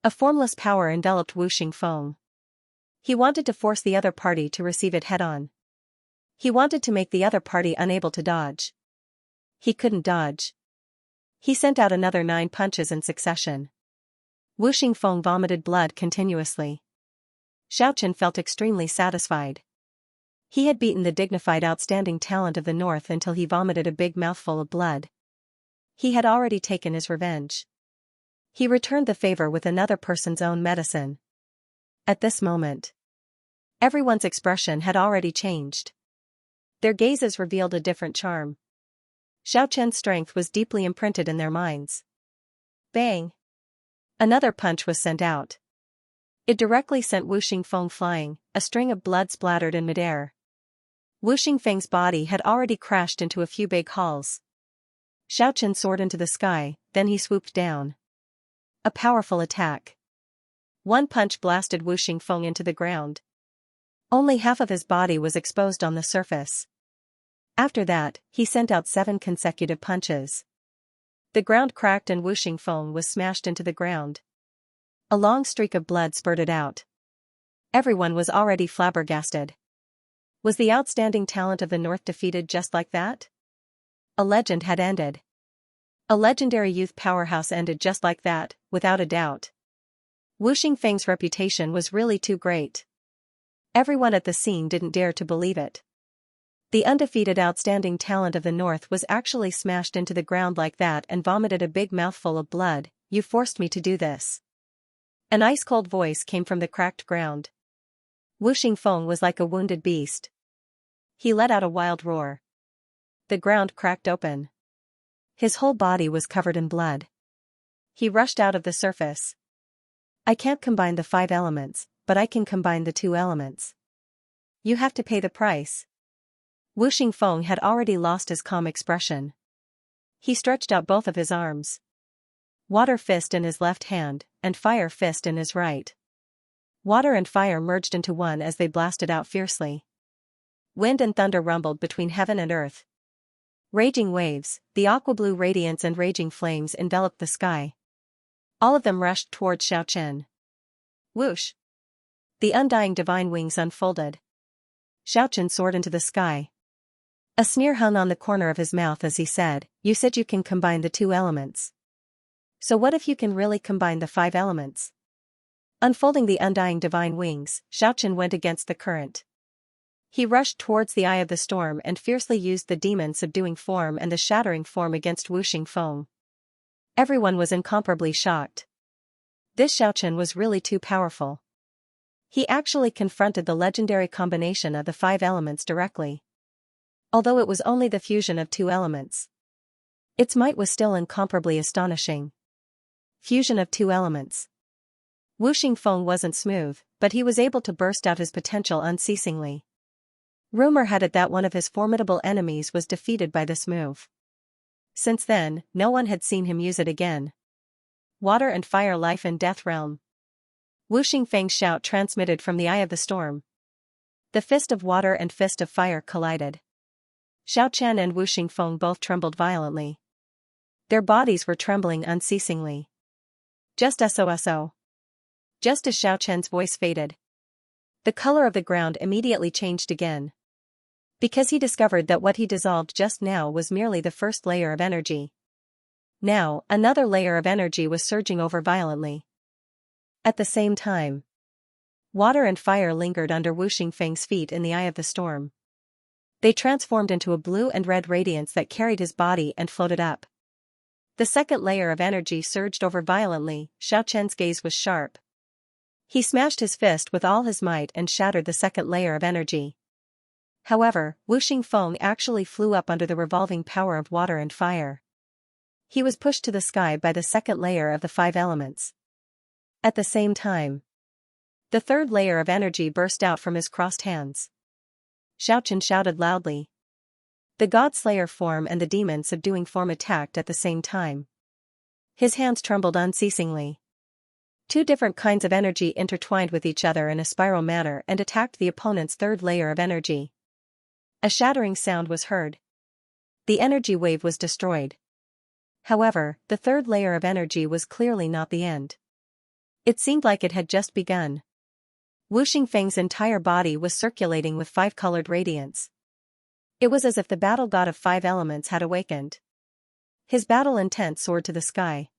A formless power enveloped Wu Xingfeng. He wanted to force the other party to receive it head-on. He wanted to make the other party unable to dodge. He couldn't dodge. He sent out another 9 punches in succession. Wu Xingfeng vomited blood continuously. Xiaochen felt extremely satisfied. He had beaten the dignified outstanding talent of the North until he vomited a big mouthful of blood. He had already taken his revenge. He returned the favor with another person's own medicine. At this moment, everyone's expression had already changed. Their gazes revealed a different charm. Xiaochen's strength was deeply imprinted in their minds. Bang! Another punch was sent out. It directly sent Wu Xingfeng flying, a string of blood splattered in midair. Wu Xingfeng's body had already crashed into a few big halls. Xiaochen soared into the sky, then he swooped down. A powerful attack. One punch blasted Wu Xingfeng into the ground. Only half of his body was exposed on the surface. After that, he sent out 7 consecutive punches. The ground cracked and Wu Xingfeng was smashed into the ground. A long streak of blood spurted out. Everyone was already flabbergasted. Was the outstanding talent of the North defeated just like that? A legend had ended. A legendary youth powerhouse ended just like that, without a doubt. Wu Xingfeng's reputation was really too great. Everyone at the scene didn't dare to believe it. The undefeated outstanding talent of the North was actually smashed into the ground like that and vomited a big mouthful of blood. "You forced me to do this." An ice-cold voice came from the cracked ground. Wu Xingfeng was like a wounded beast. He let out a wild roar. The ground cracked open. His whole body was covered in blood. He rushed out of the surface. "I can't combine the 5 elements, but I can combine the 2 elements. You have to pay the price." Wu Xingfeng had already lost his calm expression. He stretched out both of his arms. Water fist in his left hand, and fire fist in his right. Water and fire merged into one as they blasted out fiercely. Wind and thunder rumbled between heaven and earth. Raging waves, the aqua-blue radiance and raging flames enveloped the sky. All of them rushed towards Xiaochen. Whoosh! The undying divine wings unfolded. Xiaochen soared into the sky. A sneer hung on the corner of his mouth as he said, "You said you can combine the 2 elements. So what if you can really combine the 5 elements?" Unfolding the undying divine wings, Xiaochen went against the current. He rushed towards the eye of the storm and fiercely used the demon-subduing form and the shattering form against Wu Xingfeng. Everyone was incomparably shocked. This Xiaochen was really too powerful. He actually confronted the legendary combination of the 5 elements directly. Although it was only the fusion of 2 elements, its might was still incomparably astonishing. Fusion of 2 elements. Wu Xingfeng wasn't smooth, but he was able to burst out his potential unceasingly. Rumor had it that one of his formidable enemies was defeated by this move. Since then, no one had seen him use it again. Water and fire, life and death realm. Wu Xingfeng's shout transmitted from the eye of the storm. The fist of water and fist of fire collided. Xiaochen and Wu Xingfeng both trembled violently. Their bodies were trembling unceasingly. Just so. Just as Xiaochen's voice faded, the color of the ground immediately changed again. Because he discovered that what he dissolved just now was merely the first layer of energy. Now, another layer of energy was surging over violently. At the same time, water and fire lingered under Wu Xingfeng's feet in the eye of the storm. They transformed into a blue and red radiance that carried his body and floated up. The second layer of energy surged over violently. Xiaochen's gaze was sharp. He smashed his fist with all his might and shattered the second layer of energy. However, Wu Xingfeng actually flew up under the revolving power of water and fire. He was pushed to the sky by the second layer of the 5 elements. At the same time, the third layer of energy burst out from his crossed hands. Xiaochen shouted loudly. The God-Slayer form and the demon-subduing form attacked at the same time. His hands trembled unceasingly. 2 different kinds of energy intertwined with each other in a spiral manner and attacked the opponent's third layer of energy. A shattering sound was heard. The energy wave was destroyed. However, the third layer of energy was clearly not the end. It seemed like it had just begun. Wu Xingfeng's entire body was circulating with 5-colored radiance. It was as if the battle god of 5 elements had awakened. His battle intent soared to the sky.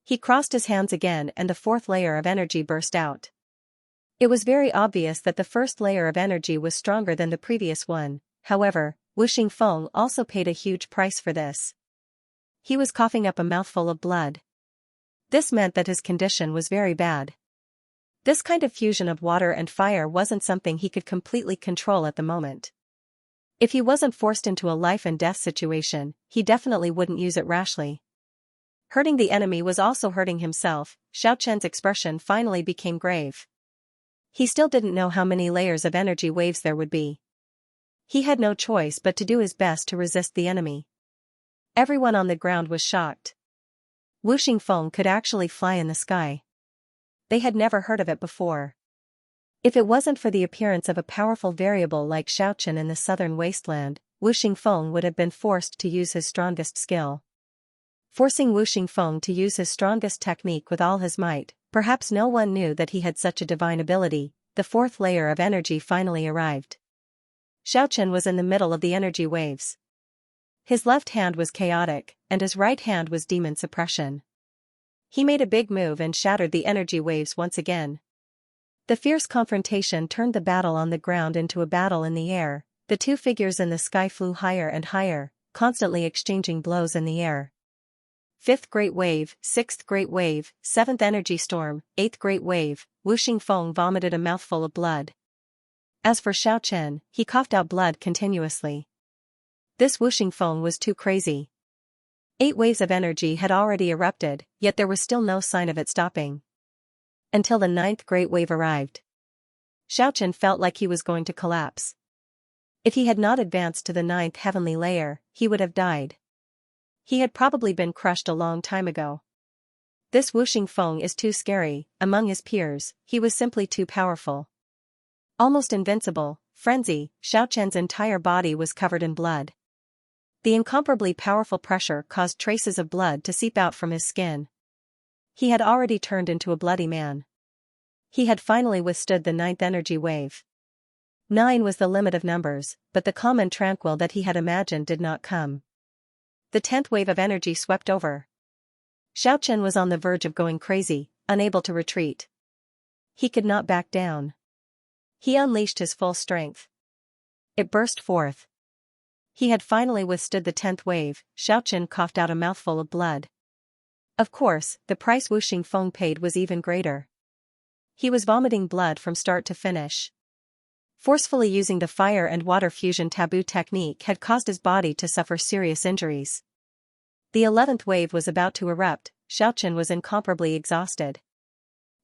He crossed his hands again and the 4th layer of energy burst out. It was very obvious that the first layer of energy was stronger than the previous one. However, Wu Xingfeng also paid a huge price for this. He was coughing up a mouthful of blood. This meant that his condition was very bad. This kind of fusion of water and fire wasn't something he could completely control at the moment. If he wasn't forced into a life and death situation, he definitely wouldn't use it rashly. Hurting the enemy was also hurting himself. Xiaochen's expression finally became grave. He still didn't know how many layers of energy waves there would be. He had no choice but to do his best to resist the enemy. Everyone on the ground was shocked. Wu Xingfeng could actually fly in the sky. They had never heard of it before. If it wasn't for the appearance of a powerful variable like Xiaochen in the southern wasteland, Wu Xingfeng would have been forced to use his strongest skill. Forcing Wu Xingfeng to use his strongest technique with all his might, perhaps no one knew that he had such a divine ability. The 4th layer of energy finally arrived. Xiaochen was in the middle of the energy waves. His left hand was chaotic, and his right hand was demon suppression. He made a big move and shattered the energy waves once again. The fierce confrontation turned the battle on the ground into a battle in the air. The 2 figures in the sky flew higher and higher, constantly exchanging blows in the air. 5th Great Wave, 6th Great Wave, 7th Energy Storm, 8th Great Wave. Wu Xingfeng vomited a mouthful of blood. As for Xiaochen, he coughed out blood continuously. This Wu Xingfeng was too crazy. 8 waves of energy had already erupted, yet there was still no sign of it stopping. Until the 9th Great Wave arrived. Xiaochen felt like he was going to collapse. If he had not advanced to the 9th heavenly layer, he would have died. He had probably been crushed a long time ago. This Wu Xingfeng is too scary. Among his peers, he was simply too powerful. Almost invincible, frenzy, Xiaochen's entire body was covered in blood. The incomparably powerful pressure caused traces of blood to seep out from his skin. He had already turned into a bloody man. He had finally withstood the 9th energy wave. 9 was the limit of numbers, but the calm and tranquil that he had imagined did not come. The 10th wave of energy swept over. Xiaochen was on the verge of going crazy, unable to retreat. He could not back down. He unleashed his full strength. It burst forth. He had finally withstood the 10th wave. Xiaochen coughed out a mouthful of blood. Of course, the price Wu Xingfeng paid was even greater. He was vomiting blood from start to finish. Forcefully using the fire and water fusion taboo technique had caused his body to suffer serious injuries. The 11th wave was about to erupt. Xiaochen was incomparably exhausted.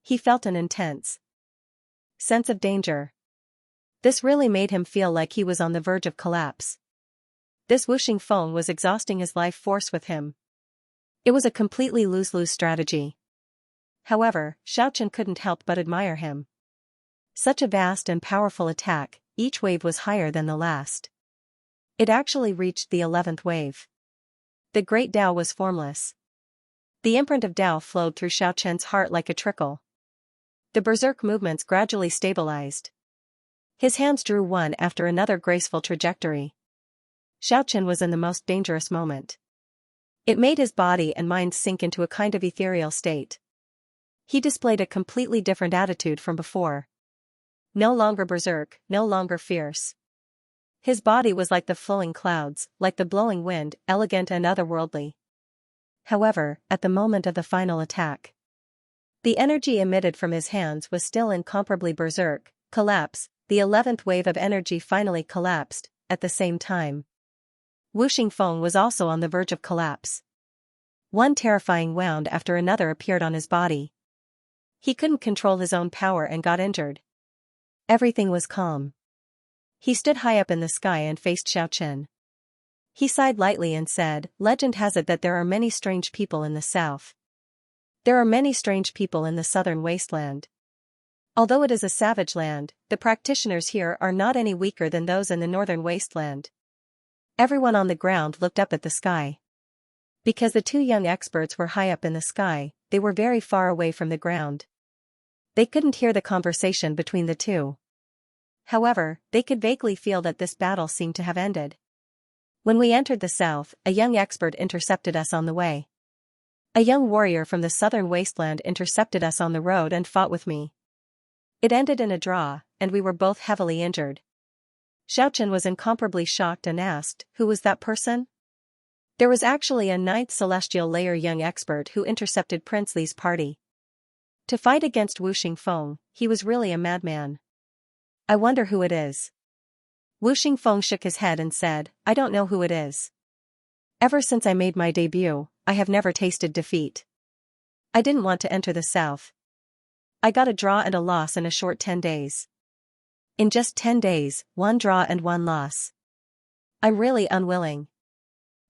He felt an intense sense of danger. This really made him feel like he was on the verge of collapse. This Wu Xingfeng was exhausting his life force with him. It was a completely lose-lose strategy. However, Xiaochen couldn't help but admire him. Such a vast and powerful attack, each wave was higher than the last. It actually reached the 11th wave. The great Tao was formless. The imprint of Tao flowed through Xiaochen's heart like a trickle. The berserk movements gradually stabilized. His hands drew one after another graceful trajectory. Xiaochen was in the most dangerous moment. It made his body and mind sink into a kind of ethereal state. He displayed a completely different attitude from before. No longer berserk, no longer fierce. His body was like the flowing clouds, like the blowing wind, elegant and otherworldly. However, at the moment of the final attack, the energy emitted from his hands was still incomparably berserk. Collapse. The 11th wave of energy finally collapsed. At the same time, Wu Xingfeng was also on the verge of collapse. One terrifying wound after another appeared on his body. He couldn't control his own power and got injured. Everything was calm. He stood high up in the sky and faced Xiaochen. He sighed lightly and said, "Legend has it that there are many strange people in the south. There are many strange people in the southern wasteland. Although it is a savage land, the practitioners here are not any weaker than those in the northern wasteland." Everyone on the ground looked up at the sky. Because the two young experts were high up in the sky, they were very far away from the ground. They couldn't hear the conversation between the two. However, they could vaguely feel that this battle seemed to have ended. When we entered the south, a young expert intercepted us on the way. A young warrior from the southern wasteland intercepted us on the road and fought with me. It ended in a draw, and we were both heavily injured. Xiaochen was incomparably shocked and asked, "Who was that person?" There was actually a 9th celestial layer young expert who intercepted Prince Li's party. To fight against Wu Xingfeng, he was really a madman. "I wonder who it is." Wu Xingfeng shook his head and said, "I don't know who it is. Ever since I made my debut, I have never tasted defeat. I didn't want to enter the south. I got a draw and a loss in a short 10 days. In just 10 days, 1 draw and 1 loss. I'm really unwilling."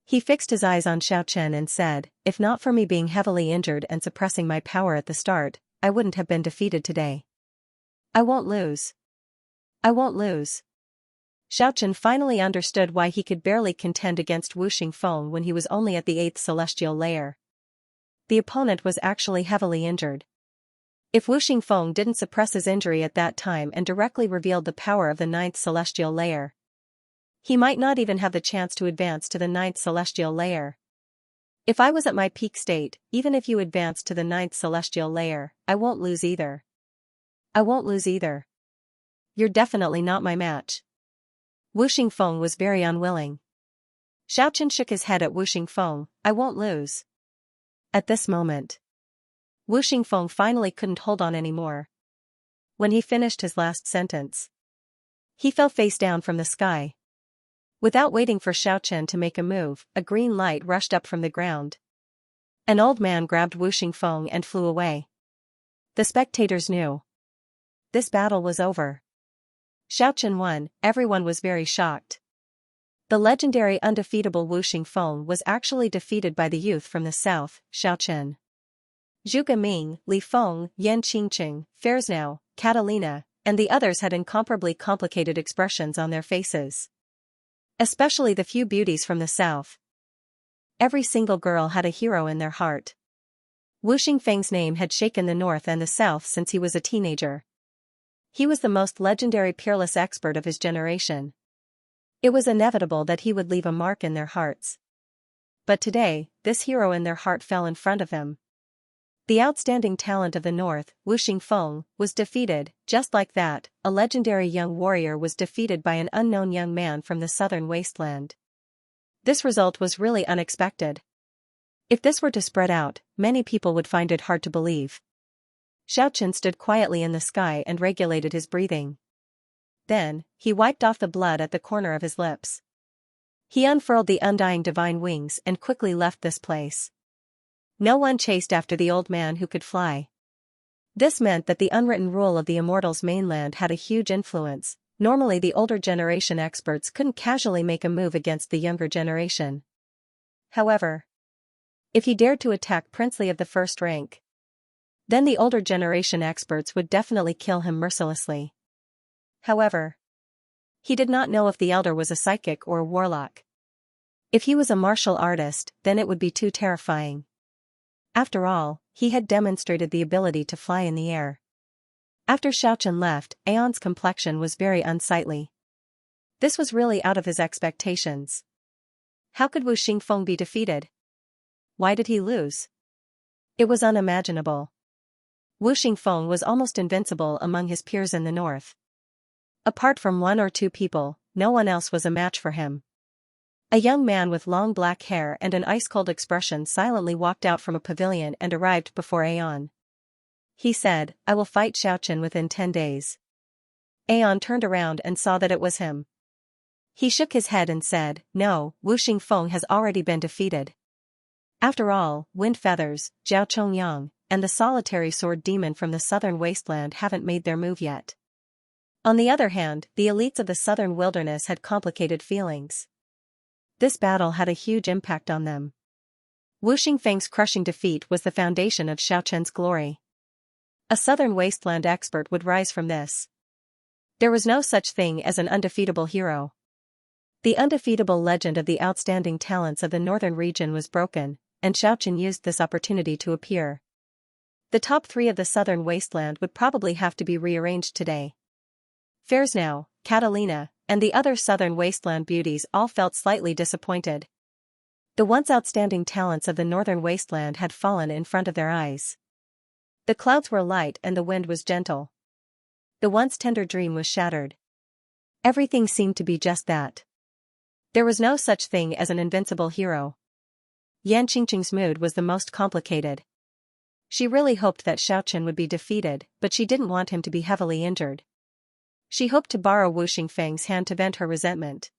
He fixed his eyes on Xiaochen and said, "If not for me being heavily injured and suppressing my power at the start, I wouldn't have been defeated today. I won't lose. I won't lose." Xiaochen finally understood why he could barely contend against Wu Xingfeng when he was only at the 8th celestial layer. The opponent was actually heavily injured. If Wu Xingfeng didn't suppress his injury at that time and directly revealed the power of the 9th celestial layer, he might not even have the chance to advance to the 9th celestial layer. If I was at my peak state, even if you advance to the 9th celestial layer, I won't lose either. I won't lose either. You're definitely not my match." Wu Xingfeng was very unwilling. Xiaochen shook his head at Wu Xingfeng, "I won't lose." At this moment, Wu Xingfeng finally couldn't hold on anymore. When he finished his last sentence, he fell face down from the sky. Without waiting for Xiaochen to make a move, a green light rushed up from the ground. An old man grabbed Wu Xingfeng and flew away. The spectators knew this battle was over. Xiaochen won. Everyone was very shocked. The legendary undefeatable Wu Xingfeng was actually defeated by the youth from the south, Xiaochen. Zhuge Ming, Li Feng, Yan Qingqing, Fairsnow, Catalina, and the others had incomparably complicated expressions on their faces. Especially the few beauties from the south. Every single girl had a hero in their heart. Wu Xingfeng's name had shaken the north and the south since he was a teenager. He was the most legendary peerless expert of his generation. It was inevitable that he would leave a mark in their hearts. But today, this hero in their heart fell in front of him. The outstanding talent of the north, Wu Xingfeng, was defeated. Just like that, a legendary young warrior was defeated by an unknown young man from the southern wasteland. This result was really unexpected. If this were to spread out, many people would find it hard to believe. Xiaochen stood quietly in the sky and regulated his breathing. Then, he wiped off the blood at the corner of his lips. He unfurled the undying divine wings and quickly left this place. No one chased after the old man who could fly. This meant that the unwritten rule of the Immortals mainland had a huge influence. Normally the older generation experts couldn't casually make a move against the younger generation. However, if he dared to attack princely of the first rank, then the older generation experts would definitely kill him mercilessly. However, he did not know if the elder was a psychic or a warlock. If he was a martial artist, then it would be too terrifying. After all, he had demonstrated the ability to fly in the air. After Xiaochen left, Aeon's complexion was very unsightly. This was really out of his expectations. How could Wu Xingfeng be defeated? Why did he lose? It was unimaginable. Wu Xingfeng was almost invincible among his peers in the north. Apart from one or two people, no one else was a match for him. A young man with long black hair and an ice-cold expression silently walked out from a pavilion and arrived before Aeon. He said, "I will fight Xiaochen within 10 days. Aeon turned around and saw that it was him. He shook his head and said, "No, Wu Xingfeng has already been defeated. After all, Wind Feathers, Zhao Chongyang, and the solitary sword demon from the southern wasteland haven't made their move yet." On the other hand, the elites of the southern wilderness had complicated feelings. This battle had a huge impact on them. Wu Xingfeng's crushing defeat was the foundation of Xiaochen's glory. A southern wasteland expert would rise from this. There was no such thing as an undefeatable hero. The undefeatable legend of the outstanding talents of the northern region was broken, and Xiaochen used this opportunity to appear. The top 3 of the southern wasteland would probably have to be rearranged today. Fairsnow, Catalina, and the other southern wasteland beauties all felt slightly disappointed. The once outstanding talents of the northern wasteland had fallen in front of their eyes. The clouds were light and the wind was gentle. The once tender dream was shattered. Everything seemed to be just that. There was no such thing as an invincible hero. Yan Qingqing's mood was the most complicated. She really hoped that Xiaochen would be defeated, but she didn't want him to be heavily injured. She hoped to borrow Wu Xingfeng's hand to vent her resentment.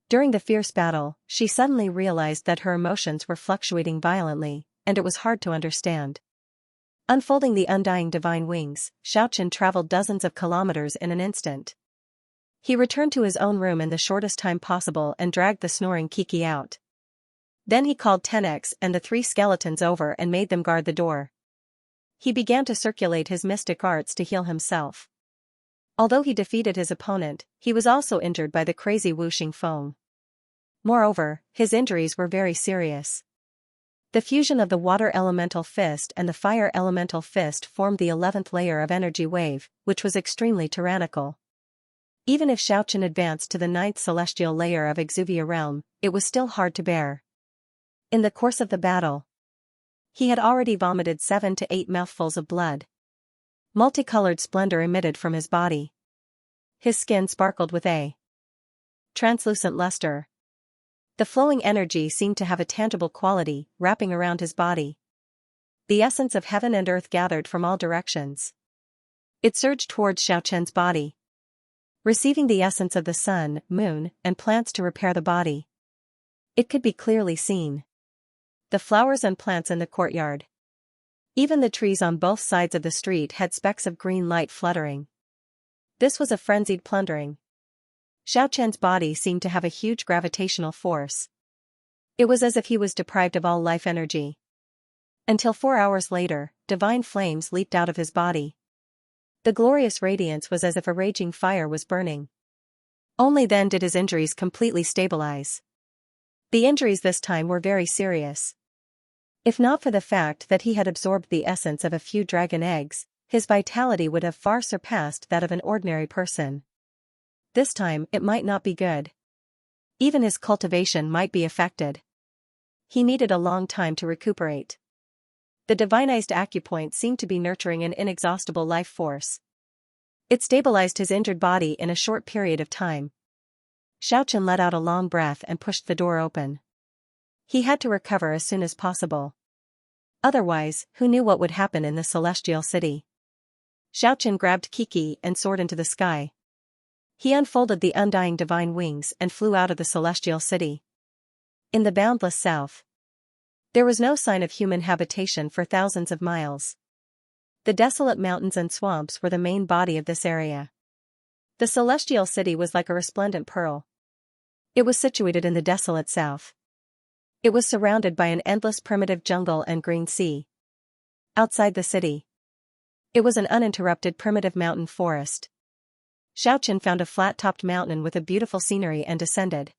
During the fierce battle, she suddenly realized that her emotions were fluctuating violently, and it was hard to understand. Unfolding the undying divine wings, Xiaochen traveled dozens of kilometers in an instant. He returned to his own room in the shortest time possible and dragged the snoring Kiki out. Then he called Tenex and the 3 skeletons over and made them guard the door. He began to circulate his mystic arts to heal himself. Although he defeated his opponent, he was also injured by the crazy Wu Xingfeng. Moreover, his injuries were very serious. The fusion of the water elemental fist and the fire elemental fist formed the 11th layer of energy wave, which was extremely tyrannical. Even if Xiaochen advanced to the 9th celestial layer of Exuvia realm, it was still hard to bear. In the course of the battle, he had already vomited 7 to 8 mouthfuls of blood. Multicolored splendor emitted from his body. His skin sparkled with a translucent luster. The flowing energy seemed to have a tangible quality, wrapping around his body. The essence of heaven and earth gathered from all directions. It surged towards Xiaochen's body, receiving the essence of the sun, moon, and plants to repair the body. It could be clearly seen. The flowers and plants in the courtyard. Even the trees on both sides of the street had specks of green light fluttering. This was a frenzied plundering. Xiaochen's body seemed to have a huge gravitational force. It was as if he was deprived of all life energy. Until 4 hours later, divine flames leaped out of his body. The glorious radiance was as if a raging fire was burning. Only then did his injuries completely stabilize. The injuries this time were very serious. If not for the fact that he had absorbed the essence of a few dragon eggs, his vitality would have far surpassed that of an ordinary person. This time it might not be good. Even his cultivation might be affected. He needed a long time to recuperate. The divinized acupoint seemed to be nurturing an inexhaustible life force. It stabilized his injured body in a short period of time. Xiaochen let out a long breath and pushed the door open. He had to recover as soon as possible. Otherwise, who knew what would happen in the celestial city? Xiaochen grabbed Kiki and soared into the sky. He unfolded the undying divine wings and flew out of the celestial city. In the boundless south, there was no sign of human habitation for thousands of miles. The desolate mountains and swamps were the main body of this area. The celestial city was like a resplendent pearl. It was situated in the desolate south. It was surrounded by an endless primitive jungle and green sea. Outside the city, it was an uninterrupted primitive mountain forest. Xiaochen found a flat-topped mountain with a beautiful scenery and descended.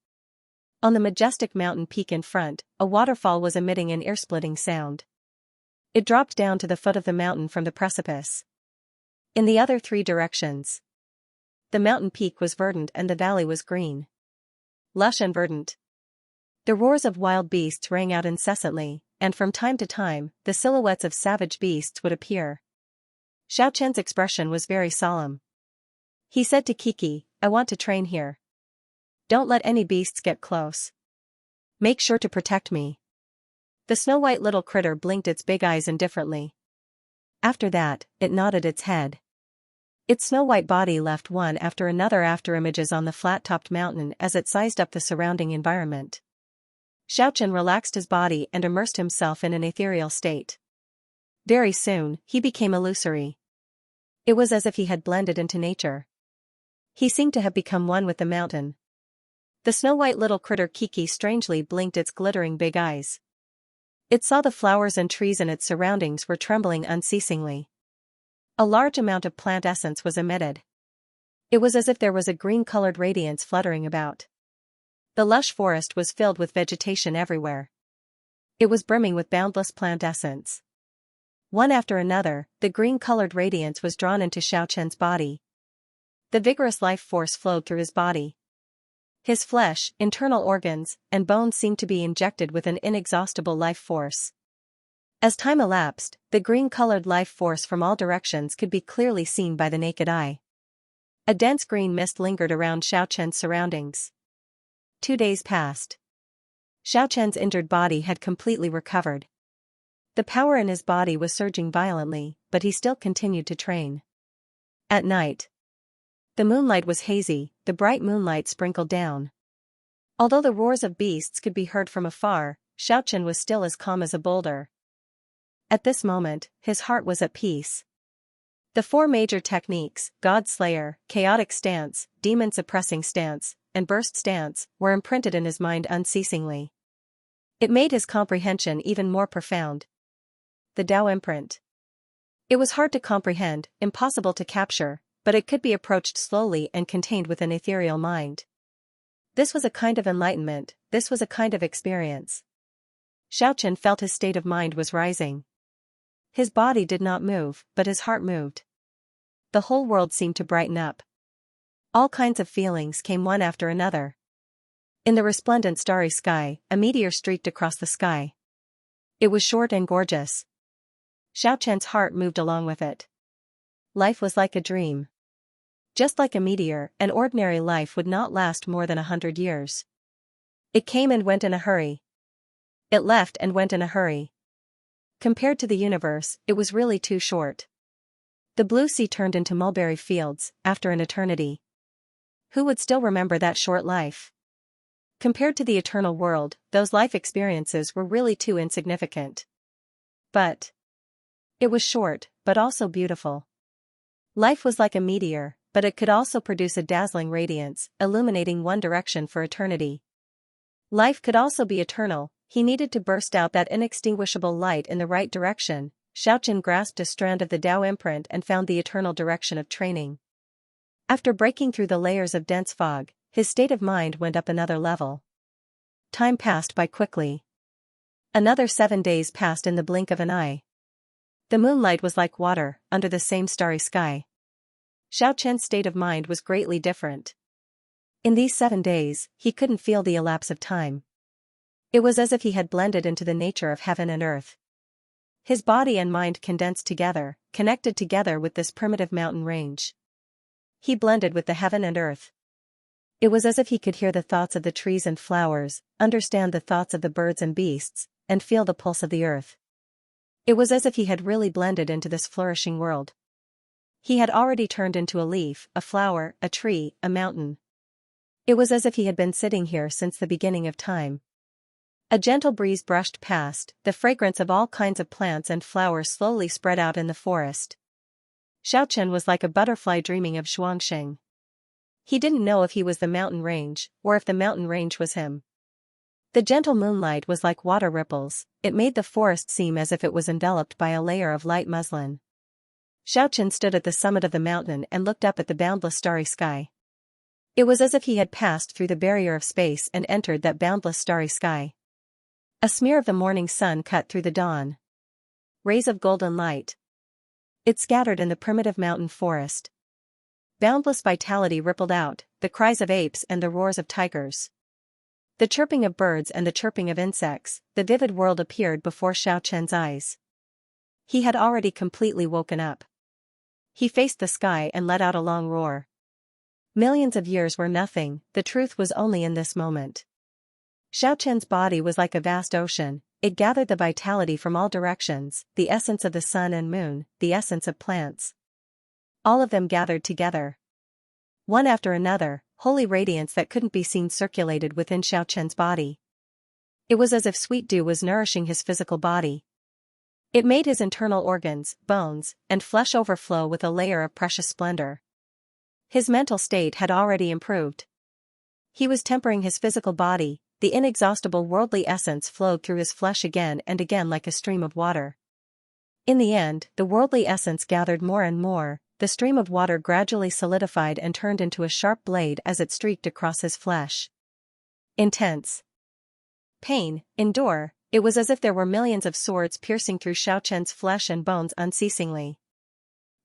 On the majestic mountain peak in front, a waterfall was emitting an ear-splitting sound. It dropped down to the foot of the mountain from the precipice. In the other three directions, the mountain peak was verdant and the valley was green, lush and verdant. The roars of wild beasts rang out incessantly, and from time to time, the silhouettes of savage beasts would appear. Xiaochen's expression was very solemn. He said to Kiki, "I want to train here. Don't let any beasts get close. Make sure to protect me." The snow-white little critter blinked its big eyes indifferently. After that, it nodded its head. Its snow-white body left one after another after-images on the flat-topped mountain as it sized up the surrounding environment. Xiaochen relaxed his body and immersed himself in an ethereal state. Very soon, he became illusory. It was as if he had blended into nature. He seemed to have become one with the mountain. The snow-white little critter Kiki strangely blinked its glittering big eyes. It saw the flowers and trees in its surroundings were trembling unceasingly. A large amount of plant essence was emitted. It was as if there was a green-colored radiance fluttering about. The lush forest was filled with vegetation everywhere. It was brimming with boundless plant essence. One after another, the green-colored radiance was drawn into Xiaochen's body. The vigorous life force flowed through his body. His flesh, internal organs, and bones seemed to be injected with an inexhaustible life force. As time elapsed, the green-colored life force from all directions could be clearly seen by the naked eye. A dense green mist lingered around Xiaochen's surroundings. 2 days passed. Xiaochen's injured body had completely recovered. The power in his body was surging violently, but he still continued to train. At night, the moonlight was hazy, the bright moonlight sprinkled down. Although the roars of beasts could be heard from afar, Xiaochen was still as calm as a boulder. At this moment, his heart was at peace. The 4 major techniques, God Slayer, Chaotic Stance, Demon Suppressing Stance, and Burst Stance, were imprinted in his mind unceasingly. It made his comprehension even more profound. The Tao imprint. It was hard to comprehend, impossible to capture, but it could be approached slowly and contained with an ethereal mind. This was a kind of enlightenment, this was a kind of experience. Xiaochen felt his state of mind was rising. His body did not move, but his heart moved. The whole world seemed to brighten up. All kinds of feelings came one after another. In the resplendent starry sky, a meteor streaked across the sky. It was short and gorgeous. Xiaochen's heart moved along with it. Life was like a dream. Just like a meteor, an ordinary life would not last more than 100 years. It came and went in a hurry. It left and went in a hurry. Compared to the universe, it was really too short. The blue sea turned into mulberry fields, after an eternity. Who would still remember that short life? Compared to the eternal world, those life experiences were really too insignificant. But it was short, but also beautiful. Life was like a meteor, but it could also produce a dazzling radiance, illuminating one direction for eternity. Life could also be eternal. He needed to burst out that inextinguishable light in the right direction. Xiaochen grasped a strand of the Tao imprint and found the eternal direction of training. After breaking through the layers of dense fog, his state of mind went up another level. Time passed by quickly. Another 7 days passed in the blink of an eye. The moonlight was like water, under the same starry sky. Xiaochen's state of mind was greatly different. In these 7 days, he couldn't feel the elapse of time. It was as if he had blended into the nature of heaven and earth. His body and mind condensed together, connected together with this primitive mountain range. He blended with the heaven and earth. It was as if he could hear the thoughts of the trees and flowers, understand the thoughts of the birds and beasts, and feel the pulse of the earth. It was as if he had really blended into this flourishing world. He had already turned into a leaf, a flower, a tree, a mountain. It was as if he had been sitting here since the beginning of time. A gentle breeze brushed past, the fragrance of all kinds of plants and flowers slowly spread out in the forest. Xiaochen was like a butterfly dreaming of Xianxia. He didn't know if he was the mountain range, or if the mountain range was him. The gentle moonlight was like water ripples, it made the forest seem as if it was enveloped by a layer of light muslin. Xiaochen stood at the summit of the mountain and looked up at the boundless starry sky. It was as if he had passed through the barrier of space and entered that boundless starry sky. A smear of the morning sun cut through the dawn. Rays of golden light. It scattered in the primitive mountain forest. Boundless vitality rippled out, the cries of apes and the roars of tigers. The chirping of birds and the chirping of insects, the vivid world appeared before Xiaochen's eyes. He had already completely woken up. He faced the sky and let out a long roar. Millions of years were nothing, the truth was only in this moment. Xiaochen's body was like a vast ocean, it gathered the vitality from all directions, the essence of the sun and moon, the essence of plants. All of them gathered together. One after another, holy radiance that couldn't be seen circulated within Xiaochen's body. It was as if sweet dew was nourishing his physical body. It made his internal organs, bones, and flesh overflow with a layer of precious splendor. His mental state had already improved. He was tempering his physical body, the inexhaustible worldly essence flowed through his flesh again and again like a stream of water. In the end, the worldly essence gathered more and more, the stream of water gradually solidified and turned into a sharp blade as it streaked across his flesh. Intense pain, endure, it was as if there were millions of swords piercing through Xiaochen's flesh and bones unceasingly.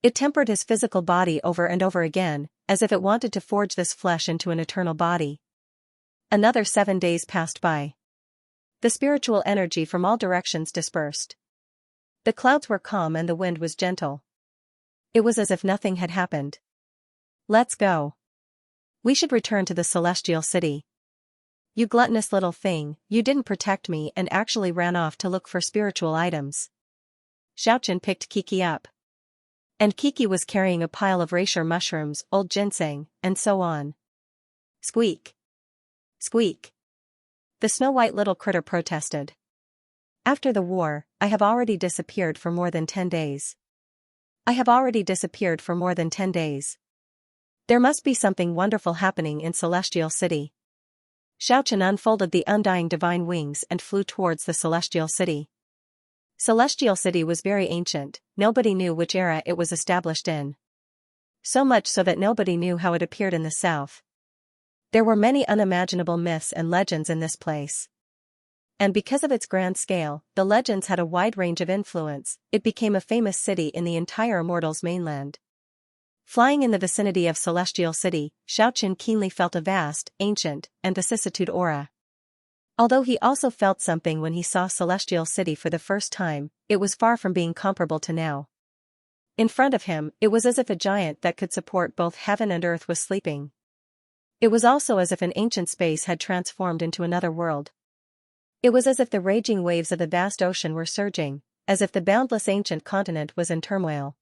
It tempered his physical body over and over again, as if it wanted to forge this flesh into an eternal body. Another 7 days passed by. The spiritual energy from all directions dispersed. The clouds were calm and the wind was gentle. It was as if nothing had happened. Let's go. We should return to the celestial city. You gluttonous little thing, you didn't protect me and actually ran off to look for spiritual items. Xiaochen picked Kiki up. And Kiki was carrying a pile of reishi mushrooms, old ginseng, and so on. Squeak. Squeak. The snow-white little critter protested. After the war, I have already disappeared for more than 10 days. I have already disappeared for more than 10 days. There must be something wonderful happening in Celestial City. Xiaochen unfolded the undying divine wings and flew towards the Celestial City. Celestial City was very ancient, nobody knew which era it was established in. So much so that nobody knew how it appeared in the south. There were many unimaginable myths and legends in this place. And because of its grand scale, the legends had a wide range of influence, it became a famous city in the entire Immortals mainland. Flying in the vicinity of Celestial City, Xiaochen keenly felt a vast, ancient, and vicissitude aura. Although he also felt something when he saw Celestial City for the first time, it was far from being comparable to now. In front of him, it was as if a giant that could support both heaven and earth was sleeping. It was also as if an ancient space had transformed into another world. It was as if the raging waves of the vast ocean were surging, as if the boundless ancient continent was in turmoil.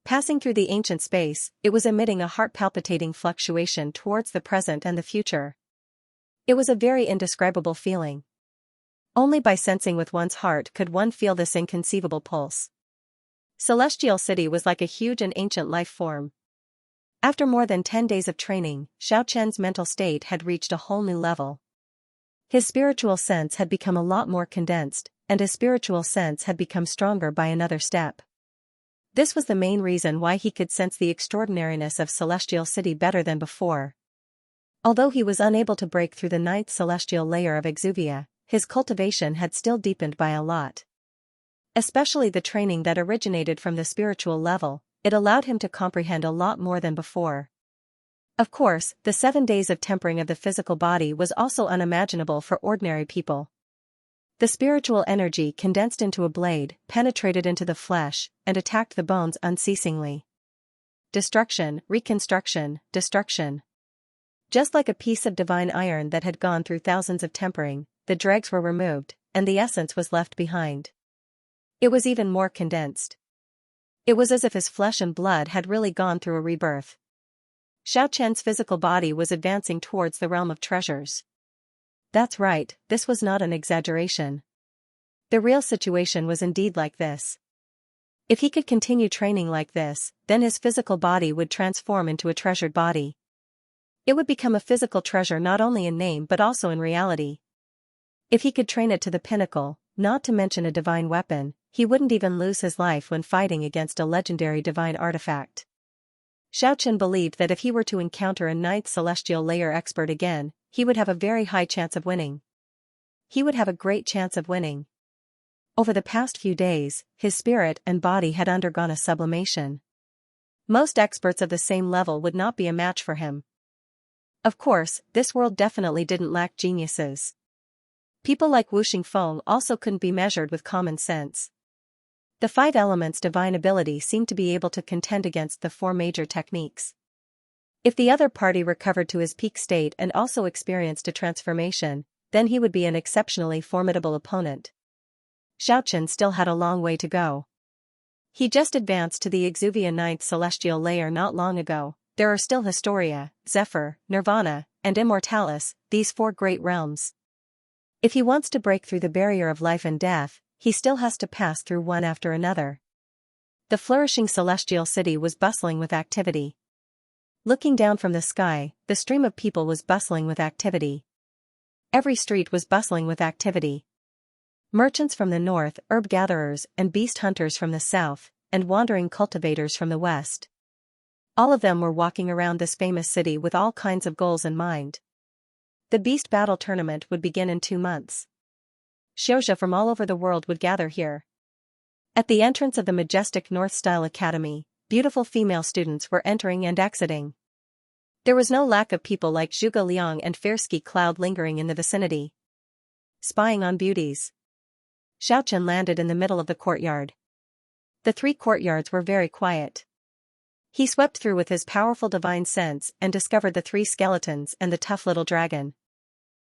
Passing through the ancient space, it was emitting a heart-palpitating fluctuation towards the present and the future. It was a very indescribable feeling. Only by sensing with one's heart could one feel this inconceivable pulse. Celestial City was like a huge and ancient life form. After more than 10 days of training, Xiaochen's mental state had reached a whole new level. His spiritual sense had become a lot more condensed, and his spiritual sense had become stronger by another step. This was the main reason why he could sense the extraordinariness of Celestial City better than before. Although he was unable to break through the 9th celestial layer of exuvia, his cultivation had still deepened by a lot. Especially the training that originated from the spiritual level, it allowed him to comprehend a lot more than before. Of course, the 7 days of tempering of the physical body was also unimaginable for ordinary people. The spiritual energy condensed into a blade, penetrated into the flesh, and attacked the bones unceasingly. Destruction, reconstruction, destruction. Just like a piece of divine iron that had gone through thousands of tempering, the dregs were removed, and the essence was left behind. It was even more condensed. It was as if his flesh and blood had really gone through a rebirth. Xiaoqian's physical body was advancing towards the realm of treasures. That's right, this was not an exaggeration. The real situation was indeed like this. If he could continue training like this, then his physical body would transform into a treasured body. It would become a physical treasure not only in name but also in reality. If he could train it to the pinnacle, not to mention a divine weapon, he wouldn't even lose his life when fighting against a legendary divine artifact. Xiaoqian believed that if he were to encounter a 9th celestial layer expert again, he would have a very high chance of winning. He would have a great chance of winning. Over the past few days, his spirit and body had undergone a sublimation. Most experts of the same level would not be a match for him. Of course, this world definitely didn't lack geniuses. People like Wu Xingfeng also couldn't be measured with common sense. The 5 elements' divine ability seemed to be able to contend against the 4 major techniques. If the other party recovered to his peak state and also experienced a transformation, then he would be an exceptionally formidable opponent. Xiaoqian still had a long way to go. He just advanced to the Exuvia 9th celestial layer not long ago. There are still Historia, Zephyr, Nirvana, and Immortalis, these 4 great realms. If he wants to break through the barrier of life and death, he still has to pass through one after another. The flourishing celestial city was bustling with activity. Looking down from the sky, the stream of people was bustling with activity. Every street was bustling with activity. Merchants from the north, herb gatherers and beast hunters from the south, and wandering cultivators from the west. All of them were walking around this famous city with all kinds of goals in mind. The beast battle tournament would begin in 2 months. Xiaoxia from all over the world would gather here. At the entrance of the majestic North-style academy, beautiful female students were entering and exiting. There was no lack of people like Zhuge Liang and Fairsky Cloud lingering in the vicinity, spying on beauties. Xiaoqian landed in the middle of the courtyard. The 3 courtyards were very quiet. He swept through with his powerful divine sense and discovered the 3 skeletons and the tough little dragon.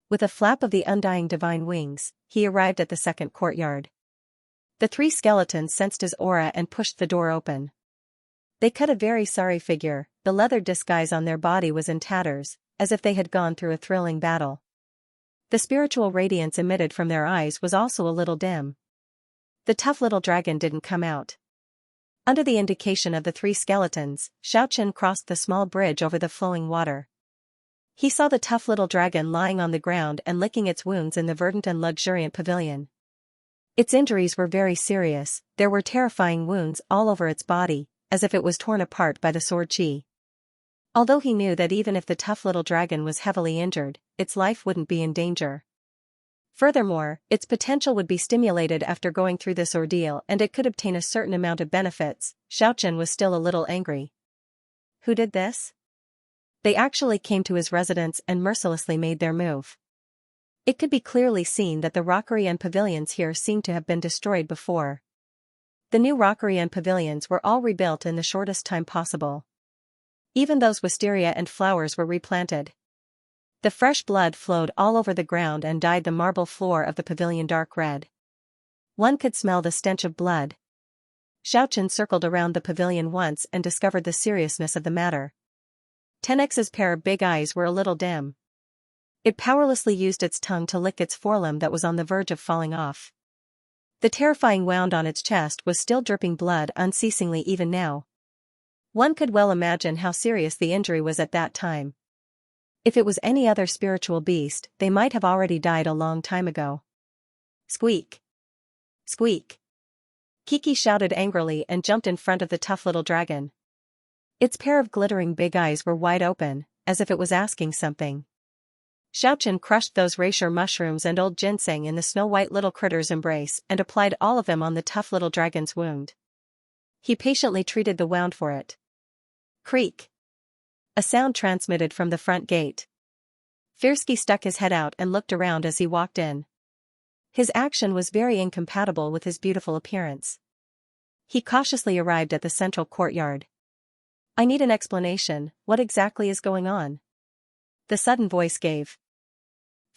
With a flap of the undying divine wings, he arrived at the 2nd courtyard. The 3 skeletons sensed his aura and pushed the door open. They cut a very sorry figure. The leather disguise on their body was in tatters, as if they had gone through a thrilling battle. The spiritual radiance emitted from their eyes was also a little dim. The tough little dragon didn't come out. Under the indication of the 3 skeletons, Xiaoqian crossed the small bridge over the flowing water. He saw the tough little dragon lying on the ground and licking its wounds in the verdant and luxuriant pavilion. Its injuries were very serious. There were terrifying wounds all over its body, as if it was torn apart by the sword qi. Although he knew that even if the tough little dragon was heavily injured, its life wouldn't be in danger. Furthermore, its potential would be stimulated after going through this ordeal and it could obtain a certain amount of benefits. Xiaoqian was still a little angry. Who did this? They actually came to his residence and mercilessly made their move. It could be clearly seen that the rockery and pavilions here seemed to have been destroyed before. The new rockery and pavilions were all rebuilt in the shortest time possible. Even those wisteria and flowers were replanted. The fresh blood flowed all over the ground and dyed the marble floor of the pavilion dark red. One could smell the stench of blood. Xiaoqian circled around the pavilion once and discovered the seriousness of the matter. 10x's pair of big eyes were a little dim. It powerlessly used its tongue to lick its forelimb that was on the verge of falling off. The terrifying wound on its chest was still dripping blood unceasingly even now. One could well imagine how serious the injury was at that time. If it was any other spiritual beast, they might have already died a long time ago. Squeak! Squeak! Kiki shouted angrily and jumped in front of the tough little dragon. Its pair of glittering big eyes were wide open, as if it was asking something. Xiaochen crushed those reishi mushrooms and old ginseng in the snow-white little critter's embrace and applied all of them on the tough little dragon's wound. He patiently treated the wound for it. Creak! A sound transmitted from the front gate. Firsky stuck his head out and looked around as he walked in. His action was very incompatible with his beautiful appearance. He cautiously arrived at the central courtyard. "I need an explanation, what exactly is going on?" the sudden voice gave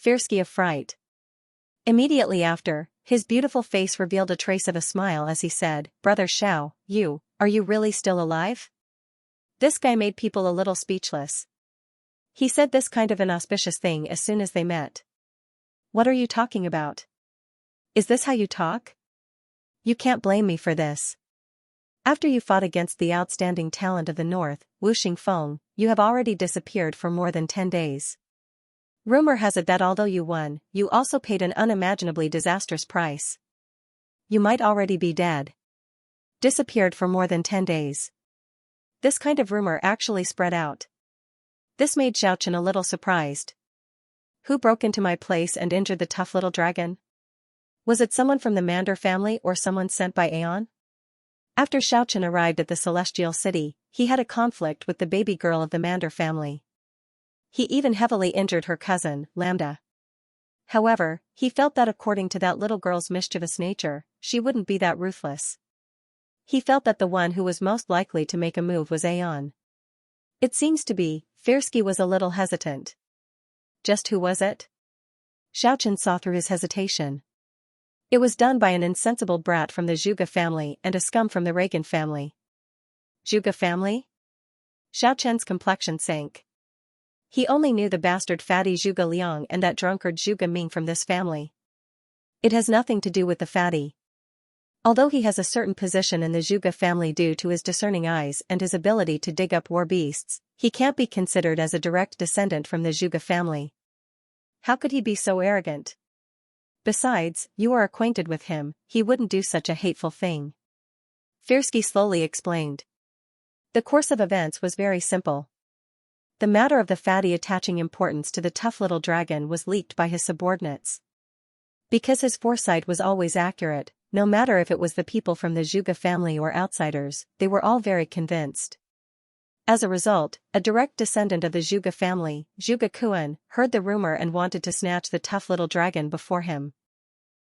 Firsky a fright. Immediately after, his beautiful face revealed a trace of a smile as he said, "Brother Xiao, are you really still alive?" This guy made people a little speechless. He said this kind of inauspicious thing as soon as they met. "What are you talking about? Is this how you talk? You can't blame me for this. After you fought against the outstanding talent of the north, Wu Xingfeng, you have already disappeared for more than 10 days. Rumor has it that although you won, you also paid an unimaginably disastrous price. You might already be dead. Disappeared for more than 10 days. This kind of rumor actually spread out. This made Xiaochen a little surprised. Who broke into my place and injured the tough little dragon? Was it someone from the Mandarin family or someone sent by Aeon? After Xiaochen arrived at the Celestial City, he had a conflict with the baby girl of the Mandarin family. He even heavily injured her cousin, Lambda. However, he felt that according to that little girl's mischievous nature, she wouldn't be that ruthless. He felt that the one who was most likely to make a move was Aeon. It seems to be, Firsky was a little hesitant. Just who was it? Xiaochen saw through his hesitation. It was done by an insensible brat from the Zhuge family and a scum from the Reagan family. Zhuge family? Xiaochen's complexion sank. He only knew the bastard fatty Zhuge Liang and that drunkard Zhuge Ming from this family. It has nothing to do with the fatty. Although he has a certain position in the Zhuge family due to his discerning eyes and his ability to dig up war beasts, he can't be considered as a direct descendant from the Zhuge family. How could he be so arrogant? Besides, you are acquainted with him, he wouldn't do such a hateful thing. Firsky slowly explained. The course of events was very simple. The matter of the fatty attaching importance to the tough little dragon was leaked by his subordinates. Because his foresight was always accurate, no matter if it was the people from the Zhuge family or outsiders, they were all very convinced. As a result, a direct descendant of the Zhuge family, Zhuge Kuan, heard the rumor and wanted to snatch the tough little dragon before him.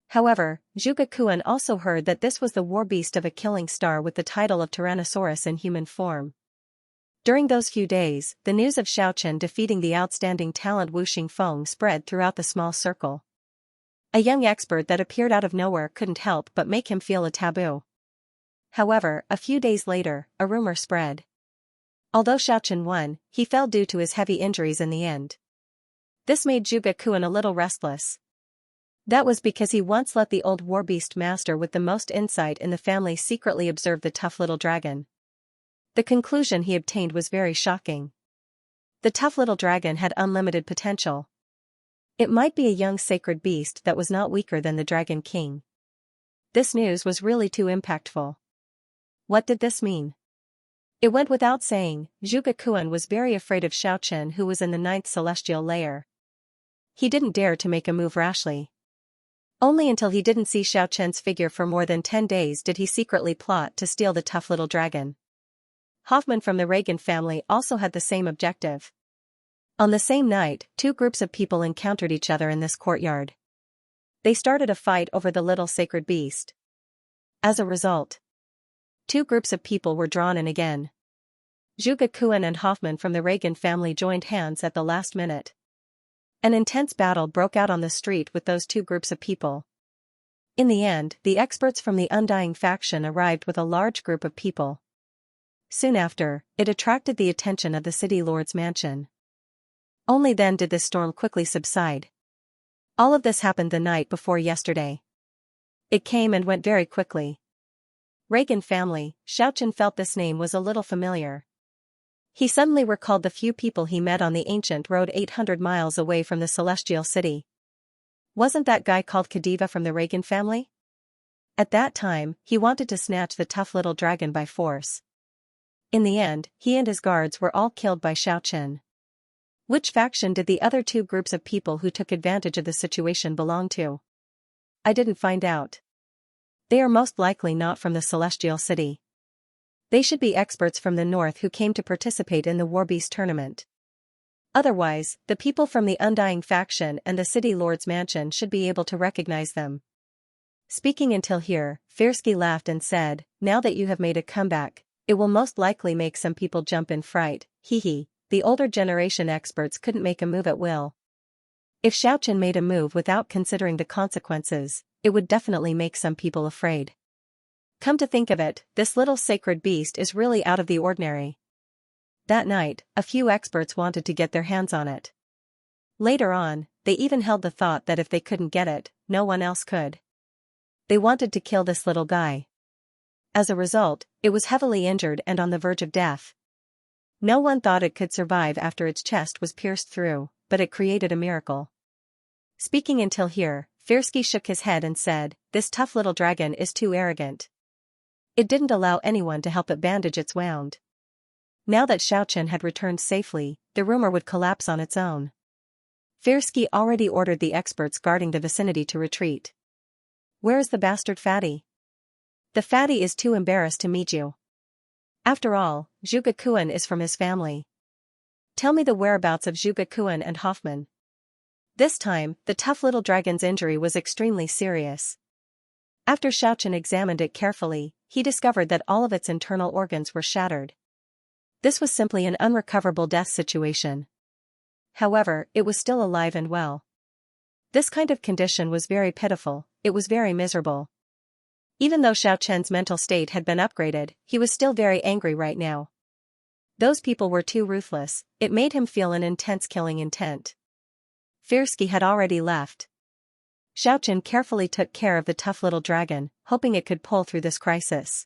However, Zhuge Kuan also heard that this was the war beast of a killing star with the title of Tyrannosaurus in human form. During those few days, the news of Xiaochen defeating the outstanding talent Wu Xingfeng spread throughout the small circle. A young expert that appeared out of nowhere couldn't help but make him feel a taboo. However, a few days later, a rumor spread. Although Xiaochen won, he fell due to his heavy injuries in the end. This made Zhuge Kuan a little restless. That was because he once let the old war beast master with the most insight in the family secretly observe the tough little dragon. The conclusion he obtained was very shocking. The tough little dragon had unlimited potential. It might be a young sacred beast that was not weaker than the Dragon King. This news was really too impactful. What did this mean? It went without saying, Zhuge Kuan was very afraid of Xiaochen, who was in the 9th celestial layer. He didn't dare to make a move rashly. Only until he didn't see Xiaochen's figure for more than 10 days did he secretly plot to steal the tough little dragon. Hoffman from the Reagan family also had the same objective. On the same night, two groups of people encountered each other in this courtyard. They started a fight over the little sacred beast. As a result, two groups of people were drawn in again. Zhuge Kuan and Hoffman from the Reagan family joined hands at the last minute. An intense battle broke out on the street with those two groups of people. In the end, the experts from the Undying faction arrived with a large group of people. Soon after, it attracted the attention of the city lord's mansion. Only then did this storm quickly subside. All of this happened the night before yesterday. It came and went very quickly. Reagan family, Xiaochen felt this name was a little familiar. He suddenly recalled the few people he met on the ancient road 800 miles away from the Celestial City. Wasn't that guy called Kadiva from the Reagan family? At that time, he wanted to snatch the tough little dragon by force. In the end, he and his guards were all killed by Xiaochen. Which faction did the other two groups of people who took advantage of the situation belong to? I didn't find out. They are most likely not from the Celestial City. They should be experts from the north who came to participate in the Warbeast tournament. Otherwise, the people from the Undying faction and the City Lord's mansion should be able to recognize them. Speaking until here, Firsky laughed and said, now that you have made a comeback, it will most likely make some people jump in fright, hee. The older generation experts couldn't make a move at will. If Xiaochen made a move without considering the consequences, it would definitely make some people afraid. Come to think of it, this little sacred beast is really out of the ordinary. That night, a few experts wanted to get their hands on it. Later on, they even held the thought that if they couldn't get it, no one else could. They wanted to kill this little guy. As a result, it was heavily injured and on the verge of death. No one thought it could survive after its chest was pierced through, but it created a miracle. Speaking until here, Firsky shook his head and said, this tough little dragon is too arrogant. It didn't allow anyone to help it bandage its wound. Now that Xiaochen had returned safely, the rumor would collapse on its own. Firsky already ordered the experts guarding the vicinity to retreat. Where is the bastard fatty? The fatty is too embarrassed to meet you. After all, Zhuge is from his family. Tell me the whereabouts of Zhuge and Hoffman. This time, the tough little dragon's injury was extremely serious. After Xiaochen examined it carefully, he discovered that all of its internal organs were shattered. This was simply an unrecoverable death situation. However, it was still alive and well. This kind of condition was very pitiful, it was very miserable. Even though Xiaochen's mental state had been upgraded, he was still very angry right now. Those people were too ruthless, it made him feel an intense killing intent. Firsky had already left. Xiaochen carefully took care of the tough little dragon, hoping it could pull through this crisis.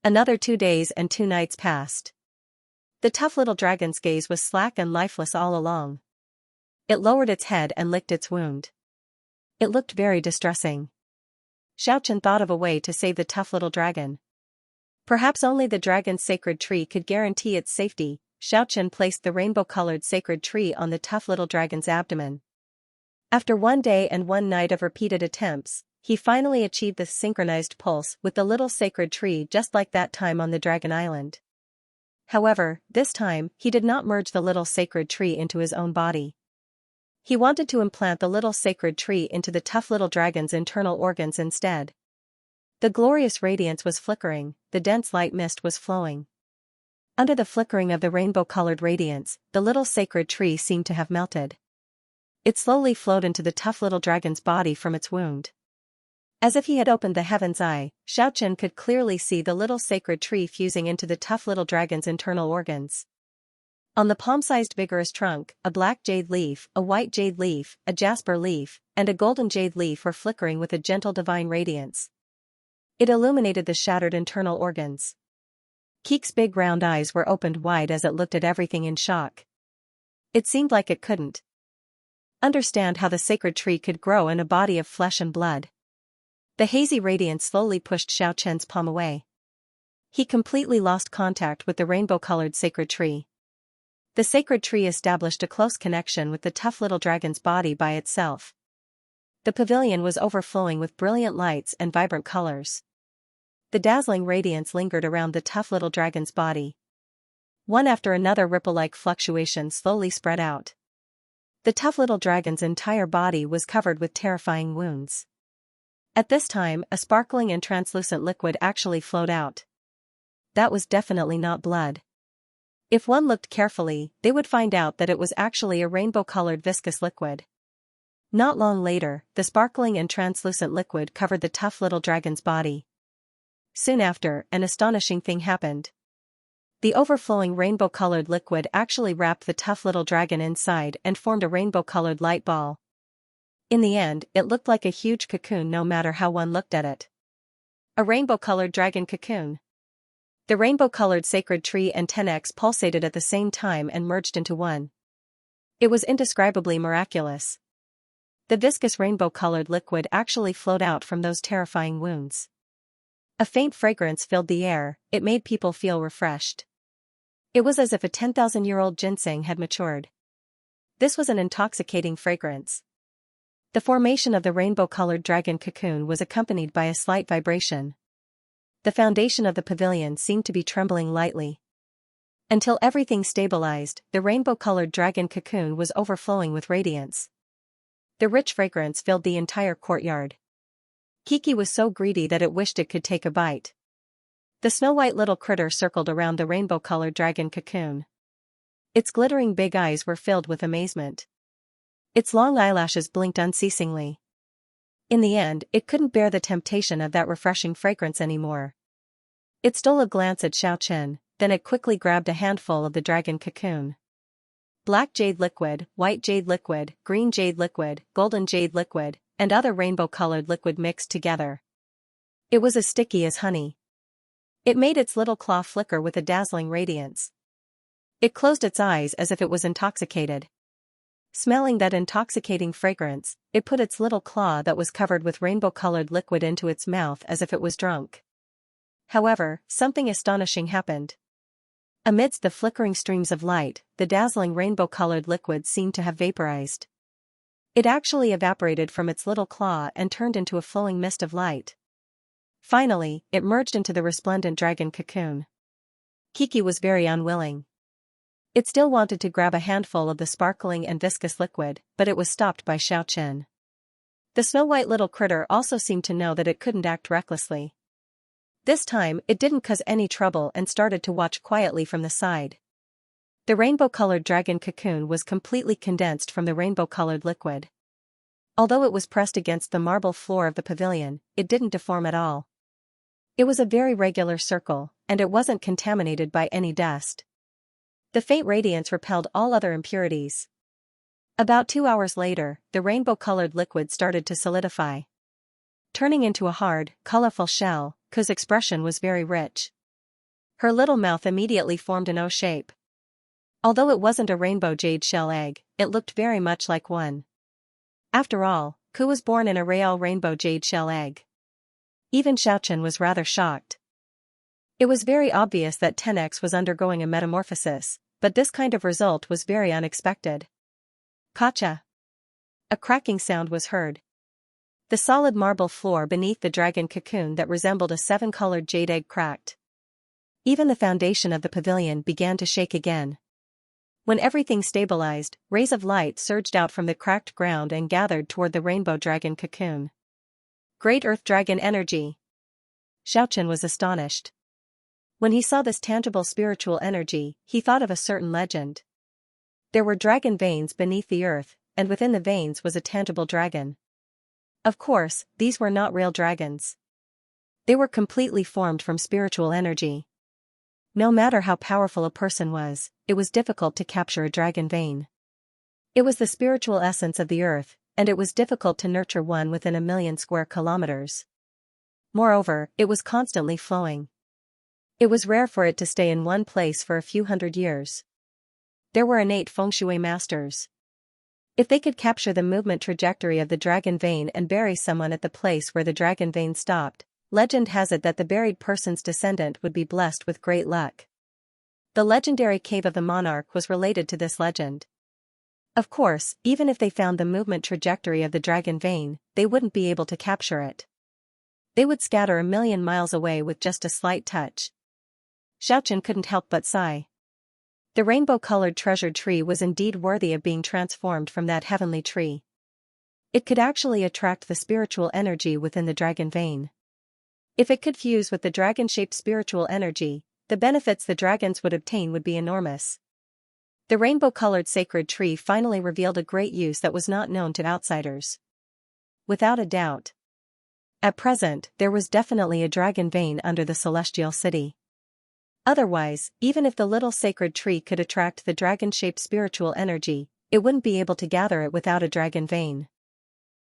Another 2 days and 2 nights passed. The tough little dragon's gaze was slack and lifeless all along. It lowered its head and licked its wound. It looked very distressing. Xiaochen thought of a way to save the tough little dragon. Perhaps only the dragon's sacred tree could guarantee its safety. Xiaochen placed the rainbow-colored sacred tree on the tough little dragon's abdomen. After 1 day and 1 night of repeated attempts, he finally achieved the synchronized pulse with the little sacred tree just like that time on the Dragon Island. However, this time, he did not merge the little sacred tree into his own body. He wanted to implant the little sacred tree into the tough little dragon's internal organs instead. The glorious radiance was flickering, the dense light mist was flowing. Under the flickering of the rainbow-colored radiance, the little sacred tree seemed to have melted. It slowly flowed into the tough little dragon's body from its wound. As if he had opened the heaven's eye, Xiaochen could clearly see the little sacred tree fusing into the tough little dragon's internal organs. On the palm-sized vigorous trunk, a black jade leaf, a white jade leaf, a jasper leaf, and a golden jade leaf were flickering with a gentle divine radiance. It illuminated the shattered internal organs. Keek's big round eyes were opened wide as it looked at everything in shock. It seemed like it couldn't understand how the sacred tree could grow in a body of flesh and blood. The hazy radiance slowly pushed Xiaochen's palm away. He completely lost contact with the rainbow-colored sacred tree. The sacred tree established a close connection with the tough little dragon's body by itself. The pavilion was overflowing with brilliant lights and vibrant colors. The dazzling radiance lingered around the tough little dragon's body. One after another ripple-like fluctuations slowly spread out. The tough little dragon's entire body was covered with terrifying wounds. At this time, a sparkling and translucent liquid actually flowed out. That was definitely not blood. If one looked carefully, they would find out that it was actually a rainbow-colored viscous liquid. Not long later, the sparkling and translucent liquid covered the tough little dragon's body. Soon after, an astonishing thing happened. The overflowing rainbow-colored liquid actually wrapped the tough little dragon inside and formed a rainbow-colored light ball. In the end, it looked like a huge cocoon no matter how one looked at it. A rainbow-colored dragon cocoon. The rainbow-colored sacred tree and 10x pulsated at the same time and merged into one. It was indescribably miraculous. The viscous rainbow-colored liquid actually flowed out from those terrifying wounds. A faint fragrance filled the air, it made people feel refreshed. It was as if a 10,000-year-old ginseng had matured. This was an intoxicating fragrance. The formation of the rainbow-colored dragon cocoon was accompanied by a slight vibration. The foundation of the pavilion seemed to be trembling lightly. Until everything stabilized, the rainbow-colored dragon cocoon was overflowing with radiance. The rich fragrance filled the entire courtyard. Kiki was so greedy that it wished it could take a bite. The snow-white little critter circled around the rainbow-colored dragon cocoon. Its glittering big eyes were filled with amazement. Its long eyelashes blinked unceasingly. In the end, it couldn't bear the temptation of that refreshing fragrance anymore. It stole a glance at Xiaochen, then it quickly grabbed a handful of the dragon cocoon. Black jade liquid, white jade liquid, green jade liquid, golden jade liquid, and other rainbow-colored liquid mixed together. It was as sticky as honey. It made its little claw flicker with a dazzling radiance. It closed its eyes as if it was intoxicated. Smelling that intoxicating fragrance, it put its little claw that was covered with rainbow-colored liquid into its mouth as if it was drunk. However, something astonishing happened. Amidst the flickering streams of light, the dazzling rainbow-colored liquid seemed to have vaporized. It actually evaporated from its little claw and turned into a flowing mist of light. Finally, it merged into the resplendent dragon cocoon. Kiki was very unwilling. It still wanted to grab a handful of the sparkling and viscous liquid, but it was stopped by Xiaochen. The snow-white little critter also seemed to know that it couldn't act recklessly. This time, it didn't cause any trouble and started to watch quietly from the side. The rainbow-colored dragon cocoon was completely condensed from the rainbow-colored liquid. Although it was pressed against the marble floor of the pavilion, it didn't deform at all. It was a very regular circle, and it wasn't contaminated by any dust. The faint radiance repelled all other impurities. About 2 hours later, the rainbow-colored liquid started to solidify, turning into a hard, colorful shell, whose expression was very rich. Her little mouth immediately formed an O shape. Although it wasn't a rainbow jade shell egg, it looked very much like one. After all, Ku was born in a real rainbow jade shell egg. Even Xiaochen was rather shocked. It was very obvious that 10x was undergoing a metamorphosis, but this kind of result was very unexpected. Kacha! A cracking sound was heard. The solid marble floor beneath the dragon cocoon that resembled a 7-colored jade egg cracked. Even the foundation of the pavilion began to shake again. When everything stabilized, rays of light surged out from the cracked ground and gathered toward the rainbow dragon cocoon. Great Earth Dragon energy! Xiaochen was astonished. When he saw this tangible spiritual energy, he thought of a certain legend. There were dragon veins beneath the earth, and within the veins was a tangible dragon. Of course, these were not real dragons. They were completely formed from spiritual energy. No matter how powerful a person was, it was difficult to capture a dragon vein. It was the spiritual essence of the earth, and it was difficult to nurture one within 1,000,000 square kilometers. Moreover, it was constantly flowing. It was rare for it to stay in one place for a few hundred years. There were innate feng shui masters. If they could capture the movement trajectory of the dragon vein and bury someone at the place where the dragon vein stopped, legend has it that the buried person's descendant would be blessed with great luck. The legendary cave of the monarch was related to this legend. Of course, even if they found the movement trajectory of the dragon vein, they wouldn't be able to capture it. They would scatter 1,000,000 miles away with just a slight touch. Xiaochen couldn't help but sigh. The rainbow-colored treasured tree was indeed worthy of being transformed from that heavenly tree. It could actually attract the spiritual energy within the dragon vein. If it could fuse with the dragon-shaped spiritual energy, the benefits the dragons would obtain would be enormous. The rainbow-colored sacred tree finally revealed a great use that was not known to outsiders. Without a doubt. At present, there was definitely a dragon vein under the celestial city. Otherwise, even if the little sacred tree could attract the dragon-shaped spiritual energy, it wouldn't be able to gather it without a dragon vein.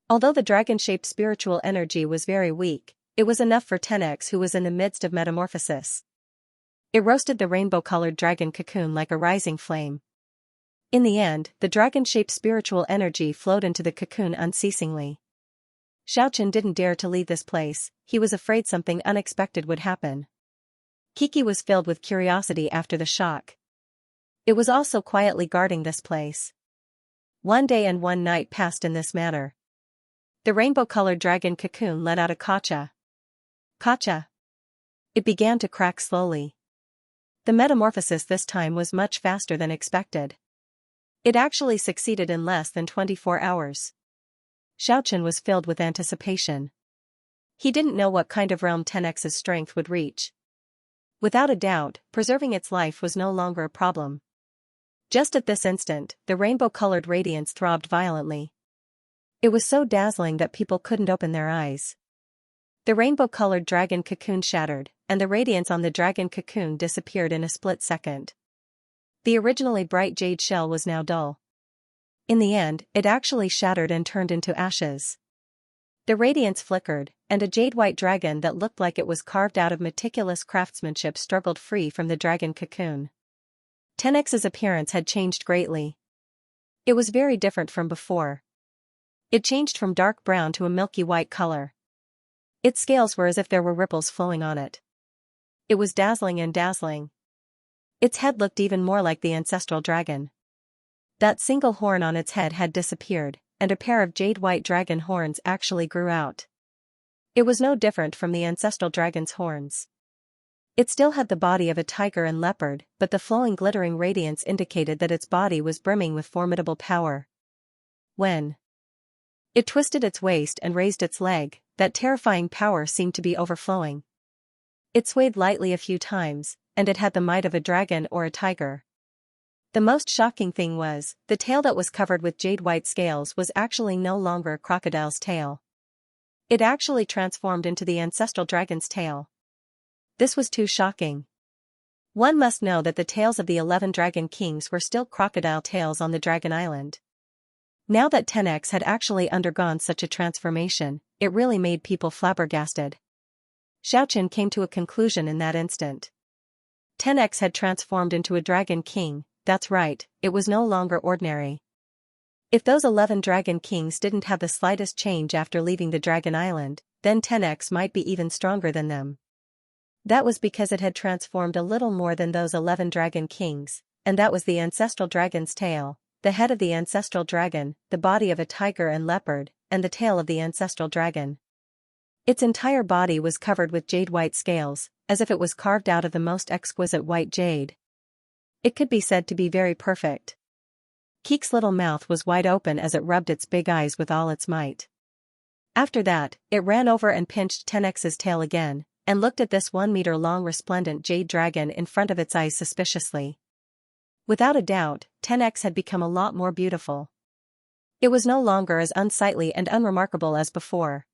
Although the dragon-shaped spiritual energy was very weak, it was enough for 10x, who was in the midst of metamorphosis. It roasted the rainbow-colored dragon cocoon like a rising flame. In the end, the dragon-shaped spiritual energy flowed into the cocoon unceasingly. Xiaochen didn't dare to leave this place, he was afraid something unexpected would happen. Kiki was filled with curiosity after the shock. It was also quietly guarding this place. One day and one night passed in this manner. The rainbow-colored dragon cocoon let out a kacha. Kacha. It began to crack slowly. The metamorphosis this time was much faster than expected. It actually succeeded in less than 24 hours. Xiaochen was filled with anticipation. He didn't know what kind of realm 10x's strength would reach. Without a doubt, preserving its life was no longer a problem. Just at this instant, the rainbow-colored radiance throbbed violently. It was so dazzling that people couldn't open their eyes. The rainbow-colored dragon cocoon shattered, and the radiance on the dragon cocoon disappeared in a split second. The originally bright jade shell was now dull. In the end, it actually shattered and turned into ashes. The radiance flickered, and a jade-white dragon that looked like it was carved out of meticulous craftsmanship struggled free from the dragon cocoon. 10x's appearance had changed greatly. It was very different from before. It changed from dark brown to a milky white color. Its scales were as if there were ripples flowing on it. It was dazzling and dazzling. Its head looked even more like the ancestral dragon. That single horn on its head had disappeared, and a pair of jade-white dragon horns actually grew out. It was no different from the ancestral dragon's horns. It still had the body of a tiger and leopard, but the flowing glittering radiance indicated that its body was brimming with formidable power. When it twisted its waist and raised its leg, that terrifying power seemed to be overflowing. It swayed lightly a few times, and it had the might of a dragon or a tiger. The most shocking thing was, the tail that was covered with jade-white scales was actually no longer a crocodile's tail. It actually transformed into the ancestral dragon's tail. This was too shocking. One must know that the tails of the 11 dragon kings were still crocodile tails on the Dragon Island. Now that 10x had actually undergone such a transformation, it really made people flabbergasted. Xiaochen came to a conclusion in that instant. 10x had transformed into a dragon king, that's right, it was no longer ordinary. If those 11 dragon kings didn't have the slightest change after leaving the Dragon Island, then 10x might be even stronger than them. That was because it had transformed a little more than those 11 dragon kings, and that was the ancestral dragon's tail, the head of the ancestral dragon, the body of a tiger and leopard, and the tail of the ancestral dragon. Its entire body was covered with jade-white scales, as if it was carved out of the most exquisite white jade. It could be said to be very perfect. Keek's little mouth was wide open as it rubbed its big eyes with all its might. After that, it ran over and pinched 10x's tail again, and looked at this 1-meter-long resplendent jade dragon in front of its eyes suspiciously. Without a doubt, 10x had become a lot more beautiful. It was no longer as unsightly and unremarkable as before.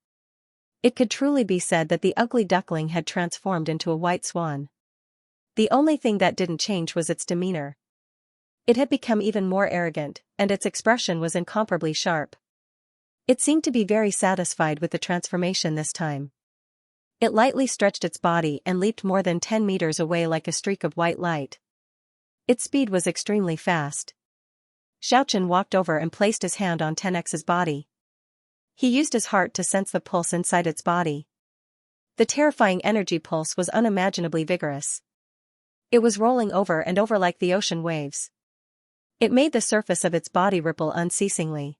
It could truly be said that the ugly duckling had transformed into a white swan. The only thing that didn't change was its demeanor. It had become even more arrogant, and its expression was incomparably sharp. It seemed to be very satisfied with the transformation this time. It lightly stretched its body and leaped more than 10 meters away like a streak of white light. Its speed was extremely fast. Xiaochen walked over and placed his hand on 10x's body. He used his heart to sense the pulse inside its body. The terrifying energy pulse was unimaginably vigorous. It was rolling over and over like the ocean waves. It made the surface of its body ripple unceasingly.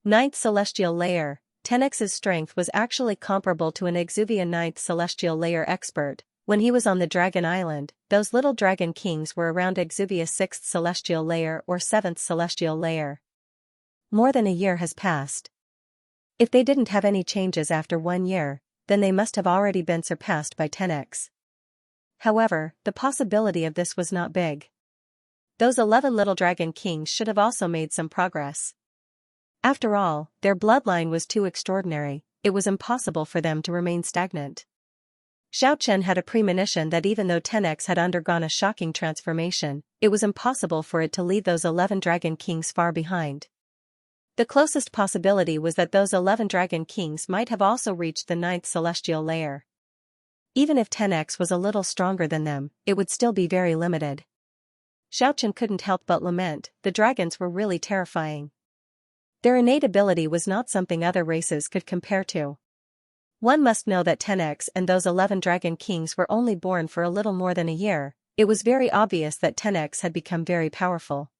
Ninth celestial layer. 10x's strength was actually comparable to an Exuvia 9th celestial layer expert. When he was on the Dragon Island, those little dragon kings were around Exuvia 6th celestial layer or 7th celestial layer. More than a year has passed. If they didn't have any changes after 1 year, then they must have already been surpassed by 10x. However, the possibility of this was not big. Those 11 little dragon kings should have also made some progress. After all, their bloodline was too extraordinary, it was impossible for them to remain stagnant. Xiaochen had a premonition that even though 10x had undergone a shocking transformation, it was impossible for it to leave those 11 dragon kings far behind. The closest possibility was that those 11 dragon kings might have also reached the 9th celestial layer. Even if 10x was a little stronger than them, it would still be very limited. Xiaochen couldn't help but lament, the dragons were really terrifying. Their innate ability was not something other races could compare to. One must know that 10x and those 11 dragon kings were only born for a little more than a year. It was very obvious that 10x had become very powerful.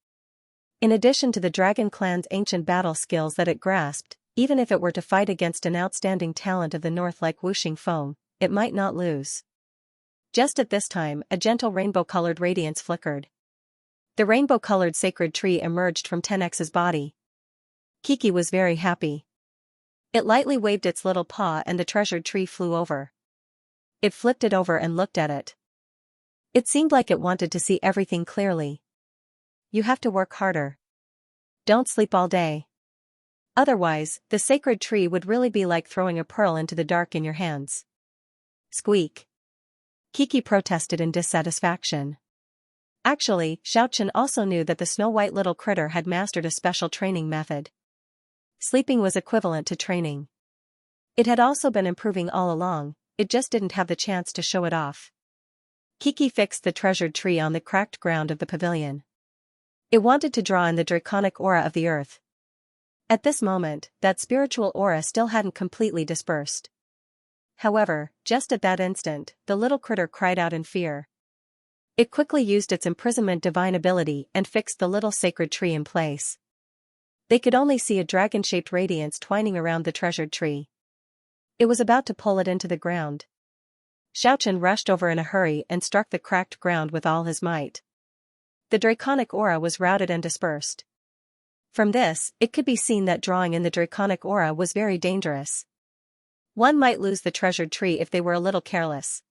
In addition to the Dragon Clan's ancient battle skills that it grasped, even if it were to fight against an outstanding talent of the north like Wu Xingfeng, it might not lose. Just at this time, a gentle rainbow-colored radiance flickered. The rainbow-colored sacred tree emerged from 10x's body. Kiki was very happy. It lightly waved its little paw and the treasured tree flew over. It flipped it over and looked at it. It seemed like it wanted to see everything clearly. You have to work harder. Don't sleep all day. Otherwise, the sacred tree would really be like throwing a pearl into the dark in your hands. Squeak. Kiki protested in dissatisfaction. Actually, Xiaochen also knew that the snow-white little critter had mastered a special training method. Sleeping was equivalent to training. It had also been improving all along, it just didn't have the chance to show it off. Kiki fixed the treasured tree on the cracked ground of the pavilion. It wanted to draw in the draconic aura of the earth. At this moment, that spiritual aura still hadn't completely dispersed. However, just at that instant, the little critter cried out in fear. It quickly used its imprisonment divine ability and fixed the little sacred tree in place. They could only see a dragon-shaped radiance twining around the treasured tree. It was about to pull it into the ground. Xiaochen rushed over in a hurry and struck the cracked ground with all his might. The draconic aura was routed and dispersed. From this, it could be seen that drawing in the draconic aura was very dangerous. One might lose the treasured tree if they were a little careless.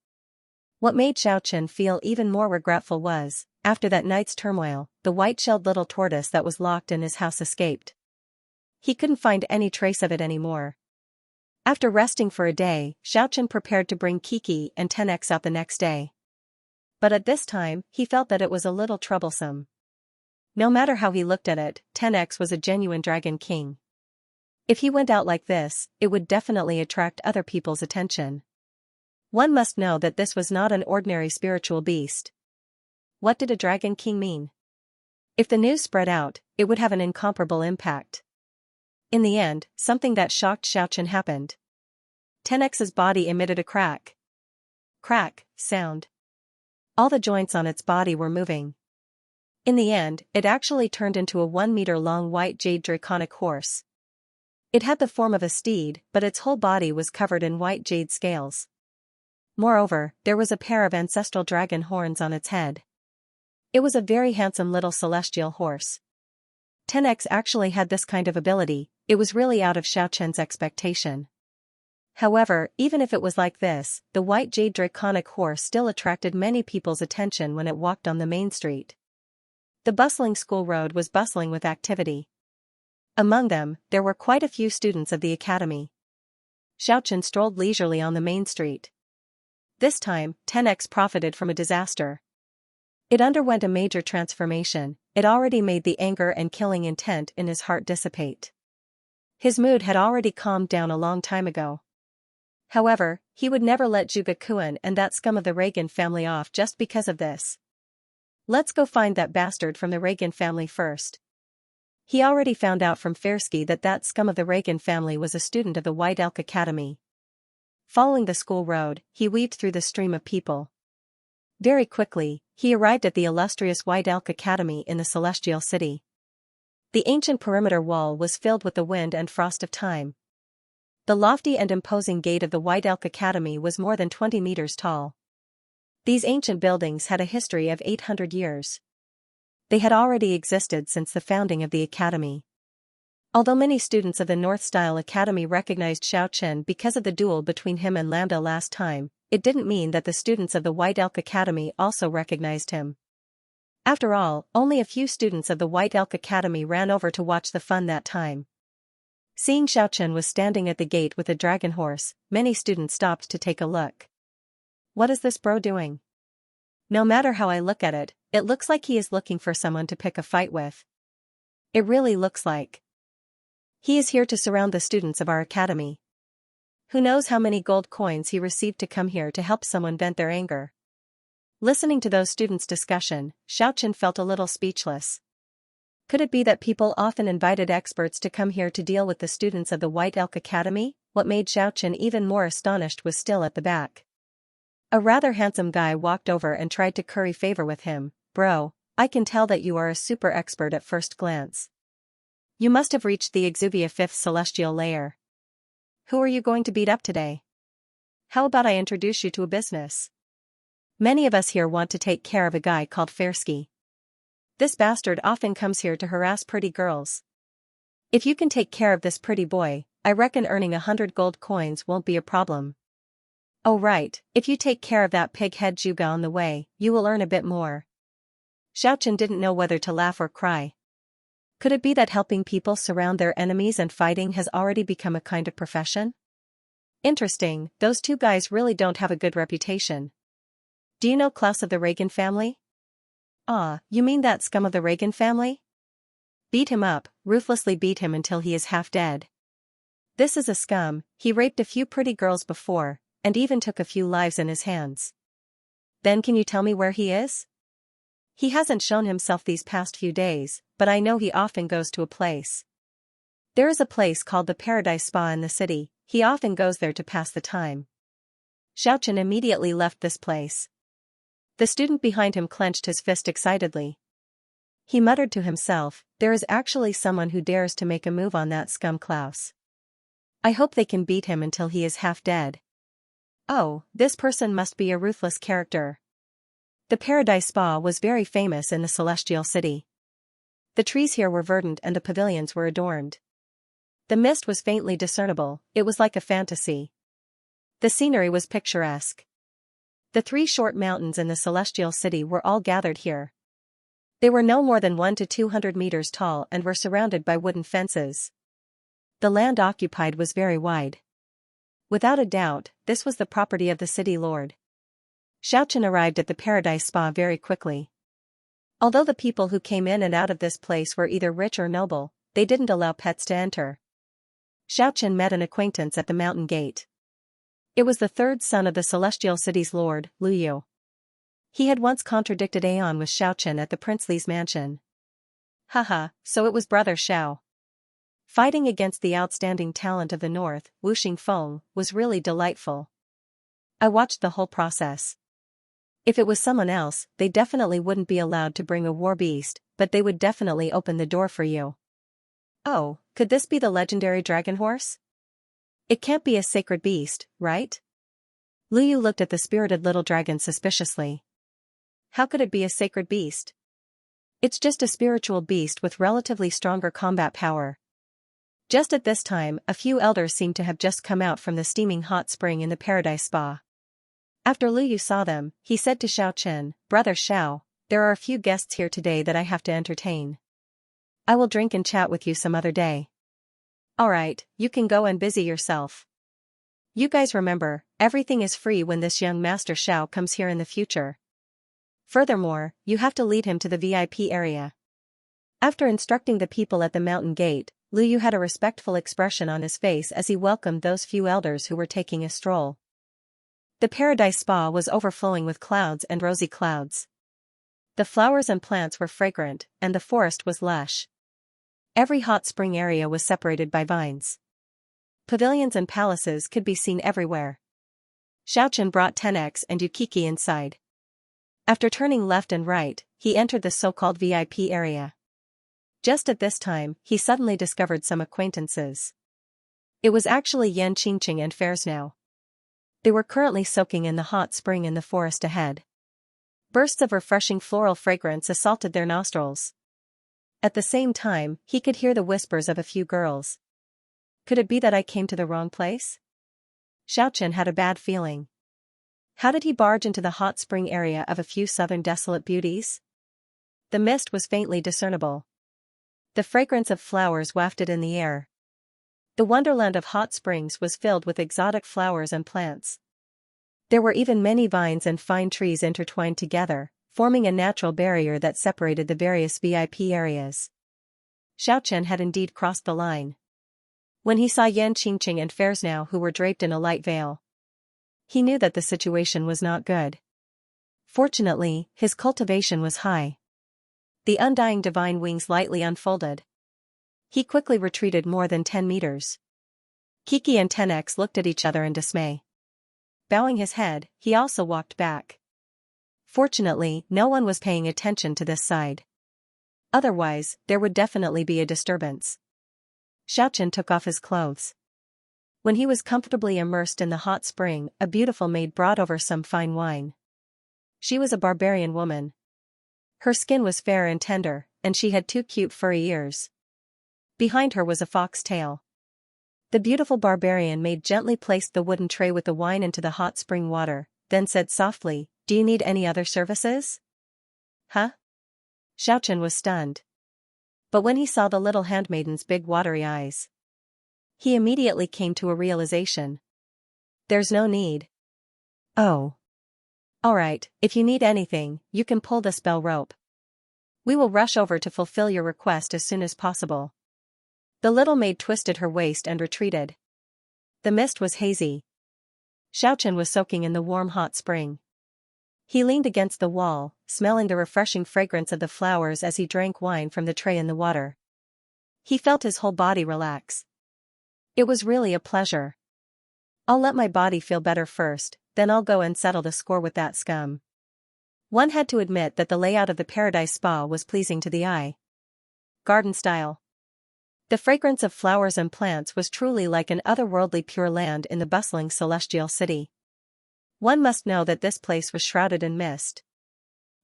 What made Xiaochen feel even more regretful was, after that night's turmoil, the white-shelled little tortoise that was locked in his house escaped. He couldn't find any trace of it anymore. After resting for a day, Xiaochen prepared to bring Kiki and 10x out the next day. But at this time, he felt that it was a little troublesome. No matter how he looked at it, 10x was a genuine dragon king. If he went out like this, it would definitely attract other people's attention. One must know that this was not an ordinary spiritual beast. What did a dragon king mean? If the news spread out, it would have an incomparable impact. In the end, something that shocked Xiaochen happened. 10x's body emitted a crack sound. All the joints on its body were moving. In the end, it actually turned into a 1-meter-long white jade draconic horse. It had the form of a steed, but its whole body was covered in white jade scales. Moreover, there was a pair of ancestral dragon horns on its head. It was a very handsome little celestial horse. 10x actually had this kind of ability, it was really out of Xiaochen's expectation. However, even if it was like this, the white jade draconic horse still attracted many people's attention when it walked on the main street. The bustling school road was bustling with activity. Among them, there were quite a few students of the academy. Xiaochen strolled leisurely on the main street. This time, 10x profited from a disaster. It underwent a major transformation, it already made the anger and killing intent in his heart dissipate. His mood had already calmed down a long time ago. However, he would never let Zhuge Kuan and that scum of the Reagan family off just because of this. Let's go find that bastard from the Reagan family first. He already found out from Fersky that that scum of the Reagan family was a student of the White Elk Academy. Following the school road, he weaved through the stream of people. Very quickly, he arrived at the illustrious White Elk Academy in the Celestial City. The ancient perimeter wall was filled with the wind and frost of time. The lofty and imposing gate of the White Elk Academy was more than 20 meters tall. These ancient buildings had a history of 800 years. They had already existed since the founding of the academy. Although many students of the North-style academy recognized Xiaochen because of the duel between him and Lambda last time, it didn't mean that the students of the White Elk Academy also recognized him. After all, only a few students of the White Elk Academy ran over to watch the fun that time. Seeing Xiaochen was standing at the gate with a dragon horse, many students stopped to take a look. What is this bro doing? No matter how I look at it, it looks like he is looking for someone to pick a fight with. It really looks like he is here to surround the students of our academy. Who knows how many gold coins he received to come here to help someone vent their anger. Listening to those students' discussion, Xiaochen felt a little speechless. Could it be that people often invited experts to come here to deal with the students of the White Elk Academy? What made Xiaochen even more astonished was still at the back. A rather handsome guy walked over and tried to curry favor with him. Bro, I can tell that you are a super expert at first glance. You must have reached the Exuvia 5th celestial layer. Who are you going to beat up today? How about I introduce you to a business? Many of us here want to take care of a guy called Fairsky. This bastard often comes here to harass pretty girls. If you can take care of this pretty boy, I reckon earning 100 gold coins won't be a problem. Oh right, if you take care of that pig-head Juga on the way, you will earn a bit more. Xiaochen didn't know whether to laugh or cry. Could it be that helping people surround their enemies and fighting has already become a kind of profession? Interesting, those two guys really don't have a good reputation. Do you know Klaus of the Reagan family? Ah, you mean that scum of the Reagan family? Beat him up, ruthlessly beat him until he is half dead. This is a scum, he raped a few pretty girls before, and even took a few lives in his hands. Then can you tell me where he is? He hasn't shown himself these past few days, but I know he often goes to a place. There is a place called the Paradise Spa in the city, he often goes there to pass the time. Xiaochen immediately left this place. The student behind him clenched his fist excitedly. He muttered to himself, there is actually someone who dares to make a move on that scum Klaus. I hope they can beat him until he is half dead. Oh, this person must be a ruthless character. The Paradise Spa was very famous in the Celestial City. The trees here were verdant and the pavilions were adorned. The mist was faintly discernible, it was like a fantasy. The scenery was picturesque. The 3 short mountains in the Celestial City were all gathered here. They were no more than 1 to 200 meters tall and were surrounded by wooden fences. The land occupied was very wide. Without a doubt, this was the property of the city lord. Xiaochen arrived at the Paradise Spa very quickly. Although the people who came in and out of this place were either rich or noble, they didn't allow pets to enter. Xiaochen met an acquaintance at the mountain gate. It was the 3rd son of the Celestial City's lord, Lu Yu. He had once contradicted Aeon with Xiaochen at the princely's mansion. Haha, so it was brother Xiao. Fighting against the outstanding talent of the north, Wu Xingfeng, was really delightful. I watched the whole process. If it was someone else, they definitely wouldn't be allowed to bring a war beast, but they would definitely open the door for you. Oh, could this be the legendary dragon horse? It can't be a sacred beast, right? Lu Yu looked at the spirited little dragon suspiciously. How could it be a sacred beast? It's just a spiritual beast with relatively stronger combat power. Just at this time, a few elders seemed to have just come out from the steaming hot spring in the Paradise Spa. After Lu Yu saw them, he said to Xiaochen, Brother Xiao, there are a few guests here today that I have to entertain. I will drink and chat with you some other day. Alright, you can go and busy yourself. You guys remember, everything is free when this young Master Xiao comes here in the future. Furthermore, you have to lead him to the VIP area. After instructing the people at the mountain gate, Lu Yu had a respectful expression on his face as he welcomed those few elders who were taking a stroll. The Paradise Spa was overflowing with clouds and rosy clouds. The flowers and plants were fragrant, and the forest was lush. Every hot spring area was separated by vines. Pavilions and palaces could be seen everywhere. Xiaochen brought 10x and Yukiki inside. After turning left and right, he entered the so-called VIP area. Just at this time, he suddenly discovered some acquaintances. It was actually Yan Qingqing and Fairsnow. They were currently soaking in the hot spring in the forest ahead. Bursts of refreshing floral fragrance assaulted their nostrils. At the same time, he could hear the whispers of a few girls. Could it be that I came to the wrong place? Xiaochen had a bad feeling. How did he barge into the hot spring area of a few southern desolate beauties? The mist was faintly discernible. The fragrance of flowers wafted in the air. The wonderland of hot springs was filled with exotic flowers and plants. There were even many vines and fine trees intertwined together, forming a natural barrier that separated the various VIP areas. Xiaochen had indeed crossed the line. When he saw Yan Qingqing and Fairsnow who were draped in a light veil, he knew that the situation was not good. Fortunately, his cultivation was high. The undying divine wings lightly unfolded. He quickly retreated more than 10 meters. Kiki and 10x looked at each other in dismay. Bowing his head, he also walked back. Fortunately, no one was paying attention to this side. Otherwise, there would definitely be a disturbance. Xiaochen took off his clothes. When he was comfortably immersed in the hot spring, a beautiful maid brought over some fine wine. She was a barbarian woman. Her skin was fair and tender, and she had 2 cute furry ears. Behind her was a fox tail. The beautiful barbarian maid gently placed the wooden tray with the wine into the hot spring water, then said softly, "Do you need any other services?" Huh? Xiaochen was stunned. But when he saw the little handmaiden's big watery eyes, he immediately came to a realization. There's no need. Oh. Alright, if you need anything, you can pull the spell rope. We will rush over to fulfill your request as soon as possible. The little maid twisted her waist and retreated. The mist was hazy. Xiaochen was soaking in the warm hot spring. He leaned against the wall, smelling the refreshing fragrance of the flowers as he drank wine from the tray in the water. He felt his whole body relax. It was really a pleasure. I'll let my body feel better first, then I'll go and settle the score with that scum. One had to admit that the layout of the Paradise Spa was pleasing to the eye. Garden style. The fragrance of flowers and plants was truly like an otherworldly pure land in the bustling celestial city. One must know that this place was shrouded in mist.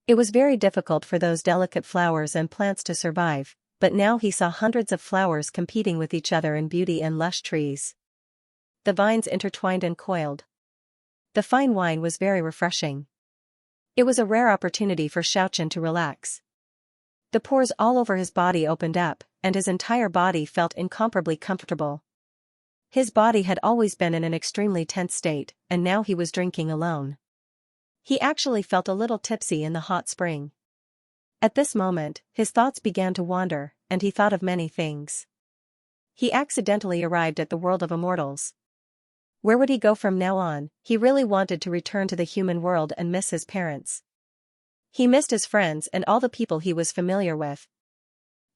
It was very difficult for those delicate flowers and plants to survive, but now he saw hundreds of flowers competing with each other in beauty and lush trees. The vines intertwined and coiled. The fine wine was very refreshing. It was a rare opportunity for Xiaochen to relax. The pores all over his body opened up, and his entire body felt incomparably comfortable. His body had always been in an extremely tense state, and now he was drinking alone. He actually felt a little tipsy in the hot spring. At this moment, his thoughts began to wander, and he thought of many things. He accidentally arrived at the world of Immortals. Where would he go from now on? He really wanted to return to the human world and miss his parents. He missed his friends and all the people he was familiar with.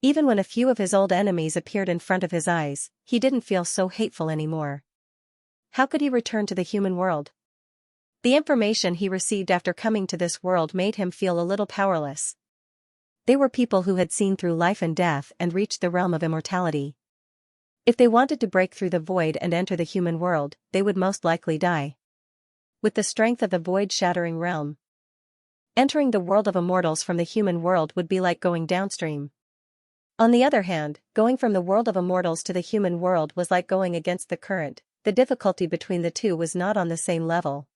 Even when a few of his old enemies appeared in front of his eyes, he didn't feel so hateful anymore. How could he return to the human world? The information he received after coming to this world made him feel a little powerless. They were people who had seen through life and death and reached the realm of immortality. If they wanted to break through the void and enter the human world, they would most likely die. With the strength of the void-shattering realm, entering the world of immortals from the human world would be like going downstream. On the other hand, going from the world of immortals to the human world was like going against the current. The difficulty between the two was not on the same level.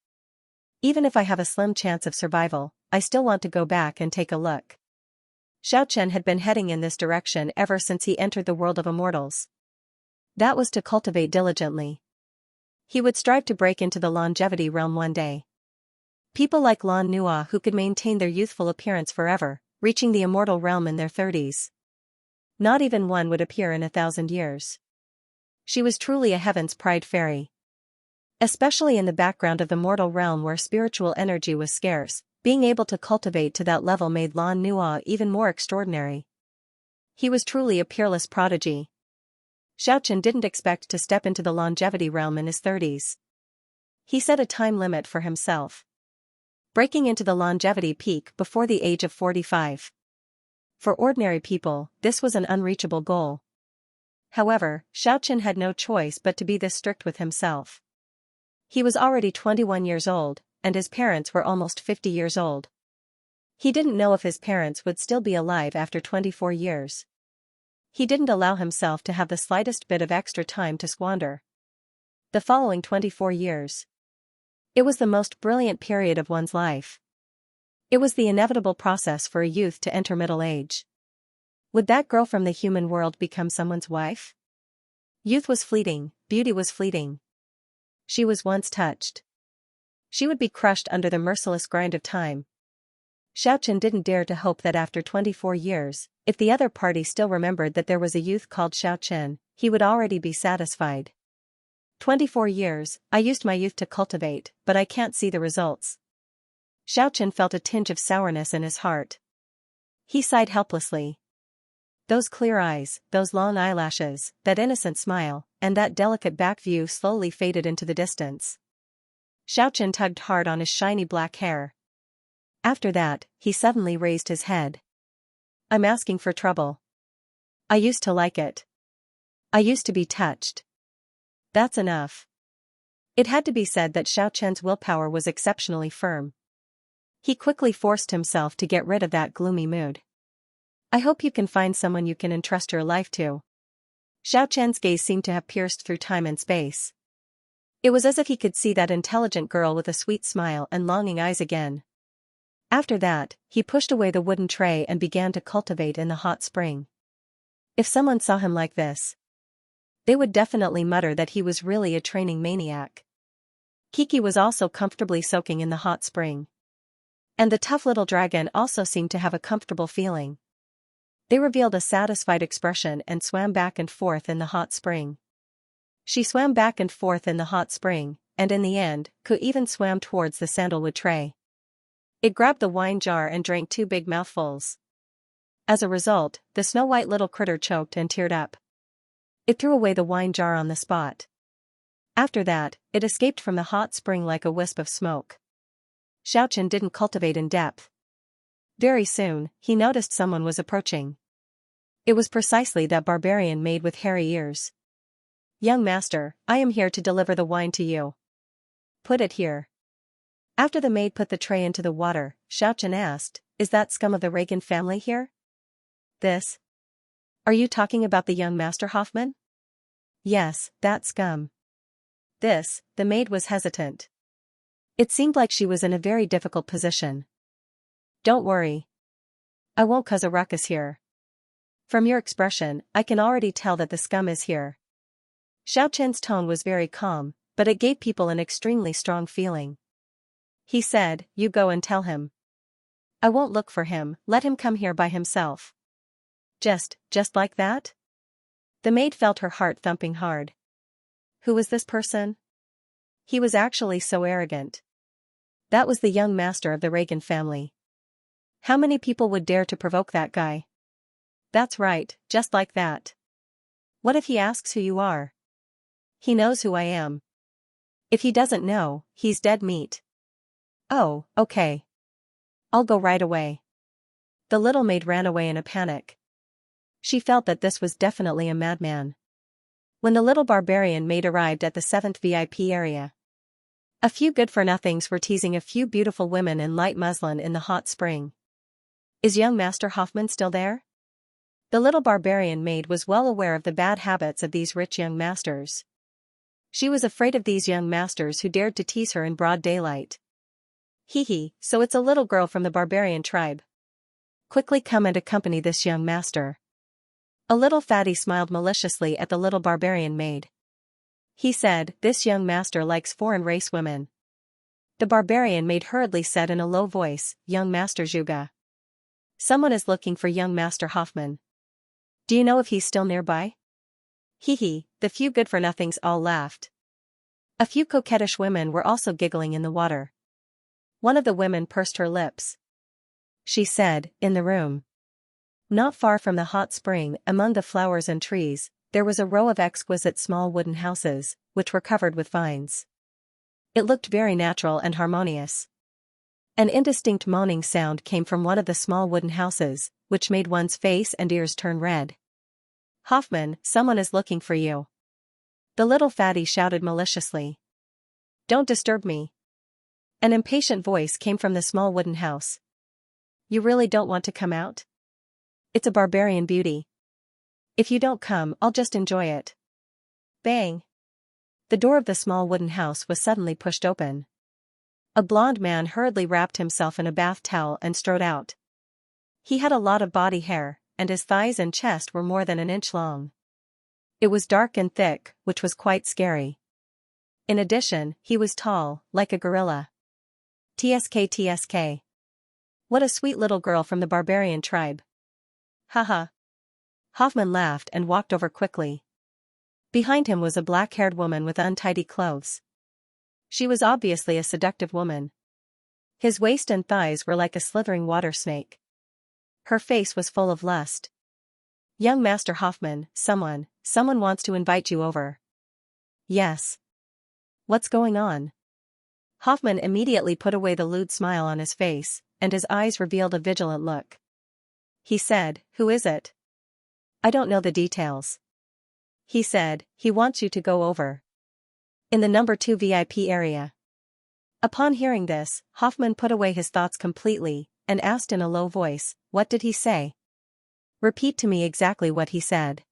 Even if I have a slim chance of survival, I still want to go back and take a look. Xiaochen had been heading in this direction ever since he entered the world of immortals. That was to cultivate diligently. He would strive to break into the longevity realm one day. People like Lan Nua who could maintain their youthful appearance forever, reaching the immortal realm in their 30s. Not even one would appear in 1,000 years. She was truly a heaven's pride fairy. Especially in the background of the mortal realm where spiritual energy was scarce, being able to cultivate to that level made Lan Nua even more extraordinary. He was truly a peerless prodigy. Xiaochen didn't expect to step into the longevity realm in his 30s. He set a time limit for himself. Breaking into the longevity peak before the age of 45. For ordinary people, this was an unreachable goal. However, Xiaochen had no choice but to be this strict with himself. He was already 21 years old, and his parents were almost 50 years old. He didn't know if his parents would still be alive after 24 years. He didn't allow himself to have the slightest bit of extra time to squander. The following 24 years. It was the most brilliant period of one's life. It was the inevitable process for a youth to enter middle age. Would that girl from the human world become someone's wife? Youth was fleeting, beauty was fleeting. She was once touched. She would be crushed under the merciless grind of time. Xiaochen didn't dare to hope that after 24 years, if the other party still remembered that there was a youth called Xiaochen, he would already be satisfied. 24 years, I used my youth to cultivate, but I can't see the results. Xiaochen felt a tinge of sourness in his heart. He sighed helplessly. Those clear eyes, those long eyelashes, that innocent smile, and that delicate back view slowly faded into the distance. Xiaochen tugged hard on his shiny black hair. After that, he suddenly raised his head. I'm asking for trouble. I used to like it. I used to be touched. That's enough. It had to be said that Xiaochen's willpower was exceptionally firm. He quickly forced himself to get rid of that gloomy mood. I hope you can find someone you can entrust your life to. Xiaochen's gaze seemed to have pierced through time and space. It was as if he could see that intelligent girl with a sweet smile and longing eyes again. After that, he pushed away the wooden tray and began to cultivate in the hot spring. If someone saw him like this, they would definitely mutter that he was really a training maniac. Kiki was also comfortably soaking in the hot spring. And the tough little dragon also seemed to have a comfortable feeling. They revealed a satisfied expression and swam back and forth in the hot spring. She swam back and forth in the hot spring, and in the end, Ku even swam towards the sandalwood tray. It grabbed the wine jar and drank 2 big mouthfuls. As a result, the snow-white little critter choked and teared up. It threw away the wine jar on the spot. After that, it escaped from the hot spring like a wisp of smoke. Xiaochen didn't cultivate in depth. Very soon, he noticed someone was approaching. It was precisely that barbarian maid with hairy ears. Young master, I am here to deliver the wine to you. Put it here. After the maid put the tray into the water, Xiaochen asked, Is that scum of the Reagan family here? This? Are you talking about the young master Hoffman? Yes, that scum. This, the maid was hesitant. It seemed like she was in a very difficult position. Don't worry. I won't cause a ruckus here. From your expression, I can already tell that the scum is here. Xiaochen's tone was very calm, but it gave people an extremely strong feeling. He said, You go and tell him. I won't look for him, let him come here by himself. Just like that? The maid felt her heart thumping hard. Who was this person? He was actually so arrogant. That was the young master of the Reagan family. How many people would dare to provoke that guy? That's right, just like that. What if he asks who you are? He knows who I am. If he doesn't know, he's dead meat. Oh, okay. I'll go right away. The little maid ran away in a panic. She felt that this was definitely a madman. When the little barbarian maid arrived at the 7th VIP area, a few good-for-nothings were teasing a few beautiful women in light muslin in the hot spring. Is young Master Hoffman still there? The little barbarian maid was well aware of the bad habits of these rich young masters. She was afraid of these young masters who dared to tease her in broad daylight. Hee, so it's a little girl from the barbarian tribe. Quickly come and accompany this young master. A little fatty smiled maliciously at the little barbarian maid. He said, This young master likes foreign race women. The barbarian maid hurriedly said in a low voice, Young Master Zhuge. Someone is looking for young Master Hoffman. Do you know if he's still nearby? Hee, the few good-for-nothings all laughed. A few coquettish women were also giggling in the water. One of the women pursed her lips. She said, In the room. Not far from the hot spring, among the flowers and trees, there was a row of exquisite small wooden houses, which were covered with vines. It looked very natural and harmonious. An indistinct moaning sound came from one of the small wooden houses, which made one's face and ears turn red. Hoffman, someone is looking for you. The little fatty shouted maliciously. Don't disturb me. An impatient voice came from the small wooden house. You really don't want to come out? It's a barbarian beauty. If you don't come, I'll just enjoy it. Bang! The door of the small wooden house was suddenly pushed open. A blond man hurriedly wrapped himself in a bath towel and strode out. He had a lot of body hair, and his thighs and chest were more than an inch long. It was dark and thick, which was quite scary. In addition, he was tall, like a gorilla. TSK. What a sweet little girl from the barbarian tribe. Haha. Hoffman laughed and walked over quickly. Behind him was a black-haired woman with untidy clothes. She was obviously a seductive woman. His waist and thighs were like a slithering water snake. Her face was full of lust. Young Master Hoffman, someone wants to invite you over. Yes. What's going on? Hoffman immediately put away the lewd smile on his face, and his eyes revealed a vigilant look. He said, "Who is it?" "I don't know the details." He said, "He wants you to go over. In the number 2 VIP area." Upon hearing this, Hoffman put away his thoughts completely, and asked in a low voice, "What did he say? Repeat to me exactly what he said."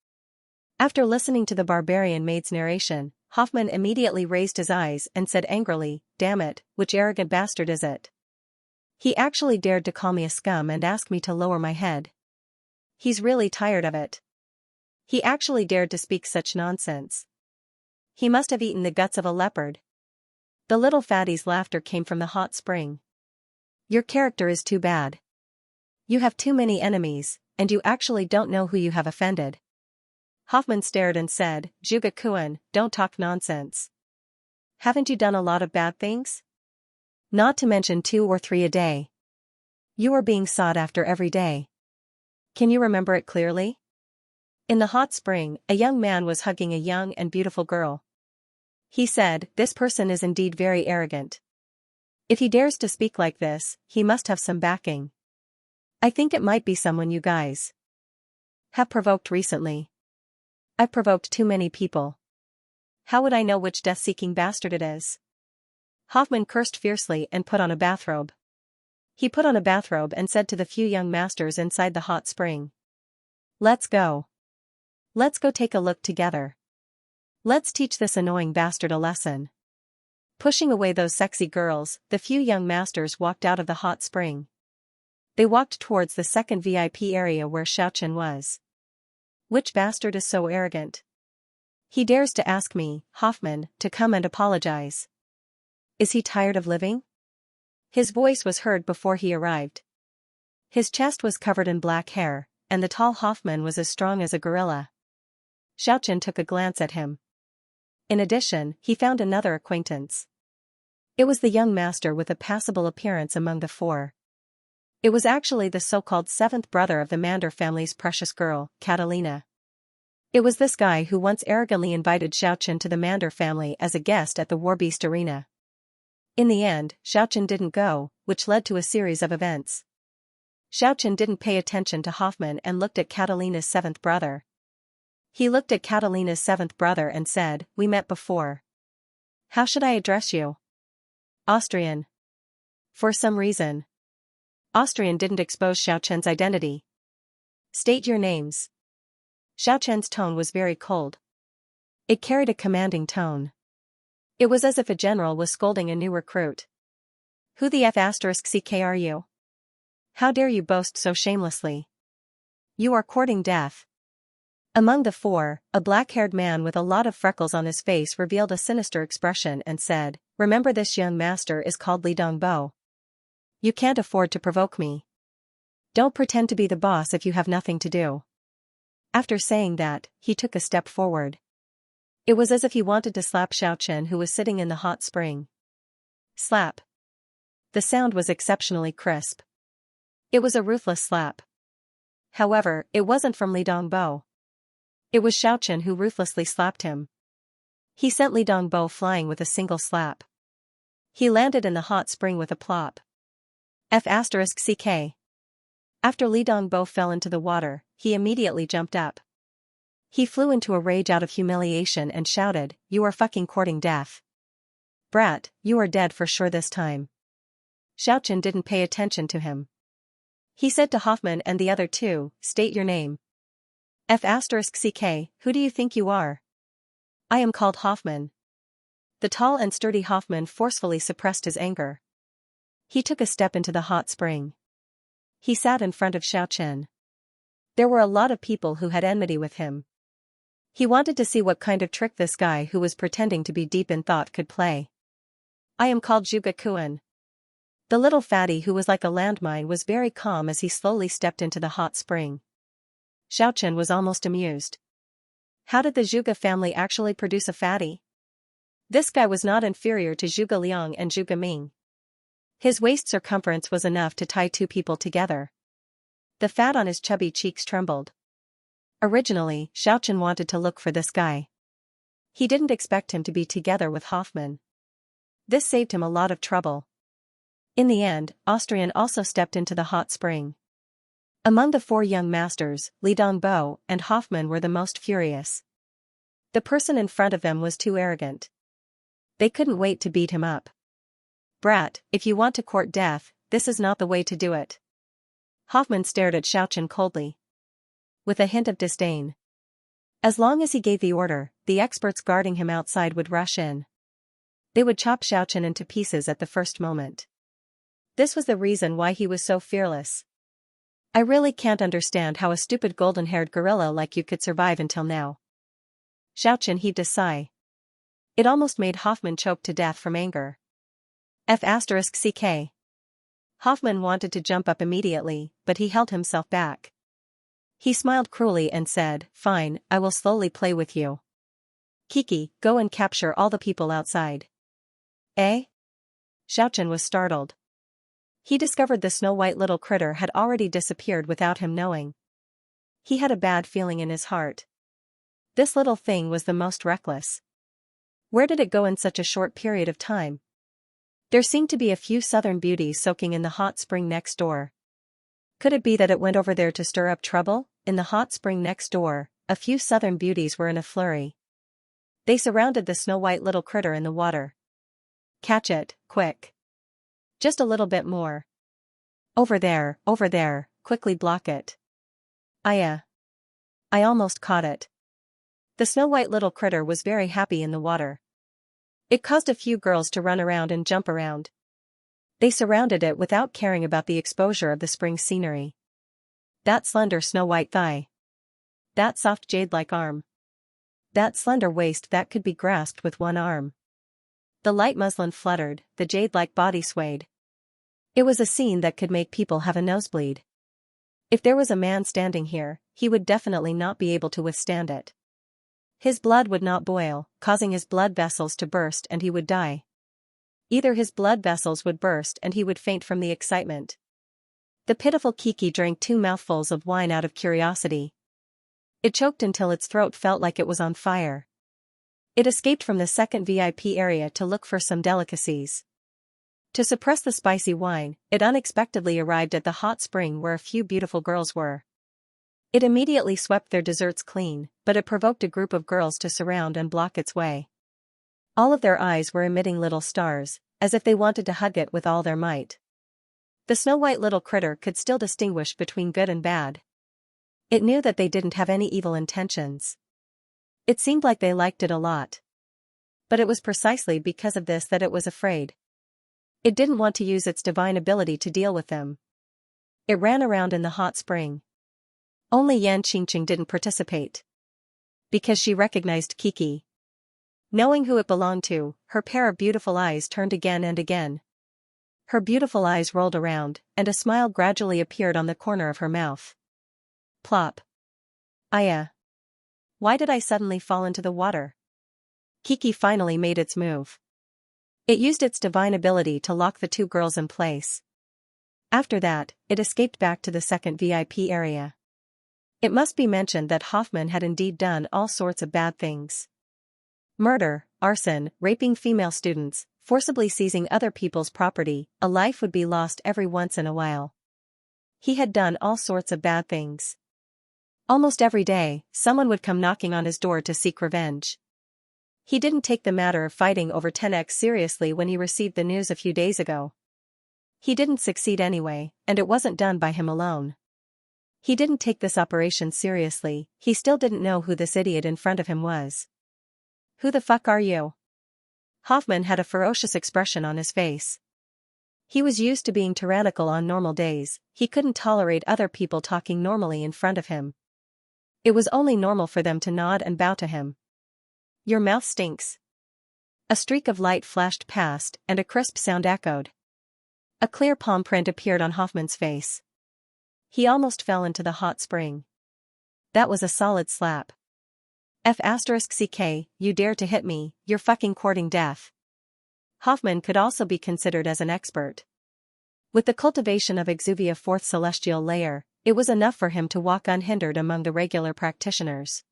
After listening to the barbarian maid's narration, Hoffman immediately raised his eyes and said angrily, "Damn it, which arrogant bastard is it? He actually dared to call me a scum and ask me to lower my head. He's really tired of it. He actually dared to speak such nonsense. He must have eaten the guts of a leopard." The little fatty's laughter came from the hot spring. "Your character is too bad. You have too many enemies, and you actually don't know who you have offended." Hoffman stared and said, "Juga-kun, don't talk nonsense. Haven't you done a lot of bad things? Not to mention 2 or 3 a day. You are being sought after every day. Can you remember it clearly?" In the hot spring, a young man was hugging a young and beautiful girl. He said, "This person is indeed very arrogant. If he dares to speak like this, he must have some backing. I think it might be someone you guys have provoked recently. I've provoked too many people. How would I know which death-seeking bastard it is?" Hoffman cursed fiercely and put on a bathrobe. He put on a bathrobe and said to the few young masters inside the hot spring, "Let's go. Let's go take a look together. Let's teach this annoying bastard a lesson." Pushing away those sexy girls, the few young masters walked out of the hot spring. They walked towards the second VIP area where Xiaochen was. "Which bastard is so arrogant? He dares to ask me, Hoffman, to come and apologize. Is he tired of living?" His voice was heard before he arrived. His chest was covered in black hair, and the tall Hoffman was as strong as a gorilla. Xiaochen took a glance at him. In addition, he found another acquaintance. It was the young master with a passable appearance among the 4. It was actually the so-called 7th brother of the Mander family's precious girl, Catalina. It was this guy who once arrogantly invited Xiaochen to the Mander family as a guest at the Warbeast Arena. In the end, Xiaochen didn't go, which led to a series of events. Xiaochen didn't pay attention to Hoffman and looked at Catalina's 7th brother. He looked at Catalina's 7th brother and said, "We met before. How should I address you?" "Austrian." For some reason, Austrian didn't expose Xiaochen's identity. "State your names." Xiaochen's tone was very cold. It carried a commanding tone. It was as if a general was scolding a new recruit. "Who the F***ck are you? How dare you boast so shamelessly? You are courting death." Among the 4, a black-haired man with a lot of freckles on his face revealed a sinister expression and said, "Remember, this young master is called Li Dongbo. You can't afford to provoke me. Don't pretend to be the boss if you have nothing to do." After saying that, he took a step forward. It was as if he wanted to slap Xiaochen, who was sitting in the hot spring. Slap. The sound was exceptionally crisp. It was a ruthless slap. However, it wasn't from Li Dongbo. It was Xiaochen who ruthlessly slapped him. He sent Li Dongbo flying with a single slap. He landed in the hot spring with a plop. F***ck. After Li Dongbo fell into the water, he immediately jumped up. He flew into a rage out of humiliation and shouted, "You are fucking courting death. Brat, you are dead for sure this time." Xiaochen didn't pay attention to him. He said to Hoffman and the other 2, "State your name." F***ck, who do you think you are? "I am called Hoffman." The tall and sturdy Hoffman forcefully suppressed his anger. He took a step into the hot spring. He sat in front of Xiaochen. There were a lot of people who had enmity with him. He wanted to see what kind of trick this guy who was pretending to be deep in thought could play. "I am called Juga-kun." The little fatty who was like a landmine was very calm as he slowly stepped into the hot spring. Xiaochen was almost amused. How did the Zhuge family actually produce a fatty? This guy was not inferior to Zhuge Liang and Zhuge Ming. His waist circumference was enough to tie 2 people together. The fat on his chubby cheeks trembled. Originally, Xiaochen wanted to look for this guy. He didn't expect him to be together with Hoffman. This saved him a lot of trouble. In the end, Austrian also stepped into the hot spring. Among the four young masters, Li Dongbo and Hoffman were the most furious. The person in front of them was too arrogant. They couldn't wait to beat him up. "Brat, if you want to court death, this is not the way to do it." Hoffman stared at Xiaochen coldly, with a hint of disdain. As long as he gave the order, the experts guarding him outside would rush in. They would chop Xiaochen into pieces at the first moment. This was the reason why he was so fearless. "I really can't understand how a stupid golden-haired gorilla like you could survive until now." Xiaochen heaved a sigh. It almost made Hoffman choke to death from anger. F***ck. Hoffman wanted to jump up immediately, but he held himself back. He smiled cruelly and said, "Fine, I will slowly play with you. Kiki, go and capture all the people outside." Eh? Xiaochen was startled. He discovered the snow-white little critter had already disappeared without him knowing. He had a bad feeling in his heart. This little thing was the most reckless. Where did it go in such a short period of time? There seemed to be a few southern beauties soaking in the hot spring next door. Could it be that it went over there to stir up trouble? In the hot spring next door, a few southern beauties were in a flurry. They surrounded the snow-white little critter in the water. "Catch it, quick. Just a little bit more. Over there, quickly block it." I almost caught it." The snow-white little critter was very happy in the water. It caused a few girls to run around and jump around. They surrounded it without caring about the exposure of the spring scenery. That slender snow-white thigh. That soft jade-like arm. That slender waist that could be grasped with one arm. The light muslin fluttered, the jade-like body swayed. It was a scene that could make people have a nosebleed. If there was a man standing here, he would definitely not be able to withstand it. His blood would not boil, causing his blood vessels to burst, and he would die. Either his blood vessels would burst and he would faint from the excitement. The pitiful Kiki drank 2 mouthfuls of wine out of curiosity. It choked until its throat felt like it was on fire. It escaped from the second VIP area to look for some delicacies. To suppress the spicy wine, it unexpectedly arrived at the hot spring where a few beautiful girls were. It immediately swept their desserts clean, but it provoked a group of girls to surround and block its way. All of their eyes were emitting little stars, as if they wanted to hug it with all their might. The snow-white little critter could still distinguish between good and bad. It knew that they didn't have any evil intentions. It seemed like they liked it a lot. But it was precisely because of this that it was afraid. It didn't want to use its divine ability to deal with them. It ran around in the hot spring. Only Yan Qingqing didn't participate. Because she recognized Kiki. Knowing who it belonged to, her pair of beautiful eyes turned again and again. Her beautiful eyes rolled around, and a smile gradually appeared on the corner of her mouth. Plop. Why did I suddenly fall into the water? Kiki finally made its move. It used its divine ability to lock the 2 girls in place. After that, it escaped back to the second VIP area. It must be mentioned that Hoffman had indeed done all sorts of bad things. Murder, arson, raping female students, forcibly seizing other people's property. A life would be lost every once in a while. He had done all sorts of bad things. Almost every day, someone would come knocking on his door to seek revenge. He didn't take the matter of fighting over 10x seriously when he received the news a few days ago. He didn't succeed anyway, and it wasn't done by him alone. He didn't take this operation seriously, he still didn't know who this idiot in front of him was. Who the fuck are you? Hoffman had a ferocious expression on his face. He was used to being tyrannical on normal days, he couldn't tolerate other people talking normally in front of him. It was only normal for them to nod and bow to him. Your mouth stinks. A streak of light flashed past, and a crisp sound echoed. A clear palm print appeared on Hoffman's face. He almost fell into the hot spring. That was a solid slap. F***ck, you dare to hit me, you're fucking courting death. Hoffman could also be considered as an expert. With the cultivation of Exuvia 4th celestial layer, it was enough for him to walk unhindered among the regular practitioners.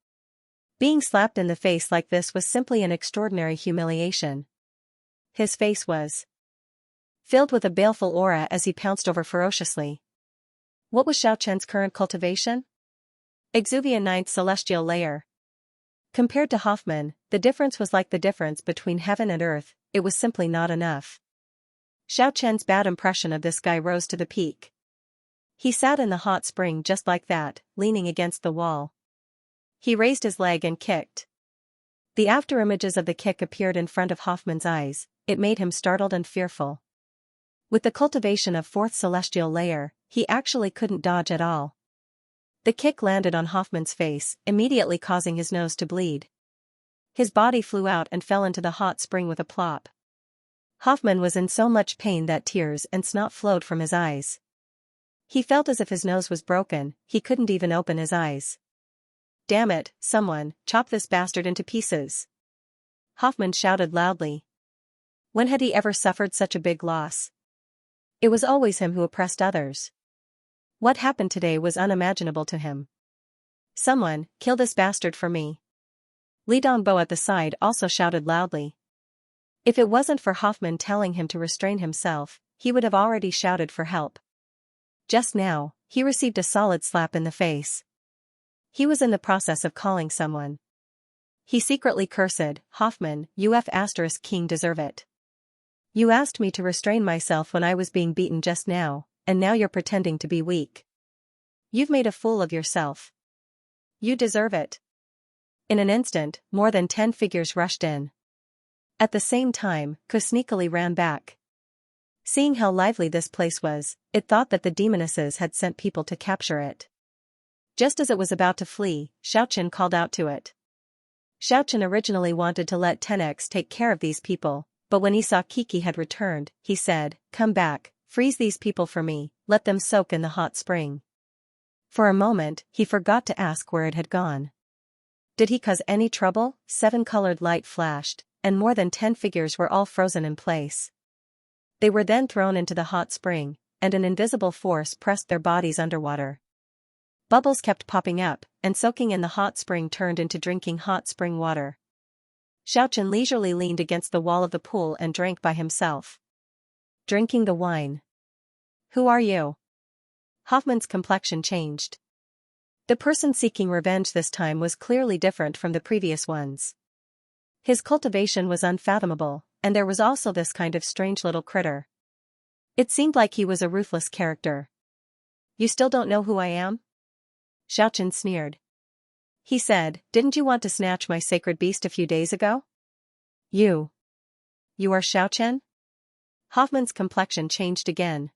Being slapped in the face like this was simply an extraordinary humiliation. His face was filled with a baleful aura as he pounced over ferociously. What was Xiaochen's current cultivation? Exuvia ninth celestial layer. Compared to Hoffman, the difference was like the difference between heaven and earth, it was simply not enough. Xiaochen's bad impression of this guy rose to the peak. He sat in the hot spring just like that, leaning against the wall. He raised his leg and kicked. The afterimages of the kick appeared in front of Hoffman's eyes, it made him startled and fearful. With the cultivation of fourth celestial layer, he actually couldn't dodge at all. The kick landed on Hoffman's face, immediately causing his nose to bleed. His body flew out and fell into the hot spring with a plop. Hoffman was in so much pain that tears and snot flowed from his eyes. He felt as if his nose was broken, he couldn't even open his eyes. Damn it, someone, chop this bastard into pieces. Hoffman shouted loudly. When had he ever suffered such a big loss? It was always him who oppressed others. What happened today was unimaginable to him. Someone, kill this bastard for me. Li Dongbo at the side also shouted loudly. If it wasn't for Hoffman telling him to restrain himself, he would have already shouted for help. Just now, he received a solid slap in the face. He was in the process of calling someone. He secretly cursed, Hoffman, UF** king deserve it. You asked me to restrain myself when I was being beaten just now, and now you're pretending to be weak. You've made a fool of yourself. You deserve it. In an instant, more than 10 figures rushed in. At the same time, Ku sneakily ran back. Seeing how lively this place was, it thought that the demonesses had sent people to capture it. Just as it was about to flee, Xiaochen called out to it. Xiaochen originally wanted to let 10x take care of these people, but when he saw Kiki had returned, he said, "Come back, freeze these people for me, let them soak in the hot spring." For a moment, he forgot to ask where it had gone. Did he cause any trouble? 7-colored light flashed, and more than 10 figures were all frozen in place. They were then thrown into the hot spring, and an invisible force pressed their bodies underwater. Bubbles kept popping up, and soaking in the hot spring turned into drinking hot spring water. Xiaochen leisurely leaned against the wall of the pool and drank by himself. Drinking the wine. Who are you? Hoffman's complexion changed. The person seeking revenge this time was clearly different from the previous ones. His cultivation was unfathomable, and there was also this kind of strange little critter. It seemed like he was a ruthless character. You still don't know who I am? Xiaochen sneered. He said, didn't you want to snatch my sacred beast a few days ago? You are Xiaochen? Hoffman's complexion changed again.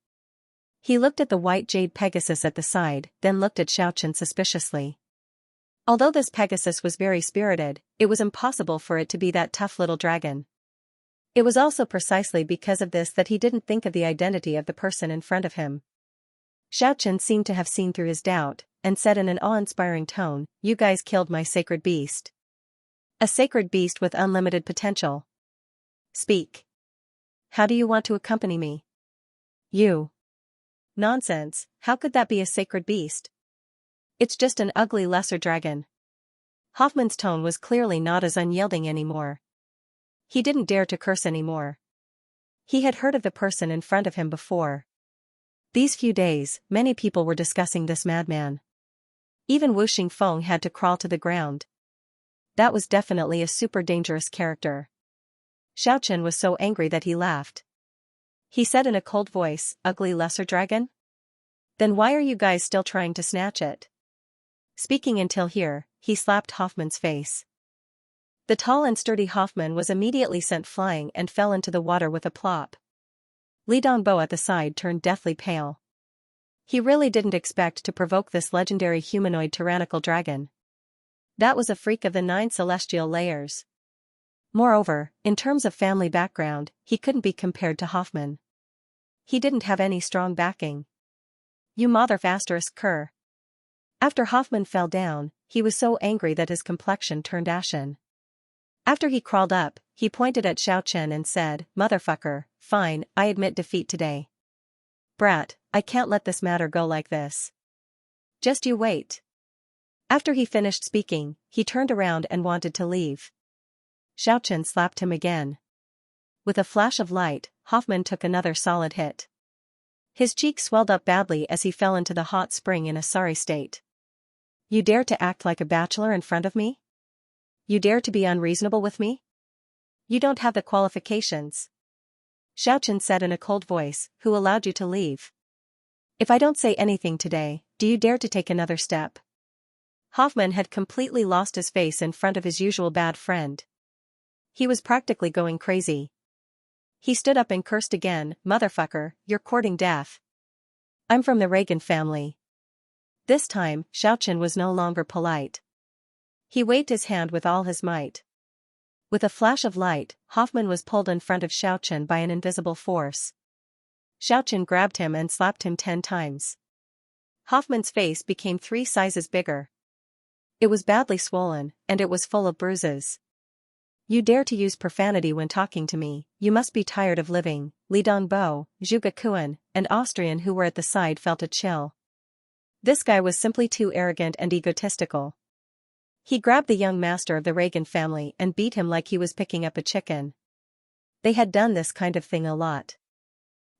He looked at the white jade Pegasus at the side, then looked at Xiaochen suspiciously. Although this Pegasus was very spirited, it was impossible for it to be that tough little dragon. It was also precisely because of this that he didn't think of the identity of the person in front of him. Xiaochen seemed to have seen through his doubt, and said in an awe-inspiring tone, "You guys killed my sacred beast. A sacred beast with unlimited potential. Speak. How do you want to accompany me?" You. Nonsense, how could that be a sacred beast? It's just an ugly lesser dragon. Hoffman's tone was clearly not as unyielding anymore. He didn't dare to curse anymore. He had heard of the person in front of him before. These few days, many people were discussing this madman. Even Wu Xingfeng had to crawl to the ground. That was definitely a super dangerous character. Xiaochen was so angry that he laughed. He said in a cold voice, "Ugly lesser dragon? Then why are you guys still trying to snatch it?" Speaking until here, he slapped Hoffman's face. The tall and sturdy Hoffman was immediately sent flying and fell into the water with a plop. Li Dongbo at the side turned deathly pale. He really didn't expect to provoke this legendary humanoid tyrannical dragon. That was a freak of the 9 celestial layers. Moreover, in terms of family background, he couldn't be compared to Hoffman. He didn't have any strong backing. You mother****. After Hoffman fell down, he was so angry that his complexion turned ashen. After he crawled up, he pointed at Xiaochen and said, "Motherfucker, fine, I admit defeat today. Brat, I can't let this matter go like this. Just you wait." After he finished speaking, he turned around and wanted to leave. Xiaochen slapped him again. With a flash of light, Hoffman took another solid hit. His cheek swelled up badly as he fell into the hot spring in a sorry state. You dare to act like a bachelor in front of me? You dare to be unreasonable with me? You don't have the qualifications. Xiaochen said in a cold voice, who allowed you to leave? If I don't say anything today, do you dare to take another step? Hoffman had completely lost his face in front of his usual bad friend. He was practically going crazy. He stood up and cursed again, motherfucker, you're courting death. I'm from the Reagan family. This time, Xiaochen was no longer polite. He waved his hand with all his might. With a flash of light, Hoffman was pulled in front of Xiaochen by an invisible force. Xiaochen grabbed him and slapped him 10 times. Hoffman's face became 3 sizes bigger. It was badly swollen, and it was full of bruises. You dare to use profanity when talking to me, you must be tired of living. Li Dongbo, Zhuge Kuan, and Austrian who were at the side felt a chill. This guy was simply too arrogant and egotistical. He grabbed the young master of the Reagan family and beat him like he was picking up a chicken. They had done this kind of thing a lot.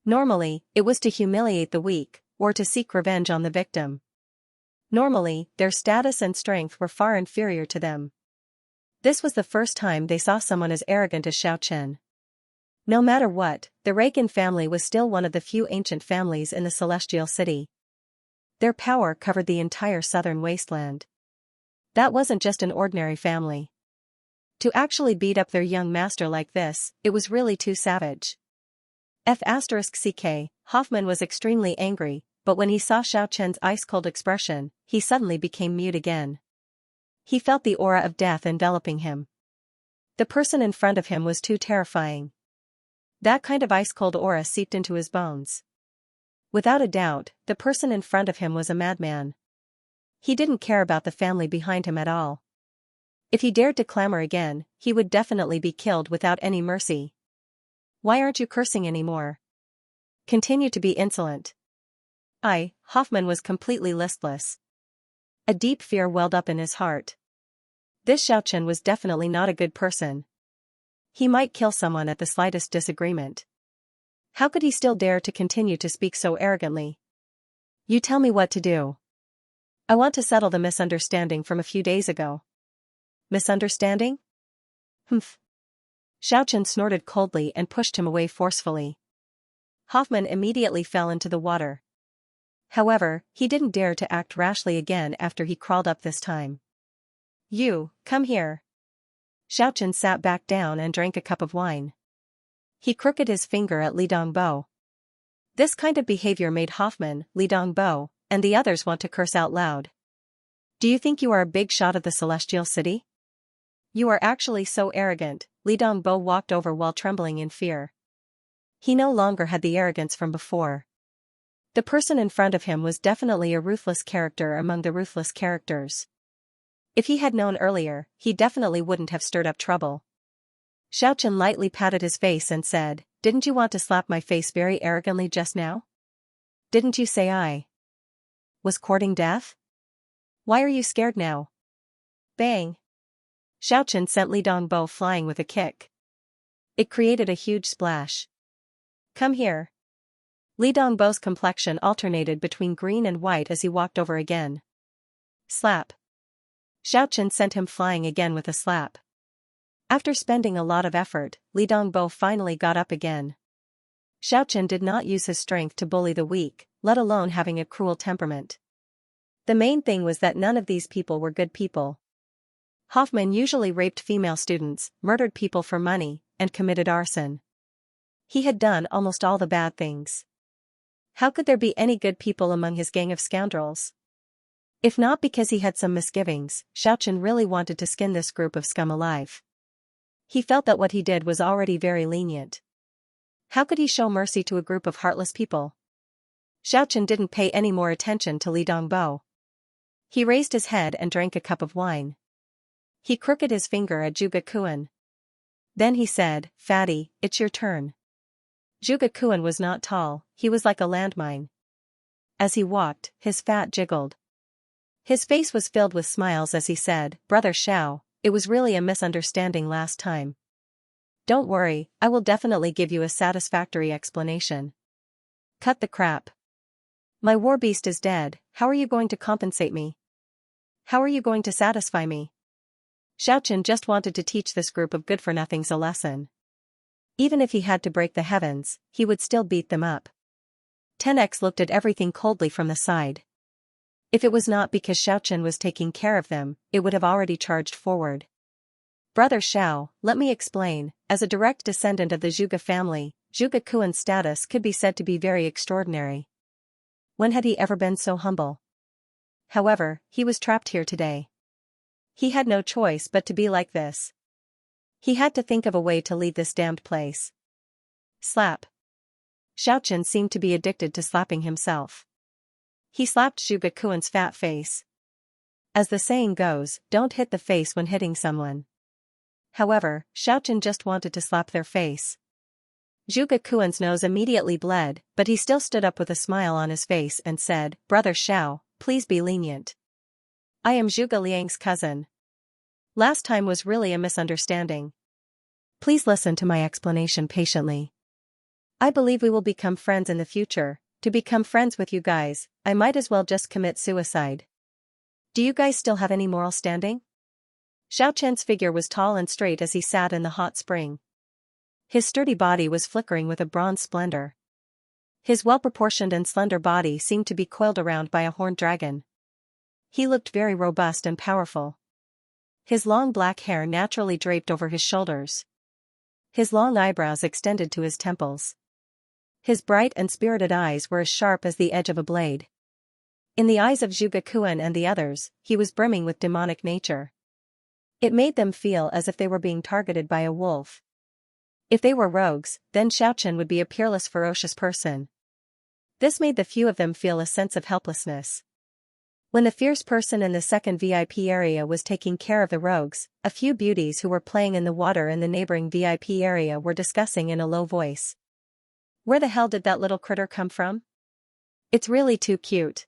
Normally, it was to humiliate the weak, or to seek revenge on the victim. Normally, their status and strength were far inferior to them. This was the first time they saw someone as arrogant as Xiaochen. No matter what, the Reagan family was still one of the few ancient families in the Celestial City. Their power covered the entire southern wasteland. That wasn't just an ordinary family. To actually beat up their young master like this, it was really too savage. *CK, Hoffman was extremely angry, but when he saw Xiaochen's ice-cold expression, he suddenly became mute again. He felt the aura of death enveloping him. The person in front of him was too terrifying. That kind of ice-cold aura seeped into his bones. Without a doubt, the person in front of him was a madman. He didn't care about the family behind him at all. If he dared to clamor again, he would definitely be killed without any mercy. Why aren't you cursing anymore? Continue to be insolent. Hoffman was completely listless. A deep fear welled up in his heart. This Xiaochen was definitely not a good person. He might kill someone at the slightest disagreement. How could he still dare to continue to speak so arrogantly? You tell me what to do. I want to settle the misunderstanding from a few days ago. Misunderstanding? Humph. Xiaochen snorted coldly and pushed him away forcefully. Hoffman immediately fell into the water. However, he didn't dare to act rashly again after he crawled up this time. You, come here. Xiaochen sat back down and drank a cup of wine. He crooked his finger at Li Dongbo. This kind of behavior made Hoffman, Li Dongbo, and the others want to curse out loud. Do you think you are a big shot of the Celestial City? You are actually so arrogant. Li Dongbo walked over while trembling in fear. He no longer had the arrogance from before. The person in front of him was definitely a ruthless character among the ruthless characters. If he had known earlier, he definitely wouldn't have stirred up trouble. Xiaochen lightly patted his face and said, Didn't you want to slap my face very arrogantly just now? Didn't you say I was courting death? Why are you scared now? Bang! Xiaochen sent Li Dongbo flying with a kick. It created a huge splash. Come here. Li Dongbo's complexion alternated between green and white as he walked over again. Slap. Xiaochen sent him flying again with a slap. After spending a lot of effort, Li Dongbo finally got up again. Xiaochen did not use his strength to bully the weak, let alone having a cruel temperament. The main thing was that none of these people were good people. Hoffman usually raped female students, murdered people for money, and committed arson. He had done almost all the bad things. How could there be any good people among his gang of scoundrels? If not because he had some misgivings, Xiaochen really wanted to skin this group of scum alive. He felt that what he did was already very lenient. How could he show mercy to a group of heartless people? Xiaochen didn't pay any more attention to Li Dongbo. He raised his head and drank a cup of wine. He crooked his finger at Zhuge Kuan. Then he said, Fatty, it's your turn. Zhuge Kuan was not tall, he was like a landmine. As he walked, his fat jiggled. His face was filled with smiles as he said, Brother Xiao, it was really a misunderstanding last time. Don't worry, I will definitely give you a satisfactory explanation. Cut the crap. My war beast is dead, how are you going to compensate me? How are you going to satisfy me? Xiaochen just wanted to teach this group of good-for-nothings a lesson. Even if he had to break the heavens, he would still beat them up. 10x looked at everything coldly from the side. If it was not because Xiaochen was taking care of them, it would have already charged forward. Brother Xiao, let me explain, as a direct descendant of the Zhuge family, Zhuge Kuan's status could be said to be very extraordinary. When had he ever been so humble? However, he was trapped here today. He had no choice but to be like this. He had to think of a way to leave this damned place. Slap. Xiaochen seemed to be addicted to slapping himself. He slapped Zhuge Kuan's fat face. As the saying goes, don't hit the face when hitting someone. However, Xiaochen just wanted to slap their face. Zhuge Kuan's nose immediately bled, but he still stood up with a smile on his face and said, Brother Xiao, please be lenient. I am Zhuge Liang's cousin. Last time was really a misunderstanding. Please listen to my explanation patiently. I believe we will become friends in the future. To become friends with you guys, I might as well just commit suicide. Do you guys still have any moral standing? Xiaochen's figure was tall and straight as he sat in the hot spring. His sturdy body was flickering with a bronze splendor. His well-proportioned and slender body seemed to be coiled around by a horned dragon. He looked very robust and powerful. His long black hair naturally draped over his shoulders. His long eyebrows extended to his temples. His bright and spirited eyes were as sharp as the edge of a blade. In the eyes of Zhuge Kuan and the others, he was brimming with demonic nature. It made them feel as if they were being targeted by a wolf. If they were rogues, then Xiaochen would be a peerless, ferocious person. This made the few of them feel a sense of helplessness. When the fierce person in the second VIP area was taking care of the rogues, a few beauties who were playing in the water in the neighboring VIP area were discussing in a low voice. Where the hell did that little critter come from? It's really too cute.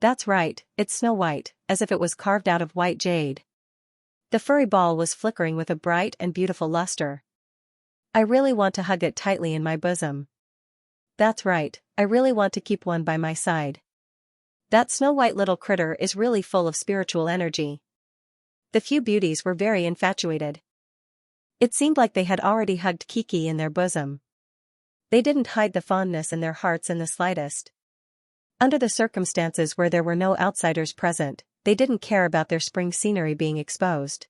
That's right, it's Snow White, as if it was carved out of white jade. The furry ball was flickering with a bright and beautiful luster. I really want to hug it tightly in my bosom. That's right, I really want to keep one by my side. That Snow White little critter is really full of spiritual energy. The few beauties were very infatuated. It seemed like they had already hugged Kiki in their bosom. They didn't hide the fondness in their hearts in the slightest. Under the circumstances where there were no outsiders present, they didn't care about their spring scenery being exposed.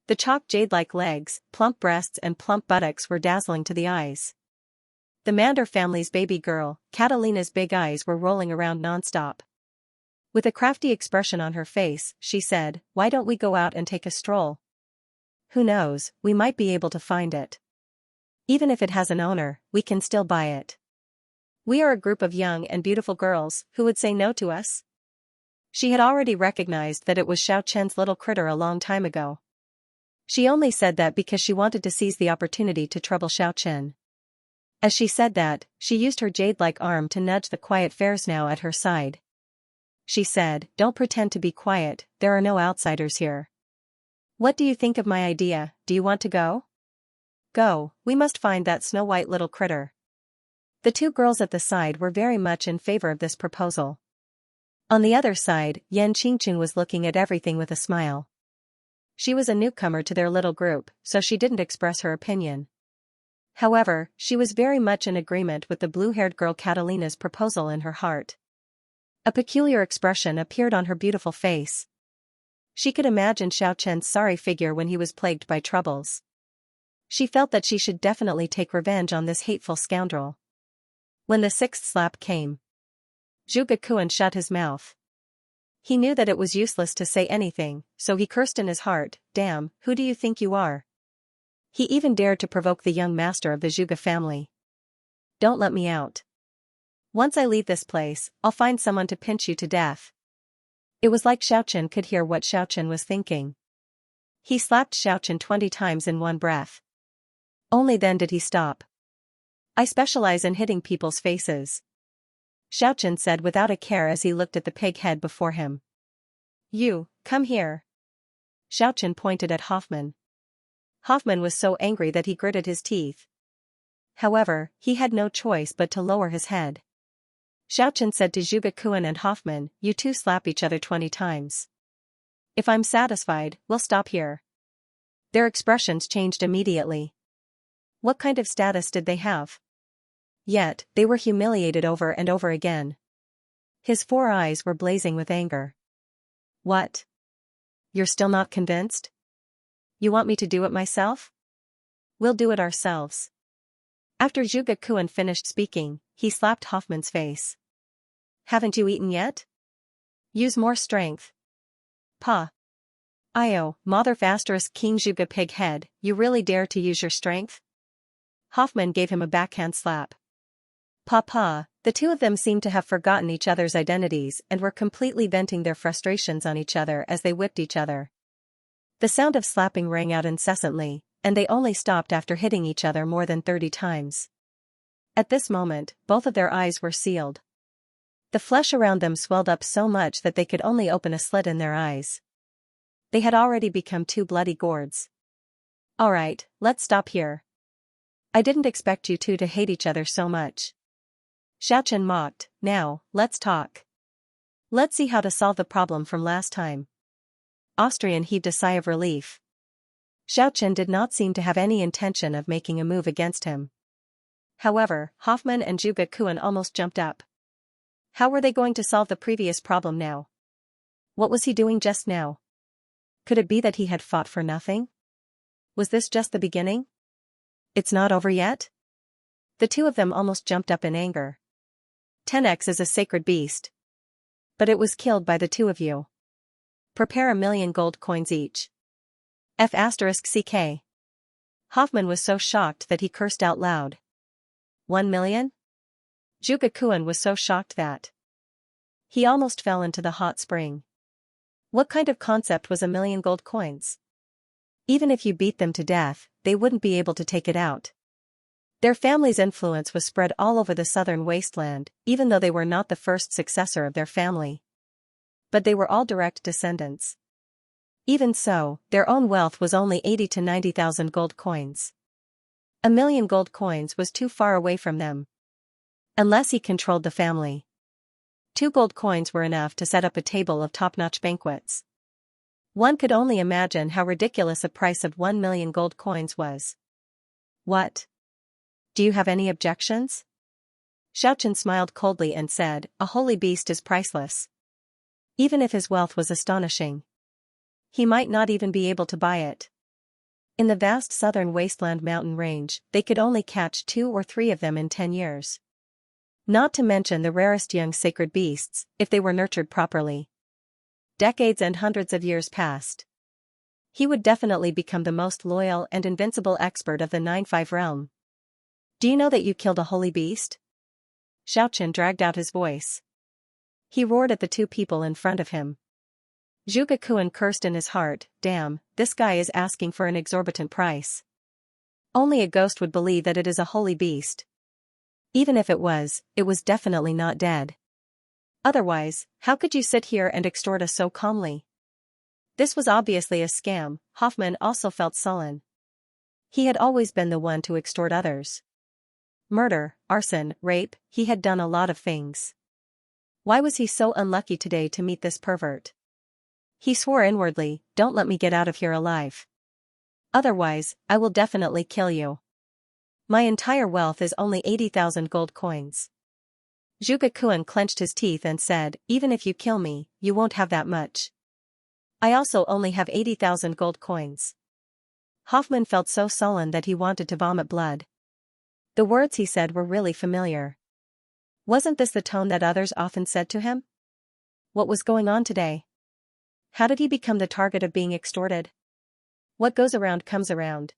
The chalk jade-like legs, plump breasts and plump buttocks were dazzling to the eyes. The Mander family's baby girl, Catalina's big eyes were rolling around nonstop. With a crafty expression on her face, she said, "Why don't we go out and take a stroll? Who knows, we might be able to find it. Even if it has an owner, we can still buy it. We are a group of young and beautiful girls, who would say no to us?" She had already recognized that it was Xiaochen's little critter a long time ago. She only said that because she wanted to seize the opportunity to trouble Xiaochen. As she said that, she used her jade-like arm to nudge the quiet fares now at her side. She said, "Don't pretend to be quiet, there are no outsiders here. What do you think of my idea, do you want to go? Go, we must find that Snow White little critter." The two girls at the side were very much in favor of this proposal. On the other side, Yan Qingqing was looking at everything with a smile. She was a newcomer to their little group, so she didn't express her opinion. However, she was very much in agreement with the blue-haired girl Catalina's proposal in her heart. A peculiar expression appeared on her beautiful face. She could imagine Xiaochen's sorry figure when he was plagued by troubles. She felt that she should definitely take revenge on this hateful scoundrel. When the sixth slap came, Zhuge Kuan shut his mouth. He knew that it was useless to say anything, so he cursed in his heart, "Damn, who do you think you are?" He even dared to provoke the young master of the Zhuge family. "Don't let me out. Once I leave this place, I'll find someone to pinch you to death." It was like Xiaochen could hear what Xiaochen was thinking. He slapped Xiaochen 20 times in one breath. Only then did he stop. "I specialize in hitting people's faces," Xiaochen said without a care as he looked at the pig head before him. "You, come here." Xiaochen pointed at Hoffman. Hoffman was so angry that he gritted his teeth. However, he had no choice but to lower his head. Xiaochen said to Zhuge Kuan and Hoffman, "You two slap each other 20 times. If I'm satisfied, we'll stop here." Their expressions changed immediately. What kind of status did they have? Yet, they were humiliated over and over again. His 4 eyes were blazing with anger. What? You're still not convinced? You want me to do it myself? We'll do it ourselves. After Zhuge Kuan finished speaking, he slapped Hoffman's face. Haven't you eaten yet? Use more strength. Pa. Io, mother * King Zhuge pig head, you really dare to use your strength? Hoffman gave him a backhand slap. Papa, the two of them seemed to have forgotten each other's identities and were completely venting their frustrations on each other as they whipped each other. The sound of slapping rang out incessantly, and they only stopped after hitting each other more than 30 times. At this moment, both of their eyes were sealed. The flesh around them swelled up so much that they could only open a slit in their eyes. They had already become 2 bloody gourds. Alright, let's stop here. I didn't expect you two to hate each other so much. Xiaochen mocked, now, let's talk. Let's see how to solve the problem from last time. Austrian heaved a sigh of relief. Xiaochen did not seem to have any intention of making a move against him. However, Hoffman and Zhuge Kuan almost jumped up. How were they going to solve the previous problem now? What was he doing just now? Could it be that he had fought for nothing? Was this just the beginning? It's not over yet? The two of them almost jumped up in anger. 10x is a sacred beast. But it was killed by the two of you. Prepare 1,000,000 gold coins each. F***CK. Hoffman was so shocked that he cursed out loud. 1 million? Zhuge Kuan was so shocked that he almost fell into the hot spring. What kind of concept was 1,000,000 gold coins? Even if you beat them to death, they wouldn't be able to take it out. Their family's influence was spread all over the southern wasteland, even though they were not the first successor of their family. But they were all direct descendants. Even so, their own wealth was only 80 to 90,000 gold coins. 1,000,000 gold coins was too far away from them. Unless he controlled the family. 2 gold coins were enough to set up a table of top-notch banquets. One could only imagine how ridiculous a price of 1,000,000 gold coins was. What? Do you have any objections? Xiaochen smiled coldly and said, a holy beast is priceless. Even if his wealth was astonishing, he might not even be able to buy it. In the vast southern wasteland mountain range, they could only catch 2 or 3 of them in 10 years. Not to mention the rarest young sacred beasts, if they were nurtured properly. Decades and hundreds of years passed. He would definitely become the most loyal and invincible expert of the 9-5 realm. Do you know that you killed a holy beast? Xiaochen dragged out his voice. He roared at the 2 people in front of him. Zhuge Kuan cursed in his heart, damn, this guy is asking for an exorbitant price. Only a ghost would believe that it is a holy beast. Even if it was definitely not dead. Otherwise, how could you sit here and extort us so calmly? This was obviously a scam. Hoffman also felt sullen. He had always been the one to extort others. Murder, arson, rape, he had done a lot of things. Why was he so unlucky today to meet this pervert? He swore inwardly, don't let me get out of here alive. Otherwise, I will definitely kill you. My entire wealth is only 80,000 gold coins. Zhuge Kuan clenched his teeth and said, even if you kill me, you won't have that much. I also only have 80,000 gold coins. Hoffman felt so sullen that he wanted to vomit blood. The words he said were really familiar. Wasn't this the tone that others often said to him? What was going on today? How did he become the target of being extorted? What goes around comes around.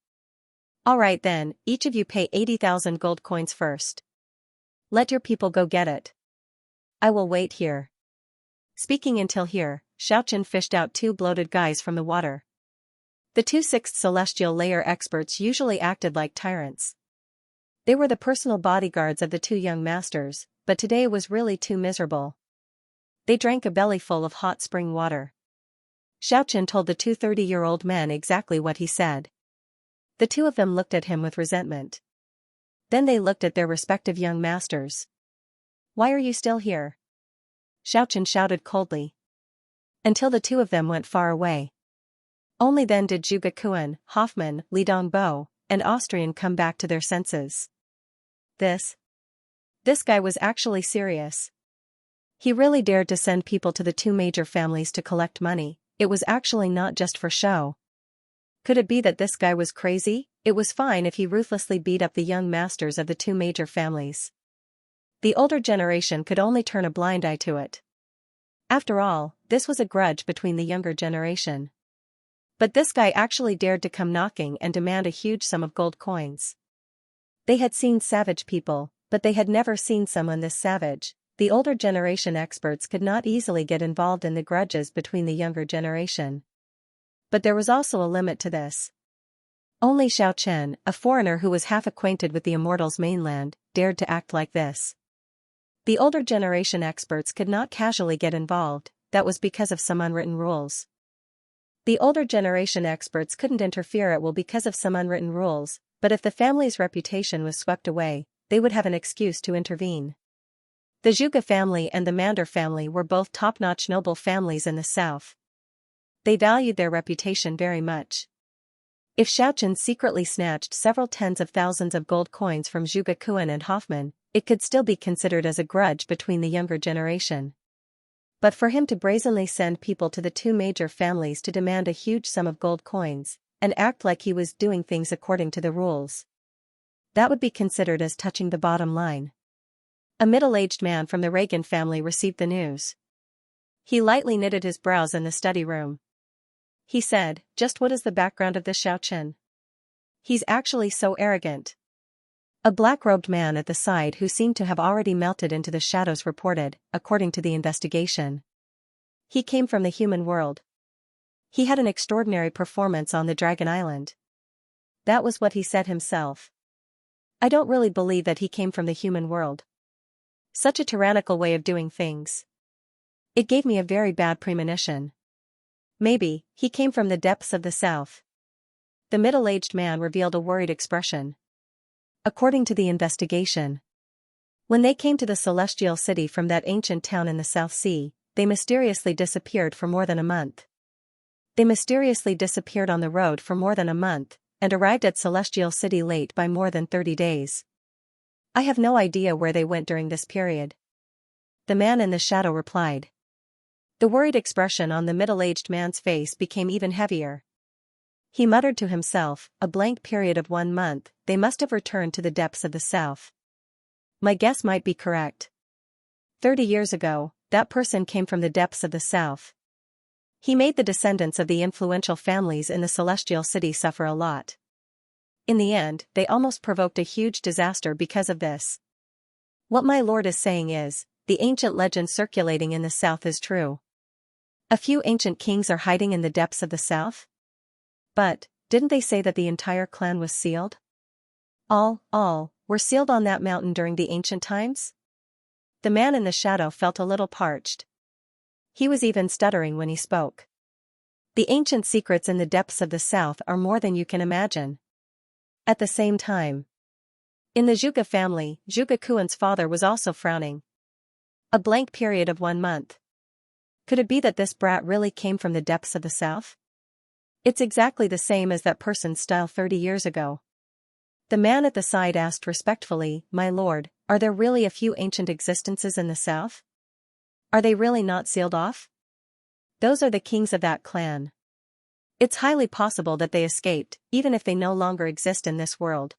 Alright then, each of you pay 80,000 gold coins first. Let your people go get it. I will wait here. Speaking until here, Xiaochen fished out 2 bloated guys from the water. The 2 sixth celestial layer experts usually acted like tyrants. They were the personal bodyguards of the 2 young masters, but today was really too miserable. They drank a bellyful of hot spring water. Xiaochen told the 2 30-year-old men exactly what he said. The two of them looked at him with resentment. Then they looked at their respective young masters. "Why are you still here?" Xiaochen shouted coldly. Until the two of them went far away. Only then did Zhuge Kuan, Hoffman, Li Dongbo, and Austrian come back to their senses. This guy was actually serious. He really dared to send people to the two major families to collect money. It was actually not just for show. Could it be that this guy was crazy? It was fine if he ruthlessly beat up the young masters of the two major families. The older generation could only turn a blind eye to it. After all, this was a grudge between the younger generation. But this guy actually dared to come knocking and demand a huge sum of gold coins. They had seen savage people, but they had never seen someone this savage. The older generation experts could not easily get involved in the grudges between the younger generation. But there was also a limit to this. Only Xiaochen, a foreigner who was half acquainted with the Immortals' mainland, dared to act like this. The older generation experts could not casually get involved. That was because of some unwritten rules. The older generation experts couldn't interfere at will because of some unwritten rules, but if the family's reputation was swept away, they would have an excuse to intervene. The Zhuge family and the Mandur family were both top-notch noble families in the south. They valued their reputation very much. If Xiaochen secretly snatched several tens of thousands of gold coins from Zhuge Kuan and Hoffman, it could still be considered as a grudge between the younger generation. But for him to brazenly send people to the two major families to demand a huge sum of gold coins, and act like he was doing things according to the rules, that would be considered as touching the bottom line. A middle-aged man from the Reagan family received the news. He lightly knitted his brows in the study room. He said, "Just what is the background of this Xiaochen? He's actually so arrogant." A black-robed man at the side who seemed to have already melted into the shadows reported, according to the investigation. He came from the human world. He had an extraordinary performance on the Dragon Island. That was what he said himself. I don't really believe that he came from the human world. Such a tyrannical way of doing things. It gave me a very bad premonition. Maybe, he came from the depths of the south. The middle-aged man revealed a worried expression. According to the investigation, when they came to the Celestial City from that ancient town in the South Sea, they mysteriously disappeared for more than a month. They mysteriously disappeared on the road for more than a month, and arrived at Celestial City late by more than 30 days. I have no idea where they went during this period. The man in the shadow replied. The worried expression on the middle-aged man's face became even heavier. He muttered to himself, a blank period of 1 month, they must have returned to the depths of the south. My guess might be correct. 30 years ago, that person came from the depths of the south. He made the descendants of the influential families in the Celestial City suffer a lot. In the end, they almost provoked a huge disaster because of this. What my lord is saying is, the ancient legend circulating in the south is true. A few ancient kings are hiding in the depths of the south? But, didn't they say that the entire clan was sealed? All were sealed on that mountain during the ancient times? The man in the shadow felt a little parched. He was even stuttering when he spoke. The ancient secrets in the depths of the south are more than you can imagine. At the same time, in the Zhuge family, Zhuge Kuan's father was also frowning. A blank period of 1 month. Could it be that this brat really came from the depths of the south? It's exactly the same as that person's style 30 years ago. The man at the side asked respectfully, My lord, are there really a few ancient existences in the south? Are they really not sealed off? Those are the kings of that clan. It's highly possible that they escaped, even if they no longer exist in this world.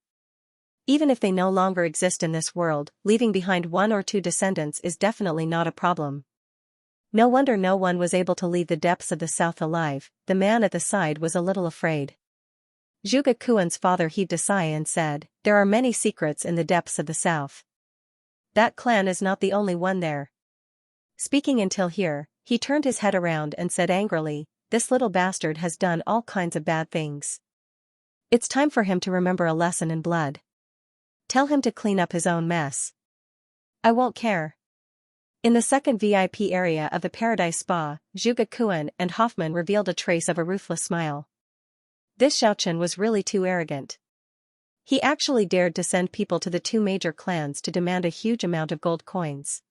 Even if they no longer exist in this world, leaving behind 1 or 2 descendants is definitely not a problem. No wonder no one was able to leave the depths of the south alive. The man at the side was a little afraid. Zhuge Kuan's father heaved a sigh and said, There are many secrets in the depths of the south. That clan is not the only one there. Speaking until here, he turned his head around and said angrily, This little bastard has done all kinds of bad things. It's time for him to remember a lesson in blood. Tell him to clean up his own mess. I won't care. In the second VIP area of the Paradise Spa, Zhuge Kuan and Hoffman revealed a trace of a ruthless smile. This Xiaochen was really too arrogant. He actually dared to send people to the two major clans to demand a huge amount of gold coins.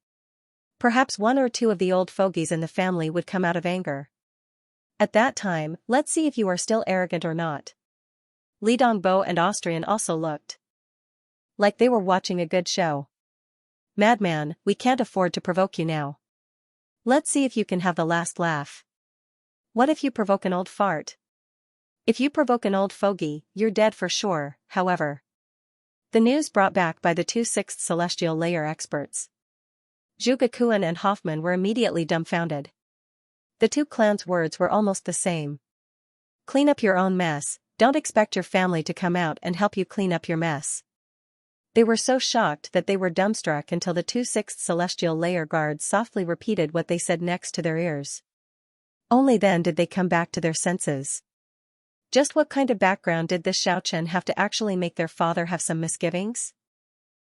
Perhaps one or two of the old fogies in the family would come out of anger. At that time, let's see if you are still arrogant or not. Li Dongbo and Austrian also looked like they were watching a good show. Madman, we can't afford to provoke you now. Let's see if you can have the last laugh. What if you provoke an old fart? If you provoke an old fogey, you're dead for sure, however. The news brought back by the two sixth celestial layer experts. Zhuge Kuan and Hoffman were immediately dumbfounded. The two clans' words were almost the same. Clean up your own mess, don't expect your family to come out and help you clean up your mess. They were so shocked that they were dumbstruck until the two sixth celestial layer guards softly repeated what they said next to their ears. Only then did they come back to their senses. Just what kind of background did this Xiaochen have to actually make their father have some misgivings?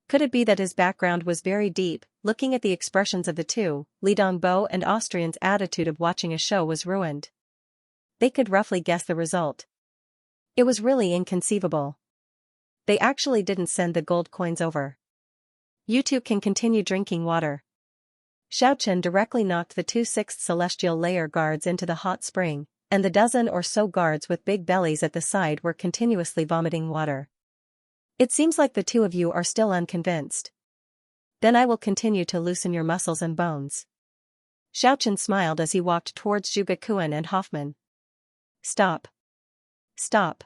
Could it be that his background was very deep? Looking at the expressions of the two, Li Dongbo and Austrian's attitude of watching a show was ruined. They could roughly guess the result. It was really inconceivable. They actually didn't send the gold coins over. You two can continue drinking water. Xiaochen directly knocked the two sixth celestial layer guards into the hot spring, and the dozen or so guards with big bellies at the side were continuously vomiting water. It seems like the two of you are still unconvinced. Then I will continue to loosen your muscles and bones. Xiaochen smiled as he walked towards Zhuge Kuan and Hoffman. Stop. Stop.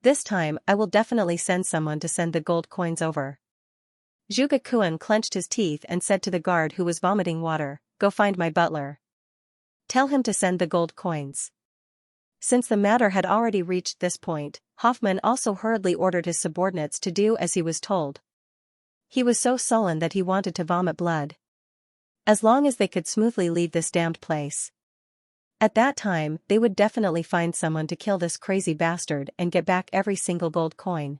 This time I will definitely send someone to send the gold coins over. Zhuge Kuan clenched his teeth and said to the guard who was vomiting water, go find my butler. Tell him to send the gold coins. Since the matter had already reached this point, Hoffman also hurriedly ordered his subordinates to do as he was told. He was so sullen that he wanted to vomit blood. As long as they could smoothly leave this damned place. At that time, they would definitely find someone to kill this crazy bastard and get back every single gold coin.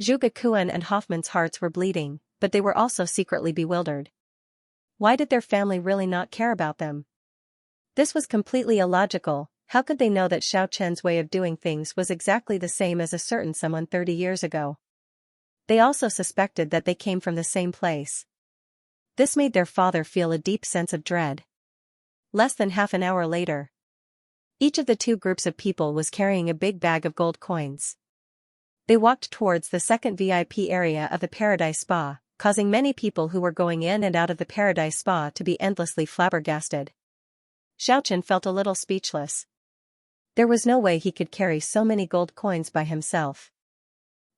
Zhuge Kuan and Hoffman's hearts were bleeding, but they were also secretly bewildered. Why did their family really not care about them? This was completely illogical. How could they know that Xiaochen's way of doing things was exactly the same as a certain someone 30 years ago? They also suspected that they came from the same place. This made their father feel a deep sense of dread. Less than half an hour later, each of the two groups of people was carrying a big bag of gold coins. They walked towards the second VIP area of the Paradise Spa, causing many people who were going in and out of the Paradise Spa to be endlessly flabbergasted. Xiaochen felt a little speechless. There was no way he could carry so many gold coins by himself.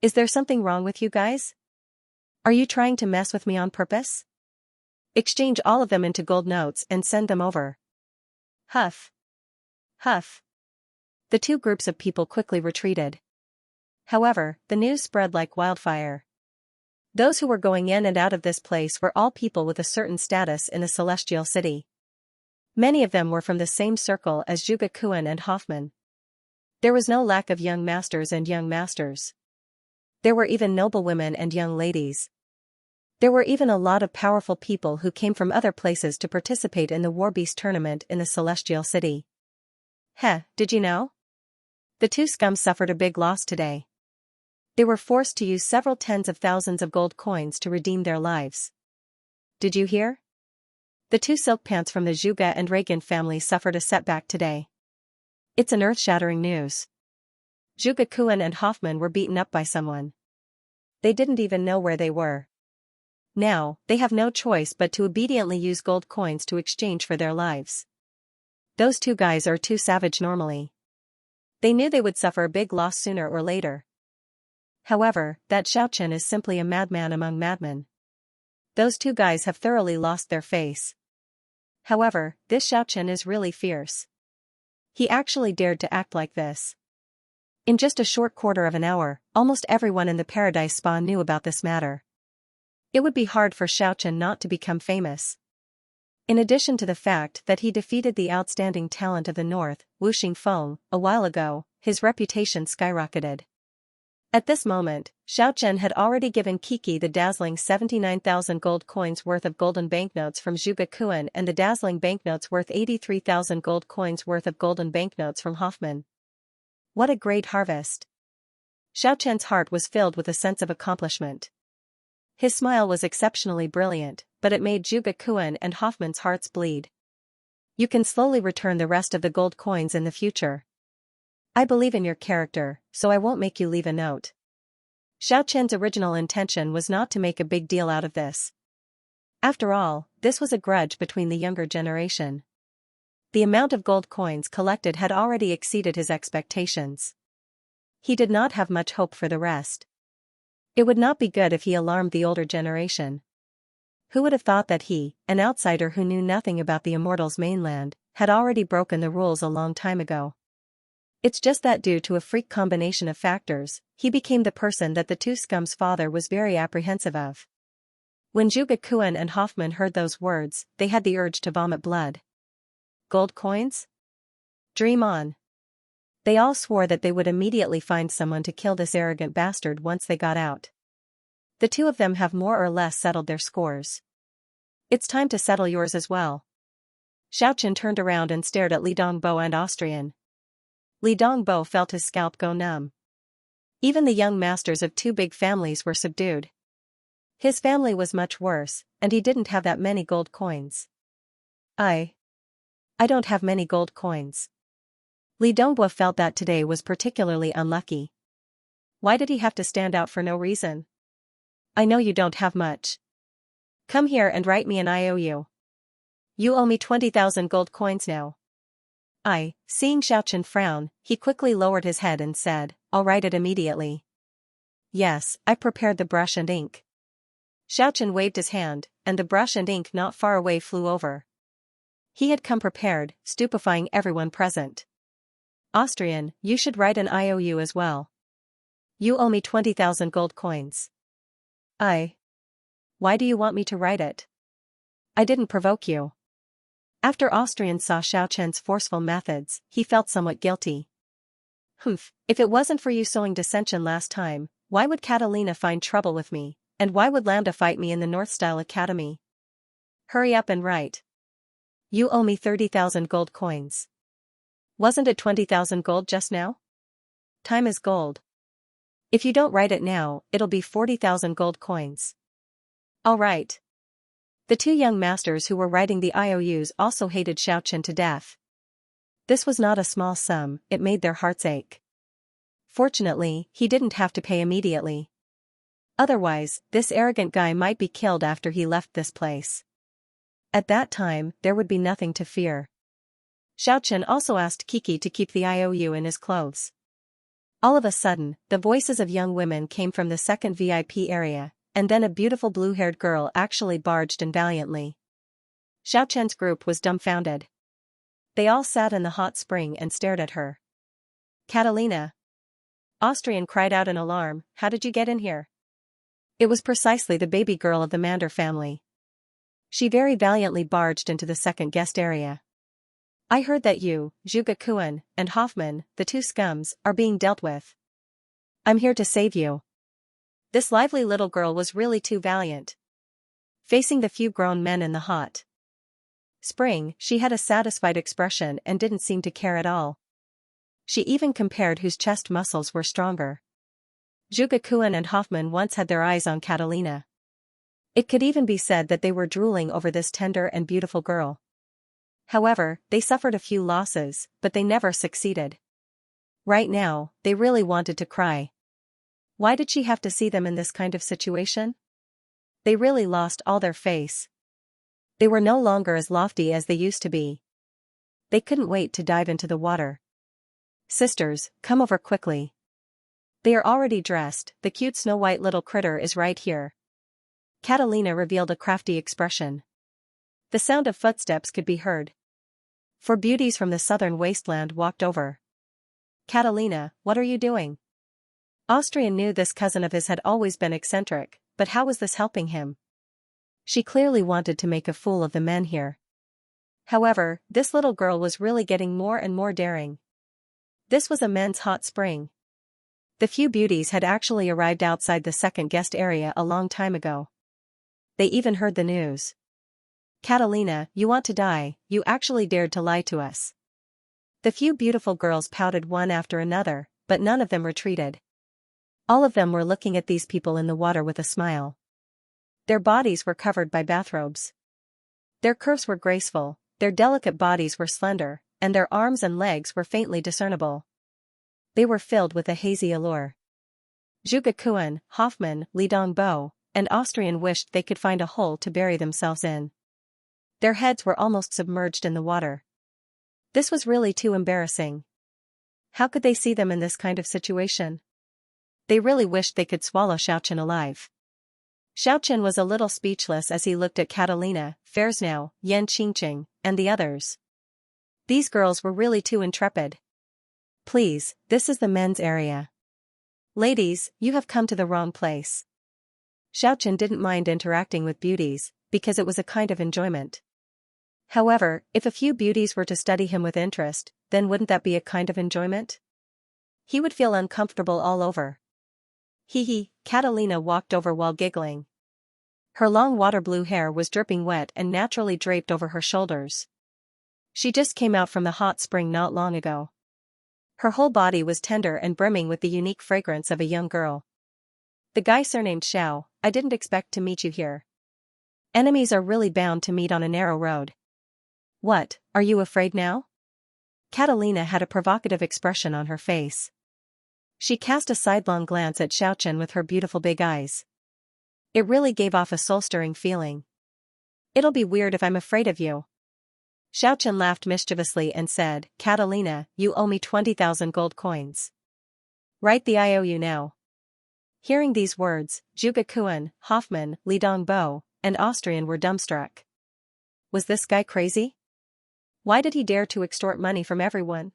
Is there something wrong with you guys? Are you trying to mess with me on purpose? Exchange all of them into gold notes and send them over. Huff. Huff. The two groups of people quickly retreated. However, the news spread like wildfire. Those who were going in and out of this place were all people with a certain status in the Celestial City. Many of them were from the same circle as Zhuge Kuan and Hoffman. There was no lack of young masters and young masters. There were even noblewomen and young ladies. There were even a lot of powerful people who came from other places to participate in the War Beast tournament in the Celestial City. Heh, did you know? The two scum suffered a big loss today. They were forced to use several tens of thousands of gold coins to redeem their lives. Did you hear? The two silk pants from the Zhuge and Reagan families suffered a setback today. It's an earth-shattering news. Zhuge Kuan and Hoffman were beaten up by someone. They didn't even know where they were. Now, they have no choice but to obediently use gold coins to exchange for their lives. Those two guys are too savage normally. They knew they would suffer a big loss sooner or later. However, that Xiaochen is simply a madman among madmen. Those two guys have thoroughly lost their face. However, this Xiaochen is really fierce. He actually dared to act like this. In just a short quarter of an hour, almost everyone in the Paradise Spa knew about this matter. It would be hard for Xiaochen not to become famous. In addition to the fact that he defeated the outstanding talent of the North, Wu Xingfeng, a while ago, his reputation skyrocketed. At this moment, Xiaochen had already given Kiki the dazzling 79,000 gold coins worth of golden banknotes from Zhuge Kuan and the dazzling banknotes worth 83,000 gold coins worth of golden banknotes from Hoffman. What a great harvest. Xiaochen's heart was filled with a sense of accomplishment. His smile was exceptionally brilliant, but it made Zhuge Kuan and Hoffman's hearts bleed. You can slowly return the rest of the gold coins in the future. I believe in your character, so I won't make you leave a note. Xiaochen's original intention was not to make a big deal out of this. After all, this was a grudge between the younger generation. The amount of gold coins collected had already exceeded his expectations. He did not have much hope for the rest. It would not be good if he alarmed the older generation. Who would have thought that he, an outsider who knew nothing about the Immortals' mainland, had already broken the rules a long time ago? It's just that due to a freak combination of factors, he became the person that the two scum's father was very apprehensive of. When Zhuge Kuan and Hoffman heard those words, they had the urge to vomit blood. Gold coins? Dream on. They all swore that they would immediately find someone to kill this arrogant bastard once they got out. The two of them have more or less settled their scores. It's time to settle yours as well. Xiaochen turned around and stared at Li Dongbo and Austrian. Li Dongbo felt his scalp go numb. Even the young masters of two big families were subdued. His family was much worse, and he didn't have that many gold coins. I don't have many gold coins. Li Dongbo felt that today was particularly unlucky. Why did he have to stand out for no reason? I know you don't have much. Come here and write me an IOU. You owe me 20,000 gold coins now. Seeing Xiaochen frown, he quickly lowered his head and said, I'll write it immediately. Yes, I prepared the brush and ink. Xiaochen waved his hand, and the brush and ink not far away flew over. He had come prepared, stupefying everyone present. Austrian, you should write an IOU as well. You owe me 20,000 gold coins. Why do you want me to write it? I didn't provoke you. After Austrian saw Xiaochen's forceful methods, he felt somewhat guilty. Humph, if it wasn't for you sowing dissension last time, why would Catalina find trouble with me, and why would Lambda fight me in the Northstyle Academy? Hurry up and write. You owe me 30,000 gold coins. Wasn't it 20,000 gold just now? Time is gold. If you don't write it now, it'll be 40,000 gold coins. All right. The two young masters who were writing the IOUs also hated Xiaochen to death. This was not a small sum, it made their hearts ache. Fortunately, he didn't have to pay immediately. Otherwise, this arrogant guy might be killed after he left this place. At that time, there would be nothing to fear. Xiaochen also asked Kiki to keep the IOU in his clothes. All of a sudden, the voices of young women came from the second VIP area, and then a beautiful blue-haired girl actually barged in valiantly. Xiaochen's group was dumbfounded. They all sat in the hot spring and stared at her. Catalina! Austrian cried out in alarm, how did you get in here? It was precisely the baby girl of the Mander family. She very valiantly barged into the second guest area. I heard that you, Zhuge Kuan, and Hoffman, the two scums, are being dealt with. I'm here to save you. This lively little girl was really too valiant. Facing the few grown men in the hot spring, she had a satisfied expression and didn't seem to care at all. She even compared whose chest muscles were stronger. Zhuge Kuan and Hoffman once had their eyes on Catalina. It could even be said that they were drooling over this tender and beautiful girl. However, they suffered a few losses, but they never succeeded. Right now, they really wanted to cry. Why did she have to see them in this kind of situation? They really lost all their face. They were no longer as lofty as they used to be. They couldn't wait to dive into the water. Sisters, come over quickly. They are already dressed, the cute snow-white little critter is right here. Catalina revealed a crafty expression. The sound of footsteps could be heard. 4 beauties from the southern wasteland walked over. Catalina, what are you doing? Austrian knew this cousin of his had always been eccentric, but how was this helping him? She clearly wanted to make a fool of the men here. However, this little girl was really getting more and more daring. This was a men's hot spring. The few beauties had actually arrived outside the second guest area a long time ago. They even heard the news. Catalina, you want to die, you actually dared to lie to us. The few beautiful girls pouted one after another, but none of them retreated. All of them were looking at these people in the water with a smile. Their bodies were covered by bathrobes. Their curves were graceful, their delicate bodies were slender, and their arms and legs were faintly discernible. They were filled with a hazy allure. Zhuge Kuan, Hoffman, Li Dongbo, and Austrian wished they could find a hole to bury themselves in. Their heads were almost submerged in the water. This was really too embarrassing. How could they see them in this kind of situation? They really wished they could swallow Xiaochen alive. Xiaochen was a little speechless as he looked at Catalina, Fairsnow, Yan Qingqing, and the others. These girls were really too intrepid. Please, this is the men's area. Ladies, you have come to the wrong place. Xiaochen didn't mind interacting with beauties, because it was a kind of enjoyment. However, if a few beauties were to study him with interest, then wouldn't that be a kind of enjoyment? He would feel uncomfortable all over. Hee, Catalina walked over while giggling. Her long water-blue hair was dripping wet and naturally draped over her shoulders. She just came out from the hot spring not long ago. Her whole body was tender and brimming with the unique fragrance of a young girl. The guy surnamed Xiao, I didn't expect to meet you here. Enemies are really bound to meet on a narrow road. What, are you afraid now? Catalina had a provocative expression on her face. She cast a sidelong glance at Xiaochen with her beautiful big eyes. It really gave off a soul-stirring feeling. It'll be weird if I'm afraid of you. Xiaochen laughed mischievously and said, Catalina, you owe me 20,000 gold coins. Write the IOU now. Hearing these words, Zhuge Kuan, Hoffman, Li Dongbo, and Austrian were dumbstruck. Was this guy crazy? Why did he dare to extort money from everyone?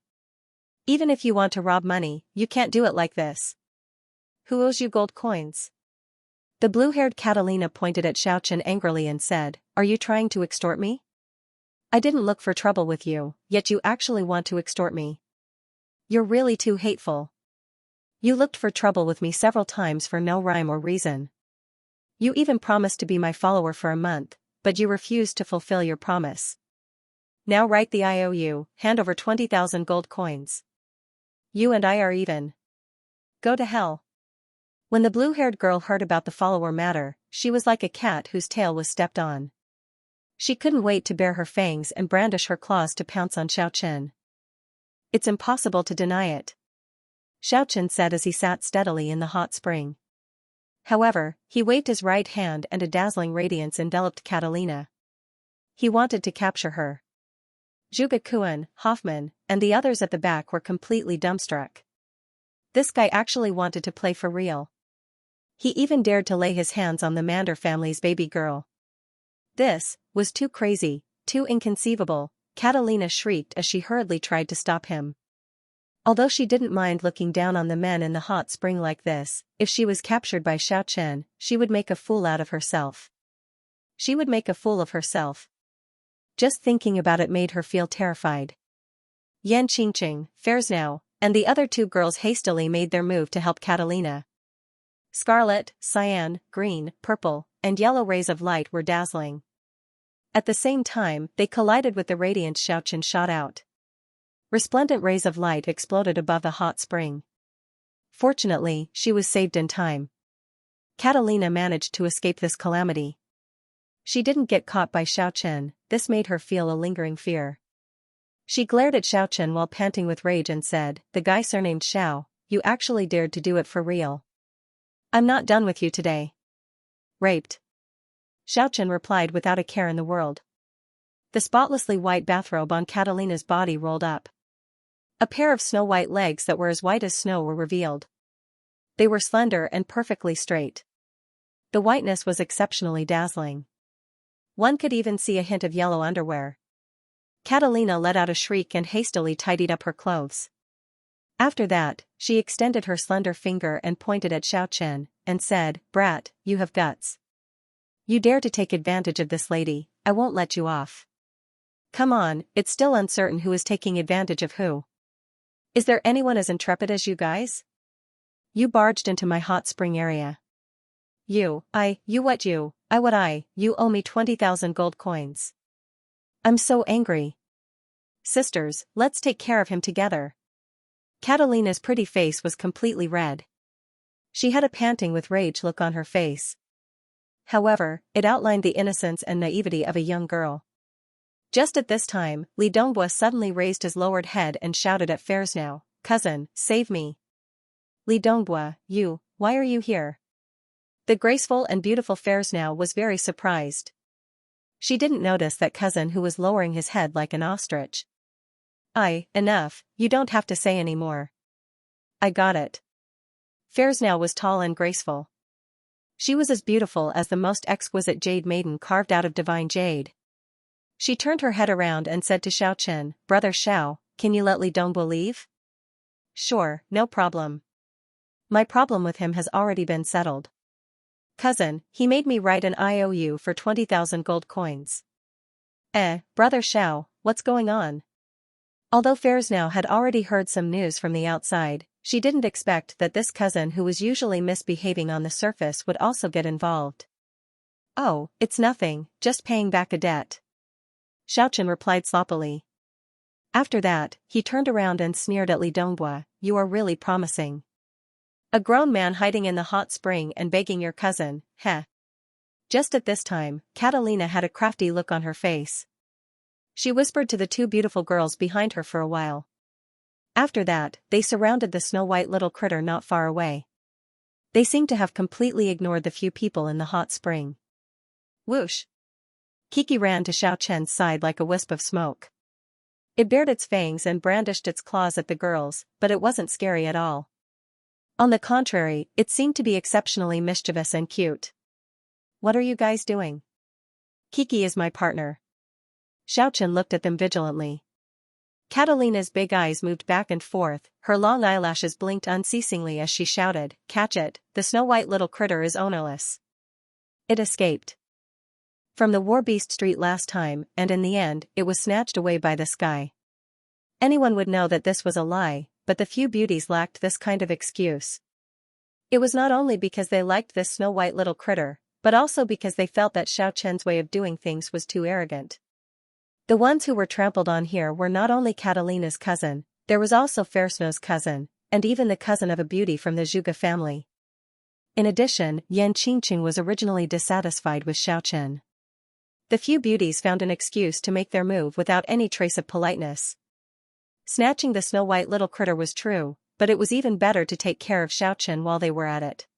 Even if you want to rob money, you can't do it like this. Who owes you gold coins? The blue-haired Catalina pointed at Xiaochen angrily and said, Are you trying to extort me? I didn't look for trouble with you, yet you actually want to extort me. You're really too hateful. You looked for trouble with me several times for no rhyme or reason. You even promised to be my follower for a month, but you refused to fulfill your promise. Now write the IOU, hand over 20,000 gold coins. You and I are even. Go to hell. When the blue-haired girl heard about the follower matter, she was like a cat whose tail was stepped on. She couldn't wait to bare her fangs and brandish her claws to pounce on Xiaochen. It's impossible to deny it, Xiaochen said as he sat steadily in the hot spring. However, he waved his right hand and a dazzling radiance enveloped Catalina. He wanted to capture her. Zhuge Kuan, Hoffman, and the others at the back were completely dumbstruck. This guy actually wanted to play for real. He even dared to lay his hands on the Mander family's baby girl. This was too crazy, too inconceivable, Catalina shrieked as she hurriedly tried to stop him. Although she didn't mind looking down on the men in the hot spring like this, if she was captured by Xiaochen, she would make a fool out of herself. She would make a fool of herself. Just thinking about it made her feel terrified. Yan Qingqing, Fairsnow, and the other two girls hastily made their move to help Catalina. Scarlet, cyan, green, purple, and yellow rays of light were dazzling. At the same time, they collided with the radiance Xiaochen shot out. Resplendent rays of light exploded above the hot spring. Fortunately, she was saved in time. Catalina managed to escape this calamity. She didn't get caught by Xiaochen, this made her feel a lingering fear. She glared at Xiaochen while panting with rage and said, The guy surnamed Xiao, you actually dared to do it for real. I'm not done with you today. Raped. Xiaochen replied without a care in the world. The spotlessly white bathrobe on Catalina's body rolled up. A pair of snow-white legs that were as white as snow were revealed. They were slender and perfectly straight. The whiteness was exceptionally dazzling. One could even see a hint of yellow underwear. Catalina let out a shriek and hastily tidied up her clothes. After that, she extended her slender finger and pointed at Xiaochen, and said, Brat, you have guts. You dare to take advantage of this lady, I won't let you off. Come on, it's still uncertain who is taking advantage of who. Is there anyone as intrepid as you guys? You barged into my hot spring area. You owe me 20,000 gold coins. I'm so angry. Sisters, let's take care of him together. Catalina's pretty face was completely red. She had a panting with rage look on her face. However, it outlined the innocence and naivety of a young girl. Just at this time, Li Donghua suddenly raised his lowered head and shouted at Fersnau, "Cousin, save me." Li Donghua, why are you here? The graceful and beautiful Fersnau was very surprised. She didn't notice that cousin who was lowering his head like an ostrich. Enough, you don't have to say any more. I got it. Fersnau was tall and graceful. She was as beautiful as the most exquisite jade maiden carved out of divine jade. She turned her head around and said to Xiaochen, "Brother Xiao, can you let Li Donghua leave?" "Sure, no problem. My problem with him has already been settled. Cousin, he made me write an IOU for 20,000 gold coins." Brother Xiao, what's going on? Although Fersnau had already heard some news from the outside, she didn't expect that this cousin who was usually misbehaving on the surface would also get involved. "Oh, it's nothing, just paying back a debt," Xiaochen replied sloppily. After that, he turned around and sneered at Li Donghua, "You are really promising. A grown man hiding in the hot spring and begging your cousin, heh." Just at this time, Catalina had a crafty look on her face. She whispered to the two beautiful girls behind her for a while. After that, they surrounded the snow-white little critter not far away. They seemed to have completely ignored the few people in the hot spring. Whoosh! Kiki ran to Xiaochen's side like a wisp of smoke. It bared its fangs and brandished its claws at the girls, but it wasn't scary at all. On the contrary, it seemed to be exceptionally mischievous and cute. "What are you guys doing?" "Kiki is my partner." Xiaochen looked at them vigilantly. Catalina's big eyes moved back and forth, her long eyelashes blinked unceasingly as she shouted, "Catch it, the snow-white little critter is ownerless." It escaped from the war beast street last time, and in the end, it was snatched away by the sky. Anyone would know that this was a lie, but the few beauties lacked this kind of excuse. It was not only because they liked this snow-white little critter, but also because they felt that Xiaochen's way of doing things was too arrogant. The ones who were trampled on here were not only Catalina's cousin, there was also Fersnau's cousin, and even the cousin of a beauty from the Zhuge family. In addition, Yan Qingqing was originally dissatisfied with Xiaochen. The few beauties found an excuse to make their move without any trace of politeness. Snatching the snow-white little critter was true, but it was even better to take care of Xiaochen while they were at it.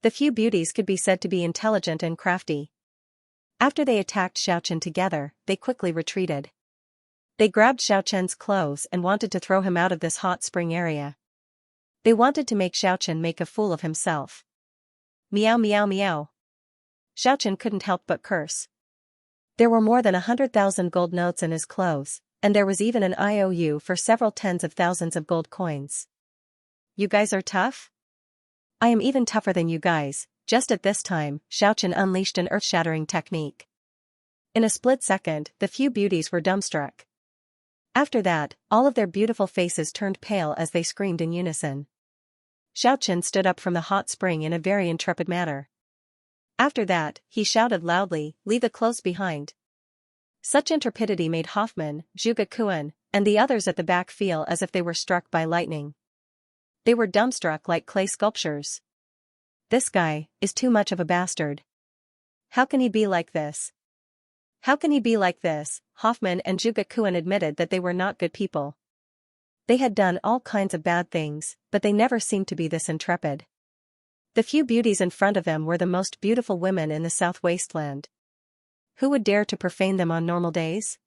The few beauties could be said to be intelligent and crafty. After they attacked Xiaochen together, they quickly retreated. They grabbed Xiaochen's clothes and wanted to throw him out of this hot spring area. They wanted to make Xiaochen make a fool of himself. Meow meow meow. Xiaochen couldn't help but curse. There were more than 100,000 gold notes in his clothes, and there was even an IOU for several tens of thousands of gold coins. "You guys are tough? I am even tougher than you guys." Just at this time, Xiaochen unleashed an earth-shattering technique. In a split second, the few beauties were dumbstruck. After that, all of their beautiful faces turned pale as they screamed in unison. Xiaochen stood up from the hot spring in a very intrepid manner. After that, he shouted loudly, "Leave the clothes behind." Such intrepidity made Hoffman, Zhuge Kuan, and the others at the back feel as if they were struck by lightning. They were dumbstruck like clay sculptures. This guy is too much of a bastard. How can he be like this? How can he be like this? Hoffman and Zhuge Kuan admitted that they were not good people. They had done all kinds of bad things, but they never seemed to be this intrepid. The few beauties in front of them were the most beautiful women in the South Wasteland. Who would dare to profane them on normal days?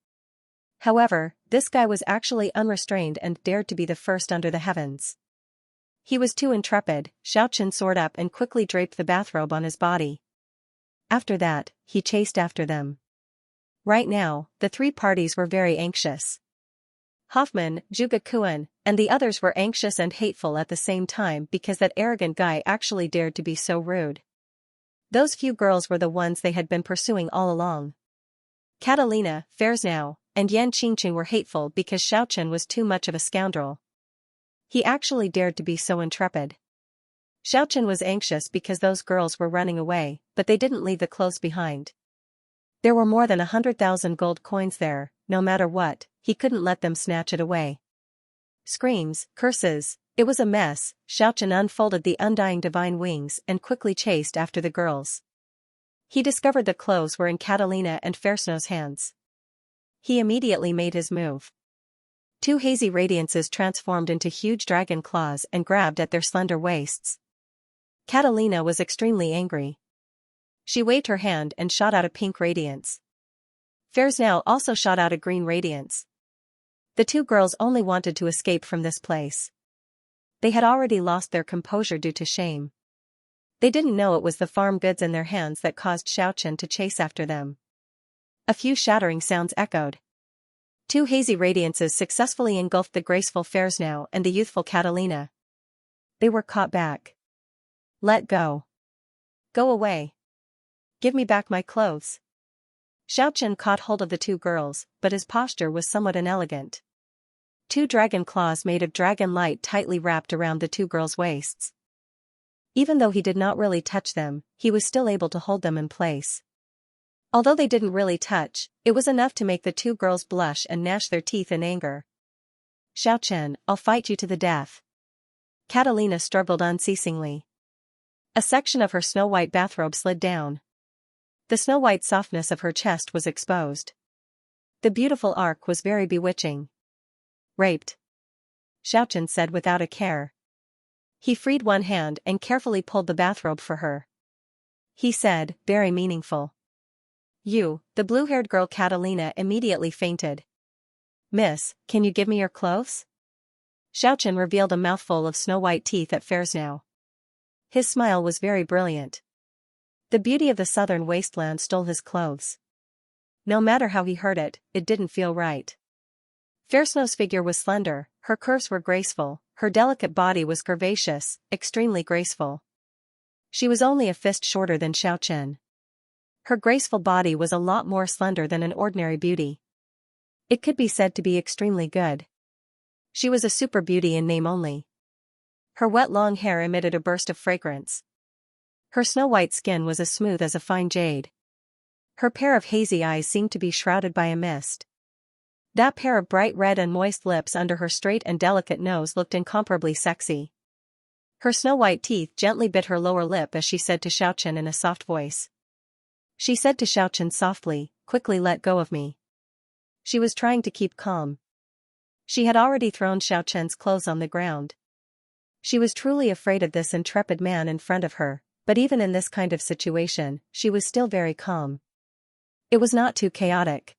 However, this guy was actually unrestrained and dared to be the first under the heavens. He was too intrepid. Xiaochen soared up and quickly draped the bathrobe on his body. After that, he chased after them. Right now, the three parties were very anxious. Hoffman, Zhuge Kuan, and the others were anxious and hateful at the same time because that arrogant guy actually dared to be so rude. Those few girls were the ones they had been pursuing all along. Catalina, Fersnau, and Yan Qingqing were hateful because Xiaochen was too much of a scoundrel. He actually dared to be so intrepid. Xiaochen was anxious because those girls were running away, but they didn't leave the clothes behind. There were more than 100,000 gold coins there. No matter what, he couldn't let them snatch it away. Screams, curses, it was a mess. Xiaochen unfolded the undying divine wings and quickly chased after the girls. He discovered the clothes were in Catalina and Fairsnow's hands. He immediately made his move. Two hazy radiances transformed into huge dragon claws and grabbed at their slender waists. Catalina was extremely angry. She waved her hand and shot out a pink radiance. Fairsnow also shot out a green radiance. The two girls only wanted to escape from this place. They had already lost their composure due to shame. They didn't know it was the farm goods in their hands that caused Xiaochen to chase after them. A few shattering sounds echoed. Two hazy radiances successfully engulfed the graceful Fairsnow and the youthful Catalina. They were caught back. Let go. Go away. Give me back my clothes. Xiaochen caught hold of the two girls, but his posture was somewhat inelegant. Two dragon claws made of dragon light tightly wrapped around the two girls' waists. Even though he did not really touch them, he was still able to hold them in place. Although they didn't really touch, it was enough to make the two girls blush and gnash their teeth in anger. Xiaochen, I'll fight you to the death. Catalina struggled unceasingly. A section of her snow-white bathrobe slid down. The snow-white softness of her chest was exposed. The beautiful arc was very bewitching. Raped. Xiaochen said without a care. He freed one hand and carefully pulled the bathrobe for her. He said, very meaningful. You, the blue-haired girl. Catalina immediately fainted. Miss, can you give me your clothes? Xiaochen revealed a mouthful of snow-white teeth at Fairsnow. His smile was very brilliant. The beauty of the southern wasteland stole his clothes. No matter how he heard it, it didn't feel right. Fairsnow's figure was slender, her curves were graceful, her delicate body was curvaceous, extremely graceful. She was only a fist shorter than Xiaochen. Her graceful body was a lot more slender than an ordinary beauty. It could be said to be extremely good. She was a super beauty in name only. Her wet long hair emitted a burst of fragrance. Her snow-white skin was as smooth as a fine jade. Her pair of hazy eyes seemed to be shrouded by a mist. That pair of bright red and moist lips under her straight and delicate nose looked incomparably sexy. Her snow-white teeth gently bit her lower lip as she said to Xiaochen in a soft voice. She said to Xiaochen softly, quickly let go of me. She was trying to keep calm. She had already thrown Xiaochen's clothes on the ground. She was truly afraid of this intrepid man in front of her, but even in this kind of situation, she was still very calm. It was not too chaotic.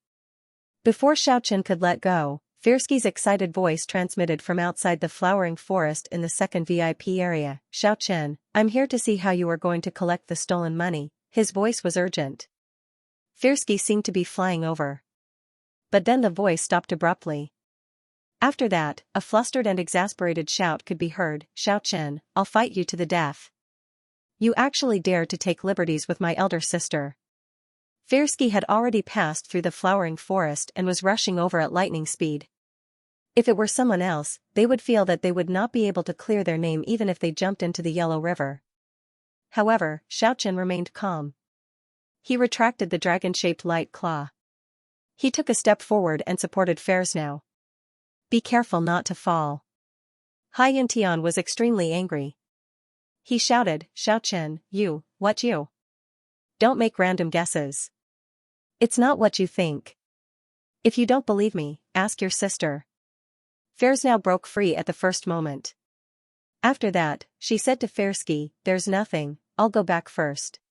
Before Xiaochen could let go, Fairsky's excited voice transmitted from outside the flowering forest in the second VIP area. Xiaochen, I'm here to see how you are going to collect the stolen money. His voice was urgent. Fairsky seemed to be flying over. But then the voice stopped abruptly. After that, a flustered and exasperated shout could be heard. Xiaochen, I'll fight you to the death. You actually dare to take liberties with my elder sister. Fairsky had already passed through the flowering forest and was rushing over at lightning speed. If it were someone else, they would feel that they would not be able to clear their name even if they jumped into the Yellow River. However, Xiaochen remained calm. He retracted the dragon-shaped light claw. He took a step forward and supported Fairsnow. Be careful not to fall. Hai Yintian was extremely angry. He shouted, Xiaochen, what you? Don't make random guesses. It's not what you think. If you don't believe me, ask your sister. Fairsnow broke free at the first moment. After that, she said to Fairsky, there's nothing, I'll go back first.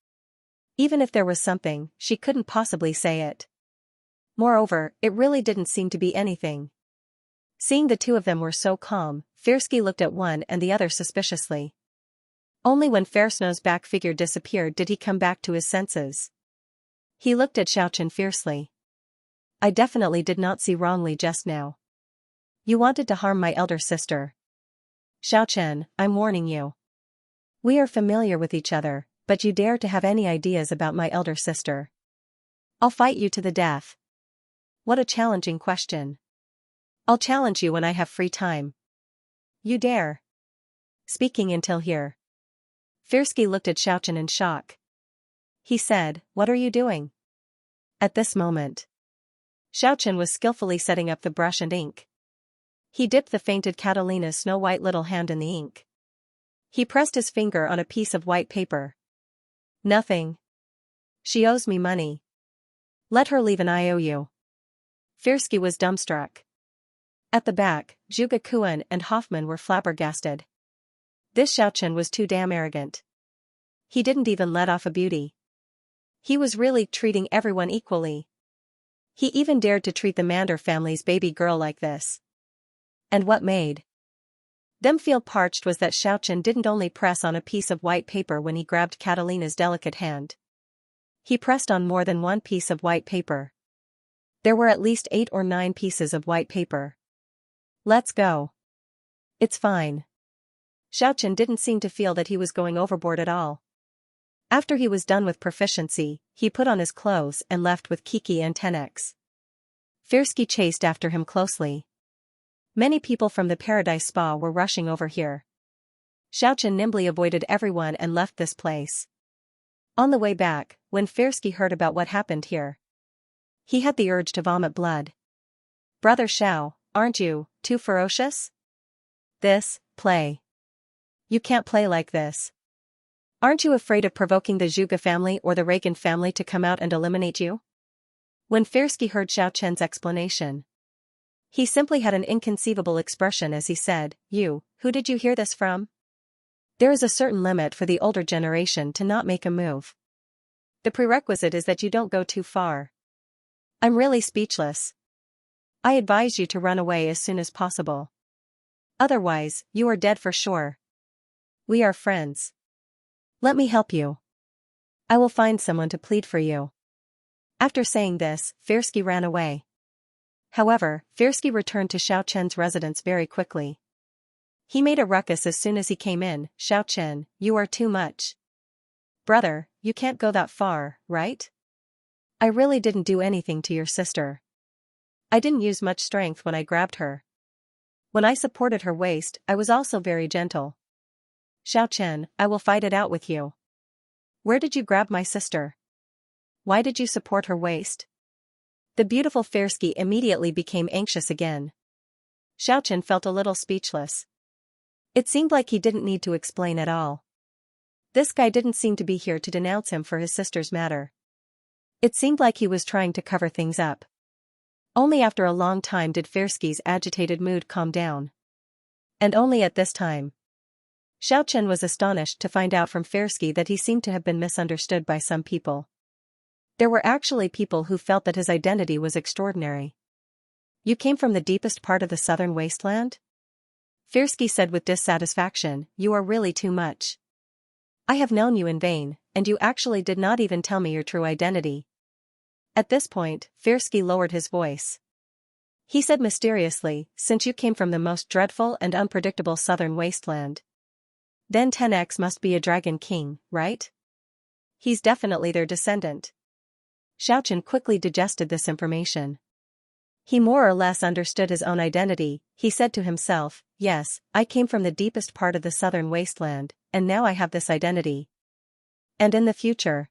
Even if there was something, she couldn't possibly say it. Moreover, it really didn't seem to be anything. Seeing the two of them were so calm, Fairsky looked at one and the other suspiciously. Only when Fairsnow's back figure disappeared did he come back to his senses. He looked at Xiaochen fiercely. I definitely did not see wrongly just now. You wanted to harm my elder sister. Xiaochen, I'm warning you. We are familiar with each other, but you dare to have any ideas about my elder sister. I'll fight you to the death. What a challenging question. I'll challenge you when I have free time. You dare. Speaking until here. Fairsky looked at Xiaochen in shock. He said, what are you doing? At this moment, Xiaochen was skillfully setting up the brush and ink. He dipped the fainted Catalina's snow-white little hand in the ink. He pressed his finger on a piece of white paper. Nothing. She owes me money. Let her leave and I owe you. Firsky was dumbstruck. At the back, Zhuge Kuan and Hoffman were flabbergasted. This Xiaochen was too damn arrogant. He didn't even let off a beauty. He was really treating everyone equally. He even dared to treat the Mander family's baby girl like this. And what made them feel parched was that Xiaochen didn't only press on a piece of white paper when he grabbed Catalina's delicate hand. He pressed on more than one piece of white paper. There were at least 8 or 9 pieces of white paper. Let's go. It's fine. Xiaochen didn't seem to feel that he was going overboard at all. After he was done with proficiency, he put on his clothes and left with Kiki and 10x. Firsky chased after him closely. Many people from the Paradise Spa were rushing over here. Xiaochen nimbly avoided everyone and left this place. On the way back, when Firsky heard about what happened here, he had the urge to vomit blood. Brother Xiao, aren't you too ferocious? Play. You can't play like this. Aren't you afraid of provoking the Zhuge family or the Reagan family to come out and eliminate you? When Firsky heard Xiaochen's explanation, he simply had an inconceivable expression as he said, who did you hear this from? There is a certain limit for the older generation to not make a move. The prerequisite is that you don't go too far. I'm really speechless. I advise you to run away as soon as possible. Otherwise, you are dead for sure. We are friends. Let me help you. I will find someone to plead for you. After saying this, Firsky ran away. However, Firsky returned to Xiaochen's residence very quickly. He made a ruckus as soon as he came in. Xiaochen, you are too much. Brother, you can't go that far, right? I really didn't do anything to your sister. I didn't use much strength when I grabbed her. When I supported her waist, I was also very gentle. Xiaochen, I will fight it out with you. Where did you grab my sister? Why did you support her waist? The beautiful Firsky immediately became anxious again. Xiaochen felt a little speechless. It seemed like he didn't need to explain at all. This guy didn't seem to be here to denounce him for his sister's matter. It seemed like he was trying to cover things up. Only after a long time did Firsky's agitated mood calm down. And only at this time. Xiaochen was astonished to find out from Firsky that he seemed to have been misunderstood by some people. There were actually people who felt that his identity was extraordinary. You came from the deepest part of the southern wasteland? Firsky said with dissatisfaction, you are really too much. I have known you in vain, and you actually did not even tell me your true identity. At this point, Firsky lowered his voice. He said mysteriously, since you came from the most dreadful and unpredictable southern wasteland, then 10x must be a dragon king, right? He's definitely their descendant. Xiaochen quickly digested this information. He more or less understood his own identity. He said to himself, yes, I came from the deepest part of the southern wasteland, and now I have this identity. And in the future.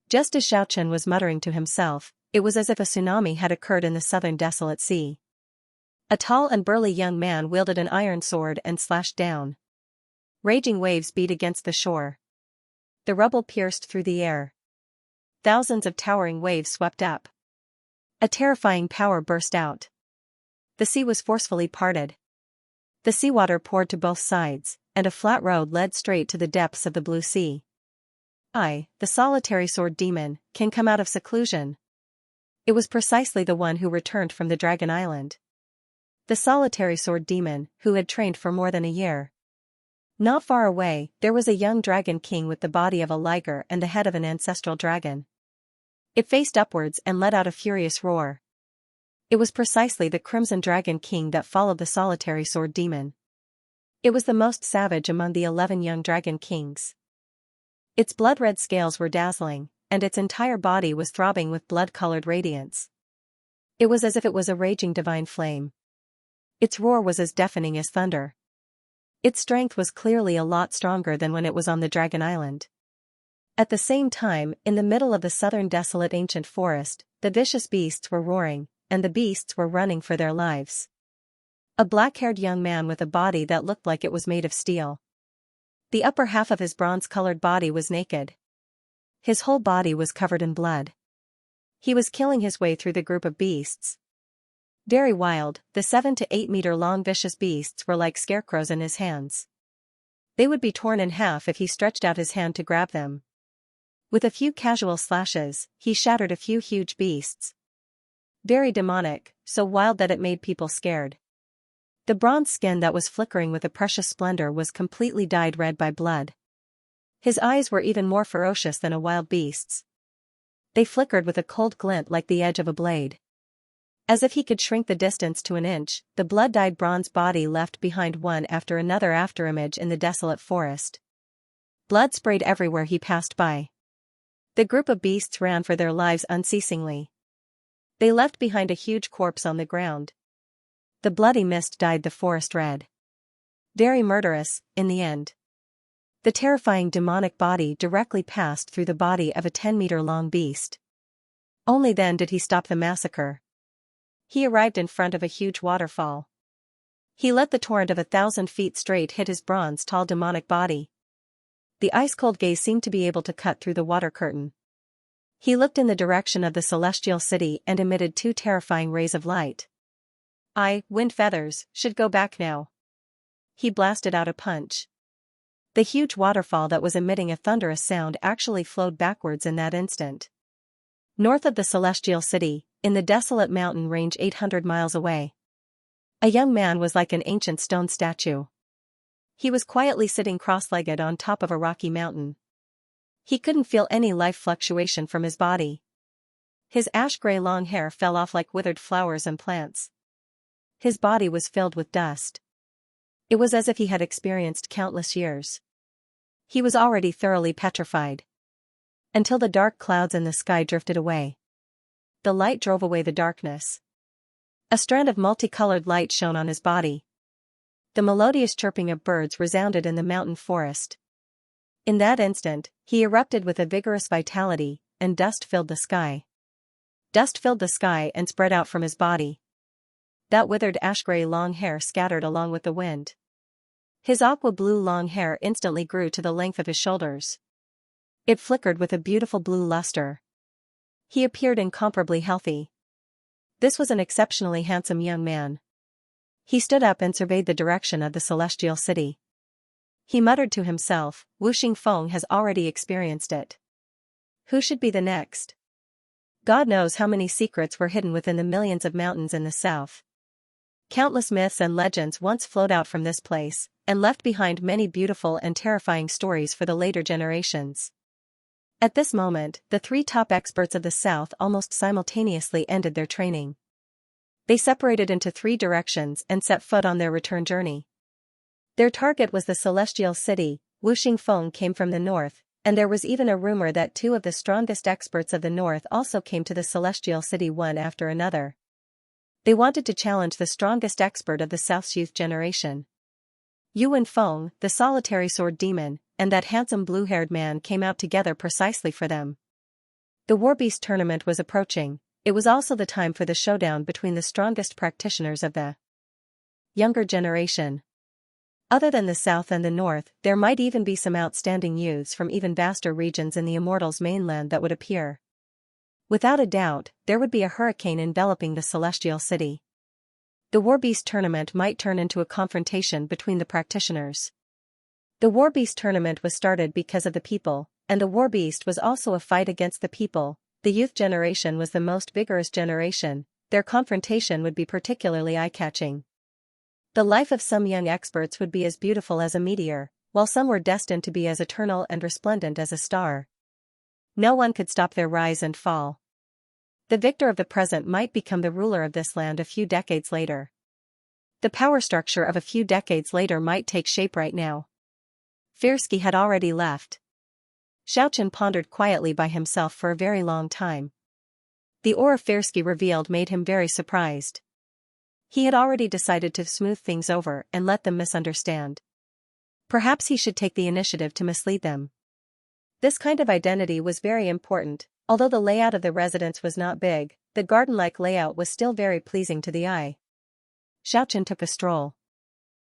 Just as Xiaochen was muttering to himself, it was as if a tsunami had occurred in the southern desolate sea. A tall and burly young man wielded an iron sword and slashed down. Raging waves beat against the shore. The rubble pierced through the air. Thousands of towering waves swept up. A terrifying power burst out. The sea was forcefully parted. The seawater poured to both sides, and a flat road led straight to the depths of the blue sea. I, the solitary sword demon, can come out of seclusion. It was precisely the one who returned from the Dragon Island. The solitary sword demon, who had trained for more than a year. Not far away, there was a young dragon king with the body of a liger and the head of an ancestral dragon. It faced upwards and let out a furious roar. It was precisely the Crimson Dragon King that followed the solitary sword demon. It was the most savage among the 11 young dragon kings. Its blood-red scales were dazzling, and its entire body was throbbing with blood-colored radiance. It was as if it was a raging divine flame. Its roar was as deafening as thunder. Its strength was clearly a lot stronger than when it was on the Dragon Island. At the same time, in the middle of the southern desolate ancient forest, the vicious beasts were roaring, and the beasts were running for their lives. A black-haired young man with a body that looked like it was made of steel. The upper half of his bronze-colored body was naked. His whole body was covered in blood. He was killing his way through the group of beasts. Very wild, the 7 to 8 meter long vicious beasts were like scarecrows in his hands. They would be torn in half if he stretched out his hand to grab them. With a few casual slashes, he shattered a few huge beasts. Very demonic, so wild that it made people scared. The bronze skin that was flickering with a precious splendor was completely dyed red by blood. His eyes were even more ferocious than a wild beast's. They flickered with a cold glint like the edge of a blade. As if he could shrink the distance to an inch, the blood-dyed bronze body left behind one after another afterimage in the desolate forest. Blood sprayed everywhere he passed by. The group of beasts ran for their lives unceasingly. They left behind a huge corpse on the ground. The bloody mist dyed the forest red. Very murderous, in the end. The terrifying demonic body directly passed through the body of a 10-meter-long beast. Only then did he stop the massacre. He arrived in front of a huge waterfall. He let the torrent of 1,000 feet straight hit his bronze-tall demonic body. The ice-cold gaze seemed to be able to cut through the water curtain. He looked in the direction of the celestial city and emitted 2 terrifying rays of light. Wind feathers, should go back now. He blasted out a punch. The huge waterfall that was emitting a thunderous sound actually flowed backwards in that instant. North of the celestial city, in the desolate mountain range 800 miles away, a young man was like an ancient stone statue. He was quietly sitting cross-legged on top of a rocky mountain. He couldn't feel any life fluctuation from his body. His ash-gray long hair fell off like withered flowers and plants. His body was filled with dust. It was as if he had experienced countless years. He was already thoroughly petrified. Until the dark clouds in the sky drifted away. The light drove away the darkness. A strand of multicolored light shone on his body. The melodious chirping of birds resounded in the mountain forest. In that instant, he erupted with a vigorous vitality, and dust filled the sky. Dust filled the sky and spread out from his body. That withered ash-gray long hair scattered along with the wind. His aqua-blue long hair instantly grew to the length of his shoulders. It flickered with a beautiful blue luster. He appeared incomparably healthy. This was an exceptionally handsome young man. He stood up and surveyed the direction of the celestial city. He muttered to himself, Wu Xingfeng has already experienced it. Who should be the next? God knows how many secrets were hidden within the millions of mountains in the south. Countless myths and legends once flowed out from this place, and left behind many beautiful and terrifying stories for the later generations. At this moment, the 3 top experts of the south almost simultaneously ended their training. They separated into 3 directions and set foot on their return journey. Their target was the celestial city. Wu Xingfeng came from the north, and there was even a rumor that 2 of the strongest experts of the north also came to the celestial city one after another. They wanted to challenge the strongest expert of the south's youth generation. Yu Wenfeng, the solitary sword demon, and that handsome blue-haired man came out together precisely for them. The War Beast tournament was approaching. It was also the time for the showdown between the strongest practitioners of the younger generation. Other than the south and the north, there might even be some outstanding youths from even vaster regions in the Immortals mainland that would appear. Without a doubt, there would be a hurricane enveloping the celestial city. The War Beast tournament might turn into a confrontation between the practitioners. The War Beast tournament was started because of the people, and the War Beast was also a fight against the people. The youth generation was the most vigorous generation. Their confrontation would be particularly eye-catching. The life of some young experts would be as beautiful as a meteor, while some were destined to be as eternal and resplendent as a star. No one could stop their rise and fall. The victor of the present might become the ruler of this land a few decades later. The power structure of a few decades later might take shape right now. Firsky had already left. Xiaochen pondered quietly by himself for a very long time. The aura Firsky revealed made him very surprised. He had already decided to smooth things over and let them misunderstand. Perhaps he should take the initiative to mislead them. This kind of identity was very important. Although the layout of the residence was not big, the garden-like layout was still very pleasing to the eye. Xiaochen took a stroll.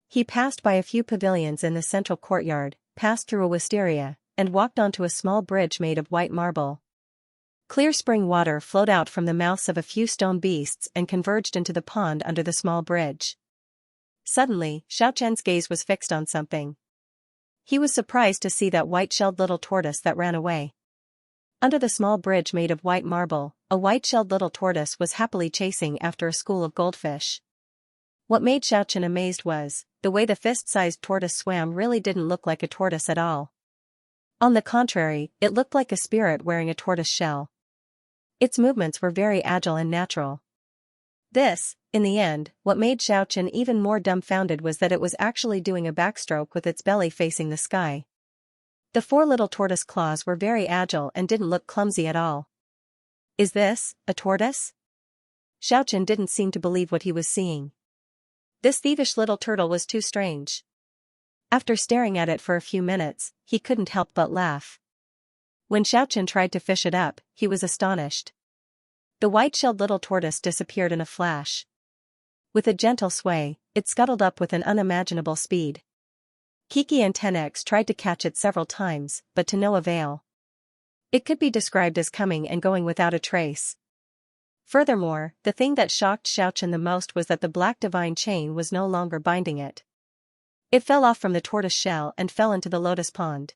He passed by a few pavilions in the central courtyard, passed through a wisteria, and walked onto a small bridge made of white marble. Clear spring water flowed out from the mouths of a few stone beasts and converged into the pond under the small bridge. Suddenly, Xiaochen's gaze was fixed on something. He was surprised to see that white-shelled little tortoise that ran away. Under the small bridge made of white marble, a white-shelled little tortoise was happily chasing after a school of goldfish. What made Xiaochen amazed was, the way the fist-sized tortoise swam really didn't look like a tortoise at all. On the contrary, it looked like a spirit wearing a tortoise shell. Its movements were very agile and natural. This, in the end, what made Xiaochen even more dumbfounded was that it was actually doing a backstroke with its belly facing the sky. The four little tortoise claws were very agile and didn't look clumsy at all. Is this a tortoise? Xiaochen didn't seem to believe what he was seeing. This thievish little turtle was too strange. After staring at it for a few minutes, he couldn't help but laugh. When Xiaochen tried to fish it up, he was astonished. The white-shelled little tortoise disappeared in a flash. With a gentle sway, it scuttled up with an unimaginable speed. Kiki and 10x tried to catch it several times, but to no avail. It could be described as coming and going without a trace. Furthermore, the thing that shocked Xiaochen the most was that the black divine chain was no longer binding it. It fell off from the tortoise shell and fell into the lotus pond.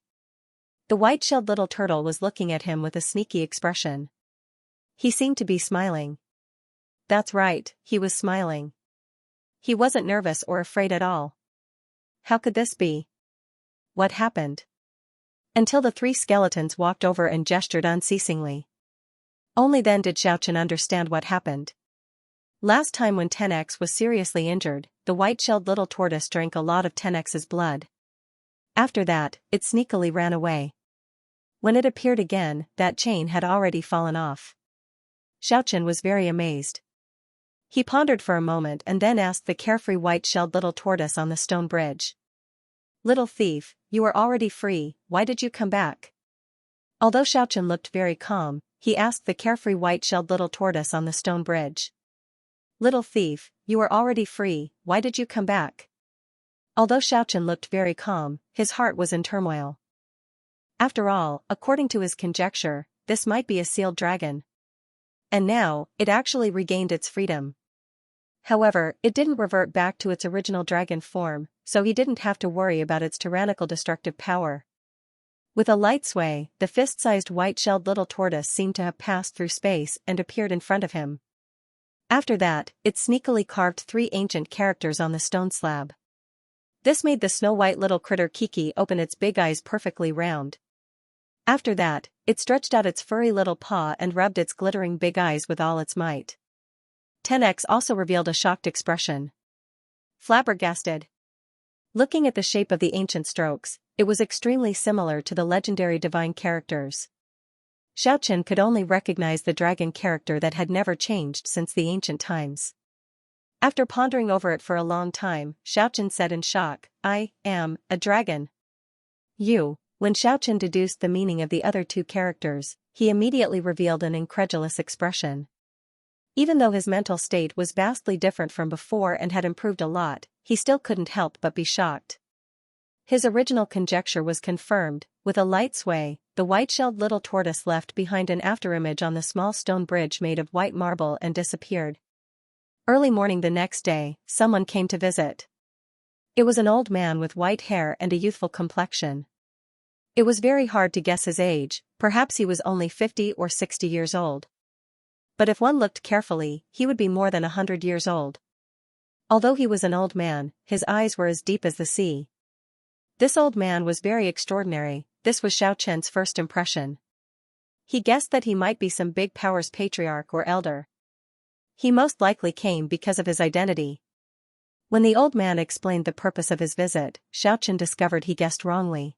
The white-shelled little turtle was looking at him with a sneaky expression. He seemed to be smiling. That's right, he was smiling. He wasn't nervous or afraid at all. How could this be? What happened? Until the three skeletons walked over and gestured unceasingly. Only then did Xiaochen understand what happened. Last time when 10x was seriously injured, the white-shelled little tortoise drank a lot of 10x's blood. After that, it sneakily ran away. When it appeared again, that chain had already fallen off. Xiaochen was very amazed. He pondered for a moment and then asked the carefree white-shelled little tortoise on the stone bridge. Little thief, you are already free, why did you come back? Although Xiaochen looked very calm, he asked the carefree white-shelled little tortoise on the stone bridge. Little thief, you are already free, why did you come back? Although Xiaochen looked very calm, his heart was in turmoil. After all, according to his conjecture, this might be a sealed dragon. And now, it actually regained its freedom. However, it didn't revert back to its original dragon form, so he didn't have to worry about its tyrannical destructive power. With a light sway, the fist-sized white-shelled little tortoise seemed to have passed through space and appeared in front of him. After that, it sneakily carved 3 ancient characters on the stone slab. This made the snow-white little critter Kiki open its big eyes perfectly round. After that, it stretched out its furry little paw and rubbed its glittering big eyes with all its might. 10x also revealed a shocked expression. Flabbergasted. Looking at the shape of the ancient strokes, it was extremely similar to the legendary divine characters. Xiaochen could only recognize the dragon character that had never changed since the ancient times. After pondering over it for a long time, Xiaochen said in shock, I am a dragon. When Xiaochen deduced the meaning of the other 2 characters, he immediately revealed an incredulous expression. Even though his mental state was vastly different from before and had improved a lot, he still couldn't help but be shocked. His original conjecture was confirmed. With a light sway, the white-shelled little tortoise left behind an afterimage on the small stone bridge made of white marble and disappeared. Early morning the next day, someone came to visit. It was an old man with white hair and a youthful complexion. It was very hard to guess his age, perhaps he was only 50 or 60 years old. But if one looked carefully, he would be more than 100 years old. Although he was an old man, his eyes were as deep as the sea. This old man was very extraordinary. This was Xiaochen's first impression. He guessed that he might be some big powers patriarch or elder. He most likely came because of his identity. When the old man explained the purpose of his visit, Xiaochen discovered he guessed wrongly.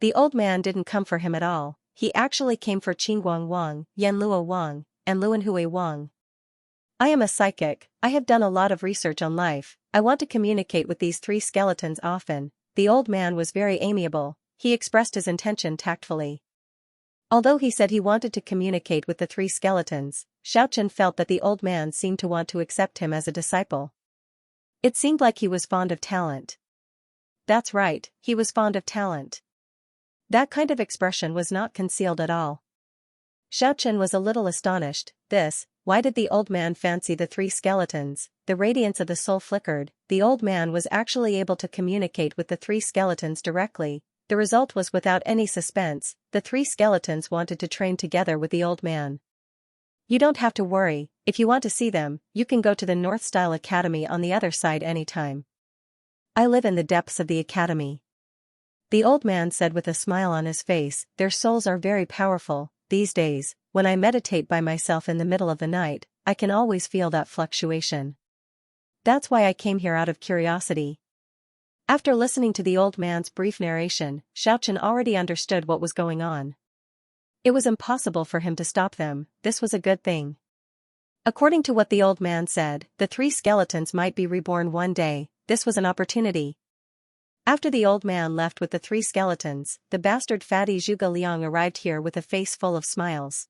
The old man didn't come for him at all, he actually came for Qingguang Wang, Yanluo Wang, and Luanhui Wang. I am a psychic, I have done a lot of research on life, I want to communicate with these 3 skeletons often. The old man was very amiable, he expressed his intention tactfully. Although he said he wanted to communicate with the three skeletons, Xiaochen felt that the old man seemed to want to accept him as a disciple. It seemed like he was fond of talent. That's right, he was fond of talent. That kind of expression was not concealed at all. Xiaochen was a little astonished. Why did the old man fancy the three skeletons? The radiance of the soul flickered. The old man was actually able to communicate with the three skeletons directly. The result was without any suspense. The three skeletons wanted to train together with the old man. You don't have to worry, if you want to see them, you can go to the North Style Academy on the other side anytime. I live in the depths of the academy. The old man said with a smile on his face. Their souls are very powerful. These days, when I meditate by myself in the middle of the night, I can always feel that fluctuation. That's why I came here out of curiosity. After listening to the old man's brief narration, Xiaochen already understood what was going on. It was impossible for him to stop them. This was a good thing. According to what the old man said, the three skeletons might be reborn one day. This was an opportunity. After the old man left with the three skeletons, the bastard fatty Zhuge Liang arrived here with a face full of smiles.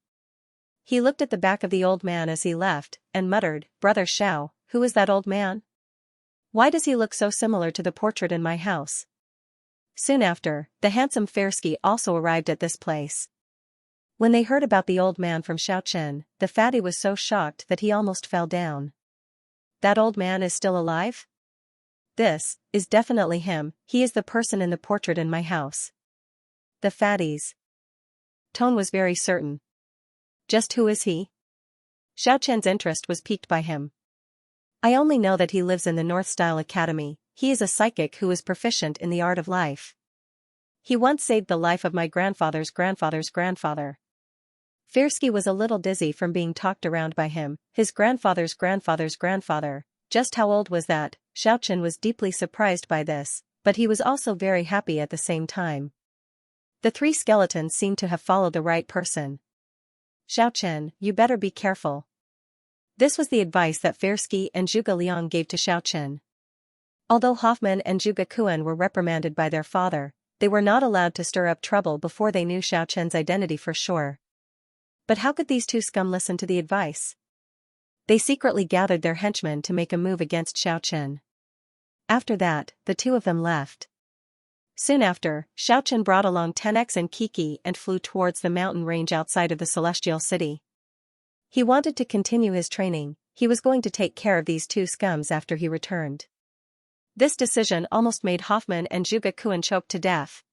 He looked at the back of the old man as he left, and muttered, "Brother Xiao, who is that old man? Why does he look so similar to the portrait in my house?" Soon after, the handsome Fairsky also arrived at this place. When they heard about the old man from Xiaochen, the fatty was so shocked that he almost fell down. That old man is still alive? This is definitely him. He is the person in the portrait in my house. The fatty's tone was very certain. Just who is he? Xiaochen's interest was piqued by him. I only know that he lives in the North Style Academy. He is a psychic who is proficient in the art of life. He once saved the life of my grandfather's grandfather's grandfather. Fairsky was a little dizzy from being talked around by him. His grandfather's grandfather's grandfather. Just how old was that? Xiaochen was deeply surprised by this, but he was also very happy at the same time. The three skeletons seemed to have followed the right person. Xiaochen, you better be careful. This was the advice that Fairsky and Zhuge Liang gave to Xiaochen. Although Hoffman and Zhuge Kuan were reprimanded by their father, they were not allowed to stir up trouble before they knew Xiaochen's identity for sure. But how could these two scum listen to the advice? They secretly gathered their henchmen to make a move against Xiaochen. After that, the two of them left. Soon after, Xiaochen brought along 10x and Kiki and flew towards the mountain range outside of the Celestial City. He wanted to continue his training. He was going to take care of these two scums after he returned. This decision almost made Hoffman and Zhuge Kuan choke to death.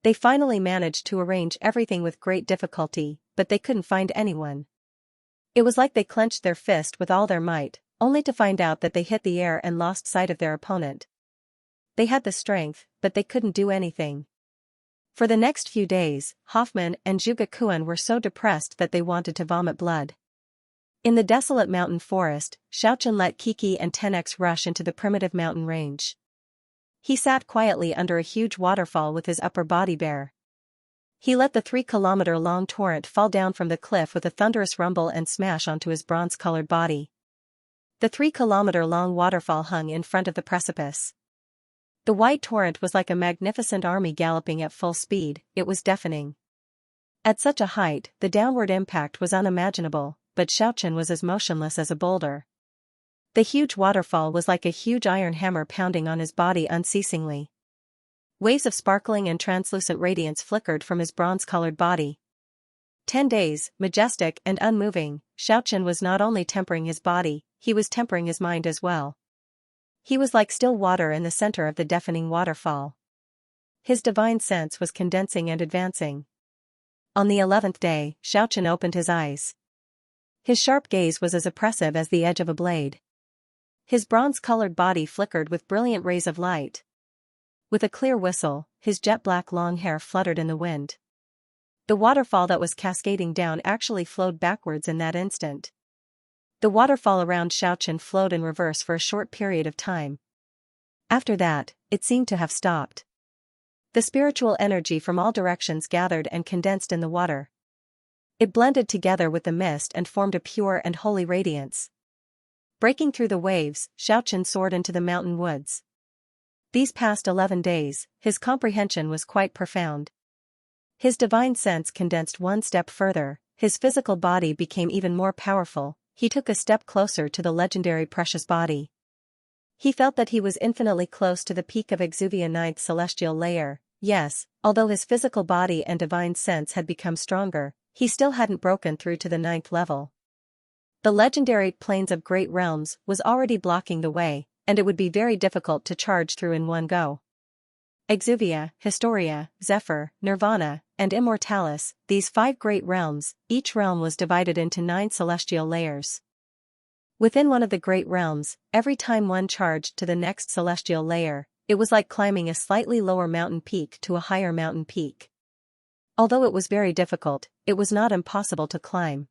They finally managed to arrange everything with great difficulty, but they couldn't find anyone. It was like they clenched their fist with all their might, only to find out that they hit the air and lost sight of their opponent. They had the strength, but they couldn't do anything. For the next few days, Hoffman and Zhuge Kuan were so depressed that they wanted to vomit blood. In the desolate mountain forest, Xiaochen let Kiki and 10x rush into the primitive mountain range. He sat quietly under a huge waterfall with his upper body bare. He let the 3-kilometer-long torrent fall down from the cliff with a thunderous rumble and smash onto his bronze-colored body. The 3-kilometer-long waterfall hung in front of the precipice. The white torrent was like a magnificent army galloping at full speed. It was deafening. At such a height, the downward impact was unimaginable, but Xiaochen was as motionless as a boulder. The huge waterfall was like a huge iron hammer pounding on his body unceasingly. Waves of sparkling and translucent radiance flickered from his bronze-colored body. 10 days, majestic and unmoving, Xiaochen was not only tempering his body, he was tempering his mind as well. He was like still water in the center of the deafening waterfall. His divine sense was condensing and advancing. On the 11th day, Xiaochen opened his eyes. His sharp gaze was as oppressive as the edge of a blade. His bronze-colored body flickered with brilliant rays of light. With a clear whistle, his jet-black long hair fluttered in the wind. The waterfall that was cascading down actually flowed backwards in that instant. The waterfall around Xiaochen flowed in reverse for a short period of time. After that, it seemed to have stopped. The spiritual energy from all directions gathered and condensed in the water. It blended together with the mist and formed a pure and holy radiance. Breaking through the waves, Xiaochen soared into the mountain woods. These past 11 days, his comprehension was quite profound. His divine sense condensed one step further, his physical body became even more powerful, he took a step closer to the legendary precious body. He felt that he was infinitely close to the peak of Xianxia ninth celestial layer. Yes, although his physical body and divine sense had become stronger, he still hadn't broken through to the ninth level. The legendary plains of great realms was already blocking the way, and it would be very difficult to charge through in one go. Xianxia, Historia, Zephyr, Nirvana, and Immortalis, these 5 great realms, each realm was divided into 9 celestial layers. Within one of the great realms, every time one charged to the next celestial layer, it was like climbing a slightly lower mountain peak to a higher mountain peak. Although it was very difficult, it was not impossible to climb.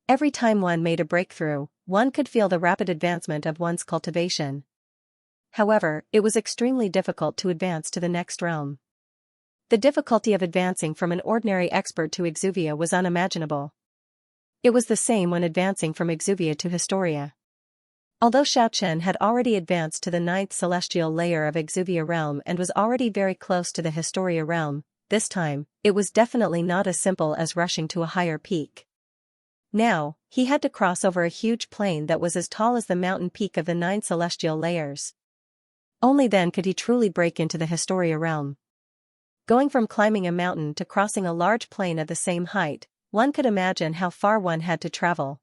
Every time one made a breakthrough, one could feel the rapid advancement of one's cultivation. However, it was extremely difficult to advance to the next realm. The difficulty of advancing from an ordinary expert to Xianxia was unimaginable. It was the same when advancing from Xianxia to Historia. Although Xiaochen had already advanced to the 9th celestial layer of Xianxia realm and was already very close to the Historia realm, this time, it was definitely not as simple as rushing to a higher peak. Now, he had to cross over a huge plain that was as tall as the mountain peak of the 9 celestial layers. Only then could he truly break into the Historia realm. Going from climbing a mountain to crossing a large plain of the same height, one could imagine how far one had to travel.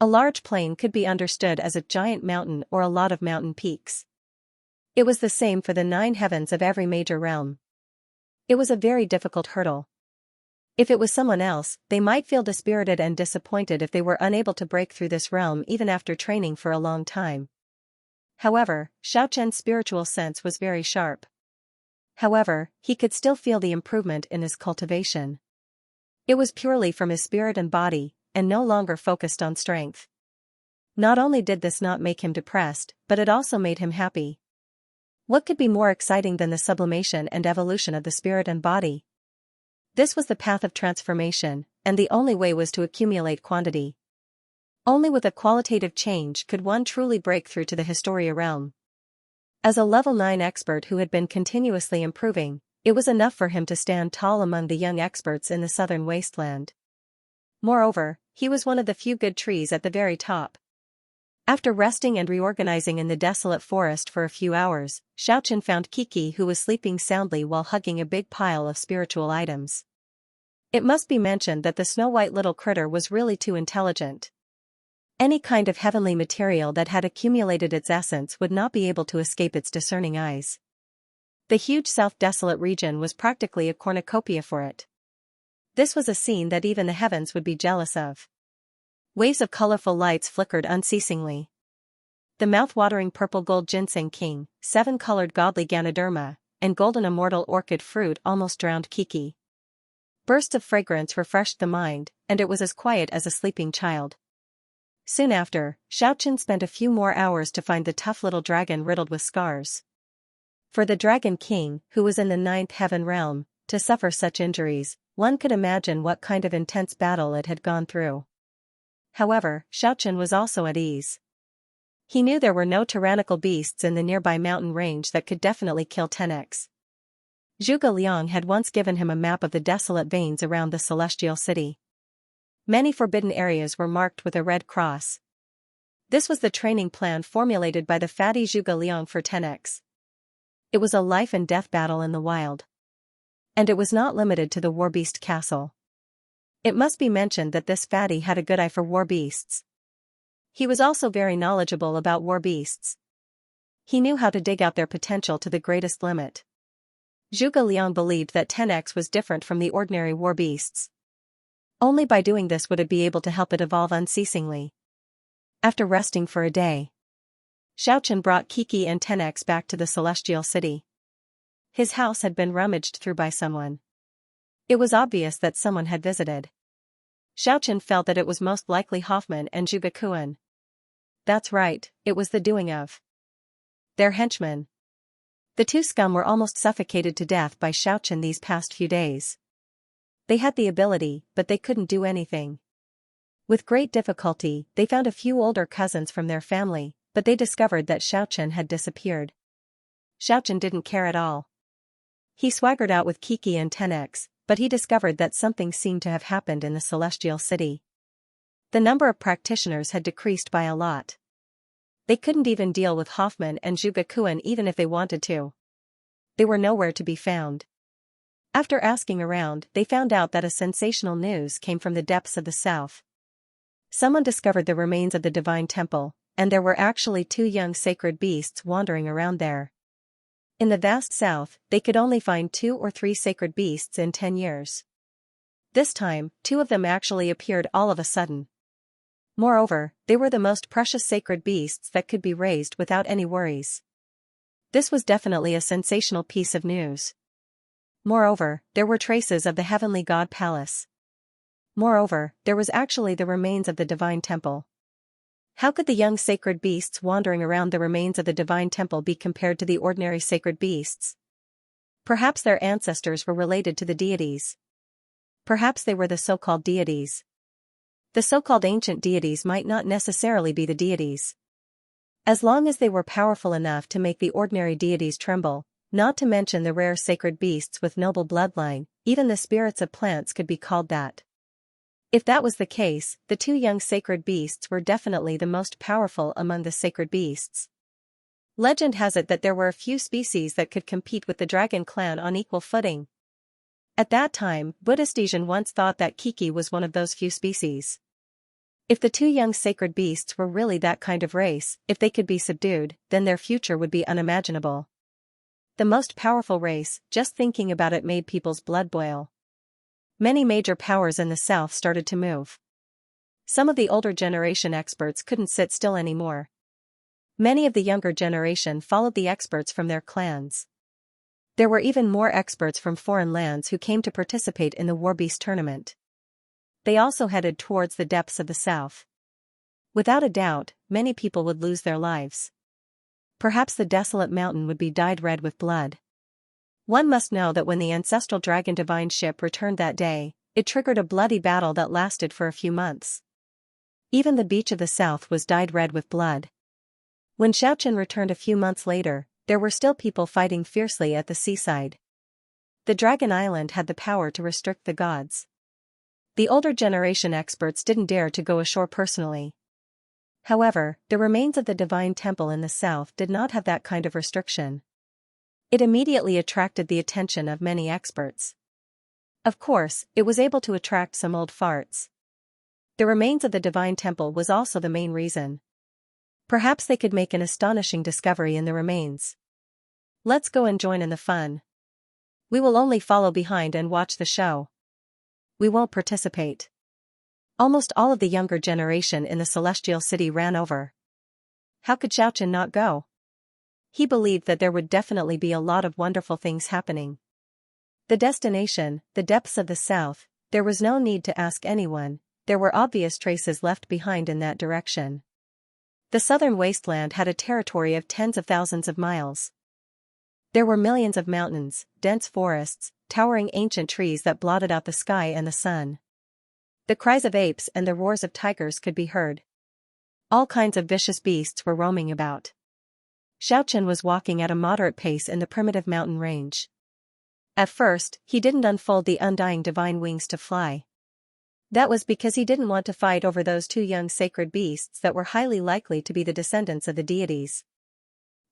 A large plain could be understood as a giant mountain or a lot of mountain peaks. It was the same for the 9 heavens of every major realm. It was a very difficult hurdle. If it was someone else, they might feel dispirited and disappointed if they were unable to break through this realm even after training for a long time. However, Xiaochen's spiritual sense was very sharp. However, he could still feel the improvement in his cultivation. It was purely from his spirit and body, and no longer focused on strength. Not only did this not make him depressed, but it also made him happy. What could be more exciting than the sublimation and evolution of the spirit and body? This was the path of transformation, and the only way was to accumulate quantity. Only with a qualitative change could one truly break through to the Historia realm. As a level 9 expert who had been continuously improving, it was enough for him to stand tall among the young experts in the southern wasteland. Moreover, he was one of the few good trees at the very top. After resting and reorganizing in the desolate forest for a few hours, Xiaochen found Kiki who was sleeping soundly while hugging a big pile of spiritual items. It must be mentioned that the snow-white little critter was really too intelligent. Any kind of heavenly material that had accumulated its essence would not be able to escape its discerning eyes. The huge south-desolate region was practically a cornucopia for it. This was a scene that even the heavens would be jealous of. Waves of colorful lights flickered unceasingly. The mouth-watering purple gold ginseng king, 7-colored godly Ganoderma, and golden immortal orchid fruit almost drowned Kiki. Bursts of fragrance refreshed the mind, and it was as quiet as a sleeping child. Soon after, Xiaochen spent a few more hours to find the tough little dragon riddled with scars. For the Dragon King, who was in the 9th heaven realm, to suffer such injuries, one could imagine what kind of intense battle it had gone through. However, Xiaochen was also at ease. He knew there were no tyrannical beasts in the nearby mountain range that could definitely kill 10x. Zhuge Liang had once given him a map of the desolate veins around the celestial city. Many forbidden areas were marked with a red cross. This was the training plan formulated by the fatty Zhuge Liang for 10x. It was a life and death battle in the wild. And it was not limited to the warbeast castle. It must be mentioned that this fatty had a good eye for warbeasts. He was also very knowledgeable about warbeasts. He knew how to dig out their potential to the greatest limit. Zhuge Liang believed that 10x was different from the ordinary warbeasts. Only by doing this would it be able to help it evolve unceasingly. After resting for a day, Xiaochen brought Kiki and 10x back to the celestial city. His house had been rummaged through by someone. It was obvious that someone had visited. Xiaochen felt that it was most likely Hoffman and Zhuge Kuan. That's right, it was the doing of their henchmen. The two scum were almost suffocated to death by Xiaochen these past few days. They had the ability, but they couldn't do anything. With great difficulty, they found a few older cousins from their family, but they discovered that Xiaochen had disappeared. Xiaochen didn't care at all. He swaggered out with Kiki and Tenex, but he discovered that something seemed to have happened in the celestial city. The number of practitioners had decreased by a lot. They couldn't even deal with Hoffman and Zhuge even if they wanted to. They were nowhere to be found. After asking around, they found out that a sensational news came from the depths of the south. Someone discovered the remains of the divine temple, and there were actually 2 young sacred beasts wandering around there. In the vast south, they could only find 2 or 3 sacred beasts in 10 years. This time, 2 of them actually appeared all of a sudden. Moreover, they were the most precious sacred beasts that could be raised without any worries. This was definitely a sensational piece of news. Moreover, there were traces of the heavenly god palace. Moreover, there was actually the remains of the divine temple. How could the young sacred beasts wandering around the remains of the divine temple be compared to the ordinary sacred beasts? Perhaps their ancestors were related to the deities. Perhaps they were the so-called deities. The so-called ancient deities might not necessarily be the deities. As long as they were powerful enough to make the ordinary deities tremble, not to mention the rare sacred beasts with noble bloodline, even the spirits of plants could be called that. If that was the case, the 2 young sacred beasts were definitely the most powerful among the sacred beasts. Legend has it that there were a few species that could compete with the dragon clan on equal footing. At that time, Buddhist Asian once thought that Kiki was one of those few species. If the 2 young sacred beasts were really that kind of race, if they could be subdued, then their future would be unimaginable. The most powerful race, just thinking about it made people's blood boil. Many major powers in the south started to move. Some of the older generation experts couldn't sit still anymore. Many of the younger generation followed the experts from their clans. There were even more experts from foreign lands who came to participate in the War Beast tournament. They also headed towards the depths of the south. Without a doubt, many people would lose their lives. Perhaps the desolate mountain would be dyed red with blood. One must know that when the ancestral dragon divine ship returned that day, it triggered a bloody battle that lasted for a few months. Even the beach of the south was dyed red with blood. When Xiaochen returned a few months later, there were still people fighting fiercely at the seaside. The Dragon Island had the power to restrict the gods. The older generation experts didn't dare to go ashore personally. However, the remains of the divine temple in the south did not have that kind of restriction. It immediately attracted the attention of many experts. Of course, it was able to attract some old farts. The remains of the divine temple was also the main reason. Perhaps they could make an astonishing discovery in the remains. Let's go and join in the fun. We will only follow behind and watch the show. We won't participate. Almost all of the younger generation in the celestial city ran over. How could Xiaochen not go? He believed that there would definitely be a lot of wonderful things happening. The destination, the depths of the south, there was no need to ask anyone, there were obvious traces left behind in that direction. The southern wasteland had a territory of tens of thousands of miles. There were millions of mountains, dense forests, towering ancient trees that blotted out the sky and the sun. The cries of apes and the roars of tigers could be heard. All kinds of vicious beasts were roaming about. Xiaochen was walking at a moderate pace in the primitive mountain range. At first, he didn't unfold the undying divine wings to fly. That was because he didn't want to fight over those 2 young sacred beasts that were highly likely to be the descendants of the deities.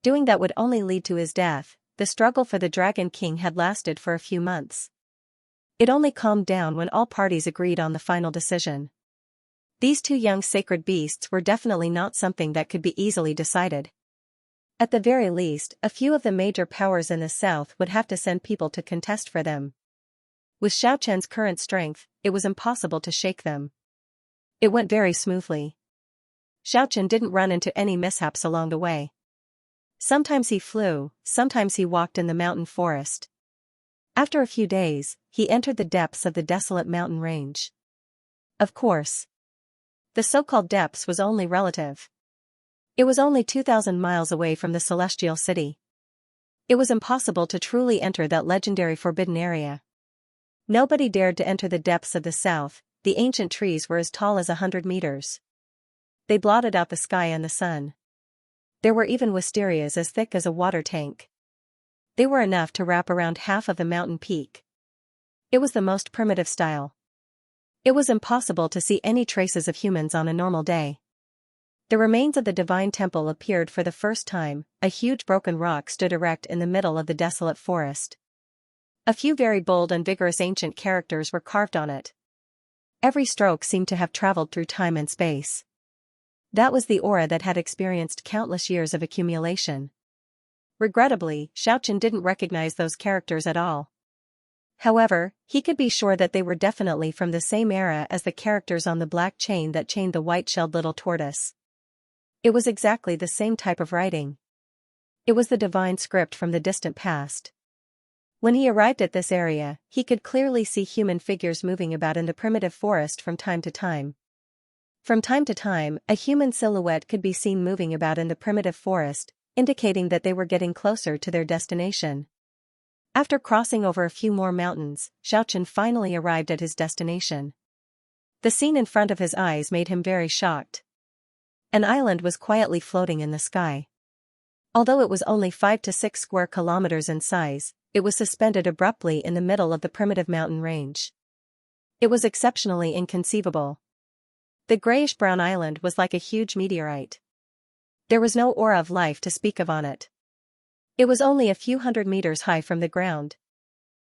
Doing that would only lead to his death. The struggle for the Dragon King had lasted for a few months. It only calmed down when all parties agreed on the final decision. These 2 young sacred beasts were definitely not something that could be easily decided. At the very least, a few of the major powers in the south would have to send people to contest for them. With Xiaochen's current strength, it was impossible to shake them. It went very smoothly. Xiaochen didn't run into any mishaps along the way. Sometimes he flew, sometimes he walked in the mountain forest. After a few days, he entered the depths of the desolate mountain range. Of course, the so-called depths was only relative. It was only 2,000 miles away from the celestial city. It was impossible to truly enter that legendary forbidden area. Nobody dared to enter the depths of the south, the ancient trees were as tall as 100 meters. They blotted out the sky and the sun. There were even wisterias as thick as a water tank. They were enough to wrap around half of the mountain peak. It was the most primitive style. It was impossible to see any traces of humans on a normal day. The remains of the divine temple appeared for the first time. A huge broken rock stood erect in the middle of the desolate forest. A few very bold and vigorous ancient characters were carved on it. Every stroke seemed to have traveled through time and space. That was the aura that had experienced countless years of accumulation. Regrettably, Xiaochen didn't recognize those characters at all. However, he could be sure that they were definitely from the same era as the characters on the black chain that chained the white-shelled little tortoise. It was exactly the same type of writing. It was the divine script from the distant past. When he arrived at this area, he could clearly see human figures moving about in the primitive forest from time to time. From time to time, a human silhouette could be seen moving about in the primitive forest, indicating that they were getting closer to their destination. After crossing over a few more mountains, Xiaochen finally arrived at his destination. The scene in front of his eyes made him very shocked. An island was quietly floating in the sky. Although it was only 5 to 6 square kilometers in size, it was suspended abruptly in the middle of the primitive mountain range. It was exceptionally inconceivable. The grayish-brown island was like a huge meteorite. There was no aura of life to speak of on it. It was only a few hundred meters high from the ground.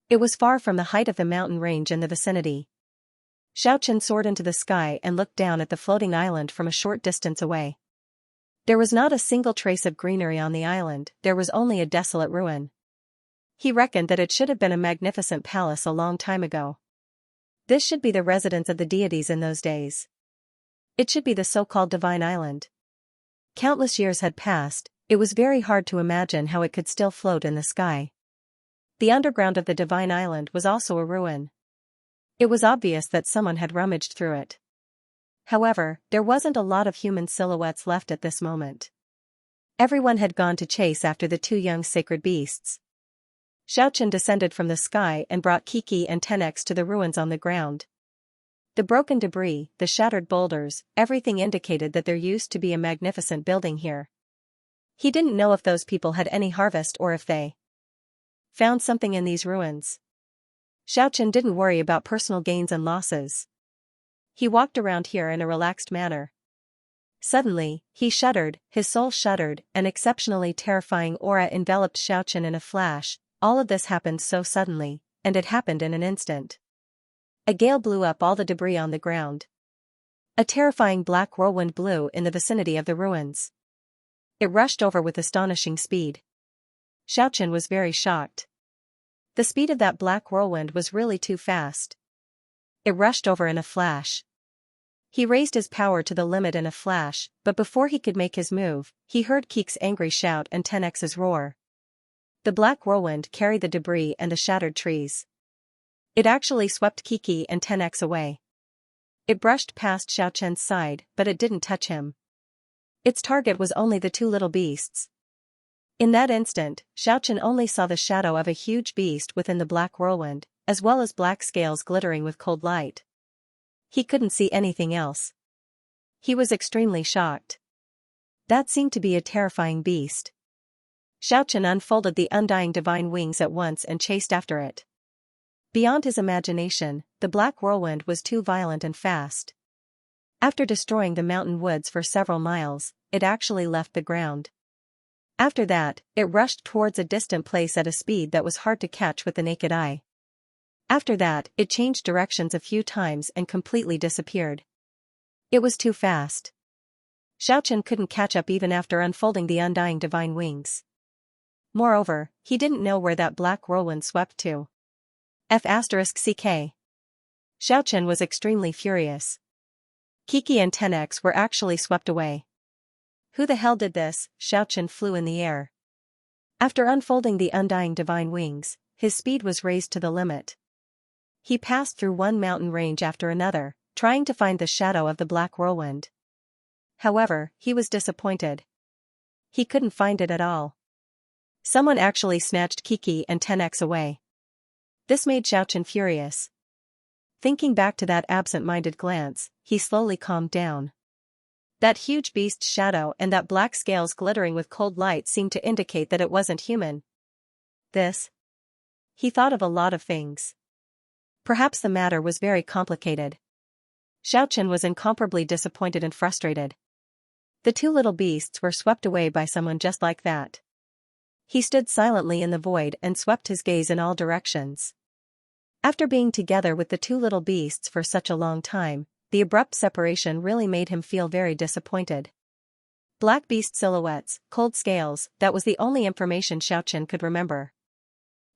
It was far from the height of the mountain range in the vicinity. Xiaochen soared into the sky and looked down at the floating island from a short distance away. There was not a single trace of greenery on the island, there was only a desolate ruin. He reckoned that it should have been a magnificent palace a long time ago. This should be the residence of the deities in those days. It should be the so-called divine island. Countless years had passed, it was very hard to imagine how it could still float in the sky. The underground of the divine island was also a ruin. It was obvious that someone had rummaged through it. However, there wasn't a lot of human silhouettes left at this moment. Everyone had gone to chase after the 2 young sacred beasts. Xiaochen descended from the sky and brought Kiki and Tenex to the ruins on the ground. The broken debris, the shattered boulders, everything indicated that there used to be a magnificent building here. He didn't know if those people had any harvest or if they found something in these ruins. Xiaochen didn't worry about personal gains and losses. He walked around here in a relaxed manner. Suddenly, he shuddered, his soul shuddered, an exceptionally terrifying aura enveloped Xiaochen in a flash. All of this happened so suddenly, and it happened in an instant. A gale blew up all the debris on the ground. A terrifying black whirlwind blew in the vicinity of the ruins. It rushed over with astonishing speed. Xiaochen was very shocked. The speed of that black whirlwind was really too fast. It rushed over in a flash. He raised his power to the limit in a flash, but before he could make his move, he heard Keek's angry shout and Tenex's roar. The black whirlwind carried the debris and the shattered trees. It actually swept Kiki and Tenex away. It brushed past Xiaochen's side, but it didn't touch him. Its target was only the 2 little beasts. In that instant, Xiaochen only saw the shadow of a huge beast within the black whirlwind, as well as black scales glittering with cold light. He couldn't see anything else. He was extremely shocked. That seemed to be a terrifying beast. Xiaochen unfolded the undying divine wings at once and chased after it. Beyond his imagination, the black whirlwind was too violent and fast. After destroying the mountain woods for several miles, it actually left the ground. After that, it rushed towards a distant place at a speed that was hard to catch with the naked eye. After that, it changed directions a few times and completely disappeared. It was too fast. Xiaochen couldn't catch up even after unfolding the undying divine wings. Moreover, he didn't know where that black whirlwind swept to. *CK. Xiaochen was extremely furious. Kiki and Tenex were actually swept away. Who the hell did this? Xiaochen flew in the air. After unfolding the undying divine wings, his speed was raised to the limit. He passed through one mountain range after another, trying to find the shadow of the black whirlwind. However, he was disappointed. He couldn't find it at all. Someone actually snatched Kiki and Tenex away. This made Xiaochen furious. Thinking back to that absent-minded glance, he slowly calmed down. That huge beast's shadow and that black scales glittering with cold light seemed to indicate that it wasn't human. this? He thought of a lot of things. Perhaps the matter was very complicated. Xiaochen was incomparably disappointed and frustrated. The two little beasts were swept away by someone just like that. He stood silently in the void and swept his gaze in all directions. After being together with the two little beasts for such a long time, the abrupt separation really made him feel very disappointed. Black beast silhouettes, cold scales, that was the only information Xiaochen could remember.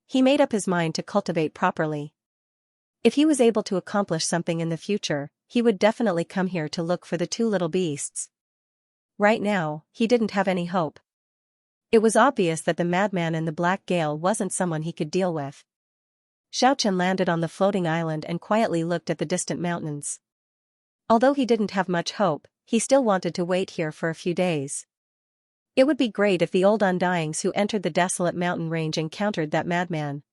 He made up his mind to cultivate properly. If he was able to accomplish something in the future, he would definitely come here to look for the two little beasts. Right now, he didn't have any hope. It was obvious that the madman in the black gale wasn't someone he could deal with. Xiaochen landed on the floating island and quietly looked at the distant mountains. Although he didn't have much hope, he still wanted to wait here for a few days. It would be great if the old undyings who entered the desolate mountain range encountered that madman.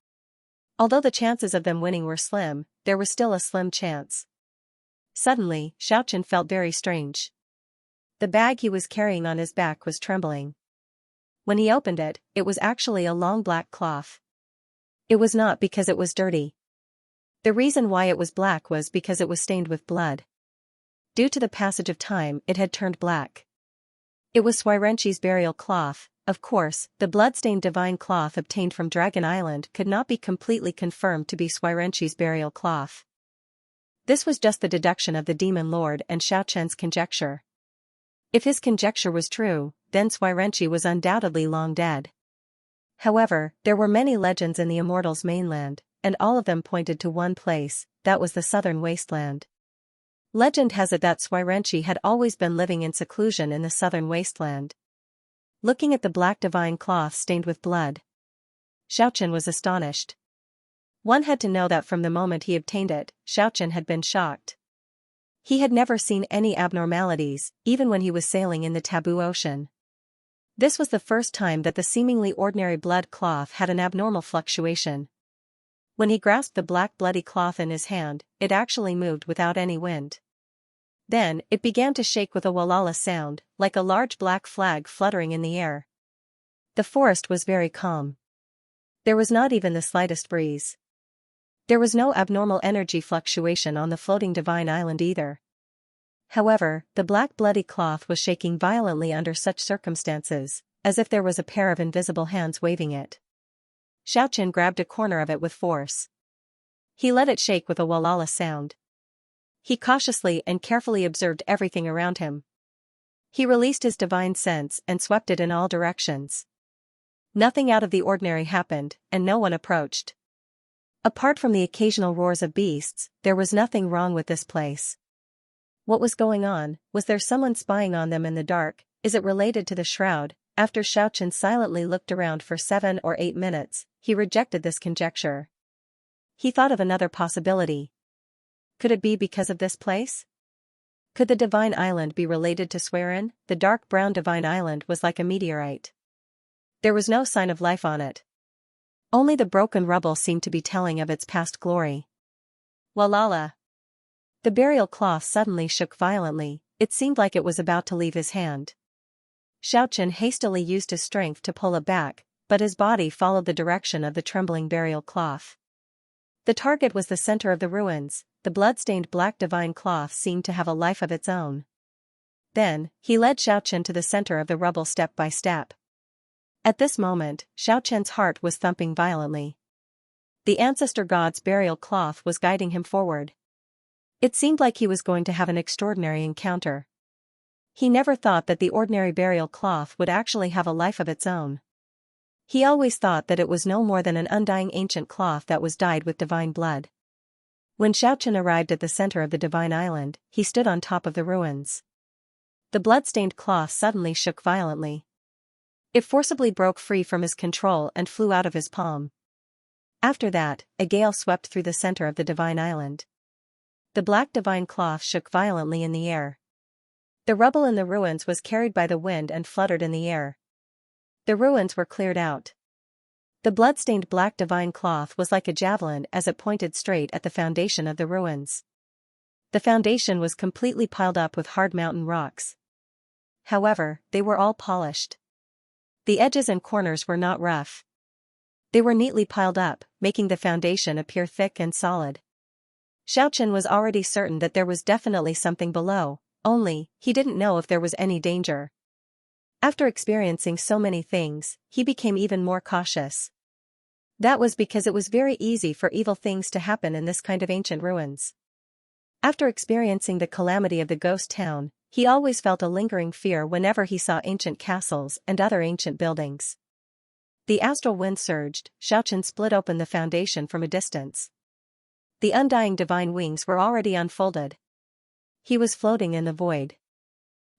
Although the chances of them winning were slim, there was still a slim chance. Suddenly, Xiaochen felt very strange. The bag he was carrying on his back was trembling. When he opened it, it was actually a long black cloth. It was not because it was dirty. The reason why it was black was because it was stained with blood. Due to the passage of time, it had turned black. It was Xianxia's burial cloth. Of course, the blood-stained divine cloth obtained from Dragon Island could not be completely confirmed to be Xianxia's burial cloth. This was just the deduction of the demon lord and Xiaochen's conjecture. If his conjecture was true, then Xianxia was undoubtedly long dead. However, there were many legends in the Immortals' mainland, and all of them pointed to one place, that was the southern wasteland. Legend has it that Xianxia had always been living in seclusion in the southern wasteland. Looking at the black divine cloth stained with blood, Xiaochen was astonished. One had to know that from the moment he obtained it, Xiaochen had been shocked. He had never seen any abnormalities, even when he was sailing in the taboo ocean. This was the first time that the seemingly ordinary blood cloth had an abnormal fluctuation. When he grasped the black bloody cloth in his hand, it actually moved without any wind. Then, it began to shake with a walala sound, like a large black flag fluttering in the air. The forest was very calm. There was not even the slightest breeze. There was no abnormal energy fluctuation on the floating divine island either. However, the black bloody cloth was shaking violently under such circumstances, as if there was a pair of invisible hands waving it. Xiaochen grabbed a corner of it with force. He let it shake with a walala sound. He cautiously and carefully observed everything around him. He released his divine sense and swept it in all directions. Nothing out of the ordinary happened, and no one approached. Apart from the occasional roars of beasts, there was nothing wrong with this place. What was going on? Was there someone spying on them in the dark? Is it related to the shroud? After Xiaochen silently looked around for 7 or 8 minutes, he rejected this conjecture. He thought of another possibility. Could it be because of this place? Could the divine island be related to Xianxia? The dark brown divine island was like a meteorite. There was no sign of life on it. Only the broken rubble seemed to be telling of its past glory. Walala! The burial cloth suddenly shook violently, it seemed like it was about to leave his hand. Xiaochen hastily used his strength to pull it back, but his body followed the direction of the trembling burial cloth. The target was the center of the ruins. The blood-stained black divine cloth seemed to have a life of its own. Then, he led Xiaochen to the center of the rubble step by step. At this moment, Xiaochen's heart was thumping violently. The ancestor god's burial cloth was guiding him forward. It seemed like he was going to have an extraordinary encounter. He never thought that the ordinary burial cloth would actually have a life of its own. He always thought that it was no more than an undying ancient cloth that was dyed with divine blood. When Xiaochen arrived at the center of the divine island, he stood on top of the ruins. The blood-stained cloth suddenly shook violently. It forcibly broke free from his control and flew out of his palm. After that, a gale swept through the center of the divine island. The black divine cloth shook violently in the air. The rubble in the ruins was carried by the wind and fluttered in the air. The ruins were cleared out. The blood-stained black divine cloth was like a javelin as it pointed straight at the foundation of the ruins. The foundation was completely piled up with hard mountain rocks. However, they were all polished. The edges and corners were not rough. They were neatly piled up, making the foundation appear thick and solid. Xiaochen was already certain that there was definitely something below, only, he didn't know if there was any danger. After experiencing so many things, he became even more cautious. That was because it was very easy for evil things to happen in this kind of ancient ruins. After experiencing the calamity of the ghost town, he always felt a lingering fear whenever he saw ancient castles and other ancient buildings. The astral wind surged, Xiaochen split open the foundation from a distance. The undying divine wings were already unfolded. He was floating in the void.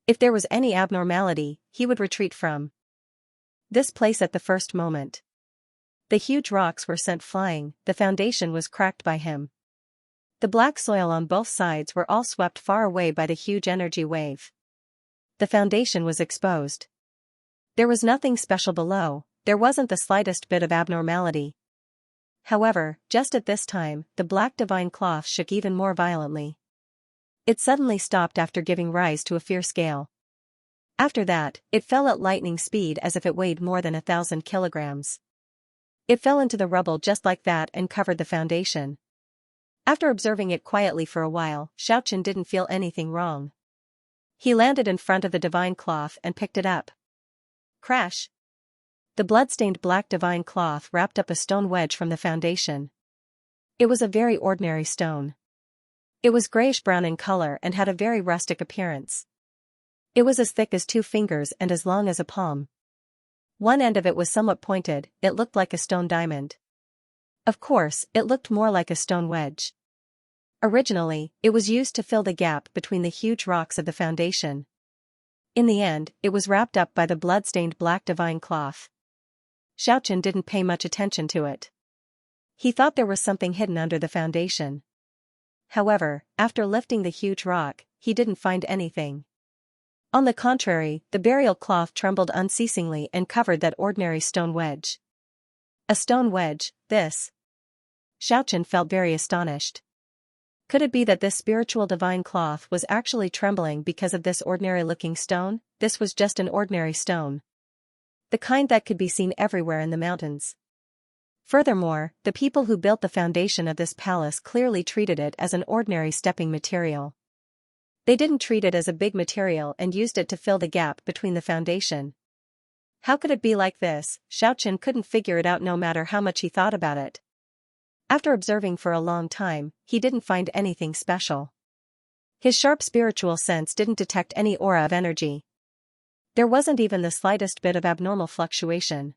If there was any abnormality, he would retreat from this place at the first moment. The huge rocks were sent flying, the foundation was cracked by him. The black soil on both sides were all swept far away by the huge energy wave. The foundation was exposed. There was nothing special below, there wasn't the slightest bit of abnormality. However, just at this time, the black divine cloth shook even more violently. It suddenly stopped after giving rise to a fierce gale. After that, it fell at lightning speed as if it weighed more than 1,000 kilograms. It fell into the rubble just like that and covered the foundation. After observing it quietly for a while, Xiaochen didn't feel anything wrong. He landed in front of the divine cloth and picked it up. Crash! The blood-stained black divine cloth wrapped up a stone wedge from the foundation. It was a very ordinary stone. It was grayish-brown in color and had a very rustic appearance. It was as thick as 2 fingers and as long as a palm. One end of it was somewhat pointed, it looked like a stone diamond. Of course, it looked more like a stone wedge. Originally, it was used to fill the gap between the huge rocks of the foundation. In the end, it was wrapped up by the blood-stained black divine cloth. Xiaochen didn't pay much attention to it. He thought there was something hidden under the foundation. However, after lifting the huge rock, he didn't find anything. On the contrary, the burial cloth trembled unceasingly and covered that ordinary stone wedge. A stone wedge, this. Xiaochen felt very astonished. Could it be that this spiritual divine cloth was actually trembling because of this ordinary-looking stone? This was just an ordinary stone. The kind that could be seen everywhere in the mountains. Furthermore, the people who built the foundation of this palace clearly treated it as an ordinary stepping material. They didn't treat it as a big material and used it to fill the gap between the foundation. How could it be like this? Xiaochen couldn't figure it out no matter how much he thought about it. After observing for a long time, he didn't find anything special. His sharp spiritual sense didn't detect any aura of energy. There wasn't even the slightest bit of abnormal fluctuation.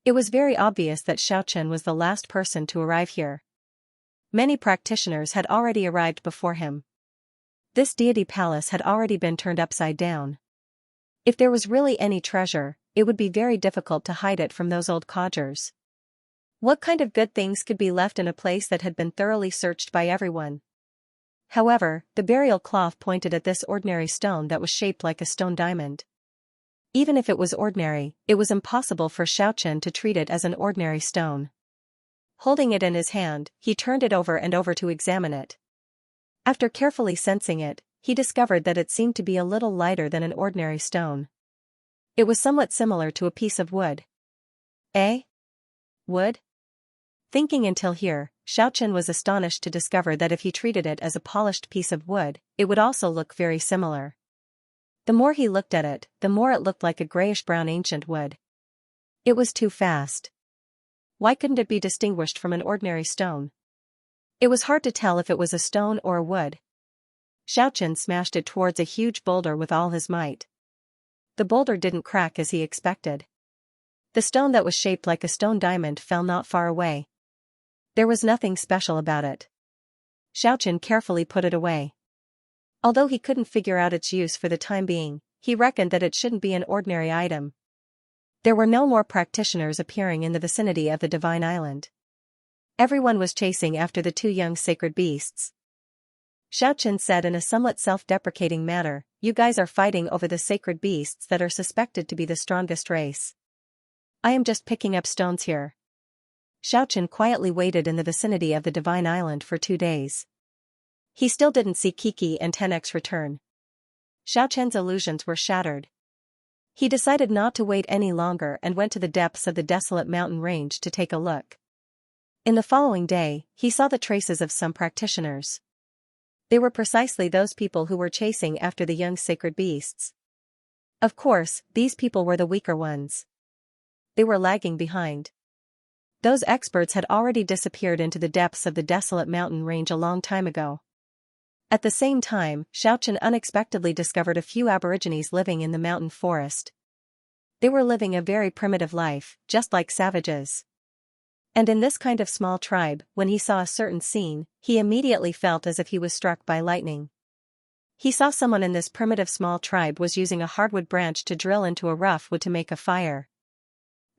It was very obvious that Xiaochen was the last person to arrive here. Many practitioners had already arrived before him. This deity palace had already been turned upside down. If there was really any treasure, it would be very difficult to hide it from those old codgers. What kind of good things could be left in a place that had been thoroughly searched by everyone? However, the burial cloth pointed at this ordinary stone that was shaped like a stone diamond. Even if it was ordinary, it was impossible for Xiaochen to treat it as an ordinary stone. Holding it in his hand, he turned it over and over to examine it. After carefully sensing it, he discovered that it seemed to be a little lighter than an ordinary stone. It was somewhat similar to a piece of wood. Eh? Wood? Thinking until here, Xiaochen was astonished to discover that if he treated it as a polished piece of wood, it would also look very similar. The more he looked at it, the more it looked like a grayish-brown ancient wood. It was too fast. Why couldn't it be distinguished from an ordinary stone? It was hard to tell if it was a stone or a wood. Xiaochen smashed it towards a huge boulder with all his might. The boulder didn't crack as he expected. The stone that was shaped like a stone diamond fell not far away. There was nothing special about it. Xiaochen carefully put it away. Although he couldn't figure out its use for the time being, he reckoned that it shouldn't be an ordinary item. There were no more practitioners appearing in the vicinity of the Divine Island. Everyone was chasing after the 2 young sacred beasts. Xiaochen said in a somewhat self-deprecating manner, "You guys are fighting over the sacred beasts that are suspected to be the strongest race. I am just picking up stones here." Xiaochen quietly waited in the vicinity of the Divine Island for 2 days. He still didn't see Kiki and Tenek's return. Xiaochen's illusions were shattered. He decided not to wait any longer and went to the depths of the desolate mountain range to take a look. In the following day, he saw the traces of some practitioners. They were precisely those people who were chasing after the young sacred beasts. Of course, these people were the weaker ones. They were lagging behind. Those experts had already disappeared into the depths of the desolate mountain range a long time ago. At the same time, Xianxia unexpectedly discovered a few aborigines living in the mountain forest. They were living a very primitive life, just like savages. And in this kind of small tribe, when he saw a certain scene, he immediately felt as if he was struck by lightning. He saw someone in this primitive small tribe was using a hardwood branch to drill into a rough wood to make a fire.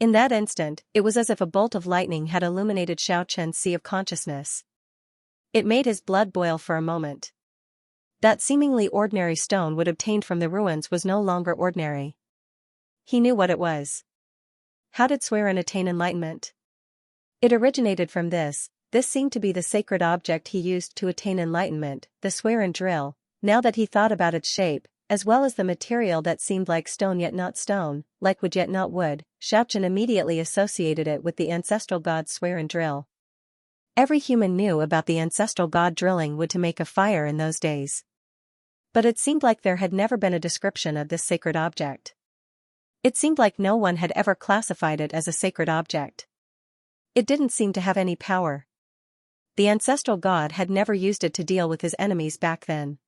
In that instant, it was as if a bolt of lightning had illuminated Xiaoqian's sea of consciousness. It made his blood boil for a moment. That seemingly ordinary stone wood obtained from the ruins was no longer ordinary. He knew what it was. How did Xueran attain enlightenment? It originated from this seemed to be the sacred object he used to attain enlightenment, the Xueran drill. Now that he thought about its shape, as well as the material that seemed like stone yet not stone, like wood yet not wood, Xiaoqian immediately associated it with the ancestral god Xueran drill. Every human knew about the ancestral god drilling wood to make a fire in those days. But it seemed like there had never been a description of this sacred object. It seemed like no one had ever classified it as a sacred object. It didn't seem to have any power. The ancestral god had never used it to deal with his enemies back then.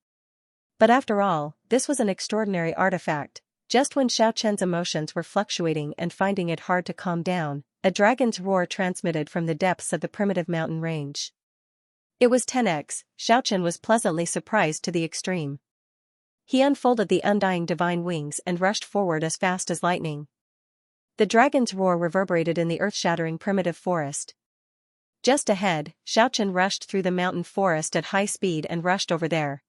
But after all, this was an extraordinary artifact. Just when Xiaoqian's emotions were fluctuating and finding it hard to calm down, a dragon's roar transmitted from the depths of the primitive mountain range. It was 10x. Xiaoqian was pleasantly surprised to the extreme. He unfolded the undying divine wings and rushed forward as fast as lightning. The dragon's roar reverberated in the earth-shattering primitive forest. Just ahead, Xiaoqian rushed through the mountain forest at high speed and rushed over there.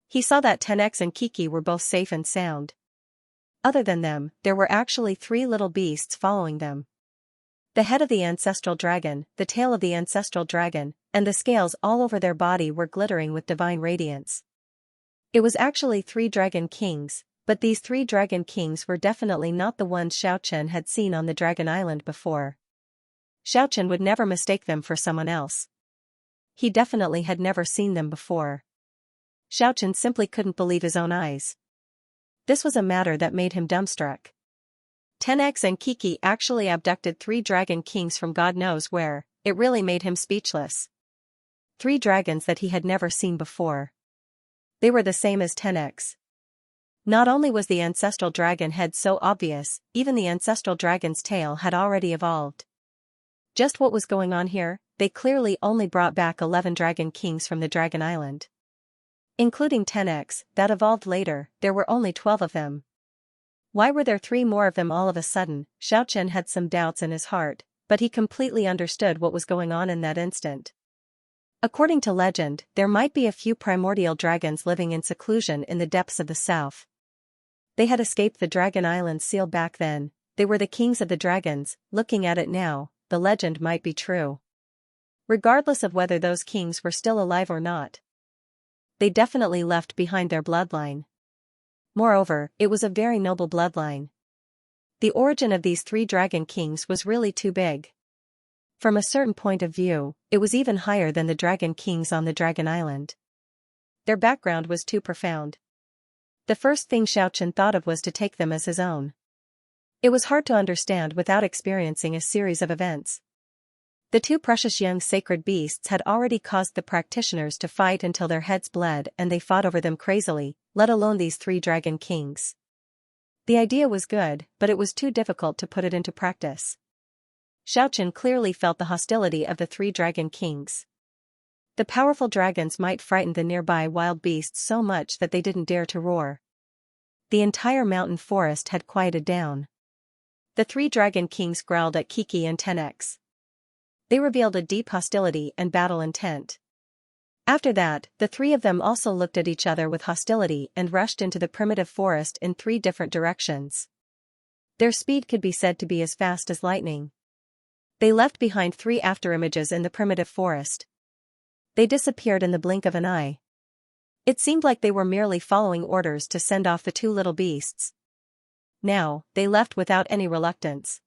He saw that 10x and Kiki were both safe and sound. Other than them, there were actually 3 little beasts following them. The head of the ancestral dragon, the tail of the ancestral dragon, and the scales all over their body were glittering with divine radiance. It was actually 3 dragon kings, but these 3 dragon kings were definitely not the ones Xiaoqian had seen on the Dragon Island before. Xiaoqian would never mistake them for someone else. He definitely had never seen them before. Xiaoqian simply couldn't believe his own eyes. This was a matter that made him dumbstruck. 10x and Kiki actually abducted 3 dragon kings from God knows where. It really made him speechless. 3 dragons that he had never seen before. They were the same as 10x. Not only was the ancestral dragon head so obvious, even the ancestral dragon's tail had already evolved. Just what was going on here? They clearly only brought back 11 dragon kings from the Dragon Island. Including 10x, that evolved later, there were only 12 of them. Why were there 3 more of them all of a sudden? Xiaoqian had some doubts in his heart, but he completely understood what was going on in that instant. According to legend, there might be a few primordial dragons living in seclusion in the depths of the south. They had escaped the Dragon Island seal back then. They were the kings of the dragons. Looking at it now, the legend might be true. Regardless of whether those kings were still alive or not, they definitely left behind their bloodline. Moreover, it was a very noble bloodline. The origin of these 3 dragon kings was really too big. From a certain point of view, it was even higher than the dragon kings on the Dragon Island. Their background was too profound. The first thing Xiaoqian thought of was to take them as his own. It was hard to understand without experiencing a series of events. The 2 precious young sacred beasts had already caused the practitioners to fight until their heads bled and they fought over them crazily, let alone these 3 dragon kings. The idea was good, but it was too difficult to put it into practice. Xiaoqian clearly felt the hostility of the 3 dragon kings. The powerful dragons might frighten the nearby wild beasts so much that they didn't dare to roar. The entire mountain forest had quieted down. The 3 dragon kings growled at Kiki and 10x. They revealed a deep hostility and battle intent. After that, the 3 of them also looked at each other with hostility and rushed into the primitive forest in 3 different directions. Their speed could be said to be as fast as lightning. They left behind 3 afterimages in the primitive forest. They disappeared in the blink of an eye. It seemed like they were merely following orders to send off the 2 little beasts. Now, they left without any reluctance.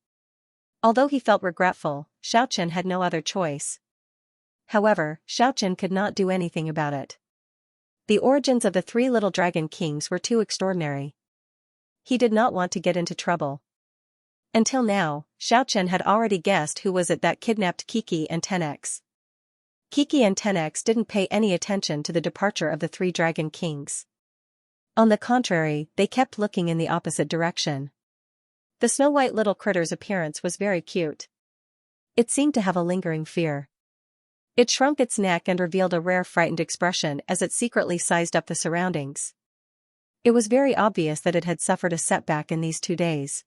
Although he felt regretful, Xiaochen had no other choice. However, Xiaochen could not do anything about it. The origins of the three little dragon kings were too extraordinary. He did not want to get into trouble. Until now, Xiaochen had already guessed who was it that kidnapped Kiki and 10x. Kiki and 10x didn't pay any attention to the departure of the three dragon kings. On the contrary, they kept looking in the opposite direction. The snow-white little critter's appearance was very cute. It seemed to have a lingering fear. It shrunk its neck and revealed a rare frightened expression as it secretly sized up the surroundings. It was very obvious that it had suffered a setback in these 2 days.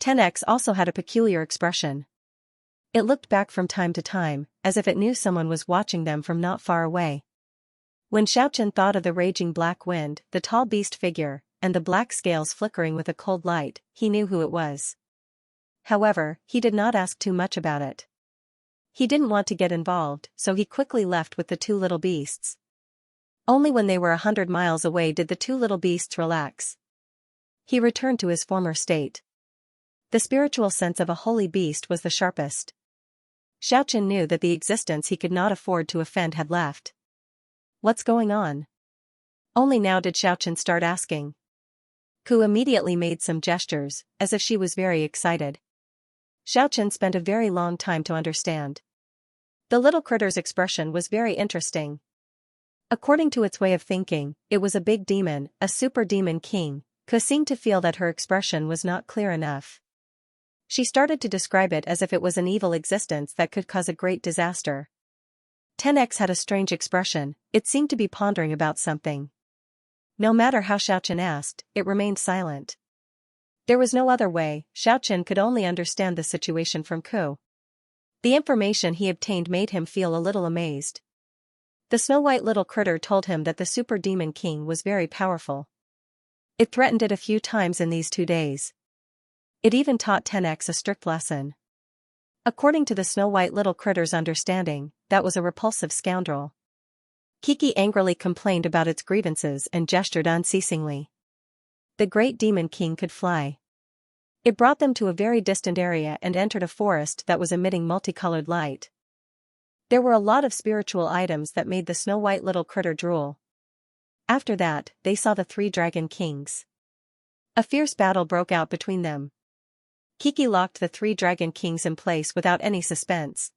10x also had a peculiar expression. It looked back from time to time, as if it knew someone was watching them from not far away. When Xiaochen thought of the raging black wind, the tall beast figure, and the black scales flickering with a cold light, he knew who it was. However, he did not ask too much about it. He didn't want to get involved, so he quickly left with the two little beasts. Only when they were 100 miles away did the two little beasts relax. He returned to his former state. The spiritual sense of a holy beast was the sharpest. Xiaochen knew that the existence he could not afford to offend had left. What's going on? Only now did Xiaochen start asking. Ku immediately made some gestures, as if she was very excited. Xiaochen spent a very long time to understand. The little critter's expression was very interesting. According to its way of thinking, it was a big demon, a super demon king. Ku seemed to feel that her expression was not clear enough. She started to describe it as if it was an evil existence that could cause a great disaster. 10x had a strange expression, it seemed to be pondering about something. No matter how Xiaochen asked, it remained silent. There was no other way, Xiaochen could only understand the situation from Ku. The information he obtained made him feel a little amazed. The snow-white little critter told him that the super demon king was very powerful. It threatened it a few times in these 2 days. It even taught 10x a strict lesson. According to the snow-white little critter's understanding, that was a repulsive scoundrel. Kiki angrily complained about its grievances and gestured unceasingly. The great demon king could fly. It brought them to a very distant area and entered a forest that was emitting multicolored light. There were a lot of spiritual items that made the snow-white little critter drool. After that, they saw the three dragon kings. A fierce battle broke out between them. Kiki locked the three dragon kings in place without any suspense.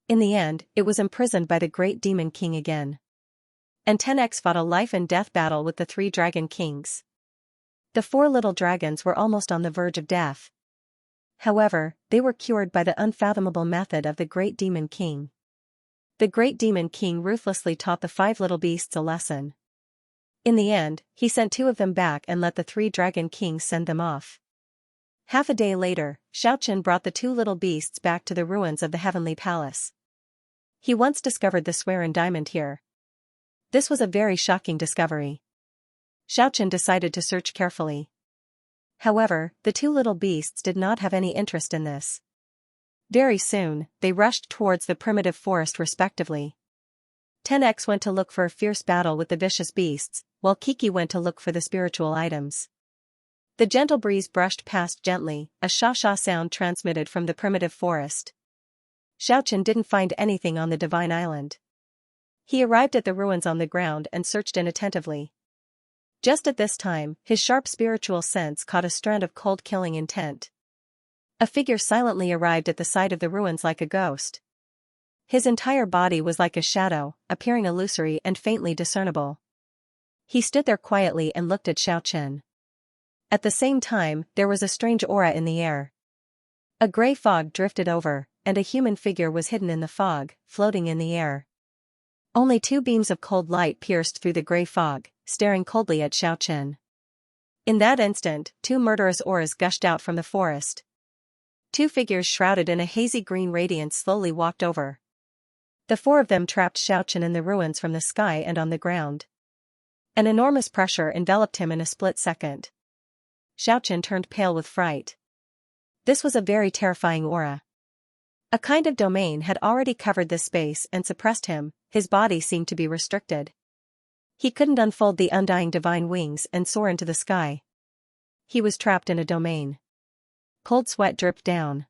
In the end, it was imprisoned by the great demon king again. And 10x fought a life-and-death battle with the three dragon kings. The four little dragons were almost on the verge of death. However, they were cured by the unfathomable method of the great demon king. The great demon king ruthlessly taught the five little beasts a lesson. In the end, he sent two of them back and let the three dragon kings send them off. Half a day later, Xiaochen brought the two little beasts back to the ruins of the heavenly palace. He once discovered the Swearin diamond here. This was a very shocking discovery. Xiaochen decided to search carefully. However, the two little beasts did not have any interest in this. Very soon, they rushed towards the primitive forest respectively. 10x went to look for a fierce battle with the vicious beasts, while Kiki went to look for the spiritual items. The gentle breeze brushed past gently, a sha-sha sound transmitted from the primitive forest. Xiaochen didn't find anything on the divine island. He arrived at the ruins on the ground and searched inattentively. Just at this time, his sharp spiritual sense caught a strand of cold killing intent. A figure silently arrived at the side of the ruins like a ghost. His entire body was like a shadow, appearing illusory and faintly discernible. He stood there quietly and looked at Xiaochen. At the same time, there was a strange aura in the air. A gray fog drifted over, and a human figure was hidden in the fog, floating in the air. Only two beams of cold light pierced through the gray fog, staring coldly at Xiaochen. In that instant, two murderous auras gushed out from the forest. Two figures shrouded in a hazy green radiance slowly walked over. The four of them trapped Xiaochen in the ruins from the sky and on the ground. An enormous pressure enveloped him in a split second. Xiaochen turned pale with fright. This was a very terrifying aura. A kind of domain had already covered this space and suppressed him, his body seemed to be restricted. He couldn't unfold the undying divine wings and soar into the sky. He was trapped in a domain. Cold sweat dripped down.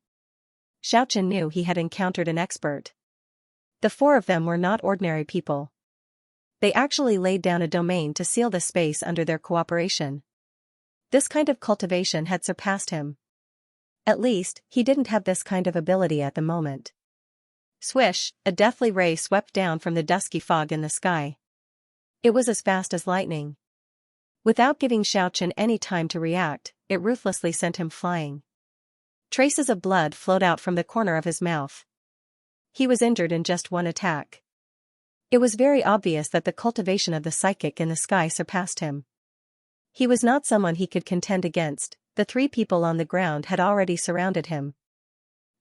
Xiaochen knew he had encountered an expert. The four of them were not ordinary people. They actually laid down a domain to seal the space under their cooperation. This kind of cultivation had surpassed him. At least, he didn't have this kind of ability at the moment. Swish, a deathly ray swept down from the dusky fog in the sky. It was as fast as lightning. Without giving Xiaochen any time to react, it ruthlessly sent him flying. Traces of blood flowed out from the corner of his mouth. He was injured in just one attack. It was very obvious that the cultivation of the psychic in the sky surpassed him. He was not someone he could contend against. The three people on the ground had already surrounded him.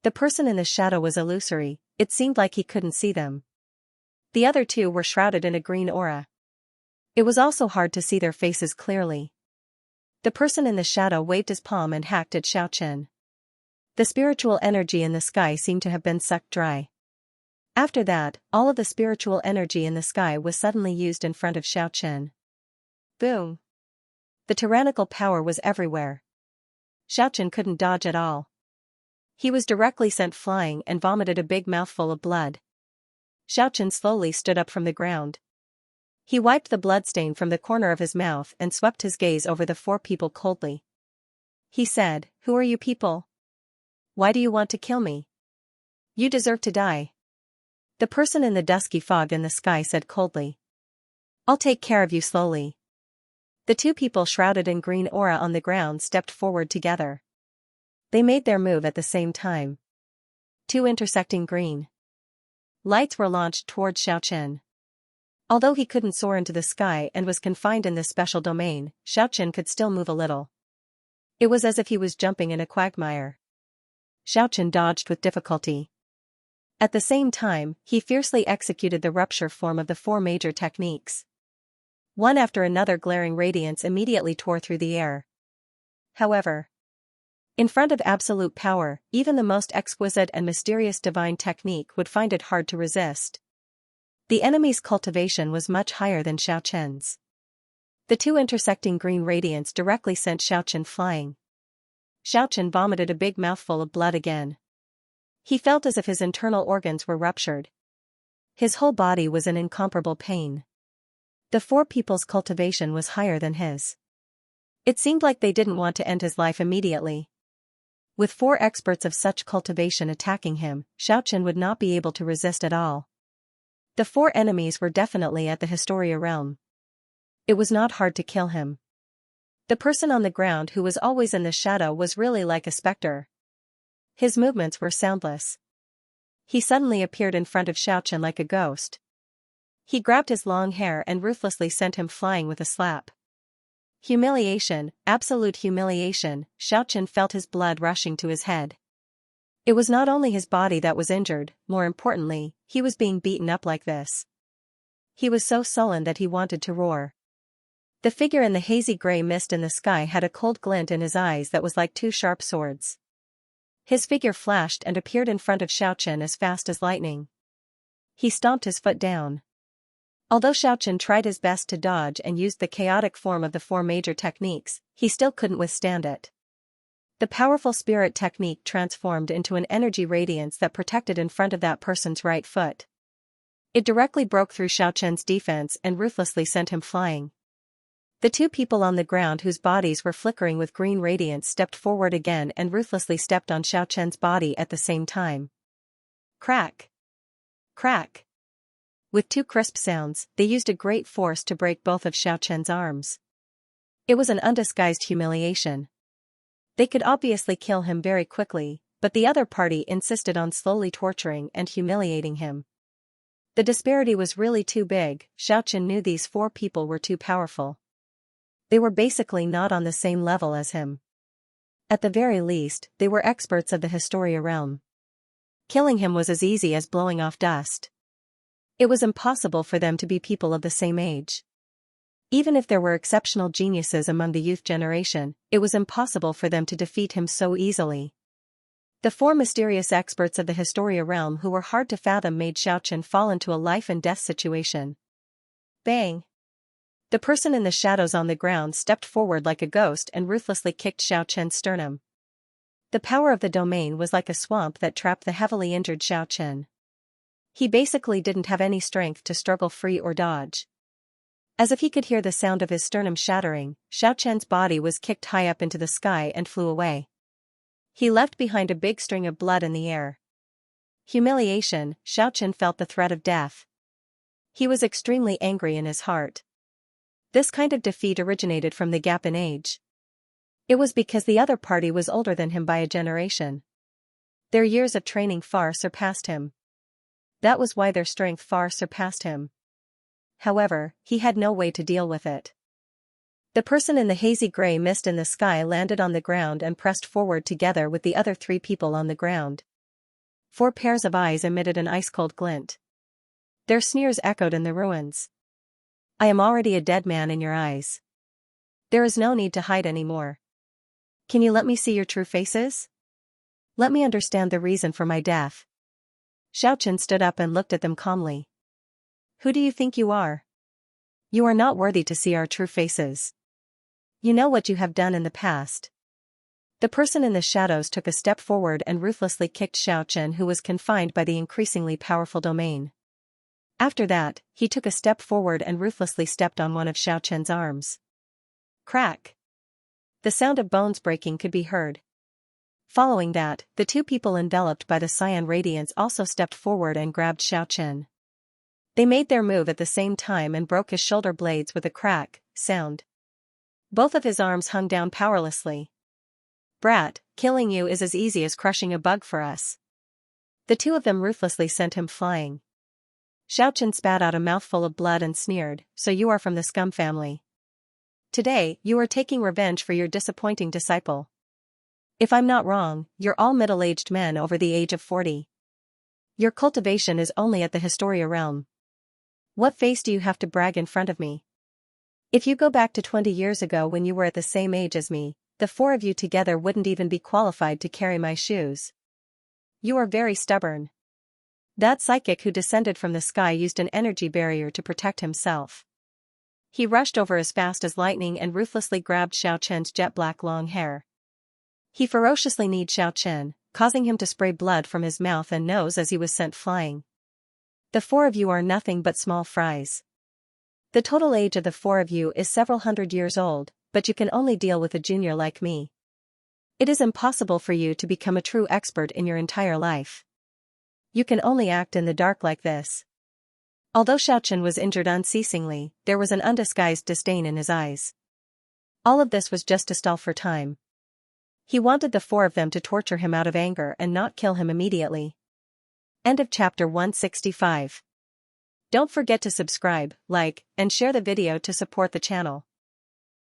The person in the shadow was illusory, it seemed like he couldn't see them. The other two were shrouded in a green aura. It was also hard to see their faces clearly. The person in the shadow waved his palm and hacked at Xiaochen. The spiritual energy in the sky seemed to have been sucked dry. After that, all of the spiritual energy in the sky was suddenly used in front of Xiaochen. Boom! The tyrannical power was everywhere. Xiaochen couldn't dodge at all. He was directly sent flying and vomited a big mouthful of blood. Xiaochen slowly stood up from the ground. He wiped the bloodstain from the corner of his mouth and swept his gaze over the four people coldly. He said, "Who are you people? Why do you want to kill me? You deserve to die." The person in the dusky fog in the sky said coldly. "I'll take care of you slowly." The two people shrouded in green aura on the ground stepped forward together. They made their move at the same time. Two intersecting green lights were launched towards Xiaochen. Although he couldn't soar into the sky and was confined in this special domain, Xiaochen could still move a little. It was as if he was jumping in a quagmire. Xiaochen dodged with difficulty. At the same time, he fiercely executed the rupture form of the four major techniques. One after another glaring radiance immediately tore through the air. However, in front of absolute power, even the most exquisite and mysterious divine technique would find it hard to resist. The enemy's cultivation was much higher than Xiaochen's. The two intersecting green radiance directly sent Xiaochen flying. Xiaochen vomited a big mouthful of blood again. He felt as if his internal organs were ruptured. His whole body was in incomparable pain. The four people's cultivation was higher than his. It seemed like they didn't want to end his life immediately. With four experts of such cultivation attacking him, Xiaochen would not be able to resist at all. The four enemies were definitely at the Historia realm. It was not hard to kill him. The person on the ground who was always in the shadow was really like a specter. His movements were soundless. He suddenly appeared in front of Xiaochen like a ghost. He grabbed his long hair and ruthlessly sent him flying with a slap. Humiliation, absolute humiliation, Xiaochen felt his blood rushing to his head. It was not only his body that was injured, more importantly, he was being beaten up like this. He was so sullen that he wanted to roar. The figure in the hazy gray mist in the sky had a cold glint in his eyes that was like two sharp swords. His figure flashed and appeared in front of Xiaochen as fast as lightning. He stomped his foot down. Although Xiaochen tried his best to dodge and used the chaotic form of the four major techniques, he still couldn't withstand it. The powerful spirit technique transformed into an energy radiance that protected in front of that person's right foot. It directly broke through Xiaochen's defense and ruthlessly sent him flying. The two people on the ground whose bodies were flickering with green radiance stepped forward again and ruthlessly stepped on Xiaochen's body at the same time. Crack! Crack! With two crisp sounds, they used a great force to break both of Xiaochen's arms. It was an undisguised humiliation. They could obviously kill him very quickly, but the other party insisted on slowly torturing and humiliating him. The disparity was really too big. Xiaochen knew these four people were too powerful. They were basically not on the same level as him. At the very least, they were experts of the Historia realm. Killing him was as easy as blowing off dust. It was impossible for them to be people of the same age. Even if there were exceptional geniuses among the youth generation, it was impossible for them to defeat him so easily. The four mysterious experts of the Historia realm who were hard to fathom made Xiaochen fall into a life-and-death situation. Bang! The person in the shadows on the ground stepped forward like a ghost and ruthlessly kicked Xiaoqian's sternum. The power of the domain was like a swamp that trapped the heavily injured Xiaoqian. He basically didn't have any strength to struggle free or dodge. As if he could hear the sound of his sternum shattering, Xiaoqian's body was kicked high up into the sky and flew away. He left behind a big string of blood in the air. Humiliation, Xiaoqian felt the threat of death. He was extremely angry in his heart. This kind of defeat originated from the gap in age. It was because the other party was older than him by a generation. Their years of training far surpassed him. That was why their strength far surpassed him. However, he had no way to deal with it. The person in the hazy gray mist in the sky landed on the ground and pressed forward together with the other 3 people on the ground. 4 pairs of eyes emitted an ice-cold glint. Their sneers echoed in the ruins. I am already a dead man in your eyes. There is no need to hide anymore. Can you let me see your true faces? Let me understand the reason for my death. Xiaoqian stood up and looked at them calmly. Who do you think you are? You are not worthy to see our true faces. You know what you have done in the past. The person in the shadows took a step forward and ruthlessly kicked Xiaoqian, who was confined by the increasingly powerful domain. After that, he took a step forward and ruthlessly stepped on one of Xiaoqian's arms. Crack! The sound of bones breaking could be heard. Following that, the 2 people enveloped by the cyan radiance also stepped forward and grabbed Xiaoqian. They made their move at the same time and broke his shoulder blades with a crack sound. Both of his arms hung down powerlessly. Brat, killing you is as easy as crushing a bug for us. The 2 of them ruthlessly sent him flying. Xiaoqian spat out a mouthful of blood and sneered, so you are from the scum family. Today, you are taking revenge for your disappointing disciple. If I'm not wrong, you're all middle-aged men over the age of 40. Your cultivation is only at the Historia realm. What face do you have to brag in front of me? If you go back to 20 years ago when you were at the same age as me, the 4 of you together wouldn't even be qualified to carry my shoes. You are very stubborn. That psychic who descended from the sky used an energy barrier to protect himself. He rushed over as fast as lightning and ruthlessly grabbed Xiaoqian's jet-black long hair. He ferociously kneed Xiaoqian, causing him to spray blood from his mouth and nose as he was sent flying. The 4 of you are nothing but small fries. The total age of the 4 of you is several hundred years old, but you can only deal with a junior like me. It is impossible for you to become a true expert in your entire life. You can only act in the dark like this. Although Xiaoqian was injured unceasingly, there was an undisguised disdain in his eyes. All of this was just to stall for time. He wanted the 4 of them to torture him out of anger and not kill him immediately. End of chapter 165. Don't forget to subscribe, like, and share the video to support the channel.